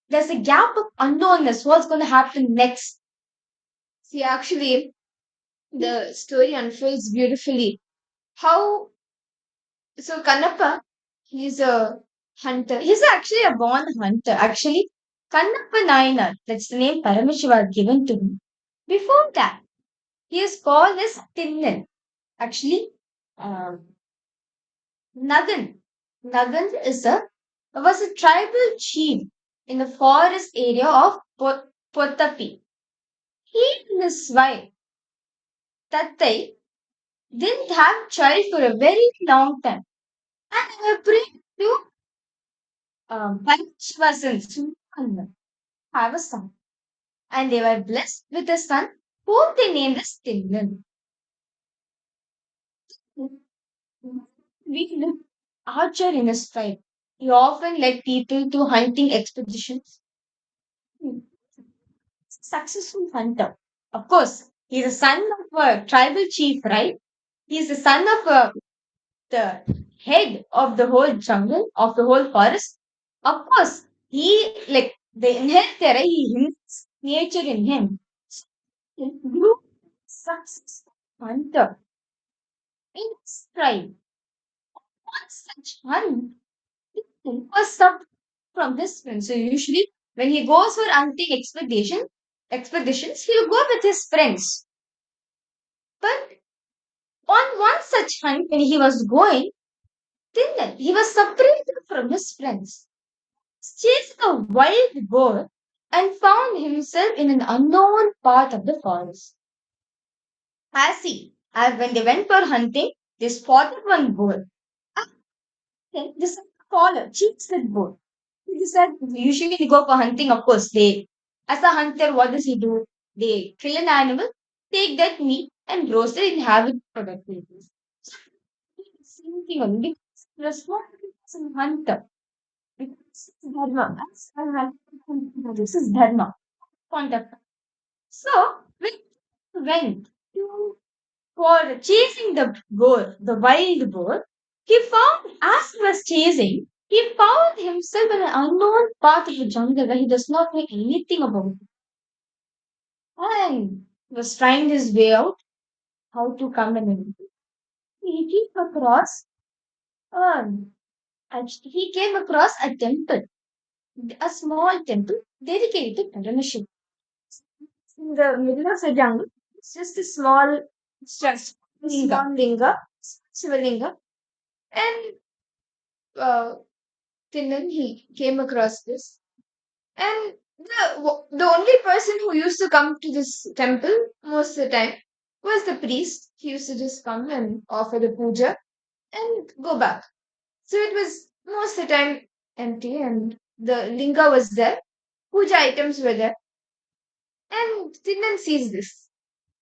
There's a gap of unknownness. What's going to happen next? See, actually, the story unfolds beautifully. How so Kannappa, he's a hunter. He's actually a born hunter. Actually, Kannappa Nayanar, that's the name Paramashiva had given to him. Before that, he is called as Tinnan. Actually, Nagan. Nagan was a tribal chief in the forest area of Pottapi. He and his wife, Tattai, didn't have child for a very long time. And they were praying to Parashvasan have a son. And they were blessed with a son whom they named as Tinnan. We look archer in his tribe. He often led people to hunting expeditions. Successful hunter. Of course, he's the son of a tribal chief, right? He's the son of the head of the whole jungle, of the whole forest. Of course, he like the inheritor, right? He has nature in him. He grew successful hunter in his tribe. One such hunt was suffering from this friend. So usually when he goes for hunting expeditions, he'll go with his friends. But on one such hunt, when he was going, then he was separated from his friends, chased a wild boar, and found himself in an unknown part of the forest. As when they went for hunting, they spotted one boar. And then they decided to follow, chase that boar. They said, usually they go for hunting, of course, as a hunter, what does he do? They kill an animal, take that meat, and roast it and have it for that purpose. Same thing only. Responsibility as a hunter. Because this is dharma. As a hunter, this is dharma. Point of view. So, when he went to for chasing the boar, the wild boar, he found, as he was chasing, he found himself in an unknown part of the jungle where he does not know anything about it. And was trying his way out, how to come and everything. He came across, um, he came across a temple, a small temple dedicated to Parameshwar. In the middle of the jungle, it's just a small structure, small linga, Shivalinga, and Tinnan, he came across this. And the only person who used to come to this temple most of the time was the priest. He used to just come and offer the puja and go back. So it was most of the time empty, and the linga was there. Puja items were there. And Tinnan sees this.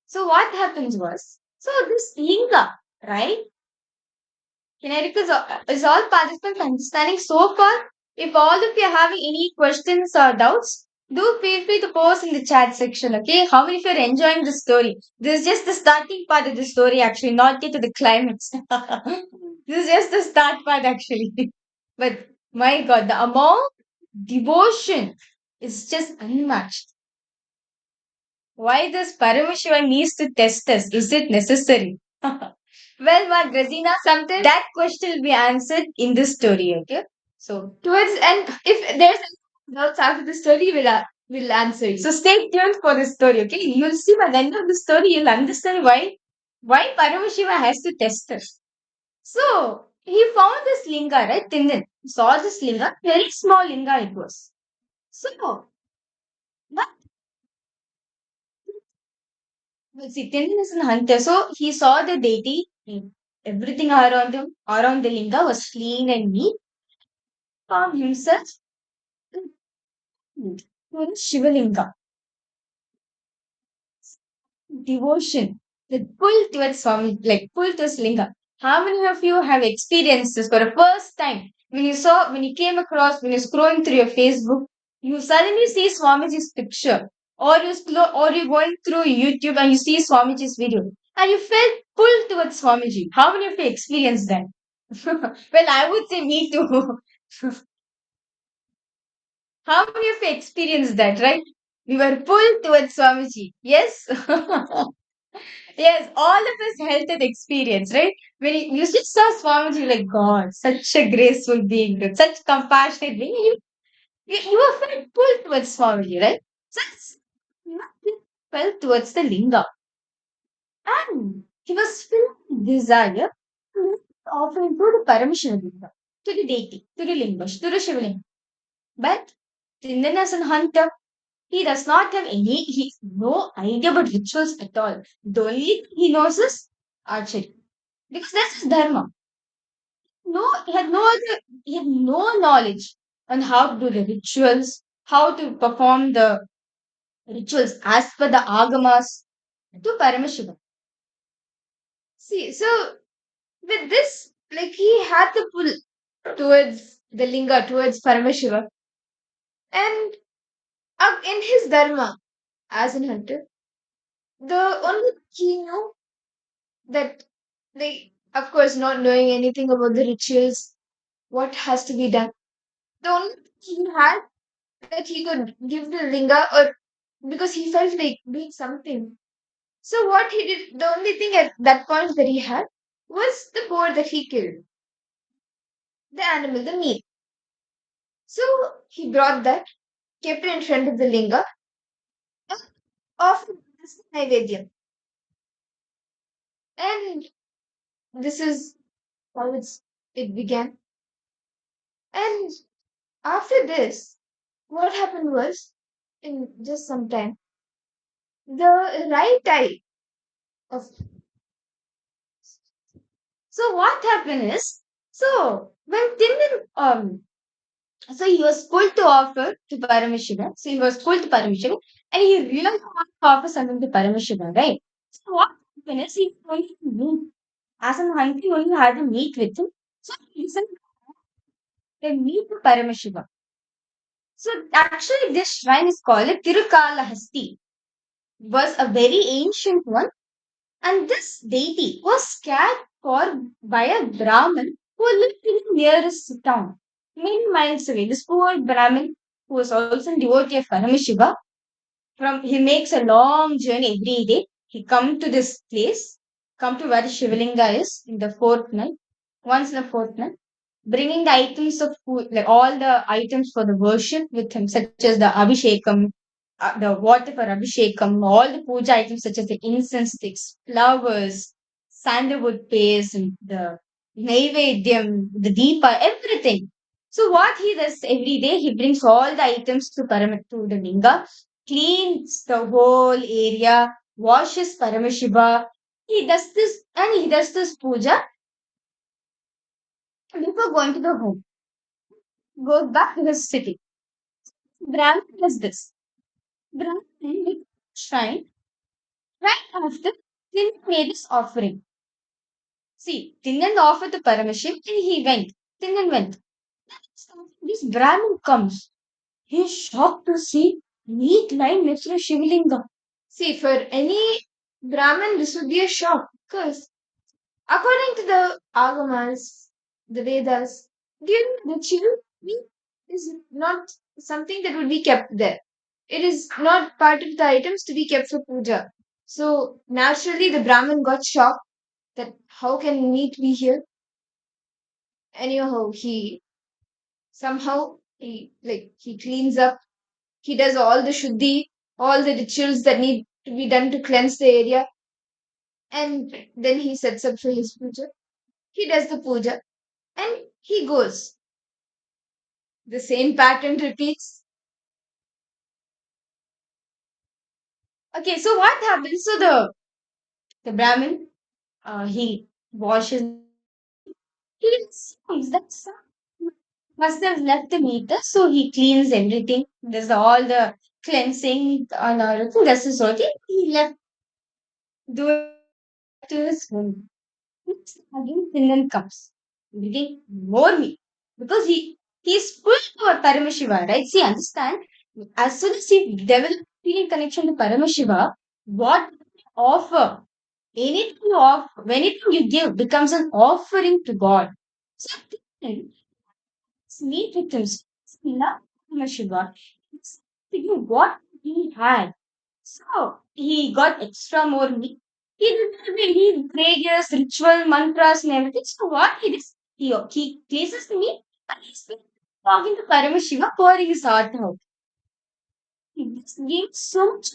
So what happens was, so this linga, right? Kinetic is all participants understanding so far? If all of you are having any questions or doubts, do feel free to post in the chat section, okay? How many of you are enjoying the story? This is just the starting part of the story, actually, not yet to the climax. This is just the start part, actually. But my God, the amount devotion is just unmatched. Why does Paramashiva needs to test us? Is it necessary? Well, Grazina, sometimes that question will be answered in this story, okay? So, towards and if there's any doubts after the story, we'll answer you. So, stay tuned for the story, okay? You'll see by the end of the story, you'll understand why Paramashiva has to test us. So, he found this linga, right? Tindan. He saw this linga, very small linga it was. So, but see, Tindan is a hunter, so he saw the deity. Everything around him, around the linga was clean and neat. Found himself to the Shivalinga. Devotion, the pull towards Swami, like pull towards linga. How many of you have experienced this for the first time? When you came across, when you're scrolling through your Facebook, you suddenly see Swamiji's picture, or or you're going through YouTube and you see Swamiji's video, and you felt pulled towards Swamiji. How many of you experienced that? Well, I would say me too. How many of you experienced that, right? We were pulled towards Swamiji. Yes? Yes, all of us held that experience, right? When you just saw Swamiji, like, God, such a graceful being, such compassionate being, you were felt pulled towards Swamiji, right? So it's not felt towards the linga. And he was filled with desire to offer to the Parameshwara linga, to the deity, to the linga, to the Shivalinga. But Tindan as an hunter, he does not have he no idea about rituals at all. The only thing he knows is archery. Because that's his dharma. He had no knowledge on how to do the rituals, how to perform the rituals as per the agamas to Paramashiva. See, so with this, like he had to pull towards the linga, towards Paramashiva. And in his dharma as an hunter, the only thing he knew that, like, of course, not knowing anything about the rituals, what has to be done. The only thing he had that he could give the linga, or because he felt like doing something. So what he did, the only thing at that point that he had was the boar that he killed, the animal, the meat. So he brought that, kept it in front of the linga, and offered this Naivedyam. And this is how it began. And after this, what happened was, in just some time, the right eye of. So what happened is, so when Tindan so he was pulled to offer to Paramashiva. So he was pulled to Paramashiva, and he really wanted to offer something to Paramashiva, right? So what happened is he only meet. As an hunter, he only had to meet with him. So he listened to meet to Paramashiva. So actually, this shrine is called Tirukalahasti. Was a very ancient one, and this deity was cared for by a Brahmin who lived in the nearest town, many miles away. This poor Brahmin, who was also a devotee of Paramashiva, he makes a long journey every day. He come to this place, come to where the Shivalinga is in the fortnight, once in a fortnight, bringing the items of food, like all the items for the worship with him, such as the Abhishekam, the water for Abhishekam, all the puja items such as the incense sticks, flowers, sandalwood paste, and the Naivedyam, the Deepa, everything. So what he does every day, he brings all the items to to the linga, cleans the whole area, washes Paramashiva. He does this puja before going to the home. Goes back to his city. Brahman does this. Brahman with shrine right after Tin made his offering. See, Tingan offered to Paramashim and he went. Tingan went. This Brahmin comes. He is shocked to see neat line next to Shivalinga. See, for any Brahmin, this would be a shock because according to the Agamas, the Vedas, the ritual is not something that would be kept there. It is not part of the items to be kept for puja. So naturally, the Brahmin got shocked that how can meat be here? Anyhow, he cleans up. He does all the shuddhi, all the rituals that need to be done to cleanse the area, and then he sets up for his puja. He does the puja and he goes. The same pattern repeats. Okay, so what happens? So the Brahmin, he washes. He sees that some must have left the meter, so he cleans everything. Does all the cleansing and everything. That's his routine. He left do to his home. Next, again, Finland comes, bringing more meat because he's full for Paramashiva, right? See, understand? As soon as he develops feeling connection to Paramashiva, what offer? Anything you offer, anything you give becomes an offering to God. So meet with him. Love Paramashiva. It's thinking what he had. So he got extra more meat. He prayers, ritual, mantras, and everything. So what he does, he places the meat and he's talking to Paramashiva, pouring his heart out. He just gave so much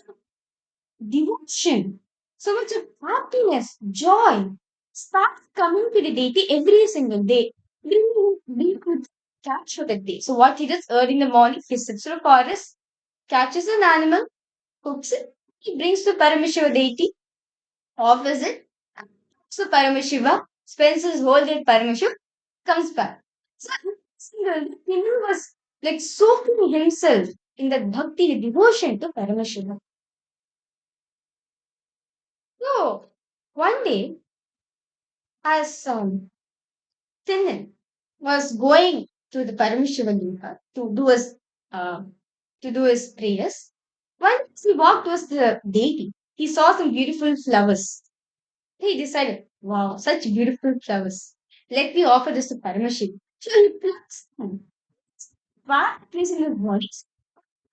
devotion, so much of happiness, joy. Starts coming to the deity every single day. Bring could catch for that day. So what he does early in the morning, he sits in a forest, catches an animal, cooks it, he brings to Paramashiva deity, offers it. So Paramashiva spends his whole day at Paramashiva, comes back. So the Hindu was like soaking himself in that bhakti, the devotion to Paramashiva. So one day, as Tinin was going to the Paramashiva Linga uh, to do his prayers, once he walked towards the deity, he saw some beautiful flowers. He decided, wow, such beautiful flowers. Let me offer this to Paramashiva. So he plucks them, place in his body,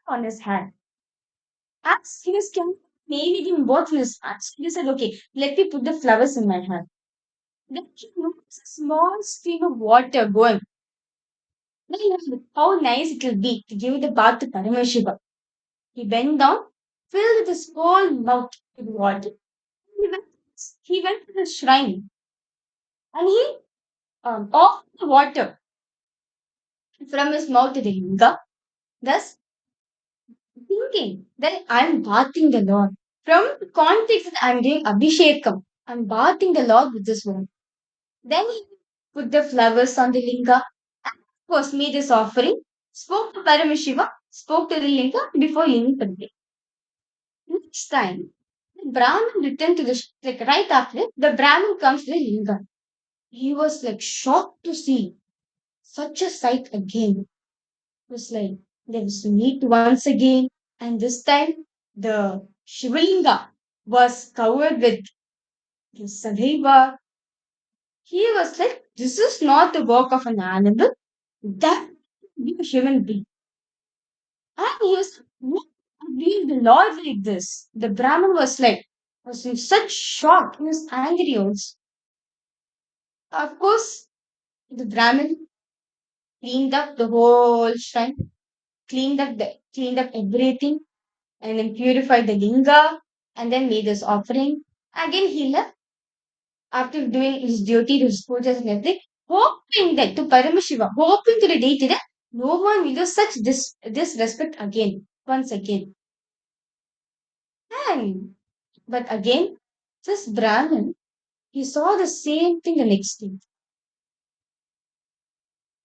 on his hand. As he was carrying, maybe in both his hands, he said, okay, let me put the flowers in my hand. Then he noticed a small stream of water going. Then he thought, how nice it will be to give the bath to Paramashiva. He bent down, filled with his whole mouth with water. He went, he went to the shrine and he offered the water from his mouth to the linga, thus thinking that I'm bathing the Lord. From the context that I'm doing Abhishekam, I'm bathing the Lord with this water. Then he put the flowers on the linga, and of course made this offering, spoke to Paramashiva, spoke to the linga before leaving for the day. Next time, the Brahmin returned to like right after it, the Brahmin comes to the linga. He was like shocked to see such a sight again. It was like there was meat once again, and this time the Shivalinga was covered with the saliva. He was like, this is not the work of an animal, that be a human being. And he was like, what? Being the Lord like this. The Brahmin was in such shock. He was angry also. Of course, the Brahmin cleaned up the whole shrine, cleaned up everything, and then purified the linga, and then made this offering. Again, he left. after doing his duty, his pujas and everything, hoping that to Paramashiva, hoping to the deity that no one will do such disrespect again, once again. And but again, this Brahmin, he saw the same thing the next day.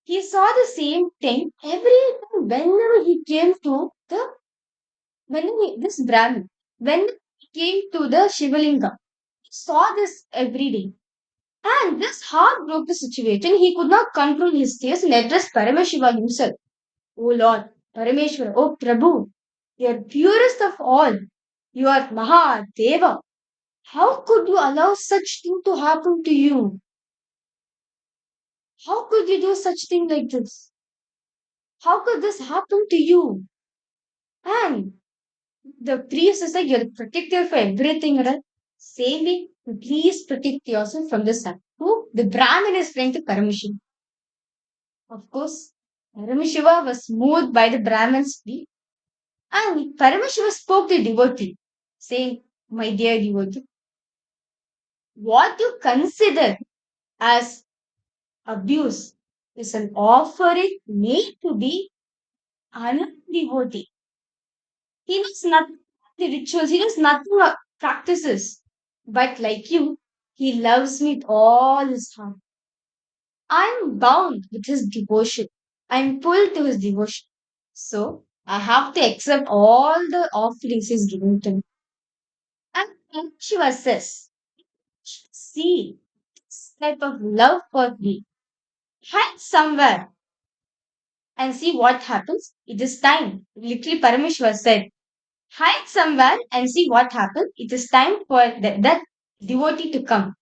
He saw the same thing every time whenever he came to the this Brahmin, when he came to the Shivalinga, he saw this every day. And this heart broke the situation. He could not control his tears and addressed Paramashiva himself. O Lord, Parameshwara, O Prabhu, you are purest of all. You are Mahadeva. How could you allow such thing to happen to you? How could you do such thing like this? How could this happen to you? And the priest is like, you're the protector for everything, right? Same way, please protect yourself from this. Who? The Brahmin is friend to Paramashiva. Of course, Paramashiva was moved by the Brahmin's plea, and Paramashiva spoke to the devotee, saying, my dear devotee, what you consider as abuse is an offering made to be another devotee. He knows nothing about the rituals, he knows nothing about practices. But like you, he loves me with all his heart. I'm bound with his devotion. I'm pulled to his devotion. So I have to accept all the offerings he's giving to me. And Shiva says, see, this type of love for me, hide somewhere and see what happens. It is time. Literally, Parameshwar said, hide somewhere and see what happens. It is time for that devotee to come.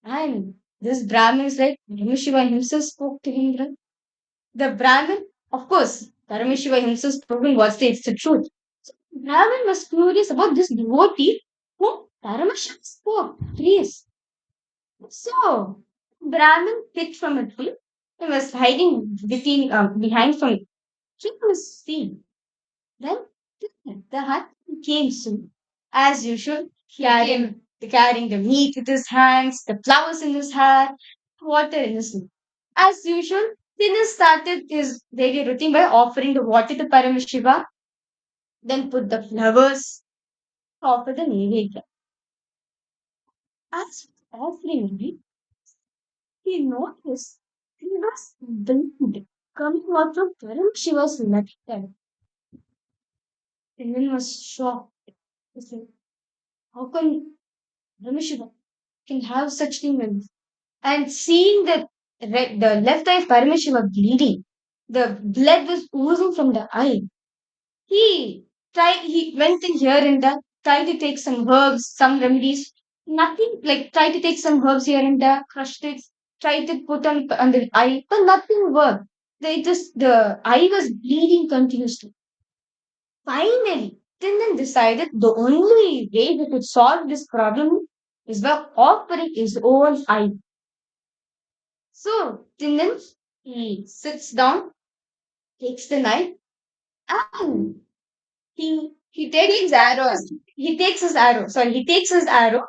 And this Brahmin is like, Parameshwar himself spoke to him, right? The Brahmin, of course, Parameshwar himself spoken was it's the truth. So Brahmin was curious about this devotee whom Parameshwar spoke. Please. So Brahmin picked from a tree and was hiding behind from it. He was seen. Then the hut came soon, as usual, carrying the meat with his hands, the flowers in his hair, water in his mouth. As usual, Dinesh started his daily routine by offering the water to Paramashiva, then put the flowers, offer the Naivedya. As offering it, he noticed he was blind coming out from Paramashiva's left hand. Dinesh was shocked. He said, how can Paramashiva can have such thing? And seeing the left eye of Paramashiva bleeding, the blood was oozing from the eye. He went in here and there, tried to take some herbs, some remedies, nothing like tried to take some herbs here and there, crushed it, tried to put on the eye, but nothing worked. The eye was bleeding continuously. Finally, Tindan decided the only way he could solve this problem is by offering his own eye. So Tindan, he sits down, takes the knife, and he takes his arrow. He takes his arrow. Sorry, he takes his arrow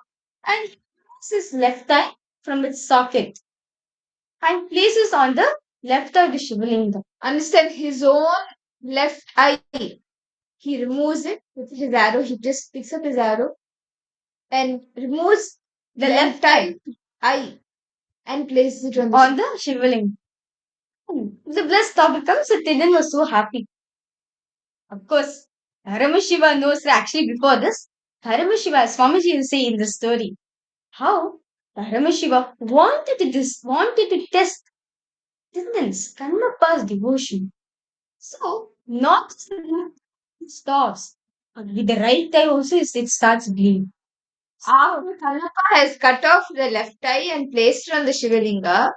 and he takes his left eye from its socket and places on the left eye of the Shivalinga. Understand his own left eye. He removes it with his arrow. He just picks up his arrow and removes the left eye and places it on the Shivalinga. The blessed topic comes. So Tidan was so happy. Of course, Paramashiva knows that actually before this, Paramashiva, as Swamiji will say in the story, how Paramashiva wanted to test Tindan's Kannapa's devotion. So, not just the left eye stops, but with the right eye also it starts bleeding. After Kannapa has cut off the left eye and placed it on the Shivalinga,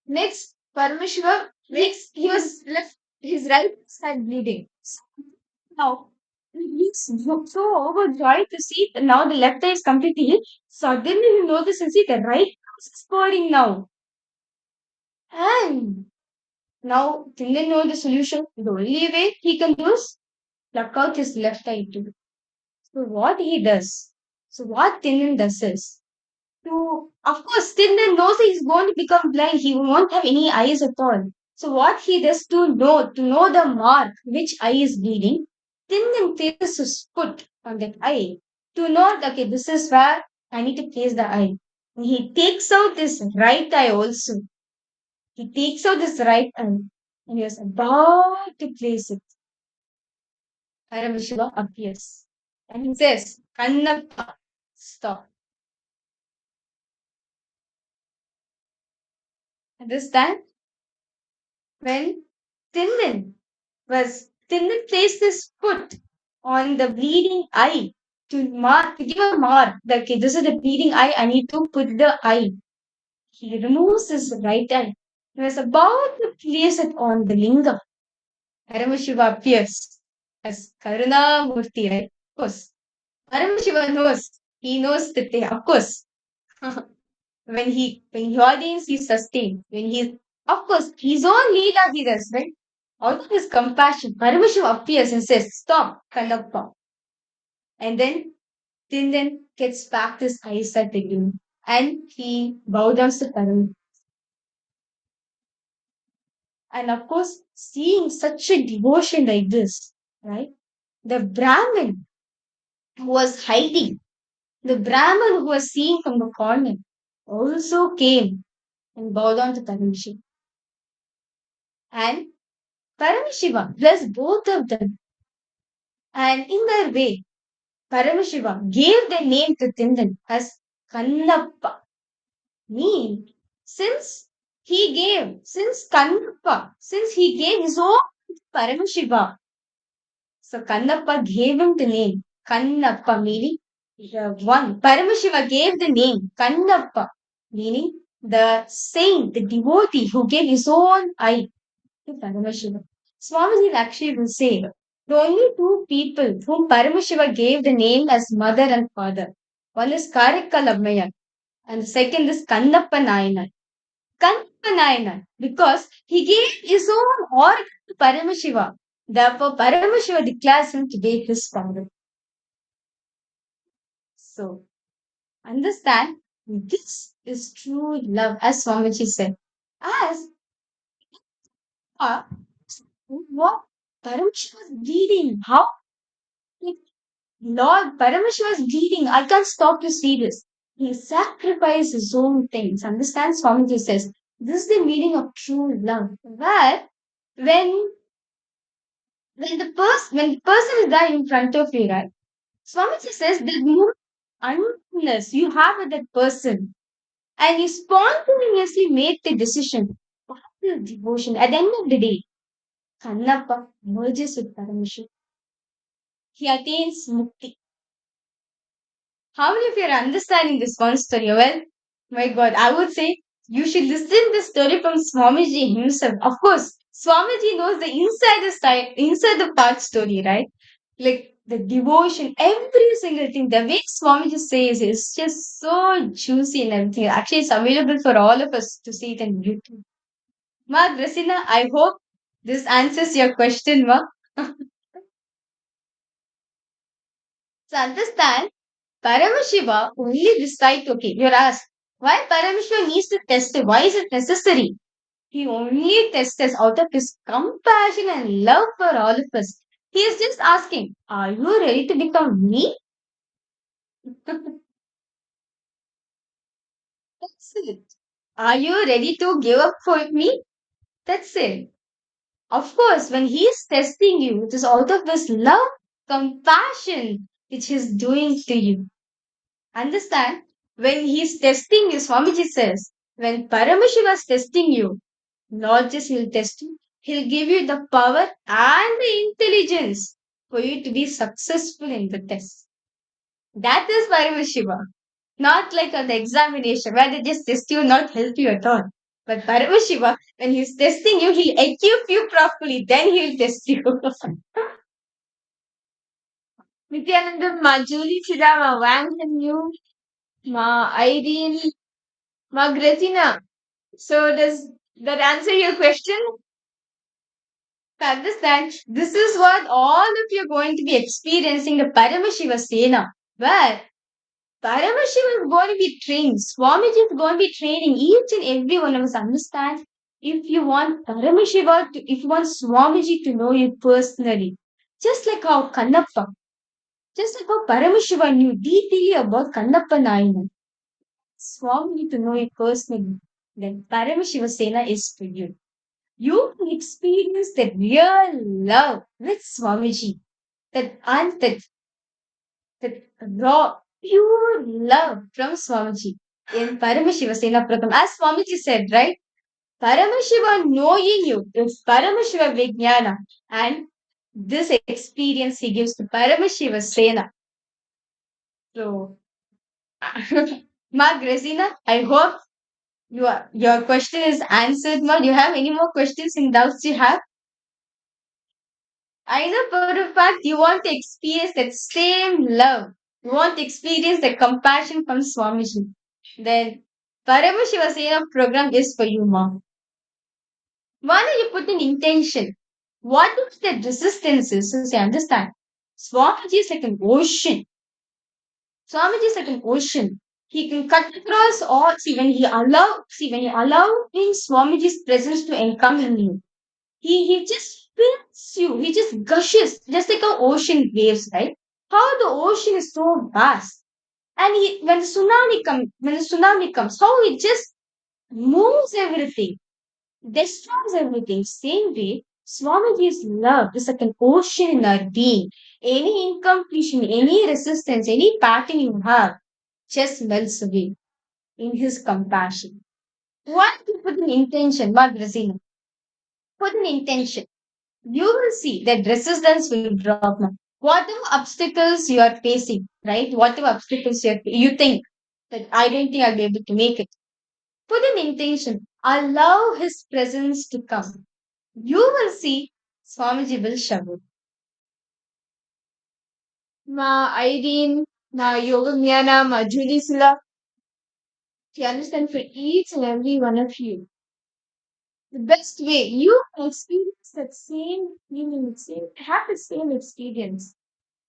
next Paramashiva he was left his right side bleeding. Now, he's so overjoyed to see that now the left eye is completely healed. Suddenly, he notices and see the right eye is pouring now. And now, Tindan knows the solution. The only way he can do is pluck out his left eye too. So, what he does, so what Tindan does is, Of course, Tindin knows he's going to become blind. He won't have any eyes at all. So what he does to know the mark, which eye is bleeding, Tindin places his foot on that eye to know, okay, this is where I need to place the eye. And he takes out this right eye also. He takes out this right eye and he was about to place it. Paramashiva appears and he says, Kannappa, stop. At this time, when Tindin placed his foot on the bleeding eye to give a mark that, okay, this is the bleeding eye, I need to put the eye. He removes his right eye. He was about to place it on the lingam. Paramashiva appears as Karunamurti, right? Of course. Paramashiva knows. He knows that they, of course. when he ordains, he sustains. Of course, his own Leela he does, right? Out of his compassion, Paramashiva appears and says, stop, Kallappa. And then Tindin gets back his eyesight again and he bows down to Paramashiva. And of course, seeing such a devotion like this, right? The Brahmin who was hiding, the Brahmin who was seen from the corner, also came and bowed down to Paramashiva. And Paramashiva blessed both of them. And in their way, Paramashiva gave the name to Tindin as Kannappa. Mean, since he gave his own Paramashiva, so Kannappa gave him the name Kannappa, meaning the one. Paramashiva gave the name Kannappa, meaning the saint, the devotee who gave his own eye to Paramashiva. Swamiji actually will say the only two people whom Paramashiva gave the name as mother and father. One is Kalabhairava and the second is Kannappa Nayanar. Kannappa Nayanar, because he gave his own organ to Paramashiva. Therefore, Paramashiva declares him to be his father. So, understand, this is true love, as Swamiji said. As what Paramashiva was bleeding. How? Like, Lord, Paramashiva was bleeding. I can't stop to see this. He sacrificed his own things. Understand? Swamiji says, this is the meaning of true love. Where when when the person is there in front of you, right? Swamiji says the more unknownness you have with that person, and you spontaneously make the decision of your devotion. At the end of the day, Kannappa merges with Paramashiva. He attains mukti. How many of you are understanding this one story? Well, my God, I would say you should listen this story from Swamiji himself. Of course, Swamiji knows the inside the part story, right? Like the devotion, every single thing. The way Swamiji says is just so juicy and everything. Actually, it's available for all of us to see it on YouTube. Ma, Grasina, I hope this answers your question, Ma. So understand, Paramashiva only recite, okay, you're asked, why Paramashiva needs to test it? Why is it necessary? He only tests us out of his compassion and love for all of us. He is just asking, are you ready to become me? That's it. Are you ready to give up for me? That's it. Of course, when he is testing you, it is out of his love, compassion, which he is doing to you. Understand? When he's testing you, Swamiji says, when Paramashiva is testing you, not just he'll test you, he'll give you the power and the intelligence for you to be successful in the test. That is Paramashiva. Not like on the examination where they just test you, not help you at all. But Paramashiva, when he's testing you, he'll equip you properly, then he'll test you. Nityananda, Ma Julie Chida, Ma Wang and you, Ma Irene, Ma Gratina. So does that answer your question? Understand? This is what all of you are going to be experiencing the Paramashiva Sena. Where Paramashiva is going to be trained. Swamiji is going to be training each and every one of us. Understand? If you want if you want Swamiji to know you personally, just like how Kannappa, just like how Paramashiva knew deeply about Kannappa Nayana, Swamiji to know you personally, then Paramashiva Sena is for you. You can experience that real love with Swamiji, that raw, pure love from Swamiji in Paramashiva Sena Pratham. As Swamiji said, right? Paramashiva knowing you is Paramashiva Vijnana, and this experience he gives to Paramashiva Sena. So, Ma Grazina, I hope your question is answered. Ma, do you have any more questions and doubts you have? I know for a fact you want to experience that same love. You want to experience the compassion from Swamiji. Then Paramashiva Sena program is for you, mom. Why don't you put an intention? What if the resistance is? So say, understand. Swamiji is like an ocean. Swamiji is like an ocean. He can cut across all. When you allow in Swamiji's presence to encounter you, he just spills you. He just gushes, just like our ocean waves, right? How the ocean is so vast, and when the tsunami comes, how it just moves everything, destroys everything. Same way, Swamiji's love is like an ocean in our being. Any incompletion, any resistance, any pattern you have just melts away in his compassion. Why do you put an intention, Magrazina? Put an intention. You will see that resistance will drop now. Whatever obstacles you are facing, right? Whatever obstacles you think that I don't think I'll be able to make it. Put an intention. Allow his presence to come. You will see Swamiji will shower. Ma Irene, Ma Yogamyana, Ma Julisula, you understand for each and every one of you. The best way you can experience that same feeling, have the same experience.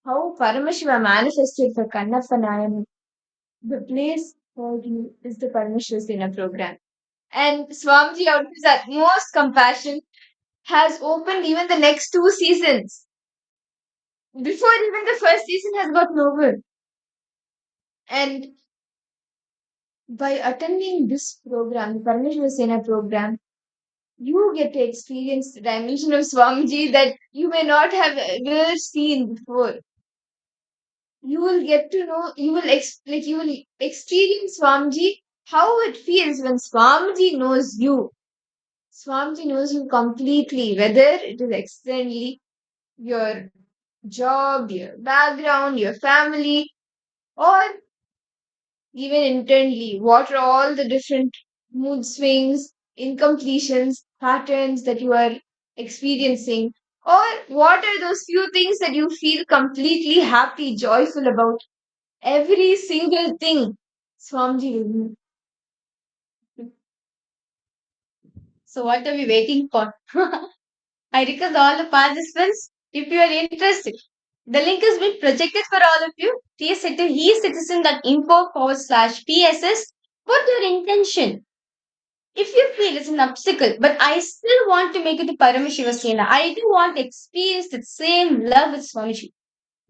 How Paramashiva manifested for Kannappa Nayan, the place for you is the Paramashiva Sena program. And Swamiji, out of his utmost compassion, has opened even the next two seasons. Before even the first season has gotten over. And by attending this program, the Parameshwar Sena program, you get to experience the dimension of Swamiji that you may not have ever seen before. You will get to know, you will experience Swamiji, how it feels when Swamiji knows you. Swamiji knows you completely, whether it is externally, your job, your background, your family, or even internally. What are all the different mood swings, incompletions, patterns that you are experiencing? Or what are those few things that you feel completely happy, joyful about? Every single thing. Swamiji will know. So what are we waiting for? I request all the participants, if you are interested, the link has been projected for all of you. tcitizen.info/PSS. Put your intention. If you feel it's an obstacle, but I still want to make it to Paramashiva Sena, I do want to experience the same love with Swamiji.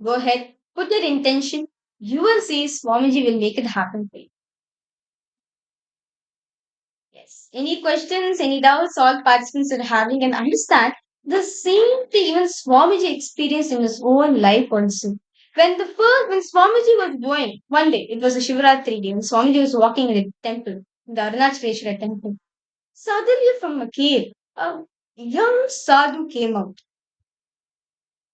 Go ahead, put your intention. You will see Swamiji will make it happen for you. Yes. Any questions, any doubts, all participants are having and understand the same thing even Swamiji experienced in his own life also. When Swamiji was going, one day, it was a Shivaratri day, when Swamiji was walking in the temple, in the Arunachaleshwara temple. Suddenly from a cave, a young sadhu came out.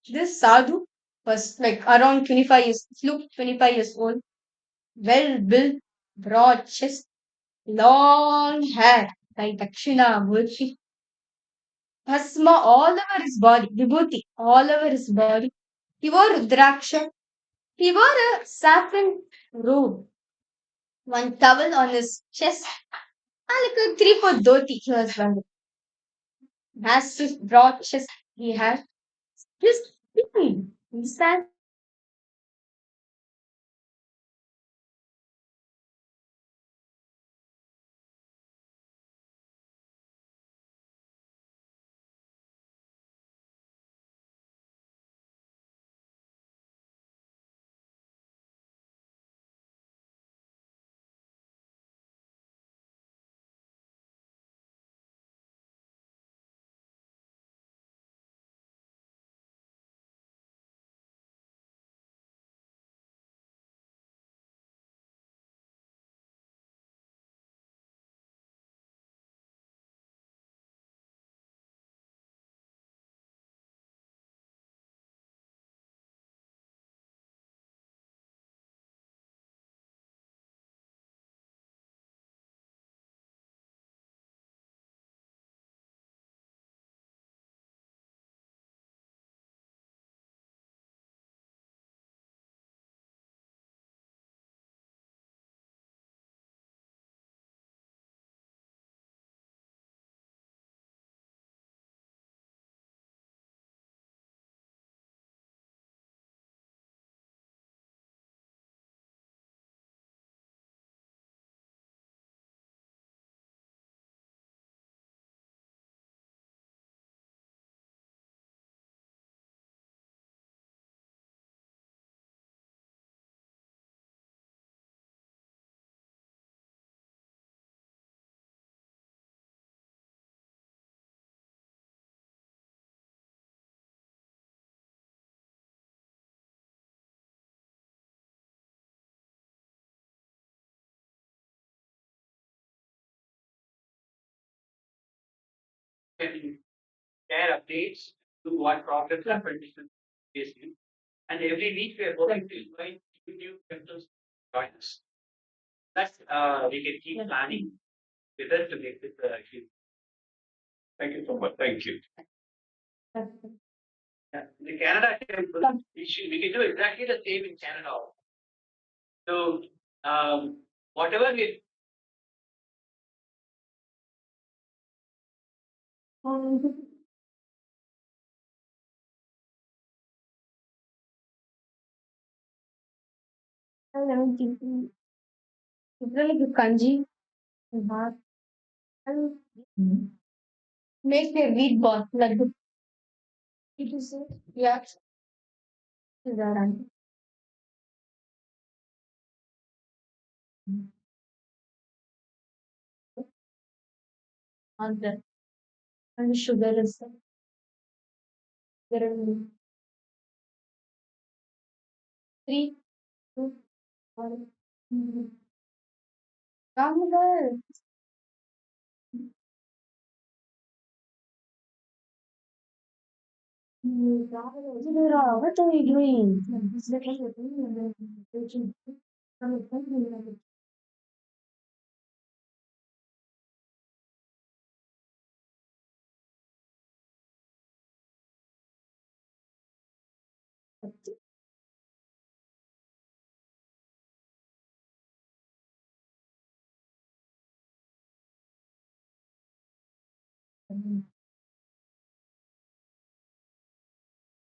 This sadhu was like around 25 years, looked 25 years old, well built, broad chest, long hair, like Dakshinamurti, bhasma all over his body, vibhuti all over his body. He wore rudraksha. He wore a saffron robe, one towel on his chest, and like a 3/4 dhoti he was wearing. Massive broad chest he had. Just understand? can share updates to what problems happened facing. And every week we are going to invite new temples to join us. That's we can keep planning with us to make this achieved. Thank you so much. Thank you. Yeah. The Canada temple, we can do exactly the same in Canada. So whatever we Kanji. Make the wheat ball like the it is yeah. On the and sugar is there are 3, 2, 1. Come there. What are you doing?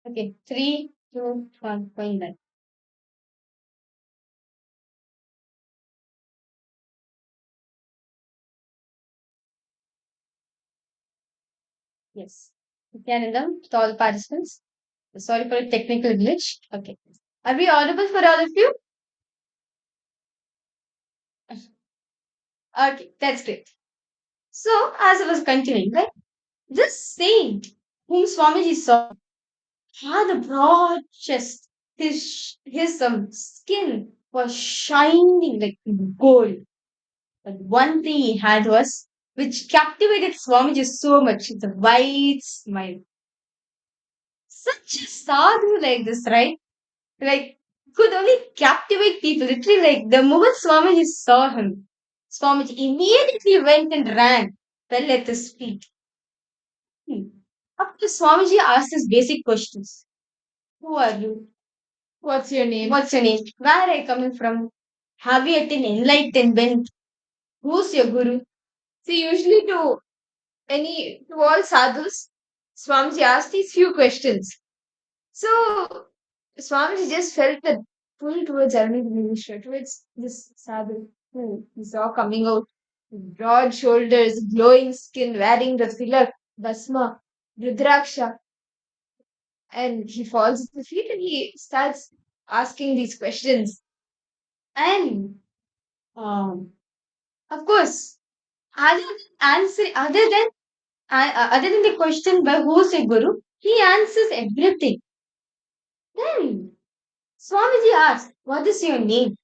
Okay, 3, 2, 1, going back. Yes. Canada to all participants. Sorry for a technical glitch. Okay. Are we audible for all of you? Okay, that's great. So, as I was continuing, right? This saint whom Swamiji saw had a broad chest. His skin was shining like gold. But one thing he had was, which captivated Swamiji so much, the white smile. Such a sadhu like this, right? Like, could only captivate people. Literally, like, the moment Swamiji saw him, Swamiji immediately went and ran, fell at his feet. After Swamiji asked his basic questions. Who are you? What's your name? What's your name? Where are you coming from? Have you attained enlightenment? Who's your guru? See, usually to all sadhus, Swamiji asked these few questions. So Swamiji just felt the pull towards Arunavishwa, towards this sadhu. He saw coming out broad shoulders, glowing skin, wearing the tilak, basma, rudraksha, and he falls at the feet and he starts asking these questions. And um, of course, other other than the question by who's a guru, he answers everything. Then Swamiji asks, "What is your name?"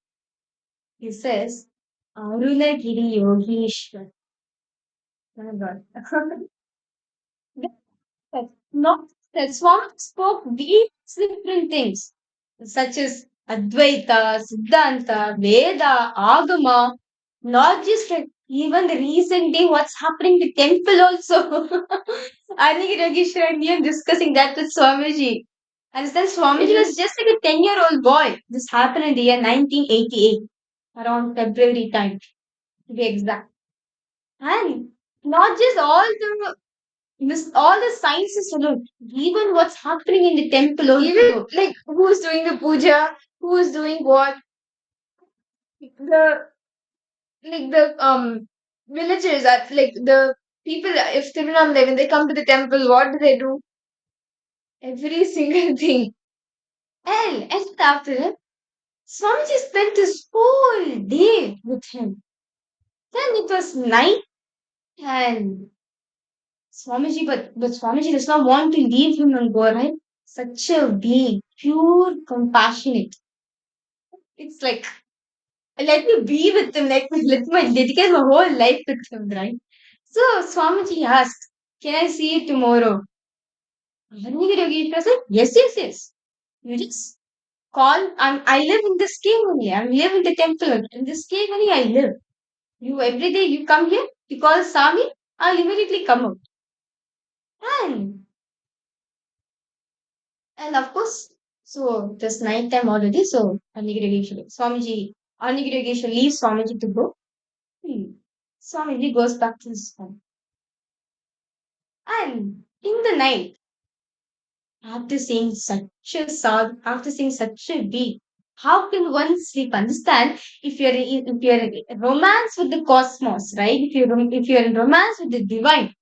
He says, Arunagiri Yogeshwar. Oh my God. Not that Swami spoke these different things, such as Advaita, Siddhanta, Veda, Agama, not just like even the recent day, what's happening in the temple also. Aniki Yogeshwar and me are discussing that with Swamiji. And then Swamiji was just like a 10-year-old boy. This happened in the year 1988, around February time, to be exact. And not just all the sciences alone, even what's happening in the temple also. Even like who's doing the puja, who's doing what, the the villagers are like the people if Tiruvannamalai when they come to the temple, what do they do? Every single thing. And after that, Swamiji spent his whole day with him. Then it was night and but Swamiji does not want to leave him and go, right? Such a being, pure, compassionate. It's like, let me be with him, let me dedicate my whole life with him, right? So Swamiji asked, Can I see it tomorrow? Yogesh said, yes, yes, yes. You just call. I live in this cave only. I live in the temple. In this cave only I live. You every day you come here, you call Sami, I'll immediately come out. And of course, so this night time already, so Swamiji, Anigirageshwar leaves Swamiji to go. Swamiji goes back to his home. And in the night, after seeing such a sound, after seeing such a beat, how can one sleep? Understand if you're in romance with the cosmos, right? If you're in romance with the divine,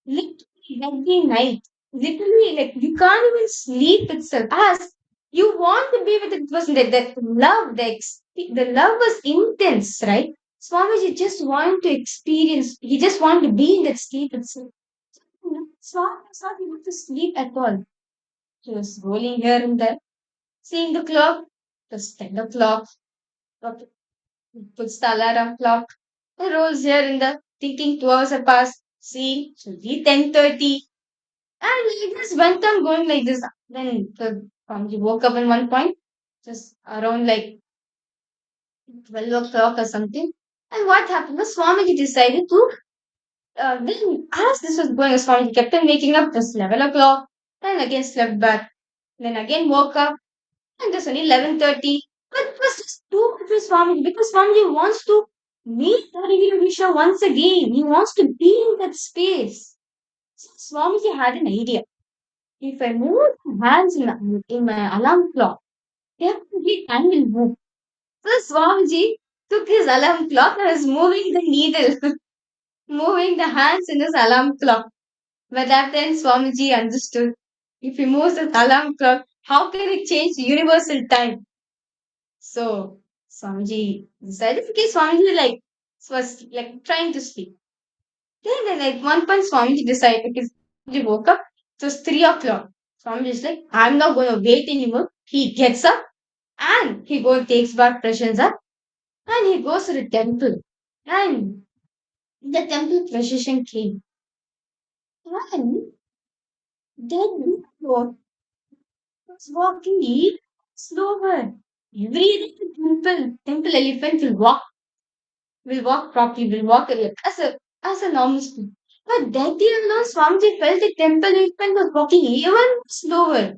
literally every night, literally like you can't even sleep itself. As you want to be with the person, that love, the love was intense, right? Swamiji just wanted to experience. He just wanted to be in that state itself. Swami was not able to sleep at all. He was rolling here and there, seeing the clock. It was 10 o'clock. Doctor puts the alarm clock. He rolls here and there, thinking 2 hours have passed. See, it should be 10:30. And he just went on going like this. Then he woke up in one point, just around like 12 o'clock or something. And what happened was Swamiji decided to, then as this was going, Swamiji kept on waking up just 11 o'clock, then again slept back, then again woke up, and just only 11:30. But it was just too much for Swamiji because Swamiji wants to meet Harigira Visha once again. He wants to be in that space. So Swamiji had an idea. If I move my hands in my alarm clock, definitely time will move. So Swamiji took his alarm clock and was moving the needle, moving the hands in his alarm clock. But that then Swamiji understood. If he moves his alarm clock, how can it change universal time? So Swamiji decided, okay, Swamiji was like trying to sleep. Then at one point Swamiji decided, because Swamiji woke up, it was 3 o'clock. Swamiji is like, I'm not going to wait anymore. He gets up and he goes takes bath, freshens up, and he goes to the temple. And the temple procession came. And then Lord was walking even slower. Every day the temple elephant will walk properly, will walk as a normal speed. But that day alone, Swamiji felt the temple elephant was walking even slower.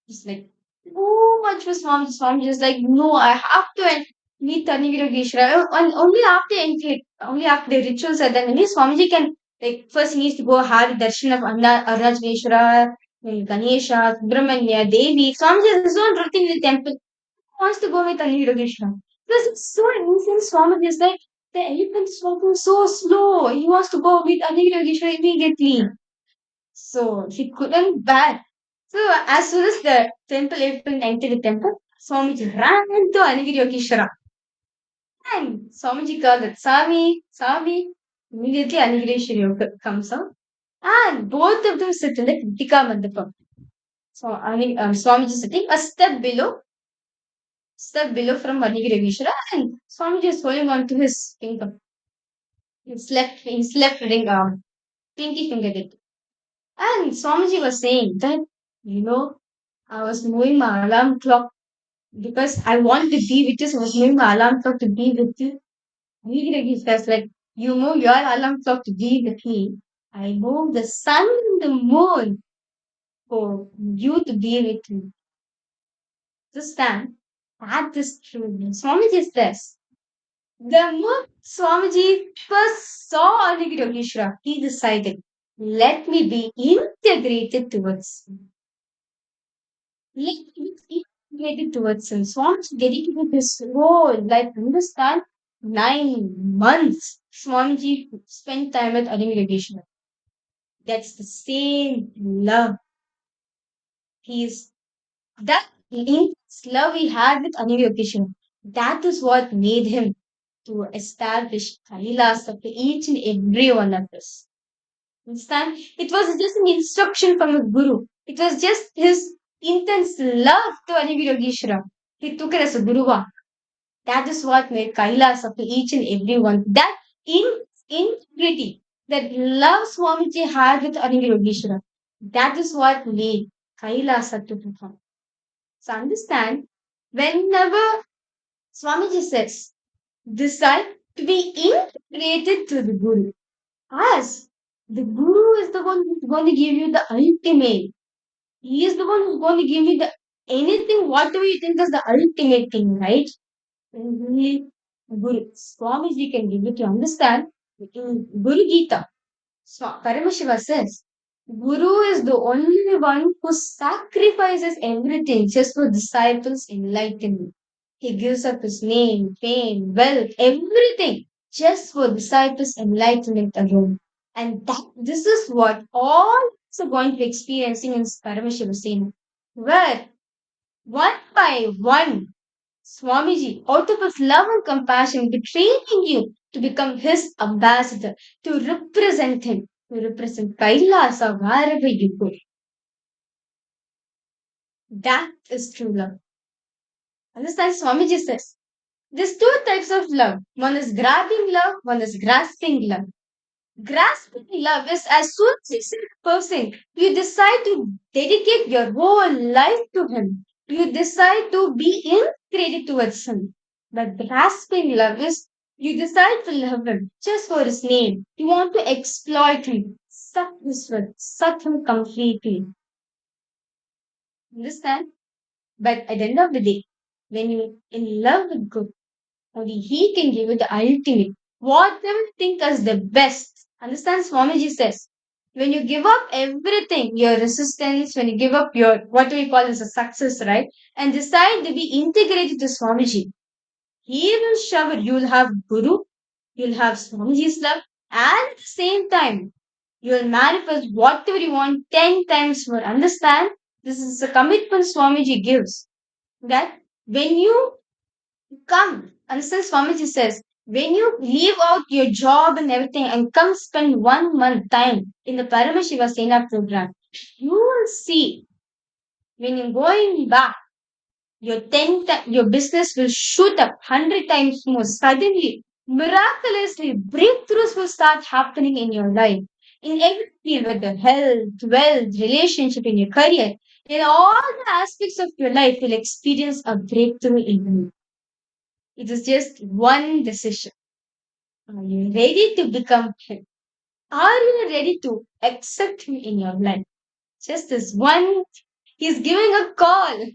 It's like too much for Swamiji. Swamiji is like, no, I have to meet Tanigirageshwara. And only after the rituals are done, only Swamiji can, like, first he needs to go have the darshan of Arunachaleshwara, then Ganesha, Subramanya, Devi. Swamiji has his own routine in the temple. He wants to go with Tanigirageshwara. Because it's so insane, Swamiji is like, the elephant is walking so slow. He wants to go with Anigirageshwara immediately. So he couldn't bear. So as soon as the temple elephant entered the temple, Swamiji ran to Anigirageshwara. And Swamiji called that Swami. Immediately Anigirageshwara comes out. And both of them sit in the Kritika Mandapam. So Swamiji sitting a step below from Anigirageshwara, and Swamiji is holding on to his finger. His left ring arm, pinky finger did. And Swamiji was saying that, I was moving my alarm clock because I want to be with you, so I was moving my alarm clock to be with you. He says, like, you move your alarm clock to be with me. I move the sun and the moon for you to be with me. Understand? That is true. Swamiji is this. The moment Swamiji first saw Anigirageshwara, he decided, let me be integrated towards him. Let me be integrated towards him. Swamiji dedicated his whole life. Understand? 9 months. Swamiji spent time with Anigirageshwara. That's the same love. That intense love he had with Anigirageshwara. That is what made him to establish Kailasa for each and every one of us. Understand? It was just an instruction from a guru. It was just his intense love to Anigirageshwara. He took it as a guruva. That is what made Kailasa for each and every one. That integrity. That love Swamiji had with Anil that is what made Kailasa to perform. So understand, whenever Swamiji says, decide to be integrated to the Guru, as the Guru is the one who's going to give you the ultimate. He is the one who's going to give you the anything, whatever you think is the ultimate thing, right? Only Guru. Swamiji can give it. You understand? In Guru Gita, Paramashiva says, Guru is the only one who sacrifices everything just for disciples' enlightenment. He gives up his name, fame, wealth, everything just for disciples' enlightenment alone. And this is what all are going to be experiencing in Paramashiva Sena, where one by one Swamiji, out of his love and compassion, will be training you to become his ambassador, to represent him, to represent Kailasa wherever you go. That is true love. Understand? Swamiji says, there's two types of love. One is grabbing love, one is grasping love. Grasping love is as soon as you see a person, you decide to dedicate your whole life to him. You decide to be integrated towards him. But grasping love is you decide to love him just for his name. You want to exploit him, suck his worth, suck him completely. Understand? But at the end of the day, when you're in love with God, only He can give you the ultimate. Whatever you think as the best. Understand? Swamiji says, when you give up everything, your resistance, when you give up your, what do we call as a success, right? And decide to be integrated to Swamiji, He will shower. You'll have Guru, you'll have Swamiji's love, and at the same time, you'll manifest whatever you want 10 times more. Understand? This is a commitment Swamiji gives. That when you come, understand Swamiji says, when you leave out your job and everything and come spend 1 month time in the Paramashiva Sena program, you will see when you're going back, your business will shoot up 100 times more. Suddenly, miraculously, breakthroughs will start happening in your life. In every field, whether health, wealth, relationship, in your career, in all the aspects of your life, you'll experience a breakthrough in you. It is just one decision. Are you ready to become Him? Are you ready to accept Him in your life? Just this one, He's giving a call.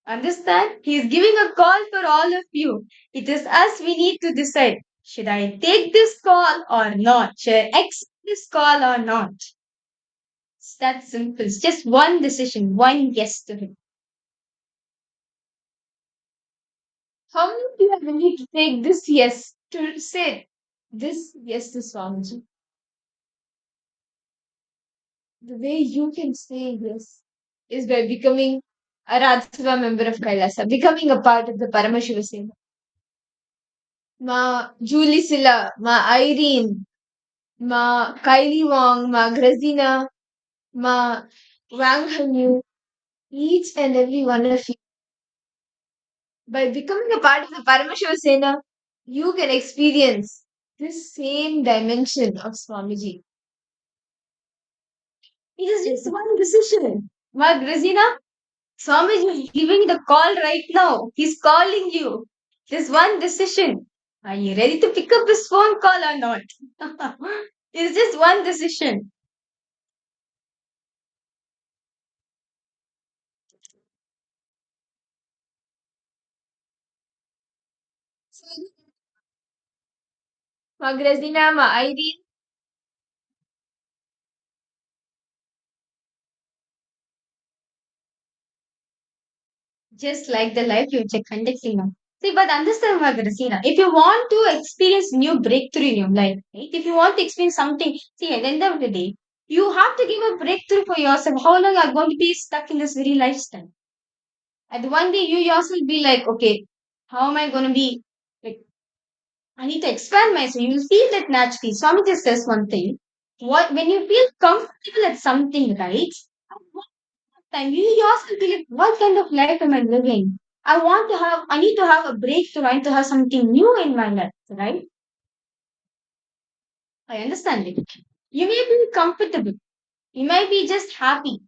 Understand? He's giving a call for all of you. It is us we need to decide. Should I take this call or not? Should I accept this call or not? It's that simple. It's just one decision, one yes to Him. How many of you are ready to take this yes to say this yes to Swamiji? The way you can say yes is by becoming a Rajya member of Kailasa, becoming a part of the Paramashiva Sena. Ma Julie Silla, Ma Irene, Ma Kylie Wong, Ma Grazina, Ma Wang Hanyu, each and every one of you. By becoming a part of the Paramashiva Sena, you can experience this same dimension of Swamiji. It is just one decision. Ma Grazina, Swamiji is giving the call right now. He's calling you. There's one decision. Are you ready to pick up this phone call or not? It's just one decision. Ma Grazina, Ma Irene. Just like the life you're conducting now. See, but understand, Margarita, if you want to experience new breakthrough in your life, right? If you want to experience something, see, at the end of the day, you have to give a breakthrough for yourself. How long are you going to be stuck in this very lifestyle? And one day you yourself be like, okay, how am I going to be? Like, I need to expand myself. You will feel that naturally. Swami just says one thing. What when you feel comfortable at something, right? Time you yourself be like, what kind of life am I living? I need to have a breakthrough. I need to have something new in my life, right? I understand it. You may be comfortable. You may be just happy.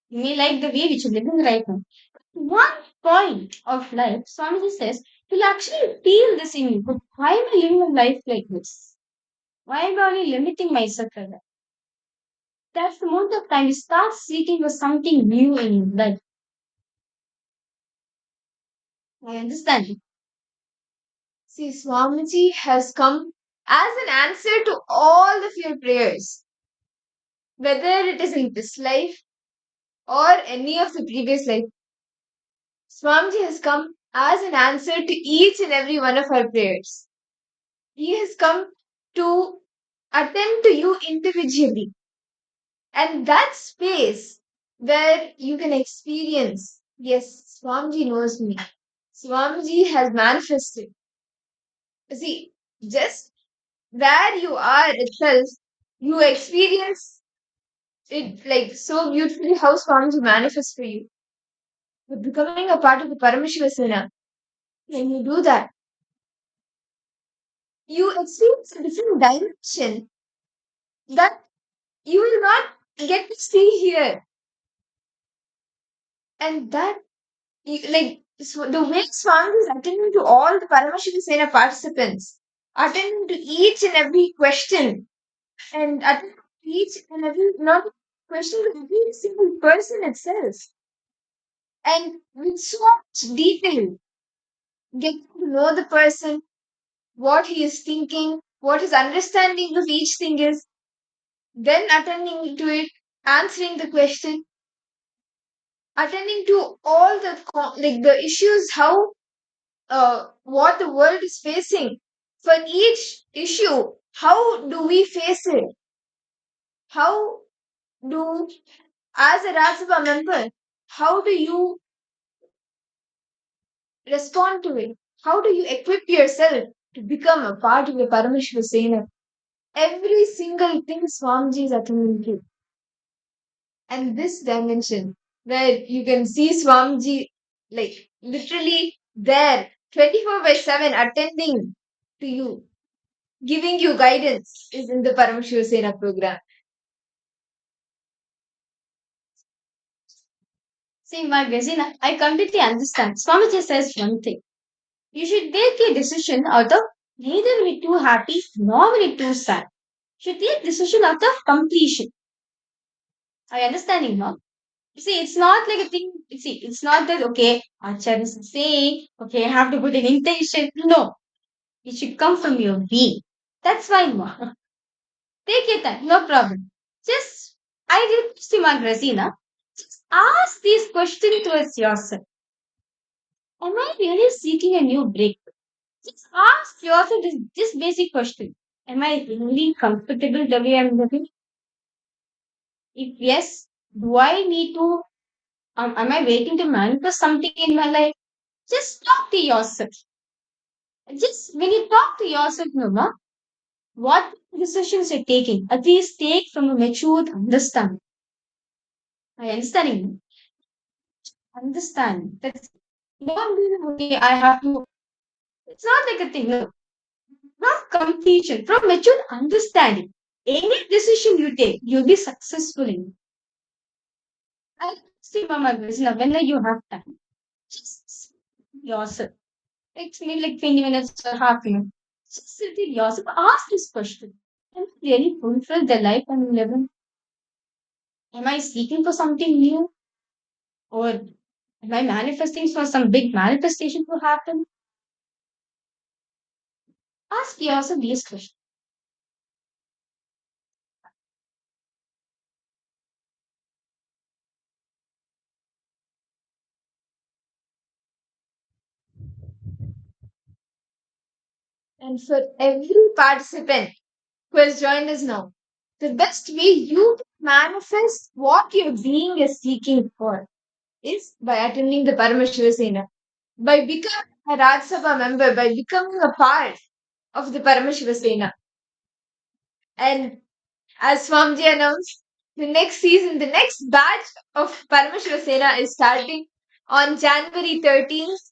You may like the way which you're living right now. One point of life, Swamiji says, you'll actually feel this in you. But why am I living a life like this? Why am I only limiting myself like that? That's the moment of time you start seeking for something new in your life. I understand. See, Swamiji has come as an answer to all of your prayers, whether it is in this life or any of the previous life. Swamiji has come as an answer to each and every one of our prayers. He has come to attend to you individually. And that space where you can experience, yes, Swamiji knows me. Swamiji has manifested. See, just where you are itself, you experience it like so beautifully how Swamiji manifests for you. But becoming a part of the Paramashivasena, when you do that, you experience a different dimension that you will not get to see here. And that, the way Swami is attending to all the Paramashivasena participants, attending to each and every question, and attending to each and every, not question, but every single person itself. And with so much detail, getting to know the person, what he is thinking, what his understanding of each thing is, then attending to it, answering the question, attending to all the the issues, how what the world is facing. For each issue, how do we face it? How do, as a Rajya member, how do you respond to it? How do you equip yourself to become a part of the Parameshwara? Every single thing Swamiji is attending to. And this dimension where you can see Swamiji like literally there 24/7 attending to you, giving you guidance is in the Paramashivasena program. See, my Gazina, I completely understand. Swamiji says one thing. You should take a decision out of neither be too happy nor be too sad. You should take decision out of completion. Are you understanding now? See, it's not like a thing. See, it's not that, okay, Acharya is saying, okay, I have to put an intention. No, it should come from your being. That's fine, ma. Take your time, no problem. Just, I did see my Grazina. Just ask these questions towards yourself. Am I really seeking a new breakthrough? Just ask yourself this basic question. Am I really comfortable the way I'm living? If yes, do I need to, am I waiting to manifest something in my life? Just talk to yourself. Just when you talk to yourself, Mama, what decisions you're taking, at least take from a matured understanding. I understanding. Understand. That's not mean, okay, I have to. It's not like a thing. No. Not completion. From mature understanding. Any decision you take, you'll be successful in. I see, Mama, whenever you have time, just yourself. It's maybe like 20 minutes or half an hour. Just sit with yourself. Ask this question. Am I really fulfilled the life I'm living? Am I seeking for something new? Or am I manifesting for some big manifestation to happen? Ask yourself these questions. And for every participant who has joined us now, the best way you manifest what your being is seeking for is by attending the Paramashivasena, by becoming a Rajya Sabha member, by becoming a part of the Paramashivasena. And as Swamiji announced, the next season, the next batch of Paramashivasena is starting on January 13th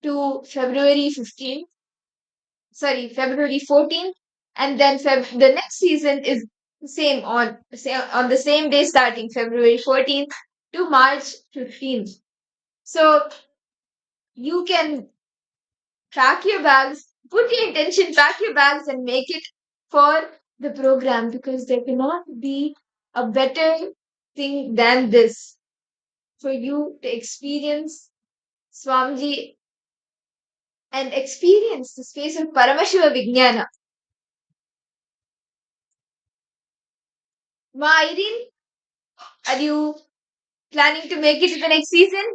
to February 15th. Sorry, February 14th and then the next season is same on the same day, starting February 14th to March 15th. So you can pack your bags, put your intention, pack your bags, and make it for the program, because there cannot be a better thing than this for you to experience Swamiji and experience the space of Paramashiva Vijnana. Ma Irene, are you planning to make it to the next season?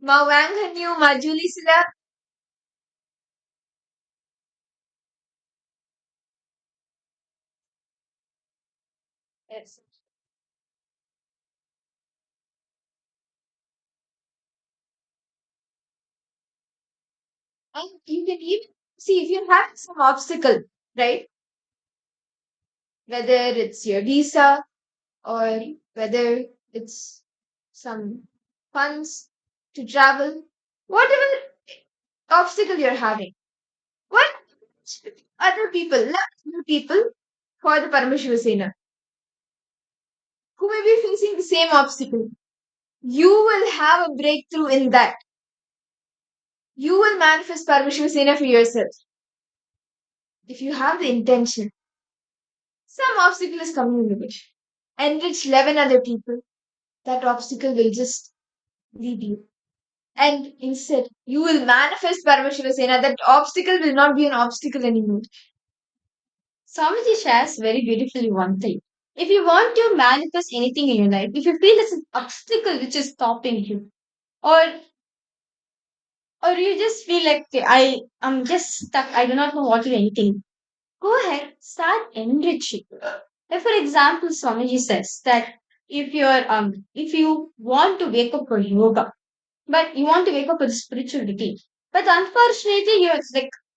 Ma Wang Hanyu, Ma Julie Sila? Yes. And you can even see if you have some obstacle, right? Whether it's your visa or whether it's some funds to travel, whatever obstacle you're having, what other people, other people for the Paramashiva Sena who may be facing the same obstacle, you will have a breakthrough in that. You will manifest Paramashiva Sena for yourself. If you have the intention, some obstacle is coming in the way. Enrich 11 other people, that obstacle will just leave you. And instead, you will manifest Paramashiva Sena. That obstacle will not be an obstacle anymore. Swamiji shares very beautifully one thing. If you want to manifest anything in your life, if you feel there's an obstacle which is stopping you, or you just feel like, okay, I'm just stuck, I do not know what to do anything, go ahead, start enriching. Like for example, Swamiji says that if you want to wake up for yoga, but you want to wake up for spirituality, but unfortunately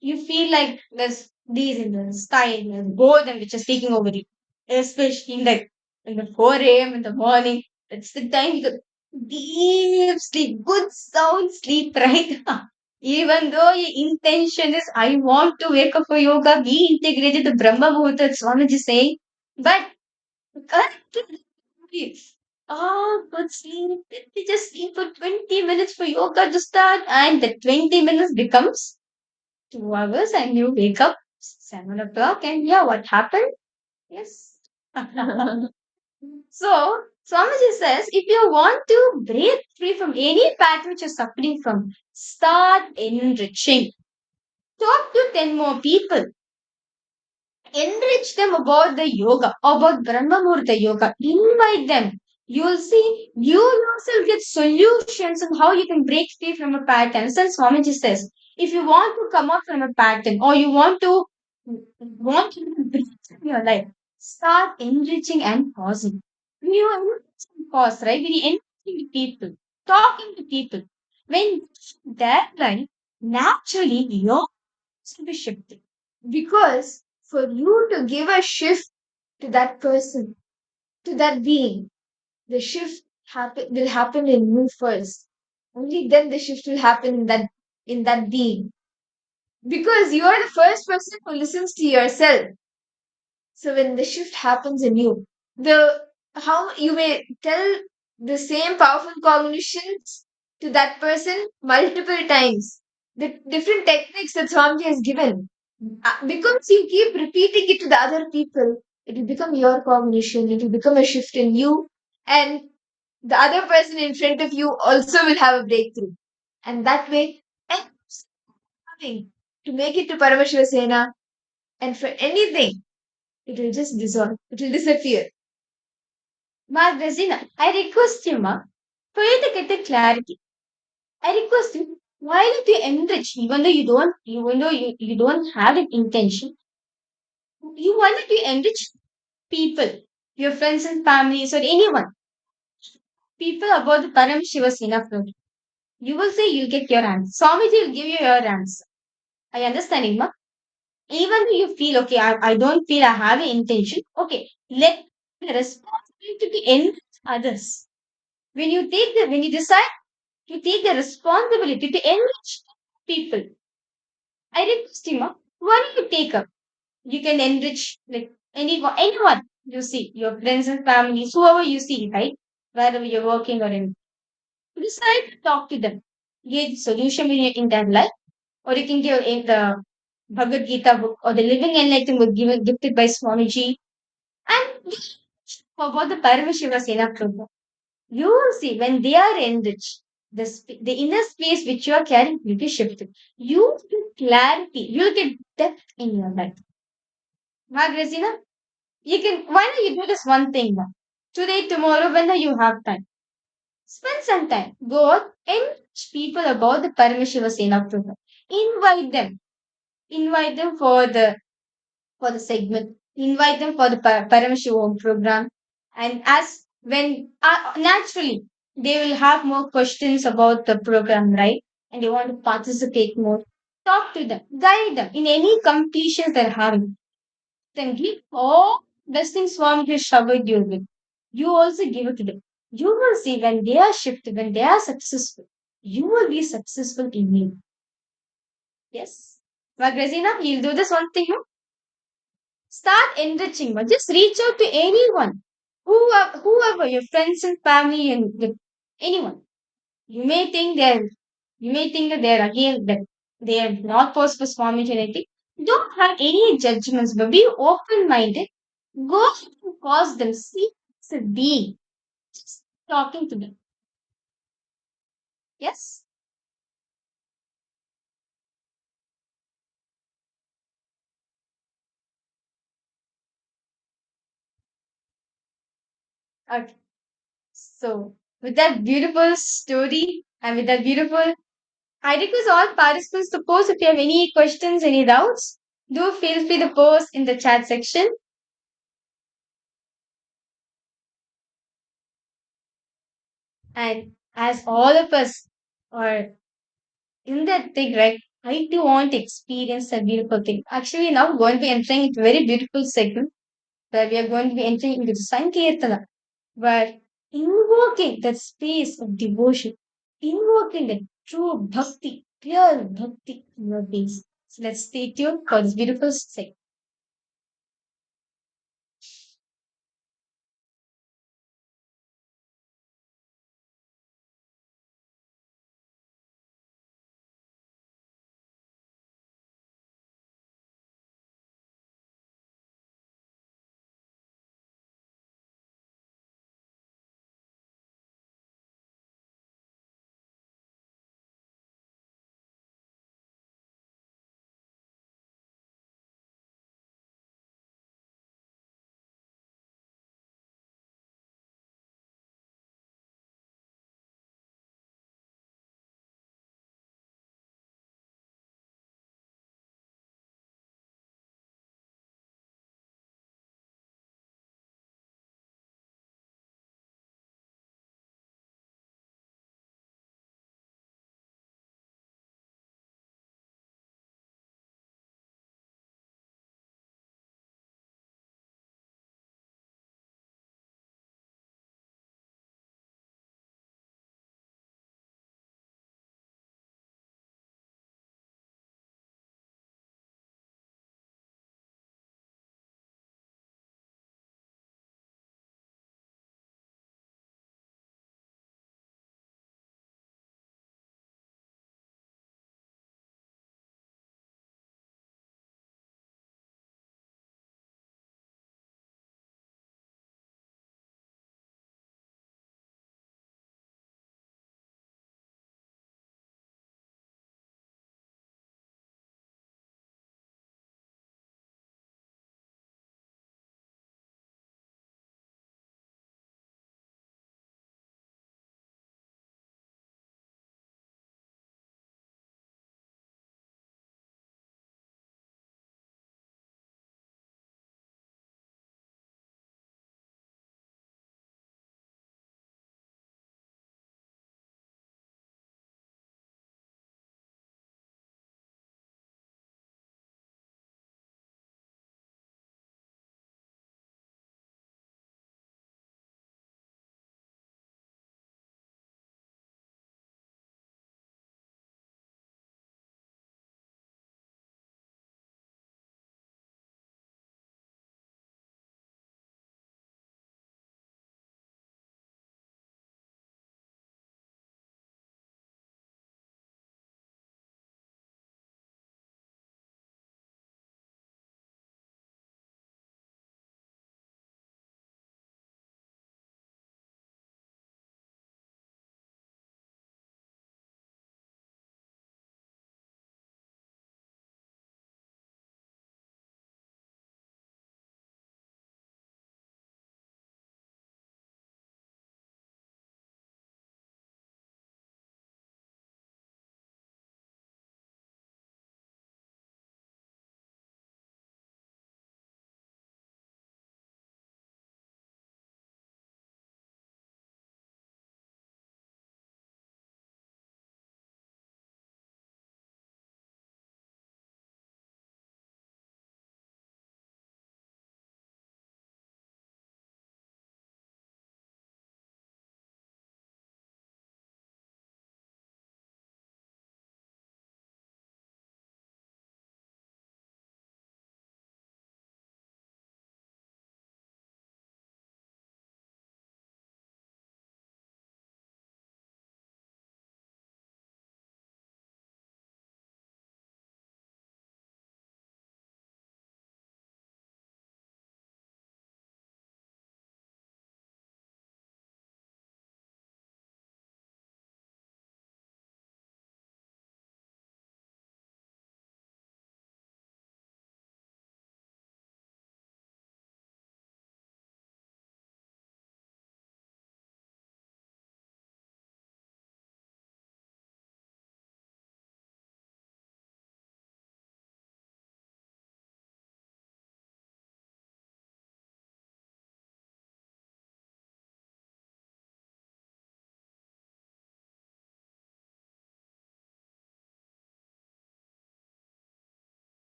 you feel like there's these in the sky and there's boredom which is taking over you, especially like in the 4 a.m. in the morning. It's the time you get deep sleep, good sound sleep, right? Even though your intention is, I want to wake up for yoga, be integrated to Brahma Muhurta, Swamiji saying, but good sleep. Let me just sleep for 20 minutes for yoga to start, and the 20 minutes becomes 2 hours, and you wake up 7 o'clock, and yeah, what happened? Yes. So, Swamiji says, if you want to break free from any pattern which you're suffering from, start enriching. Talk to 10 more people. Enrich them about the yoga, about Brahma Muhurta yoga. Invite them. You'll see, you yourself get solutions on how you can break free from a pattern. So Swamiji says, if you want to come out from a pattern, or you want to break from your life, start enriching and pausing. When you enrich and pause, right? When you enriching people, talking to people, when that line, naturally your will be shifting. Because for you to give a shift to that person, to that being, the shift will happen in you first. Only then the shift will happen in that being. Because you are the first person who listens to yourself. So when the shift happens in you, how you may tell the same powerful cognitions to that person multiple times. The different techniques that Swamiji has given. Because you keep repeating it to the other people, it will become your cognition, it will become a shift in you, and the other person in front of you also will have a breakthrough. And that way, having to make it to Paramashiva Sena, and for anything, it will just dissolve, it will disappear. Ma Gazina, I request you, ma, for you to get the clarity. I request you, why don't you enrich, even though you don't have an intention, why don't you enrich people, your friends and families, or anyone, people about the Param Shiva Sena flow. You will say you'll get your answer. Swamiji will give you your answer. I understand, Imma. Even though you feel, okay, I don't feel I have an intention, okay, let the responsibility to enrich others. When you decide to take the responsibility to enrich people, I request you, Ma, Why don't you take up? You can enrich like anyone you see, your friends and families, whoever you see, right? Wherever you're working or in. Decide to talk to them. Give solution in their life, or you can give in the Bhagavad Gita book or the Living Enlightenment book given gifted by Swamiji. And about the Paramashiva Sena program. You will see when they are enriched, the inner space which you are carrying will be shifted. You will get clarity, you will get depth in your life. Magresina, why don't you do this one thing now? Today, tomorrow, whenever you have time, spend some time. Go out and teach people about the Paramashiva Sena program. Invite them. Invite them for the segment. Invite them for the Paramashivoham program. And as when naturally they will have more questions about the program, right? And they want to participate more. Talk to them, guide them in any completions they're having. Then give all best things Swami has showered you with. You also give it to them. You will see when they are shifted, when they are successful, you will be successful in me. Yes. Magrazina, you'll do this one thing, no? Start enriching, but just reach out to anyone, whoever your friends and family and anyone. You may think that they're again that they are not post for Swami or anything. Don't have any judgments, but be open-minded. Go and cause them. See, it's a being. Just talking to them. Yes. Okay. So with that beautiful story and with that beautiful I request all participants to post if you have any questions, any doubts. Do feel free to post in the chat section. And as all of us are in that thing, right? I do want to experience a beautiful thing. Actually, now going to be entering into a very beautiful segment where we are going to be entering into the Sankirtana, where invoking that space of devotion, invoking the true bhakti, pure bhakti in your beings. So let's stay tuned for this beautiful segment.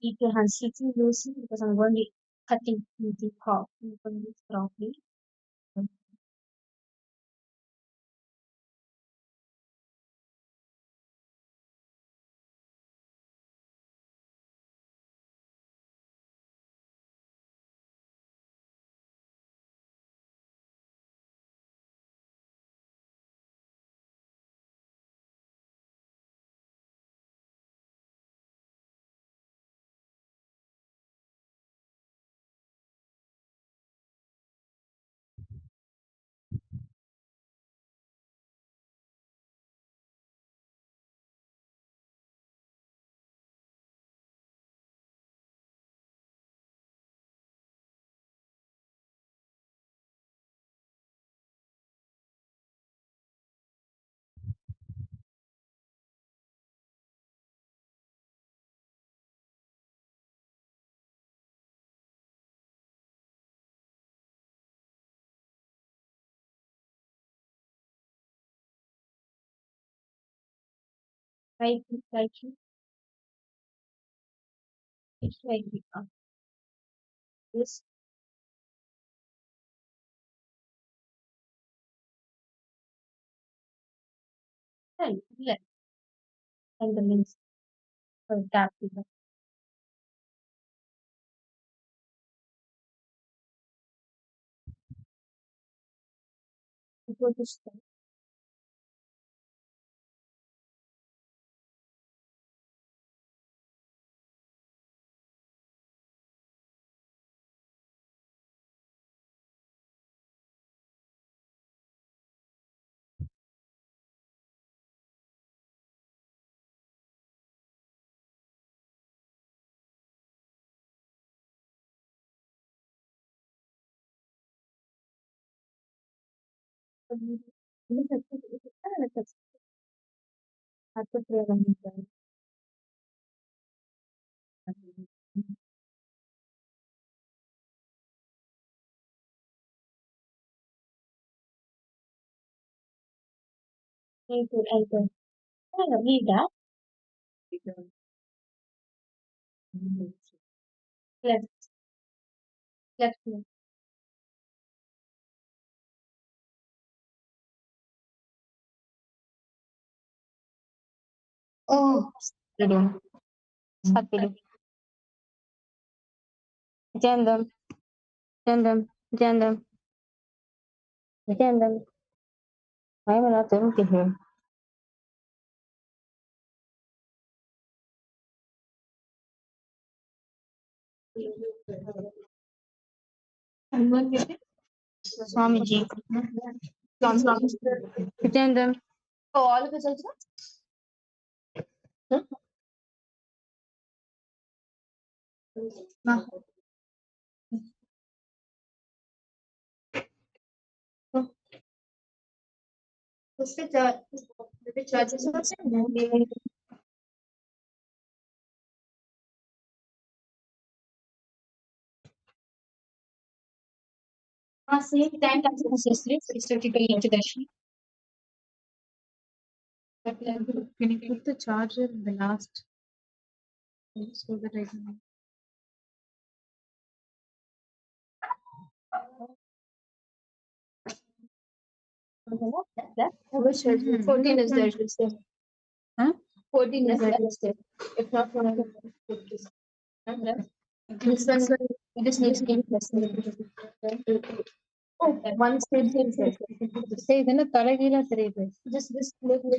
Keep your hands sitting loosely because I'm going to be cutting the top. I'm going to do it properly. Right, right, it's like this. Right, yeah, and the links for that. Go to step. Enter, enter. Read that. Left, left, left. Oh, reading. Start reading. Addendum, addendum, addendum, addendum. Why am I not able to hear? And one minute. Swamiji. Swami. Addendum. Oh, all of us also? Huh? No. Oh, what's the charges also? Same time as necessary for historical introduction. Can you put the charger in the last so that I can. Which 14 is there, should say. Huh? 14 is there, step. If not, one of the this one, you just need to give it. Oh, one stage is there. Say, then a Talagila 3 days. Just this little.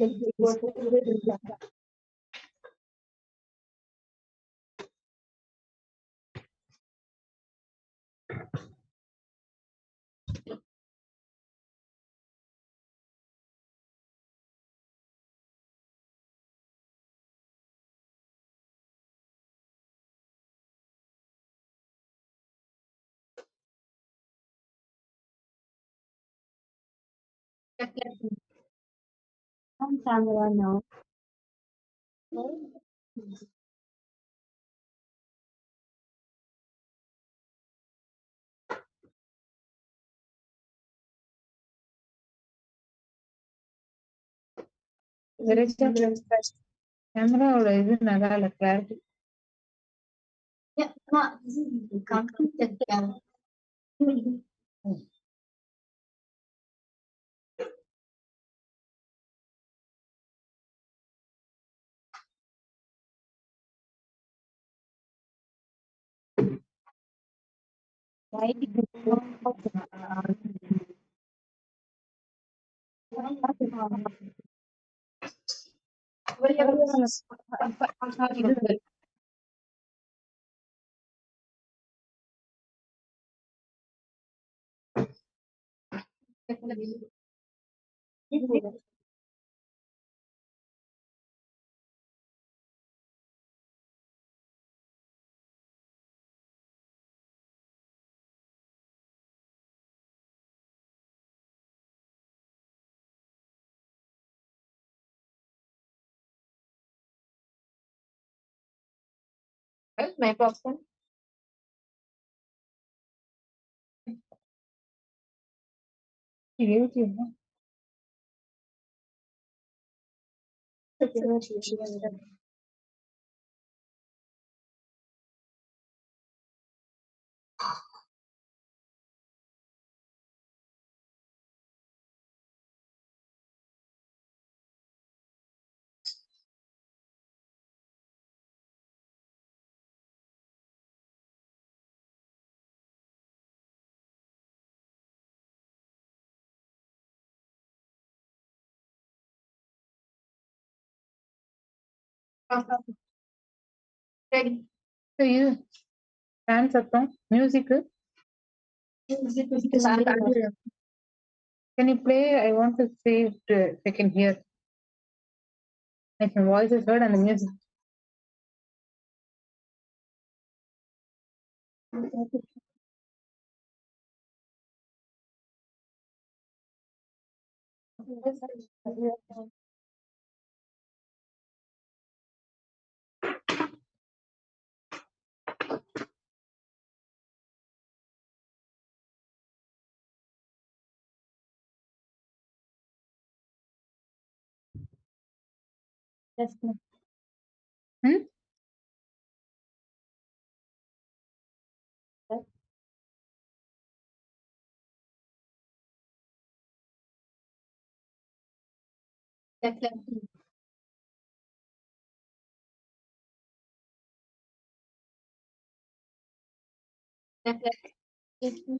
On camera now. கேமராவோட இது நல்லா இல்ல clarity. Yeah, ma, this is complete the camera. My popcorn. Ready. So you dance சத்தம் music. Can you play? I want to save I can hear. Like my voice is heard and the music. Yes, ma'am. Definitely. Definitely. Yes, ma'am.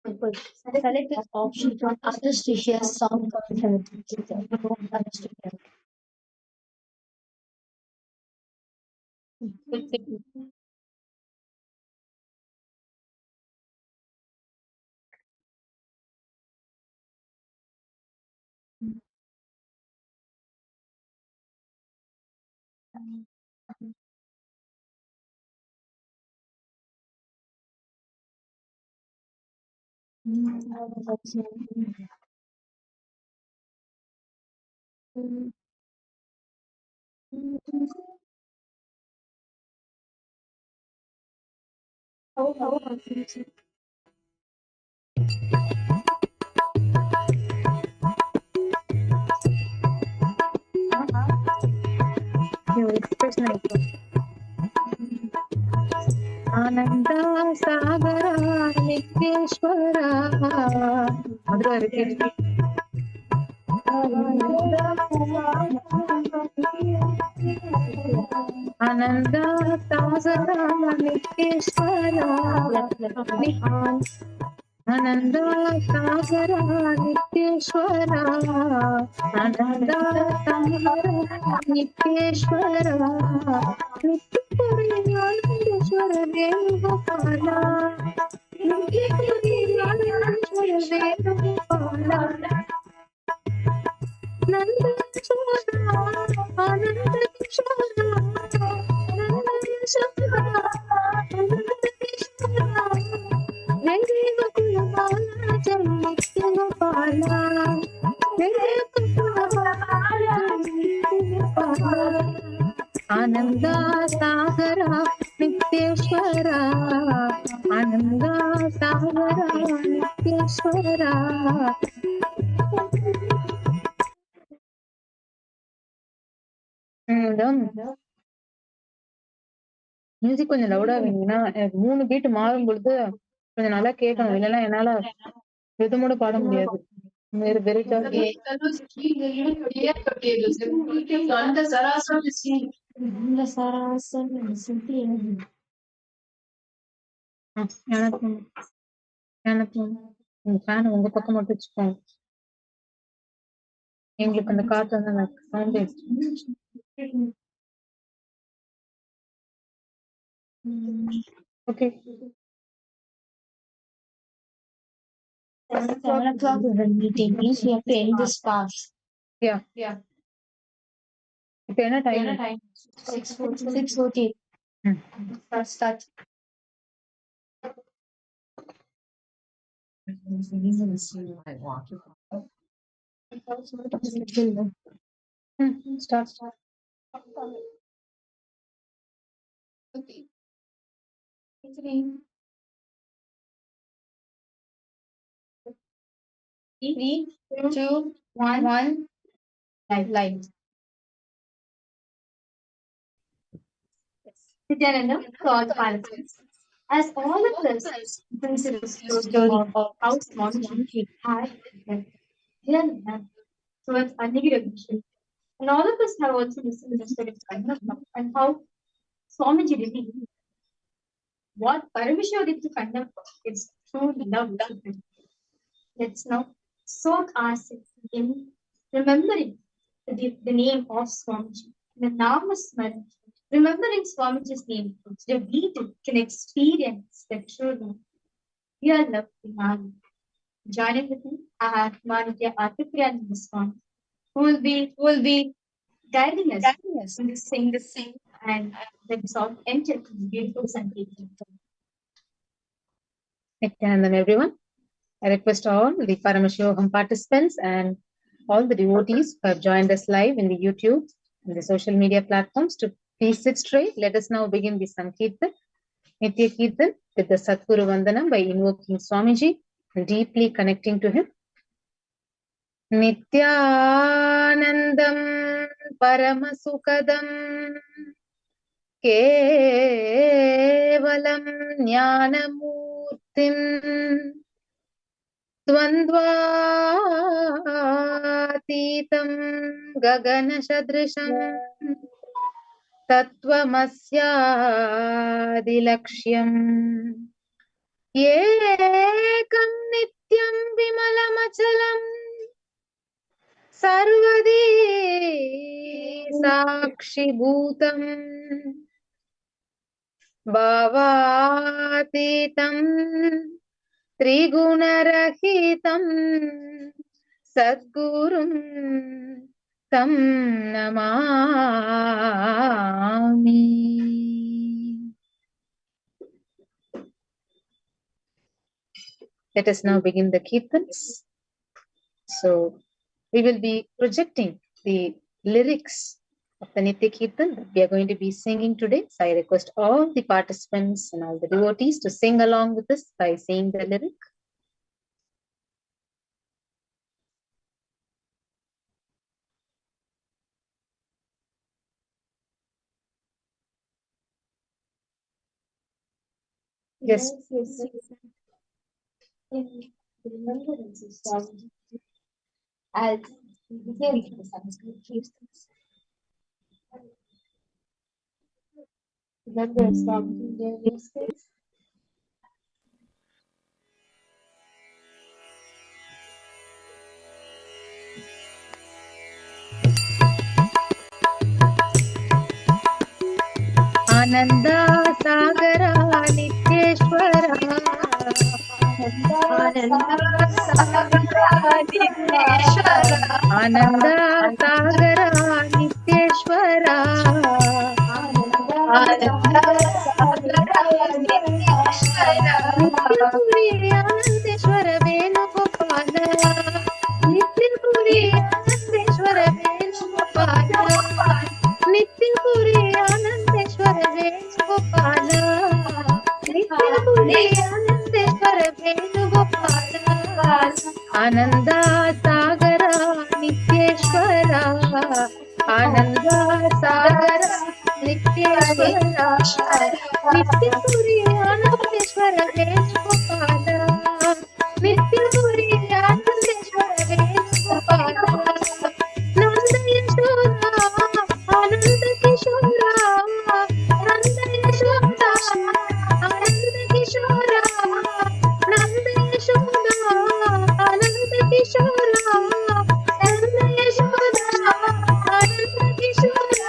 Select this option from others to share sound content. Others to share. Your expression ಆನಂದ ಸಾಗರ ನಿತ್ಯೇಶ್ವರ ಮಧುರ ಆನಂದ ಸಾಗರ ನಿತ್ಯೇಶ್ವರ ಆನಂದ ಸಾಗರ ನಿತ್ಯೇಶ್ವರ ಆನಂದ ಸಾಗರ ನಿತ್ಯೇಶ್ವರ ನಿತ್ಯಪುರಿ ಆನಂದೇಶ್ವರ ವೇಣುಗೋಪಾಲ ನಿತ್ಯಪುರಿ ಆನಂದೇಶ್ವರ ವೇಣುಗೋಪಾಲ ನಂದೇಶ್ವರ ಆನಂದೇಶ್ವರ ನಂದೇಶ್ವರ ಆನಂದ ಸಾಗರ ನಿತ್ಯೇಶ್ವರ ಆನಂದ ಸಾಗರ ನಿತ್ಯೇಶ್ವರ மியூசிக் கொஞ்சம் லவுடா வேணும்னா எனக்கு 3 பீட் மாறும் பொழுது கொஞ்சம் நல்லா கேட்கணும், இல்லைன்னா என்னால ரிதமோட பாட முடியாது. வேற வெரி எனக்கு ஃபேன் உங்க பக்கம் மட்டும் வச்சுக்கோங்க. எங்களுக்கு அந்த காத்து வந்து sound okay. 7 o'clock is the meeting. Means we have to end this fast. Yeah. இப்ப என்ன time? 6:40. Start. Start. Okay. 3, 2, 1. Live. Nityananda, to all the participants, as all of us listen to the story of how Swamiji had real man towards annihilation, and all of us have also listened to the story of Kannappa and how Swamiji really what Parameshwar did to Kannappa is truly love. Let's now soak ourselves in remembering the name of Swamiji, the Namasmara. Remembering Swamiji's name, so that we too can experience the true love. Real love in Mani. Joining with me, I have Manitya Artipriya in this one, who will be guiding us in this sing and the song enter the beautiful Sankirtan. Nityanandam, everyone. I request all the Paramashivoham participants and all the devotees who have joined us live in the YouTube and the social media platforms to please sit straight. Let us now begin the Sankirtan, Nitya Kirtan with the Satguru Vandanam by invoking Swamiji and deeply connecting to him. Nityanandam Paramasukadam Kevalam Jnanamurtim द्वन्द्वातीतं गगनसदृशं तत्त्वमस्यादिलक्ष्यम् एकं नित्यं विमलमचलं सर्वदी साक्षिभूतम् भावातीतं त्रिगुणरहितं सद्गुरुं तं Namami. Let us now begin the kirtans. So we will be projecting the lyrics of the Nitya Kirtan that we are going to be singing today. So I request all the participants and all the devotees to sing along with us by saying the lyric. Yes. Remembrance of Swamiji as the Sanskrit Remember, Swamiji gave these things. ఆనంద సాగర నిత్యేశ్వర ఆనంద సాగర నిత్యేశ్వర నిత్యపురి ఆనందేశ్వర వేణుగోపాల నిత్యపురి ఆనందేశ్వర వేణుగోపాల నిత్యపురి ఆనందేశ్వర వేణుగోపాల నిత్యపురి ఆనందేశ్వర వేణుగోపాల ఆనంద సాగర నిత్యేశ్వర ఆనంద సాగర నిత్యేశ్వర నిత్యపురి ఆనందేశ్వర వేణుగోపాల నిత్యపురి ఆనందేశ్వర వేణుగోపాల నంద యశోద ఆనంద కిశోర నంద యశోద ఆనంద కిశోర నంద యశోద ఆనంద కిశోర నంద యశోద ఆనంద కిశోర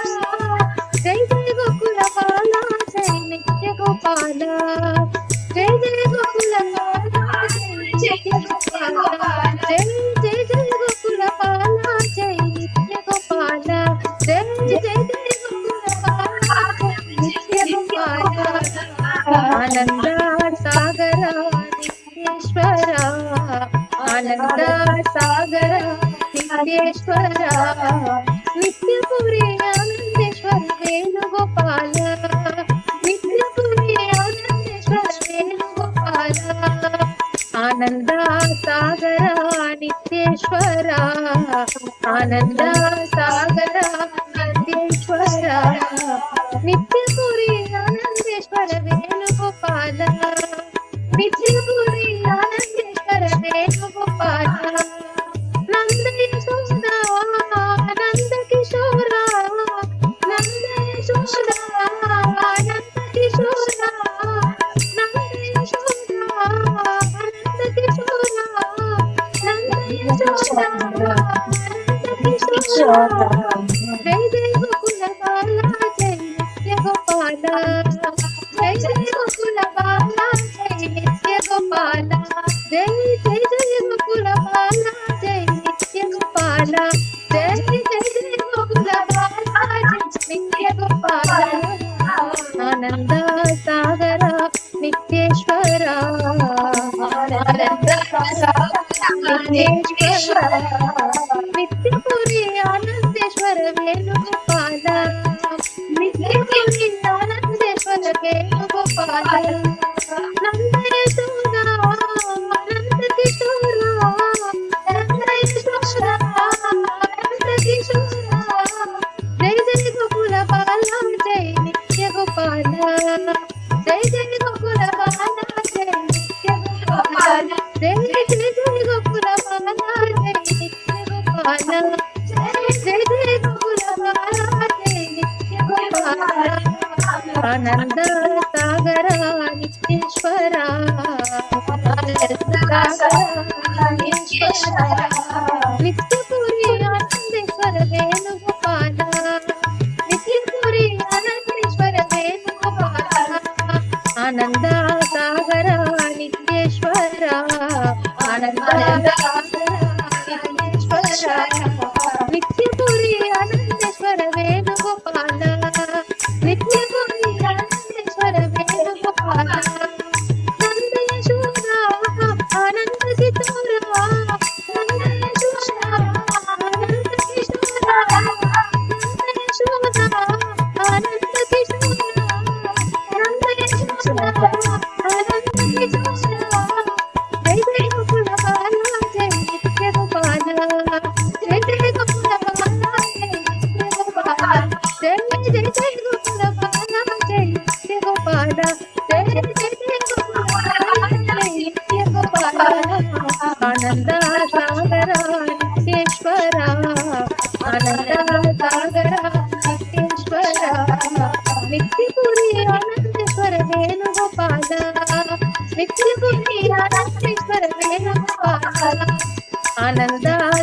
జై జయ గోకుల బాల జై నిత్య గోపాల జై జయ గోకుల బాల జై నిత్య గోపాల జై జయ జయ గోకుల బాల జై నిత్య గోపాల జై జయ జయ గోకుల బాల నిత్య గోపాల ఆనంద సాగర నిత్యేశ్వర ఆనంద సాగర నిత్యేశ్వర నిత్యపురి ఆనందేశ్వర వేణుగోపాల నిత్యపురి ఆనందేశ్వర వేణుగోపాల ఆనంద సాగర నిత్యేశ్వర ఆనంద సాగర నిత్యేశ్వర నిత్యపురి ఆనందేశ్వర వేణుగోపాల నిత్యపురి ఆనందేశ్వర వేణుగోపాల నంద యశోద ఆనంద కిశోర నంద యశోద ఆనంద కిశోర నంద యశోద ఆనంద కిశోర నంద యశోద ఆనంద కిశోర జై జయ గోకుల బాల జై నిత్య గోపాల జై జయ గోకుల బాల జై నిత్య గోపాల జై జయ జయ గోకుల బాల జై నిత్య గోపాల జై జయ జయ గోకుల బాల జై నిత్య గోపాల ఆనంద సాగర నిత్యేశ్వర ఆనంద సాగర నిత్యేశ్వర నిత్యపురి ఆనందేశ్వర వేణుగోపాల నిత్యపురి ఆనందేశ్వర వేణుగోపాల నంద యశోద ఆనంద కిశోర నంద యశోద ఆనంద కిశోర జై జయ గోకుల బాల జై నిత్య గోపాల జై జయ గోకుల బాల జై నిత్య గోపాల జై జయ జయ గోకుల బాల జై నిత్య గోపాల జై జయ జయ గోకుల బాల జై నిత్య గోపాల ఆనంద సాగర నిత్యేశ్వర నిత్యపురి ఆనందేశ్వర వేణుగోపాల నిత్యపురి ఆనందేశ్వర వేణుగోపాల ఆనంద సాగర నిత్యేశ్వర ఆనంద నిత్యేశ్వర నిత్యపురి ఆనందేశ్వర వేణుగోపాల నిత్యపురి ఆనందేశ్వర వేణుగోపాల నంద యశోద ఆనంద కిశోర నంద యశోద ఆనంద కిశోర నంద యశోద ఆనంద కిశోర నంద యశోద ఆనంద కిశోర జై జయ గోకుల బాల జై నిత్య గోపాల జై జయ గోకుల బాల జై నిత్య గోపాల జై జయ జయ గోకుల బాల జై నిత్య గోపాల జై జయ జయ గోకుల బాల జై నిత్య గోపాల ఆనంద సాగర నిత్యేశ్వర ఆనంద సాగర నిత్యేశ్వర నిత్యపురి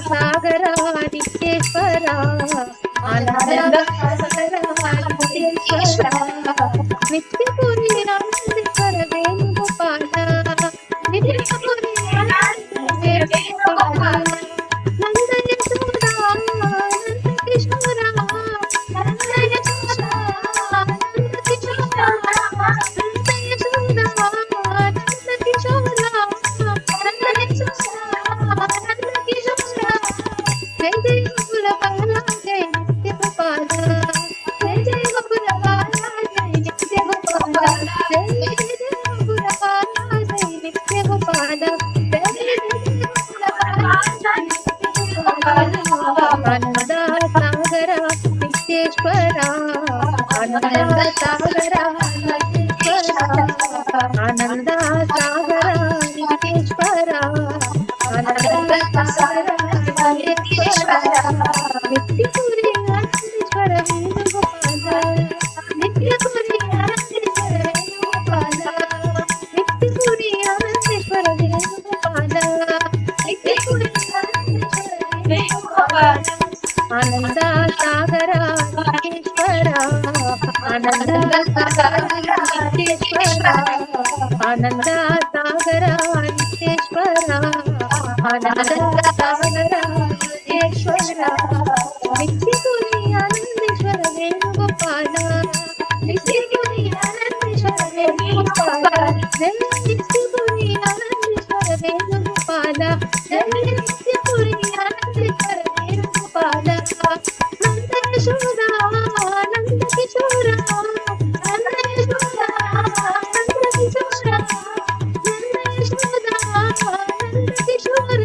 సాగర నిత్యేశ్వర ఆనంద సాగర నిత్యేశ్వర నిత్యపురి ఆనందేశ్వర వేణుగోపాల నిత్యపురి ఆనందేశ్వర వేణుగోపాల నంద యశోద నంద కిశోర నంద యశోద నంద కిశోర నంద యశోద నంద కిశోర నంద యశోద జయ జయ గోకుల బాల జయ నిత్య గోపాల జయ జయ గోకుల బాల జయ నిత్య గోపాల జయ జయ గోకుల బాల జయ నిత్య గోపాల జయ జయ గోకుల బాల జయ నిత్య గోపాల ఆనంద సాగర నిత్యేశ్వర ఆనంద సాగర నిత్యేశ్వర ఆనంద సాగర నిత్యేశ్వర ఆనంద సాగర నిత్యపురి ఆనందేశ్వర వేణుగోపాల నిత్యపురి ఆనందేశ్వర వేణుగోపాల నిత్యపురి ఆనందేశ్వర వేణుగోపాల నిత్యపురి ఆనందేశ్వర వేణుగోపాల ఆనంద సాగర నిత్యేశ్వర ఆనంద సాగర నిత్యేశ్వర ఆనంద సాగర నిత్యేశ్వర ఆనంద సాగర నిత్యేశ్వర నిత్యపురి ఆనందేశ్వర వేణుగోపాల నిత్యపురి ఆనందేశ్వర వేణుగోపాల జయ నిత్యపురి ఆనందేశ్వర వేణుగోపాల జయ నిత్యపురి ఆనందేశ్వర వేణుగోపాల నంద యశోద నంద కిశోర నంద యశోద నంద కిశోర నంద యశోద నంద కిశోర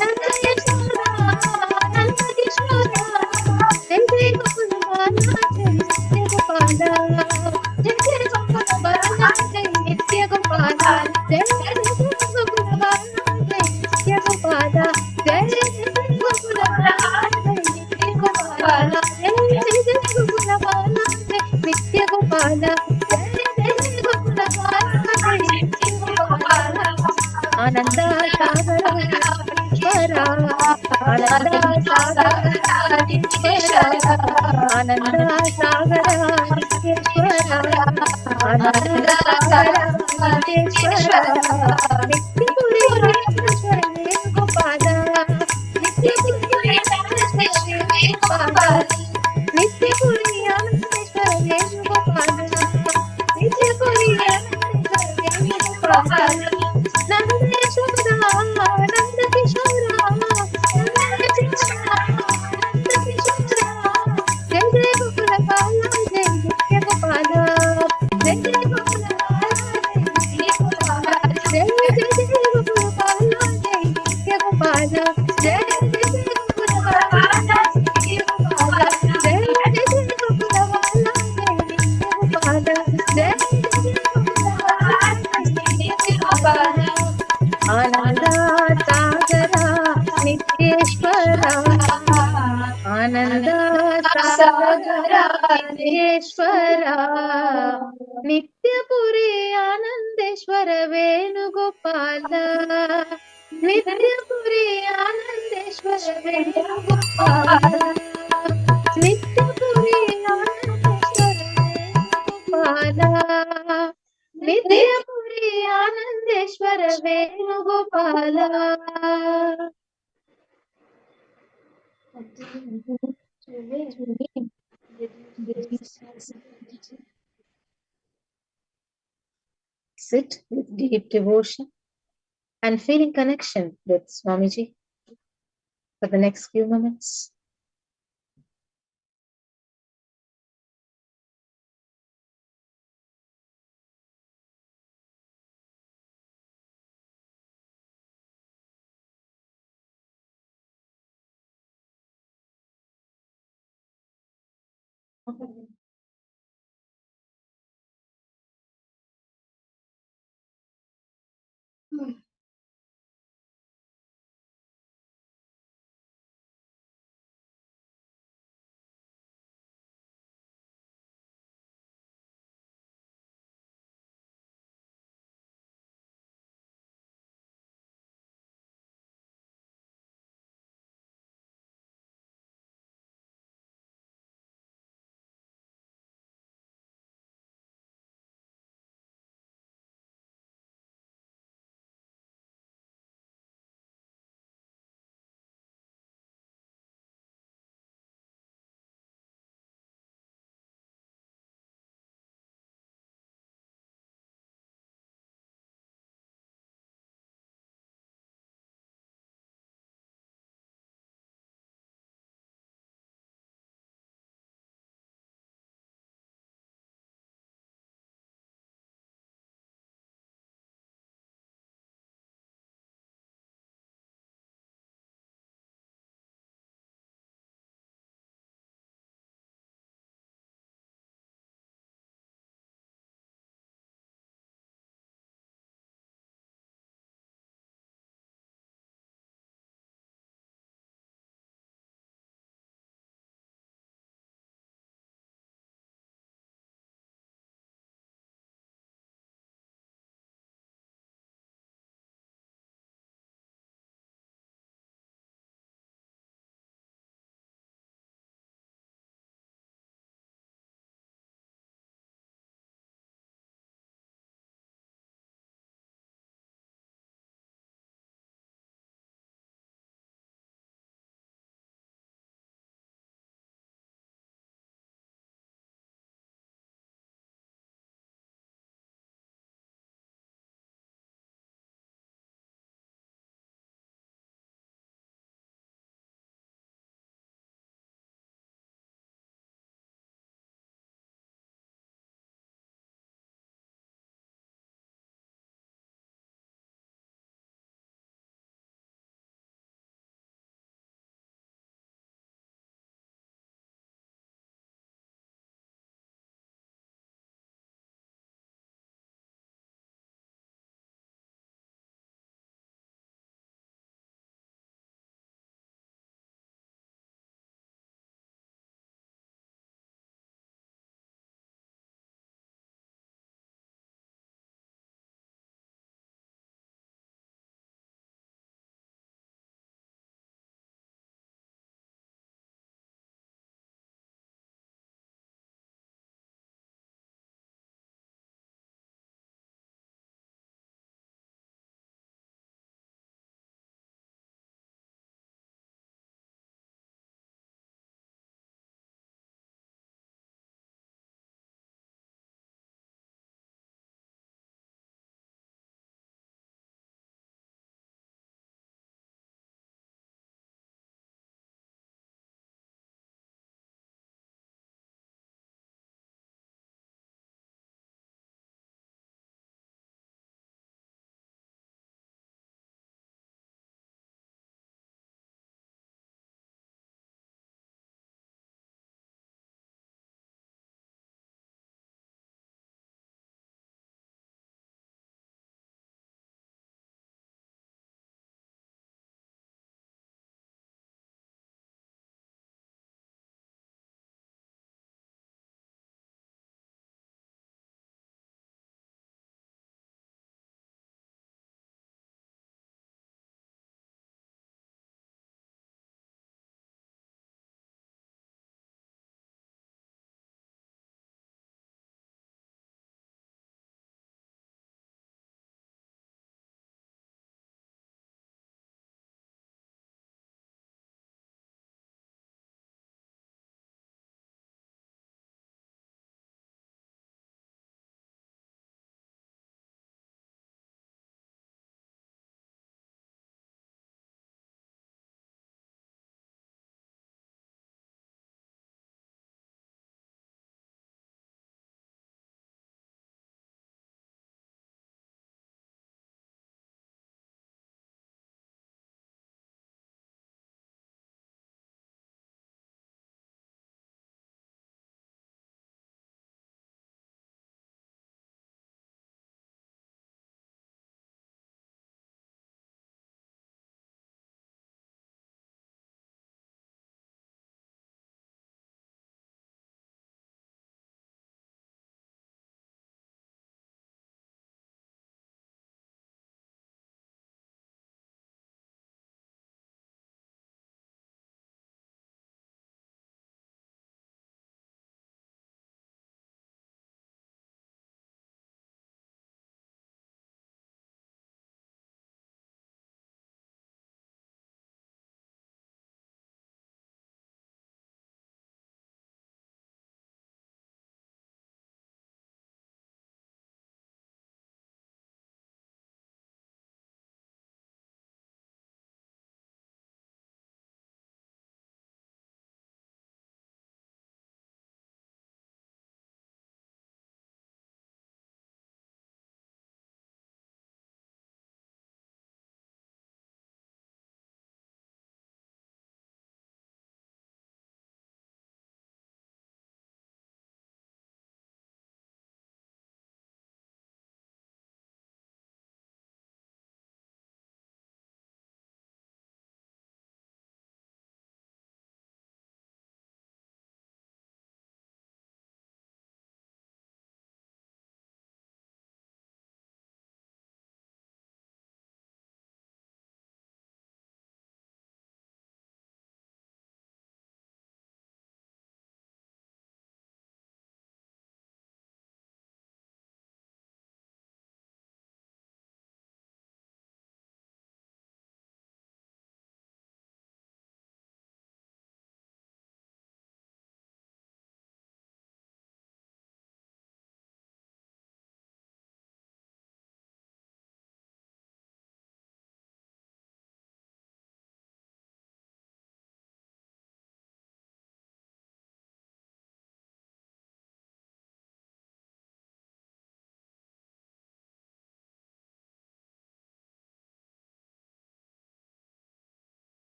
నంద యశోద నంద కిశోర జయ జయ గోకుల బాల జయ నిత్య గోపాల జయ జయ గోకుల బాల జయ నిత్య గోపాల జయ జయ గోకుల బాల జయ నిత్య గోపాల జయ జయ గోకుల బాల జయ నిత్య గోపాల జయ జయ గోకుల బాల జయ నిత్య గోపాల జయ జయ గోకుల బాల జయ నిత్య గోపాల ఆనంద సాగర ఈశ్వర ఆనంద సాగర ఈశ్వర ఆనంద సాగర ఈశ్వర ఆనంద సాగర ఈశ్వర నిత్యపురి ఆనందేశ్వర వేణుగోపాల నిత్యపురి ఆనందేశ్వర వేణుగోపాల నిత్యపురి ఆనందేశ్వర వేణుగోపాల నిత్యపురి ఆనందేశ్వర వేణుగోపాల నంద యశోద నంద కిశోర నంద కిశోర నంద కిశోర జయ జయ గోకుల బాల జయ నిత్య గోపాల జయ జయ గోకుల బాల జయ నిత్య గోపాల జయ జయ గోకుల బాల జయ నిత్య గోపాల జయ జయ గోకుల బాల జయ నిత్య గోపాల జయ జయ గోకుల బాల జయ నిత్య గోపాల జయ జయ గోకుల బాల జయ నిత్య గోపాల ఆనంద సాగర నిత్యేశ్వర ఆనంద సాగర నిత్యేశ్వర నిత్యపురి ఆనందేశ్వర Venugopala నిత్యపురి ఆనందేశ్వర Venugopala నిత్యపురి ఆనందేశ్వర Venugopala నిత్యపురి ఆనందేశ్వర Venugopala Sit with deep devotion and feeling connection with Swamiji for the next few moments.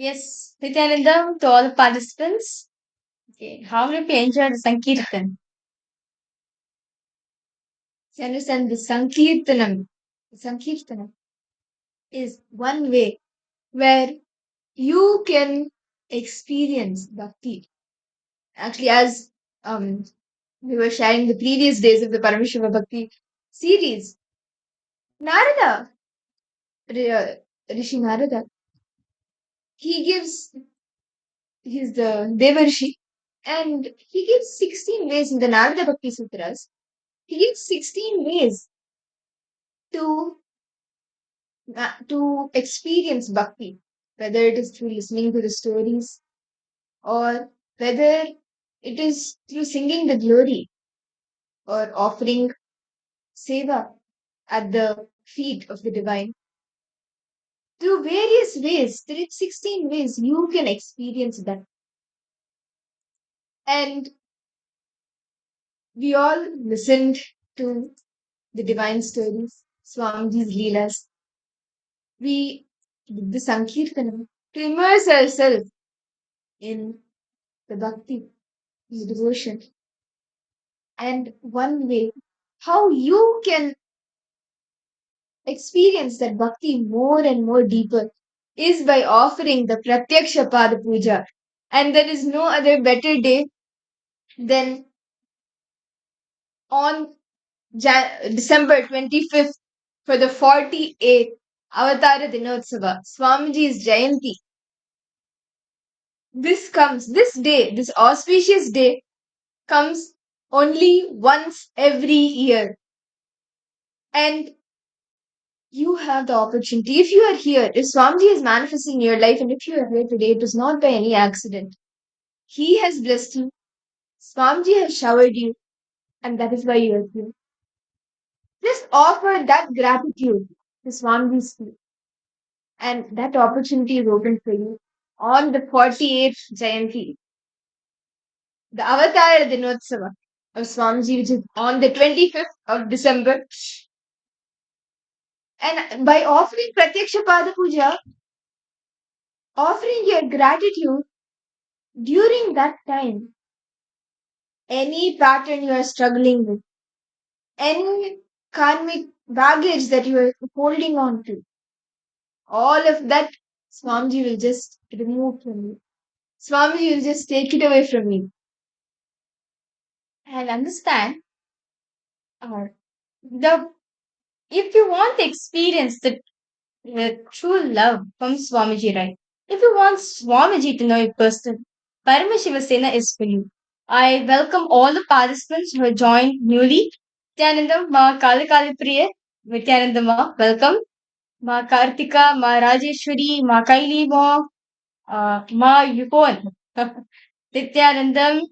Yes, Nityanandam, to all the participants. Okay, how many of you enjoyed the Sankirtan? You understand the Sankirtanam. The Sankirtanam is one way where you can experience bhakti. Actually, as we were sharing the previous days of the Paramashiva Bhakti series, Narada, Rishi Narada, he gives, he's the Devarshi, and he gives 16 ways in the Narada Bhakti Sutras. He gives 16 ways to to experience bhakti, whether it is through listening to the stories or whether it is through singing the glory or offering seva at the feet of the divine. Through various ways, there is 16 ways you can experience that. And we all listened to the divine stories, Swamiji's Leelas. We did the Sankirtanam to immerse ourselves in the bhakti, the devotion. And one way how you can experience that bhakti more and more deeper is by offering the Pratyaksha Pada Puja. And there is no other better day than on December 25th for the 48th Avatara Dinotsava, Swamiji's Jayanti. This auspicious day comes only once every year. And you have the opportunity. If you are here, if Swamiji is manifesting in your life, and if you are here today, it is not by any accident. He has blessed you. Swamiji has showered you, and that is why you are here. Just offer that gratitude to Swamiji's feet, and that opportunity is open for you on the 48th Jayanti, the Avatar Dinotsava of Swamiji, which is on the 25th of December. And by offering Pratyaksha Pada Puja, offering your gratitude during that time, any pattern you are struggling with, any karmic baggage that you are holding on to, all of that Swamiji will just remove from you. Swamiji will just take it away from you. And understand, the if you want to experience the true love from Swamiji, right? If you want Swamiji to know you personally, Paramashiva is for you. I welcome all the participants who have joined newly. Nityananda, Ma Kalakali Priya, Nityananda Ma, welcome. Ma Kartika, Ma Rajeshwari, Ma Kaili Ma, Ma Yukon, Nityanandam,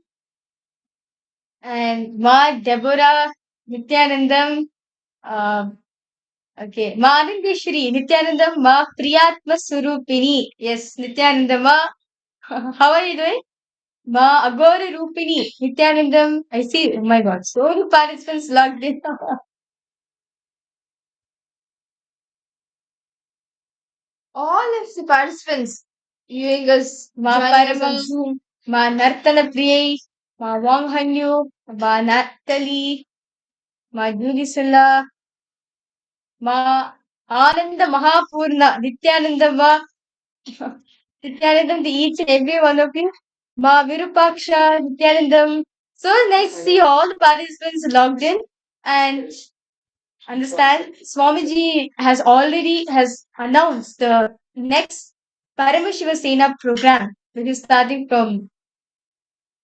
and Ma Deborah, Nityanandam, okay, Ma Anandeshwari, Nityanandam, Ma Priyatma Surupini. Yes, Nityanandam Ma. How are you doing? Ma Agora Rupini, Nityanandam. I see. Oh my God, so many participants logged in. All of the participants viewing us, Ma Parama, Zoom, Ma Nartana Priyai, Ma Wang Hanyu, Ma Natali, Ma Julisala, Ma Ananda Mahapurna, Nityananda Ma, Nityanandam to each and every one of you. Ma Virupaksha, Nityanandam. So nice to see all the participants logged in. And understand, Swamiji has announced the next Paramashiva Sena program, which is starting from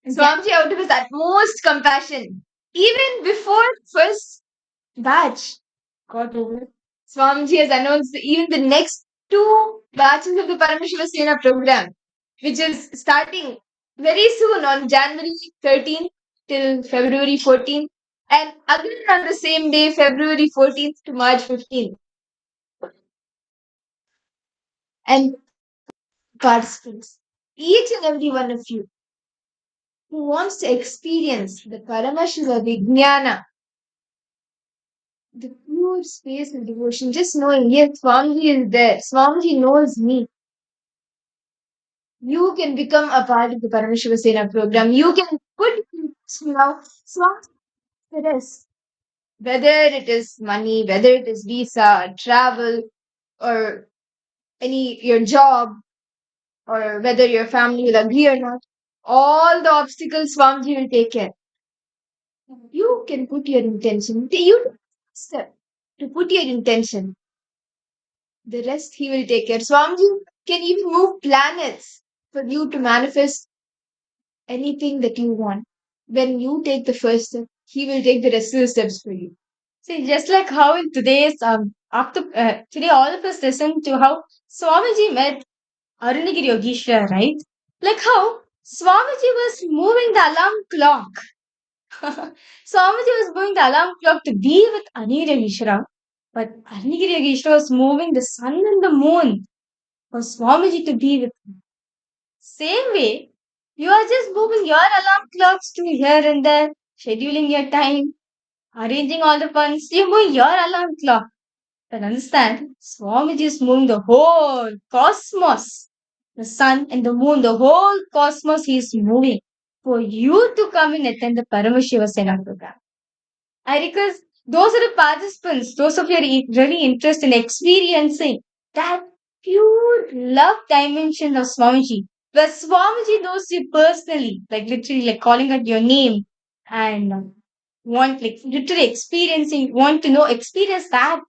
Swamiji out of his utmost compassion. Even before first batch got over, Swamiji has announced even the next two batches of the Paramashiva Sena program, which is starting very soon on January 13th till February 14th, and again on the same day, February 14th to March 15th. And participants, each and every one of you who wants to experience the Paramashiva Vijnana, the pure space and devotion, just knowing, yes, Swamiji is there. Swamiji knows me. You can become a part of the Paramashiva program. You can put, swap the rest. Whether it is money, whether it is visa, travel, or your job, or whether your family will agree or not, all the obstacles Swamiji will take care. You can put your intention. You step to put your intention. The rest he will take care. Swamiji can even move planets for you to manifest anything that you want. When you take the first step, he will take the rest of the steps for you. See, just like how in today's after today, all of us listen to how Swamiji met Arunagiri Yogeshwara, right? Like how Swamiji was moving the alarm clock. Swamiji was moving the alarm clock to be with Arunagiri Yogeshwara, but Arunagiri Yogeshwara was moving the sun and the moon for Swamiji to be with him. Same way, you are just moving your alarm clocks to here and there, scheduling your time, arranging all the funds. You move your alarm clock. But understand, Swamiji is moving the whole cosmos. The sun and the moon, the whole cosmos he is moving for you to come and attend the Paramashiva Sena program. Because those are the participants, those of you really interested in experiencing that pure love dimension of Swamiji, where Swamiji knows you personally, like literally like calling out your name and want like literally experiencing, want to know, experience that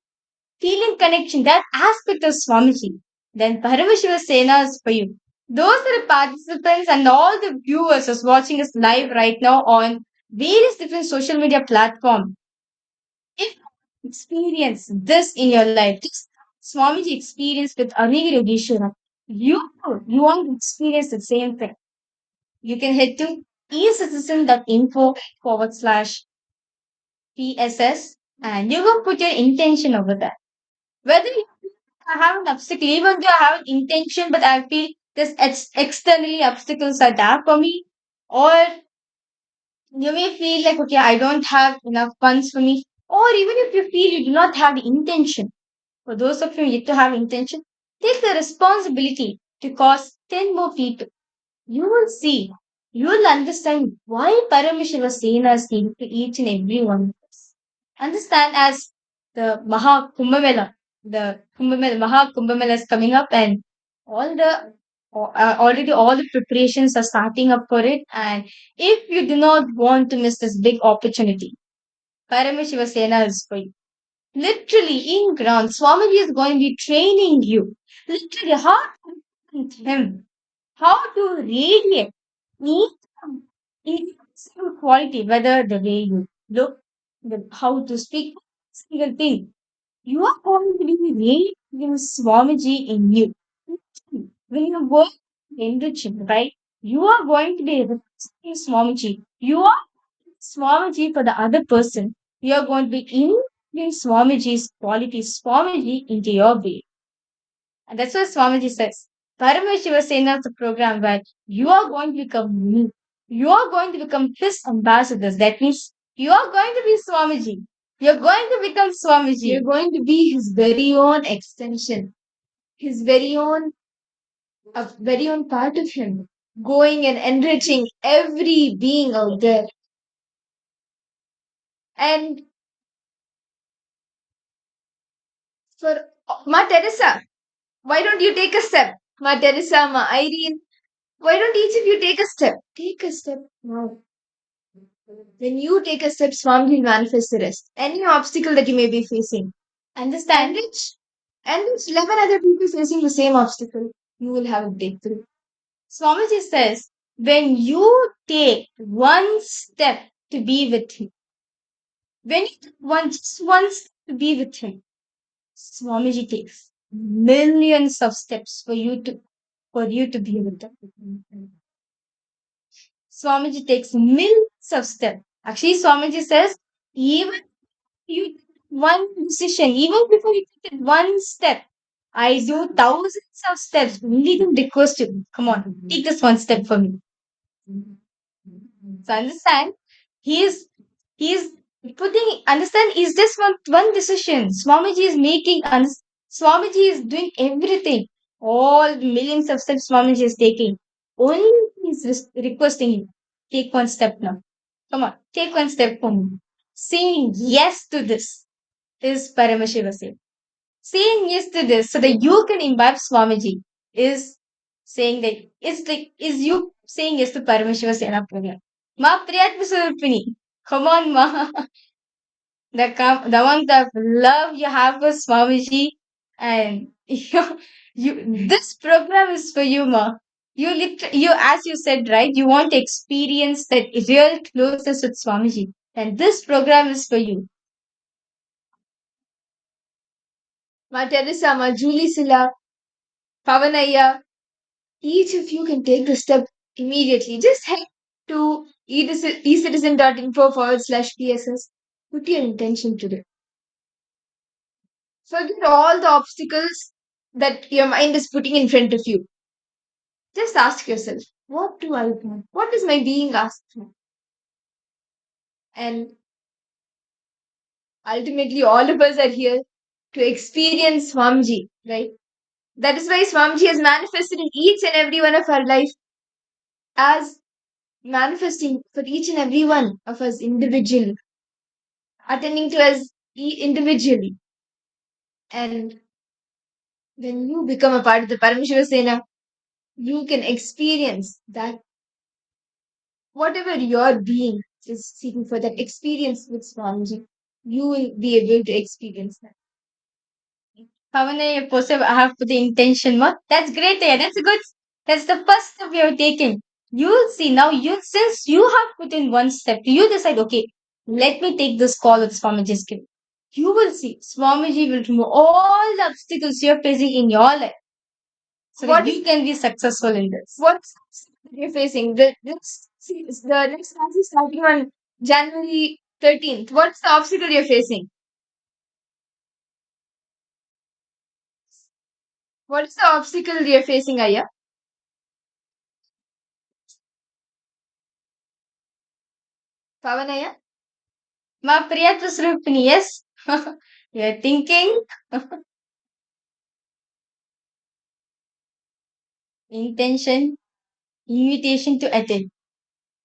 feeling connection, that aspect of Swamiji, then Paramashiva Sena is for you. Those are the participants and all the viewers who's watching us live right now on various different social media platforms. If you experience this in your life, this Swamiji experience with Arunagiri Yogeshwara, you want to experience the same thing. You can head to ecitizen.info/PSS and you will put your intention over there. Whether you have an obstacle, even though I have an intention, but I feel this externally obstacles are there for me, or you may feel like, okay, I don't have enough funds for me, or even if you feel you do not have the intention, for those of you yet to have intention, take the responsibility to cause 10 more people. You will see, you will understand why Paramashiva Sena is needed to each and every one of us. Understand as the Maha Kumbhamela, Maha Kumbhamela is coming up and already all the preparations are starting up for it. And if you do not want to miss this big opportunity, Paramashiva Sena is for you. Literally in ground, Swamiji is going to be training you. Literally, how to meet him, how to radiate each single quality, whether the way you look, how to speak, single thing. You are going to be radiating Swamiji in you. When you work enriching, right? You are going to be representing Swamiji. You are Swamiji for the other person. You are going to be in Swamiji's qualities, Swamiji into your way. And that's what Swamiji says. Paramashiva Sena is a program where you are going to become me. You are going to become his ambassadors. That means you are going to be Swamiji. You're going to become Swamiji. You're going to be his very own extension, his very own part of him, going and enriching every being out there. And for Ma Teresa, why don't you take a step? Ma Teresa, Ma Irene, why don't each of you take a step? Take a step now. When you take a step, Swami will manifest the rest. Any obstacle that you may be facing. Understand it? And there's 11 other people facing the same obstacle. You will have a breakthrough. Swamiji says, when you take one step to be with him, when you take just one step to be with him, Swamiji takes millions of steps for you to be with him. Swamiji takes millions of steps. Actually, Swamiji says, even you take one decision, even before you take one step, I do thousands of steps. Only to request you, come on, take this one step for me. So understand, he's putting, understand, is this one decision Swamiji is making, Swamiji is doing everything. all the millions of steps Swamiji is taking. Only he's requesting you, take one step now. Come on, take one step for me. Saying yes to this is Paramashiva Seva. Saying yes to this so that you can imbibe Swamiji is saying that is you saying yes to Paramashiva Sena program. Ma Priyatma Surupini. Come on, Ma. The amount of love you have for Swamiji and this program is for you, Ma. You as you said, right? You want to experience that real closeness with Swamiji, and this program is for you. Ma Teresa, Ma Julie Silla, Pavanaya, each of you can take the step immediately. Just head to ecitizen.info/PSS. Put your intention today. Forget all the obstacles that your mind is putting in front of you. Just ask yourself, what do I want? What is my being asked for? And ultimately, all of us are here to experience Swamiji, right? That is why Swamiji has manifested in each and every one of our life as manifesting for each and every one of us individually, attending to us individually. And when you become a part of the Paramashiva Sena, you can experience that whatever your being is seeking for, that experience with Swamiji, you will be able to experience that. Pavane, I have put the intention. That's great. Yeah, that's good. That's the first step you are taking. You'll see now. Since you have put in one step, you decide. Okay, let me take this call with Swamiji's gift. You will see Swamiji will remove all the obstacles you're facing in your life, so that you can be successful in this. What's you're facing? The next class is starting on January 13th. What's the obstacle you're facing? What is the obstacle you're facing, Aya? Pavanaya? Ma Priyatma Srupini, yes? You're thinking? Intention, invitation to attend.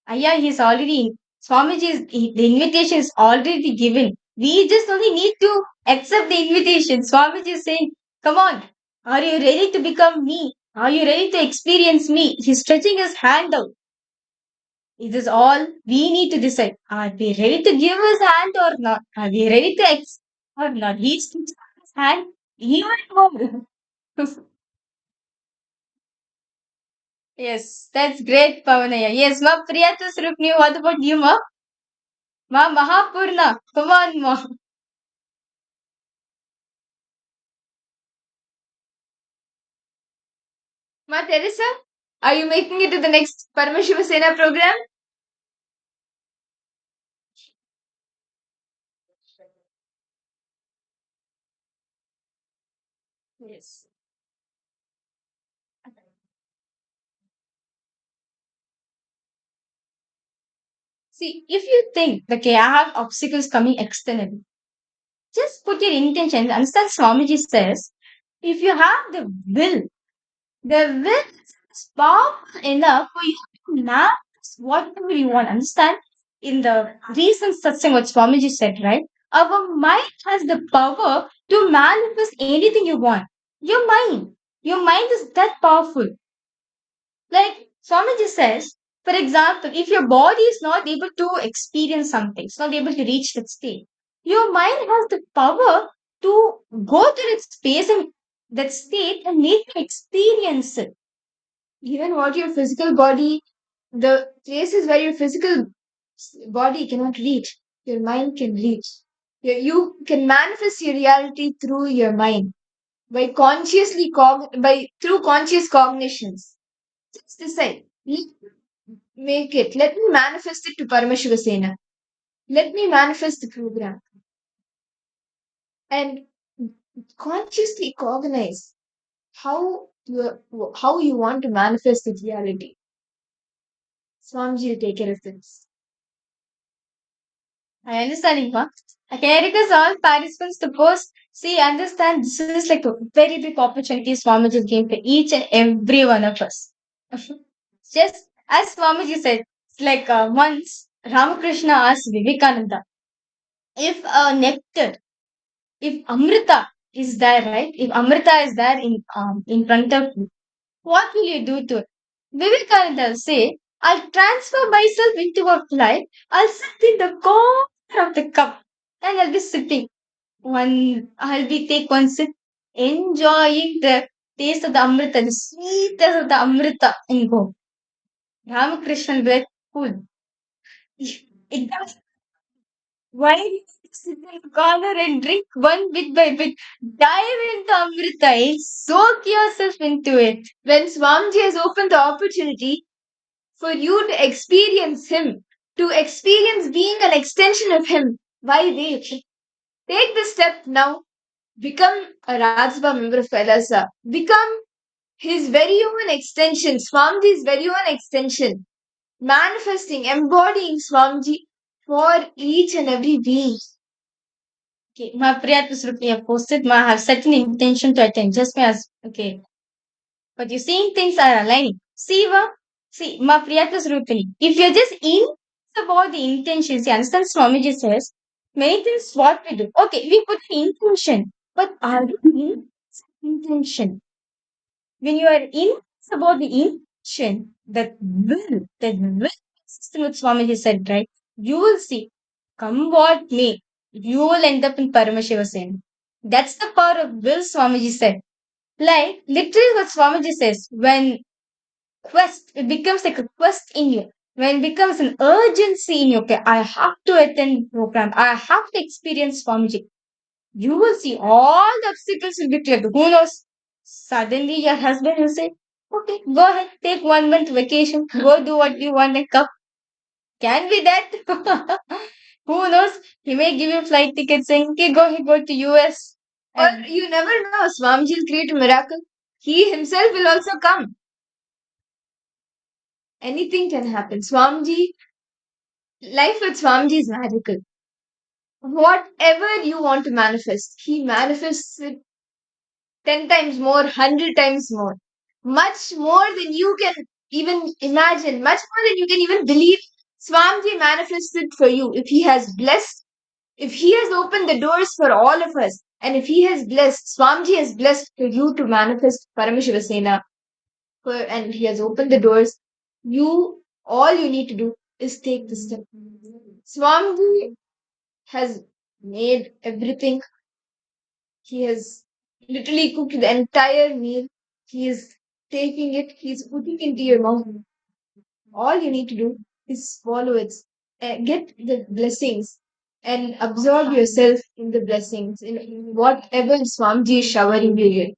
Aya, he's already, the invitation is already given. We just only need to accept the invitation. Swamiji is saying, come on, are you ready to become me? Are you ready to experience me? He's stretching his hand out. It is all we need to decide. Are we ready to give his hand or not? Are we ready to accept or not? He's stretching his hand even more. Yes, that's great, Pavanaya. Yes, Ma Priyata Srupni, what about you, Ma? Ma Mahapurna, come on, Ma. Ma Teresa, are you making it to the next Paramashiva Sena program? Yes. See, if you think, okay, I have obstacles coming externally, just put your intention. Understand, Swamiji says, if you have the will is powerful enough for you to manifest whatever you want. Understand? In the recent satsang, what Swamiji said, right? Our mind has the power to manifest anything you want. Your mind is that powerful. Like Swamiji says, for example, if your body is not able to experience something, it's not able to reach that state, your mind has the power to go to that space and that state and make you experience it. Even what your physical body, the places where your physical body cannot reach, your mind can reach. You can manifest your reality through your mind by through conscious cognitions. Just decide. Make it. Let me manifest it to Paramashiva Sena. Let me manifest the program. And consciously cognize how you want to manifest the reality. Swamiji will take care of this. I understand, Ima. I can request all participants to post. See, understand this is like a very big opportunity Swamiji gave for each and every one of us. Just as Swamiji said, it's like once Ramakrishna asked Vivekananda, if nectar, if Amrita is there, right? If Amrita is there in front of you, what will you do to it? Vivekananda will say, I'll transfer myself into a fly, I'll sit in the corner of the cup, and I'll be sitting. I'll be take one sip, enjoying the taste of the Amrita, the sweetness of the Amrita, and go. Ramakrishna will be like, cool. It does. Why do you sit in the corner and drink one bit by bit? Dive into Amrita, soak yourself into it. When Swamiji has opened the opportunity for you to experience him, to experience being an extension of him, why wait? Take the step now. Become a Rajya Sabha member of Kailasa. Become his very own extension, Swamiji's very own extension. Manifesting, embodying Swamiji for each and every being. Okay, my Priyat Surupni have posted, I have set an intention to attend. Just me as okay. But you're seeing things are aligning. See, my Priyat Surupni. If you're just in about the intentions, you understand Swamiji says, many things what we do. Okay, we put an intention, but are we in intention? When you are in about the intention, that will system what Swamiji said, right? You will see, come what may, you will end up in Paramashiva Sen. That's the power of will, Swamiji said. Like, literally what Swamiji says, when it becomes like a quest in you, when it becomes an urgency in you, okay, I have to attend program, I have to experience Swamiji. You will see all the obstacles will be cleared. Who knows? Suddenly your husband will say, okay, go ahead, take 1 month vacation, go do what you want and come. Can be that. Who knows? He may give you flight tickets saying, okay, go ahead, go to US. Or you never know, Swamiji will create a miracle. He himself will also come. Anything can happen. Swamiji, life with Swamiji is magical. Whatever you want to manifest, he manifests it 10 times more, 100 times more. Much more than you can even imagine, much more than you can even believe. Swamiji manifested for you. If he has blessed, if he has opened the doors for all of us, and if he has blessed, Swamiji has blessed for you to manifest Paramashivasena, and he has opened the doors, all you need to do is take the step. Swamiji has made everything. He has literally cooked the entire meal. He is taking it, he's putting it into your mouth. All you need to do is follow it, get the blessings, and absorb yourself in the blessings, in whatever Swamiji is showering you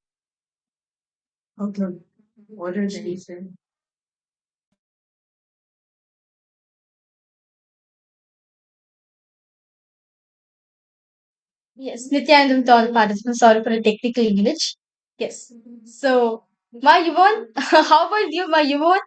with. Okay. What did he say? Yes, Nityanand to all participants. Sorry for the technical glitch. Yes. So, Ma Yvonne, how about you, Ma Yvonne?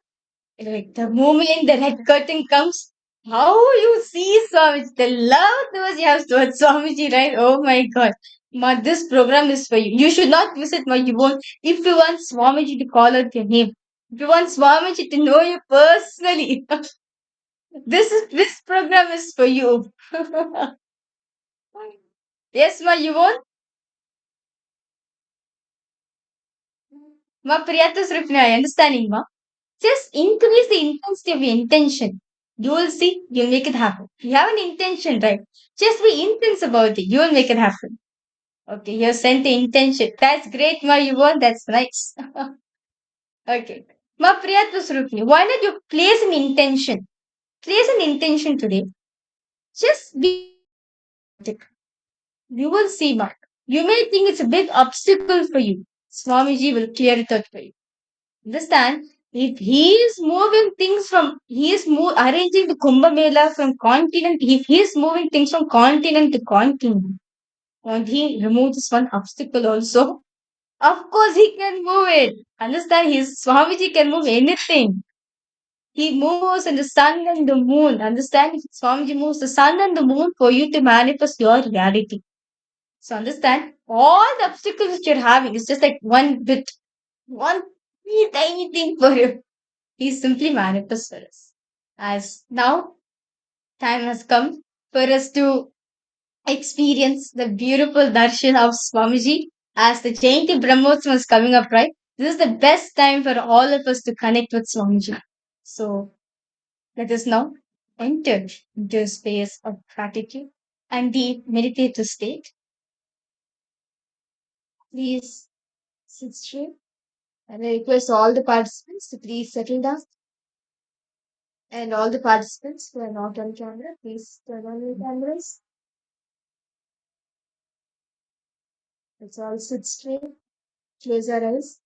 Like the moment the red curtain comes, how you see Swamiji, the love towards you have towards Swamiji, right? Oh my God. Ma, this program is for you. You should not visit Ma Yvonne if you want Swamiji to call out your name. If you want Swamiji to know you personally, this program is for you. Yes, Ma Yvonne? Ma Priyata Sripnaya, understanding, Ma? Just increase the intensity of your intention. You will see, you'll make it happen. You have an intention, right? Just be intense about it. You will make it happen. Okay, you have sent the intention. That's great, Ma. You won. That's nice. Okay. Ma Priyatma Surupni, why not you place an intention? Place an intention today. Just be. You will see, Ma. You may think it's a big obstacle for you. Swamiji will clear it out for you. Understand? If he is moving things from, he is arranging the Kumbh Mela from continent, if he is moving things from continent to continent, and he removes this one obstacle also, of course he can move it. Understand? His Swamiji can move anything. He moves in the sun and the moon. Understand? Swamiji moves the sun and the moon for you to manifest your reality. So understand, all the obstacles that you're having is just like one bit, one wee tiny thing for you. He simply manifests for us. As now, time has come for us to experience the beautiful darshan of Swamiji as the Jayanti Brahmotsavam is coming up, right? This is the best time for all of us to connect with Swamiji. So let us now enter into a space of gratitude and deep meditative state. Please sit straight, and I request all the participants to please settle down. And all the participants who are not on camera, please turn on your cameras. Let's all sit straight, close our eyes.